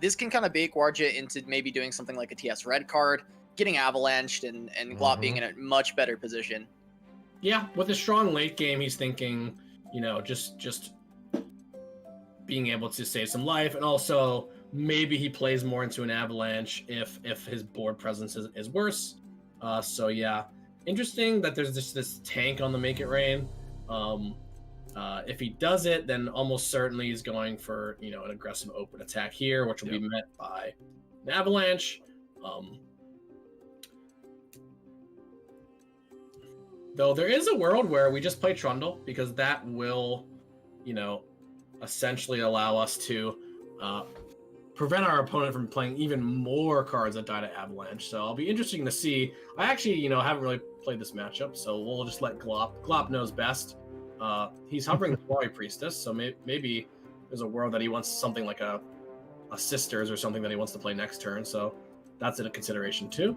this can kind of bait Gvuardya into maybe doing something like a TS red card, getting avalanched, and Glop being in a much better position. Yeah, with a strong late game, he's thinking, just being able to save some life, and also maybe he plays more into an avalanche if his board presence is worse. So yeah, interesting that there's just this tank on the Make It Rain. If he does it, then almost certainly he's going for an aggressive open attack here, which will be met by an avalanche. Though there is a world where we just play Trundle, because that will, essentially allow us to prevent our opponent from playing even more cards that die to Avalanche. So I'll be interesting to see. I actually, haven't really played this matchup, so we'll just let Glop. Glop knows best. He's hovering Quarry Priestess, so maybe there's a world that he wants something like a Sisters or something that he wants to play next turn. So that's a consideration too.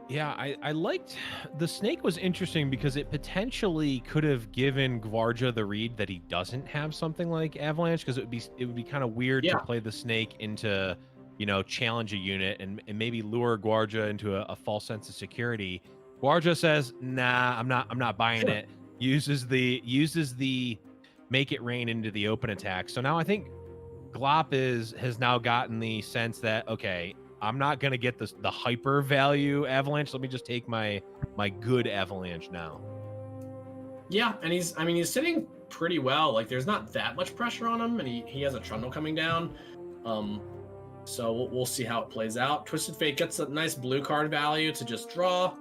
Yeah, I liked the snake was interesting because it potentially could have given Gvuardya the read that he doesn't have something like Avalanche, because it would be kind of weird to play the snake into, you know, challenge a unit and maybe lure Gvuardya into a false sense of security. Gvuardya says, "Nah, I'm not buying it." Uses the make it rain into the open attack. So now I think Glop has now gotten the sense that, okay, I'm not gonna get the hyper value Avalanche. Let me just take my good Avalanche now. Yeah, and he's sitting pretty well. Like there's not that much pressure on him, and he has a Trundle coming down. So we'll see how it plays out. Twisted Fate gets a nice blue card value to just draw.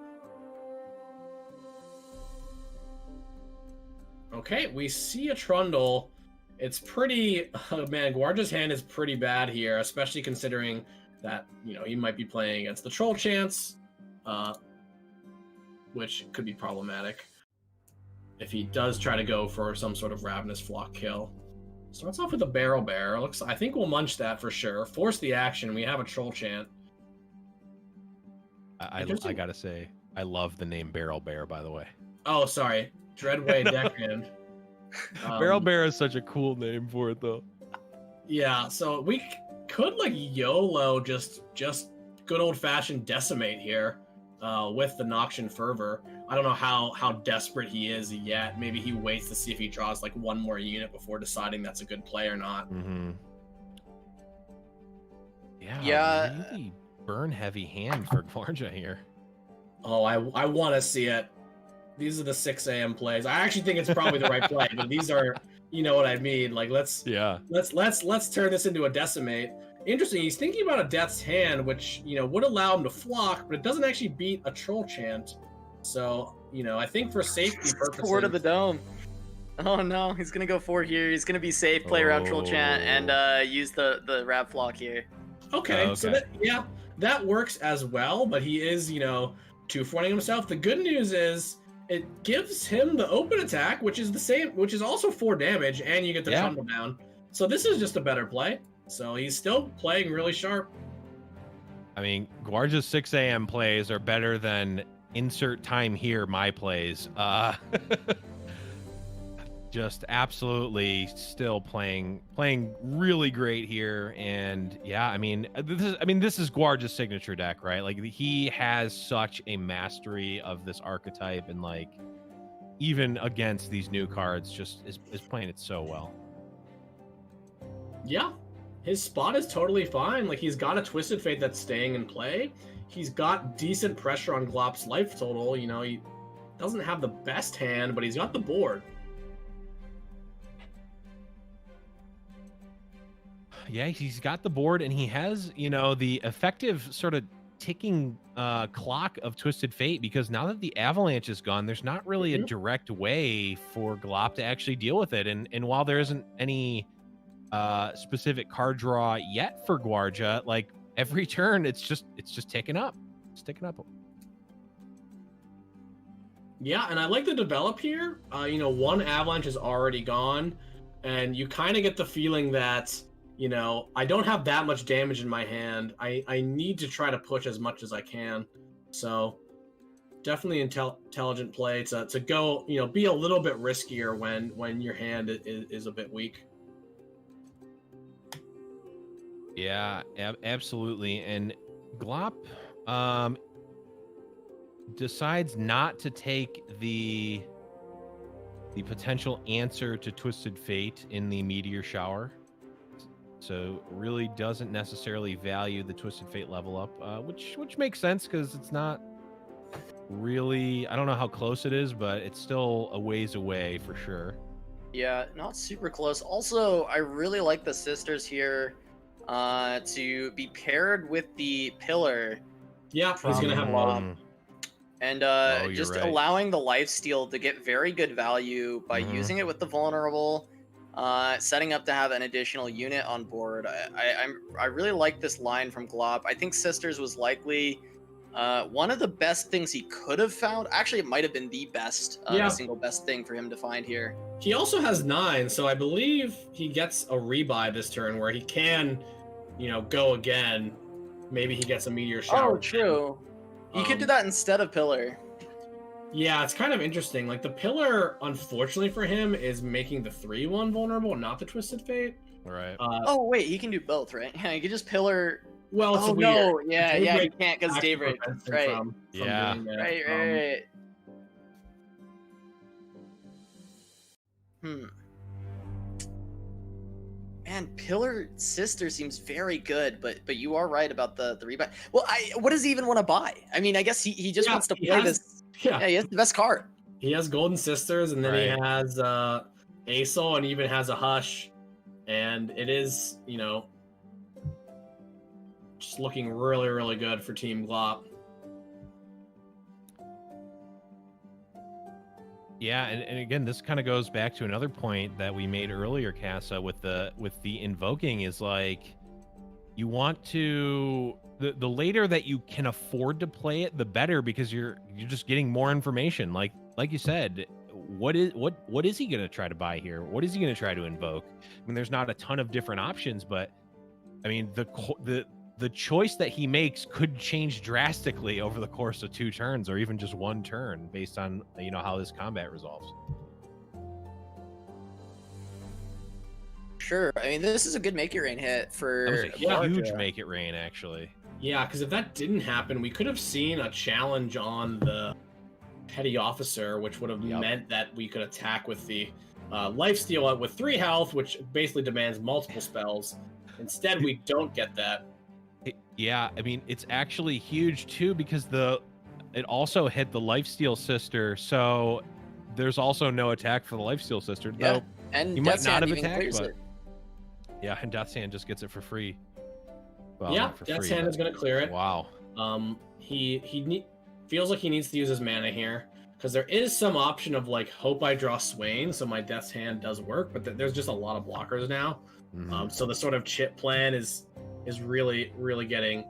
Okay, we see a Trundle. It's pretty, man, Gvuardya's hand is pretty bad here, especially considering that, you know, he might be playing against the Troll Chance, which could be problematic if he does try to go for some sort of Ravenous Flock kill. Starts off with a Barrel Bear. I think we'll munch that for sure. Force the action. We have a Troll Chant. I gotta say, I love the name Barrel Bear, by the way. Oh, sorry. Dreadway Deckhand. Barrel Bear is such a cool name for it, though. Yeah, so we could like YOLO just good old fashioned decimate here with the Noxian Fervor. I don't know how desperate he is yet. Maybe he waits to see if he draws like one more unit before deciding that's a good play or not. Mm-hmm. Yeah. Really burn heavy hand for Gvuardya here. Oh, I want to see it. These are the 6 a.m. plays. I actually think it's probably the right play, but these are, you know what I mean. Like let's turn this into a decimate. Interesting. He's thinking about a Death's Hand, which, you know, would allow him to flock, but it doesn't actually beat a Troll Chant. So, you know, I think for safety purposes. 4 to the dome. Oh no, he's gonna go 4 here. He's gonna be safe, play around Troll Chant, and use the Rab Flock here. Okay. So that works as well, but he is, you know, 2-for-1ing himself. The good news is it gives him the open attack, which is the same, which is also 4 damage, and you get the Trundle down. So this is just a better play. So he's still playing really sharp. I mean, Gvuardya's 6 a.m. plays are better than insert time here my plays. Just absolutely still playing really great here. And yeah, I mean this is Gvuardya's signature deck, right? Like he has such a mastery of this archetype, and like even against these new cards just is playing it so well. Yeah, his spot is totally fine. Like he's got a Twisted Fate that's staying in play. He's got decent pressure on Glop's life total. You know, he doesn't have the best hand, but he's got the board. Yeah, he's got the board, and he has, you know, the effective sort of ticking clock of Twisted Fate, because now that the Avalanche is gone, there's not really a direct way for Glop to actually deal with it. And while there isn't any specific card draw yet for Gvuardya, like every turn it's just ticking up. It's ticking up. Yeah, and I like the develop here. You know, 1 Avalanche is already gone, and you kind of get the feeling that, you know, I don't have that much damage in my hand. I need to try to push as much as I can. So definitely intelligent play to go, you know, be a little bit riskier when your hand is a bit weak. Yeah, absolutely. And Glop decides not to take the potential answer to Twisted Fate in the Meteor Shower. So really doesn't necessarily value the Twisted Fate level up, which makes sense because it's not really, I don't know how close it is, but it's still a ways away for sure. Yeah, not super close. Also, I really like the sisters here to be paired with the pillar. Yeah, he's gonna have a lot. And just right. allowing the lifesteal to get very good value by using it with the vulnerable, setting up to have an additional unit on board. I really like this line from Glop. I think Sisters was likely one of the best things he could have found. Actually, it might have been the best, single best thing for him to find here. He also has 9, so I believe he gets a rebuy this turn where he can, you know, go again. Maybe he gets a Meteor Shower. Oh, true. You could do that instead of Pillar. Yeah, it's kind of interesting. Like the Pillar, unfortunately for him, is making the 3/1 vulnerable, not the Twisted Fate. Right. Oh wait, he can do both, right? Yeah, he could just Pillar. Well, it's oh weird. no, yeah, he can't because Actually Daybreak. prevents him Right. from Yeah. doing that. Right. Man, Pillar Sister seems very good, but you are right about the rebuy. Well, what does he even want to buy? I mean, I guess he just wants to play this. Yeah, he has the best card. He has Golden Sisters, and then he has Asol, and even has a Hush, and it is, you know, just looking really, really good for Team Glop. Yeah, and again, this kind of goes back to another point that we made earlier, Casa, with the invoking is like, you want to the later that you can afford to play it, the better, because you're just getting more information. Like you said, what is he gonna try to buy here? What is he gonna try to invoke? I mean, there's not a ton of different options, but I mean the choice that he makes could change drastically over the course of 2 turns or even just 1 turn based on, you know, how this combat resolves. Sure. I mean, this is a good make it rain hit for. That was a huge make it rain, actually. Yeah, because if that didn't happen, we could have seen a challenge on the Petty Officer, which would have meant that we could attack with the lifesteal with 3 health, which basically demands multiple spells. Instead, we don't get that. Yeah, I mean, it's actually huge too, because it also hit the lifesteal sister, so there's also no attack for the lifesteal sister. Yeah, though and he might not have even attacked, but it. yeah, and Death's Hand just gets it for free. Well, Yeah, not for Death's free, Hand but- is going to clear it. Wow. He feels like he needs to use his mana here, because there is some option of like, hope I draw Swain, so my Death's Hand does work, but there's just a lot of blockers now. Mhm. So the sort of chip plan is really, really getting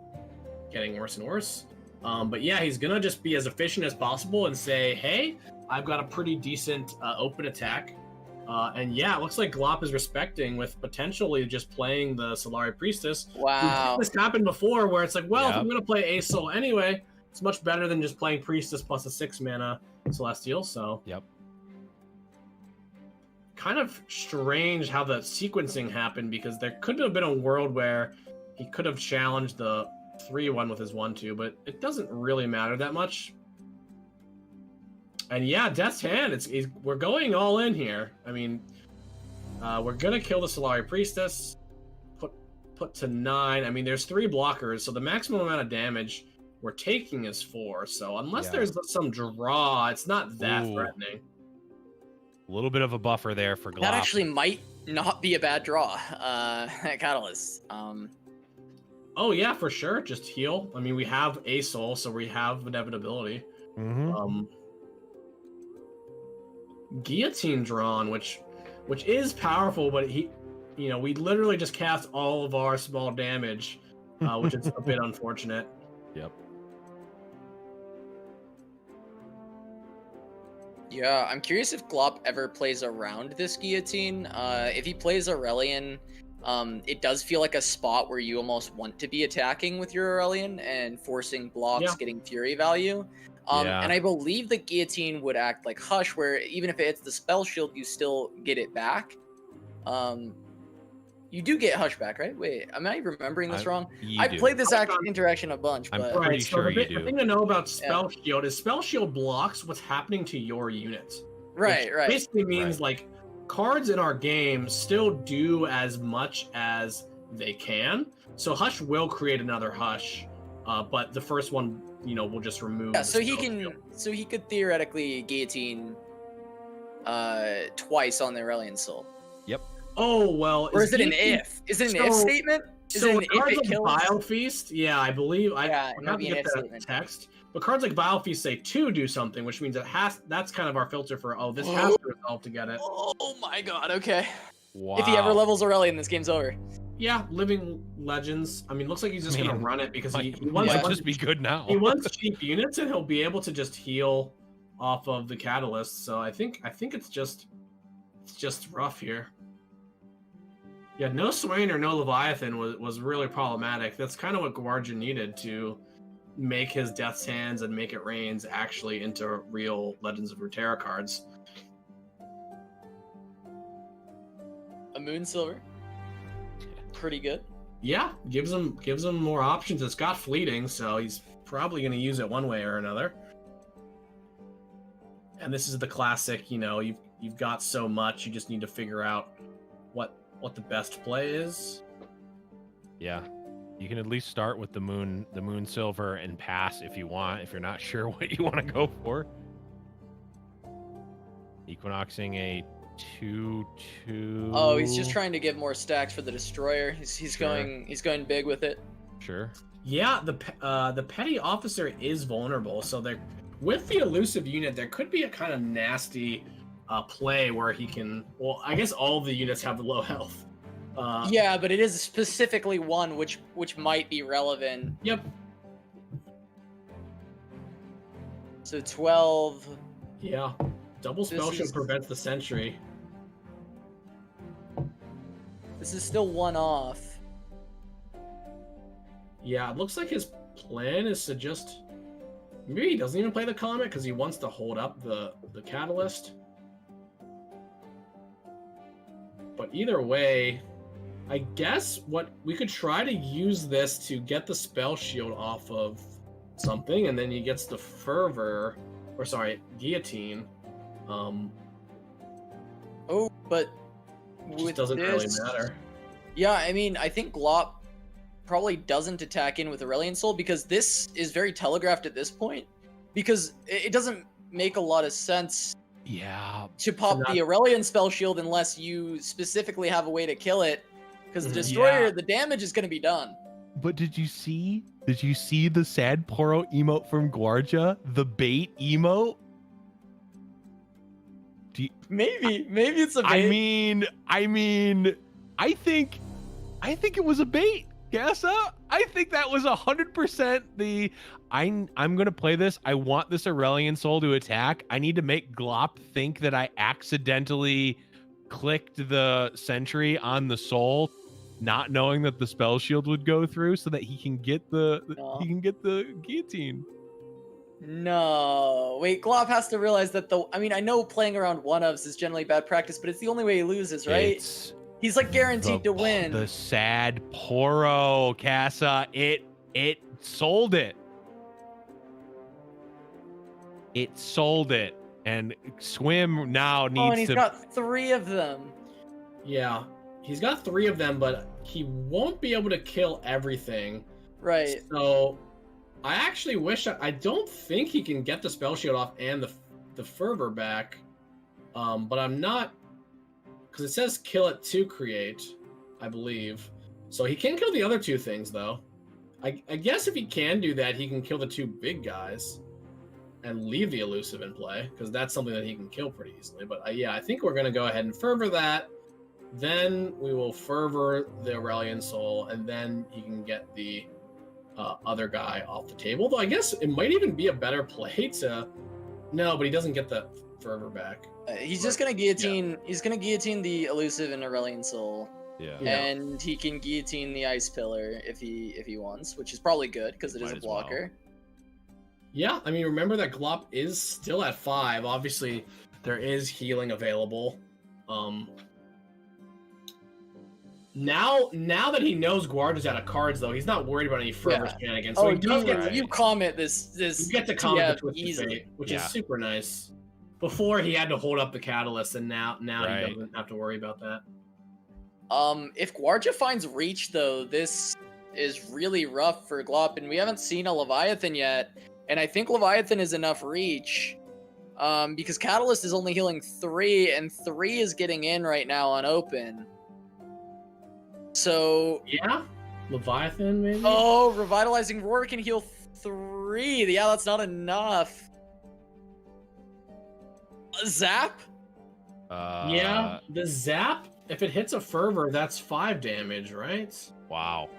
worse and worse. But yeah, he's gonna just be as efficient as possible and say, hey, I've got a pretty decent open attack. And yeah, it looks like Glop is respecting with potentially just playing the Solari Priestess. Wow. This happened before where it's like, well, if I'm gonna play Asol anyway, it's much better than just playing Priestess plus a 6 mana Celestial. So Yep. kind of strange how the sequencing happened, because there could have been a world where he could have challenged the 3/1 with his 1/2, but it doesn't really matter that much. And yeah, Death's Hand, we're going all in here. I mean, we're gonna kill the Solari Priestess, put to 9. I mean, there's 3 blockers, so the maximum amount of damage we're taking is 4. So unless there's some draw, it's not that threatening. A little bit of a buffer there for Glop. That actually might not be a bad draw. Catalyst. Oh yeah, for sure. Just heal. I mean, we have Asol, so we have inevitability. Mhm. Guillotine drawn, which is powerful, but we literally just cast all of our small damage, which is a bit unfortunate. Yep. Yeah, I'm curious if Glop ever plays around this Guillotine. If he plays Aurelion, it does feel like a spot where you almost want to be attacking with your Aurelion and forcing blocks, getting Fury value. And I believe the Guillotine would act like Hush, where even if it hits the spell shield, you still get it back. You do get Hush back, right? Wait, am I remembering this wrong? I played this interaction a bunch, but... I'm pretty sure you do. The thing to know about Spell Shield is Spell Shield blocks what's happening to your units. Right. Basically means like cards in our game still do as much as they can. So Hush will create another Hush, but the first one, will just remove. Yeah, so he could theoretically Guillotine twice on the Aurelion Soul. Yep. Oh well. Or is it an if? Is it an if statement? Is it an if it kills? Bile Feast, yeah, I believe. I'm it might not be get an if that statement. text. But cards like Bile Feast say to do something, which means that's kind of our filter for this has to resolve to get it. Oh my god, okay. Wow. If he ever levels Aurelion, this game's over. Yeah, Living Legends. I mean, looks like he's just gonna run it because he might wants just be good now. He wants cheap units, and he'll be able to just heal off of the Catalyst. So I think it's just rough here. Yeah, no Swain or no Leviathan was really problematic. That's kind of what Gvuardya needed to make his Death's Hands and Make It Rains actually into real Legends of Runeterra cards. A Moonsilver. Pretty good. Yeah, gives him more options. It's got fleeting, so he's probably going to use it one way or another. And this is the classic, you know, you've got so much, you just need to figure out what the best play is. Yeah. You can at least start with the moon silver and pass if you want, if you're not sure what you want to go for. Equinoxing a 2/2. Oh, he's just trying to get more stacks for the destroyer. He's Sure. going big with it. Sure. Yeah, the petty officer is vulnerable, so there with the elusive unit there could be a kind of nasty play where he can. Well, I guess all of the units have low health. Yeah, but it is specifically one which might be relevant. Yep. So 12. Yeah. Double spell This shield is- prevents the sentry. This is still one off. Yeah, it looks like his plan is to just maybe he doesn't even play the comet because he wants to hold up the catalyst. But either way, I guess what we could try to use this to get the spell shield off of something, and then he gets the fervor, or sorry, guillotine. Oh, but Which with doesn't really this- matter. Yeah, I mean, I think Glop probably doesn't attack in with Aurelion Soul because this is very telegraphed at this point. Because it doesn't make a lot of sense Yeah. to pop not- the Aurelion spell shield unless you specifically have a way to kill it. Because the Mhm. destroyer, Yeah. the damage is going to be done. But did you see the sad Poro emote from Gvuardya? The bait emote? Maybe it's a bait. I mean, I think it was a bait. Gassa? I think that was 100% the I'm gonna play this. I want this Aurelion Soul to attack. I need to make Glop think that I accidentally clicked the sentry on the soul, not knowing that the spell shield would go through, so that he can get the No. guillotine. No. Wait, Glop has to realize that I know playing around one-ofs is generally bad practice, but it's the only way he loses, right? It's He's like guaranteed to win. The sad Poro, Casa. It sold it. It sold it. And Swim now needs and he's to. got 3 of them. Yeah, he's got 3 of them, but he won't be able to kill everything. Right. So I actually wish I don't think he can get the spell shield off and the fervor back. But I'm not, because it says kill it to create, I believe. So he can kill the other 2 things though. I guess if he can do that, he can kill the 2 big guys and leave the elusive in play, because that's something that he can kill pretty easily. But yeah, I think we're gonna go ahead and fervor that. Then we will fervor the Aurelion Soul, and then he can get the other guy off the table. Though I guess it might even be a better play to. No, but he doesn't get the fervor back. He's just gonna guillotine. He's gonna guillotine the elusive and Aurelion Soul, Yeah. Yeah. and he can guillotine the ice pillar if he wants, which is probably good because it is Might a as well. blocker. Yeah, I mean, remember that Glop is still at 5. Obviously, there is healing available. Now that he knows Gvuardya's out of cards, though, he's not worried about any fervor shenanigans. So Oh, he does you, get right. you comment this. you get to comment the TF Twisted easily. Fate, which Yeah. is super nice. Before he had to hold up the catalyst, and now Right. he doesn't have to worry about that. If Gvuardya finds reach though, this is really rough for Glop, and we haven't seen a Leviathan yet. And I think Leviathan is enough reach. Because Catalyst is only healing 3, and 3 is getting in right now on open. So, Yeah, Leviathan maybe. oh, Revitalizing Roar can heal 3. Yeah, that's not enough. Zap? Yeah, the zap. If it hits a fervor, that's 5 damage, right? Wow.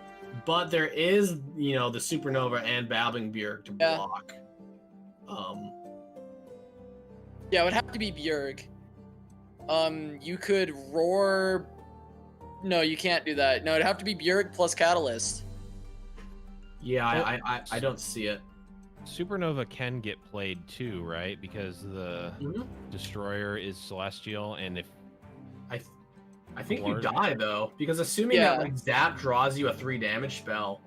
But there is, the supernova and Babbling Bjerg to Yeah. block. Yeah, it would have to be Bjerg. You could roar. No, you can't do that. No, it'd have to be Bjerg plus Catalyst. Yeah, I don't see it. Supernova can get played too, right? Because the destroyer is celestial, and if I think you die though, because assuming that like Zap draws you a 3 damage spell,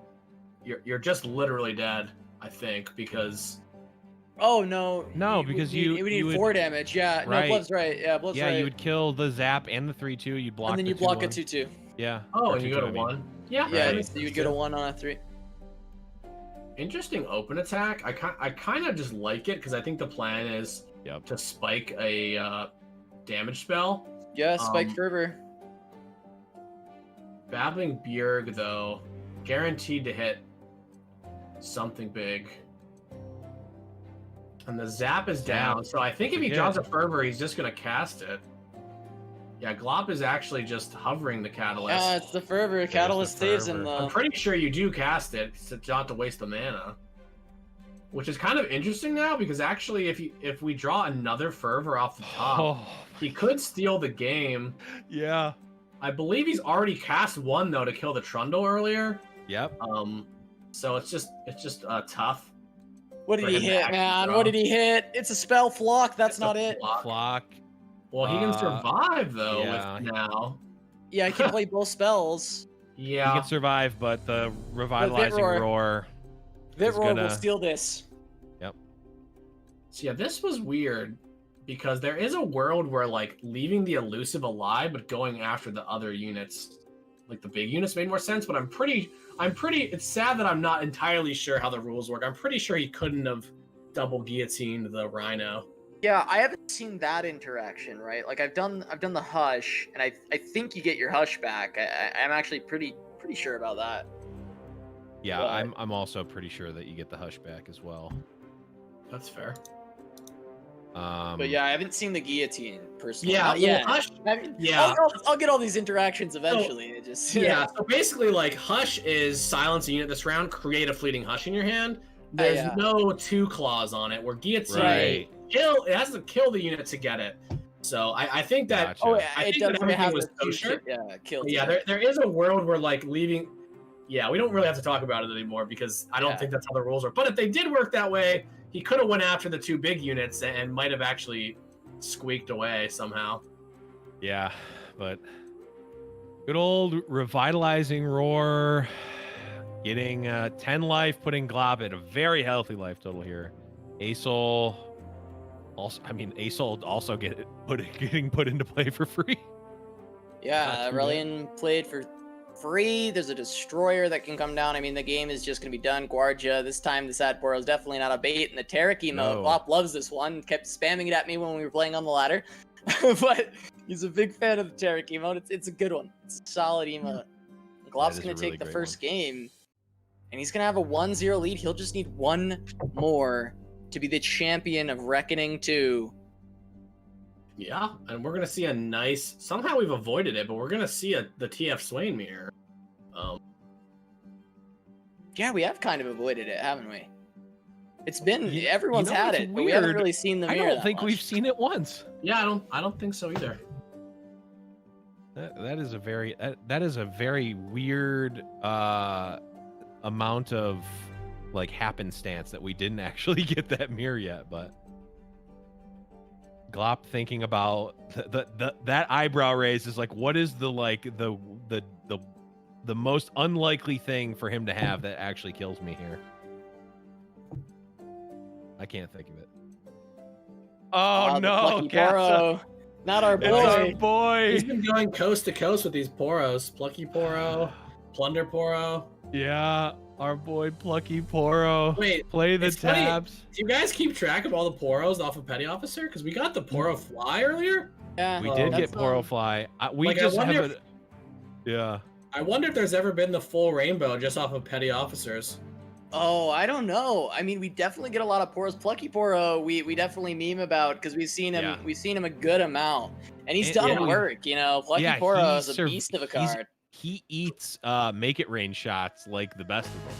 you're just literally dead. I think because. Oh no! Because you would need 4 damage. Yeah, right. No, Blev's right. Yeah, Blev's right. You would kill the Zap and the 3/2. You block, and then you block a 2/2. Yeah. Oh, and you go to 1. Yeah. Yeah. So you would go to 1 on a 3. Interesting open attack. I kind of just like it because I think the plan is to spike a damage spell. Yeah, spike fervor. Babbling Bjerg though, guaranteed to hit something big. And the Zap is down, so I think if he draws a fervor, he's just gonna cast it. Yeah, Glop is actually just hovering the catalyst. Yeah, it's the fervor. Catalyst stays in the. I'm pretty sure you do cast it to not to waste the mana. Which is kind of interesting now because actually, if we draw another fervor off the top, he could steal the game. Yeah. I believe he's already cast 1 though to kill the Trundle earlier. Yep. So it's just tough. What did he hit, man? What did he hit? It's a spell flock. That's not it. Flock. Well, he can survive though with now. Yeah, he can play both spells. Yeah. He can survive, but the revitalizing roar. Vitroar will steal this. Yep. So yeah, this was weird because there is a world where like leaving the elusive alive but going after the other units, like the big units, made more sense. But I'm pretty. It's sad that I'm not entirely sure how the rules work. I'm pretty sure he couldn't have double guillotined the Rhino. Yeah, I haven't seen that interaction, right? Like I've done the hush, and I think you get your hush back. I'm actually pretty sure about that. Yeah, but I'm also pretty sure that you get the hush back as well. That's fair. But yeah, I haven't seen the guillotine personally. Yeah, Hush. I'll get all these interactions eventually. So basically, like Hush is silence a unit this round, create a fleeting Hush in your hand. There's no 2 claws on it. Where guillotine, it has to kill the unit to get it. So I think that I think that everything was kosher. There is a world where like leaving. Yeah, we don't really have to talk about it anymore because I don't think that's how the rules are. But if they did work that way, he could have went after the 2 big units and might have actually squeaked away somehow. Yeah, but good old revitalizing roar, getting 10 life, putting Glop at a very healthy life total here. Asol also getting put into play for free. Yeah, Aurelian played for free. There's a destroyer that can come down. I mean, the game is just going to be done. Gvuardya, this time the Sadporo is definitely not a bait. And the Tarek emote, Glop loves this one. Kept spamming it at me when we were playing on the ladder. But he's a big fan of the Tarek emote. It's a good one. It's a solid emote. Glop's going to take the first game. And he's going to have a 1-0 lead. He'll just need 1 more to be the champion of Reckoning 2. Yeah, and we're going to see a nice... Somehow we've avoided it, but we're going to see the TF Swain mirror. Yeah, we have kind of avoided it, haven't we? It's been... Everyone's had it, but we haven't really seen the mirror. I don't think we've seen it once. Yeah, I don't think so either. That is a very weird amount of like happenstance that we didn't actually get that mirror yet, but Glop thinking about that eyebrow raise is like, what is the most unlikely thing for him to have that actually kills me here? I can't think of it. Oh no, Poro. Not our boy. Our boy. He's been going coast to coast with these Poros. Plucky Poro, Plunder Poro. Yeah, our boy Plucky Poro. Wait, play the tabs. Funny. Do you guys keep track of all the Poros off of Petty Officer? Because we got the Poro Fly earlier. Yeah, we did get Poro Fly. We just have it. Yeah. I wonder if there's ever been the full rainbow just off of Petty Officers. Oh, I don't know. I mean, we definitely get a lot of Poros. Plucky Poro, we definitely meme about because we've seen him. Yeah. We've seen him a good amount, and he's done work. You know, Plucky Poro is a beast of a card. He eats make it rain shots like the best of them.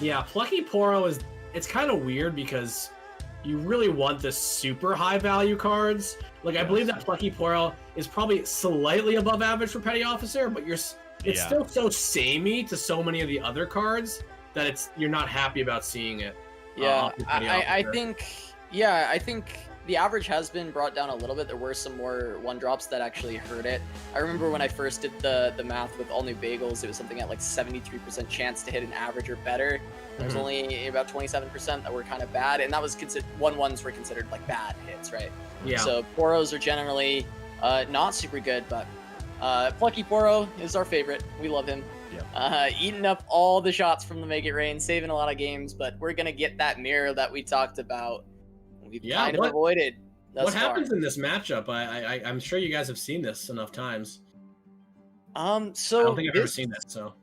Yeah, Plucky Poro it's kind of weird because you really want the super high value cards. Like I believe that Plucky Poro is probably slightly above average for Petty Officer, but it's still so samey to so many of the other cards that you're not happy about seeing it. Yeah, I think the average has been brought down a little bit. There were some more 1-drops that actually hurt it. I remember when I first did the math with all new bagels, it was something at like 73% chance to hit an average or better. There's only about 27% that were kind of bad, and that was considered 1-1s were considered like bad hits, right? Yeah. So Poros are generally not super good, but Plucky Poro is our favorite. We love him. Yeah. Eating up all the shots from the Make It Rain, saving a lot of games, but we're gonna get that mirror that we talked about. We've kind of avoided. What happens in this matchup? I'm sure you guys have seen this enough times. So I don't think I've ever seen this. So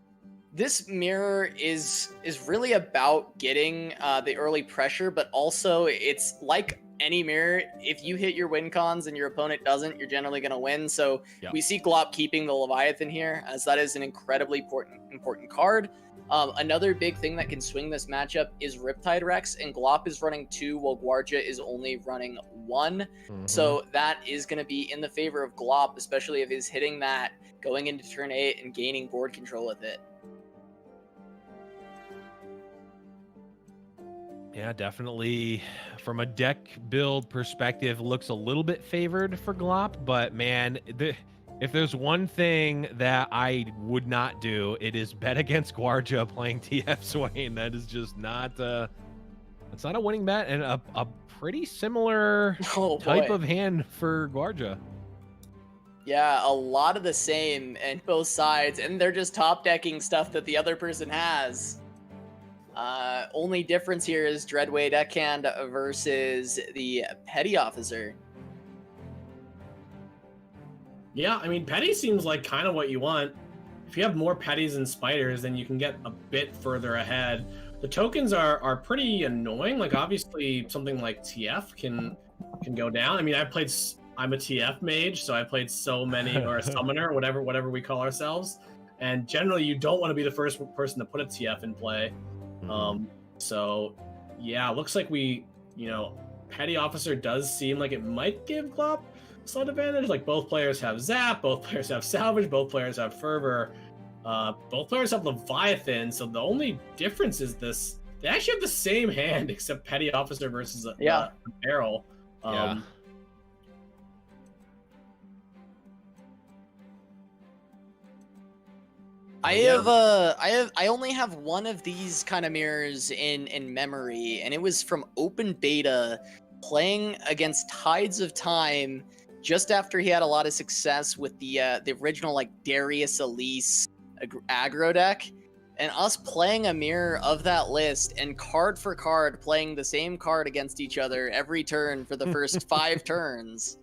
this mirror is really about getting the early pressure, but also it's like any mirror. If you hit your win cons and your opponent doesn't, you're generally going to win. So we see Glop keeping the Leviathan here, as that is an incredibly important card. Another big thing that can swing this matchup is Riptide Rex, and Glop is running 2 while Gvuardya is only running 1. So that is going to be in the favor of Glop, especially if he's hitting that going into turn 8 and gaining board control with it. Yeah, definitely. From a deck build perspective, looks a little bit favored for Glop, but man, if there's one thing that I would not do, it is bet against Gvuardya playing TF Swain. That is just not it's not a winning bet, and a pretty similar type of hand for Gvuardya. Yeah, a lot of the same in both sides, and they're just top decking stuff that the other person has. Only difference here is Dreadway deckhand versus the Petty Officer. Yeah, I mean, Petty seems like kind of what you want. If you have more Petties and Spiders, then you can get a bit further ahead. The tokens are pretty annoying. Like, obviously, something like TF can go down. I mean, I'm a TF mage, so I played so many, or a summoner, whatever we call ourselves. And generally, you don't want to be the first person to put a TF in play. So, yeah, looks like Petty Officer does seem like it might give Glop slight advantage. Like, both players have Zap, both players have Salvage, both players have Fervor, both players have Leviathan. So the only difference is this: they actually have the same hand, except Petty Officer versus a barrel. I only have one of these kind of mirrors in memory, and it was from open beta, playing against Tides of Time just after he had a lot of success with the original like Darius Elise aggro deck, and us playing a mirror of that list and card for card playing the same card against each other every turn for the first 5 turns.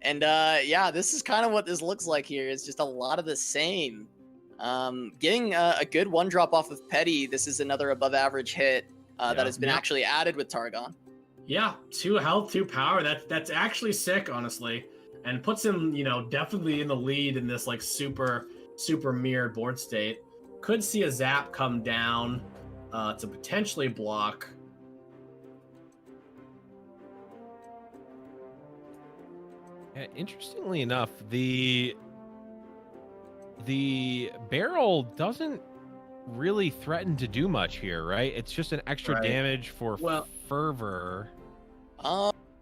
And yeah, this is kind of what this looks like here. It's just a lot of the same. Getting a good 1-drop off of Petty. This is another above average hit that has been actually added with Targon. Yeah, 2 health, 2 power. That's actually sick, honestly, and puts him, definitely in the lead in this like super mirrored board state. Could see a Zap come down to potentially block. Yeah, interestingly enough, the barrel doesn't really threaten to do much here, right? It's just an extra damage for Fervor.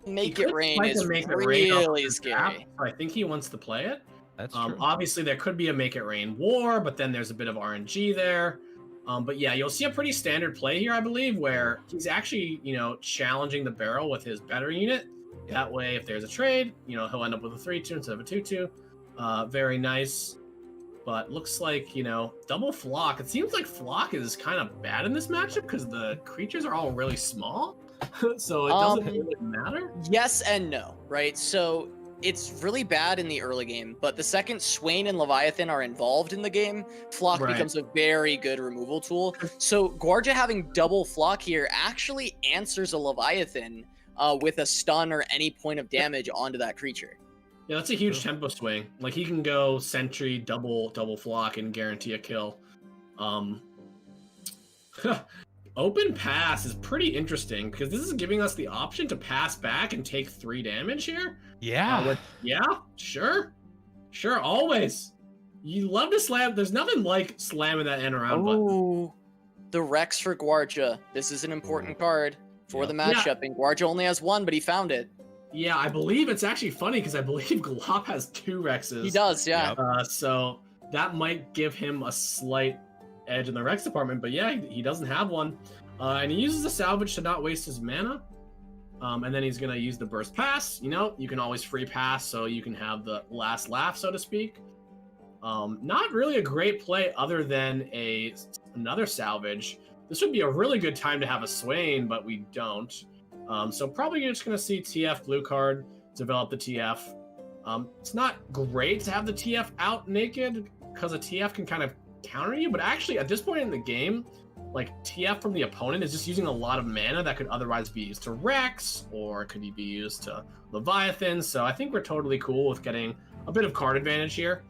Make It Rain is really scary. I think he wants to play it. That's true. Obviously, there could be a Make It Rain War, but then there's a bit of RNG there. But yeah, you'll see a pretty standard play here, I believe, where he's actually, challenging the barrel with his better unit. That way, if there's a trade, he'll end up with a 3-2 instead of a 2-2. Very nice. But looks like, double Flock. It seems like Flock is kind of bad in this matchup because the creatures are all really small. So it doesn't really matter. Yes and no, right? So it's really bad in the early game, but the second Swain and Leviathan are involved in the game, Flock becomes a very good removal tool. So Gvuardya having double Flock here actually answers a Leviathan with a stun or any point of damage onto that creature. Yeah, that's a huge tempo swing. Like, he can go Sentry, double Flock, and guarantee a kill. Open Pass is pretty interesting because this is giving us the option to pass back and take 3 damage here. Yeah. Sure, always. You love to slam. There's nothing like slamming that end around button. the Rex for Gvuardya. This is an important card for the matchup, and Gvuardya only has one, but he found it. Yeah, I believe it's actually funny because I believe Glop has 2 Rexes. He does, yeah. So that might give him a slight edge in the Rex department, but yeah, he doesn't have one. And he uses the salvage to not waste his mana. And then he's going to use the burst pass. You know, you can always free pass, so you can have the last laugh, so to speak. Not really a great play other than another salvage. This would be a really good time to have a Swain, but we don't. So probably you're just going to see TF blue card, develop the TF. It's not great to have the TF out naked, because a TF can kind of counter you, but actually at this point in the game, like TF from the opponent is just using a lot of mana that could otherwise be used to Rex, or could be used to Leviathan. So I think we're totally cool with getting a bit of card advantage here.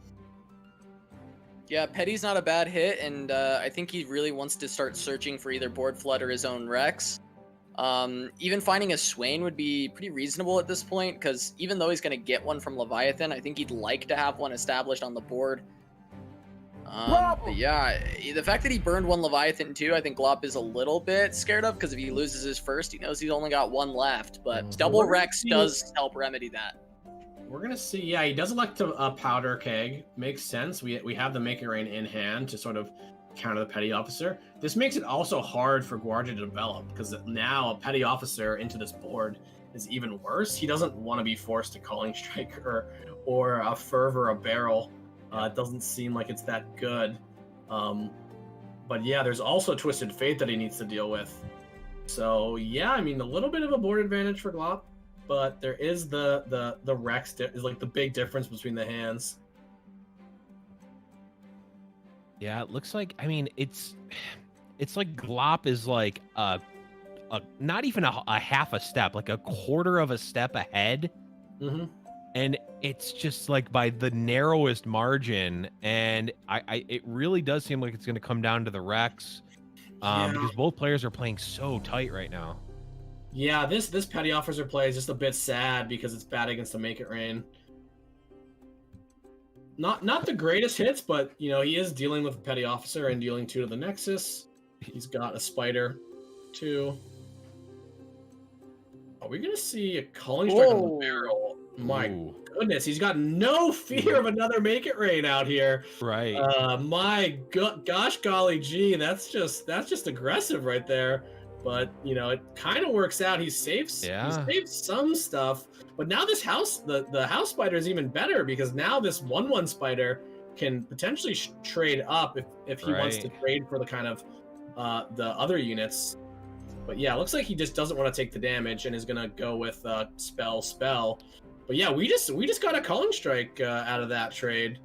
Yeah, Petty's not a bad hit, and I think he really wants to start searching for either board flood or his own Rex. Even finding a Swain would be pretty reasonable at this point, because even though he's going to get one from Leviathan, I think he'd like to have one established on the board. But yeah, the fact that he burned one Leviathan too, I think Glop is a little bit scared of, because if he loses his first, he knows he's only got one left. But double Rex does help remedy that. We're going to see. Yeah, he does elect to powder keg. Makes sense. We have the Make It Rain in hand to sort of counter the Petty Officer. This makes it also hard for Gvuardya to develop, because now a Petty Officer into this board is even worse. He doesn't want to be forced to Calling Strike or a Fervor, a Barrel. It doesn't seem like it's that good. But yeah, there's also Twisted Fate that he needs to deal with. So yeah, I mean, a little bit of a board advantage for Glop, but there is the Rex is like the big difference between the hands. Yeah, it looks like, I mean, it's like Glop is like not even a half a step, like a quarter of a step ahead. Mm-hmm. And it's just like by the narrowest margin, and it really does seem like it's going to come down to the Rex, because both players are playing so tight right now. Yeah, this Petty Officer play is just a bit sad because it's bad against the Make It Rain. Not the greatest hits, but you know, he is dealing with Petty Officer and dealing 2 to the Nexus. He's got a Spider too. Are we gonna see a Calling Strike on the barrel? My goodness, he's got no fear of another Make It Rain out here. Right. My gosh golly gee, that's just aggressive right there. But you know, it kind of works out. He saves some stuff. But now this house, the house spider is even better, because now this 1/1 spider can potentially trade up if he wants to trade for the kind of the other units. But yeah, it looks like he just doesn't want to take the damage and is gonna go with spell. But yeah, we just got a Calling Strike out of that trade.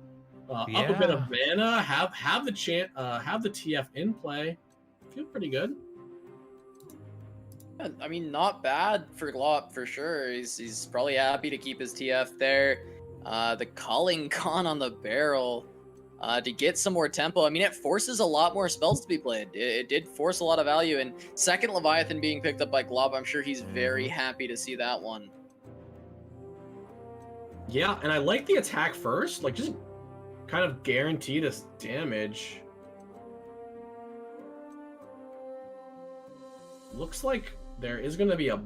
Up a bit of mana, have the TF in play. Feel pretty good. Yeah, I mean, not bad for Glop for sure. He's probably happy to keep his TF there. The Calling Con on the barrel to get some more tempo. I mean, it forces a lot more spells to be played. It did force a lot of value. And second Leviathan being picked up by Glop, I'm sure he's very happy to see that one. Yeah, and I like the attack first. Like, just kind of guaranteed us damage. Looks like there is going to be a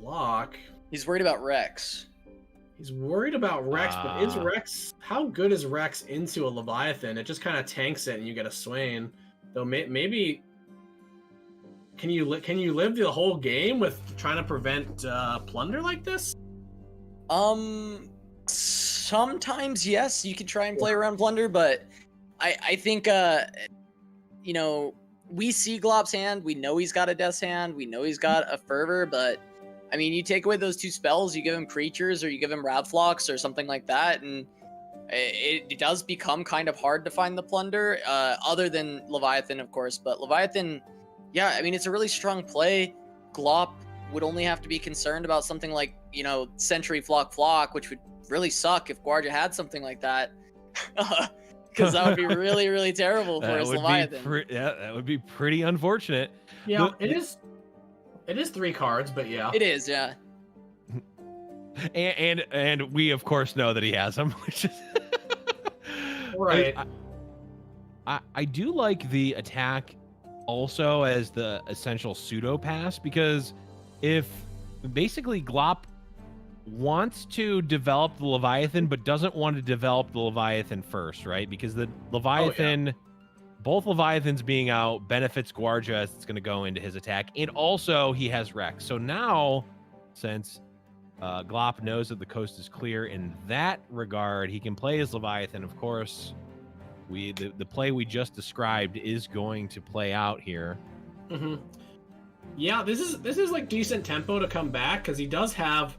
block. He's worried about Rex. He's worried about Rex, but is Rex... How good is Rex into a Leviathan? It just kind of tanks it and you get a Swain. Though maybe... Can you live the whole game with trying to prevent plunder like this? Sometimes, yes, you can try and play around plunder, but I think, you know... We see Glop's hand. We know he's got a Death's Hand. We know he's got a Fervor, but I mean, you take away those 2 spells, you give him creatures, or you give him Ravflocks or something like that, and it does become kind of hard to find the plunder, other than Leviathan, of course. But Leviathan, yeah, I mean, it's a really strong play. Glop would only have to be concerned about something like, you know, Sentry Flock, which would really suck if Gvuardya had something like that. Because that would be really, really terrible for his Leviathan. That would be pretty unfortunate. Yeah, it is 3 cards, but yeah. It is, yeah. And we of course know that he has them, which is right. I do like the attack also as the essential pseudo pass, because if basically Glop wants to develop the Leviathan but doesn't want to develop the Leviathan first, right? Because the Leviathan, both Leviathans being out benefits Gvuardya as it's going to go into his attack, and also he has Rex. So now, since Glop knows that the coast is clear in that regard, he can play his Leviathan. Of course, the play we just described is going to play out here. Yeah, this is like decent tempo to come back, because he does have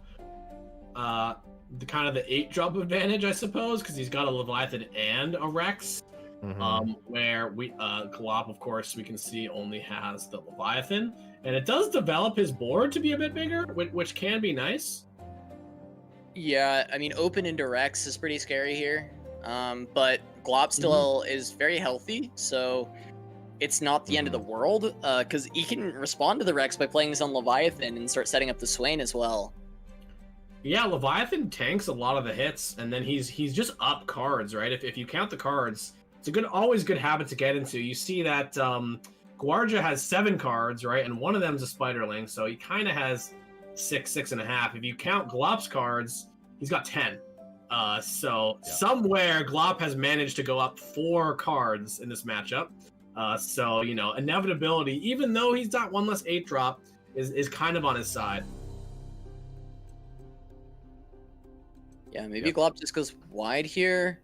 the kind of the 8-drop advantage, I suppose, because he's got a Leviathan and a Rex. Where Glop, of course, we can see only has the Leviathan, and it does develop his board to be a bit bigger, which can be nice. Yeah, I mean, open into Rex is pretty scary here, but Glop still is very healthy, so it's not the end of the world, because he can respond to the Rex by playing this on Leviathan and start setting up the Swain as well. Yeah, Leviathan tanks a lot of the hits, and then he's just up cards, right? If you count the cards, it's always good habit to get into. You see that Gvuardya has 7 cards, right? And one of them's a Spiderling, so he kind of has 6.5. If you count Glop's cards, he's got 10. Somewhere Glop has managed to go up 4 cards in this matchup. So, inevitability, even though he's got 1 less 8-drop, is kind of on his side. Yeah, maybe Glop just goes wide here.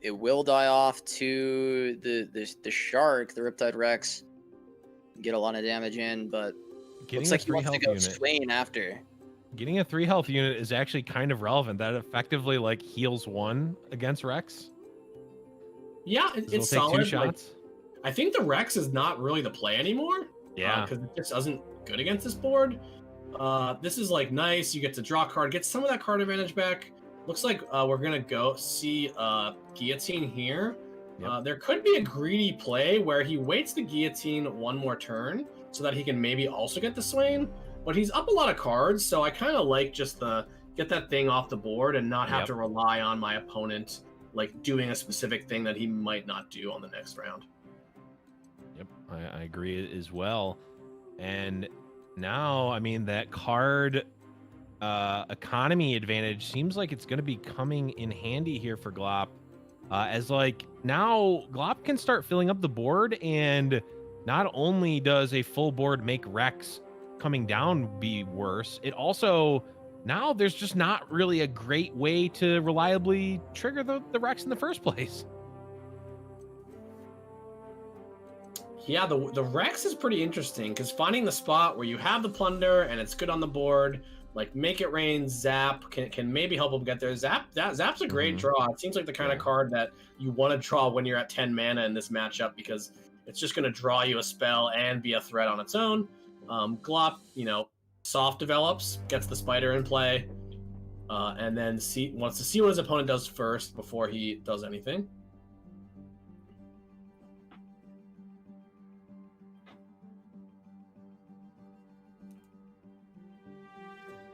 It will die off to the Shark, the Riptide Rex. Get a lot of damage in, but looks like he wants to go Swain after. Getting a 3 health unit is actually kind of relevant. That effectively heals 1 against Rex. Yeah, it's solid. 2 shots. I think the Rex is not really the play anymore. Yeah, because it just isn't good against this board. This is nice. You get to draw a card, get some of that card advantage back. Looks like we're gonna go see Guillotine here. There could be a greedy play where he waits the Guillotine 1 more turn so that he can maybe also get the Swain. But he's up a lot of cards, so I kind of like just get that thing off the board and not have to rely on my opponent doing a specific thing that he might not do on the next round. Yep, I agree as well. And now, I mean, that card economy advantage seems like it's going to be coming in handy here for Glop, as now Glop can start filling up the board, and not only does a full board make Rex coming down be worse, it also, now there's just not really a great way to reliably trigger the Rex in the first place. Yeah, the Rex is pretty interesting, because finding the spot where you have the Plunder and it's good on the board, Make It Rain, Zap can maybe help him get there. Zap's a great draw. It seems like the kind of card that you want to draw when you're at 10 mana in this matchup, because it's just going to draw you a spell and be a threat on its own. Glop, soft develops, gets the Spider in play, and then wants to see what his opponent does first before he does anything.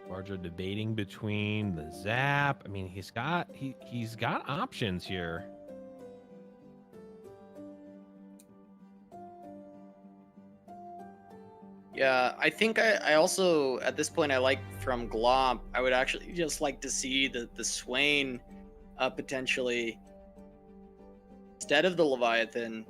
Gvuardya debating between the Zap. I mean, he's got options here. Yeah, I think I also, at this point, I like from Glop, I would actually just like to see the Swain potentially instead of the Leviathan.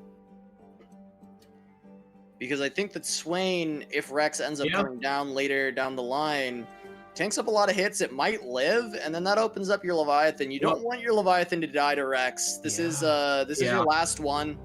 Because I think that Swain, if Rex ends up coming down later down the line, tanks up a lot of hits. It might live, and then that opens up your Leviathan. You don't want your Leviathan to die to Rex. This is your last one.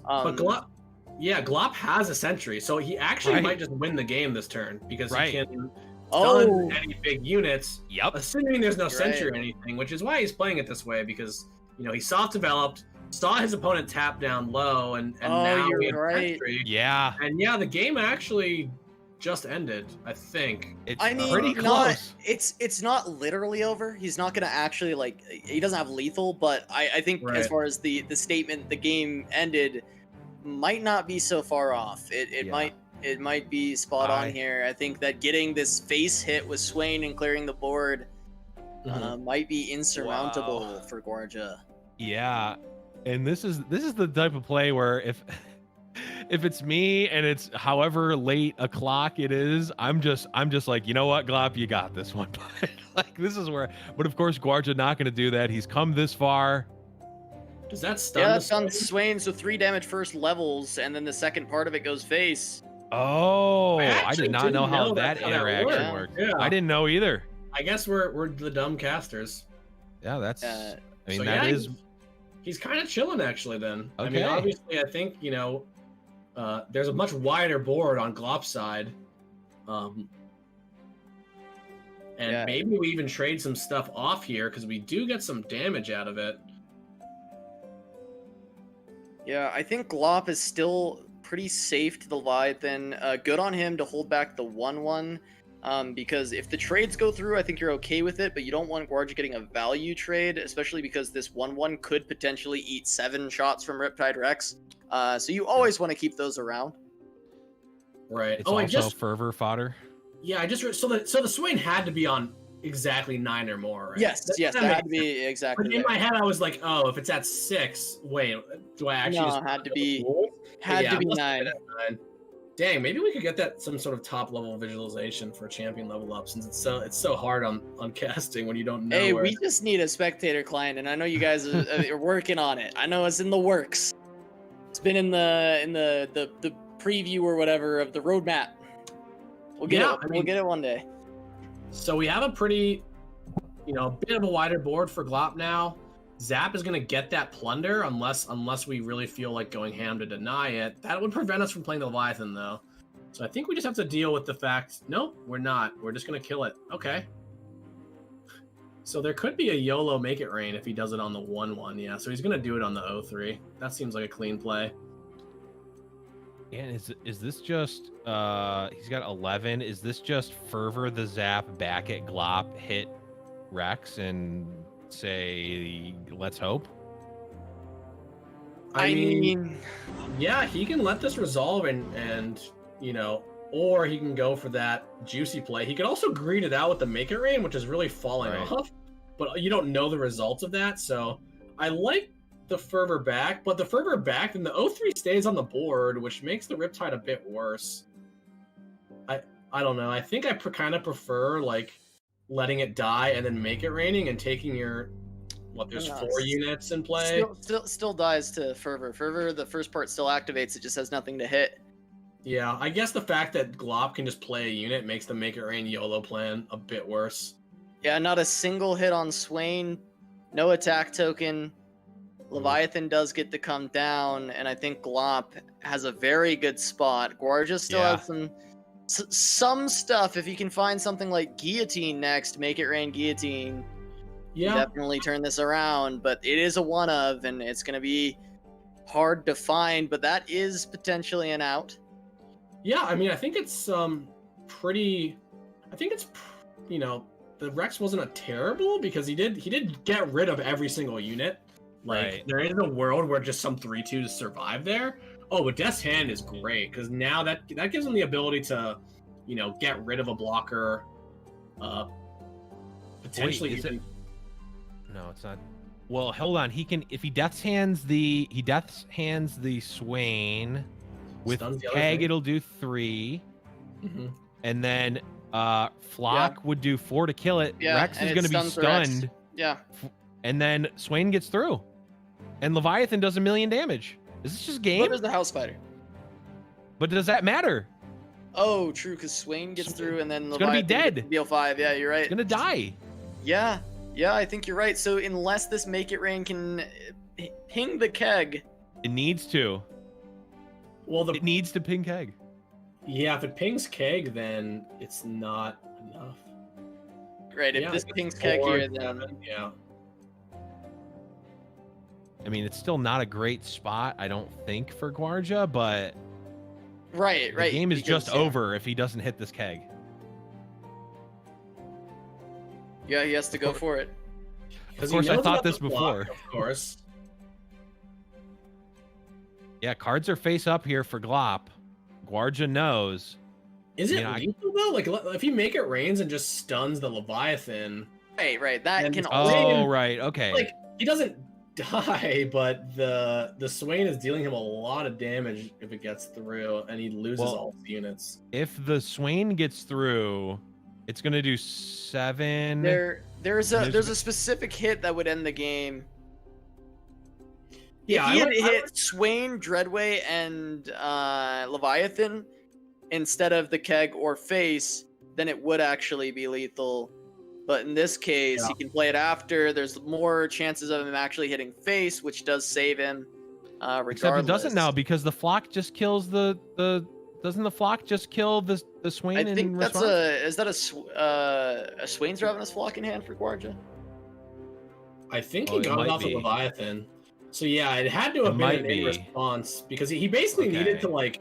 But Glop has a Sentry, so he actually might just win the game this turn, because he can stun any big units. Assuming there's no Sentry or anything, which is why he's playing it this way, because he soft developed, saw his opponent tap down low, and now he has Sentry. Yeah. And the game actually just ended, I think. It's pretty close. It's not literally over. He's not gonna actually he doesn't have lethal, but I think as far as the statement the game ended might not be so far off. It might be spot on here. I think that getting this face hit with Swain and clearing the board might be insurmountable for Gvuardya. Yeah. And this is the type of play where if it's me and it's however late o'clock it is, I'm just like, you know what, Glop, you got this one. Like this is where, but of course Gvuardya not going to do that. He's come this far. Does that stun? Yeah, that's on Swain. So 3 damage first levels, and then the second part of it goes face. Oh, I did not know how that's that how that interaction worked. worked. Yeah. I didn't know either. I guess we're the dumb casters. Yeah, that's. I mean, So, that yeah, is. He's kind of chilling actually. Then I mean, Okay. obviously, I think there's a much wider board on Glop's side, and Yeah. maybe we even trade some stuff off here because we do get some damage out of it. Yeah, I think Glop is still pretty safe to the Leviathan. Good on him to hold back the 1/1. Because if the trades go through, I think you're okay with it, but you don't want Gvuardya getting a value trade, especially because this 1/1 could potentially eat 7 shots from Riptide Rex. So you always want to keep those around. Right. It's I also just fervor fodder. so the Swain had to be on exactly 9 or more, right? Yes, That that makes had to be exactly. But in there. my head, I was like, oh, if it's at 6, wait, do I actually? No, just had to the be- rules? had Yeah, to be must have 9. been at 9. Dang, maybe we could get that some sort of top level visualization for champion level up, since it's so hard on casting when you don't know. Hey, where... we just need a spectator client, and I know you guys are working on it. I know it's in the works. It's been in the preview or whatever of the roadmap. We'll get it. We'll get it one day. So we have a pretty, bit of a wider board for Glop now. Zap is going to get that plunder unless we really feel like going ham to deny it. That would prevent us from playing the Leviathan, though. So I think we just have to deal with the fact, nope, we're not. We're just going to kill it. Okay. So there could be a YOLO make it rain if he does it on the 1/1. Yeah, so he's going to do it on the 0-3. That seems like a clean play. And is this just he's got 11? Is this just fervor the zap back at Glop, hit Rex and say let's hope? I mean, yeah, he can let this resolve and or he can go for that juicy play. He could also greed it out with the make it rain, which is really falling off, but you don't know the results of that. So I like the fervor back, but the fervor back, then the 0-3 stays on the board, which makes the Riptide a bit worse. I don't know. I think I kind of prefer like letting it die and then make it raining and taking your there's 4 units in play. Still dies to fervor. Fervor, the first part still activates. It just has nothing to hit. Yeah, I guess the fact that Glop can just play a unit makes the make it rain YOLO plan a bit worse. Yeah, not a single hit on Swain. No attack token. Leviathan does get to come down, and I think Glop has a very good spot. Gvuardya still has some stuff. If you can find something like Guillotine next, make it rain Guillotine. Yeah, definitely turn this around, but it is a one of, and it's going to be hard to find, but that is potentially an out. Yeah, I mean, I think it's pretty. I think it's the Rex wasn't a terrible because he did get rid of every single unit. Like there is a world where just some 3/2s survive there. Oh, but Death's Hand is great because now that gives him the ability to, get rid of a blocker. Potentially. Wait, is it... No, it's not. Well, hold on. He can if he Death's Hands the Swain with Keg. It'll do 3, and then Flock would do 4 to kill it. Yeah, Rex is going to be stunned. Yeah, and then Swain gets through, and Leviathan does 1,000,000 damage. Is this just game? What is the House Spider? But does that matter? Oh, true, because Swain gets through, and then it's going to be dead. BL5. Yeah, you're right. It's going to die. Yeah, I think you're right. So unless this make it rain can ping the Keg, it needs to. Well, it needs to ping Keg. Yeah, if it pings Keg, then it's not enough. Right, if this pings Keg here, then... Yeah. I mean, it's still not a great spot, I don't think, for Gvuardya, but... Right. The game is just over if he doesn't hit this Keg. Yeah, he has to go for it. Of course, I thought this before. Of course. Yeah, cards are face up here for Glop. Gvuardya knows. Is it lethal though? Like, if you make it rains and just stuns the Leviathan. Right. That can. Oh, right. Okay. Like, he doesn't die, but the Swain is dealing him a lot of damage if it gets through, and he loses all his units. If the Swain gets through, it's gonna do 7. There's a specific hit that would end the game. Yeah, if he had hit Swain, Dreadway, and Leviathan instead of the keg or face, then it would actually be lethal. But in this case, he can play it after. There's more chances of him actually hitting face, which does save him. Regardless. Except it doesn't now because the flock just kills the doesn't the flock just kill the Swain? I think that's is that a Swain's Ravenous Flock in hand for Gvuardya? I think he got it off of Leviathan. So yeah, it had to have been a response because he basically needed to like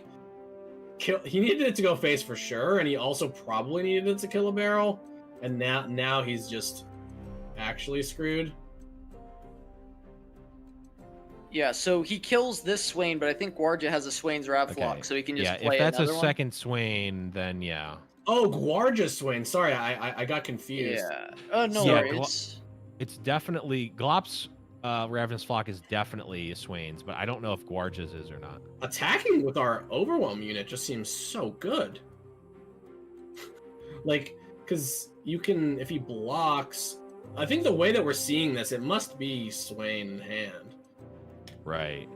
kill. He needed it to go face for sure, and he also probably needed it to kill a barrel. And now he's just actually screwed. Yeah, so he kills this Swain, but I think Gvuardya has a Swain's Rav Flock, so he can just play if that's a one. second Swain, then yeah. Oh, Gvuardya's Swain. Sorry, I got confused. Yeah. Oh no worries. It's definitely Glop's Ravenous Flock is definitely a Swain's, but I don't know if Gvuardya's is or not. Attacking with our Overwhelm unit just seems so good. Like, because you can, if he blocks, I think the way that we're seeing this, it must be Swain in hand. Right.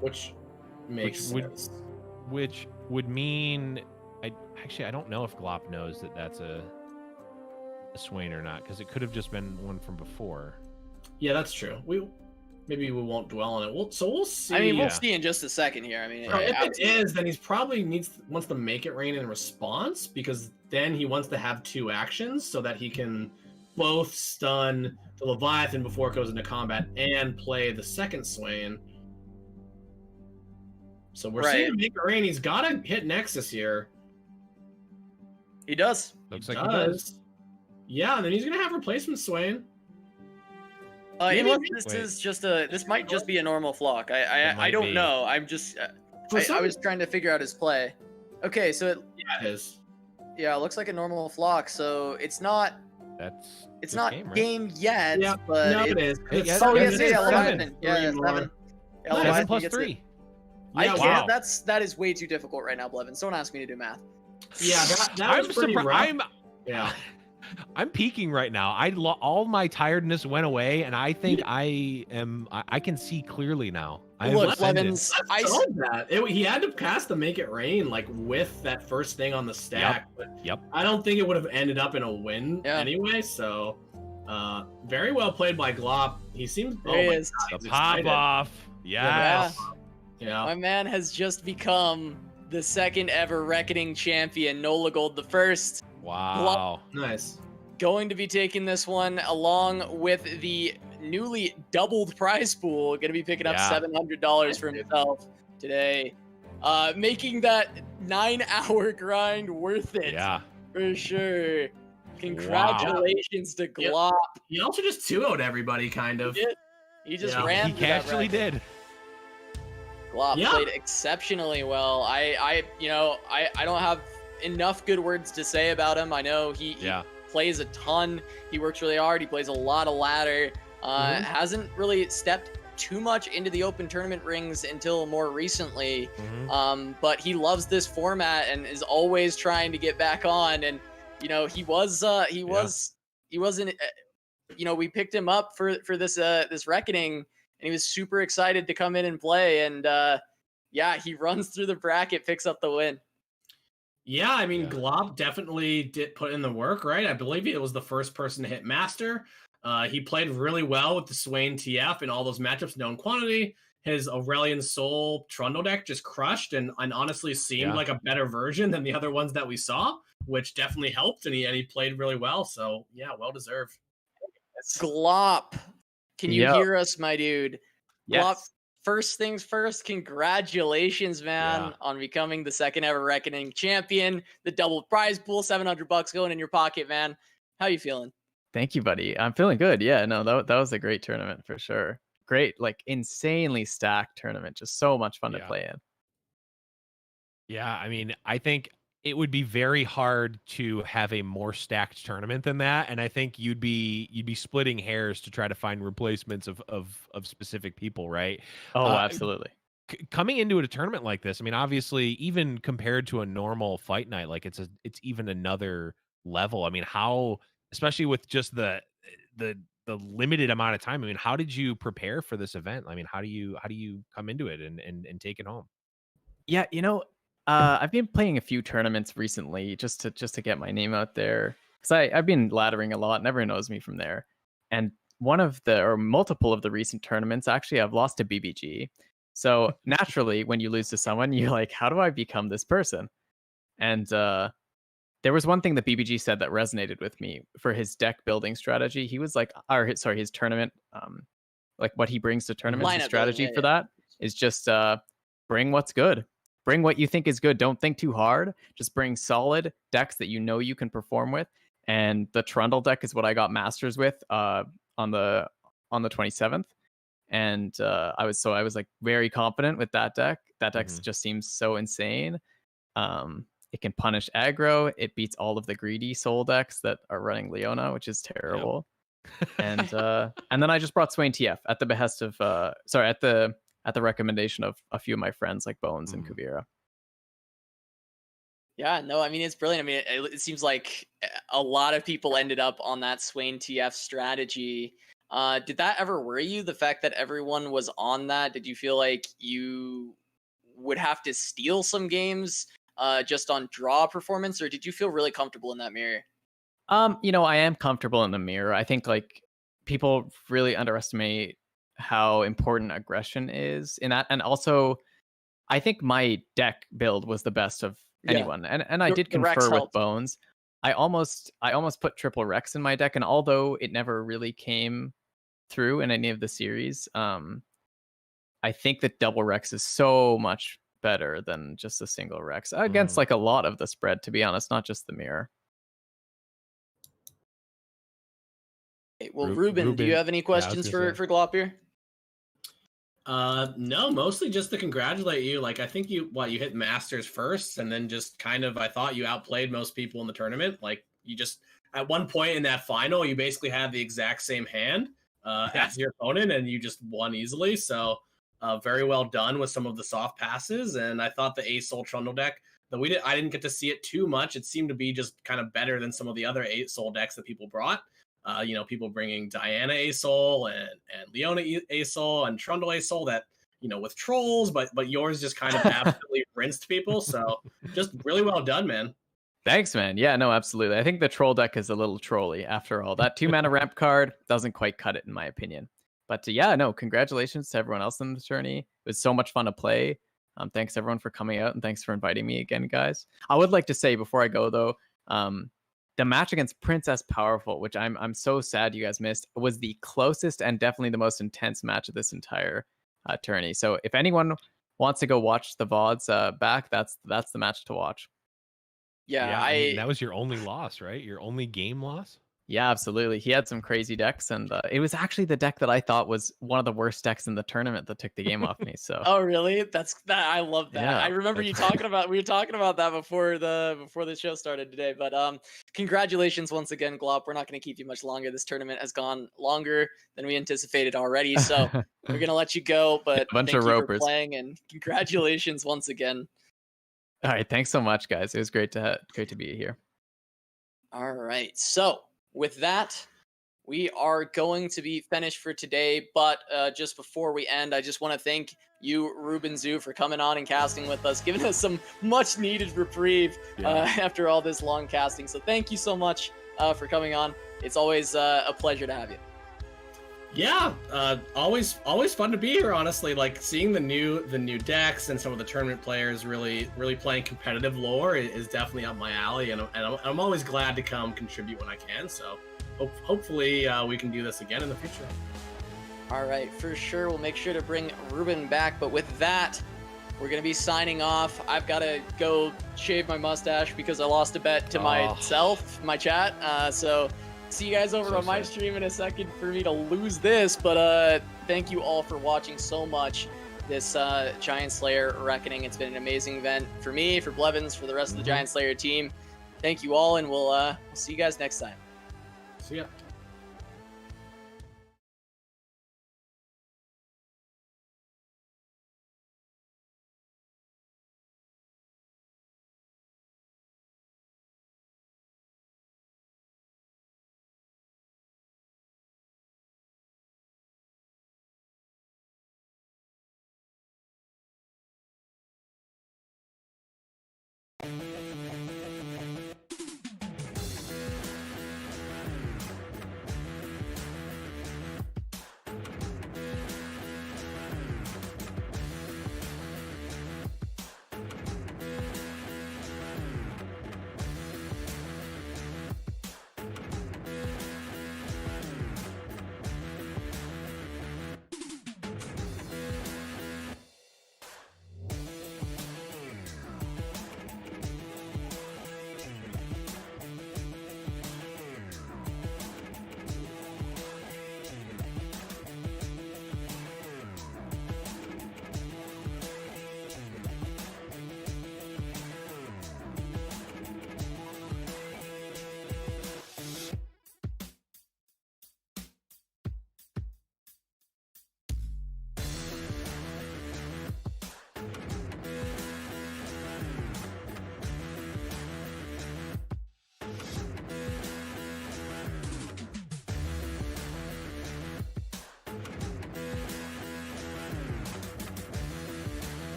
Which makes sense. Which would mean, I don't know if Glop knows that that's a Swain or not, because it could have just been one from before. Yeah, that's true. Maybe we won't dwell on it. We'll see. I mean, we'll see in just a second here. I mean, if it is, then he's probably wants to make it rain in response, because then he wants to have 2 actions so that he can both stun the Leviathan before it goes into combat and play the second Swain. So we're seeing him make it rain. He's got to hit Nexus here. He does. Looks like he does. Yeah, and then he's gonna have replacement Swain. This might just be a normal flock. I don't know. I'm just I was trying to figure out his play. Okay, so it is. Yeah, it looks like a normal flock. So it's not. It's not game yet. Yeah, but no, it is. It's 7. Yeah, 7. 7 plus 3. I can't. That is way too difficult right now, Blevins. Don't ask me to do math. Yeah, that was pretty rough. I'm peaking right now. All my tiredness went away, and I think I can see clearly now. Look, Blevins, I saw that. He had to cast the Make It Rain like with that first thing on the stack. Yep. I don't think it would have ended up in a win anyway. So, very well played by Glop. He seems. The pop off. Yes. Yeah. My man has just become the second ever Reckoning champion, Nolagold the first. Wow. Nice. Going to be taking this one along with the newly doubled prize pool. Going to be picking up $700 for himself today. Making that 9-hour grind worth it. Yeah. For sure. Congratulations to Glop. He also just 2-0'd everybody, kind of. He just ran. He actually did. Glop played exceptionally well. I don't have enough good words to say about him. I know he plays a ton. He works really hard. He plays a lot of ladder. Hasn't really stepped too much into the open tournament rings until more recently. But he loves this format and is always trying to get back on. And he wasn't. We picked him up for this Reckoning, and he was super excited to come in and play. And he runs through the bracket, picks up the win. Yeah, I mean, Glop definitely did put in the work, right? I believe it was the first person to hit Master. He played really well with the Swain TF in all those matchups, known quantity. His Aurelian Soul Trundle deck just crushed and honestly seemed like a better version than the other ones that we saw, which definitely helped, and he played really well. So, yeah, well-deserved. Glop, can you hear us, my dude? Yes. Glop, first things first, congratulations, man, on becoming the second ever Reckoning champion. The double prize pool, $700 going in your pocket, man. How you feeling? Thank you, buddy. I'm feeling good. Yeah, no, that was a great tournament for sure. Great, like insanely stacked tournament. Just so much fun to play in. Yeah, I mean, I think it would be very hard to have a more stacked tournament than that, and I think you'd be splitting hairs to try to find replacements of specific people, right? Oh, Uh, absolutely. Coming into a tournament like this, I mean, obviously, even compared to a normal fight night, like it's even another level. I mean, how, especially with just the limited amount of time. I mean, how did you prepare for this event? I mean, how do you come into it and take it home? Yeah, I've been playing a few tournaments recently just to get my name out there because I've been laddering a lot and everyone knows me from there. And one of the or multiple of the recent tournaments, actually, I've lost to BBG. So naturally, when you lose to someone, you're like, how do I become this person? And there was one thing that BBG said that resonated with me for his deck building strategy. He was like, his tournament, like what he brings to tournaments, his Lineup strategy building, for that is just bring what's good. Bring what you think is good. Don't think too hard. Just bring solid decks that you know you can perform with. And the Trundle deck is what I got masters with on the 27th. And I was like very confident with that deck. That deck just seems so insane. It can punish aggro. It beats all of the greedy soul decks that are running Leona, which is terrible. Yep. And then I just brought Swain TF at the behest of at the recommendation of a few of my friends like Bones and Gvuardya. Yeah, no, I mean, it's brilliant. I mean, it seems like a lot of people ended up on that Swain TF strategy. Did that ever worry you, the fact that everyone was on that? Did you feel like you would have to steal some games just on draw performance, or did you feel really comfortable in that mirror? I am comfortable in the mirror. I think like people really underestimate how important aggression is in that, and also I think my deck build was the best of anyone, and I did confer with Bones. I almost put triple Rex in my deck, and although it never really came through in any of the series, I think that double Rex is so much better than just a single Rex against like a lot of the spread, to be honest, not just the mirror. Okay, well, Ruben, do you have any questions for Glop here? No, mostly just to congratulate you. Like, I think you hit Masters first, and then just kind of, I thought you outplayed most people in the tournament. Like, you just, at one point in that final, you basically had the exact same hand as your opponent, and you just won easily. So, very well done with some of the soft passes. And I thought the Ace Soul Trundle deck, though I didn't get to see it too much, it seemed to be just kind of better than some of the other Ace Soul decks that people brought. People bringing Diana A-Soul and Leona A-Soul and Trundle A-Soul that, with trolls, but yours just kind of absolutely rinsed people. So just really well done, man. Thanks, man. Yeah, no, absolutely. I think the troll deck is a little trolly after all. That 2-mana ramp card doesn't quite cut it, in my opinion. But yeah, no, congratulations to everyone else in the tourney. It was so much fun to play. Thanks everyone for coming out, and thanks for inviting me again, guys. I would like to say before I go though, the match against Princesspowerful, which I'm so sad you guys missed, was the closest and definitely the most intense match of this entire tourney. So if anyone wants to go watch the VODs back, that's the match to watch. Yeah, I mean, that was your only loss, right? Your only game loss? Yeah, absolutely. He had some crazy decks, and it was actually the deck that I thought was one of the worst decks in the tournament that took the game off me. So. Oh, really? I love that. Yeah, I remember you talking about. We were talking about that before the show started today. But congratulations once again, Glop. We're not going to keep you much longer. This tournament has gone longer than we anticipated already. So we're gonna let you go. But bunch thank of you ropers. for playing, and congratulations once again. All right, thanks so much, guys. It was great to be here. All right, so with that, we are going to be finished for today, but just before we end, I just want to thank you, Ruben Zoo, for coming on and casting with us, giving us some much-needed reprieve after all this long casting. So thank you so much for coming on. It's always a pleasure to have you. Yeah, always fun to be here. Honestly, like seeing the new decks and some of the tournament players really playing competitive lore is definitely up my alley, and I'm always glad to come contribute when I can. So hopefully we can do this again in the future. All right, for sure. We'll make sure to bring Ruben back. But with that, we're going to be signing off. I've got to go shave my mustache because I lost a bet to myself, my chat. So see you guys over on my stream in a second for me to lose this. But thank you all for watching so much. this Giant Slayer Reckoning. It's been an amazing event for me, for Blevins, for the rest of the Giant Slayer team. Thank you all, and we'll see you guys next time. See ya.